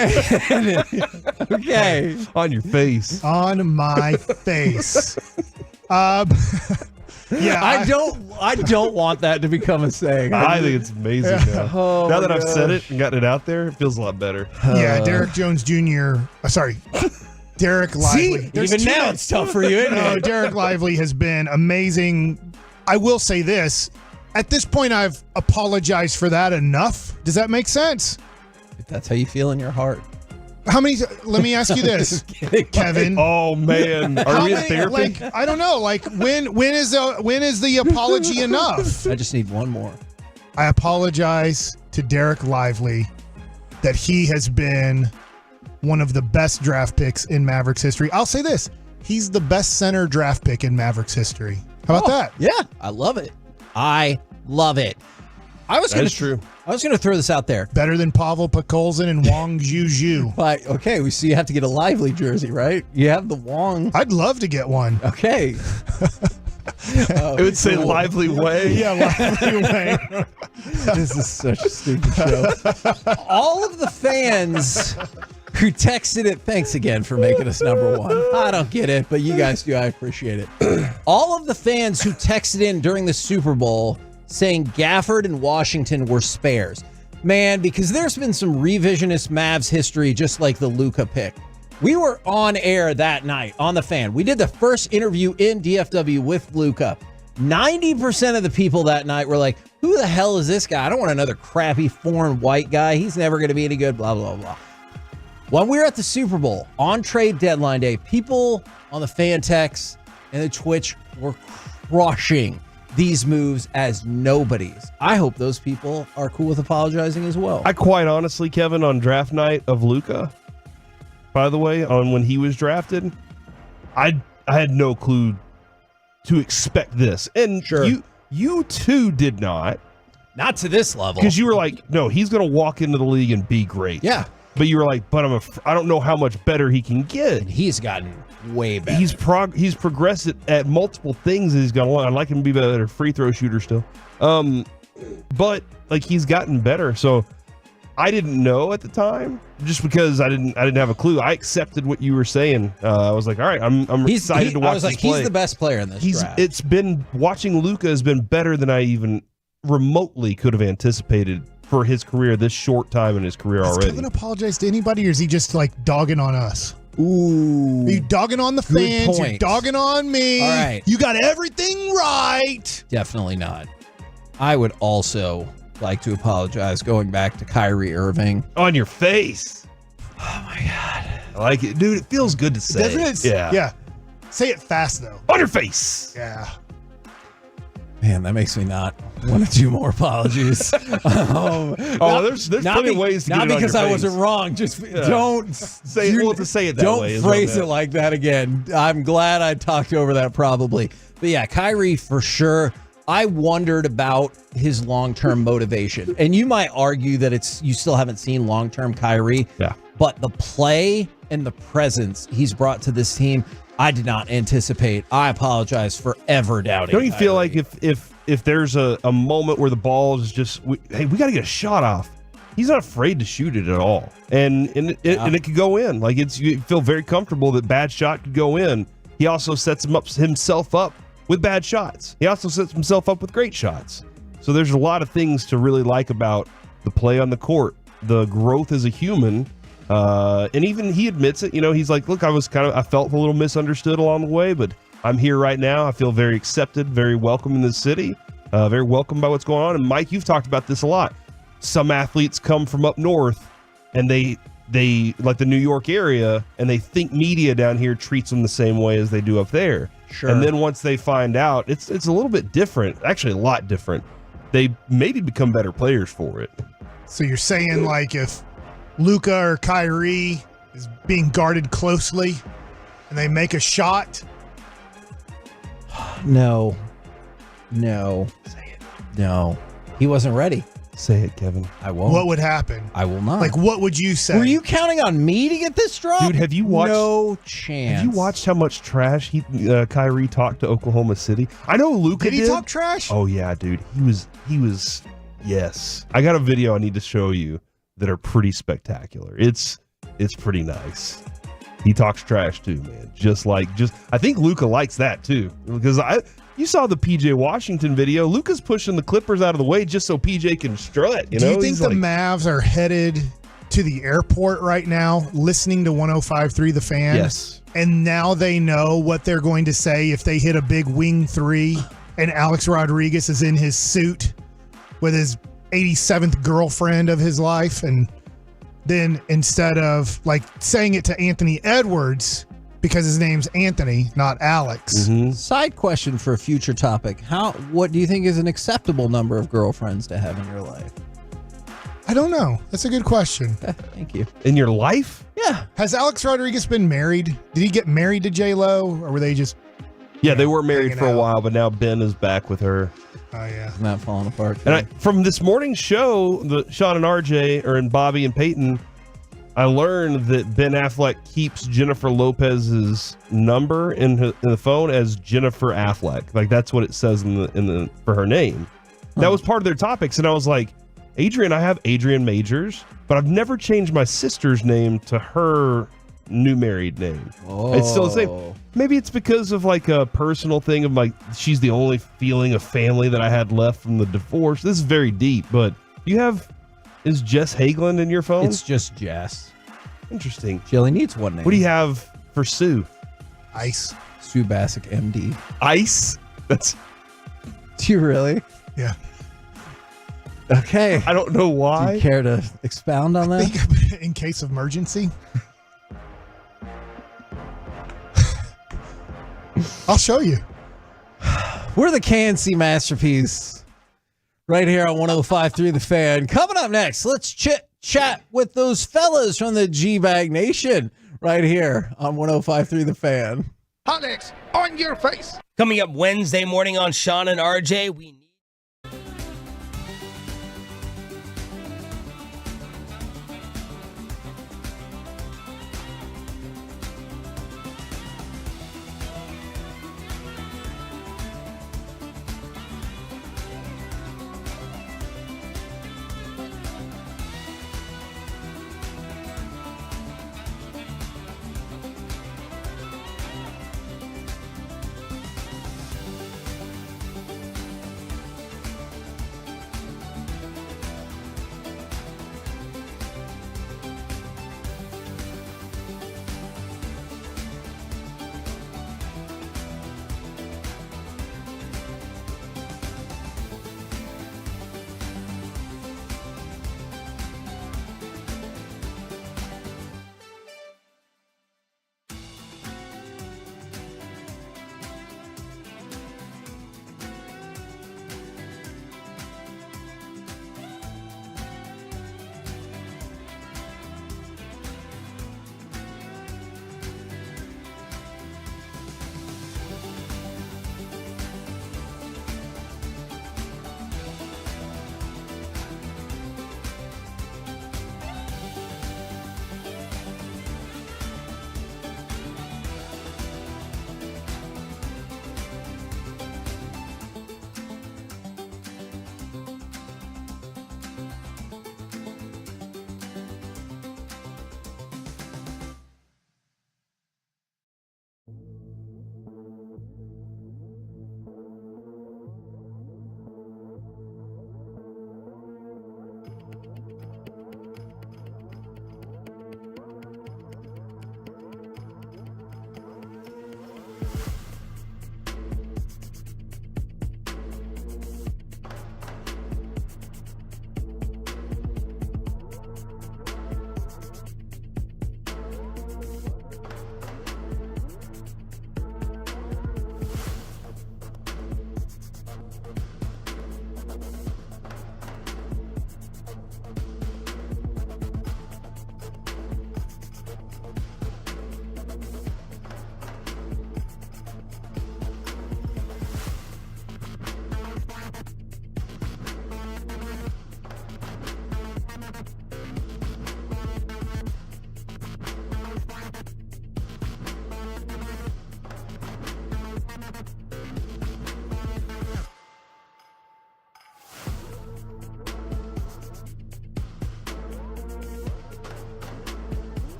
Okay. On your face. On my face. Yeah, I don't want that to become a saying. I think it's amazing now. Oh, now that I've said gosh. it and gotten it out there, it feels a lot better. Yeah, Derek Jones Jr. Sorry, Derek Lively. See, even now it's tough for you, isn't it? Derek Lively has been amazing. I will say this. At this point, I've apologized for that enough. Does that make sense? If that's how you feel in your heart. How many? Let me ask you this, Kevin. Oh man, are we in therapy? Like, I don't know. Like when is the apology enough? I just need one more. I apologize to Derek Lively that he has been one of the best draft picks in Mavericks history. I'll say this: he's the best center draft pick in Mavericks history. How about that? Yeah, I love it. I love it. That's true. I was going to throw this out there. Better than Pavel Podkolzin and Wong Juju. But okay, we see you have to get a Lively jersey, right? You have the Wong. I'd love to get one. Okay. It would say Lively Way. Yeah, Lively Way. This is such a stupid show. All of the fans who texted it, thanks again for making us number one. I don't get it, but you guys do. I appreciate it. All of the fans who texted in during the Super Bowl saying Gafford and Washington were spares. Man, because there's been some revisionist Mavs history, just like the Luka pick. We were on air that night on The Fan. We did the first interview in DFW with Luka. 90% of the people that night were like, who the hell is this guy? I don't want another crappy foreign white guy. He's never going to be any good, blah, blah, blah. When we were at the Super Bowl on trade deadline day, people on the Fan text and the Twitch were crushing these moves as nobodies. I hope those people are cool with apologizing as well. I quite honestly, Kevin, on draft night of Luka, by the way, on when he was drafted, I had no clue to expect this. And Sure. you too did not. Not to this level. Because you were like, no, he's going to walk into the league and be great. Yeah. But you were like, but I don't know how much better he can get. And he's gotten way better. He's progressed at multiple things as he's gone along. I'd like him to be a better free throw shooter still. But like he's gotten better. So I didn't know at the time, just because I didn't have a clue. I accepted what you were saying. I was like, all right, I'm excited to watch. I was like, he's the best player in this draft. It's been watching Luka has been better than I even remotely could have anticipated for his career, this short time in his career already. Kevin apologize to anybody, or is he just like dogging on us? Ooh. Are you dogging on the fans? You're dogging on me. All right. You got everything right. Definitely not. I would also like to apologize going back to Kyrie Irving. On your face. Oh my God. I like it. Dude, it feels good to say. Doesn't it? Yeah. Say it fast, though. On your face. Yeah. Man, that makes me not want to do more apologies. There's plenty of ways to get not it on because your I face. wasn't wrong. Just don't say it. To say it that don't way. Don't phrase it like that again. I'm glad I talked over that probably. But yeah, Kyrie for sure. I wondered about his long-term motivation. And you might argue that you still haven't seen long-term Kyrie. Yeah. But the play and the presence he's brought to this team, I did not anticipate. I apologize for ever doubting. Don't you feel like if there's a moment where the ball is just, we got to get a shot off. He's not afraid to shoot it at all, and it could go in. Like you feel very comfortable that bad shot could go in. He also sets himself up with bad shots. He also sets himself up with great shots. So there's a lot of things to really like about the play on the court, the growth as a human. And even he admits it, he's like, look, I felt a little misunderstood along the way, but I'm here right now. I feel very accepted, very welcome in this city, very welcome by what's going on. And Mike, you've talked about this a lot. Some athletes come from up north and they like the New York area, and they think media down here treats them the same way as they do up there. Sure. And then once they find out, it's a little bit different, actually a lot different. They maybe become better players for it. So you're saying like if Luka or Kyrie is being guarded closely and they make a shot? No. Say it. No. He wasn't ready. Say it, Kevin. I won't. What would happen? I will not. Like, what would you say? Were you counting on me to get this drop? Dude, have you watched? No chance. Have you watched how much trash Kyrie talked to Oklahoma City? I know Luka Did he talk trash? Oh yeah, dude. He was. Yes, I got a video I need to show you that are pretty spectacular. It's pretty nice. He talks trash too, man. I think Luka likes that too, because you saw the PJ Washington video. Luka's pushing the Clippers out of the way just so PJ can strut. Do you think the Mavs are headed to the airport right now, listening to 105.3 The Fan? Yes. And now they know what they're going to say if they hit a big wing three and Alex Rodriguez is in his suit with his 87th girlfriend of his life, and then instead of like saying it to Anthony Edwards because his name's Anthony, not Alex. Mm-hmm. Side question for a future topic. What do you think is an acceptable number of girlfriends to have in your life? I don't know. That's a good question. Thank you. In your life? Yeah. Has Alex Rodriguez been married? Did he get married to J-Lo, or were they just... Yeah, they were married for a while, but now Ben is back with her. Oh, yeah. It's not falling apart. And from this morning's show, Sean and RJ, and Bobby and Peyton, I learned that Ben Affleck keeps Jennifer Lopez's number in the phone as Jennifer Affleck. Like, that's what it says for her name. That was part of their topics, and I was like, Adrian, I have Adrian Majors, but I've never changed my sister's name to her new married name. It's still the same. Maybe it's because of like a personal thing of like, she's the only feeling of family that I had left from the divorce. This is very deep, but is Jess Hagelin in your phone? It's just Jess. Interesting. She only needs one name. What do you have for Sue? Ice. Sue Bassick, MD. Ice? Do you really? Yeah. Okay. I don't know why. Do you care to expound on that? In case of emergency. I'll show you. We're the KNC Masterpiece right here on 105.3 The Fan. Coming up next, let's chat with those fellas from the G-Bag Nation right here on 105.3 The Fan. Alex, on your face. Coming up Wednesday morning on Sean and RJ, we need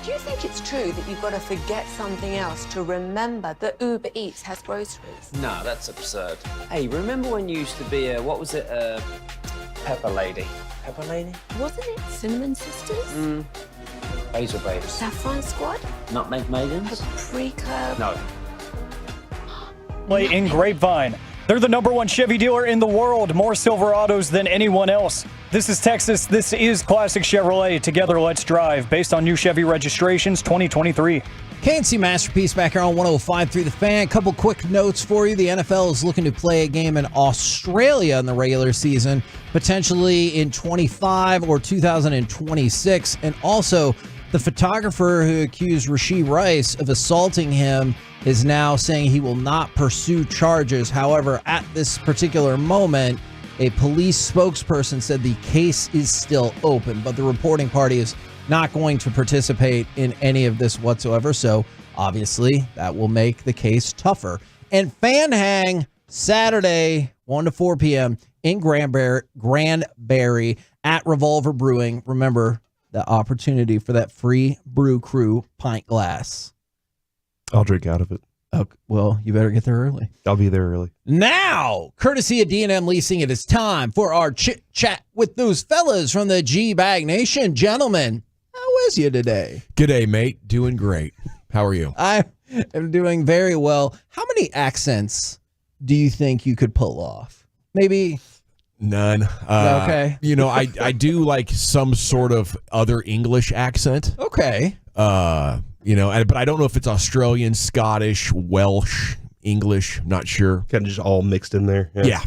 Do you think it's true that you've got to forget something else to remember that Uber Eats has groceries? No, that's absurd. Hey, remember when you used to be Pepper Lady? Pepper Lady? Wasn't it Cinnamon Sisters? Basil Babes. Saffron Squad? Nutmeg Maidens? Paprika? No. Play in Grapevine. They're the #1 Chevy dealer in the world. More Silverados than anyone else. This is Texas. This is Classic Chevrolet. Together, let's drive. Based on new Chevy registrations 2023. KNC Masterpiece back here on 105.3 The Fan. Couple quick notes for you. The NFL is looking to play a game in Australia in the regular season, potentially in 25 or 2026. And also, the photographer who accused Rashee Rice of assaulting him is now saying he will not pursue charges. However, at this particular moment, a police spokesperson said the case is still open, but the reporting party is not going to participate in any of this whatsoever. So obviously that will make the case tougher. And Fan Hang Saturday, 1 to 4 p.m. in Granbury at Revolver Brewing. Remember the opportunity for that free Brew Crew pint glass. I'll drink out of it. Okay, well, you better get there early. I'll be there early. Now, courtesy of D&M Leasing, it is time for our chit-chat with those fellas from the G-Bag Nation. Gentlemen, how is you today? G'day, mate. Doing great. How are you? I am doing very well. How many accents do you think you could pull off? Maybe... None. Okay. You know, I do like some sort of other English accent. Okay. You know, but I don't know if it's Australian, Scottish, Welsh, English. Not sure. Kind of just all mixed in there. Yeah.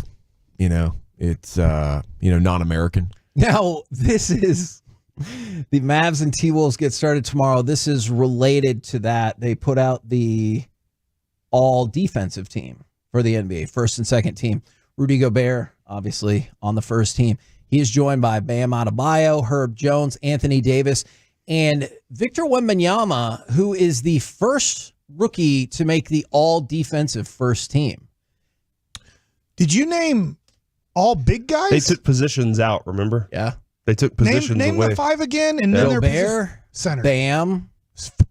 You know, it's non-American. Now, this is the Mavs and T-Wolves get started tomorrow. This is related to that. They put out the all defensive team for the NBA, first and second team. Rudy Gobert, obviously, on the first team. He is joined by Bam Adebayo, Herb Jones, Anthony Davis, and Victor Wembanyama, who is the first rookie to make the all-defensive first team. Did you name all big guys? They took positions out, remember? Yeah. They took positions name away. the five again, and then their Gobert, center. Bam,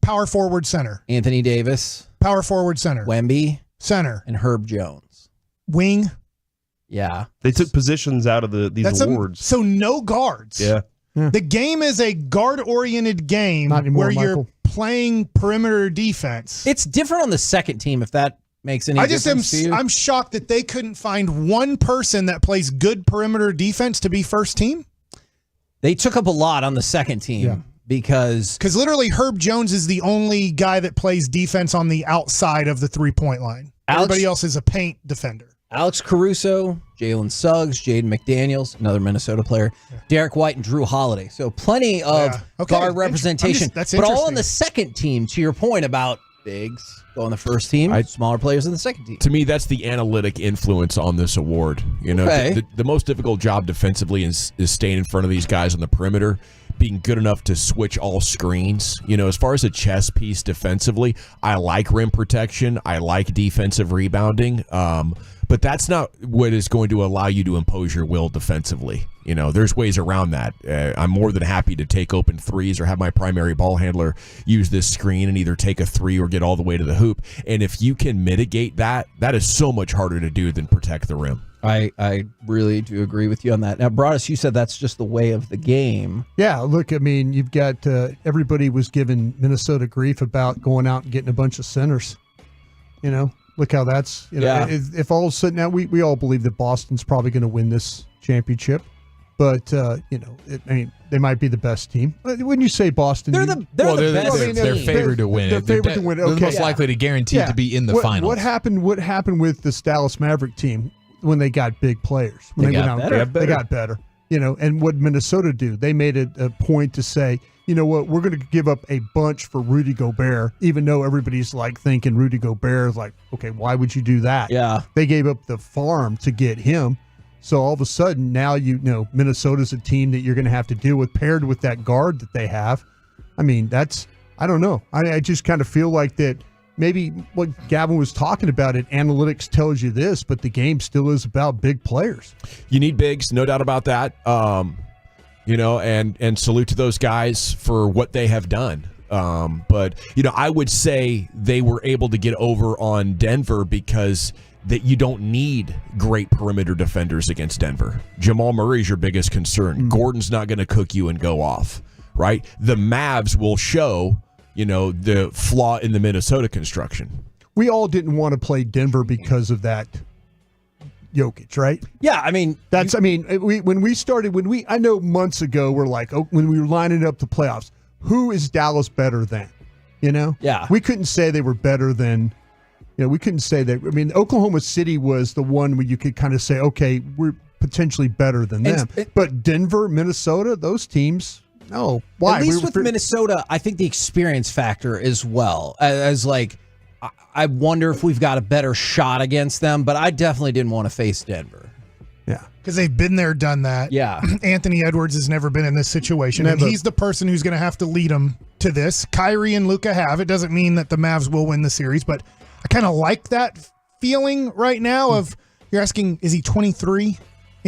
power forward center. Anthony Davis, power forward center. Wemby, center. And Herb Jones. Wing. Yeah. They took positions out of these awards. So no guards. Yeah. The game is a guard-oriented game where you're playing perimeter defense. It's different on the second team, if that makes any difference to you. I'm shocked that they couldn't find one person that plays good perimeter defense to be first team. They took up a lot on the second team because literally Herb Jones is the only guy that plays defense on the outside of the three-point line. Everybody else is a paint defender. Alex Caruso, Jalen Suggs, Jaden McDaniels, another Minnesota player, Derek White, and Drew Holiday. So plenty of guard representation. That's but all interesting. on the second team, to your point about bigs go on the first team, smaller players in the second team. To me, that's the analytic influence on this award. You know, the most difficult job defensively is staying in front of these guys on the perimeter, being good enough to switch all screens. You know, as far as a chess piece defensively, I like rim protection. I like defensive rebounding. But that's not what is going to allow you to impose your will defensively. You know, there's ways around that. I'm more than happy to take open threes or have my primary ball handler use this screen and either take a three or get all the way to the hoop. And if you can mitigate that, that is so much harder to do than protect the rim. I really do agree with you on that. Now, Broadus, you said that's just the way of the game. Yeah, look, I mean, you've got everybody was giving Minnesota grief about going out and getting a bunch of centers. You know, look how that's, you know, if all of a sudden now we all believe that Boston's probably going to win this championship. But, you know, I mean, they might be the best team. When you say Boston, they're the best they're favored to win. They're favored to win. Okay. They're most likely to guarantee to be in the finals. What happened with this Dallas Maverick team when they got big players? When they got better. You know, and what Minnesota do? They made it a point to say, you know what, we're going to give up a bunch for Rudy Gobert, even though everybody's like thinking Rudy Gobert is like, okay, why would you do that? Yeah. They gave up the farm to get him. So all of a sudden, now you know Minnesota's a team that you're going to have to deal with, paired with that guard that they have. I mean, I don't know. I just kind of feel like that maybe what Gavin was talking about, analytics tells you this, but the game still is about big players. You need bigs, no doubt about that. You know, and salute to those guys for what they have done. But, I would say they were able to get over on Denver because that you don't need great perimeter defenders against Denver. Jamal Murray's your biggest concern. Gordon's not going to cook you and go off, right? The Mavs will show, the flaw in the Minnesota construction. We all didn't want to play Denver because of that Jokic, right? Yeah, I mean, I know months ago we're like, when we were lining up the playoffs, who is Dallas better than? Yeah. We couldn't say they were better than. We couldn't say that. I mean, Oklahoma City was the one where you could kind of say, okay, we're potentially better than them. But Denver, Minnesota, those teams, no. Why? At least with Minnesota, I think the experience factor as well. As I wonder if we've got a better shot against them, but I definitely didn't want to face Denver. Yeah. Because they've been there, done that. Yeah. Anthony Edwards has never been in this situation, and he's the person who's going to have to lead them to this. Kyrie and Luka have. It doesn't mean that the Mavs will win the series, but I kind of like that feeling right now of, you're asking, is he 23?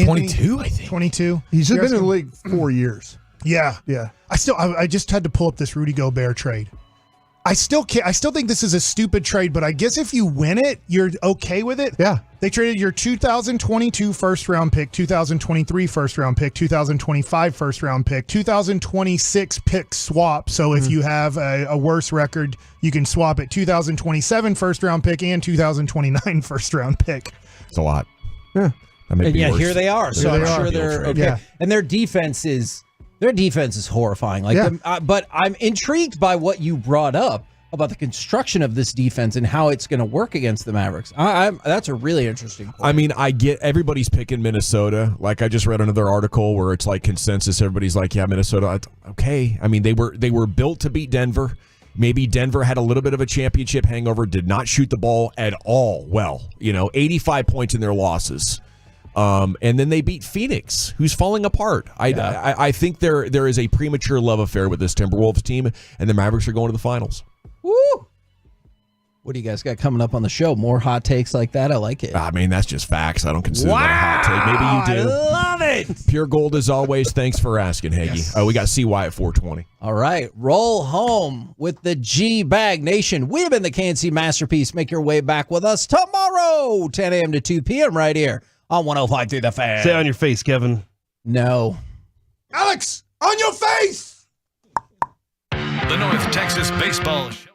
22, I think. 22. He's been in the league 4 years. Yeah. Yeah. I just had to pull up this Rudy Gobert trade. I still think this is a stupid trade, but I guess if you win it, you're okay with it. Yeah. They traded your 2022 first round pick, 2023 first round pick, 2025 first round pick, 2026 pick swap. So if you have a worse record, you can swap it. 2027 first round pick and 2029 first round pick. It's a lot. Yeah. And here they are. So I'm sure they're okay. Yeah. And their defense is horrifying. But I'm intrigued by what you brought up about the construction of this defense and how it's going to work against the Mavericks. That's a really interesting point. I mean, I get everybody's picking Minnesota. Like, I just read another article where it's like consensus. Everybody's like, yeah, Minnesota. Okay. I mean, they were built to beat Denver. Maybe Denver had a little bit of a championship hangover, did not shoot the ball at all well. 85 points in their losses. And then they beat Phoenix, who's falling apart. I think there is a premature love affair with this Timberwolves team, and the Mavericks are going to the finals. Woo! What do you guys got coming up on the show? More hot takes like that? I like it. I mean, that's just facts. I don't consider that a hot take. Maybe you do. I love it. Pure gold as always. Thanks for asking, Hagee. Yes. We got CY at 420. All right. Roll home with the G-Bag Nation. We've been the KNC Masterpiece. Make your way back with us tomorrow, 10 a.m. to 2 p.m. right here on 105.3 The Fan. Say on your face, Kevin. No. Alex, on your face! The North Texas Baseball Show.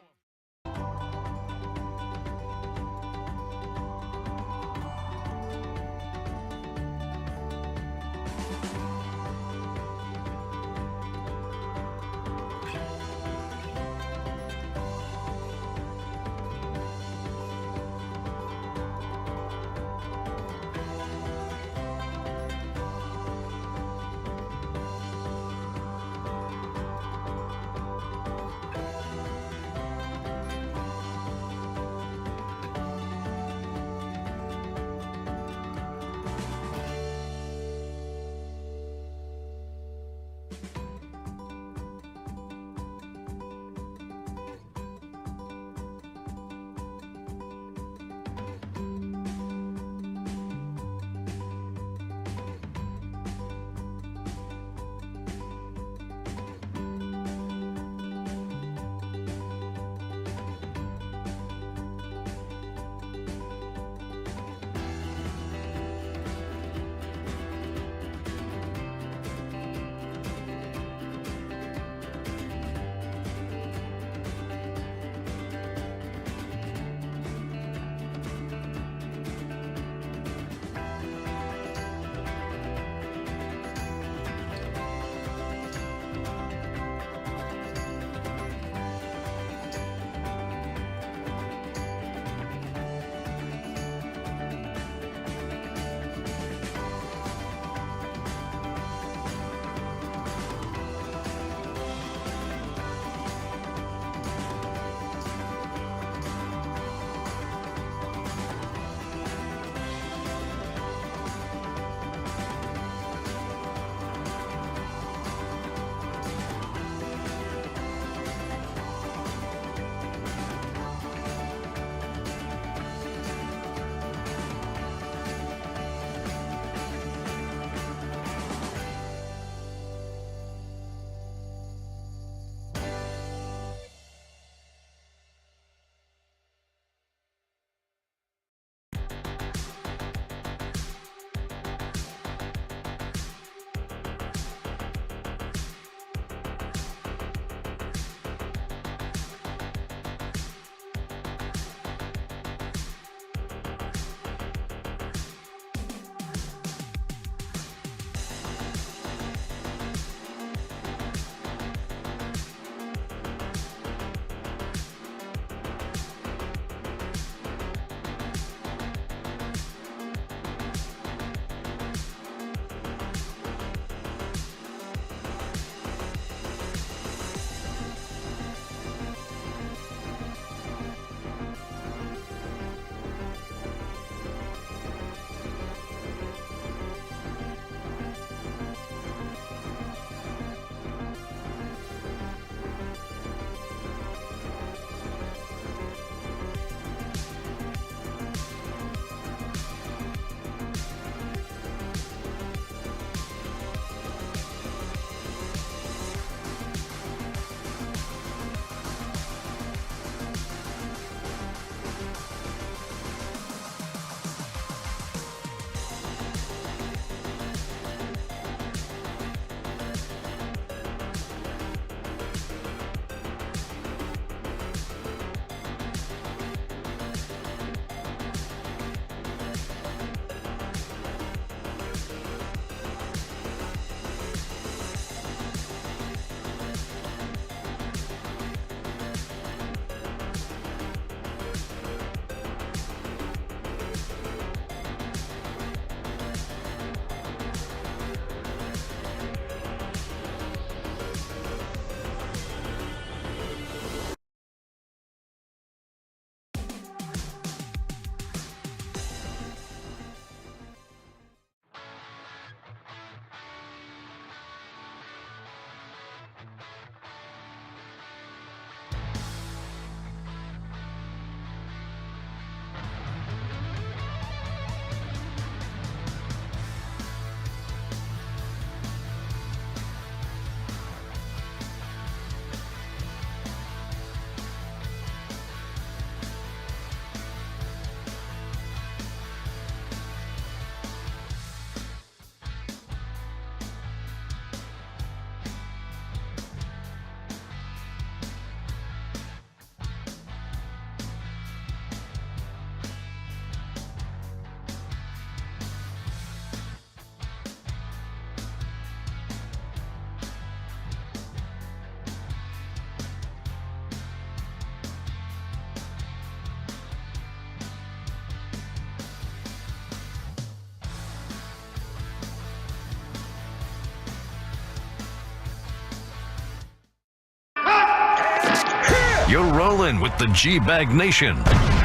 in with the G-Bag Nation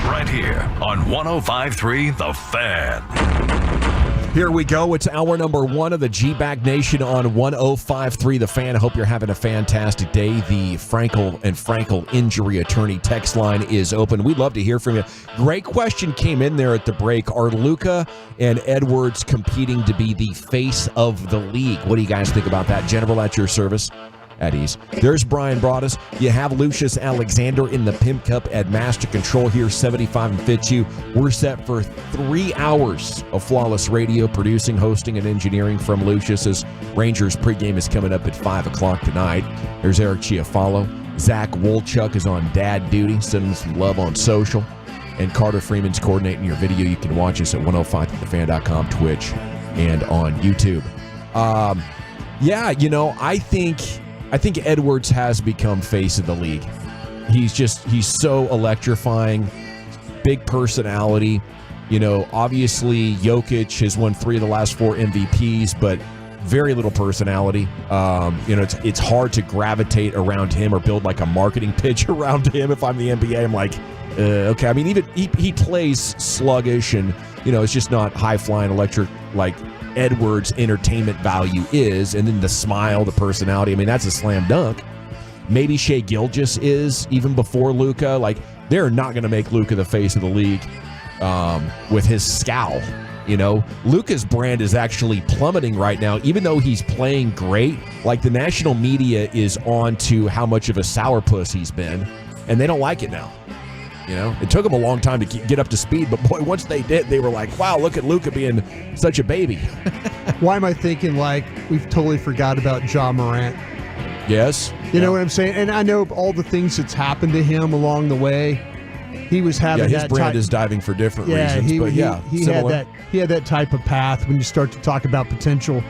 right here on 105.3 The Fan. Here we go. It's hour number 1 of the G-Bag Nation on 105.3 The Fan. I hope you're having a fantastic day. The Frankel and Frankel injury attorney text line is open. We'd love to hear from you. Great question came in there at the break. Are Luka and Edwards competing to be the face of the league? What do you guys think about that? General, at your service. At ease. There's Brian Broaddus. You have Lucius Alexander in the Pimp Cup at Master Control here, 75 and Fitzhugh. We're set for 3 hours of flawless radio, producing, hosting, and engineering from Lucius's. Rangers pregame is coming up at 5 o'clock tonight. There's Eric Chiafalo. Zach Wolchuk is on dad duty. Send him some love on social. And Carter Freeman's coordinating your video. You can watch us at 105thefan.com, Twitch, and on YouTube. I think Edwards has become face of the league. He's so electrifying, big personality. Obviously Jokic has won 3 of the last 4 MVPs, but very little personality. It's hard to gravitate around him or build like a marketing pitch around him. If I'm the NBA, I'm like, okay. I mean, even he plays sluggish, and it's just not high flying electric like Edwards' entertainment value is. And then the smile, the personality, I mean, that's a slam dunk. Maybe Shai Gilgeous is, even before Luka. Like, they're not going to make Luka the face of the league with his scowl. Luka's brand is actually plummeting right now, even though he's playing great. Like, the national media is on to how much of a sourpuss he's been, and they don't like it now. It took them a long time to get up to speed, but boy, once they did, they were like, wow, look at Luka being such a baby. Why am I thinking like we've totally forgot about Ja Morant? Yes. You know what I'm saying? And I know all the things that's happened to him along the way. He was having his brand is diving for different reasons. He had that type of path when you start to talk about potential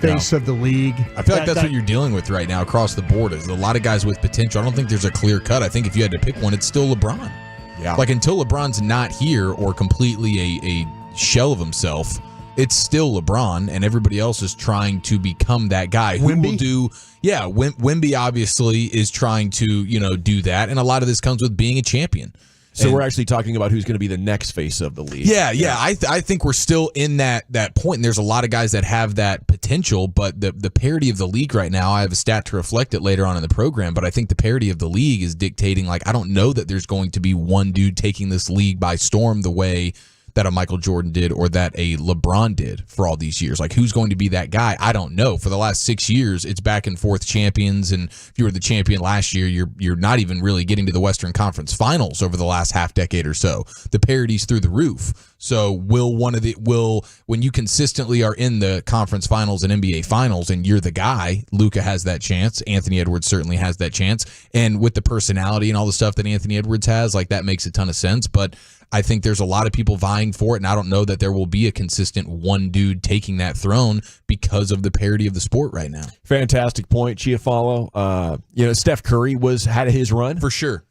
face of the league. I feel like that's what you're dealing with right now across the board. Is a lot of guys with potential. I don't think there's a clear cut. I think if you had to pick one, it's still LeBron. Yeah. Like, until LeBron's not here or completely a shell of himself, it's still LeBron, and everybody else is trying to become that guy. Who will do? Yeah, Wemby obviously is trying to do that, and a lot of this comes with being a champion. So we're actually talking about who's going to be the next face of the league. Yeah. I think we're still in that point, and there's a lot of guys that have that potential, but the parity of the league right now, I have a stat to reflect it later on in the program, but I think the parity of the league is dictating, like, I don't know that there's going to be one dude taking this league by storm the way that a Michael Jordan did or that a LeBron did for all these years. Like, who's going to be that guy? I don't know. For the last 6 years, it's back and forth champions, and if you were the champion last year, you're not even really getting to the Western Conference Finals over the last half decade or so. The parity's through the roof. So when you consistently are in the conference finals and NBA finals and you're the guy, Luka has that chance. Anthony Edwards certainly has that chance. And with the personality and all the stuff that Anthony Edwards has, like, that makes a ton of sense. But I think there's a lot of people vying for it, and I don't know that there will be a consistent one dude taking that throne because of the parity of the sport right now. Fantastic point, Chiafalo. Steph Curry had his run. For sure.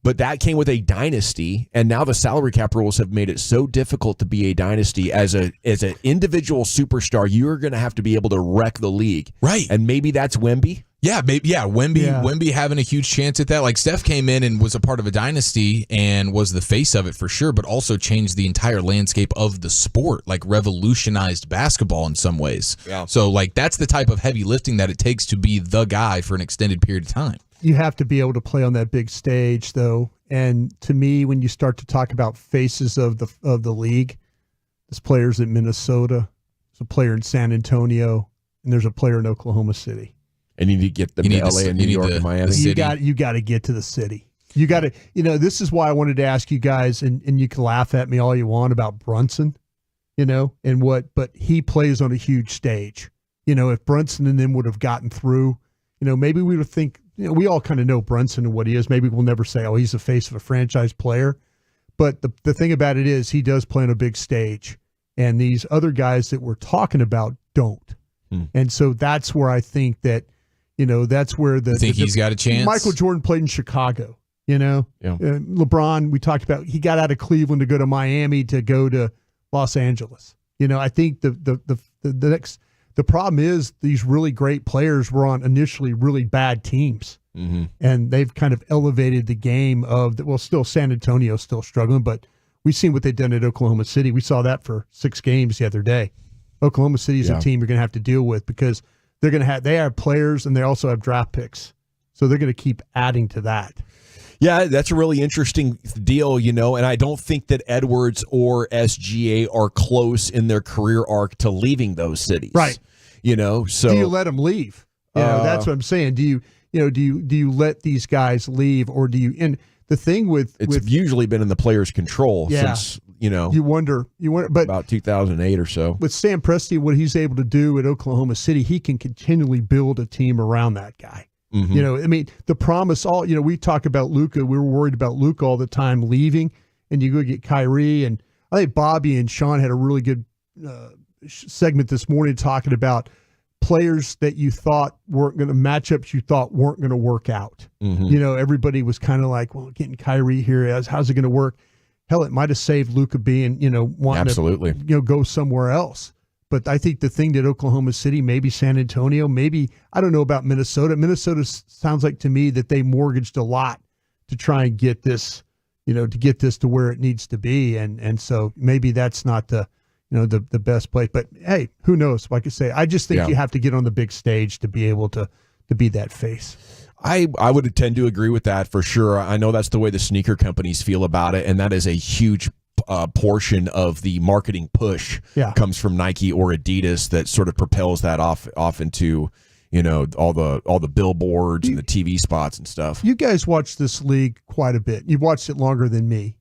But that came with a dynasty, and now the salary cap rules have made it so difficult to be a dynasty. As an individual superstar, you're going to have to be able to wreck the league. Right. And maybe that's Wemby. Yeah, maybe. Yeah, Wemby having a huge chance at that. Like, Steph came in and was a part of a dynasty and was the face of it for sure, but also changed the entire landscape of the sport, like revolutionized basketball in some ways. Yeah. So, like, that's the type of heavy lifting that it takes to be the guy for an extended period of time. You have to be able to play on that big stage, though. And to me, when you start to talk about faces of the league, there's players in Minnesota, there's a player in San Antonio, and there's a player in Oklahoma City. And you need to get them to LA and New York and Miami. You got to get to the city. You got to, this is why I wanted to ask you guys, and you can laugh at me all you want about Brunson, but he plays on a huge stage. If Brunson and them would have gotten through, maybe we would think, we all kind of know Brunson and what he is. Maybe we'll never say, oh, he's the face of a franchise player. But the thing about it is he does play on a big stage, and these other guys that we're talking about don't. And so that's where I think that, that's where he's got a chance. Michael Jordan played in Chicago, Yeah. LeBron, we talked about, he got out of Cleveland to go to Miami to go to Los Angeles. I think the problem is these really great players were on initially really bad teams. And they've kind of elevated the game of, well, still San Antonio's still struggling, but we've seen what they've done at Oklahoma City. We saw that for 6 games the other day. Oklahoma City is a team you're going to have to deal with because they have players and they also have draft picks. So they're going to keep adding to that. Yeah, that's a really interesting deal, and I don't think that Edwards or SGA are close in their career arc to leaving those cities. Right. So do you let them leave? That's what I'm saying. Do you let these guys leave, or do you? And the thing with usually been in the player's control since you wonder, but about 2008 or so. With Sam Presti, what he's able to do at Oklahoma City, he can continually build a team around that guy. The promise. We talk about Luka. We were worried about Luka all the time leaving, and you go get Kyrie, and I think Bobby and Sean had a really good segment this morning talking about players that you thought weren't going to matchups you thought weren't going to work out. Everybody was kind of like, well, getting Kyrie here, how's it going to work? Hell, it might have saved Luka being, wanting to, go somewhere else. But I think the thing that Oklahoma City, maybe San Antonio, maybe, I don't know about Minnesota. Minnesota sounds like to me that they mortgaged a lot to try and get this, to get this to where it needs to be. And so maybe that's not the best place. But hey, who knows? Like I say, I just think you have to get on the big stage to be able to be that face. I would tend to agree with that for sure. I know that's the way the sneaker companies feel about it, and that is a huge portion of the marketing push comes from Nike or Adidas that sort of propels that off into all the billboards and the TV spots and stuff. You guys watch this league quite a bit. You've watched it longer than me.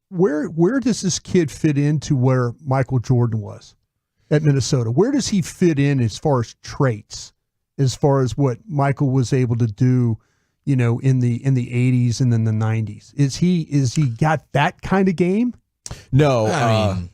Where does this kid fit into where Michael Jordan was at Minnesota? Where does he fit in as far as traits? As far as what Michael was able to do, in the 80s and then the 90s, is he got that kind of game? No,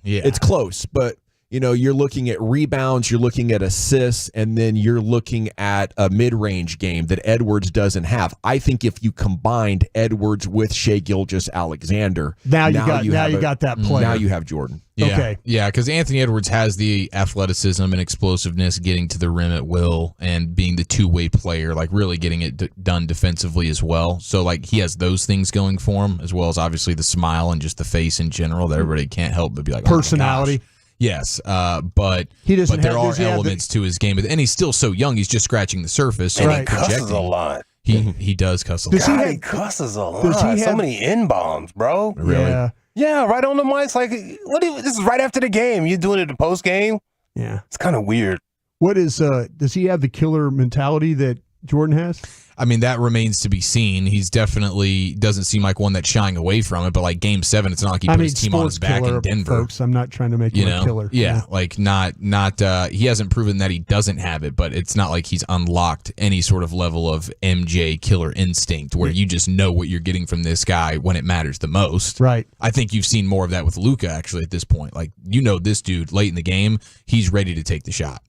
it's close, but you're looking at rebounds, you're looking at assists, and then you're looking at a mid-range game that Edwards doesn't have. I think if you combined Edwards with Shai Gilgeous-Alexander, now you got that player. Now you have Jordan. Yeah. Okay. Yeah, because Anthony Edwards has the athleticism and explosiveness, getting to the rim at will and being the two-way player, like really getting it done defensively as well. So like he has those things going for him, as well as obviously the smile and just the face in general that everybody can't help but be like, personality. Oh my gosh. Yes, but there are elements to his game, and he's still so young. He's just scratching the surface. So and he cusses a lot. He does cuss a lot. He cusses a lot. So many N-bombs, bro. Really? Yeah, right on the mic. It's like, this is right after the game. You're doing it in the post game. Yeah, it's kind of weird. What is? Does he have the killer mentality that Jordan has? I mean, that remains to be seen. He's definitely doesn't seem like one that's shying away from it. But like Game 7, it's not like he put his team on his back in Denver. Folks, I'm not trying to make him a killer. Yeah, like not. He hasn't proven that he doesn't have it, but it's not like he's unlocked any sort of level of MJ killer instinct where you just know what you're getting from this guy when it matters the most. Right. I think you've seen more of that with Luka actually at this point. Like this dude late in the game, he's ready to take the shot.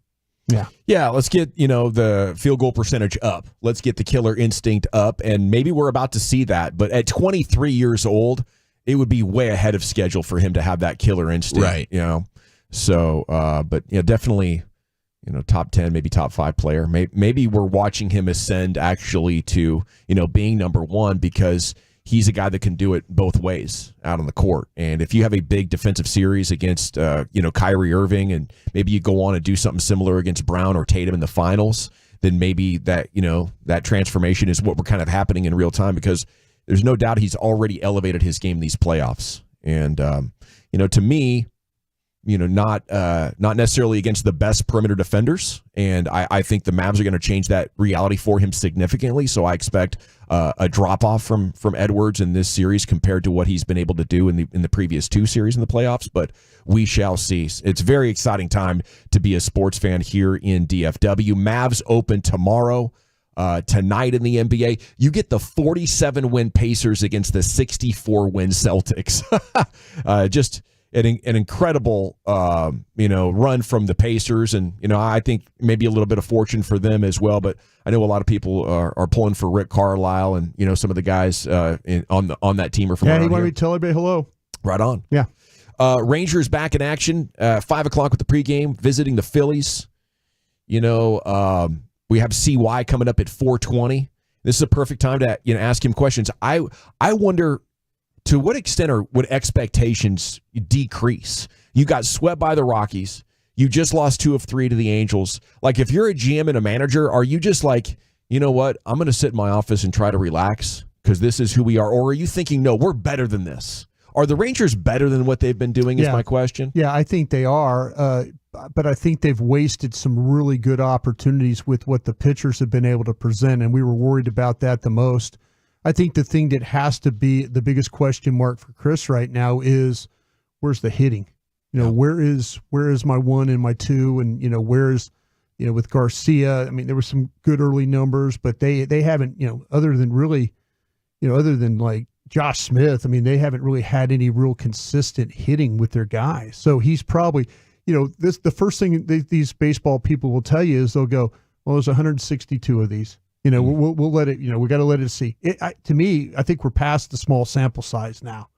Yeah, let's get, the field goal percentage up. Let's get the killer instinct up, and maybe we're about to see that. But at 23 years old, it would be way ahead of schedule for him to have that killer instinct. Right. So, but definitely, top 10, maybe top 5 player. Maybe we're watching him ascend actually to, being number 1 because he's a guy that can do it both ways out on the court. And if you have a big defensive series against, Kyrie Irving, and maybe you go on and do something similar against Brown or Tatum in the finals, then maybe that, that transformation is what we're kind of happening in real time, because there's no doubt he's already elevated his game in these playoffs. And, to me, not necessarily against the best perimeter defenders. And I think the Mavs are going to change that reality for him significantly. So I expect a drop off from Edwards in this series compared to what he's been able to do in the previous 2 series in the playoffs. But we shall see. It's a very exciting time to be a sports fan here in DFW. Mavs open tomorrow. Tonight in the NBA, you get the 47-win Pacers against the 64-win Celtics. Just an incredible, run from the Pacers, and I think maybe a little bit of fortune for them as well. But I know a lot of people are pulling for Rick Carlisle and some of the guys on that team are from. Yeah, he wanted me to tell everybody hello. Right on. Yeah. Rangers back in action. 5:00 with the pregame, visiting the Phillies. We have CY coming up at 4:20. This is a perfect time to ask him questions. I wonder to what extent or would expectations decrease? You got swept by the Rockies. You just lost 2 of 3 to the Angels. Like, if you're a GM and a manager, are you just like, you know what? I'm going to sit in my office and try to relax because this is who we are. Or are you thinking, no, we're better than this? Are the Rangers better than what they've been doing is my question. Yeah, I think they are. But I think they've wasted some really good opportunities with what the pitchers have been able to present, and we were worried about that the most. I think the thing that has to be the biggest question mark for Chris right now is where's the hitting? Where is my 1 and my 2, and where's with Garcia? I mean, there were some good early numbers, but they haven't other than like Josh Smith. I mean, they haven't really had any real consistent hitting with their guys. So he's probably the first thing these baseball people will tell you is they'll go, well, there's 162 of these. We'll let it. We got to let it see. To me, I think we're past the small sample size now.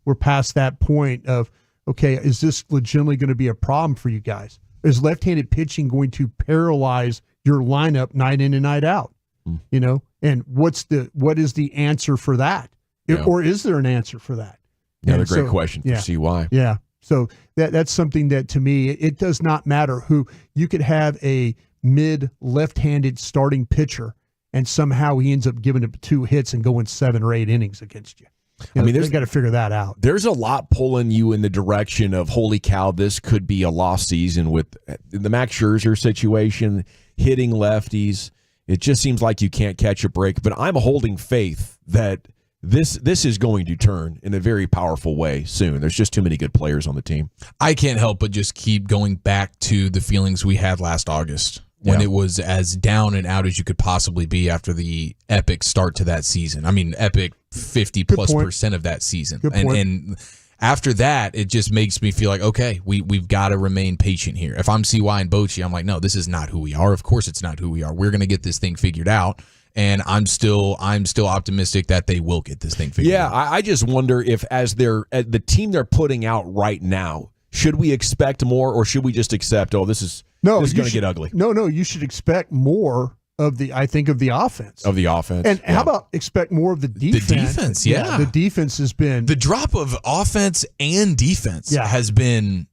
We're past that point of, okay, is this legitimately going to be a problem for you guys? Is left-handed pitching going to paralyze your lineup night in and night out? And what is the answer for that? Or is there an answer for that? Another great question for CY. Yeah. So that's something that, to me, it does not matter who. You could have a mid left-handed starting pitcher, and somehow he ends up giving up 2 hits and going 7 or 8 innings against you. They got to figure that out. There's a lot pulling you in the direction of, holy cow, this could be a lost season with the Max Scherzer situation, hitting lefties. It just seems like you can't catch a break. But I'm holding faith that this is going to turn in a very powerful way soon. There's just too many good players on the team. I can't help but just keep going back to the feelings we had last August when it was as down and out as you could possibly be after the epic start to that season. I mean, epic 50+% of that season. And after that, it just makes me feel like, okay, we've got to remain patient here. If I'm CY and Bochy, I'm like, no, this is not who we are. Of course it's not who we are. We're going to get this thing figured out. And I'm still optimistic that they will get this thing figured out. Yeah, I just wonder if as the team they're putting out right now, should we expect more, or should we just accept, this is going to get ugly? No, you should expect more of the offense. Of the offense. And how about expect more of the defense? The defense, yeah. The defense has been... The drop of offense and defense has been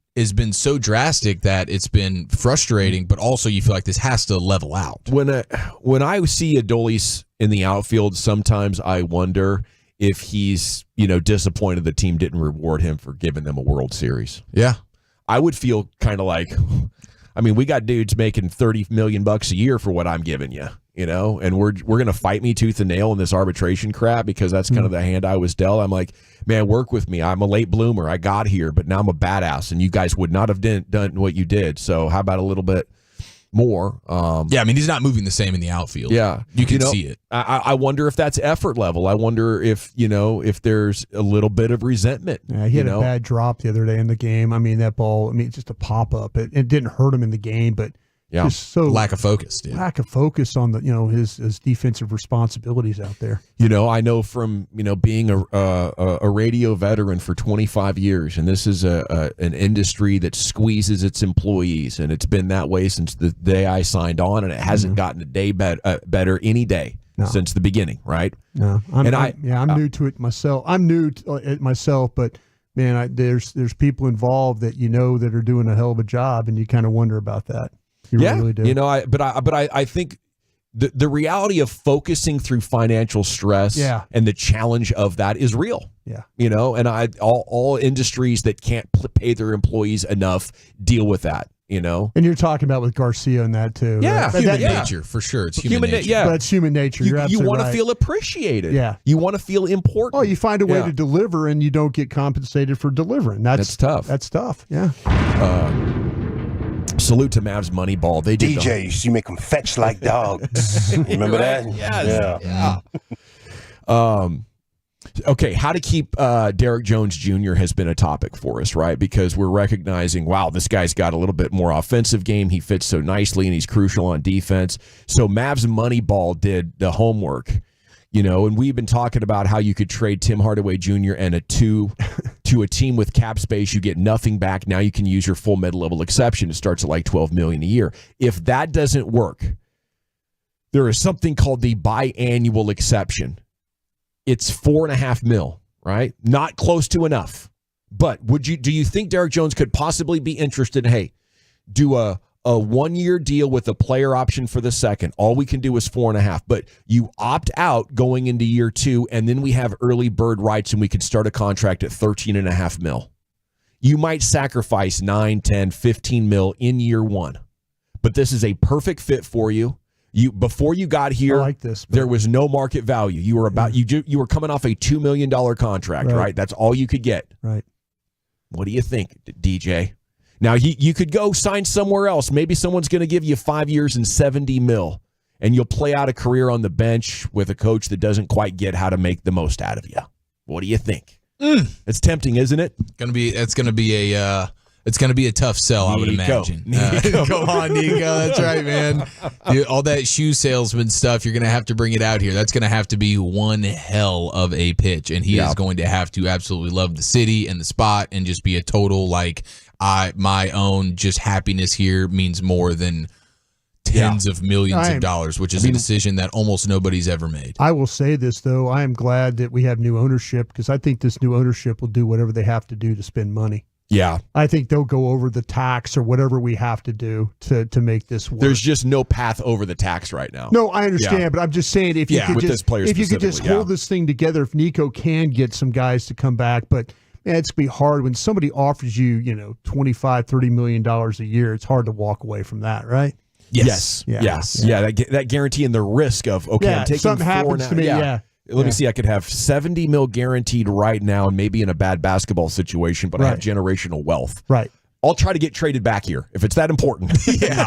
so drastic that it's been frustrating, but also you feel like this has to level out. When I see Adolis in the outfield, sometimes I wonder if he's disappointed the team didn't reward him for giving them a World Series. Yeah. I would feel kind of like, I mean, we got dudes making $30 million a year for what I'm giving you, and we're going to fight me tooth and nail in this arbitration crap because that's kind of the hand I was dealt. I'm like, man, work with me. I'm a late bloomer. I got here, but now I'm a badass, and you guys would not have done what you did. So how about a little bit more? I mean, he's not moving the same in the outfield. Yeah, you can see it. I wonder if that's effort level. I wonder if if there's a little bit of resentment. Yeah, he had a bad drop the other day in the game. I mean, that ball. I mean, just a pop up. It didn't hurt him in the game, but just so lack of focus. Dude. Lack of focus on the his defensive responsibilities out there. I know from being a radio veteran for 25 years, and this is an industry that squeezes its employees, and it's been that way since the day I signed on, and it hasn't gotten a day better any day since the beginning, right? No, I'm new to it myself. I'm new to it myself, but man, there's people involved that that are doing a hell of a job, and you kind of wonder about that. You really do. I think the reality of focusing through financial stress and the challenge of that is real. Yeah. And all industries that can't pay their employees enough deal with that. And you're talking about with Garcia and that too. Yeah, right? Human nature for sure. It's human nature. Yeah, but it's human nature. You want to right. feel appreciated. Yeah, you want to feel important. Oh, you find a way to deliver, and you don't get compensated for delivering. That's tough. That's tough. Yeah. Salute to Mavs Moneyball. They did DJs, you make them fetch like dogs. Remember that? Yes. Yeah. Okay, how to keep Derek Jones Jr. has been a topic for us, right? Because we're recognizing, wow, this guy's got a little bit more offensive game. He fits so nicely, and he's crucial on defense. So Mavs Moneyball did the homework, and we've been talking about how you could trade Tim Hardaway Jr. and a 2 to a team with cap space. You get nothing back. Now you can use your full mid-level exception. It starts at like $12 million a year. If that doesn't work, there is something called the biannual exception. It's $4.5 million, right? Not close to enough. But do you think Derek Jones could possibly be interested in, hey, do a 1-year deal with a player option for the second? All we can do is $4.5 million, but you opt out going into year 2, and then we have early bird rights, and we could start a contract at $13.5 million. You might sacrifice 9, 10, 15 mil in year 1, but this is a perfect fit for you. Before you got here, I like this, there was no market value. You were you were coming off a $2 million contract, right? That's all you could get. Right. What do you think, DJ? Now, you could go sign somewhere else. Maybe someone's going to give you 5 years and $70 million, and you'll play out a career on the bench with a coach that doesn't quite get how to make the most out of you. What do you think? It's tempting, isn't it? It's going to be a tough sell, I would imagine. Come on, Nico. That's right, man. Dude, all that shoe salesman stuff, you're going to have to bring it out here. That's going to have to be one hell of a pitch, and he is going to have to absolutely love the city and the spot and just be a total, my own just happiness here means more than tens of millions of dollars, which is a decision that almost nobody's ever made. I will say this, though. I am glad that we have new ownership because I think this new ownership will do whatever they have to do to spend money. Yeah. I think they'll go over the tax or whatever we have to do to make this work. There's just no path over the tax right now. No, I understand, but I'm just saying if you could just hold hold this thing together, if Nico can get some guys to come back, but man, it's be hard when somebody offers you, $25-30 million a year. It's hard to walk away from that, right? Yes. That guarantee and the risk of I'm taking something happens to me. Let me see. I could have $70 million guaranteed right now, and maybe in a bad basketball situation, but I have generational wealth. Right. I'll try to get traded back here if it's that important.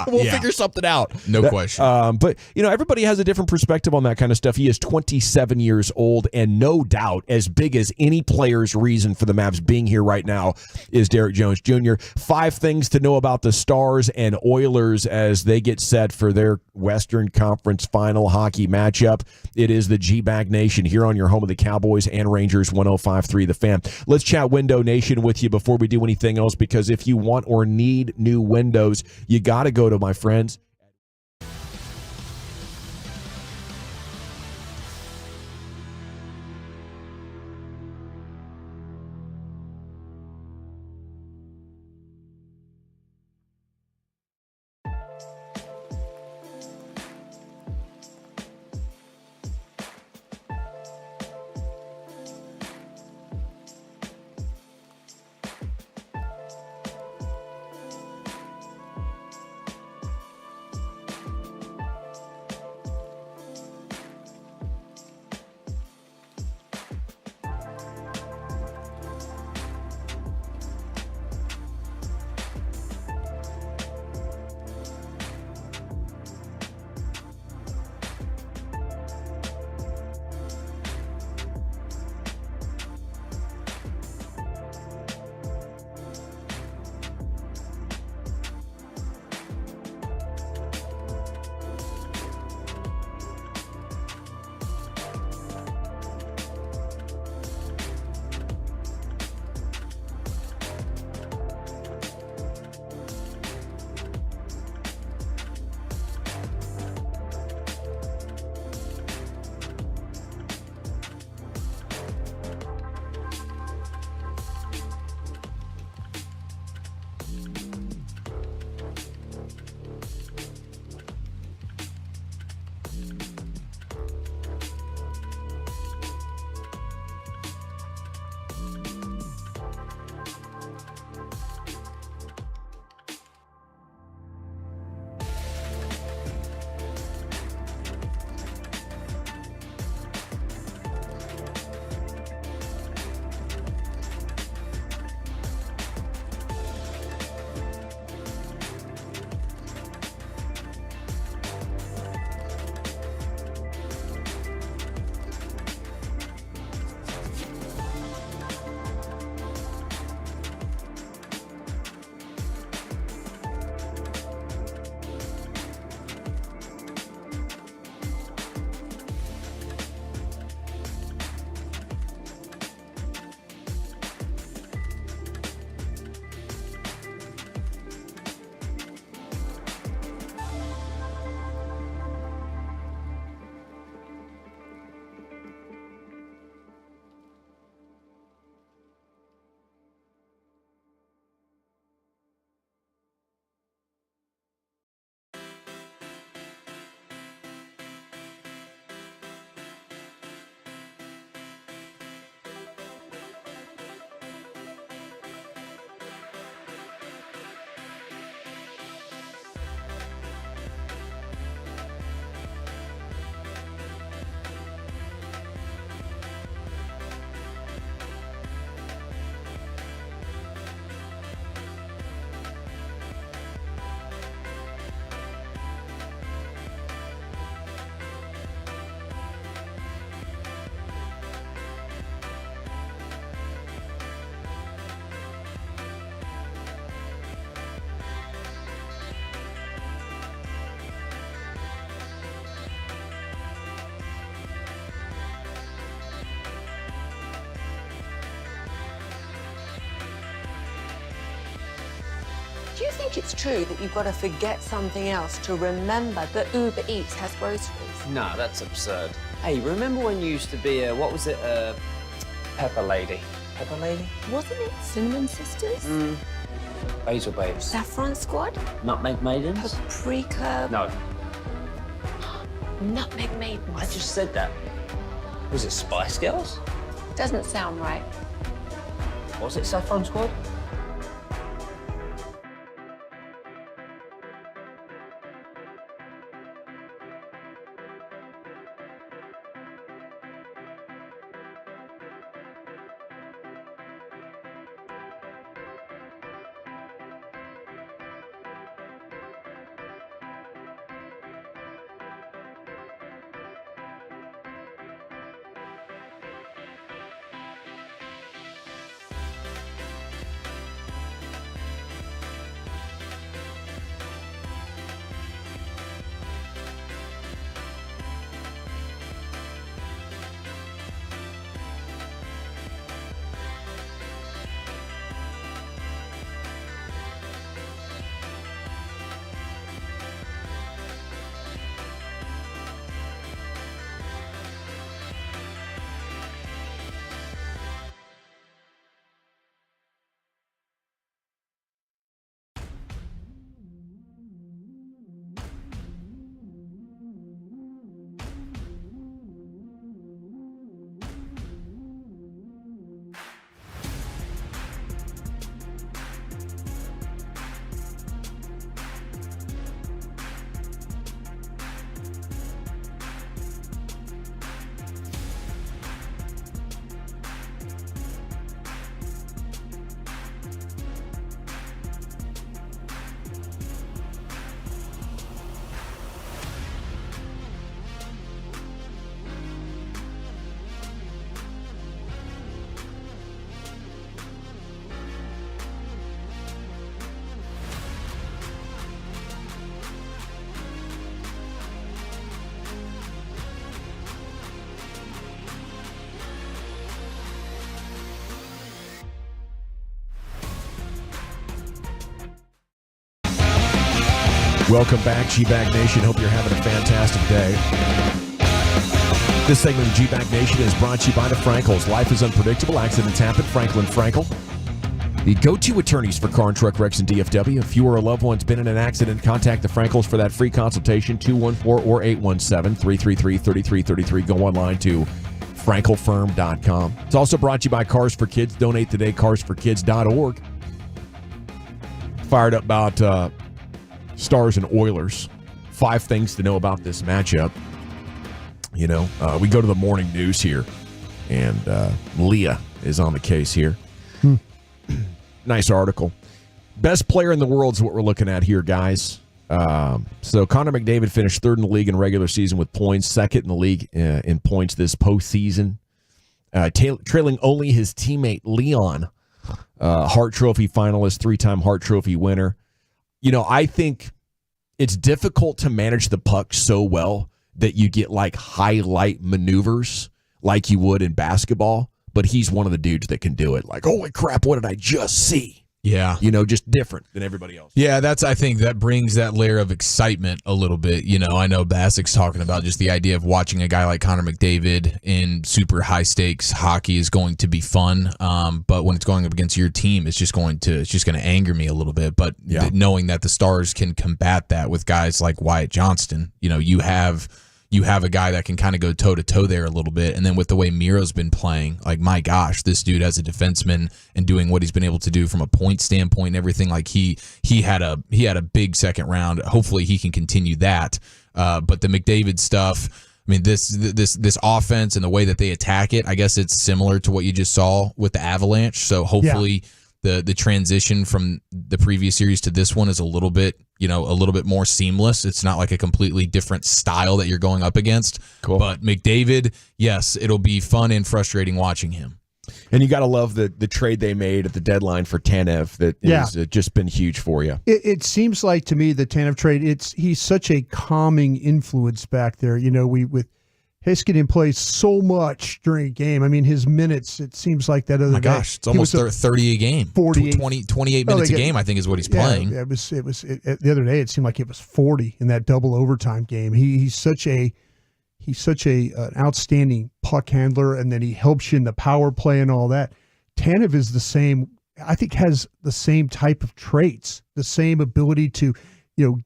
We'll figure something out. No question. But, everybody has a different perspective on that kind of stuff. He is 27 years old, and no doubt as big as any player's reason for the Mavs being here right now is Derek Jones Jr. 5 things to know about the Stars and Oilers as they get set for their Western Conference final hockey matchup. It is the G-Bag Nation here on your home of the Cowboys and Rangers, 105.3 The Fan. Let's chat Window Nation with you before we do anything else, because if you want or need new windows, you got to go to my friends. you think it's true that you've got to forget something else to remember that Uber Eats has groceries? No, that's absurd. Hey, remember when you used to be a, what was it, Pepper Lady? Pepper Lady? Wasn't it Cinnamon Sisters? Basil Babes. Saffron Squad? Nutmeg Maidens? Paprika? No. Nutmeg Maidens. I just said that. Was it Spice Girls? Doesn't sound right. Was it Saffron Squad? Welcome back, G-Bag Nation. Hope you're having a fantastic day. This segment of G-Bag Nation is brought to you by the Frankels. Life is unpredictable. Accidents happen. Franklin Frankel. The go-to attorneys for car and truck wrecks in DFW. If you or a loved one's been in an accident, contact the Frankels for that free consultation, 214 or 817-333-3333. Go online to frankelfirm.com. It's also brought to you by Cars for Kids. Donate today, carsforkids.org. Fired up about Stars and Oilers. 5 things to know about this matchup. You know, we go to the morning news here, and Leah is on the case here. Nice article. Best player in the world is what we're looking at here, guys. So Connor McDavid finished 3rd in the league in regular season with points, 2nd in the league in points this postseason, trailing only his teammate Leon, Hart Trophy finalist, 3-time Hart Trophy winner. You know, I think it's difficult to manage the puck so well that you get like highlight maneuvers like you would in basketball, but he's one of the dudes that can do it. Like, holy crap, what did I just see? Yeah. You know, just different than everybody else. Yeah, I think that brings that layer of excitement a little bit. You know, I know Basic's talking about just the idea of watching a guy like Connor McDavid in super high stakes hockey is going to be fun. But when it's going up against your team, it's just going to anger me a little bit. But knowing that the Stars can combat that with guys like Wyatt Johnston, you know, you have a guy that can kind of go toe-to-toe there a little bit. And then with the way Miro's been playing, like, my gosh, this dude as a defenseman and doing what he's been able to do from a point standpoint and everything, like he had a big second round. Hopefully he can continue that. But the McDavid stuff, I mean, this offense and the way that they attack it, I guess it's similar to what you just saw with the Avalanche. So hopefully the transition from the previous series to this one is a little bit more seamless. It's not like a completely different style that you're going up against. Cool. But McDavid, yes, it'll be fun and frustrating watching him. And you got to love the trade they made at the deadline for Tanev that has just been huge for you. It seems like to me the Tanev trade, he's such a calming influence back there. You know, with Heiskanen plays so much during a game. I mean, his minutes, it seems like that other day. Oh my gosh, it's almost 30 a game. 48. 28 minutes a game, I think, is what he's playing. Yeah, the other day, it seemed like it was 40 in that double overtime game. He's such an outstanding puck handler, and then he helps you in the power play and all that. Tanev is the same, I think, has the same type of traits, the same ability to,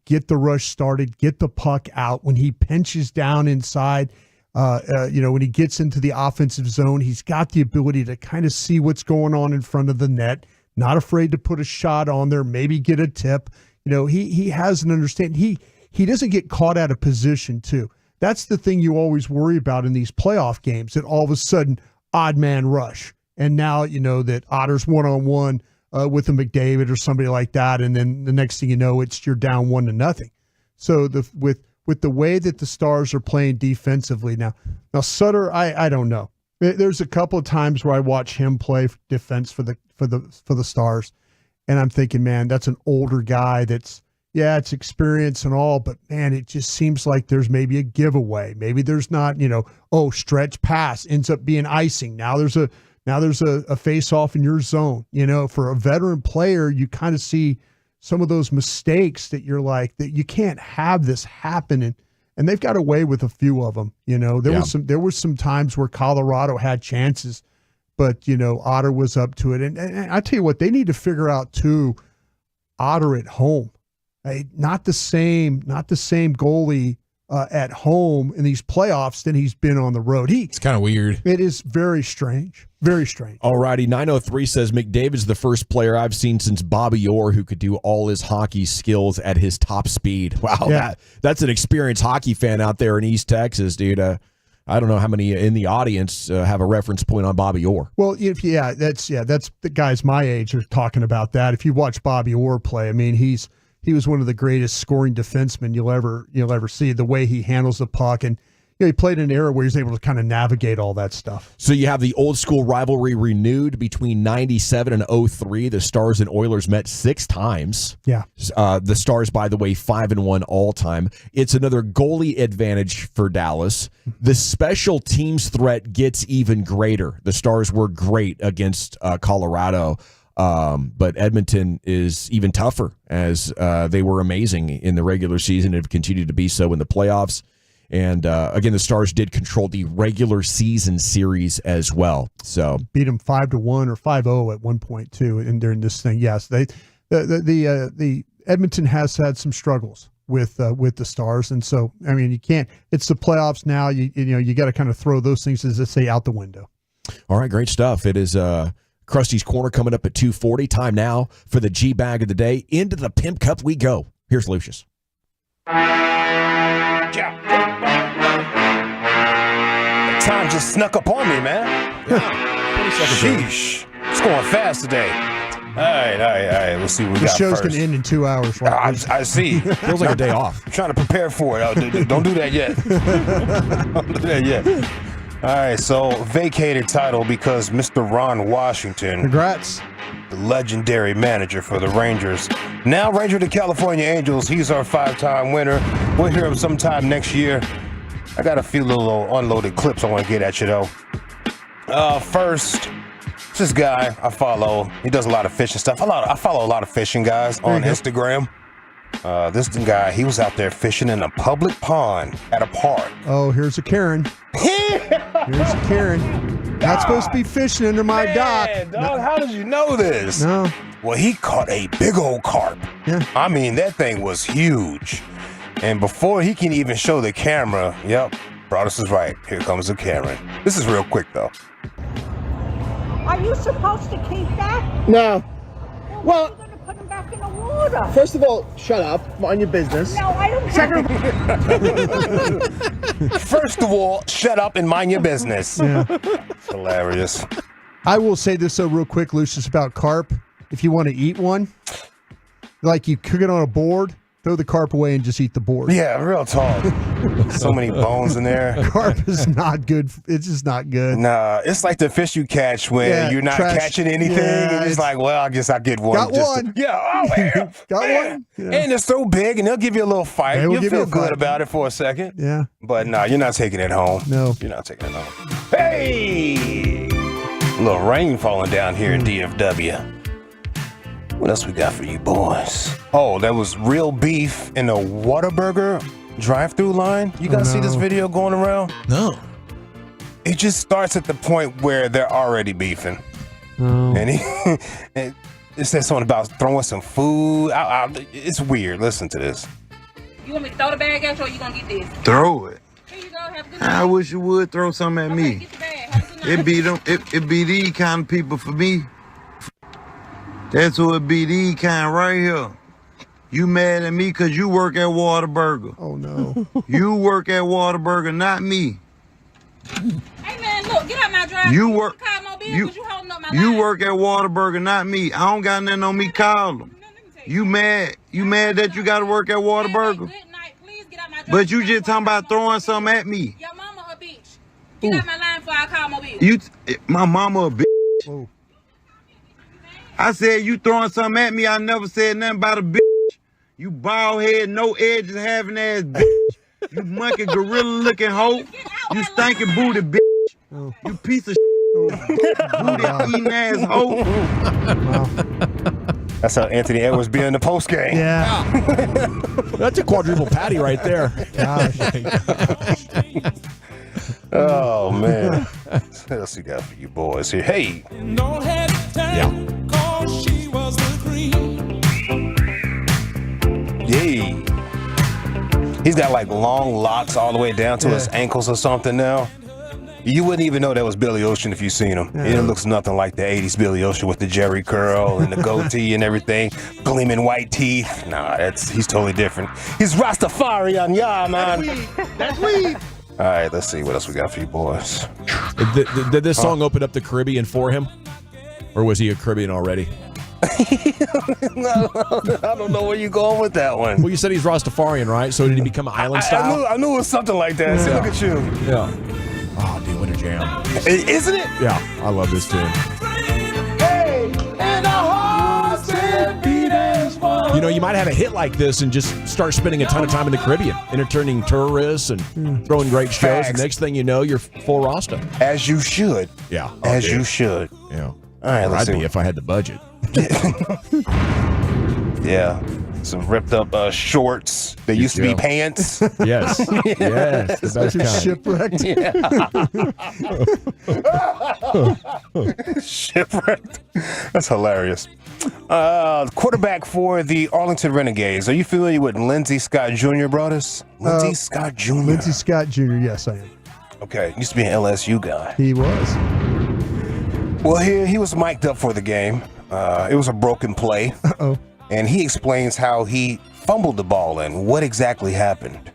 get the rush started, get the puck out. When he pinches down inside, when he gets into the offensive zone, he's got the ability to kind of see what's going on in front of the net, not afraid to put a shot on there, maybe get a tip. He has an understanding. He doesn't get caught out of position, too. That's the thing you always worry about in these playoff games, that all of a sudden, odd man rush. And now, that Otter's one-on-one with a McDavid or somebody like that, and then the next thing you know, you're down 1-0. So with the way that the Stars are playing defensively now Sutter, I don't know. There's a couple of times where I watch him play defense for the Stars, and I'm thinking, man, that's an older guy. It's experience and all, but man, it just seems like there's maybe a giveaway. Maybe there's not, stretch pass ends up being icing. Now there's a face off in your zone. For a veteran player, you kind of see some of those mistakes that you're like, that you can't have this happen. And they've got away with a few of them. There were some times where Colorado had chances, but Otter was up to it. And I tell you what, they need to figure out too, Otter at home. Not the same goalie at home in these playoffs than he's been on the road. It's kind of weird. It is very strange. Very strange. All righty. 903 says McDavid's the first player I've seen since Bobby Orr who could do all his hockey skills at his top speed. Wow. Yeah. That's an experienced hockey fan out there in East Texas, dude. I don't know how many in the audience have a reference point on Bobby Orr. Well, that's the guys my age are talking about that. If you watch Bobby Orr play, I mean, he was one of the greatest scoring defensemen you'll ever see. The way he handles the puck, and he played in an era where he was able to kind of navigate all that stuff. So you have the old school rivalry renewed between 97 and 03. The Stars and Oilers met 6 times. Yeah. The Stars, by the way, 5-1 all time. It's another goalie advantage for Dallas. The special teams threat gets even greater. The Stars were great against Colorado. But Edmonton is even tougher, as they were amazing in the regular season and have continued to be so in the playoffs. And again, the Stars did control the regular season series as well. So beat them 5-1 or 5-0 at one point too. And during this thing, yes, the Edmonton has had some struggles with the Stars, and so I mean, you can't. It's the playoffs now. You got to kind of throw those things, as they say, out the window. All right, great stuff. It is Krusty's Corner coming up at 2:40. Time now for the G Bag of the Day. Into the Pimp Cup we go. Here's Lucius. Time just snuck up on me, man. Sheesh. It's going fast today. All right. We'll see what we got first. The show's going to end in 2 hours. Right? I see. Feels like a day off. I'm trying to prepare for it. Don't do that yet. Don't do that yet. All right, so vacated title because Mr. Ron Washington. Congrats. The legendary manager for the Rangers. Now Ranger of the California Angels. He's our 5-time winner. We'll hear him sometime next year. I got a few little unloaded clips I want to get at you, though. First, this guy I follow. He does a lot of fishing stuff. I follow a lot of fishing guys on Instagram. This guy, he was out there fishing in a public pond at a park. Oh, here's a Karen. Here's a Karen. Not supposed to be fishing under my dock. Dog, how did you know this? No. Well, he caught a big old carp. Yeah. I mean, that thing was huge. And before he can even show the camera, Broadus is right. Here comes a Karen. This is real quick, though. Are you supposed to keep that? No. Well, You're going to put them back in the water. first of all, shut up. Mind your business. No, I don't have First of all, shut up and mind your business. Yeah. It's hilarious. I will say this, though, real quick, Lucius, about carp. If you want to eat one, like you cook it on a board, Throw the carp away and just eat the board. Yeah, real talk. So many bones in there. Carp is not good. It's just not good. Nah, it's like the fish you catch when you're not catching anything. Yeah, and it's like, well, I guess I get one. Got one. Yeah. Got one. Yeah. And it's so big, and they'll give you a little fight. They will You'll give you feel a fight. good about it for a second. Yeah. But nah, you're not taking it home. No. You're not taking it home. Hey! A little rain falling down here in DFW. What else we got for you boys? Oh, that was real beef in a Whataburger drive-through line. You guys see this video going around? No. It just starts at the point where they're already beefing. And it says something about throwing some food. It's weird. Listen to this. You want me to throw the bag at you, or you gonna get this? Throw it. Here you go. Have a good I wish you would throw something at me. Get the bag. Have a good night. It be them. It be these kind of people for me. That's who it be, these kind right here. You mad at me because you work at Whataburger. Oh, no. You work at Whataburger, not me. Hey, man, look, get out my drive. You work. You holding up my You line. work at Whataburger, not me. I don't got nothing on me. Call them. You mad? You mad that you got to work at Whataburger? But you just talking about throwing something at me. Your mama a bitch. Get out my line before I call Mobile. My mama a bitch. I said you throwing something at me. I never said nothing about a bitch. You bald head, no edges having ass bitch. You monkey gorilla looking hoe. You stinking booty bitch. You piece of booty eating ass hoe. That's how Anthony Edwards be in the post game. Yeah. That's a quadruple patty right there. Oh man. What else you got for you boys here? Hey. Yay. He's got like long locks all the way down to his ankles or something now. You wouldn't even know that was Billy Ocean if you seen him. It looks nothing like the 80s Billy Ocean with the Jerry curl and the goatee and everything. Gleaming white teeth. Nah, he's totally different. He's Rastafari on ya, man. That's weed. All right, let's see what else we got for you boys. Did this song open up the Caribbean for him? Or was he a Caribbean already? I don't know where you're going with that one. Well, you said he's Rastafarian, right? So did he become island style? I knew it was something like that. See, look at you. Yeah. Oh, dude, what a jam. Isn't it? Yeah, I love this tune. Hey, and a horse and You know, you might have a hit like this and just start spending a ton of time in the Caribbean, entertaining tourists and throwing great shows. And next thing you know, you're full Rasta. As you should. Yeah. As you should. Yeah. All right, let's I'd see. be if I had the budget. Yeah. Some ripped up shorts. They used to be pants. Yes. Yes. The Shipwrecked. best kind. Shipwrecked. That's hilarious. Quarterback for the Arlington Renegades. Are you familiar with Lindsey Scott Jr., brothers? Lindsey Scott Jr. Lindsey Scott Jr., yes, I am. Okay. Used to be an LSU guy. He was. Well, he was mic'd up for the game. It was a broken play. Uh-oh. And he explains how he fumbled the ball and what exactly happened.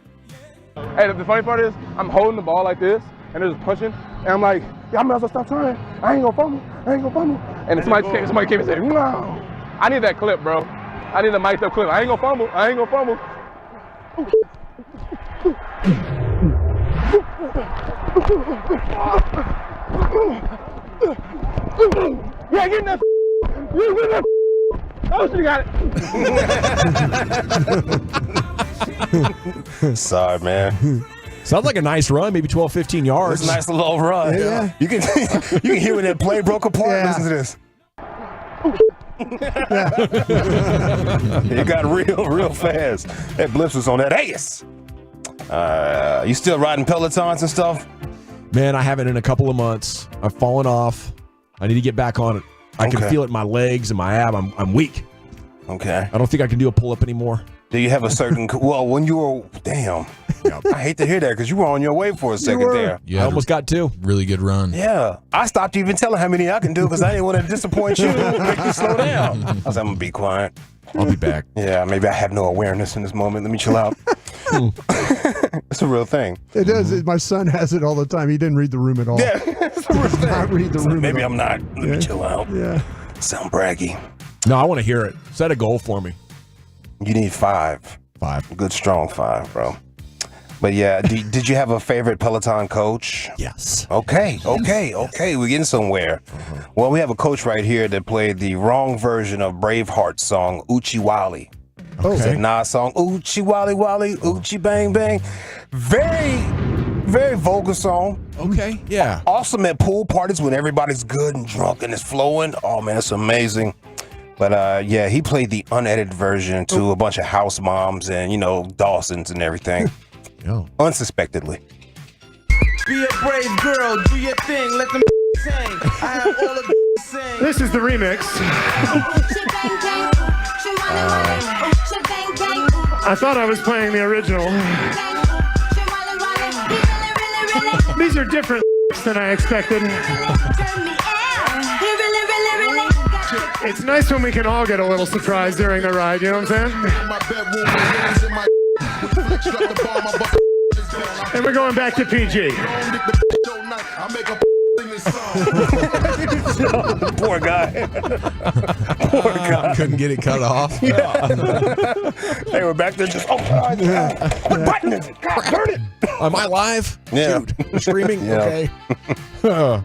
Hey, the funny part is, I'm holding the ball like this, and they're just punching, and I'm like, yeah, I might as well stop trying. I ain't gonna fumble. And somebody came and said, no. I need that clip, bro. I need a mic'd up clip. I ain't gonna fumble. Yeah, get in that. You get in that. Oh, she got it. Sorry, man. Sounds like a nice run, maybe 12, 15 yards. It's a nice little run. Yeah. You can hear when that play broke apart. Yeah. Listen to this. It got real fast. That blips was on that ass. You still riding Pelotons and stuff? Man, I haven't in a couple of months. I've fallen off. I need to get back on it. I can feel it in my legs and my ab. I'm weak. Okay. I don't think I can do a pull-up anymore. Do you have a certain... Well, when you were... Damn. I hate to hear that because you were on your way for a second there. I almost got two. Really good run. Yeah. I stopped even telling how many I can do because I didn't want to disappoint you and make you slow down. I was like, I'm going to be quiet. I'll be back. Yeah, maybe I have no awareness in this moment. Let me chill out. It's a real thing. It does. My son has it all the time. He didn't read the room at all. Yeah, it's a real thing. Not read the room Maybe at all. I'm not. Let me chill out. Yeah. Sound braggy. No, I want to hear it. Set a goal for me. You need 5. 5. Good strong 5, bro. But yeah, did you have a favorite Peloton coach? Yes. Okay. We're getting somewhere. Well, we have a coach right here that played the wrong version of Braveheart's song, Uchi Wally. It's a Nas song, Uchi Wally Wally, Uchi Bang Bang. Very, very vulgar song. Okay, yeah. Awesome at pool parties when everybody's good and drunk and it's flowing. Oh, man, it's amazing. But yeah, he played the unedited version to a bunch of house moms and, Dawsons and everything. Unsuspectedly. Be a brave girl, do your thing, let them sing. I have all of the sing. This is the remix. I thought I was playing the original. These are different than I expected. It's nice when we can all get a little surprised during the ride, you know what I'm saying? And we're going back to PG. Poor guy. Poor guy. Couldn't get it cut off. They were back there just, what button is it? God, turn it. Am I live? Yeah. Shoot. We're streaming? Yeah. Okay.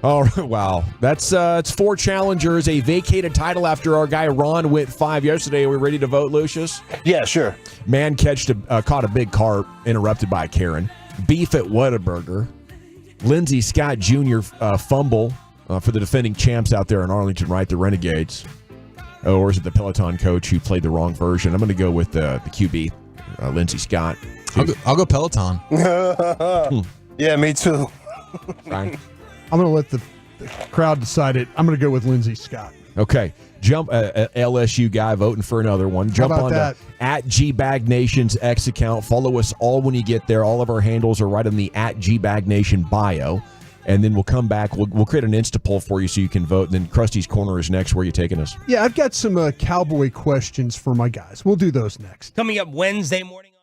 All right, wow. That's it's 4 challengers, a vacated title after our guy Ron went 5 yesterday. Are we ready to vote, Lucius? Yeah, sure. Man caught a big carp interrupted by a Karen. Beef at Whataburger. Lindsey Scott Jr. Fumble for the defending champs out there in Arlington, right? The Renegades. Or is it the Peloton coach who played the wrong version? I'm going to go with the QB, Lindsey Scott. I'll go Peloton. Yeah, me too. Right. I'm going to let the crowd decide it. I'm going to go with Lindsey Scott. Okay. Jump LSU guy voting for another one. Jump on to at GBagNation's X account. Follow us all when you get there. All of our handles are right in the at GBagNation bio. And then we'll come back. We'll create an Insta poll for you so you can vote. And then Krusty's Corner is next. Where are you taking us? Yeah, I've got some Cowboy questions for my guys. We'll do those next. Coming up Wednesday morning.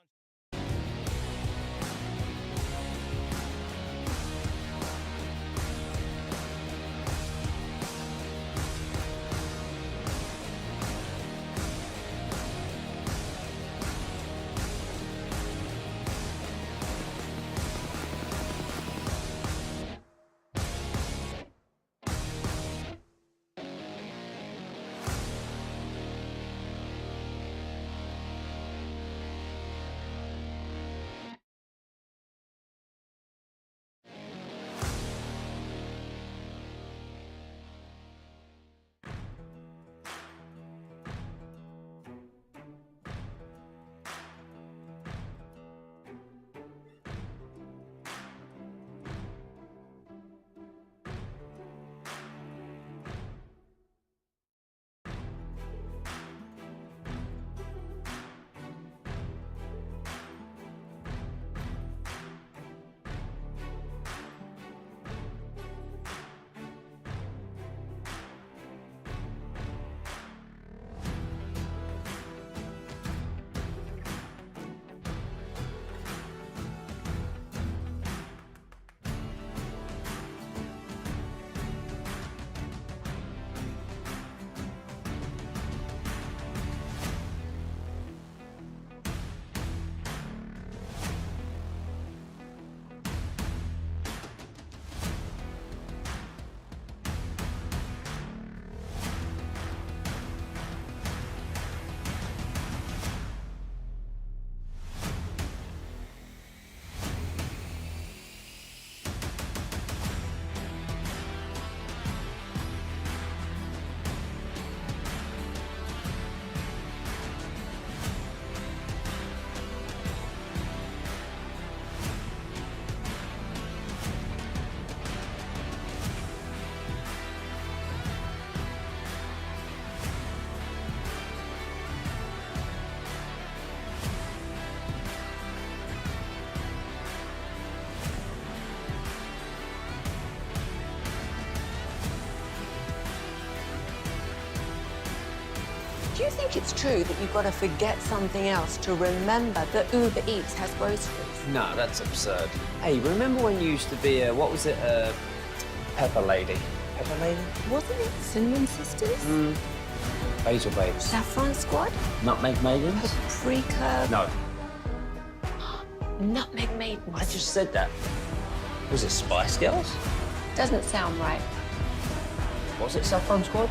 Do you think it's true that you've got to forget something else to remember that Uber Eats has groceries? No, that's absurd. Hey, remember when you used to be a Pepper Lady? Pepper Lady? Wasn't it Cinnamon Sisters? Basil babes. Saffron Squad? Nutmeg maidens? Paprika? No. Nutmeg Maidens? I just said that. Was it Spice Girls? Doesn't sound right. Was it Saffron Squad?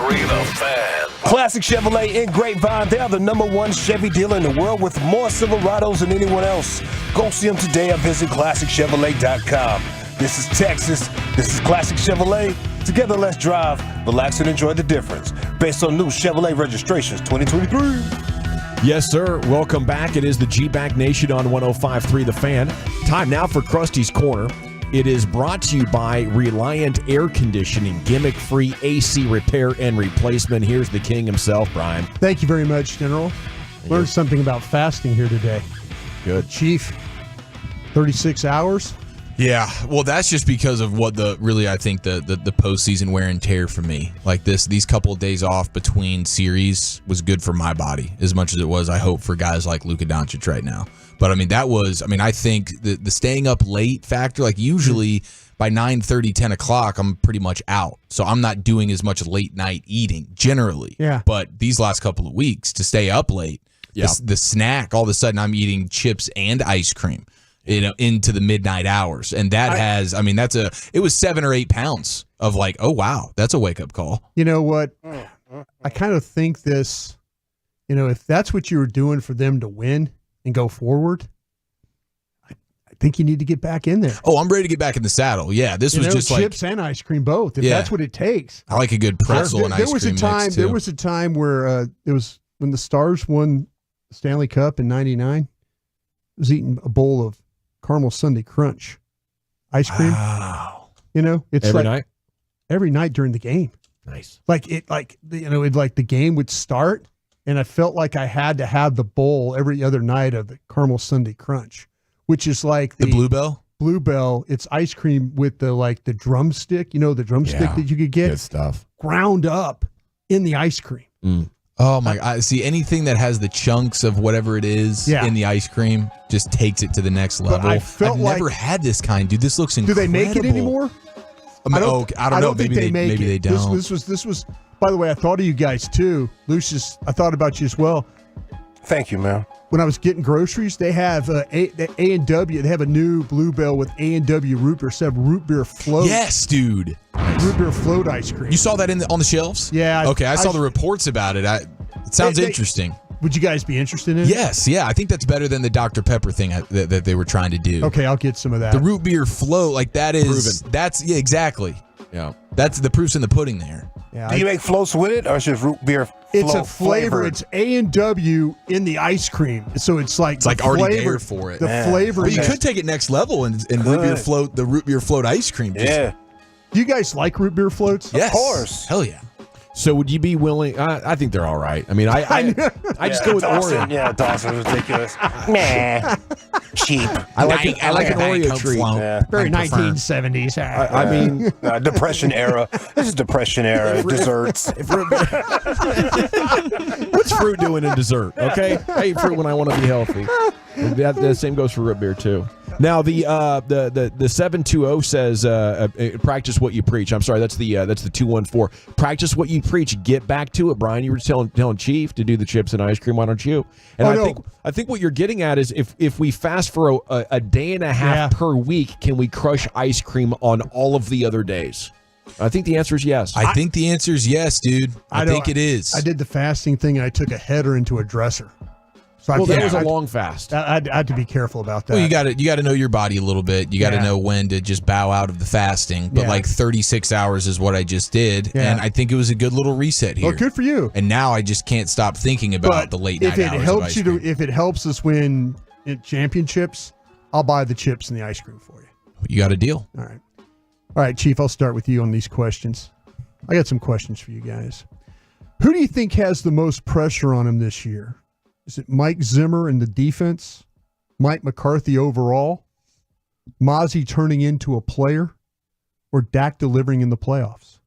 The Fan. Classic Chevrolet in Grapevine. They are the #1 Chevy dealer in the world with more Silverados than anyone else. Go see them today or visit ClassicChevrolet.com. This is Texas. This is Classic Chevrolet. Together, let's drive, relax, and enjoy the difference. Based on new Chevrolet registrations 2023. Yes, sir. Welcome back. It is the G-Back Nation on 105.3 The Fan. Time now for Krusty's Corner. It is brought to you by Reliant Air Conditioning, gimmick-free AC repair and replacement. Here's the king himself, Brian. Thank you very much, General. Learned something about fasting here today. Good. Chief, 36 hours. Yeah, well, that's just because of what I think the postseason wear and tear for me. Like these couple of days off between series was good for my body as much as it was, I hope, for guys like Luka Doncic right now. But I think the staying up late factor, like usually by 9:30, 10 o'clock, I'm pretty much out. So I'm not doing as much late night eating generally. Yeah. But these last couple of weeks to stay up late, the snack, all of a sudden I'm eating chips and ice cream, into the midnight hours. And it was 7 or 8 pounds of like, oh, wow, that's a wake up call. You know what? I kind of think this, if that's what you were doing for them to win and go forward, I think you need to get back in there. Oh, I'm ready to get back in the saddle. Yeah, this was just chips and ice cream both, if that's what it takes. I like a good pretzel and ice cream mix, too. There was a time where it was when the Stars won the Stanley Cup in '99. I was eating a bowl of Caramel Sundae Crunch ice cream. Wow. It's every night? Every night during the game. Nice. The game would start, and I felt like I had to have the bowl every other night of the Caramel Sundae Crunch, which is like the Bluebell? Bluebell. It's ice cream with the drumstick, the drumstick that you could get. Good stuff. Ground up in the ice cream. Mm. Oh my God. See, anything that has the chunks of whatever it is in the ice cream just takes it to the next level. I've never had this kind, dude. This looks incredible. Do they make it anymore? I don't know. Maybe they don't. This was. By the way, I thought of you guys too, Lucius. I thought about you as well. Thank you, man. When I was getting groceries, they have A&W. They have a new Bluebell with A&W root beer. Instead of root beer float. Yes, dude. Root beer float ice cream. You saw that on the shelves? Yeah. Okay, I saw the reports about it. It sounds interesting. Would you guys be interested in it? Yes, yeah. I think that's better than the Dr. Pepper thing that they were trying to do. Okay, I'll get some of that. The root beer float, like that is proven. Exactly. Yeah. That's the proof's in the pudding there. Yeah, Do you make floats with it, or is just root beer? It's a flavor. It's A&W in the ice cream, so it's like already there for it. The flavor. Well, you could take it next level and the root beer float ice cream. Yeah. Do you guys like root beer floats? Yes. Of course. Hell yeah. So would you be willing? I think they're all right. I mean, I just go with Dawson. Oreo. Yeah, Dawson was ridiculous. Nah, cheap. I like an Oreo treat. Yeah. Very 1970s. I mean, Depression era. This is Depression era desserts. What's fruit doing in dessert? Okay, I eat fruit when I want to be healthy. The same goes for root beer too. Now the 720 says practice what you preach. I'm sorry, that's the 214. Practice what you preach. Get back to it, Brian. You were telling Chief to do the chips and ice cream. Why don't you? And I think what you're getting at is if we fast for a day and a half per week, can we crush ice cream on all of the other days? I think the answer is yes. I think the answer is yes, dude. I think it is. I did the fasting thing, and I took a header into a dresser. So that was a long fast. I had to be careful about that. Well, you got to know your body a little bit. You got to know when to just bow out of the fasting. But like 36 hours is what I just did, and I think it was a good little reset here. Well, good for you. And now I just can't stop thinking about the late night hours. If it helps us win championships, I'll buy the chips and the ice cream for you. You got a deal. All right, Chief. I'll start with you on these questions. I got some questions for you guys. Who do you think has the most pressure on him this year? Is it Mike Zimmer in the defense, Mike McCarthy overall, Mozzie turning into a player, or Dak delivering in the playoffs?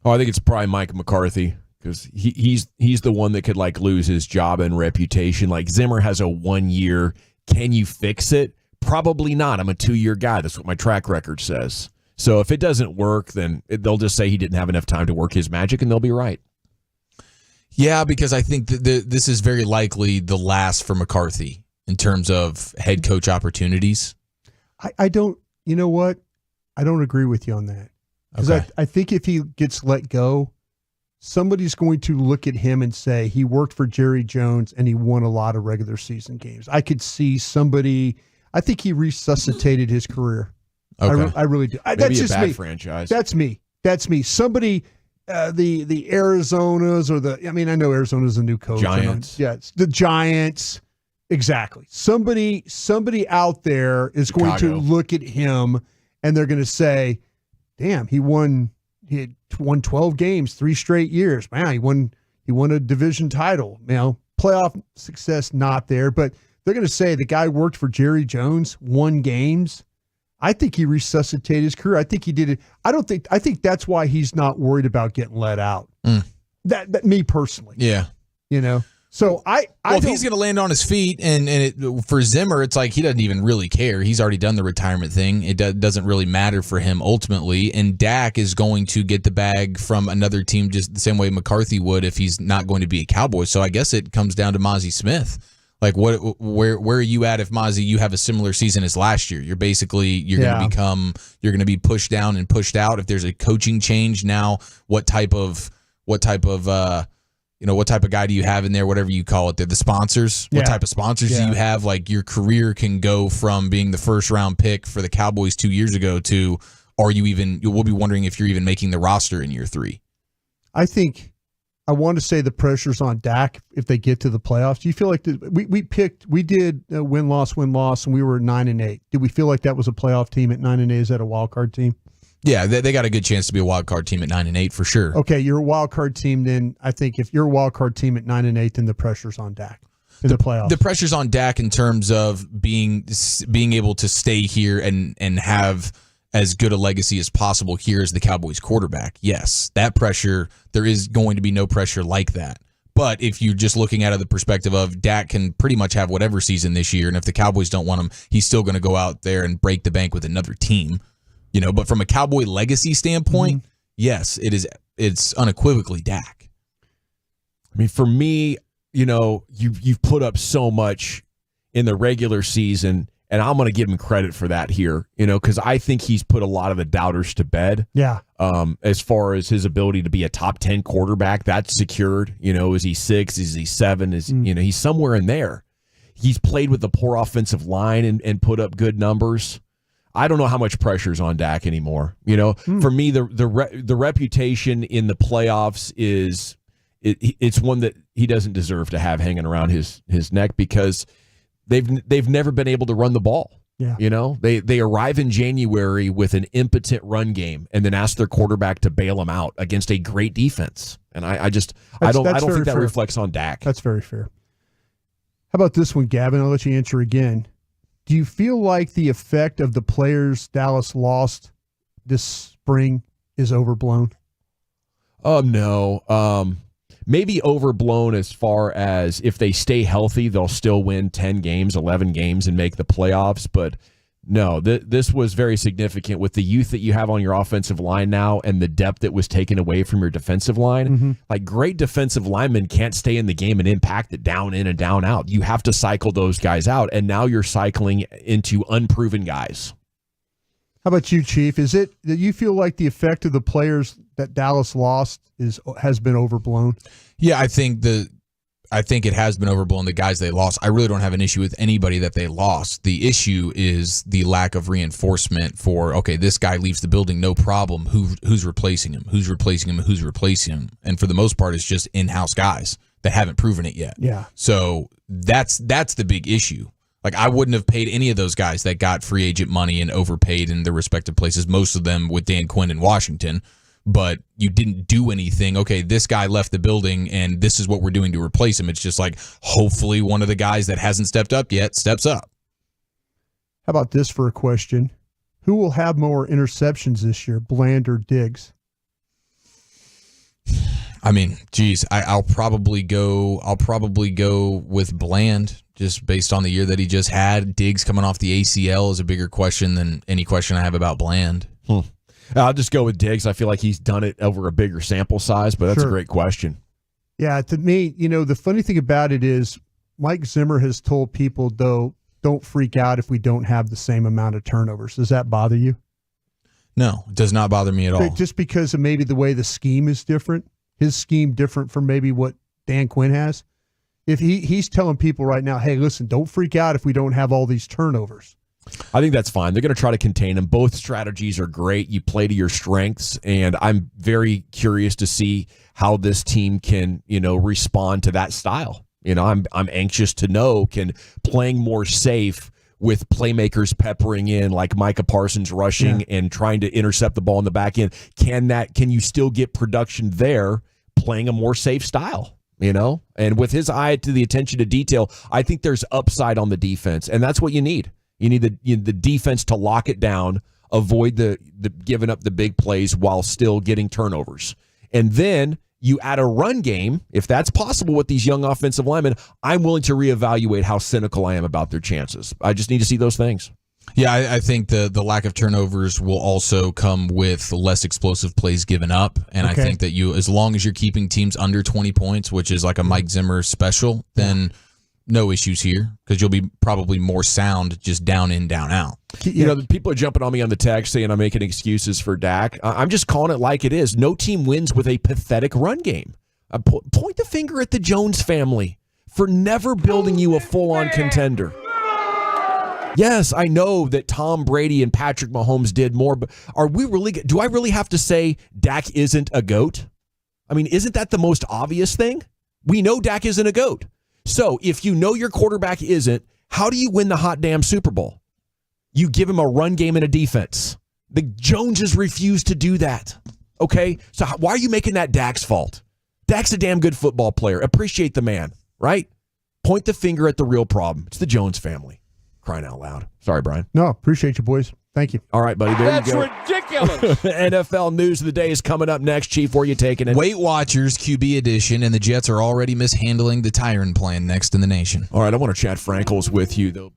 Oh, I think it's probably Mike McCarthy because he's the one that could lose his job and reputation. Like Zimmer has a 1 year. Can you fix it? Probably not. I'm a 2-year guy. That's what my track record says. So if it doesn't work, then they'll just say he didn't have enough time to work his magic, and they'll be right. Yeah, because I think that this is very likely the last for McCarthy in terms of head coach opportunities. I don't, you know what? I don't agree with you on that. Because I think if he gets let go, somebody's going to look at him and say he worked for Jerry Jones and he won a lot of regular season games. I could see somebody, I think he resuscitated his career. Okay. I really do. Maybe That's just a bad me. franchise. That's me. Somebody... the Arizonas I know Arizona's a new coach. Giants. Yes, the Giants. Exactly. Somebody out there is going to look at him and they're going to say, damn, he had won 12 games, 3 straight years. Man, he won a division title. Playoff success not there, but they're going to say the guy worked for Jerry Jones, won games. I think he resuscitated his career. I think he did it. I think that's why he's not worried about getting let out. That me personally. Yeah. So if he's going to land on his feet, and for Zimmer, it's like he doesn't even really care. He's already done the retirement thing. It doesn't really matter for him ultimately. And Dak is going to get the bag from another team just the same way McCarthy would if he's not going to be a Cowboy. So I guess it comes down to Mozzie Smith. Like where are you at if Mozzie, you have a similar season as last year? You're going to be pushed down and pushed out. If there's a coaching change now, what type of guy do you have in there? Whatever you call it, they're the sponsors. What type of sponsors do you have? Like your career can go from being the first round pick for the Cowboys 2 years ago to we'll be wondering if you're even making the roster in year 3. I want to say the pressure's on Dak if they get to the playoffs. Do you feel like we did win-loss, and we were 9-8. Did we feel like that was a playoff team at 9-8? Is that a wild card team? Yeah, they got a good chance to be a wild card team at 9-8 for sure. Okay, you're a wild card team. Then I think if you're a wild card team at 9-8, then the pressure's on Dak in the playoffs. The pressure's on Dak in terms of being able to stay here and have as good a legacy as possible here as the Cowboys quarterback. Yes, that pressure, there is going to be no pressure like that. But if you're just looking at it the perspective of Dak can pretty much have whatever season this year, and if the Cowboys don't want him, he's still going to go out there and break the bank with another team. But from a Cowboy legacy standpoint, yes, it's unequivocally Dak. I mean, for me, you've put up so much in the regular season, and I'm going to give him credit for that here, because I think he's put a lot of the doubters to bed. Yeah. As far as his ability to be a top 10 quarterback, that's secured. Is he 6? Is he 7? He's somewhere in there. He's played with the poor offensive line and put up good numbers. I don't know how much pressure's on Dak anymore. For me, the reputation in the playoffs it's one that he doesn't deserve to have hanging around his neck because they've never been able to run the ball. Yeah. They arrive in January with an impotent run game and then ask their quarterback to bail them out against a great defense. And I don't think that reflects on Dak. That's very fair. How about this one, Gavin? I'll let you answer again. Do you feel like the effect of the players Dallas lost this spring is overblown? No. Maybe overblown as far as if they stay healthy, they'll still win 10 games, 11 games, and make the playoffs. But no, this was very significant with the youth that you have on your offensive line now and the depth that was taken away from your defensive line. Mm-hmm. Like great defensive linemen can't stay in the game and impact it down in and down out. You have to cycle those guys out, and now you're cycling into unproven guys. How about you, Chief? Is it that you feel like the effect of the players that Dallas lost has been overblown? Yeah, I think it has been overblown, the guys they lost. I really don't have an issue with anybody that they lost. The issue is the lack of reinforcement for, okay, this guy leaves the building, no problem. Who's replacing him? Who's replacing him? Who's replacing him? And for the most part, it's just in-house guys that haven't proven it yet. Yeah. So that's the big issue. Like, I wouldn't have paid any of those guys that got free agent money and overpaid in their respective places, most of them with Dan Quinn in Washington. But you didn't do anything. Okay, this guy left the building, and this is what we're doing to replace him. It's just like, hopefully one of the guys that hasn't stepped up yet steps up. How about this for a question? Who will have more interceptions this year, Bland or Diggs? I mean, geez, I'll probably go with Bland just based on the year that he just had. Diggs coming off the ACL is a bigger question than any question I have about Bland. I'll just go with Diggs. I feel like he's done it over a bigger sample size, but that's a great question. Yeah, to me, the funny thing about it is Mike Zimmer has told people, though, don't freak out if we don't have the same amount of turnovers. Does that bother you? No, it does not bother me at all. Just because of maybe the way the scheme is different, his scheme different from maybe what Dan Quinn has. If he's telling people right now, hey, listen, don't freak out if we don't have all these turnovers. I think that's fine. They're going to try to contain them. Both strategies are great. You play to your strengths, and I'm very curious to see how this team can, respond to that style. I'm anxious to know, can playing more safe with playmakers peppering in like Micah Parsons rushing and trying to intercept the ball in the back end, can you still get production there playing a more safe style? And with his eye to the attention to detail, I think there's upside on the defense, and that's what you need. You need the defense to lock it down, avoid the giving up the big plays while still getting turnovers. And then you add a run game. If that's possible with these young offensive linemen, I'm willing to reevaluate how cynical I am about their chances. I just need to see those things. Yeah, I think the lack of turnovers will also come with less explosive plays given up. And I think that as long as you're keeping teams under 20 points, which is like a Mike Zimmer special, then no issues here because you'll be probably more sound just down in, down out. You know, people are jumping on me on the text saying I'm making excuses for Dak. I'm just calling it like it is. No team wins with a pathetic run game. Point the finger at the Jones family for never building you a full-on contender. Yes, I know that Tom Brady and Patrick Mahomes did more, but do I really have to say Dak isn't a GOAT? I mean, isn't that the most obvious thing? We know Dak isn't a GOAT. So if you know your quarterback isn't, how do you win the hot damn Super Bowl? You give him a run game and a defense. The Joneses refuse to do that. Okay? So why are you making that Dak's fault? Dak's a damn good football player. Appreciate the man, right? Point the finger at the real problem. It's the Jones family. Crying out loud. Sorry, Brian. No, appreciate you, boys. Thank you. All right, buddy. There you go. That's ridiculous. NFL news of the day is coming up next. Chief, where are you taking it? Weight Watchers QB edition, and the Jets are already mishandling the Tyron plan next in the nation. All right, I want to chat Frankels with you, though.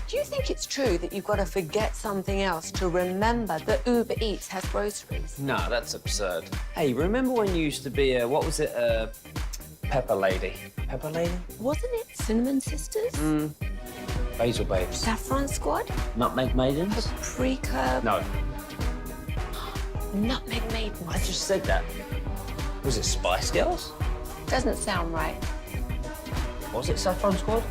Do you think it's true that you've got to forget something else to remember that Uber Eats has groceries? No, that's absurd. Hey, remember when you used to be a, what was it, Pepper Lady? Pepper Lady? Wasn't it Cinnamon Sisters? Basil Babes. Saffron Squad? Nutmeg Maidens? Paprika? No. Nutmeg Maidens. I just said that. Was it Spice Girls? Doesn't sound right. Was it Saffron Squad?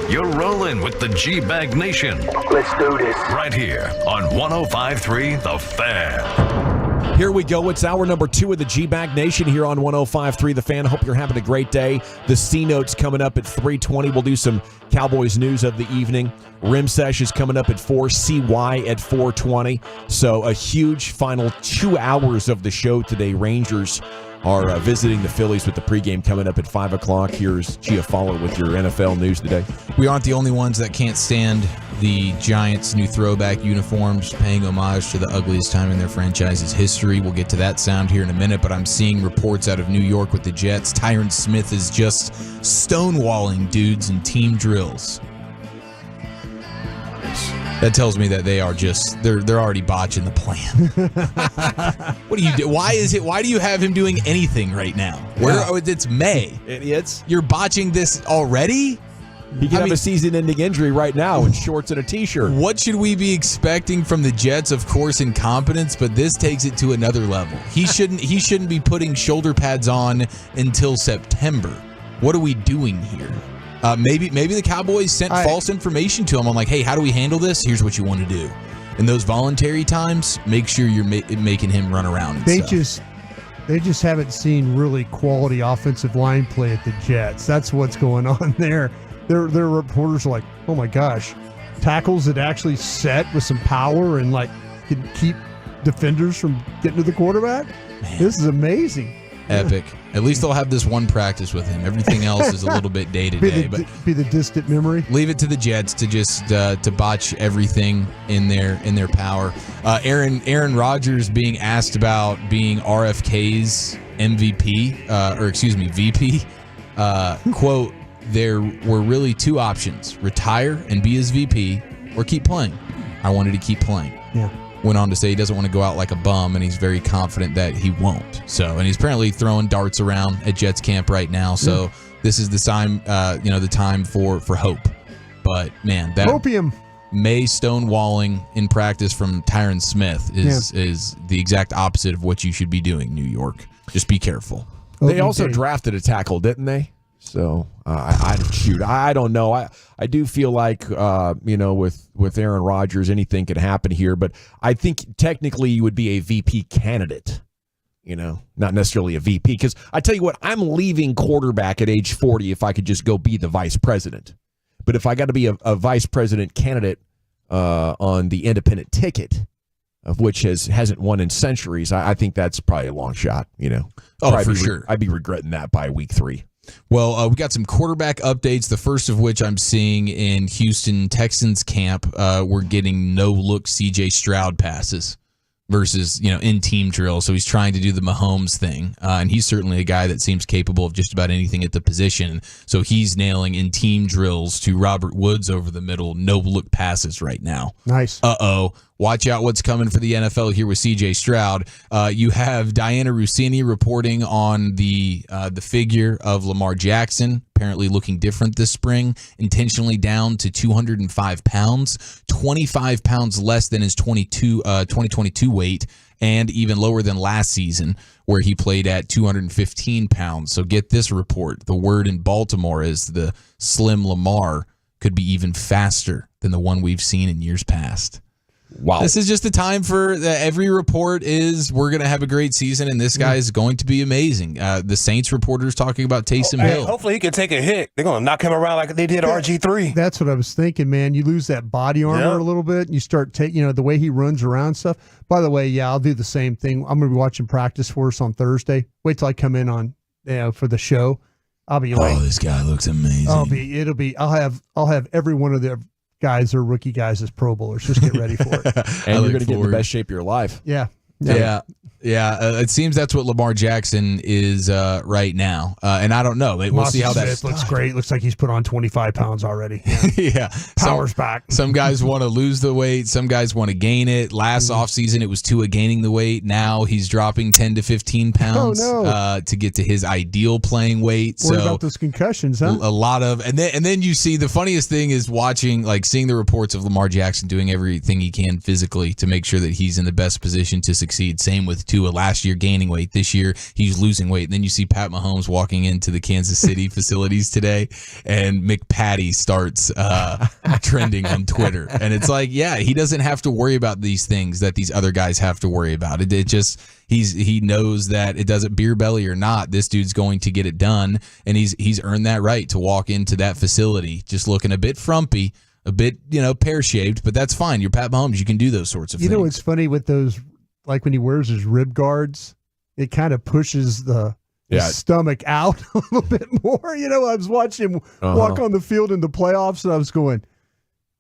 You're rolling with the G-Bag Nation. Let's do this. Right here on 105.3 The Fan. Here we go. It's hour number 2 of the G-Bag Nation here on 105.3 The Fan. Hope you're having a great day. The C-Note's coming up at 3:20. We'll do some Cowboys news of the evening. Rim Sesh is coming up at 4, CY at 4:20. So a huge final 2 hours of the show today. Rangers are visiting the Phillies with the pregame coming up at 5 o'clock. Here's Gia Fowler with your NFL news today. We aren't the only ones that can't stand the Giants' new throwback uniforms, paying homage to the ugliest time in their franchise's history. We'll get to that sound here in a minute, but I'm seeing reports out of New York with the Jets. Tyron Smith is just stonewalling dudes in team drills. That tells me that they are just they're already botching the plan. What do you do? Why do you have him doing anything right now? It's May. Idiots. You're botching this already? He can have a season-ending injury right now in shorts and a t-shirt. What should we be expecting from the Jets? Of course, incompetence, but this takes it to another level. He shouldn't be putting shoulder pads on until September. What are we doing here? Maybe the Cowboys sent false information to him on like, hey, how do we handle this? Here's what you want to do. In those voluntary times, make sure you're making him run around. They just haven't seen really quality offensive line play at the Jets. That's what's going on there. Their reporters are like, oh my gosh, tackles that actually set with some power and like can keep defenders from getting to the quarterback. Man. This is amazing. Epic. At least they'll have this one practice with him. Everything else is a little bit day to day. But be the distant memory. Leave it to the Jets to just to botch everything in their power. Aaron Rodgers being asked about being RFK's VP. Quote, there were really 2 options: retire and be his VP, or keep playing. I wanted to keep playing. Yeah. Went on to say he doesn't want to go out like a bum, and he's very confident that he won't. So, and he's apparently throwing darts around at Jets camp right now. So this is the time, the time for hope. But man, that opium May stonewalling in practice from Tyron Smith is the exact opposite of what you should be doing, New York. Just be careful. They also drafted a tackle, didn't they? So I don't know. I do feel like with Aaron Rodgers, anything could happen here. But I think technically you would be a VP candidate. Not necessarily a VP, because I tell you what, I'm leaving quarterback at age 40 if I could just go be the vice president. But if I got to be a vice president candidate on the independent ticket, of which hasn't won in centuries, I think that's probably a long shot. Oh, for sure. I'd be regretting that by week 3. Well, we got some quarterback updates, the first of which I'm seeing in Houston Texans camp. We're getting no-look C.J. Stroud passes versus, in team drill. So he's trying to do the Mahomes thing. And he's certainly a guy that seems capable of just about anything at the position. So he's nailing in team drills to Robert Woods over the middle, no-look passes right now. Nice. Uh-oh. Watch out what's coming for the NFL here with C.J. Stroud. You have Diana Rossini reporting on the figure of Lamar Jackson, apparently looking different this spring, intentionally down to 205 pounds, 25 pounds less than his 2022 weight, and even lower than last season, where he played at 215 pounds. So get this report. The word in Baltimore is the slim Lamar could be even faster than the one we've seen in years past. Wow. This is just the time for every report is we're going to have a great season and this guy is going to be amazing. The Saints reporters talking about Taysom Hill. Hopefully he can take a hit. They're going to knock him around like they did RG3. That's what I was thinking, man. You lose that body armor a little bit and you start taking, the way he runs around stuff. By the way, I'll do the same thing. I'm going to be watching practice for us on Thursday. Wait till I come in on for the show. I'll be like, this guy looks amazing. I'll have every one of their guys or rookie guys as Pro Bowlers. Just get ready for it. And you're going to get in the best shape of your life. Yeah. It seems that's what Lamar Jackson is right now. And I don't know. We'll see how that looks great. Looks like he's put on 25 pounds already. Yeah. Power's back. Some guys want to lose the weight. Some guys want to gain it. Last offseason, it was Tua gaining the weight. Now he's dropping 10 to 15 pounds to get to his ideal playing weight. What about those concussions, huh? A lot of, and then you see the funniest thing is seeing the reports of Lamar Jackson doing everything he can physically to make sure that he's in the best position to succeed. Same with Tua. Last year gaining weight. This year he's losing weight. And then you see Pat Mahomes walking into the Kansas City facilities today, and McPatty starts trending on Twitter. And it's like, yeah, he doesn't have to worry about these things that these other guys have to worry about. It just he knows that it doesn't, beer belly or not, this dude's going to get it done, and he's earned that right to walk into that facility just looking a bit frumpy, a bit, pear-shaped, but that's fine. You're Pat Mahomes. You can do those sorts of things. You know what's funny with those, like when he wears his rib guards, it kind of pushes the stomach out a little bit more. I was watching him walk on the field in the playoffs, and I was going,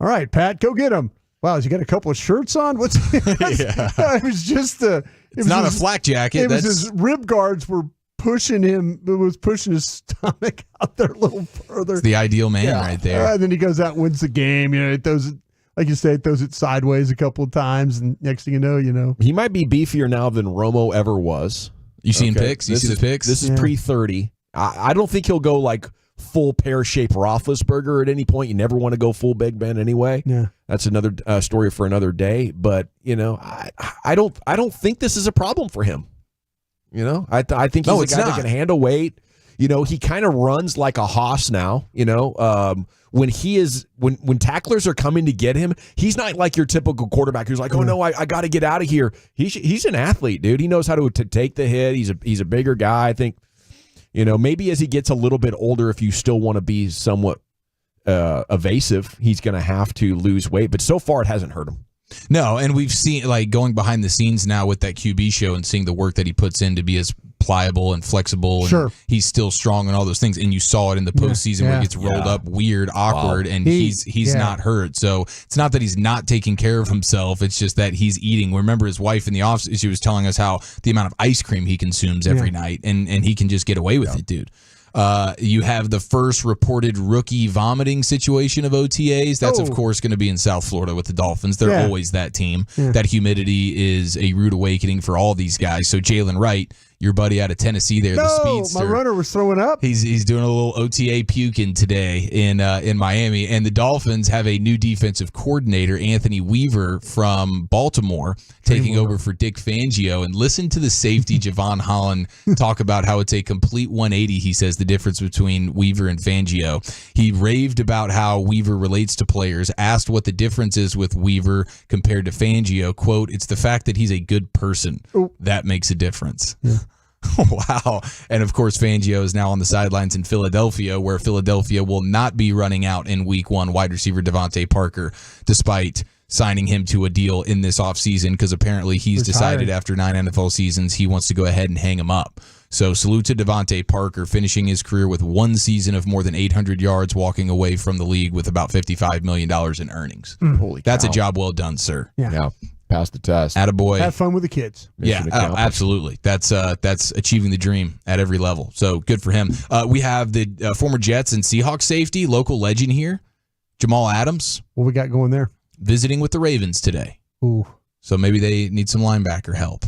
all right, Pat, go get him. Wow, has he got a couple of shirts on? What's it was just it's not a flak jacket. It was his rib guards were pushing him. It was pushing his stomach out there a little further. It's the ideal man right there. And then he goes out and wins the game. It throws it, like you say, it throws it sideways a couple of times, and next thing you know. He might be beefier now than Romo ever was. You seen pics? You see the pics? This is pre-30. I don't think he'll go like full pear-shaped Roethlisberger at any point. You never want to go full Big Ben anyway. Yeah. That's another story for another day. But, I don't think this is a problem for him. I think he's a guy that can handle weight. He kind of runs like a hoss now. When tacklers are coming to get him, he's not like your typical quarterback who's like, oh no, I got to get out of here. He's an athlete, dude. He knows how to take the hit. He's a bigger guy. I think, maybe as he gets a little bit older, if you still want to be somewhat evasive, he's going to have to lose weight. But so far, it hasn't hurt him. No, and we've seen, like, going behind the scenes now with that QB show and seeing the work that he puts in to be as pliable and flexible. And sure. He's still strong and all those things. And you saw it in the postseason where he gets rolled up weird, awkward, and he's not hurt. So it's not that he's not taking care of himself. It's just that he's eating. Remember his wife in the office, she was telling us how the amount of ice cream he consumes every night, and he can just get away with it, dude. You have the first reported rookie vomiting situation of OTAs. That's, of course, going to be in South Florida with the Dolphins. They're always that team. Yeah. That humidity is a rude awakening for all these guys. So Jalen Wright, your buddy out of Tennessee there, the speedster. My runner was throwing up. He's doing a little OTA puking today in Miami. And the Dolphins have a new defensive coordinator, Anthony Weaver from Baltimore, taking over for Dick Fangio. And listen to the safety, Javon Holland, talk about how it's a complete 180, he says, the difference between Weaver and Fangio. He raved about how Weaver relates to players, asked what the difference is with Weaver compared to Fangio. Quote, it's the fact that he's a good person. That makes a difference. Yeah. Wow. And of course, Fangio is now on the sidelines in Philadelphia, where Philadelphia will not be running out in week one wide receiver Devontae Parker, despite signing him to a deal in this offseason, because apparently he's decided after 9 NFL seasons he wants to go ahead and hang him up. So salute to Devontae Parker, finishing his career with one season of more than 800 yards, walking away from the league with about $55 million in earnings. Holy That's cow. a job well done, sir. Yeah. Passed the test. Attaboy. Have fun with the kids. Absolutely. That's achieving the dream at every level. So good for him. We have the former Jets and Seahawks safety, local legend here, Jamal Adams. What we got going there? Visiting with the Ravens today. Ooh. So maybe they need some linebacker help.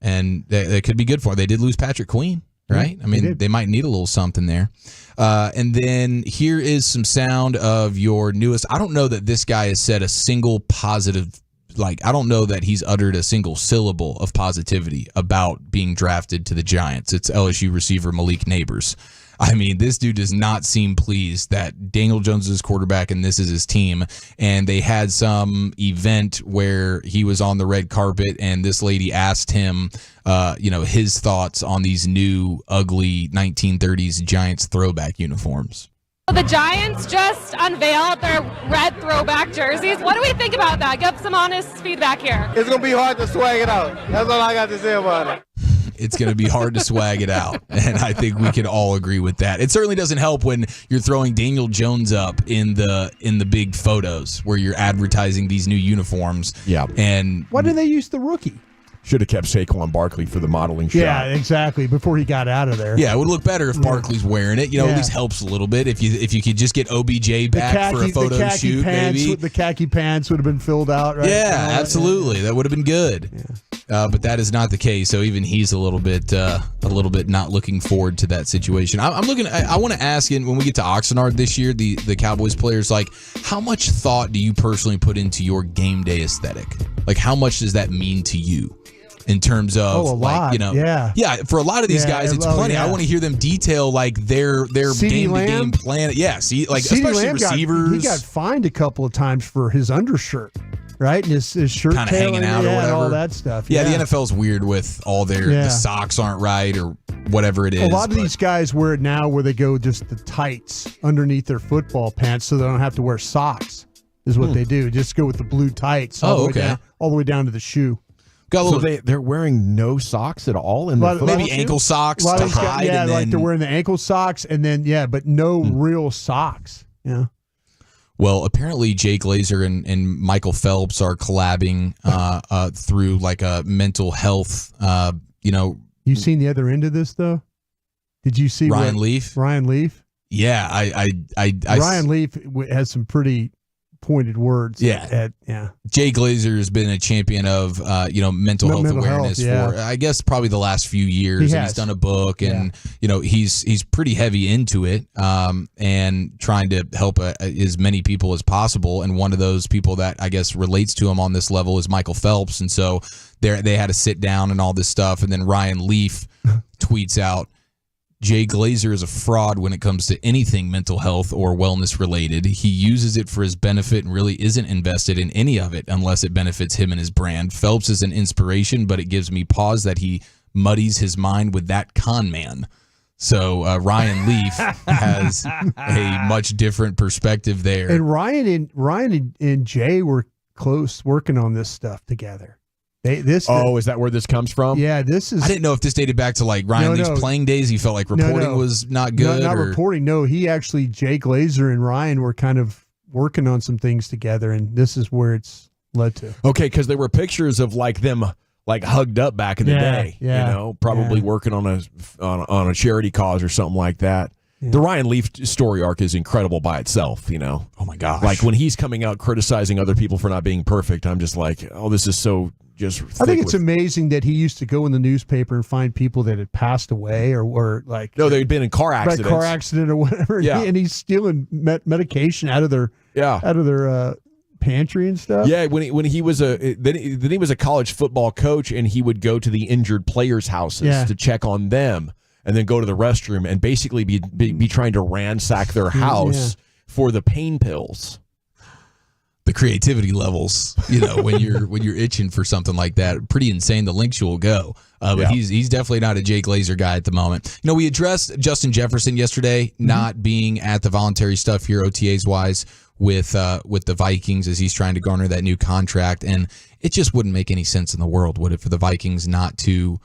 And that could be good for them. They did lose Patrick Queen, right? I mean, they might need a little something there. And then here is some sound of your newest. I don't know that this guy has said a single positive, I don't know that he's uttered a single syllable of positivity about being drafted to the Giants. It's LSU receiver Malik Neighbors. I mean, this dude does not seem pleased that Daniel Jones is his quarterback and this is his team. And they had some event where he was on the red carpet and this lady asked him, his thoughts on these new ugly 1930s Giants throwback uniforms. The Giants just unveiled their red throwback jerseys. What do we think about that? Give some honest feedback here. It's going to be hard to swag it out. That's all I got to say about it. It's going to be hard to swag it out, and I think we can all agree with that. It certainly doesn't help when you're throwing Daniel Jones up in the big photos where you're advertising these new uniforms. Yeah. And why didn't they use the rookie? Should have kept Saquon Barkley for the modeling shot. Yeah, exactly. Before he got out of there. Yeah, it would look better if Barkley's wearing it. At least helps a little bit. If you could just get OBJ back for a photo shoot, maybe. The khaki pants would have been filled out, right? Yeah, absolutely. That would have been good. Yeah. But that is not the case. So even he's a little bit not looking forward to that situation. I'm looking. I want to ask you, when we get to Oxnard this year, the Cowboys players, how much thought do you personally put into your game day aesthetic? How much does that mean to you? in terms of a lot. For a lot of these guys, it's plenty. Yeah. I want to hear them detail like their game to game plan. Yeah, especially receivers. He got fined a couple of times for his undershirt, right? And his shirt kind of hanging out or whatever, all that stuff. Yeah, the NFL's weird with all the socks aren't right or whatever it is. A lot of these guys wear it now where they go just the tights underneath their football pants so they don't have to wear socks. Is what they do. Just go with the blue tights all the way down to the shoe. So they're wearing no socks at all in the maybe ankle socks to hide. Yeah, like they're wearing the ankle socks and then but no real socks. Yeah. Well, apparently Jay Glazer and Michael Phelps are collabing through like a mental health. You seen the other end of this though? Did you see Ryan Leaf? Ryan Leaf. Yeah, Ryan Leaf has some pretty pointed words. Yeah. Jay Glazer has been a champion of mental health awareness for I guess probably the last few years. He's done a book and he's pretty heavy into it and trying to help as many people as possible. And one of those people that I guess relates to him on this level is Michael Phelps. And so they had to sit down and all this stuff. And then Ryan Leaf tweets out, Jay Glazer is a fraud when it comes to anything mental health or wellness related. He uses it for his benefit and really isn't invested in any of it unless it benefits him and his brand. Phelps is an inspiration, but it gives me pause that he muddies his mind with that con man. So Ryan Leaf has a much different perspective there. And Ryan and Jay were close working on this stuff together. Is that where this comes from? Yeah, this is. I didn't know if this dated back to like Ryan Leaf's playing days. He felt like reporting was not good. Not reporting. No, he actually, Jay Glazer and Ryan were kind of working on some things together, and this is where it's led to. Okay, because there were pictures of like them like hugged up back in the day. Probably working on a charity cause or something like that. Yeah. The Ryan Leaf story arc is incredible by itself, Oh my gosh. Like when he's coming out criticizing other people for not being perfect, I'm just like, oh, this is so just. I think it's amazing that he used to go in the newspaper and find people that had passed away or were like. No, they'd been in car accidents. Car accident or whatever. Yeah. And he's stealing medication out of their pantry and stuff. Yeah, when he was then he was a college football coach and he would go to the injured players' houses to check on them. And then go to the restroom and basically be trying to ransack their house for the pain pills. The creativity levels, when you're itching for something like that, pretty insane. The lengths you'll go, but he's definitely not a Jay Glazer guy at the moment. We addressed Justin Jefferson yesterday not being at the voluntary stuff here, OTAs wise, with the Vikings as he's trying to garner that new contract, and it just wouldn't make any sense in the world, would it, for the Vikings not to.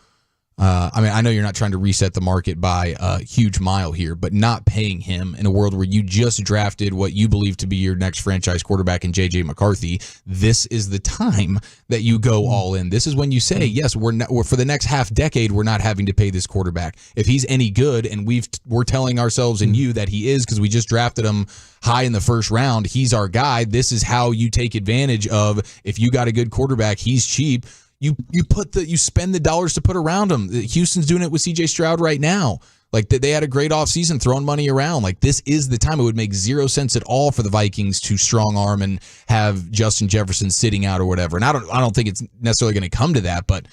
I know you're not trying to reset the market by a huge mile here, but not paying him in a world where you just drafted what you believe to be your next franchise quarterback in J.J. McCarthy, this is the time that you go all in. This is when you say, yes, we're for the next half decade, we're not having to pay this quarterback. If he's any good, and we're telling ourselves and you that he is because we just drafted him high in the first round, he's our guy. This is how you take advantage of if you got a good quarterback, he's cheap. You spend the dollars to put around him. Houston's doing it with CJ Stroud right now. Like they had a great offseason throwing money around. Like this is the time. It would make zero sense at all for the Vikings to strong arm and have Justin Jefferson sitting out or whatever. And I don't think it's necessarily going to come to that, but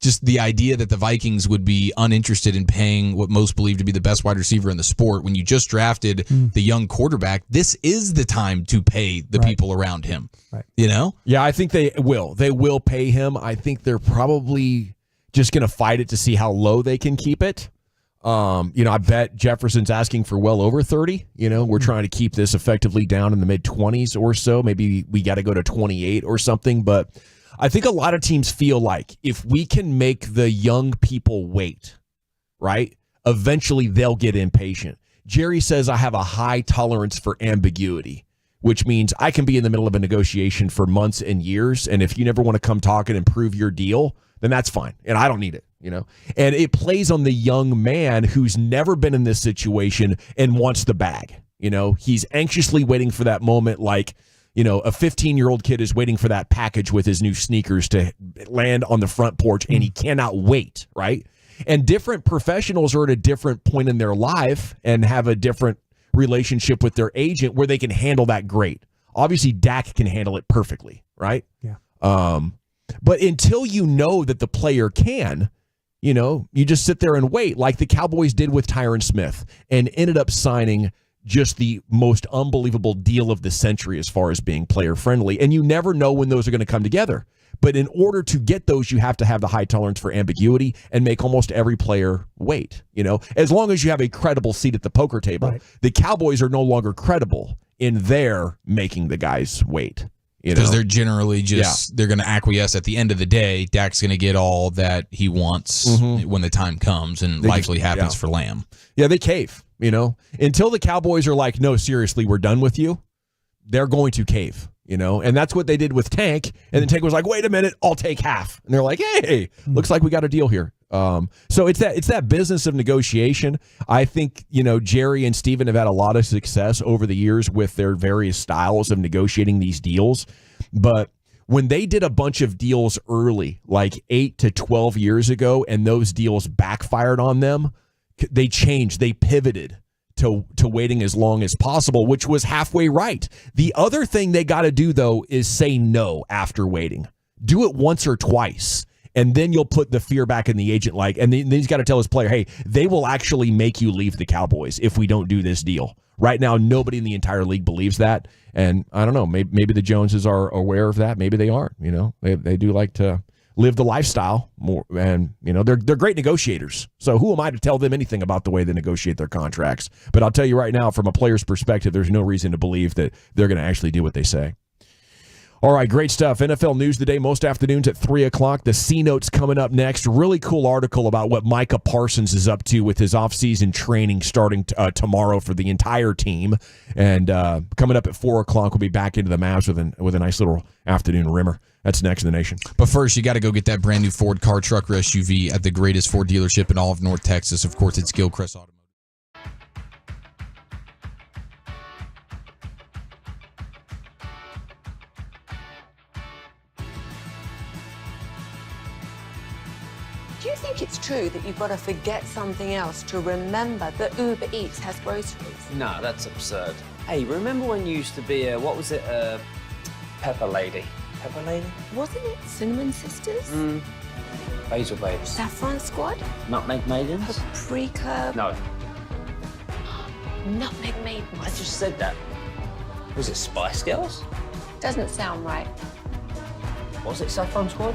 just the idea that the Vikings would be uninterested in paying what most believe to be the best wide receiver in the sport when you just drafted the young quarterback, this is the time to pay the people around him. Right. Yeah, I think they will. They will pay him. I think they're probably just going to fight it to see how low they can keep it. I bet Jefferson's asking for well over 30. We're trying to keep this effectively down in the mid-20s or so. Maybe we got to go to 28 or something, but I think a lot of teams feel like if we can make the young people wait, right, eventually they'll get impatient. Jerry says I have a high tolerance for ambiguity, which means I can be in the middle of a negotiation for months and years, and if you never want to come talk and improve your deal, then that's fine, and I don't need it, And it plays on the young man who's never been in this situation and wants the bag. He's anxiously waiting for that moment like, a 15-year-old kid is waiting for that package with his new sneakers to land on the front porch, and he cannot wait, right? And different professionals are at a different point in their life and have a different relationship with their agent where they can handle that great. Obviously, Dak can handle it perfectly, right? Yeah. But until you know that the player can, you just sit there and wait, like the Cowboys did with Tyron Smith and ended up signing just the most unbelievable deal of the century as far as being player friendly. And you never know when those are going to come together. But in order to get those, you have to have the high tolerance for ambiguity and make almost every player wait. As long as you have a credible seat at the poker table, right. The Cowboys are no longer credible in their making the guys wait. Because they're generally they're going to acquiesce at the end of the day. Dak's going to get all that he wants when the time comes, and likely happens for Lamb. Yeah, they cave, Until the Cowboys are like, no, seriously, we're done with you, they're going to cave, And that's what they did with Tank. And then Tank was like, wait a minute, I'll take half. And they're like, hey, looks like we got a deal here. So it's that business of negotiation. I think, Jerry and Steven have had a lot of success over the years with their various styles of negotiating these deals. But when they did a bunch of deals early, like 8 to 12 years ago, and those deals backfired on them, they changed, they pivoted to waiting as long as possible, which was halfway right. The other thing they got to do, though, is say no after waiting. Do it once or twice. And then you'll put the fear back in the agent, and then he's got to tell his player, hey, they will actually make you leave the Cowboys if we don't do this deal. Right now, nobody in the entire league believes that. And I don't know, maybe the Joneses are aware of that. Maybe they aren't. They do like to live the lifestyle more. And, they're great negotiators. So who am I to tell them anything about the way they negotiate their contracts? But I'll tell you right now, from a player's perspective, there's no reason to believe that they're going to actually do what they say. All right, great stuff. NFL News Today, most afternoons at 3 o'clock. The C-Note's coming up next. Really cool article about what Micah Parsons is up to with his offseason training starting tomorrow for the entire team. And coming up at 4 o'clock, we'll be back into the Mavs with a nice little afternoon rimmer. That's next in the nation. But first, you got to go get that brand new Ford car, truck, or SUV at the greatest Ford dealership in all of North Texas. Of course, it's Gilchrist Automotive. Do you think it's true that you've got to forget something else to remember that Uber Eats has groceries? No, that's absurd. Hey, remember when you used to be Pepper Lady? Pepper Lady? Wasn't it Cinnamon Sisters? Basil Babes. Saffron Squad? Nutmeg Maidens? Paprika? No. Nutmeg Maidens. I just said that. Was it Spice Girls? Doesn't sound right. Was it Saffron Squad?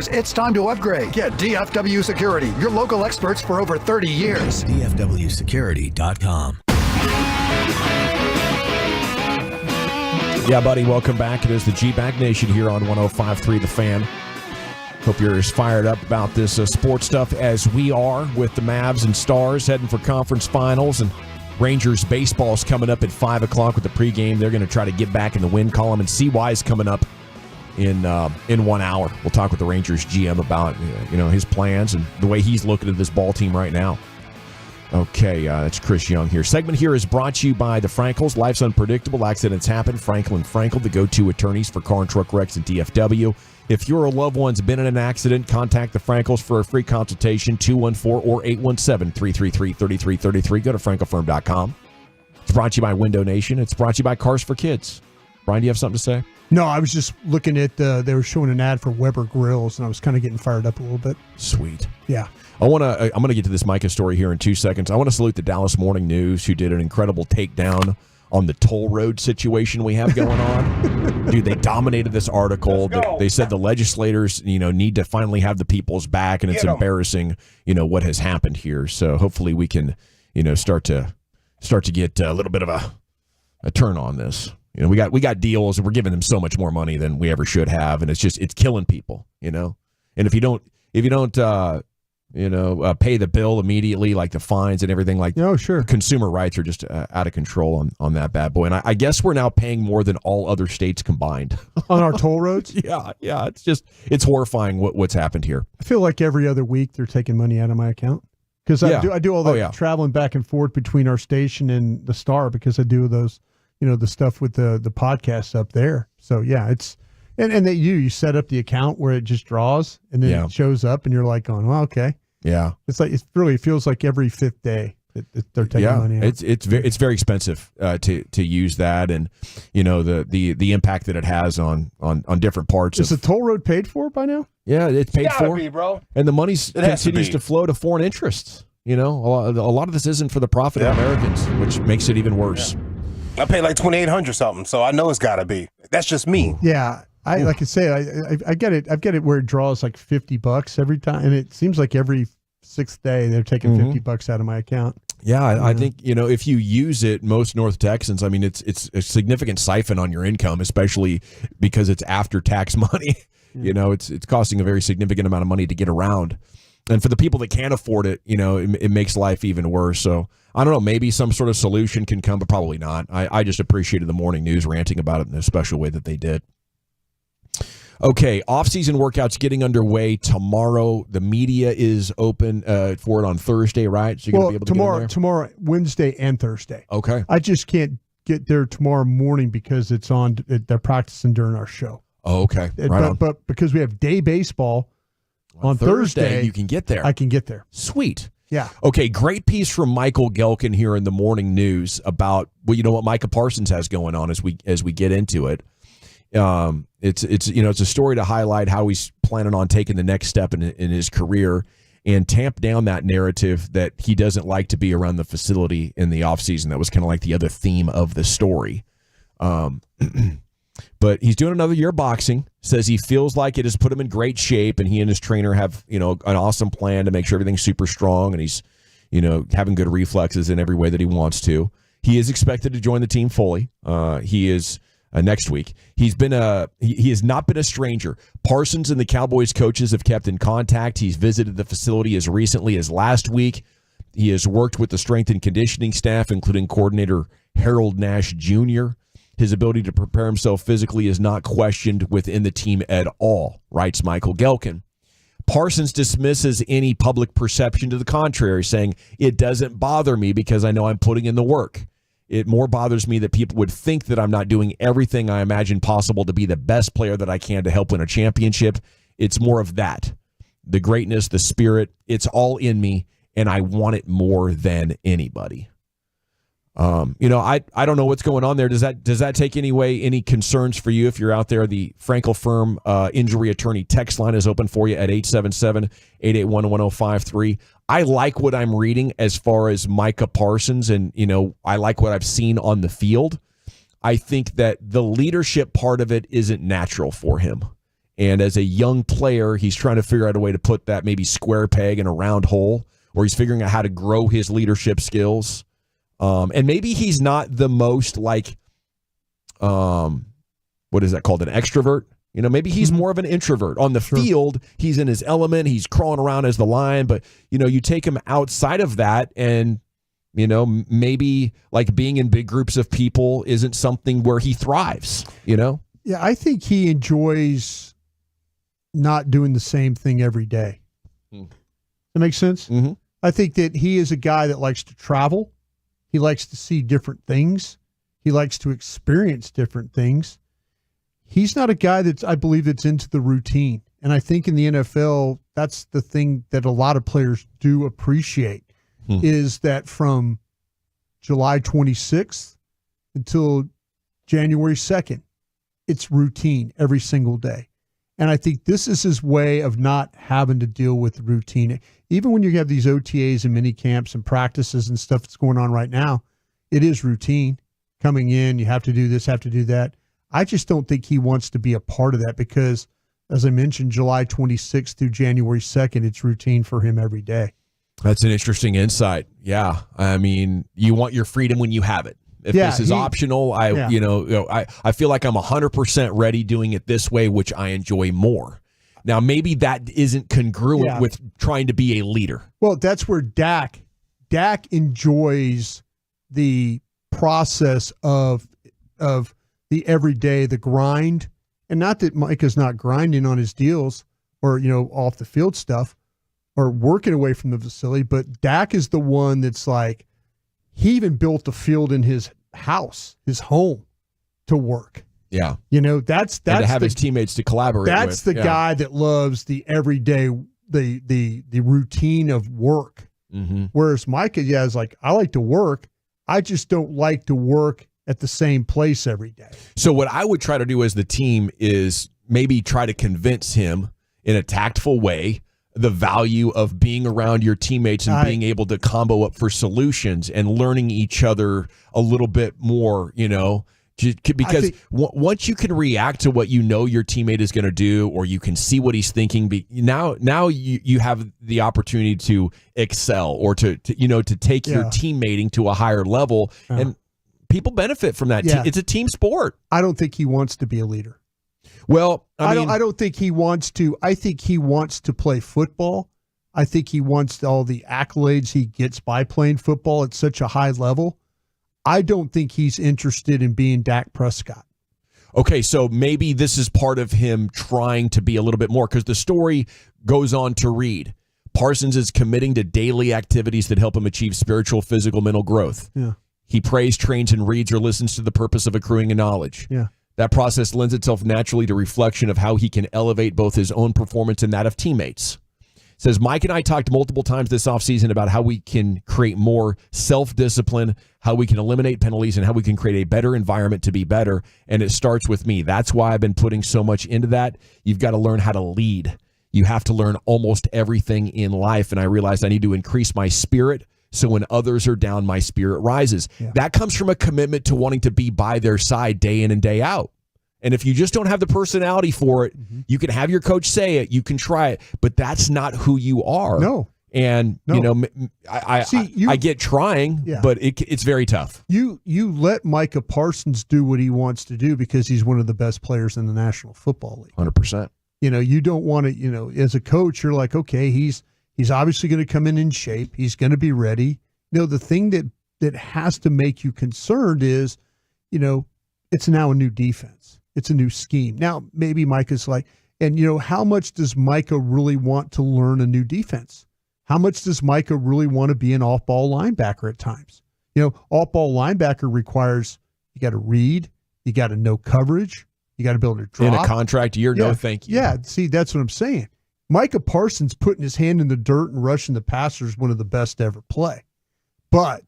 It's time to upgrade. Get DFW Security, your local experts for over 30 years. DFWsecurity.com. Yeah, buddy, welcome back. It is the G-Bag Nation here on 105.3 The Fan. Hope you're as fired up about this sports stuff as we are with the Mavs and Stars heading for conference finals, and Rangers baseball's coming up at 5 o'clock with the pregame. They're going to try to get back in the win column, and CY's coming up in 1 hour. We'll talk with the Rangers GM about his plans and the way he's looking at this ball team right now. Okay, that's Chris Young here. Segment here is brought to you by the Frankels. Life's unpredictable. Accidents happen. Frankel & Frankel, the go-to attorneys for car and truck wrecks in DFW. If your loved one's been in an accident, contact the Frankels for a free consultation, 214 or 817-333-3333. Go to frankelfirm.com. It's brought to you by Window Nation. It's brought to you by Cars for Kids. Brian, do you have something to say? No, I was just looking at they were showing an ad for Weber Grills, and I was kind of getting fired up a little bit. Sweet. Yeah. I'm going to get to this Micah story here in 2 seconds. I want to salute the Dallas Morning News, who did an incredible takedown on the toll road situation we have going on. Dude, they dominated this article. They said the legislators, need to finally have the people's back, and it's embarrassing, what has happened here. So hopefully we can, start to get a little bit of a turn on this. We got deals, and we're giving them so much more money than we ever should have, and it's killing people, And if you don't pay the bill immediately, like the fines and everything, like sure, consumer rights are just out of control on that bad boy. And I guess we're now paying more than all other states combined on our toll roads. Yeah, it's horrifying what's happened here. I feel like every other week they're taking money out of my account because I do all that traveling back and forth between our station and the Star because I do those. The stuff with the podcasts up there. So yeah, it's and that you set up the account where it just draws and then it shows up and you're like going, well, okay. Yeah. It's like, it feels like every fifth day that they're taking money out. It's very expensive to use that, and the impact that it has on different parts. Is the toll road paid for by now? Yeah, it's paid for. Be, bro. And the money continues to flow to foreign interests. A lot of this isn't for the profit of Americans, which makes it even worse. Yeah. I pay like $2,800 something, so I know it's got to be. That's just me. Yeah, I get it. I get it where it draws like $50 every time, and it seems like every sixth day they're taking $50 out of my account. Yeah, I think if you use it, most North Texans, I mean, it's a significant siphon on your income, especially because it's after tax money. It's costing a very significant amount of money to get around. And for the people that can't afford it, it makes life even worse. So I don't know, maybe some sort of solution can come, but probably not. I just appreciated the morning news ranting about it in a special way that they did. Okay, off-season workouts getting underway tomorrow. The media is open for it on Thursday, right? So you're going to be able to get in there? Tomorrow, Wednesday and Thursday. Okay. I just can't get there tomorrow morning because it's on. They're practicing during our show. Oh, okay. But because we have day baseball on Thursday, you can get there. I can get there. Sweet. Yeah. Okay, great piece from Michael Gelkin here in the morning news about what Micah Parsons has going on as we get into it. It's a story to highlight how he's planning on taking the next step in his career and tamp down that narrative that he doesn't like to be around the facility in the offseason. That was kind of like the other theme of the story. But he's doing another year of boxing, says he feels like it has put him in great shape, and he and his trainer have, an awesome plan to make sure everything's super strong, and he's, having good reflexes in every way that he wants to. He is expected to join the team fully. He is next week. He has not been a stranger. Parsons and the Cowboys coaches have kept in contact. He's visited the facility as recently as last week. He has worked with the strength and conditioning staff, including coordinator Harold Nash Jr. His ability to prepare himself physically is not questioned within the team at all, writes Michael Gelkin. Parsons dismisses any public perception to the contrary, saying, "It doesn't bother me because I know I'm putting in the work. It more bothers me that people would think that I'm not doing everything I imagine possible to be the best player that I can to help win a championship. It's more of that. The greatness, the spirit, it's all in me, and I want it more than anybody." I don't know what's going on there. Does that take any concerns for you if you're out there? The Frankel Firm injury attorney text line is open for you at 877-881-1053. I like what I'm reading as far as Micah Parsons, and I like what I've seen on the field. I think that the leadership part of it isn't natural for him. And as a young player, he's trying to figure out a way to put that maybe square peg in a round hole, or he's figuring out how to grow his leadership skills. And maybe he's not the most like, what is that called? An extrovert? You know, maybe he's more of an introvert. On the field, he's in his element. He's crawling around as the lion. But, you know, you take him outside of that and, you know, maybe like being in big groups of people isn't something where he thrives, you know? Yeah, I think he enjoys not doing the same thing every day. That makes sense? Mm-hmm. I think that he is a guy that likes to travel. He likes to see different things. He likes to experience different things. He's not a guy that's, I believe, that's into the routine. And I think in the NFL, that's the thing that a lot of players do appreciate, is that from July 26th until January 2nd, it's routine every single day. And I think this is his way of not having to deal with routine. Even when you have these OTAs and mini camps and practices and stuff that's going on right now, it is routine. Coming in, you have to do this, have to do that. I just don't think he wants to be a part of that because, as I mentioned, July 26th through January 2nd, it's routine for him every day. That's an interesting insight. Yeah. I mean, you want your freedom when you have it. If this is optional, I feel like I'm 100% ready doing it this way, which I enjoy more. Now, maybe that isn't congruent with trying to be a leader. Well, that's where Dak enjoys the process of the everyday, the grind, and not that Micah's not grinding on his deals or, you know, off the field stuff or working away from the facility, but Dak is the one that's like, he even built the field in his house, his home, to work. Yeah. You know, that's and to have his teammates to collaborate that's with. the guy that loves the everyday, the routine of work. Mm-hmm. Whereas Micah, is like, I like to work. I just don't like to work at the same place every day. So what I would try to do as the team is maybe try to convince him in a tactful way the value of being around your teammates and being able to combo up for solutions and learning each other a little bit more, you know, because once you can react to what you know your teammate is going to do, or you can see what he's thinking, now you have the opportunity to excel or to take your teammating to a higher level, and people benefit from that. It's a team sport. I don't think he wants to be a leader. Well, I don't think he wants to. I think he wants to play football. I think he wants all the accolades he gets by playing football at such a high level. I don't think he's interested in being Dak Prescott. Okay, so maybe this is part of him trying to be a little bit more, because the story goes on to read, Parsons is committing to daily activities that help him achieve spiritual, physical, mental growth. Yeah. He prays, trains, and reads or listens to the purpose of accruing knowledge. Yeah. That process lends itself naturally to reflection of how he can elevate both his own performance and that of teammates. It says, Mike and I talked multiple times this offseason about how we can create more self-discipline, how we can eliminate penalties, and how we can create a better environment to be better. And it starts with me. That's why I've been putting so much into that. You've got to learn how to lead. You have to learn almost everything in life. And I realized I need to increase my spirit, so when others are down, my spirit rises. Yeah. That comes from a commitment to wanting to be by their side day in and day out. And if you just don't have the personality for it, you can have your coach say it, you can try it, but that's not who you are. No. And, No. you know, I get trying, but it's very tough. You let Micah Parsons do what he wants to do because he's one of the best players in the National Football League. 100%. You know, you don't want to, you know, as a coach, you're like, okay, he's obviously going to come in shape. He's going to be ready. You know, the thing that has to make you concerned is, you know, it's now a new defense. It's a new scheme. Now, maybe Micah's like, and, you know, how much does Micah really want to learn a new defense? How much does Micah really want to be an off-ball linebacker at times? You know, off-ball linebacker requires you got to read, you got to know coverage, you got to be able to drop. In a contract year, no thank you. Yeah, see, that's what I'm saying. Micah Parsons putting his hand in the dirt and rushing the passer is one of the best to ever play. But,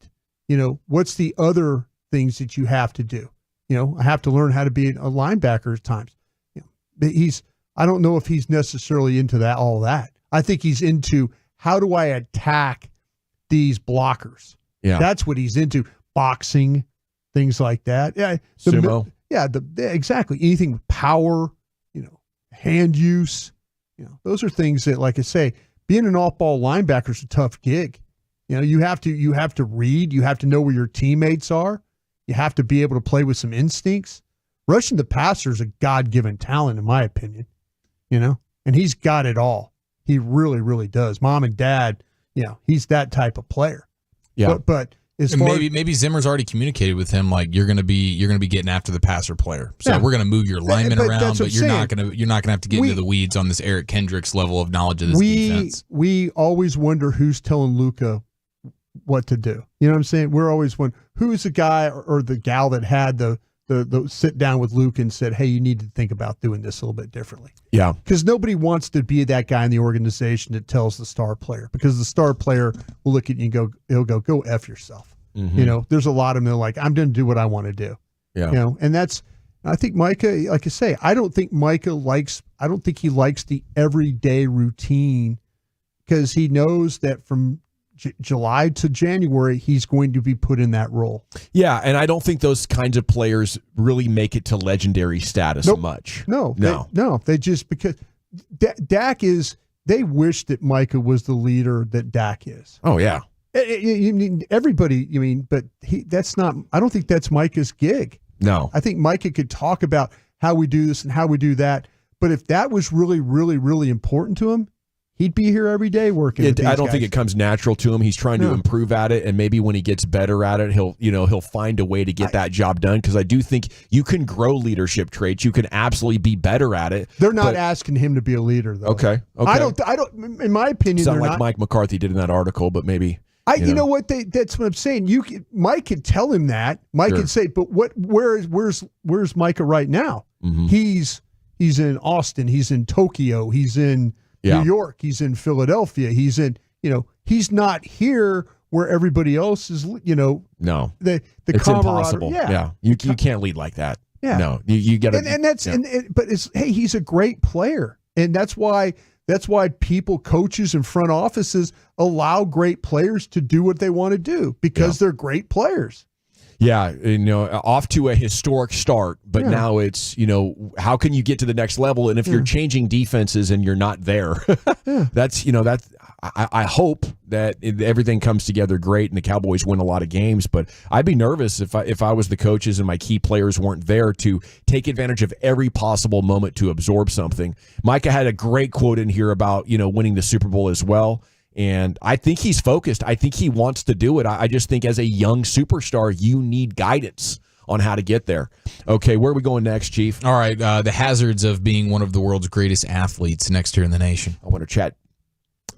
you know, what's the other things that you have to do? You know, I have to learn how to be a linebacker at times. You know, I don't know if he's necessarily into that, all that. I think he's into, how do I attack these blockers? Yeah. That's what he's into. Boxing, things like that. Yeah. Sumo. Exactly. Anything with power, you know, hand use. Those are things that, like I say, being an off-ball linebacker is a tough gig. You have to read. You have to know where your teammates are. You have to be able to play with some instincts. Rushing the passer is a God-given talent, in my opinion. And he's got it all. He really, really does. Mom and dad, he's that type of player. Yeah. But as and far maybe Zimmer's already communicated with him, like you're gonna be getting after the passer player. So we're gonna move your linemen around, but you're not gonna have to get into the weeds on this Eric Kendricks level of knowledge of this defense. We always wonder who's telling Luka what to do. You know what I'm saying? We're always wondering who's the guy or the gal that had the sit down with Luke and said, hey, you need to think about doing this a little bit differently. Yeah. Because nobody wants to be that guy in the organization that tells the star player, because the star player will look at you and he'll go F yourself. Mm-hmm. There's a lot of them that are like, I'm going to do what I want to do. Yeah. And I think Micah, like I say, I don't think he likes the everyday routine, because he knows that from July to January, he's going to be put in that role. Yeah, and I don't think those kinds of players really make it to legendary status much. No. They just, because Dak is, they wish that Micah was the leader that Dak is. Oh, yeah. Everybody, but that's not, I don't think that's Micah's gig. No. I think Micah could talk about how we do this and how we do that. But if that was really, really, really important to him, he'd be here every day working. I don't think it comes natural to him. He's trying to improve at it, and maybe when he gets better at it, he'll find a way to get that job done. Because I do think you can grow leadership traits. You can absolutely be better at it. They're not asking him to be a leader, though. Okay. I don't. In my opinion, sound like Mike McCarthy did in that article, but maybe. You know what? That's what I'm saying. Mike could tell him that. Mike could say, but where's Micah right now? Mm-hmm. He's in Austin. He's in Tokyo. He's in New York. He's in Philadelphia. He's in, he's not here where everybody else is, No. The it's camaraderie. impossible. Yeah. You can't lead like that. Yeah. No. You get it. But he's a great player. And that's why coaches and front offices allow great players to do what they want to do, because they're great players. Yeah, off to a historic start, but now it's, how can you get to the next level? And if you're changing defenses and you're not there, I hope that everything comes together great and the Cowboys win a lot of games. But I'd be nervous if I was the coaches and my key players weren't there to take advantage of every possible moment to absorb something. Micah had a great quote in here about, winning the Super Bowl as well. And I think he's focused. I think he wants to do it. I just think as a young superstar, you need guidance on how to get there. Okay, where are we going next, Chief? All right, the hazards of being one of the world's greatest athletes next here in the nation. I want to chat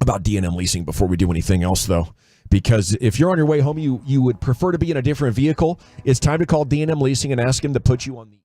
about D&M leasing before we do anything else, though. Because if you're on your way home, you would prefer to be in a different vehicle, it's time to call D&M Leasing and ask him to put you on the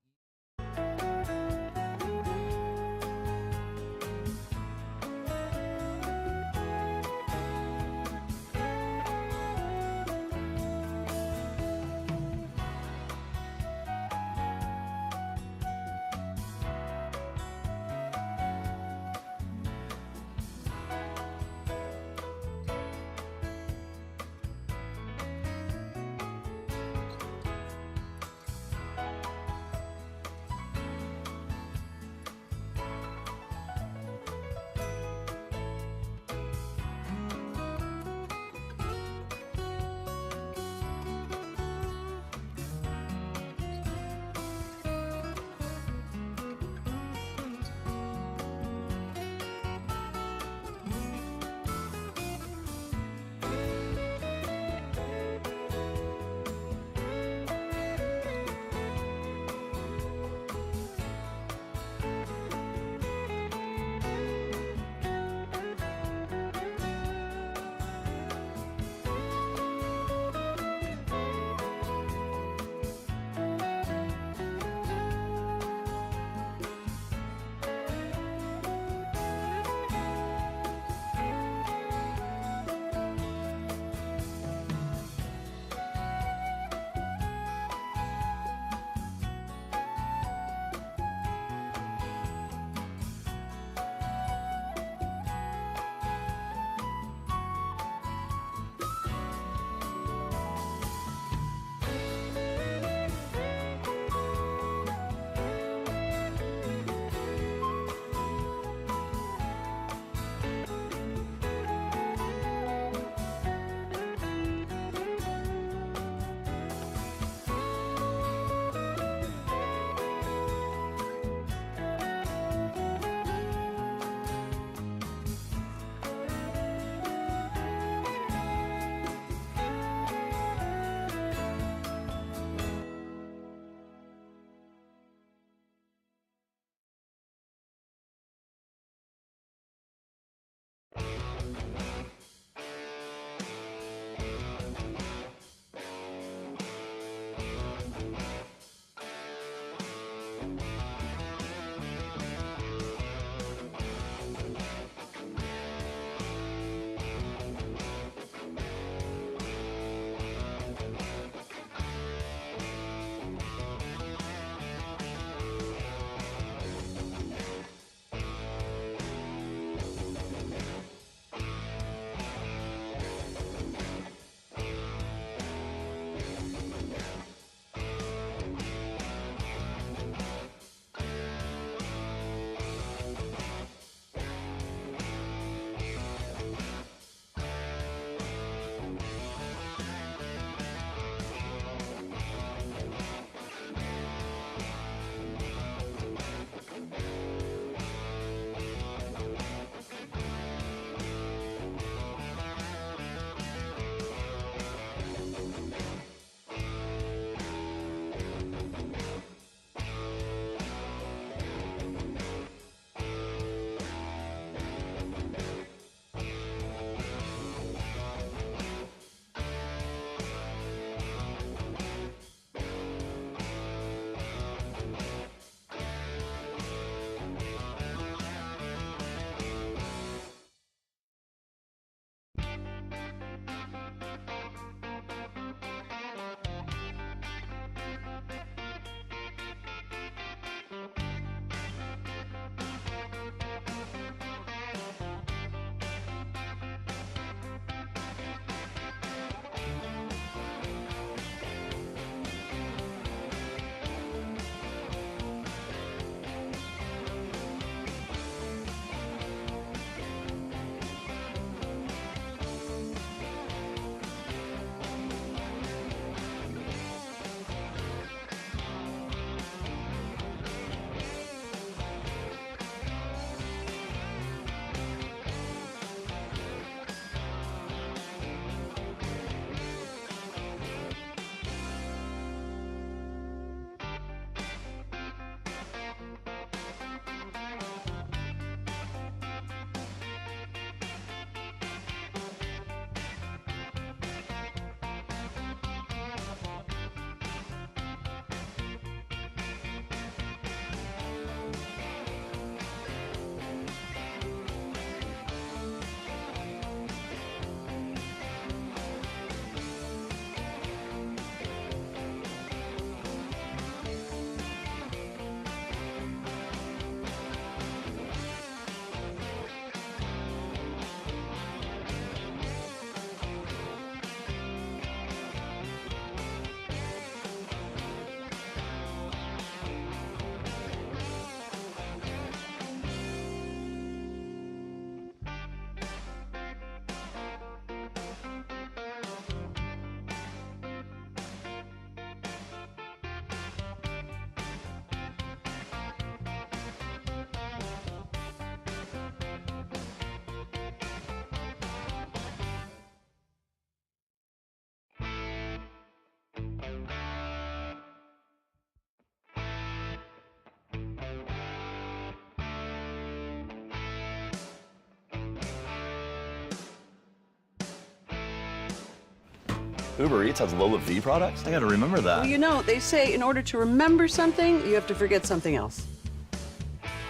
Uber Eats has Lola V products? I gotta remember that. Well, you know, they say in order to remember something, you have to forget something else.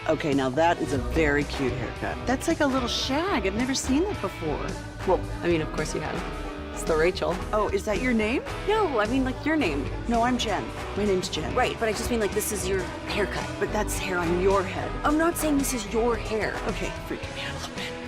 Okay, now that is a very cute haircut. That's like a little shag. I've never seen that before. Well, I mean, of course you have. It's the Rachel. Oh, is that your name? No, I mean like your name. No, I'm Jen. My name's Jen. Right, but I just mean like this is your haircut. But that's hair on your head. I'm not saying this is your hair. Okay, freaking me out a little bit.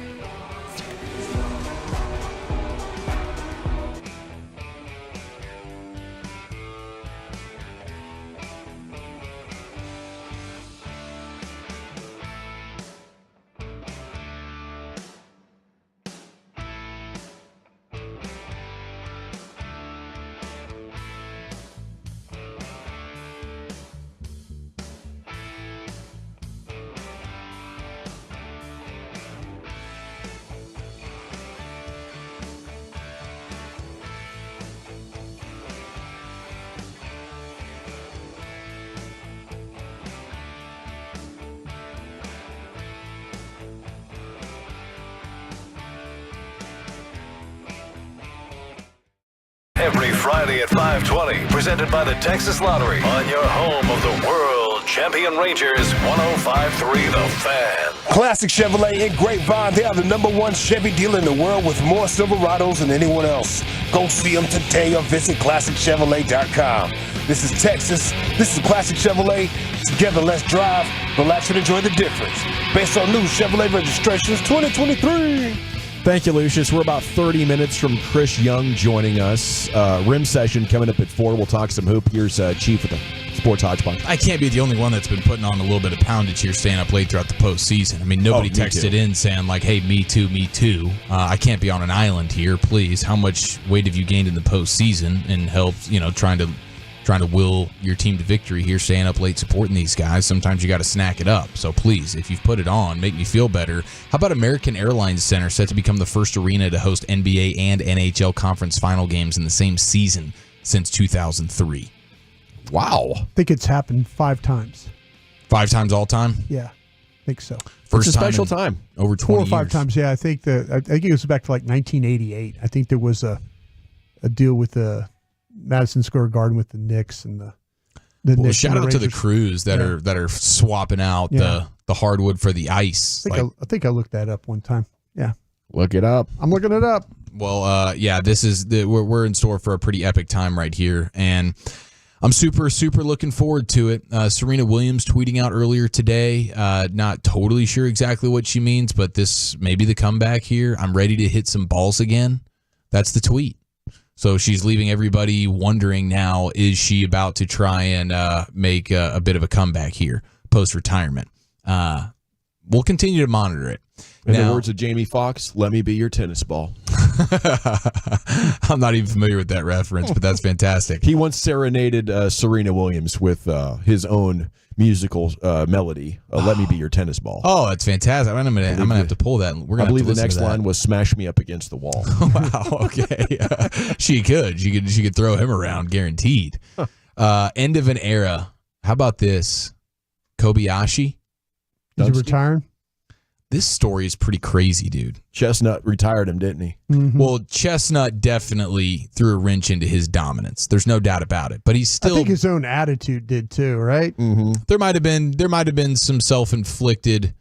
Friday at 5:20, presented by the Texas Lottery on your home of the world champion Rangers, 105.3 The Fan. Classic Chevrolet in Grapevine. They are the #1 Chevy dealer in the world with more Silverados than anyone else. Go see them today or visit ClassicChevrolet.com. This is Texas. This is Classic Chevrolet. Together, let's drive, relax, and enjoy the difference. Based on new Chevrolet registrations 2023. Thank you, Lucius. We're about 30 minutes from Chris Young joining us. Rim session coming up at 4. We'll talk some hoop. Here's Chief with the Sports Hodgepodge. I can't be the only one that's been putting on a little bit of poundage here, staying up late throughout the postseason. I mean, nobody texted in saying, like, hey, me too, me too. I can't be on an island here, please. How much weight have you gained in the postseason and helped, trying to will your team to victory here, staying up late supporting these guys? Sometimes you got to snack it up. So please, if you've put it on, make me feel better. How about American Airlines Center set to become the first arena to host NBA and NHL conference final games in the same season since 2003? Wow. I think it's happened 5 times. 5 times all time? Yeah, I think so. First it's a special time. Over 20 4 or 5 years. times, yeah. I think it goes back to like 1988. I think there was a deal with the Madison Square Garden with the Knicks and the Knicks. Shout and out to the Rangers. crews that are swapping out the hardwood for the ice. I think I looked that up one time. Yeah. Look it up. I'm looking it up. Well, this is we're in store for a pretty epic time right here, and I'm super looking forward to it. Serena Williams tweeting out earlier today, not totally sure exactly what she means, but this may be the comeback here. I'm ready to hit some balls again. That's the tweet. So she's leaving everybody wondering now, is she about to try and make a bit of a comeback here post-retirement? We'll continue to monitor it. In the words of Jamie Foxx, let me be your tennis ball. I'm not even familiar with that reference, but that's fantastic. He once serenaded Serena Williams with his own musical melody, Let Me Be Your Tennis Ball. Oh, that's fantastic. I'm gonna have to pull that. We're gonna I believe have to the next listen to that. line was Smash Me Up Against the Wall. Wow, okay. She could throw him around, guaranteed. End of an era. How about this? Kobayashi? Is he retiring? This story is pretty crazy, dude. Chestnut retired him, didn't he? Mm-hmm. Well, Chestnut definitely threw a wrench into his dominance. There's no doubt about it. But he's still. I think his own attitude did too, right? Mm-hmm. There might have been some self-inflicted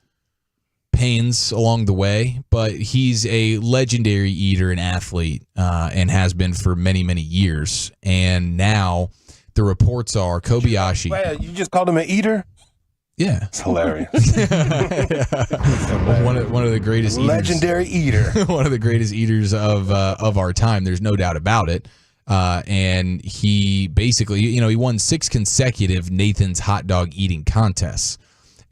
pains along the way, but he's a legendary eater and athlete, and has been for many, many years. And now the reports are Kobayashi. Wait, you just called him an eater? Yeah, it's hilarious. One of the greatest legendary eater. One of the greatest eaters of our time. There's no doubt about it. And he basically, he won 6 consecutive Nathan's hot dog eating contests,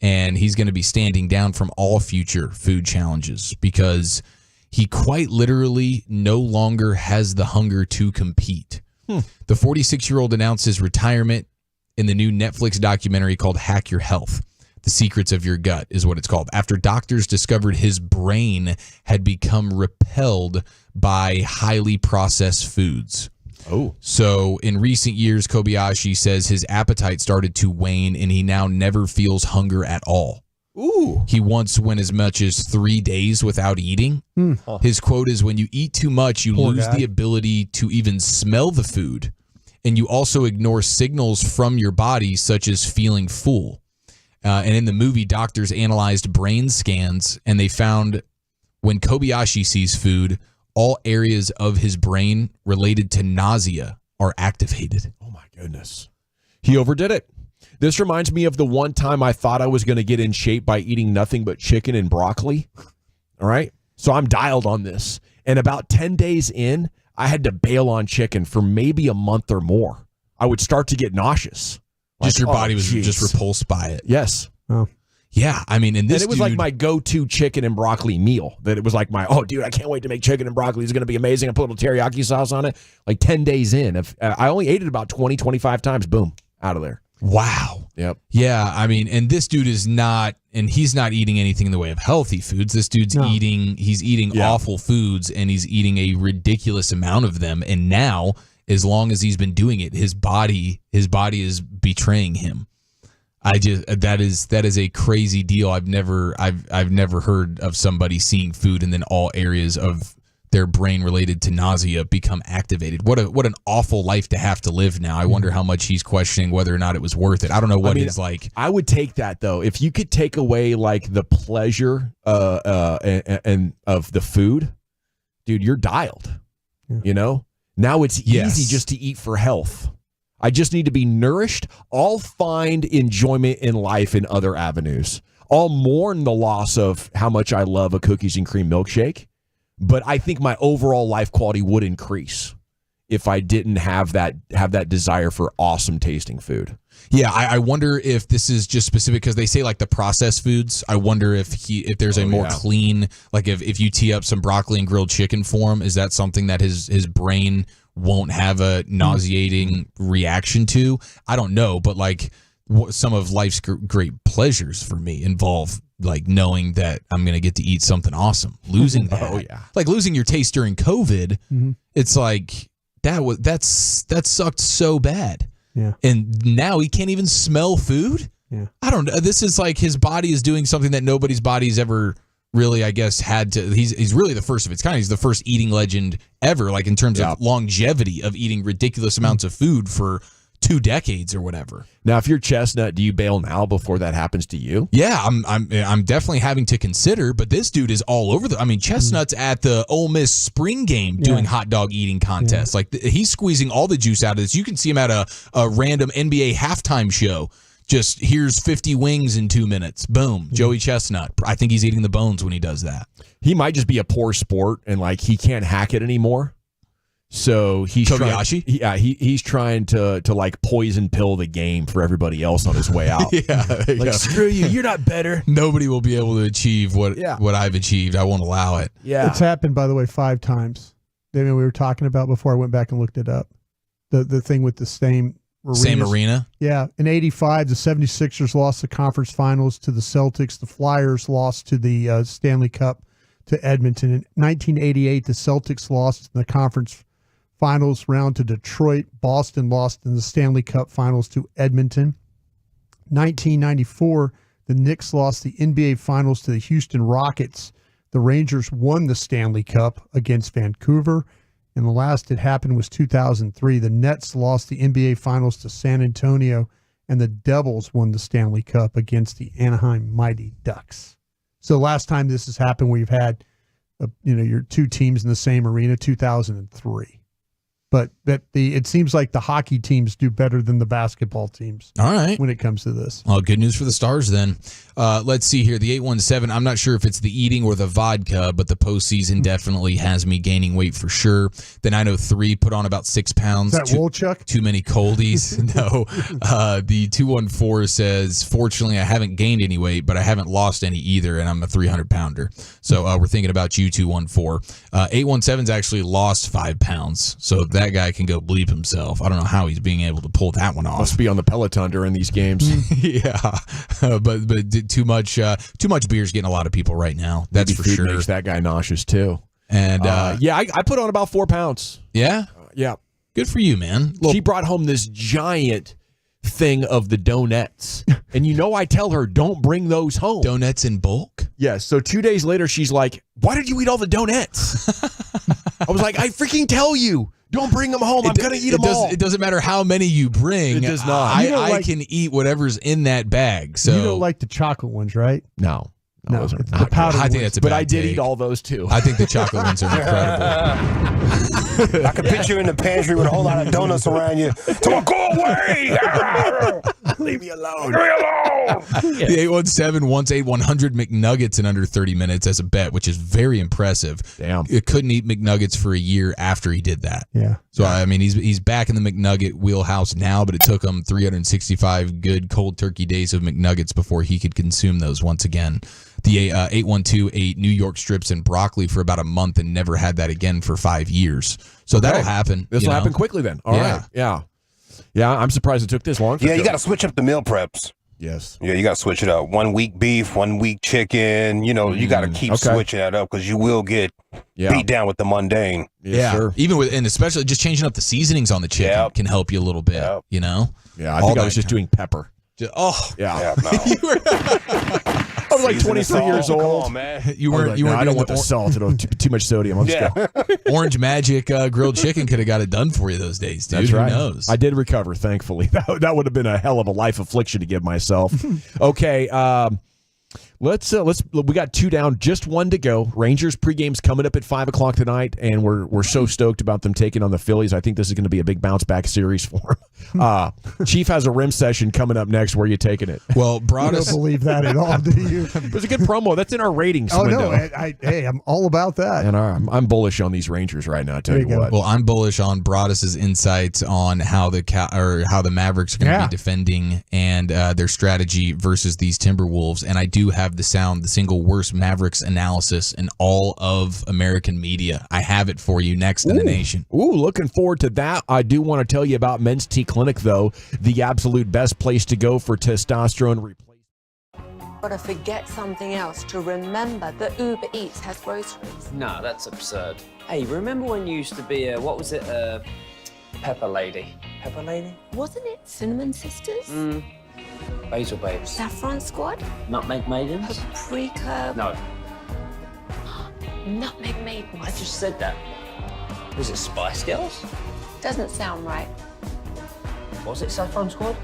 and he's going to be standing down from all future food challenges because he quite literally no longer has the hunger to compete. The 46-year-old announced his retirement in the new Netflix documentary called Hack Your Health. The Secrets of Your Gut is what it's called. After doctors discovered his brain had become repelled by highly processed foods. Oh. So in recent years, Kobayashi says his appetite started to wane and he now never feels hunger at all. Ooh. He once went as much as 3 days without eating. His quote is, when you eat too much, you Poor lose guy. the ability to even smell the food. And you also ignore signals from your body, such as feeling full. And in the movie, doctors analyzed brain scans, and they found when Kobayashi sees food, all areas of his brain related to nausea are activated. Oh, my goodness. He overdid it. This reminds me of the one time I thought I was going to get in shape by eating nothing but chicken and broccoli. All right? So I'm dialed on this. And about 10 days in, I had to bail on chicken for maybe a month or more. I would start to get nauseous. Just Like, your body was geez. just repulsed by it. Yes. Oh. Yeah, I mean, and this it was like my go-to chicken and broccoli meal. That it was like dude, I can't wait to make chicken and broccoli. It's going to be amazing. I put a little teriyaki sauce on it. Like 10 days in. I only ate it about 20, 25 times. Boom. Out of there. Wow. Yep. Yeah, I mean, and this dude is not, and he's not eating anything in the way of healthy foods. This dude's eating awful foods, and he's eating a ridiculous amount of them. And now, as long as he's been doing it, his body is betraying him. That is a crazy deal. I've never heard of somebody seeing food and then all areas of their brain related to nausea become activated. What an awful life to have to live now. I wonder how much he's questioning whether or not it was worth it. I don't know what it's like. I would take that though. If you could take away like the pleasure and of the food, dude, you're dialed. You know? Now it's easy just to eat for health. I just need to be nourished. I'll find enjoyment in life in other avenues. I'll mourn the loss of how much I love a cookies and cream milkshake, but I think my overall life quality would increase if I didn't have that desire for awesome tasting food. Yeah, I wonder if this is just specific because they say like the processed foods. I wonder if there's a more clean, like if you tee up some broccoli and grilled chicken for him, is that something that his brain won't have a nauseating reaction to? I don't know, but like some of life's great pleasures for me involve like knowing that I'm going to get to eat something awesome. Losing that, like losing your taste during COVID, it's like that sucked so bad. Yeah. And now he can't even smell food. Yeah. I don't know. This is like his body is doing something that nobody's body's ever really, I guess, had to. He's really the first of its kind. He's the first eating legend ever, like in terms of longevity of eating ridiculous amounts of food for 2 decades or whatever. Now, if you're Chestnut, do you bail now before that happens to you? Yeah, I'm definitely having to consider, but this dude is all over Chestnut's at the Ole Miss spring game doing hot dog eating contests. Like he's squeezing all the juice out of this. You can see him at a random NBA halftime show. Just here's 50 wings in 2 minutes. Boom, Joey Chestnut. I think he's eating the bones when he does that. He might just be a poor sport and like he can't hack it anymore. So he's Kobayashi? He's trying to like poison pill the game for everybody else on his way out. Screw you, you're not better. Nobody will be able to achieve what I've achieved. I won't allow it. Yeah, it's happened, by the way, 5 times. I mean, we were talking about before I went back and looked it up. The thing with the same arena. Yeah, in '85, the 76ers lost the conference finals to the Celtics. The Flyers lost to the Stanley Cup to Edmonton. In 1988, the Celtics lost in the conference finals round to Detroit. Boston lost in the Stanley Cup finals to Edmonton. 1994, the Knicks lost the NBA finals to the Houston Rockets. The Rangers won the Stanley Cup against Vancouver. And the last it happened was 2003. The Nets lost the NBA finals to San Antonio, and the Devils won the Stanley Cup against the Anaheim Mighty Ducks. So last time this has happened, we've had your 2 teams in the same arena, 2003. But it seems like the hockey teams do better than the basketball teams. All right. When it comes to this. Well, good news for the Stars then. Let's see here. The 817, I'm not sure if it's the eating or the vodka, but the postseason definitely has me gaining weight for sure. The 903 put on about 6 pounds. Is that Wolchuk? Too many coldies. No. The 214 says, fortunately, I haven't gained any weight, but I haven't lost any either, and I'm a 300-pounder. So we're thinking about you, 214. 817's actually lost 5 pounds, so that guy can go bleep himself. I don't know how he's being able to pull that one off. Must be on the Peloton during these games. Yeah, but too much beer's getting a lot of people right now. That's Maybe for sure. Makes that guy nauseous too. And I put on about 4 pounds. Yeah, yeah. Good for you, man. She brought home this giant thing of the donuts, and I tell her don't bring those home. Donuts in bulk. Yes. So 2 days later, she's like, "Why did you eat all the donuts?" I was like, "I freaking tell you." Don't bring them home. I'm going to eat them all. It doesn't matter how many you bring. It does not. I can eat whatever's in that bag. So you don't like the chocolate ones, right? No. No, those are it's not the powder I think ones. that's a But bad I did take. eat all those too. I think the chocolate ones are incredible. I can picture you in the pantry with a whole lot of donuts around you. Someone go away! Leave me alone. Leave me alone! The 817 wants 100 McNuggets in under 30 minutes as a bet, which is very impressive. Damn. It couldn't eat McNuggets for a year after he did that. Yeah. So, I mean, he's back in the McNugget wheelhouse now, but it took him 365 good cold turkey days of McNuggets before he could consume those once again. The 812 ate New York strips and broccoli for about a month and never had that again for 5 years. So that'll happen. This will happen quickly then. All right. Yeah. Yeah, I'm surprised it took this long. Yeah, you got to switch up the meal preps. Yes. Yeah, you got to switch it up. 1 week beef, 1 week chicken. You got to keep switching that up because you will get beat down with the mundane. Yeah, sure. Even and especially just changing up the seasonings on the chicken can help you a little bit. Yep. Yeah, I think I was just doing pepper. Oh, yeah. No. was like 23 years old. Come on, man. You weren't. I don't doing want the salt. It'll too much sodium. I'll just go. Orange Magic grilled chicken could have got it done for you those days, dude. That's right. Who knows? I did recover, thankfully. That would have been a hell of a life affliction to give myself. Okay, let's we got 2 down, just 1 to go. Rangers pregame's coming up at 5:00 tonight, and we're so stoked about them taking on the Phillies. I think this is going to be a big bounce back series for them. Chief has a rim session coming up next. Where are you taking it? Well, I don't believe that at all, do you? It was a good promo. That's in our ratings window. No, hey, I'm all about that. And I'm bullish on these Rangers right now. I tell you what. Well, I'm bullish on Broadus's insights on how the Mavericks are going to be defending and their strategy versus these Timberwolves. And I do have the single worst Mavericks analysis in all of American media. I have it for you next in the nation. Ooh, looking forward to that. I do want to tell you about Men's T Clinic, though, the absolute best place to go for testosterone replacement. Gotta forget something else to remember that Uber Eats has groceries. No, that's absurd. Hey, remember when you used to be a, what was it, Pepper Lady? Pepper Lady? Wasn't it Cinnamon Sisters? Basil Babes. Saffron Squad? Nutmeg Maidens? Paprika? No. Nutmeg Maidens. I just said that. Was it Spice Girls? Doesn't sound right. Was it Saffron Squad?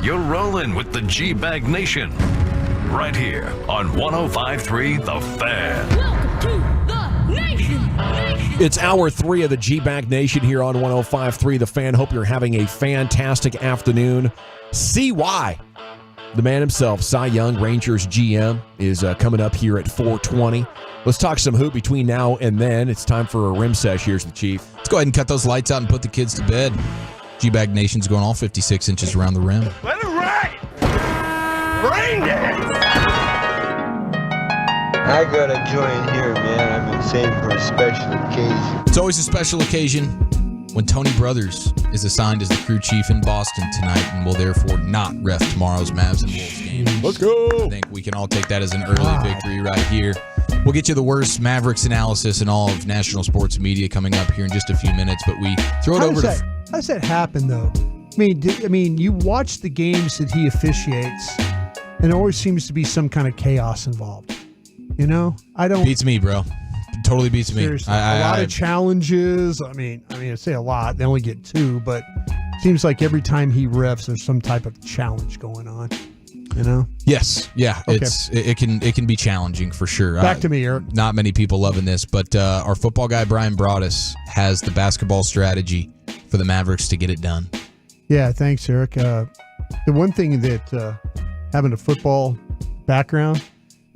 You're rolling with the G-Bag Nation. Right here on 105.3 The Fan. It's hour 3 of the G-Bag Nation here on 105.3 The Fan. Hope you're having a fantastic afternoon. CY, the man himself, Cy Young, Rangers GM, is coming up here at 4:20. Let's talk some hoop between now and then. It's time for a rim sesh. Here's the Chief. Let's go ahead and cut those lights out and put the kids to bed. G-Bag Nation's going all 56 inches around the rim. Let it rain! Rain dance! I gotta join here, man. I've been saving for a special occasion. It's always a special occasion when Tony Brothers is assigned as the crew chief in Boston tonight and will therefore not ref tomorrow's Mavs and Wolves game. Let's go! I think we can all take that as an early victory right here. We'll get you the worst Mavericks analysis in all of national sports media coming up here in just a few minutes, but we throw it over to... How does that happen, though? I mean, you watch the games that he officiates, and there always seems to be some kind of chaos involved. You know? I don't... Beats me, bro. Totally beats me. Seriously. A lot of challenges. I mean, I say a lot. They only get 2, but it seems like every time he refs, there's some type of challenge going on. You know? Yes. Yeah. Okay. It can be challenging for sure. Back to me, Eric. Not many people loving this, but our football guy Brian Broaddus has the basketball strategy for the Mavericks to get it done. Yeah, thanks, Eric. The one thing that having a football background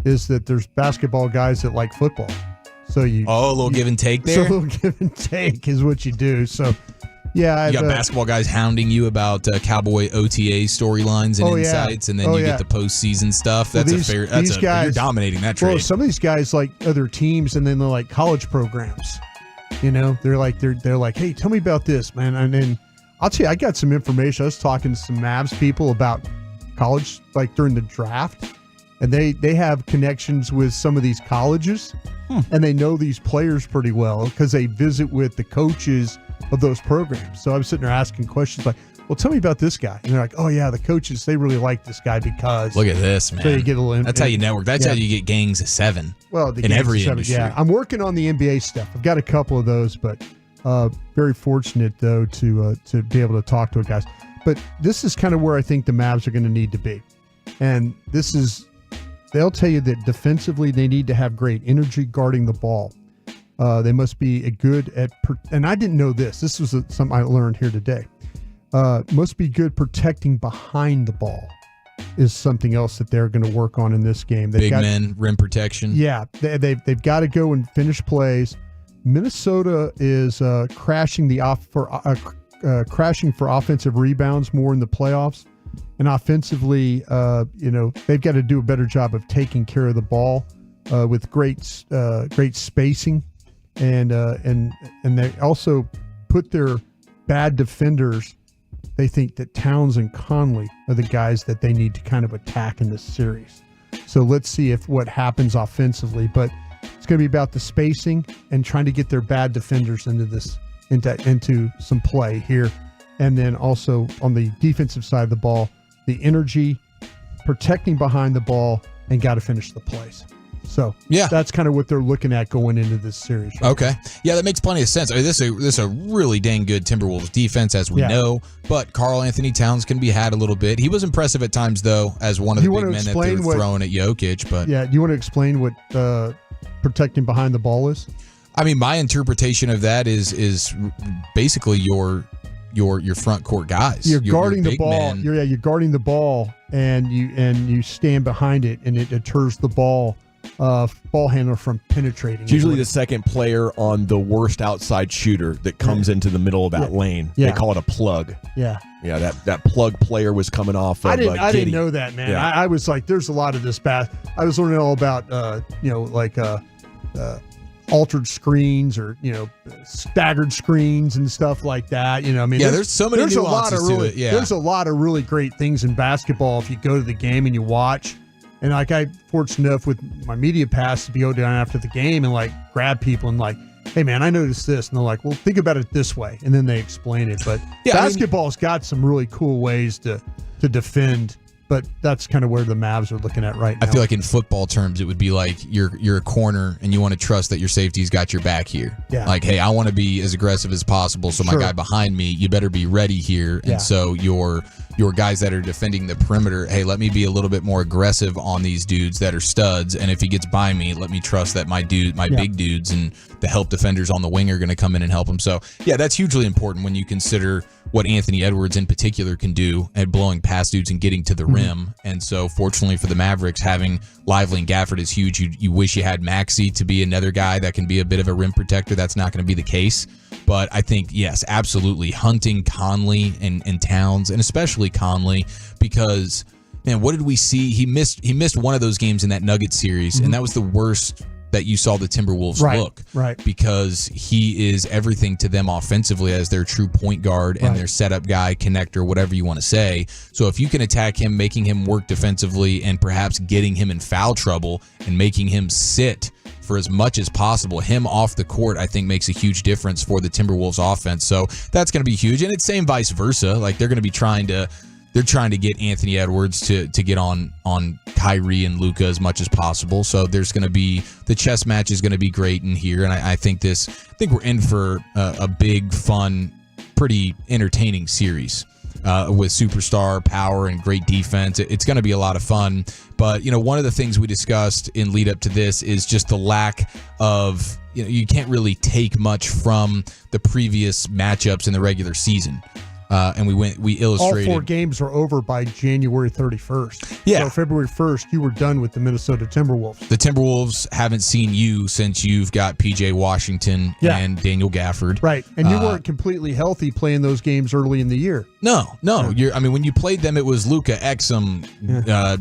is that there's basketball guys that like football. So a little give and take there. So a little give and take is what you do. So yeah, you got basketball guys hounding you about Cowboy OTA storylines and insights, and then you get the postseason stuff. That's you're dominating that trade. Well, some of these guys like other teams, and then they're like college programs. You know, they're like, hey, tell me about this, man. And then I'll tell you, I got some information. I was talking to some Mavs people about college, like during the draft, and they have connections with some of these colleges, and they know these players pretty well because they visit with the coaches of those programs. So I'm sitting there asking questions like, well, tell me about this guy. And they're like, oh, yeah, the coaches, they really like this guy because. Look at this, man. So you get a little. That's how you network. That's how you get gangs of 7. Well, in every industry. Yeah, I'm working on the NBA stuff. I've got a couple of those, but very fortunate, though, to be able to talk to guys. But this is kind of where I think the Mavs are going to need to be. And they'll tell you that defensively they need to have great energy guarding the ball. They must be good at, and I didn't know this. This was something I learned here today. Must be good protecting behind the ball is something else that they're going to work on in this game. Big men, rim protection. Yeah, they've got to go and finish plays. Minnesota is crashing for offensive rebounds more in the playoffs, and offensively, they've got to do a better job of taking care of the ball with great spacing, and they also put their bad defenders. They think that Towns and Conley are the guys that they need to kind of attack in this series. So let's see what happens offensively. But it's going to be about the spacing and trying to get their bad defenders into some play here. And then also on the defensive side of the ball, the energy, protecting behind the ball, and got to finish the plays. So that's kind of what they're looking at going into this series. Right okay. now. Yeah, that makes plenty of sense. I mean, this is a really dang good Timberwolves defense, as we know. But Karl Anthony Towns can be had a little bit. He was impressive at times, though, as one of the big men that they were throwing at Jokic. But yeah, do you want to explain what protecting behind the ball is? I mean, my interpretation of that is basically your front court guys. You're guarding the ball. You're guarding the ball, and you stand behind it, and it deters the ball handler from penetrating. It's usually the second player on the worst outside shooter that comes into the middle of that lane. Yeah. They call it a plug. Yeah. Yeah, that plug player was coming off of I didn't know that, man. Yeah. I was like, there's a lot of this I was learning all about, altered screens or, staggered screens and stuff like that. There's so many nuances to it. Yeah. There's a lot of really great things in basketball if you go to the game and you watch. And like I'm fortunate enough with my media pass to go down after the game and like grab people and like, hey man, I noticed this, and they're like, well, think about it this way, and then they explain it. But basketball's got some really cool ways to defend. But that's kind of where the Mavs are looking at right now. I feel like in football terms, it would be like you're a corner and you want to trust that your safety's got your back here. Yeah. Like, hey, I want to be as aggressive as possible, so my guy behind me, you better be ready here. And so your your guys that are defending the perimeter, hey, let me be a little bit more aggressive on these dudes that are studs, and if he gets by me, let me trust that my big dudes and the help defenders on the wing are going to come in and help him. So, yeah, that's hugely important when you consider what Anthony Edwards in particular can do at blowing past dudes and getting to the rim. And so, fortunately for the Mavericks, having Lively and Gafford is huge. You wish you had Maxey to be another guy that can be a bit of a rim protector. That's not going to be the case. But I think, yes, absolutely, Hunting, Conley, and Towns, and especially Conley, because, man, what did we see? He missed one of those games in that Nuggets series, and that was the worst that you saw the Timberwolves look. Right. Because he is everything to them offensively as their true point guard and their setup guy, connector, whatever you want to say. So if you can attack him, making him work defensively, and perhaps getting him in foul trouble and making him sit for as much as possible, him off the court, I think makes a huge difference for the Timberwolves offense. So that's going to be huge. And it's same vice versa. Like they're going to be trying to get Anthony Edwards to get on Kyrie and Luka as much as possible. So there's going to be, the chess match is going to be great in here. And I think we're in for a big, fun, pretty entertaining series. With superstar power and great defense. It's going to be a lot of fun. But, one of the things we discussed in lead up to this is just the lack of, you can't really take much from the previous matchups in the regular season. And we illustrated. All 4 games are over by January 31st. Yeah. So February 1st, you were done with the Minnesota Timberwolves. The Timberwolves haven't seen you since you've got PJ Washington and Daniel Gafford. Right. And you weren't completely healthy playing those games early in the year. No. When you played them, it was Luka, Exum.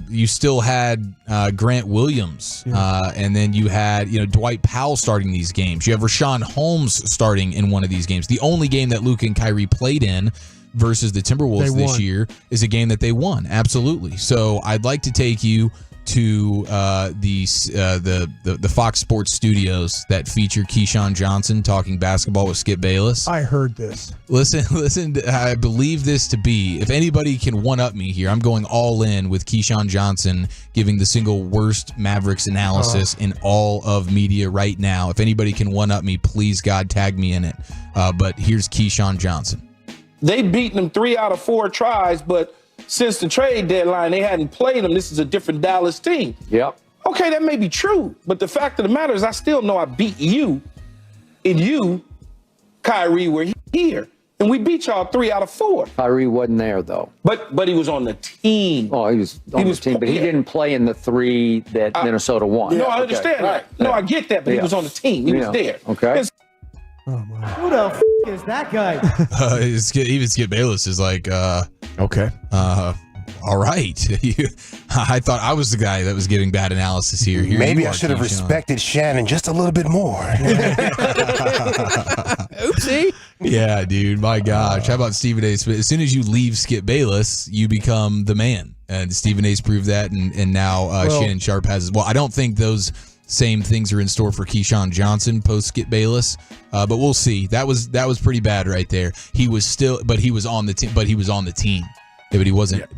You still had Grant Williams. And then you had, Dwight Powell starting these games. You have Rashawn Holmes starting in one of these games. The only game that Luka and Kyrie played in versus the Timberwolves this year is a game that they won. Absolutely. So I'd like to take you to the Fox Sports studios that feature Keyshawn Johnson talking basketball with Skip Bayless. I heard this. Listen, I believe this to be, if anybody can one-up me here, I'm going all in with Keyshawn Johnson giving the single worst Mavericks analysis in all of media right now. If anybody can one-up me, please, God, tag me in it. But here's Keyshawn Johnson. They've beaten them 3 out of 4 tries, but since the trade deadline, they hadn't played them. This is a different Dallas team. Yep. Okay, that may be true, but the fact of the matter is I still know I beat you, and you, Kyrie, were here. And we beat y'all 3 out of 4. Kyrie wasn't there, though. But he was on the team. Oh, he was on the team, but he didn't play in the 3 that Minnesota won. No, I understand that. No, I get that, but he was on the team. He was there. Okay. Who the is that guy? Even Skip Bayless is like, okay. All right. I thought I was the guy that was giving bad analysis here. Maybe I should have respected Shannon just a little bit more. Oopsie. Yeah, dude. My gosh. How about Stephen A. Smith? As soon as you leave Skip Bayless, you become the man. And Stephen A's proved that, and now Shannon Sharp has as well. I don't think those same things are in store for Keyshawn Johnson post Skip Bayless, but we'll see. That was pretty bad right there. He was on the team. Yeah,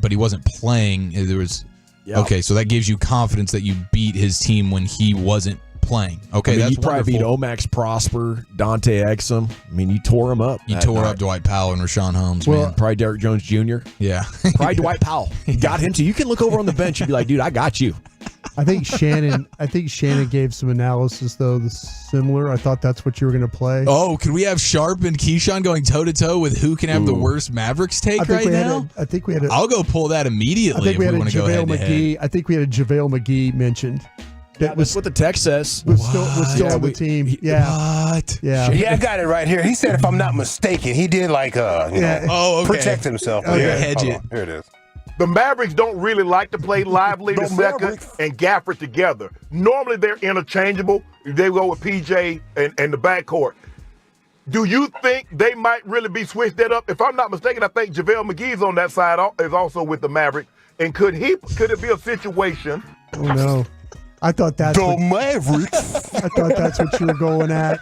but he wasn't playing. There was okay, so that gives you confidence that you beat his team when he wasn't playing. Okay, that's you probably beat Omax Prosper, Dante Exum. I mean, you tore him up. You tore up Dwight Powell and Rashawn Holmes. Man. Probably Derrick Jones Jr. Yeah, probably Dwight Powell. You got him too. You can look over on the bench and be like, dude, I got you. I think Shannon gave some analysis though that's similar. I thought that's what you were going to play. Oh, could we have Sharp and Keyshawn going toe to toe with who can have the worst Mavericks take right now? I think we had. I'll go pull that immediately. I think we had a want to go JaVale head to McGee. head. I think we had a JaVale McGee mentioned. That's what the text says. Was still on the team. Yeah. What? Yeah. Yeah, I got it right here. He said, if I'm not mistaken, he did protect himself. Okay. Here it is. The Mavericks don't really like to play Lively the second and Gafford together. Normally they're interchangeable. They go with PJ and the backcourt. Do you think they might really be switched that up? If I'm not mistaken, I think JaVale McGee's on that side is also with the Mavericks. And could it be a situation? Oh no. I thought that's Mavericks. I thought that's what you were going at.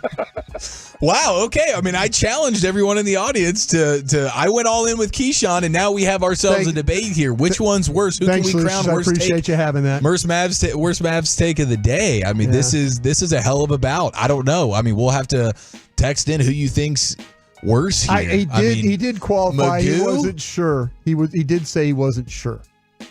Wow. Okay. I mean, I challenged everyone in the audience to. I went all in with Keyshawn, and now we have ourselves a debate here. Which one's worse? Who Thanks, can we crown Lucius, worst? I appreciate you having that. Worst Mavs take of the day. I mean, this is a hell of a bout. I don't know. I mean, we'll have to text in who you think's worse here. He did qualify. He Magoo? wasn't sure. He did say he wasn't sure.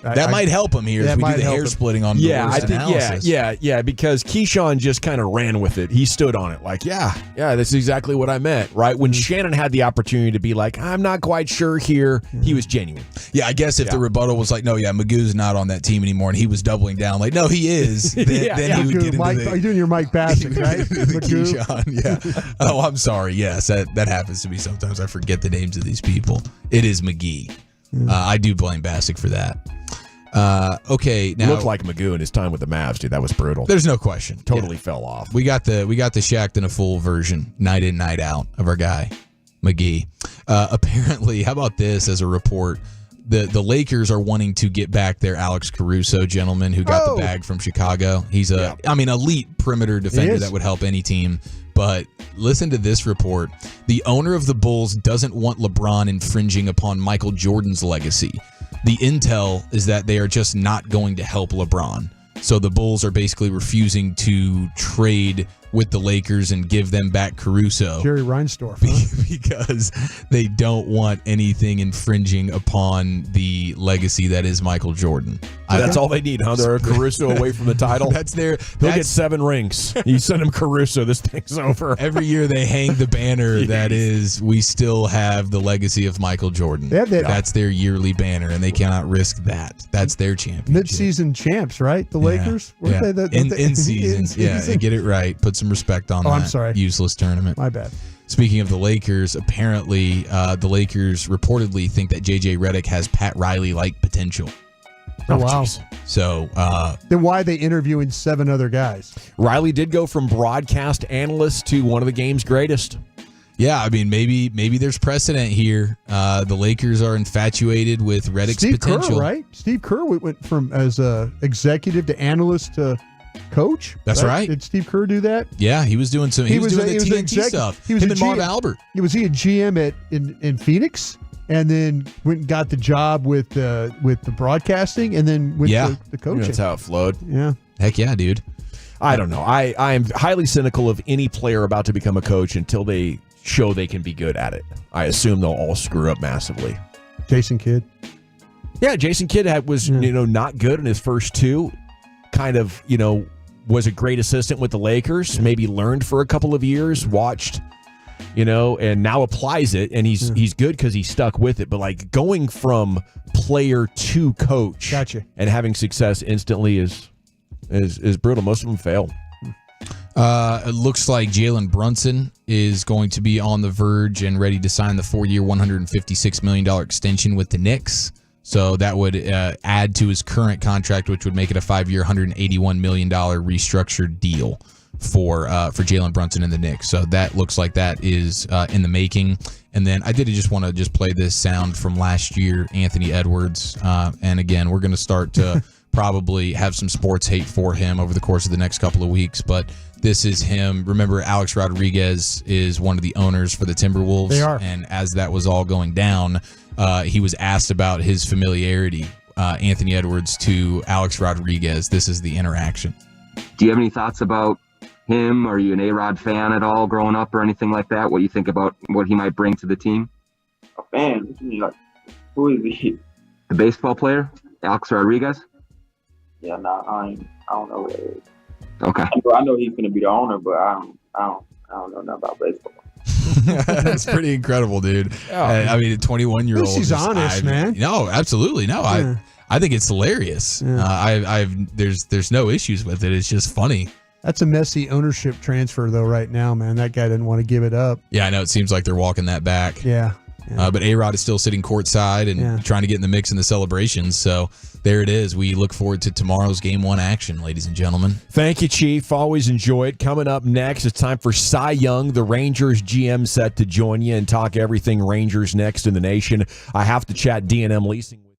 That might help him here as we do the hair splitting on the worst analysis. Yeah, because Keyshawn just kind of ran with it. He stood on it like, yeah, this is exactly what I meant, right? When Shannon had the opportunity to be like, I'm not quite sure here, he was genuine. Yeah, I guess if the rebuttal was like, no, Magoo's not on that team anymore, and he was doubling down like, no, he is, then he would get into Are you doing your Mike Bassett, right? Keyshawn, yeah. Oh, I'm sorry. Yes, that happens to me sometimes. I forget the names of these people. It is McGee. I do blame Bassick for that. Okay, now looked like Magoo in his time with the Mavs, dude. That was brutal. There's no question. Totally fell off. We got the Shaq in a full version, night in, night out of our guy, McGee. Apparently, how about this as a report? The Lakers are wanting to get back their Alex Caruso gentleman who got the bag from Chicago. He's elite perimeter defender that would help any team. But listen to this report. The owner of the Bulls doesn't want LeBron infringing upon Michael Jordan's legacy. The intel is that they are just not going to help LeBron. So the Bulls are basically refusing to trade with the Lakers and give them back Caruso. Jerry Reinsdorf. Huh? Because they don't want anything infringing upon the legacy that is Michael Jordan. That's all they need, huh? They're Caruso away from the title. He'll get 7 rings. You send him Caruso, this thing's over. Every year they hang the banner that is, we still have the legacy of Michael Jordan. That's their yearly banner, and they cannot risk that. That's their championship. Mid-season champs, right? The Lakers? Yeah. In season. Yeah, get it right. Put some respect on that. I'm sorry. Useless tournament. My bad. Speaking of the Lakers, apparently the Lakers reportedly think that J.J. Redick has Pat Riley-like potential. Oh, wow. Geez. So then why are they interviewing 7 other guys? Riley did go from broadcast analyst to one of the game's greatest. Yeah, I mean, maybe there's precedent here. The Lakers are infatuated with Redick's potential. Steve Kerr, right? Steve Kerr went from as a executive to analyst to coach. That's right. Did Steve Kerr do that? Yeah, he was doing some. He was doing the TNT stuff. He was him and Marv Albert. Was he a GM in Phoenix? And then went and got the job with the broadcasting, and then with the coaching. That's how it flowed. Yeah. Heck yeah, dude. I don't know. I am highly cynical of any player about to become a coach until they show they can be good at it. I assume they'll all screw up massively. Jason Kidd. Yeah, Jason Kidd was not good in his first 2. Kind of, was a great assistant with the Lakers. Maybe learned for a couple of years, watched, and now applies it, and he's good because he stuck with it. But like going from player to coach, and having success instantly is brutal. Most of them fail. It looks like Jalen Brunson is going to be on the verge and ready to sign the 4-year, $156 million extension with the Knicks. So that would add to his current contract, which would make it a 5-year, $181 million restructured deal for Jalen Brunson and the Knicks. So that looks like that is in the making. And then I did just want to play this sound from last year, Anthony Edwards. And again, we're going to start to probably have some sports hate for him over the course of the next couple of weeks. But this is him. Remember, Alex Rodriguez is one of the owners for the Timberwolves. They are. And as that was all going down, he was asked about his familiarity, Anthony Edwards to Alex Rodriguez. This is the interaction. Do you have any thoughts about him? Are you an A-Rod fan at all growing up or anything like that? What do you think about what he might bring to the team? A fan? Like, who is he? The baseball player, Alex Rodriguez? Yeah, no, I don't know what it is. Okay. I know he's going to be the owner, but I don't know nothing about baseball. That's pretty incredible, dude. I mean, a 21-year-old. He's honest, man. No, absolutely. No, Yeah. I think it's hilarious. Yeah. There's no issues with it. It's just funny. That's a messy ownership transfer, though, right now, man. That guy didn't want to give it up. Yeah, I know. It seems like they're walking that back. Yeah. But A-Rod is still sitting courtside and trying to get in the mix in the celebrations. So there it is. We look forward to tomorrow's Game 1 action, ladies and gentlemen. Thank you, Chief. Always enjoy it. Coming up next, it's time for Cy Young, the Rangers GM, set to join you and talk everything Rangers next in the nation. I have to chat D&M Leasing with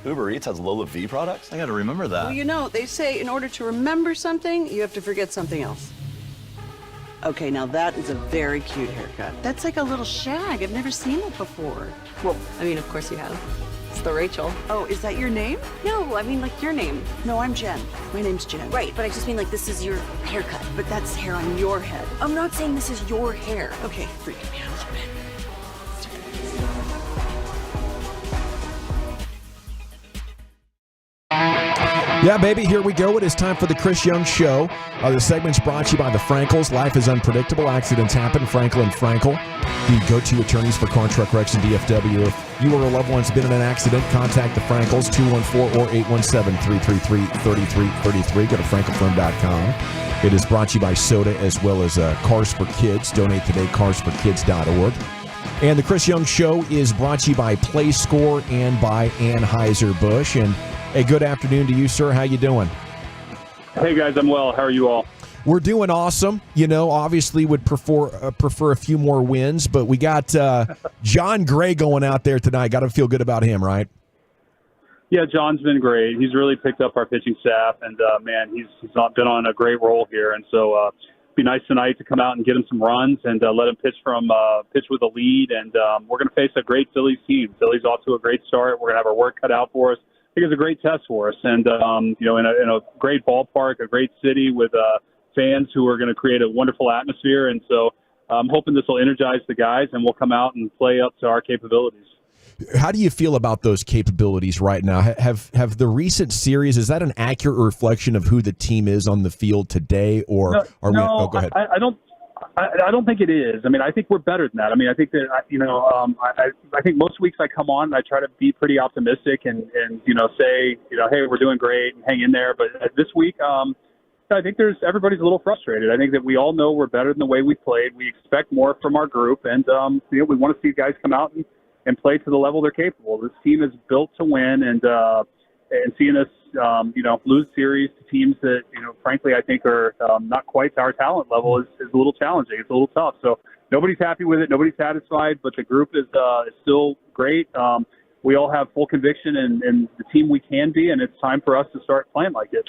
Uber Eats has Lola V products? I got to remember that. Well, you know, they say in order to remember something, you have to forget something else. Okay, now that is a very cute haircut. That's like a little shag. I've never seen it before. Well, I mean, of course you have. It's the Rachel. Oh, is that your name? No, I mean like your name. No, I'm Jen. My name's Jen. Right, but I just mean like this is your haircut. But that's hair on your head. I'm not saying this is your hair. Okay, freaking me out a little bit. Yeah, baby, here we go. It is time for the Chris Young Show. The segment's brought to you by the Frankels. Life is unpredictable. Accidents happen. Frankel and Frankel, the go-to attorneys for car, truck wrecks, and DFW. If you or a loved one's been in an accident, contact the Frankels, 214 or 817-333-3333. Go to frankelfirm.com. It is brought to you by Soda as well as Cars for Kids. Donate today, carsforkids.org. And the Chris Young Show is brought to you by PlayScore and by Anheuser-Busch. And hey, good afternoon to you, sir. How you doing? Hey, guys. I'm well. How are you all? We're doing awesome. You know, obviously would prefer a few more wins, but we got John Gray going out there tonight. Got to feel good about him, right? Yeah, John's been great. He's really picked up our pitching staff, and, man, he's been on a great roll here. And so it'd be nice tonight to come out and get him some runs and let him pitch with a lead. And we're going to face a great Phillies team. Phillies off to a great start. We're going to have our work cut out for us. I think it's a great test for us, and you know, in a great ballpark, a great city with fans who are going to create a wonderful atmosphere. And so I'm hoping this will energize the guys, and we'll come out and play up to our capabilities. How do you feel about those capabilities right now? Have the recent series, is that an accurate reflection of who the team is on the field today, or are we? Oh, go ahead. I don't think it is. I mean, I think we're better than that. I mean, I think that, you know, I think most weeks I come on and I try to be pretty optimistic and you know, say, you know, hey, we're doing great and hang in there. But this week, I think everybody's a little frustrated. I think that we all know we're better than the way we played. We expect more from our group, and you know, we want to see guys come out and play to the level they're capable. This team is built to win, and seeing us, you know, lose series to teams that, you know, frankly, I think are not quite to our talent level is a little challenging. It's a little tough. So nobody's happy with it. Nobody's satisfied, but the group is still great. We all have full conviction in the team we can be, and it's time for us to start playing like it.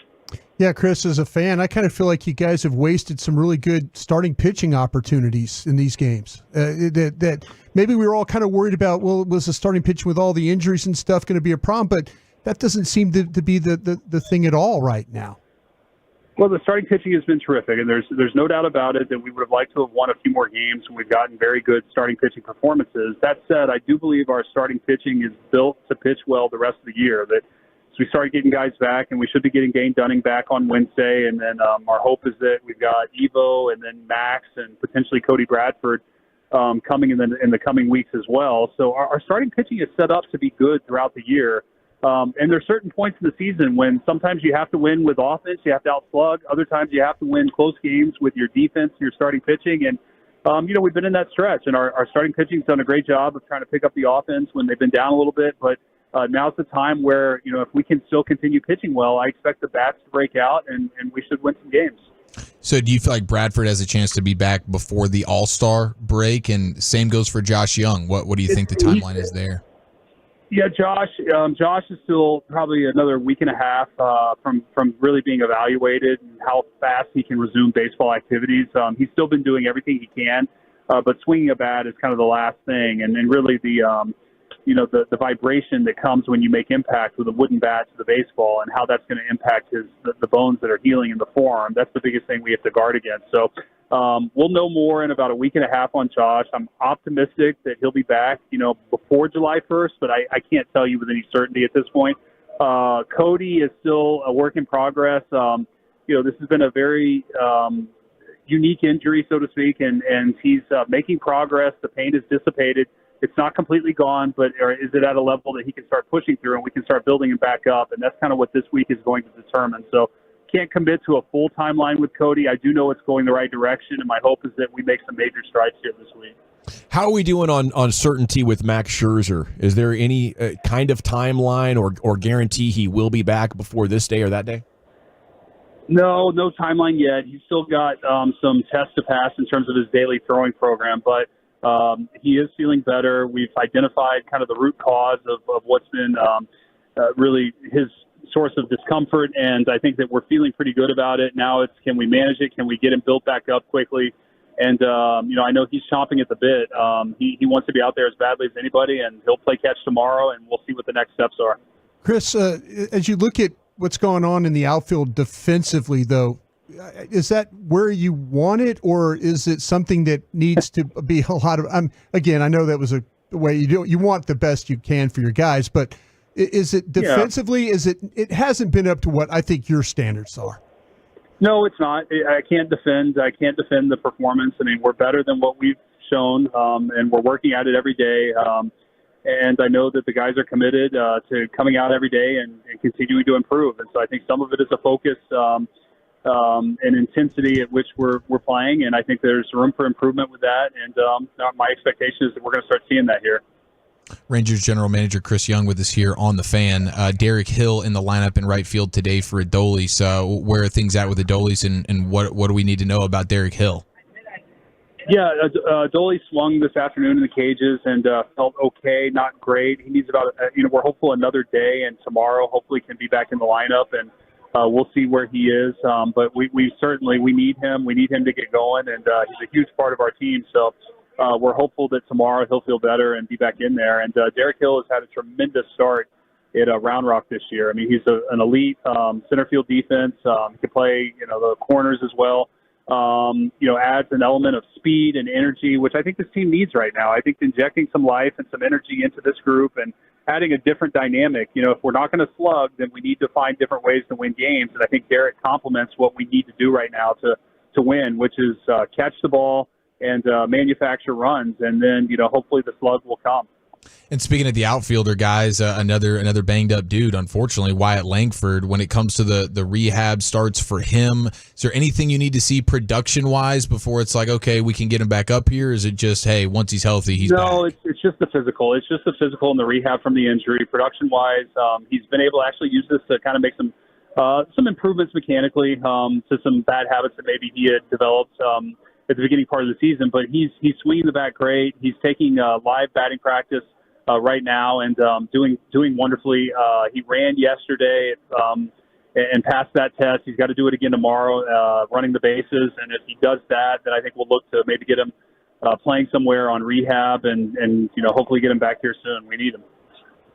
Yeah, Chris, as a fan, I kind of feel like you guys have wasted some really good starting pitching opportunities in these games. That maybe we were all kind of worried about, well, was the starting pitching with all the injuries and stuff going to be a problem? But that doesn't seem to be the thing at all right now. Well, the starting pitching has been terrific, and there's no doubt about it that we would have liked to have won a few more games, and we've gotten very good starting pitching performances. That said, I do believe our starting pitching is built to pitch well the rest of the year. That as we start getting guys back, and we should be getting Dane Dunning back on Wednesday, and then our hope is that we've got Evo and then Max and potentially Cody Bradford coming in the coming weeks as well. So our starting pitching is set up to be good throughout the year. And there are certain points in the season when sometimes you have to win with offense, you have to outslug. Other times you have to win close games with your defense, your starting pitching. And, you know, we've been in that stretch, and our starting pitching's done a great job of trying to pick up the offense when they've been down a little bit. But now's the time where, you know, if we can still continue pitching well, I expect the bats to break out, and we should win some games. So do you feel like Bradford has a chance to be back before the All-Star break? And same goes for Josh Young. What do you think the timeline is there? Yeah, Josh is still probably another week and a half from really being evaluated and how fast he can resume baseball activities. He's still been doing everything he can, but swinging a bat is kind of the last thing. And then really the vibration that comes when you make impact with a wooden bat to the baseball and how that's going to impact the bones that are healing in the forearm. That's the biggest thing we have to guard against. So we'll know more in about a week and a half on Josh. I'm optimistic that he'll be back, you know, before July 1st, but I can't tell you with any certainty at this point. Cody is still a work in progress. You know, this has been a very unique injury, so to speak, and he's making progress. The pain is dissipated. It's not completely gone, but is it at a level that he can start pushing through and we can start building him back up? And that's kind of what this week is going to determine. So can't commit to a full timeline with Cody. I do know it's going the right direction, and my hope is that we make some major strides here this week. How are we doing on certainty with Max Scherzer? Is there any kind of timeline or guarantee he will be back before this day or that day? No timeline yet. He's still got some tests to pass in terms of his daily throwing program, but he is feeling better. We've identified kind of the root cause of what's been really his source of discomfort, and I think that we're feeling pretty good about it. Now it's, can we manage it? Can we get him built back up quickly? And, I know he's chomping at the bit. He wants to be out there as badly as anybody, and he'll play catch tomorrow, and we'll see what the next steps are. Chris, as you look at what's going on in the outfield defensively, though, is that where you want it, or is it something that needs to be a lot of again, I know that was a way you want the best you can for your guys, but is it defensively? Yeah. It hasn't been up to what I think your standards are. No, it's not. I can't defend the performance. I mean, we're better than what we've shown, and we're working at it every day. And I know that the guys are committed to coming out every day and continuing to improve. And so I think some of it is a focus and intensity at which we're playing, and I think there's room for improvement with that. And my expectation is that we're going to start seeing that here. Rangers general manager Chris Young with us here on The Fan. Derek Hill in the lineup in right field today for Adolis. Where are things at with Adolis, and what do we need to know about Derek Hill? Yeah, Adolis swung this afternoon in the cages and felt okay, not great. He needs about, we're hopeful another day, and tomorrow hopefully can be back in the lineup, and we'll see where he is. But we certainly need him. We need him to get going, and he's a huge part of our team. So we're hopeful that tomorrow he'll feel better and be back in there. And Derek Hill has had a tremendous start at Round Rock this year. I mean, he's an elite center field defense. He can play, the corners as well. Adds an element of speed and energy, which I think this team needs right now. I think injecting some life and some energy into this group and adding a different dynamic. If we're not going to slug, then we need to find different ways to win games. And I think Derek complements what we need to do right now to win, which is catch the ball and manufacture runs, and then hopefully the slug will come. And speaking of the outfielder, guys, another banged up dude, unfortunately, Wyatt Langford. When it comes to the rehab starts for him, is there anything you need to see production wise before it's like, okay, we can get him back up here? Or is it just, hey, once he's healthy, he's back? No, it's just the physical. It's just the physical and the rehab from the injury. Production wise, he's been able to actually use this to kind of make some improvements mechanically to some bad habits that maybe he had developed at the beginning part of the season. But he's swinging the bat great. He's taking live batting practice right now and doing wonderfully. He ran yesterday and passed that test. He's got to do it again tomorrow, running the bases. And if he does that, then I think we'll look to maybe get him playing somewhere on rehab and hopefully get him back here soon. We need him.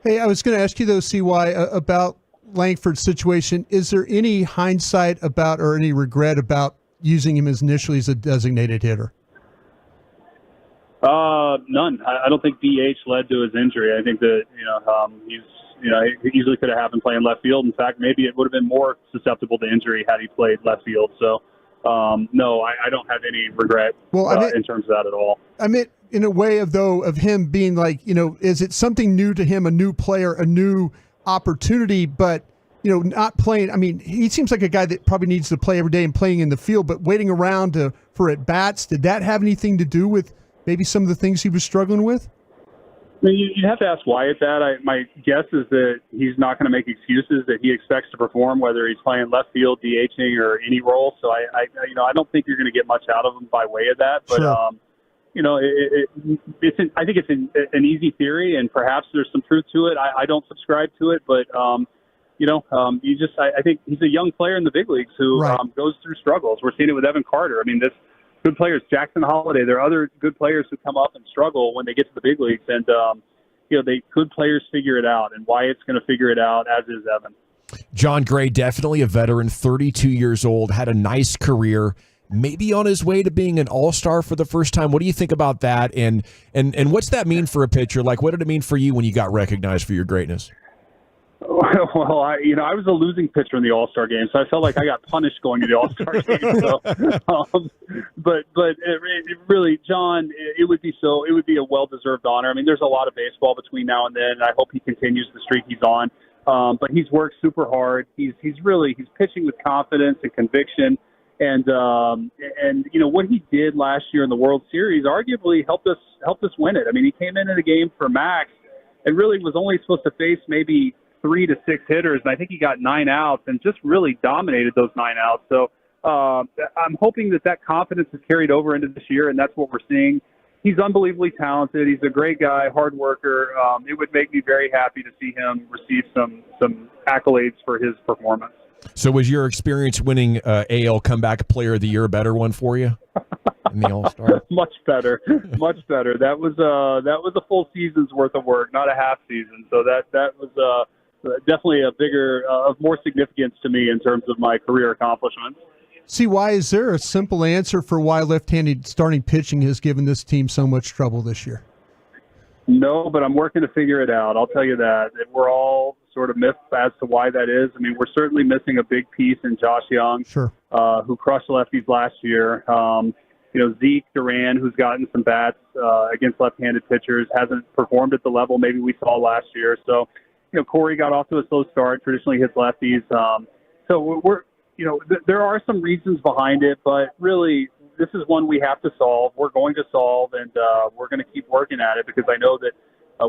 Hey, I was going to ask you though, CY, about Langford's situation. Is there any hindsight about or any regret about using him initially as a designated hitter? None. I don't think DH led to his injury. I think that, he easily could have happened playing left field. In fact, maybe it would have been more susceptible to injury had he played left field. So, no, I don't have any regret in terms of that at all. I mean, in a way of him being like, is it something new to him, a new player, a new opportunity, but, not playing. I mean, he seems like a guy that probably needs to play every day and playing in the field, but waiting around for at-bats, did that have anything to do with maybe some of the things he was struggling with? I mean, you have to ask Wyatt that. My guess is that he's not going to make excuses, that he expects to perform, whether he's playing left field, DHing, or any role. So I don't think you're going to get much out of him by way of that. But sure. I think it's an easy theory, and perhaps there's some truth to it. I don't subscribe to it, but I think he's a young player in the big leagues who goes through struggles. We're seeing it with Evan Carter. I mean, this good players, Jackson Holiday. There are other good players who come up and struggle when they get to the big leagues, and good players figure it out, and Wyatt's going to figure it out, as is Evan. John Gray, definitely a veteran, 32 years old, had a nice career, maybe on his way to being an all-star for the first time. What do you think about that, and what's that mean for a pitcher? Like, what did it mean for you when you got recognized for your greatness? Well, I was a losing pitcher in the All-Star game, so I felt like I got punished going to the All-Star game. So, but it really, John, it would be a well-deserved honor. I mean, there's a lot of baseball between now and then, and I hope he continues the streak he's on. But he's worked super hard. He's pitching with confidence and conviction, and what he did last year in the World Series arguably helped us win it. I mean, he came in a game for Max and really was only supposed to face maybe 3 to 6 hitters, and I think he got 9 outs and just really dominated those 9 outs. So I'm hoping that confidence is carried over into this year, and that's what we're seeing. he's unbelievably talented. He's a great guy, hard worker. It would make me very happy to see him receive some accolades for his performance. So was your experience winning AL Comeback Player of the Year a better one for you in the All-Star? Much better, much better. That was a full season's worth of work, not a half season. So that was definitely a bigger, of more significance to me in terms of my career accomplishments. See, why is there a simple answer for why left-handed starting pitching has given this team so much trouble this year? No, but I'm working to figure it out. I'll tell you that. We're all sort of miffed as to why that is. I mean, we're certainly missing a big piece in Josh Young, sure, who crushed lefties last year. Zeke Duran, who's gotten some bats against left-handed pitchers, hasn't performed at the level maybe we saw last year. So, Corey got off to a slow start, traditionally hits lefties. So there are some reasons behind it, but really this is one we have to solve. We're going to solve, and we're going to keep working at it because I know that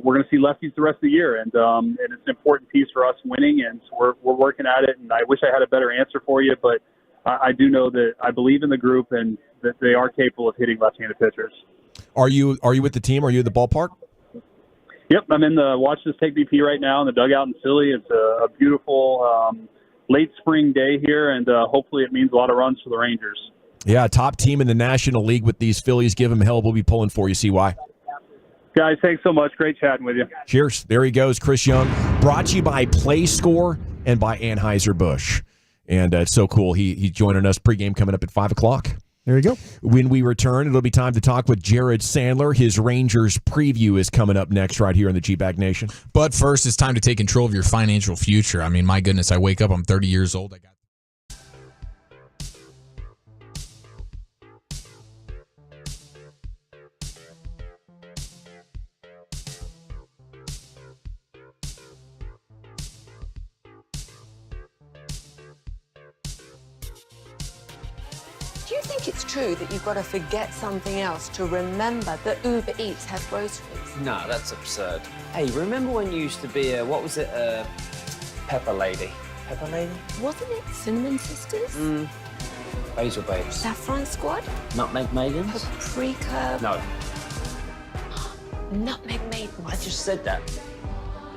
we're going to see lefties the rest of the year, and it's an important piece for us winning, and so we're working at it. And I wish I had a better answer for you, but I do know that I believe in the group and that they are capable of hitting left-handed pitchers. Are you with the team? Are you at the ballpark? Yep, I'm in the Watch This Take BP right now in the dugout in Philly. It's a beautiful late spring day here, and hopefully it means a lot of runs for the Rangers. Yeah, top team in the National League with these Phillies. Give them hell. We'll be pulling for you, CY. Guys, thanks so much. Great chatting with you. Cheers. There he goes, Chris Young. Brought to you by PlayScore and by Anheuser-Busch. And it's so cool. He's joining us pregame coming up at 5 o'clock. There you go. When we return, it'll be time to talk with Jared Sandler. His Rangers preview is coming up next right here in the G-Bag Nation. But first, it's time to take control of your financial future. I mean, my goodness, I wake up, I'm 30 years old. Do you think it's true that you've got to forget something else to remember that Uber Eats has groceries? No, that's absurd. Hey, remember when you used to be Pepper Lady? Pepper Lady? Wasn't it Cinnamon Sisters? Basil Babes. Saffron Squad? Nutmeg Maidens? Paprika? No. Nutmeg Maidens. I just said that.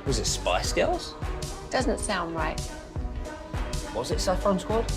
Was it Spice Girls? Doesn't sound right. Was it Saffron Squad?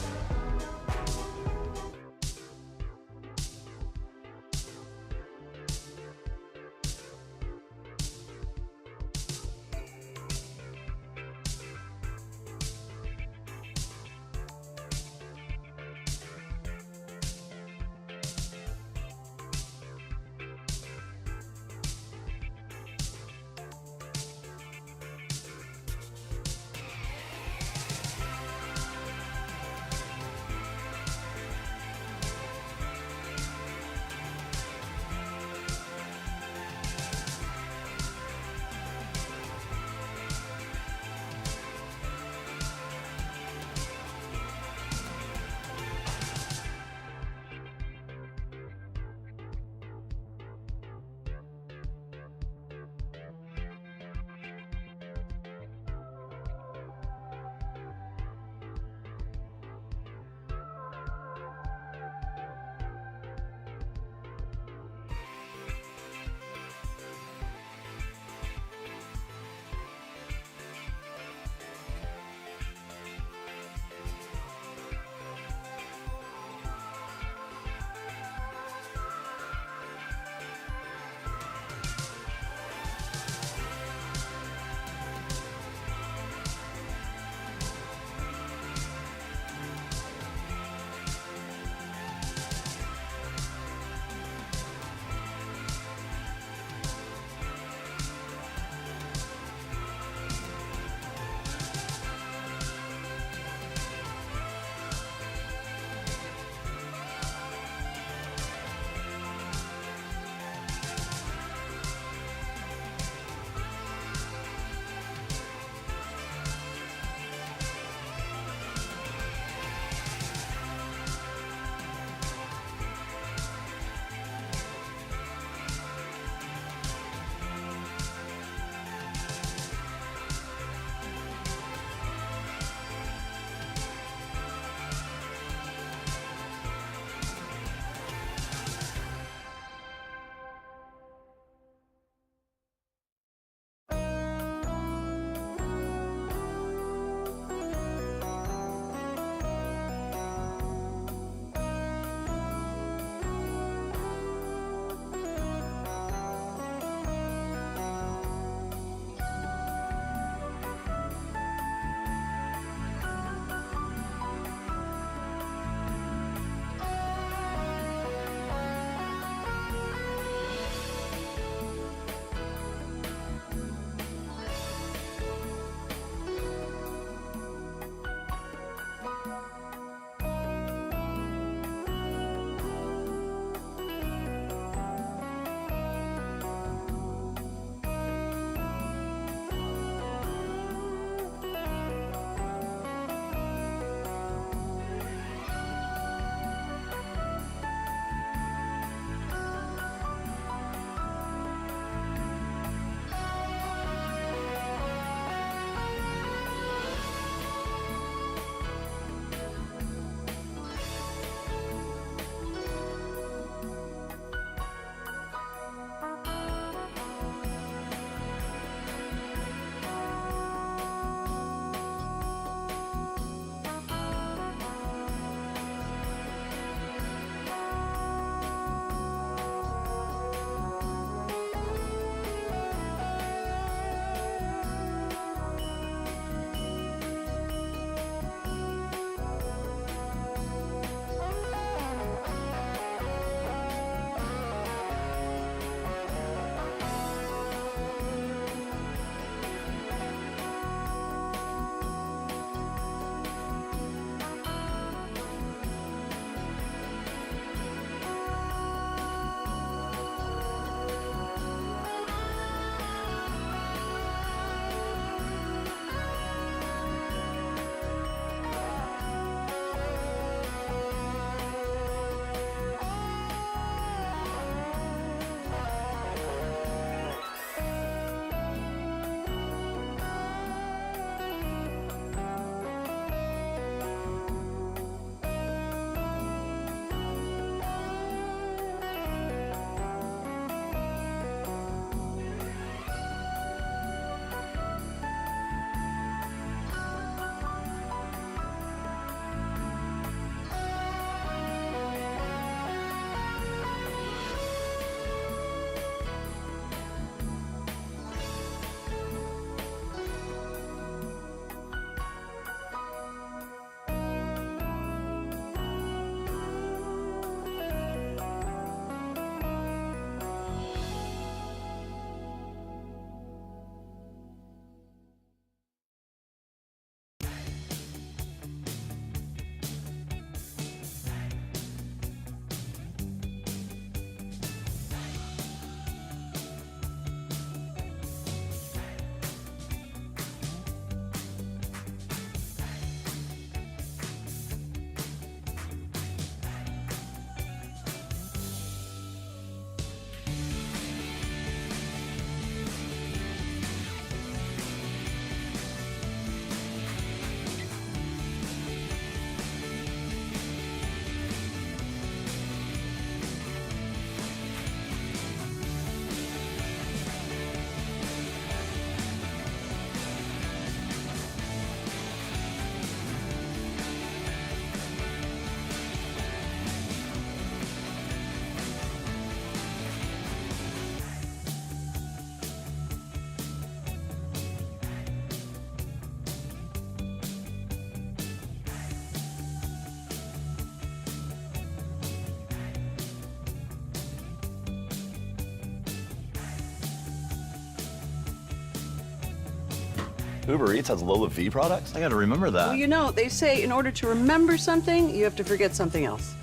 Uber Eats has Lola V products? I got to remember that. Well, you know, they say in order to remember something, you have to forget something else.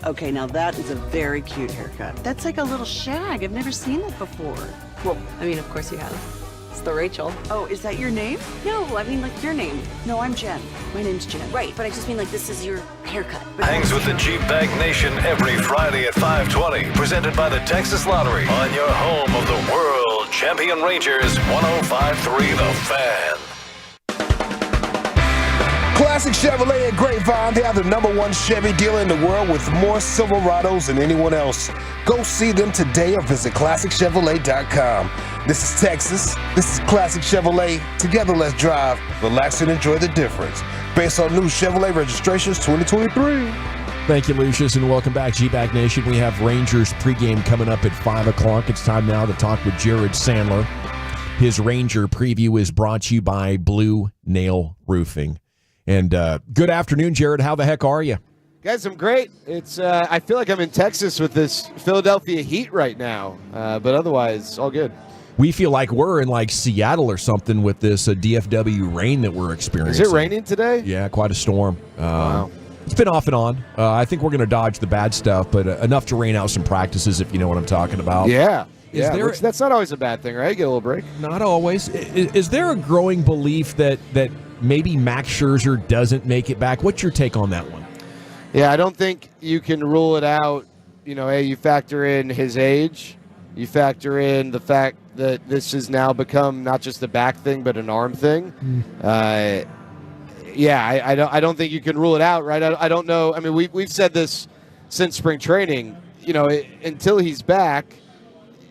Okay, now that is a very cute haircut. That's like a little shag. I've never seen that before. Well, I mean, of course you have. It's the Rachel. Oh, is that your name? No, I mean like your name. No, I'm Jen. My name's Jen. Right, but I just mean like this is your haircut. But Hangs with the Jeep Bag Nation every Friday at 5:20. Presented by the Texas Lottery on your home of the world champion Rangers 105.3 The Fan. Classic Chevrolet at Grapevine. They are the #1 Chevy dealer in the world with more Silverados than anyone else. Go see them today or visit ClassicChevrolet.com. This is Texas. This is Classic Chevrolet. Together, let's drive, relax, and enjoy the difference. Based on new Chevrolet registrations 2023. Thank you, Lucius, and welcome back, G-Bag Nation. We have Rangers pregame coming up at 5 o'clock. It's time now to talk with Jared Sandler. His Ranger preview is brought to you by Blue Nail Roofing. And good afternoon, Jared. How the heck are you? Guys, I'm great. It's I feel like I'm in Texas with this Philadelphia heat right now, but otherwise, all good. We feel like we're in like Seattle or something with this DFW rain that we're experiencing. Is it raining today? Yeah, quite a storm. Wow. It's been off and on. I think we're going to dodge the bad stuff, but enough to rain out some practices, if you know what I'm talking about. Yeah. There, which, that's not always a bad thing, right? Get a little break. Not always. Is there a growing belief that maybe Max Scherzer doesn't make it back? What's your take on that one? Yeah, I don't think you can rule it out. You know, hey, you factor in his age. You factor in the fact that this has now become not just a back thing, but an arm thing. I don't think you can rule it out, right? I don't know. I mean, we've said this since spring training. You know, until he's back,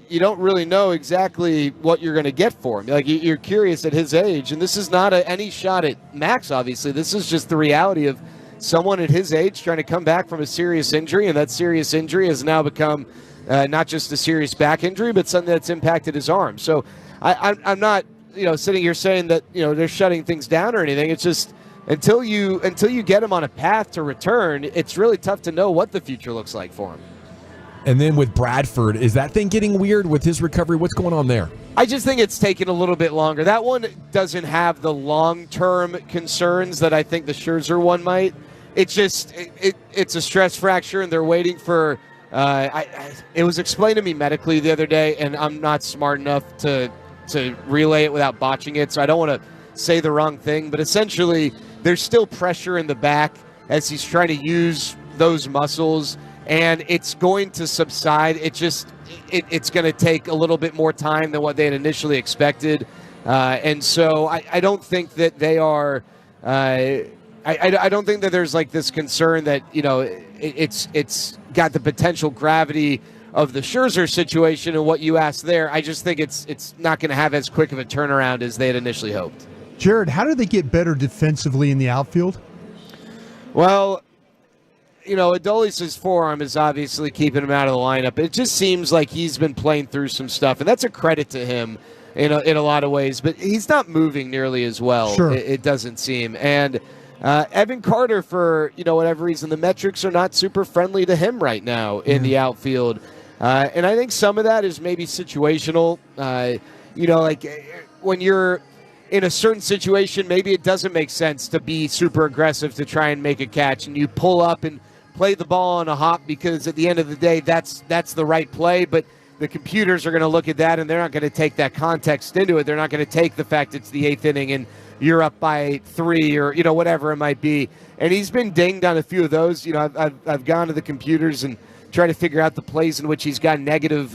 you don't really know exactly what you're going to get for him. Like, you're curious at his age, and this is not any shot at Max, obviously. This is just the reality of someone at his age trying to come back from a serious injury, and that serious injury has now become not just a serious back injury, but something that's impacted his arm. So I'm not, sitting here saying that, they're shutting things down or anything. It's just until you get him on a path to return, it's really tough to know what the future looks like for him. And then with Bradford, is that thing getting weird with his recovery? What's going on there? I just think it's taken a little bit longer. That one doesn't have the long-term concerns that I think the Scherzer one might. It's just it's a stress fracture, and they're waiting for. It was explained to me medically the other day, and I'm not smart enough to relay it without botching it, so I don't want to say the wrong thing. But essentially, there's still pressure in the back as he's trying to use those muscles. And it's going to subside. It's going to take a little bit more time than what they had initially expected. And so I don't think that they are I don't think that there's like this concern that, it's got the potential gravity of the Scherzer situation and what you asked there. I just think it's not going to have as quick of a turnaround as they had initially hoped. Jared, how do they get better defensively in the outfield? Well, Adolis' forearm is obviously keeping him out of the lineup. It just seems like he's been playing through some stuff, and that's a credit to him in a lot of ways. But he's not moving nearly as well, sure. It doesn't seem. And Evan Carter, for whatever reason, the metrics are not super friendly to him right now in the outfield. And I think some of that is maybe situational. Like when you're in a certain situation, maybe it doesn't make sense to be super aggressive to try and make a catch, and you pull up and play the ball on a hop because at the end of the day, that's the right play. But the computers are going to look at that, and they're not going to take that context into it. They're not going to take the fact it's the 8th inning and you're up by 3 or whatever it might be. And he's been dinged on a few of those. I've gone to the computers and tried to figure out the plays in which he's got negative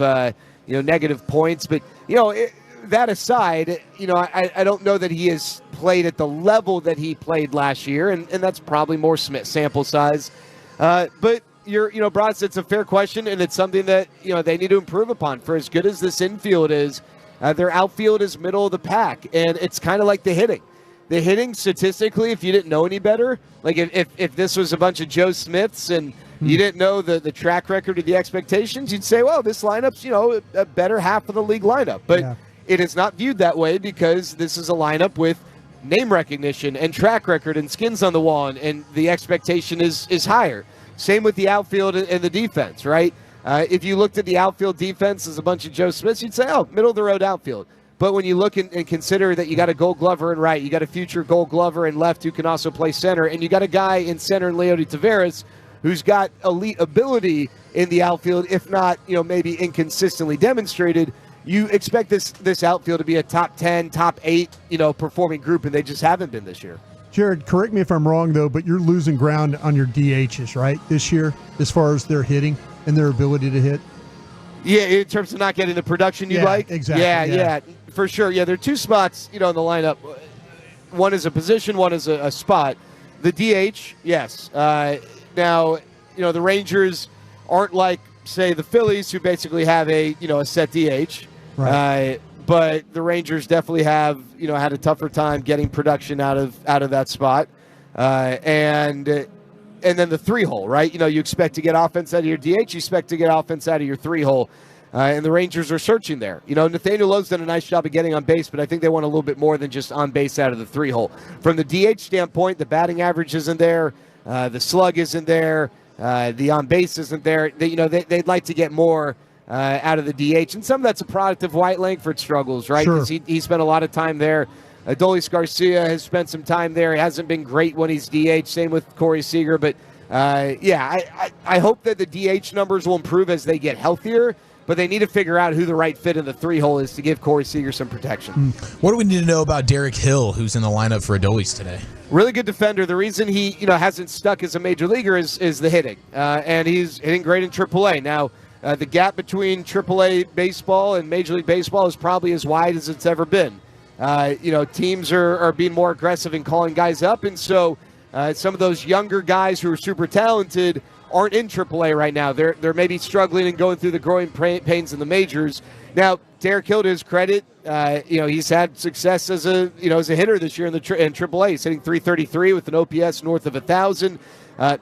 points. But that aside, I don't know that he has played at the level that he played last year, and that's probably more sample size. But Bronson, it's a fair question, and it's something that they need to improve upon. For as good as this infield is, their outfield is middle of the pack, and it's kind of like the hitting. The hitting, statistically, if you didn't know any better, like if this was a bunch of Joe Smiths and you didn't know the track record or the expectations, you'd say, well, this lineup's a better half of the league lineup. But it is not viewed that way because this is a lineup with name recognition and track record and skins on the wall, and the expectation is higher. Same with the outfield and the defense, right? If you looked at the outfield defense as a bunch of Joe Smiths, you'd say, oh, middle-of-the-road outfield. But when you look and consider that you got a Gold Glover in right, you got a future Gold Glover in left who can also play center, and you got a guy in center in Leody Taveras who's got elite ability in the outfield, if not, maybe inconsistently demonstrated, you expect this outfield to be a top 10, top 8, performing group, and they just haven't been this year. Jared, correct me if I'm wrong, though, but you're losing ground on your DHs, right, this year, as far as their hitting and their ability to hit? Yeah, in terms of not getting the production you'd like? Exactly. Yeah, for sure. Yeah, there are two spots, in the lineup. One is a position, one is a spot. The DH, yes. Now, the Rangers aren't like, say, the Phillies, who basically have a set DH. Right. But the Rangers definitely have, had a tougher time getting production out of that spot. And then the 3-hole, right? You expect to get offense out of your DH, you expect to get offense out of your 3-hole. And the Rangers are searching there. Nathaniel Lowe's done a nice job of getting on base, but I think they want a little bit more than just on base out of the 3-hole. From the DH standpoint, the batting average isn't there, the slug isn't there, the on base isn't there. They'd like to get more out of the DH, and some of that's a product of White Langford struggles, right? Because he spent a lot of time there. Adolis Garcia has spent some time there. He hasn't been great when he's DH. Same with Corey Seager, but I hope that the DH numbers will improve as they get healthier. But they need to figure out who the right fit in the 3-hole is to give Corey Seager some protection. What do we need to know about Derek Hill, who's in the lineup for Adolis today? Really good defender. The reason he hasn't stuck as a major leaguer is the hitting, and he's hitting great in AAA. Now, the gap between AAA baseball and Major League Baseball is probably as wide as it's ever been. Teams are being more aggressive in calling guys up, and so some of those younger guys who are super talented aren't in AAA right now. They're maybe struggling and going through the growing pains in the majors. Now, Derek Hill, to his credit, he's had success as a hitter this year in AAA. He's hitting .333 with an OPS north of 1,000.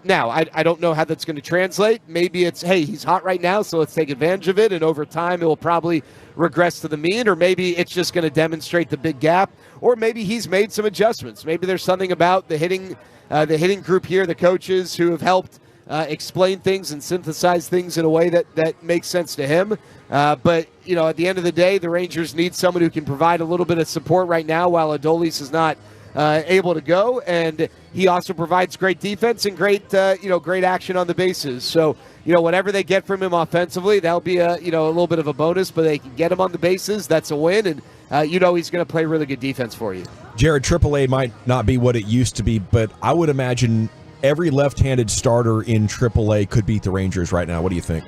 Now, I don't know how that's going to translate. Maybe it's, hey, he's hot right now, so let's take advantage of it, and over time it will probably regress to the mean, or maybe it's just going to demonstrate the big gap, or maybe he's made some adjustments. Maybe there's something about the hitting group here, the coaches who have helped explain things and synthesize things in a way that makes sense to him. But, at the end of the day, the Rangers need someone who can provide a little bit of support right now while Adolis is not able to go. And he also provides great defense and great action on the bases. So, whatever they get from him offensively, that'll be a little bit of a bonus, but they can get him on the bases. That's a win. And, he's going to play really good defense for you. Jared, AAA might not be what it used to be, but I would imagine every left-handed starter in AAA could beat the Rangers right now. What do you think?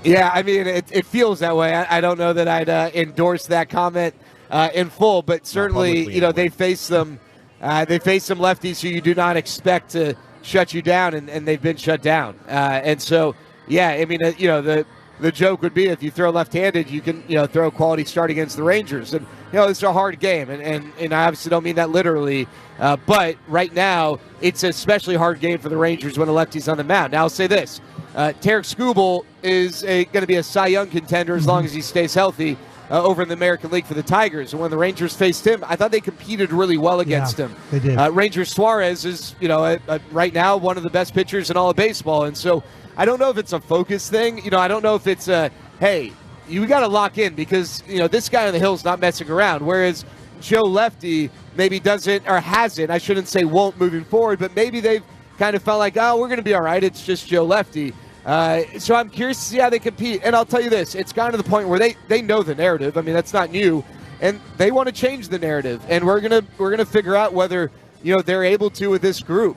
Yeah, I mean, it feels that way. I don't know that I'd endorse that comment in full, but certainly, they face some lefties who you do not expect to shut you down, and they've been shut down. And so, yeah, I mean, the joke would be if you throw left-handed, you can throw a quality start against the Rangers, and it's a hard game, and I obviously don't mean that literally, but right now it's an especially hard game for the Rangers when a lefty's on the mound. Now I'll say this: Tarek Skubal is going to be a Cy Young contender as long as he stays healthy over in the American League for the Tigers. And when the Rangers faced him, I thought they competed really well against him. They did. Ranger Suarez is right now one of the best pitchers in all of baseball, and so I don't know if it's a focus thing. I don't know if it's a, hey, you got to lock in because, this guy on the hill's not messing around. Whereas Joe Lefty maybe doesn't, or hasn't, I shouldn't say won't moving forward, but maybe they've kind of felt like, oh, we're going to be all right. It's just Joe Lefty. So I'm curious to see how they compete. And I'll tell you this, it's gotten to the point where they know the narrative. I mean, that's not new. And they want to change the narrative. And we're gonna figure out whether, they're able to with this group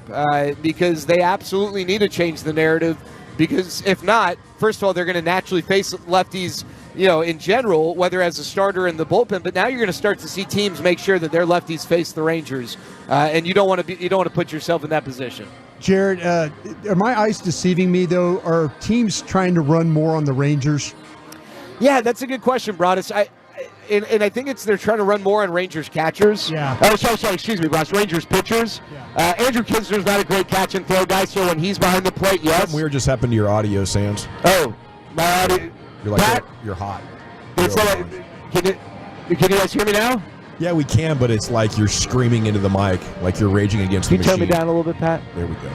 because they absolutely need to change the narrative. Because if not, first of all, they're going to naturally face lefties, in general, whether as a starter in the bullpen. But now you're going to start to see teams make sure that their lefties face the Rangers, and you don't want to put yourself in that position. Jared, are my eyes deceiving me though? Are teams trying to run more on the Rangers? Yeah, that's a good question, Broadus. And I think they're trying to run more on Rangers catchers. Yeah. Oh, sorry, excuse me, Broadus. Rangers pitchers. Yeah. Andrew Kinsler's not a great catch and throw guy, so when he's behind the plate, yes. Something weird just happened to your audio, Sands. Oh, my audio. You're like, you're hot. Can you guys hear me now? Yeah, we can, but it's like you're screaming into the mic, like you're raging against the machine. Can you turn me down a little bit, Pat? There we go.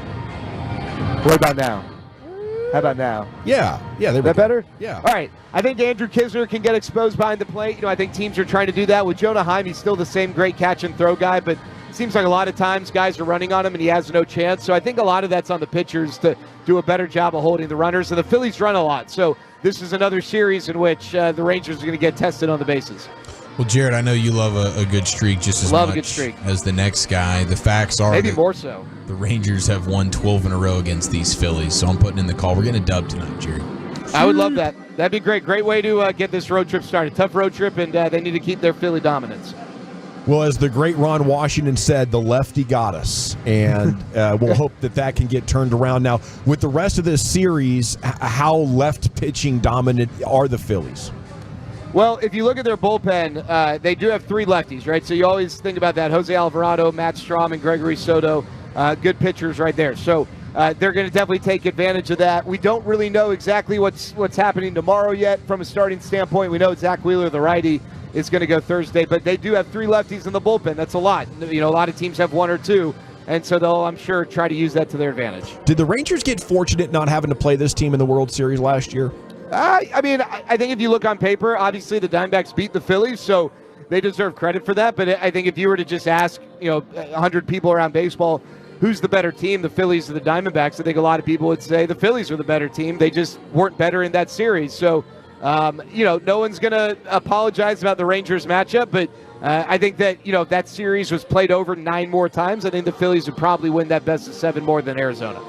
What about now? How about now? Yeah, there we Is that go. better? Yeah. All right. I think Andrew Kisner can get exposed behind the plate. I think teams are trying to do that. With Jonah Heim, he's still the same great catch and throw guy, but it seems like a lot of times guys are running on him and he has no chance. So I think a lot of that's on the pitchers to do a better job of holding the runners. And the Phillies run a lot. So this is another series in which the Rangers are going to get tested on the bases. Well, Jared, I know you love a good streak just as Love a much good streak. as the next guy. The facts are Maybe that more so. the Rangers have won 12 in a row against these Phillies, so I'm putting in the call. We're getting a dub tonight, Jared. I would love that. That'd be great. Great way to get this road trip started. Tough road trip, and they need to keep their Philly dominance. Well, as the great Ron Washington said, the lefty got us, and we'll hope that can get turned around. Now, with the rest of this series, how left pitching dominant are the Phillies? Well, if you look at their bullpen, they do have three lefties, right? So you always think about that. Jose Alvarado, Matt Strom, and Gregory Soto, good pitchers right there. So they're going to definitely take advantage of that. We don't really know exactly what's happening tomorrow yet from a starting standpoint. We know Zach Wheeler, the righty, is going to go Thursday, but they do have three lefties in the bullpen. That's a lot. A lot of teams have one or two, and so they'll, I'm sure, try to use that to their advantage. Did the Rangers get fortunate not having to play this team in the World Series last year? I think if you look on paper, obviously the Diamondbacks beat the Phillies, so they deserve credit for that. But I think if you were to just ask, 100 people around baseball, who's the better team, the Phillies or the Diamondbacks, I think a lot of people would say the Phillies are the better team. They just weren't better in that series. So, no one's going to apologize about the Rangers matchup, but I think that, if that series was played over 9 more times, I think the Phillies would probably win that best of 7 more than Arizona.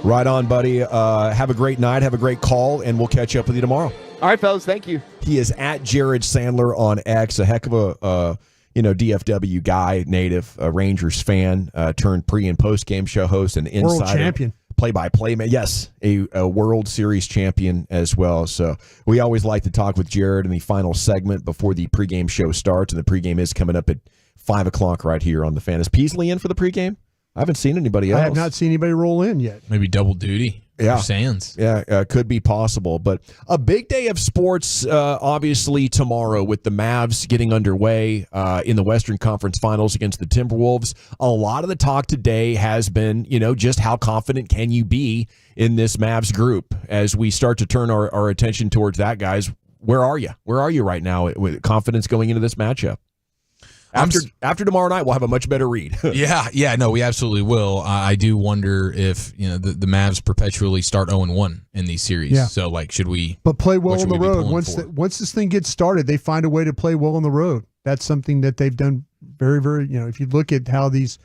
Right on, buddy. Have a great night. Have a great call, and we'll catch up with you tomorrow. All right, fellas. Thank you. He is at Jared Sandler on X, a heck of a DFW guy, native Rangers fan, turned pre- and post-game show host and insider. World champion. Play-by-play man. Yes, a World Series champion as well. So we always like to talk with Jared in the final segment before the pregame show starts, and the pregame is coming up at 5 o'clock right here on the Fan. Is Peasley in for the pregame? I haven't seen anybody else. I have not seen anybody roll in yet. Maybe double duty. Yeah. Sands. Yeah, could be possible. But a big day of sports, obviously, tomorrow with the Mavs getting underway in the Western Conference Finals against the Timberwolves. A lot of the talk today has been, just how confident can you be in this Mavs group as we start to turn our attention towards that, guys. Where are you? Where are you right now with confidence going into this matchup? After tomorrow night, we'll have a much better read. No, we absolutely will. I do wonder if the Mavs perpetually start 0-1 in these series. Yeah. So, should we? But play well on the road. Once this thing gets started, they find a way to play well on the road. That's something that they've done very, very. If you look at how these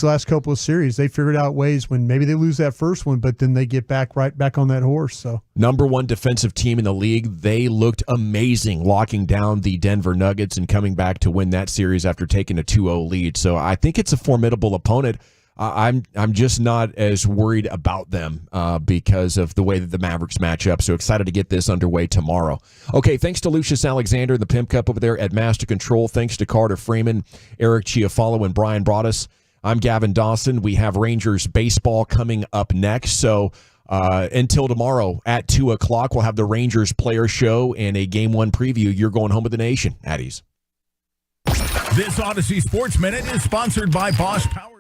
last couple of series, they figured out ways when maybe they lose that first one, but then they get right back on that horse. So number 1 defensive team in the league. They looked amazing locking down the Denver Nuggets and coming back to win that series after taking a 2-0 lead. So I think it's a formidable opponent. I'm just not as worried about them because of the way that the Mavericks match up. So excited to get this underway tomorrow. Okay, thanks to Lucius Alexander and the Pimp Cup over there at Master Control. Thanks to Carter Freeman, Eric Chiafalo, and Brian Broaddus. I'm Gavin Dawson. We have Rangers baseball coming up next. So until tomorrow at 2 o'clock, we'll have the Rangers player show and a Game 1 preview. You're going home with the nation, Addies. This Odyssey Sports Minute is sponsored by Bosch Power.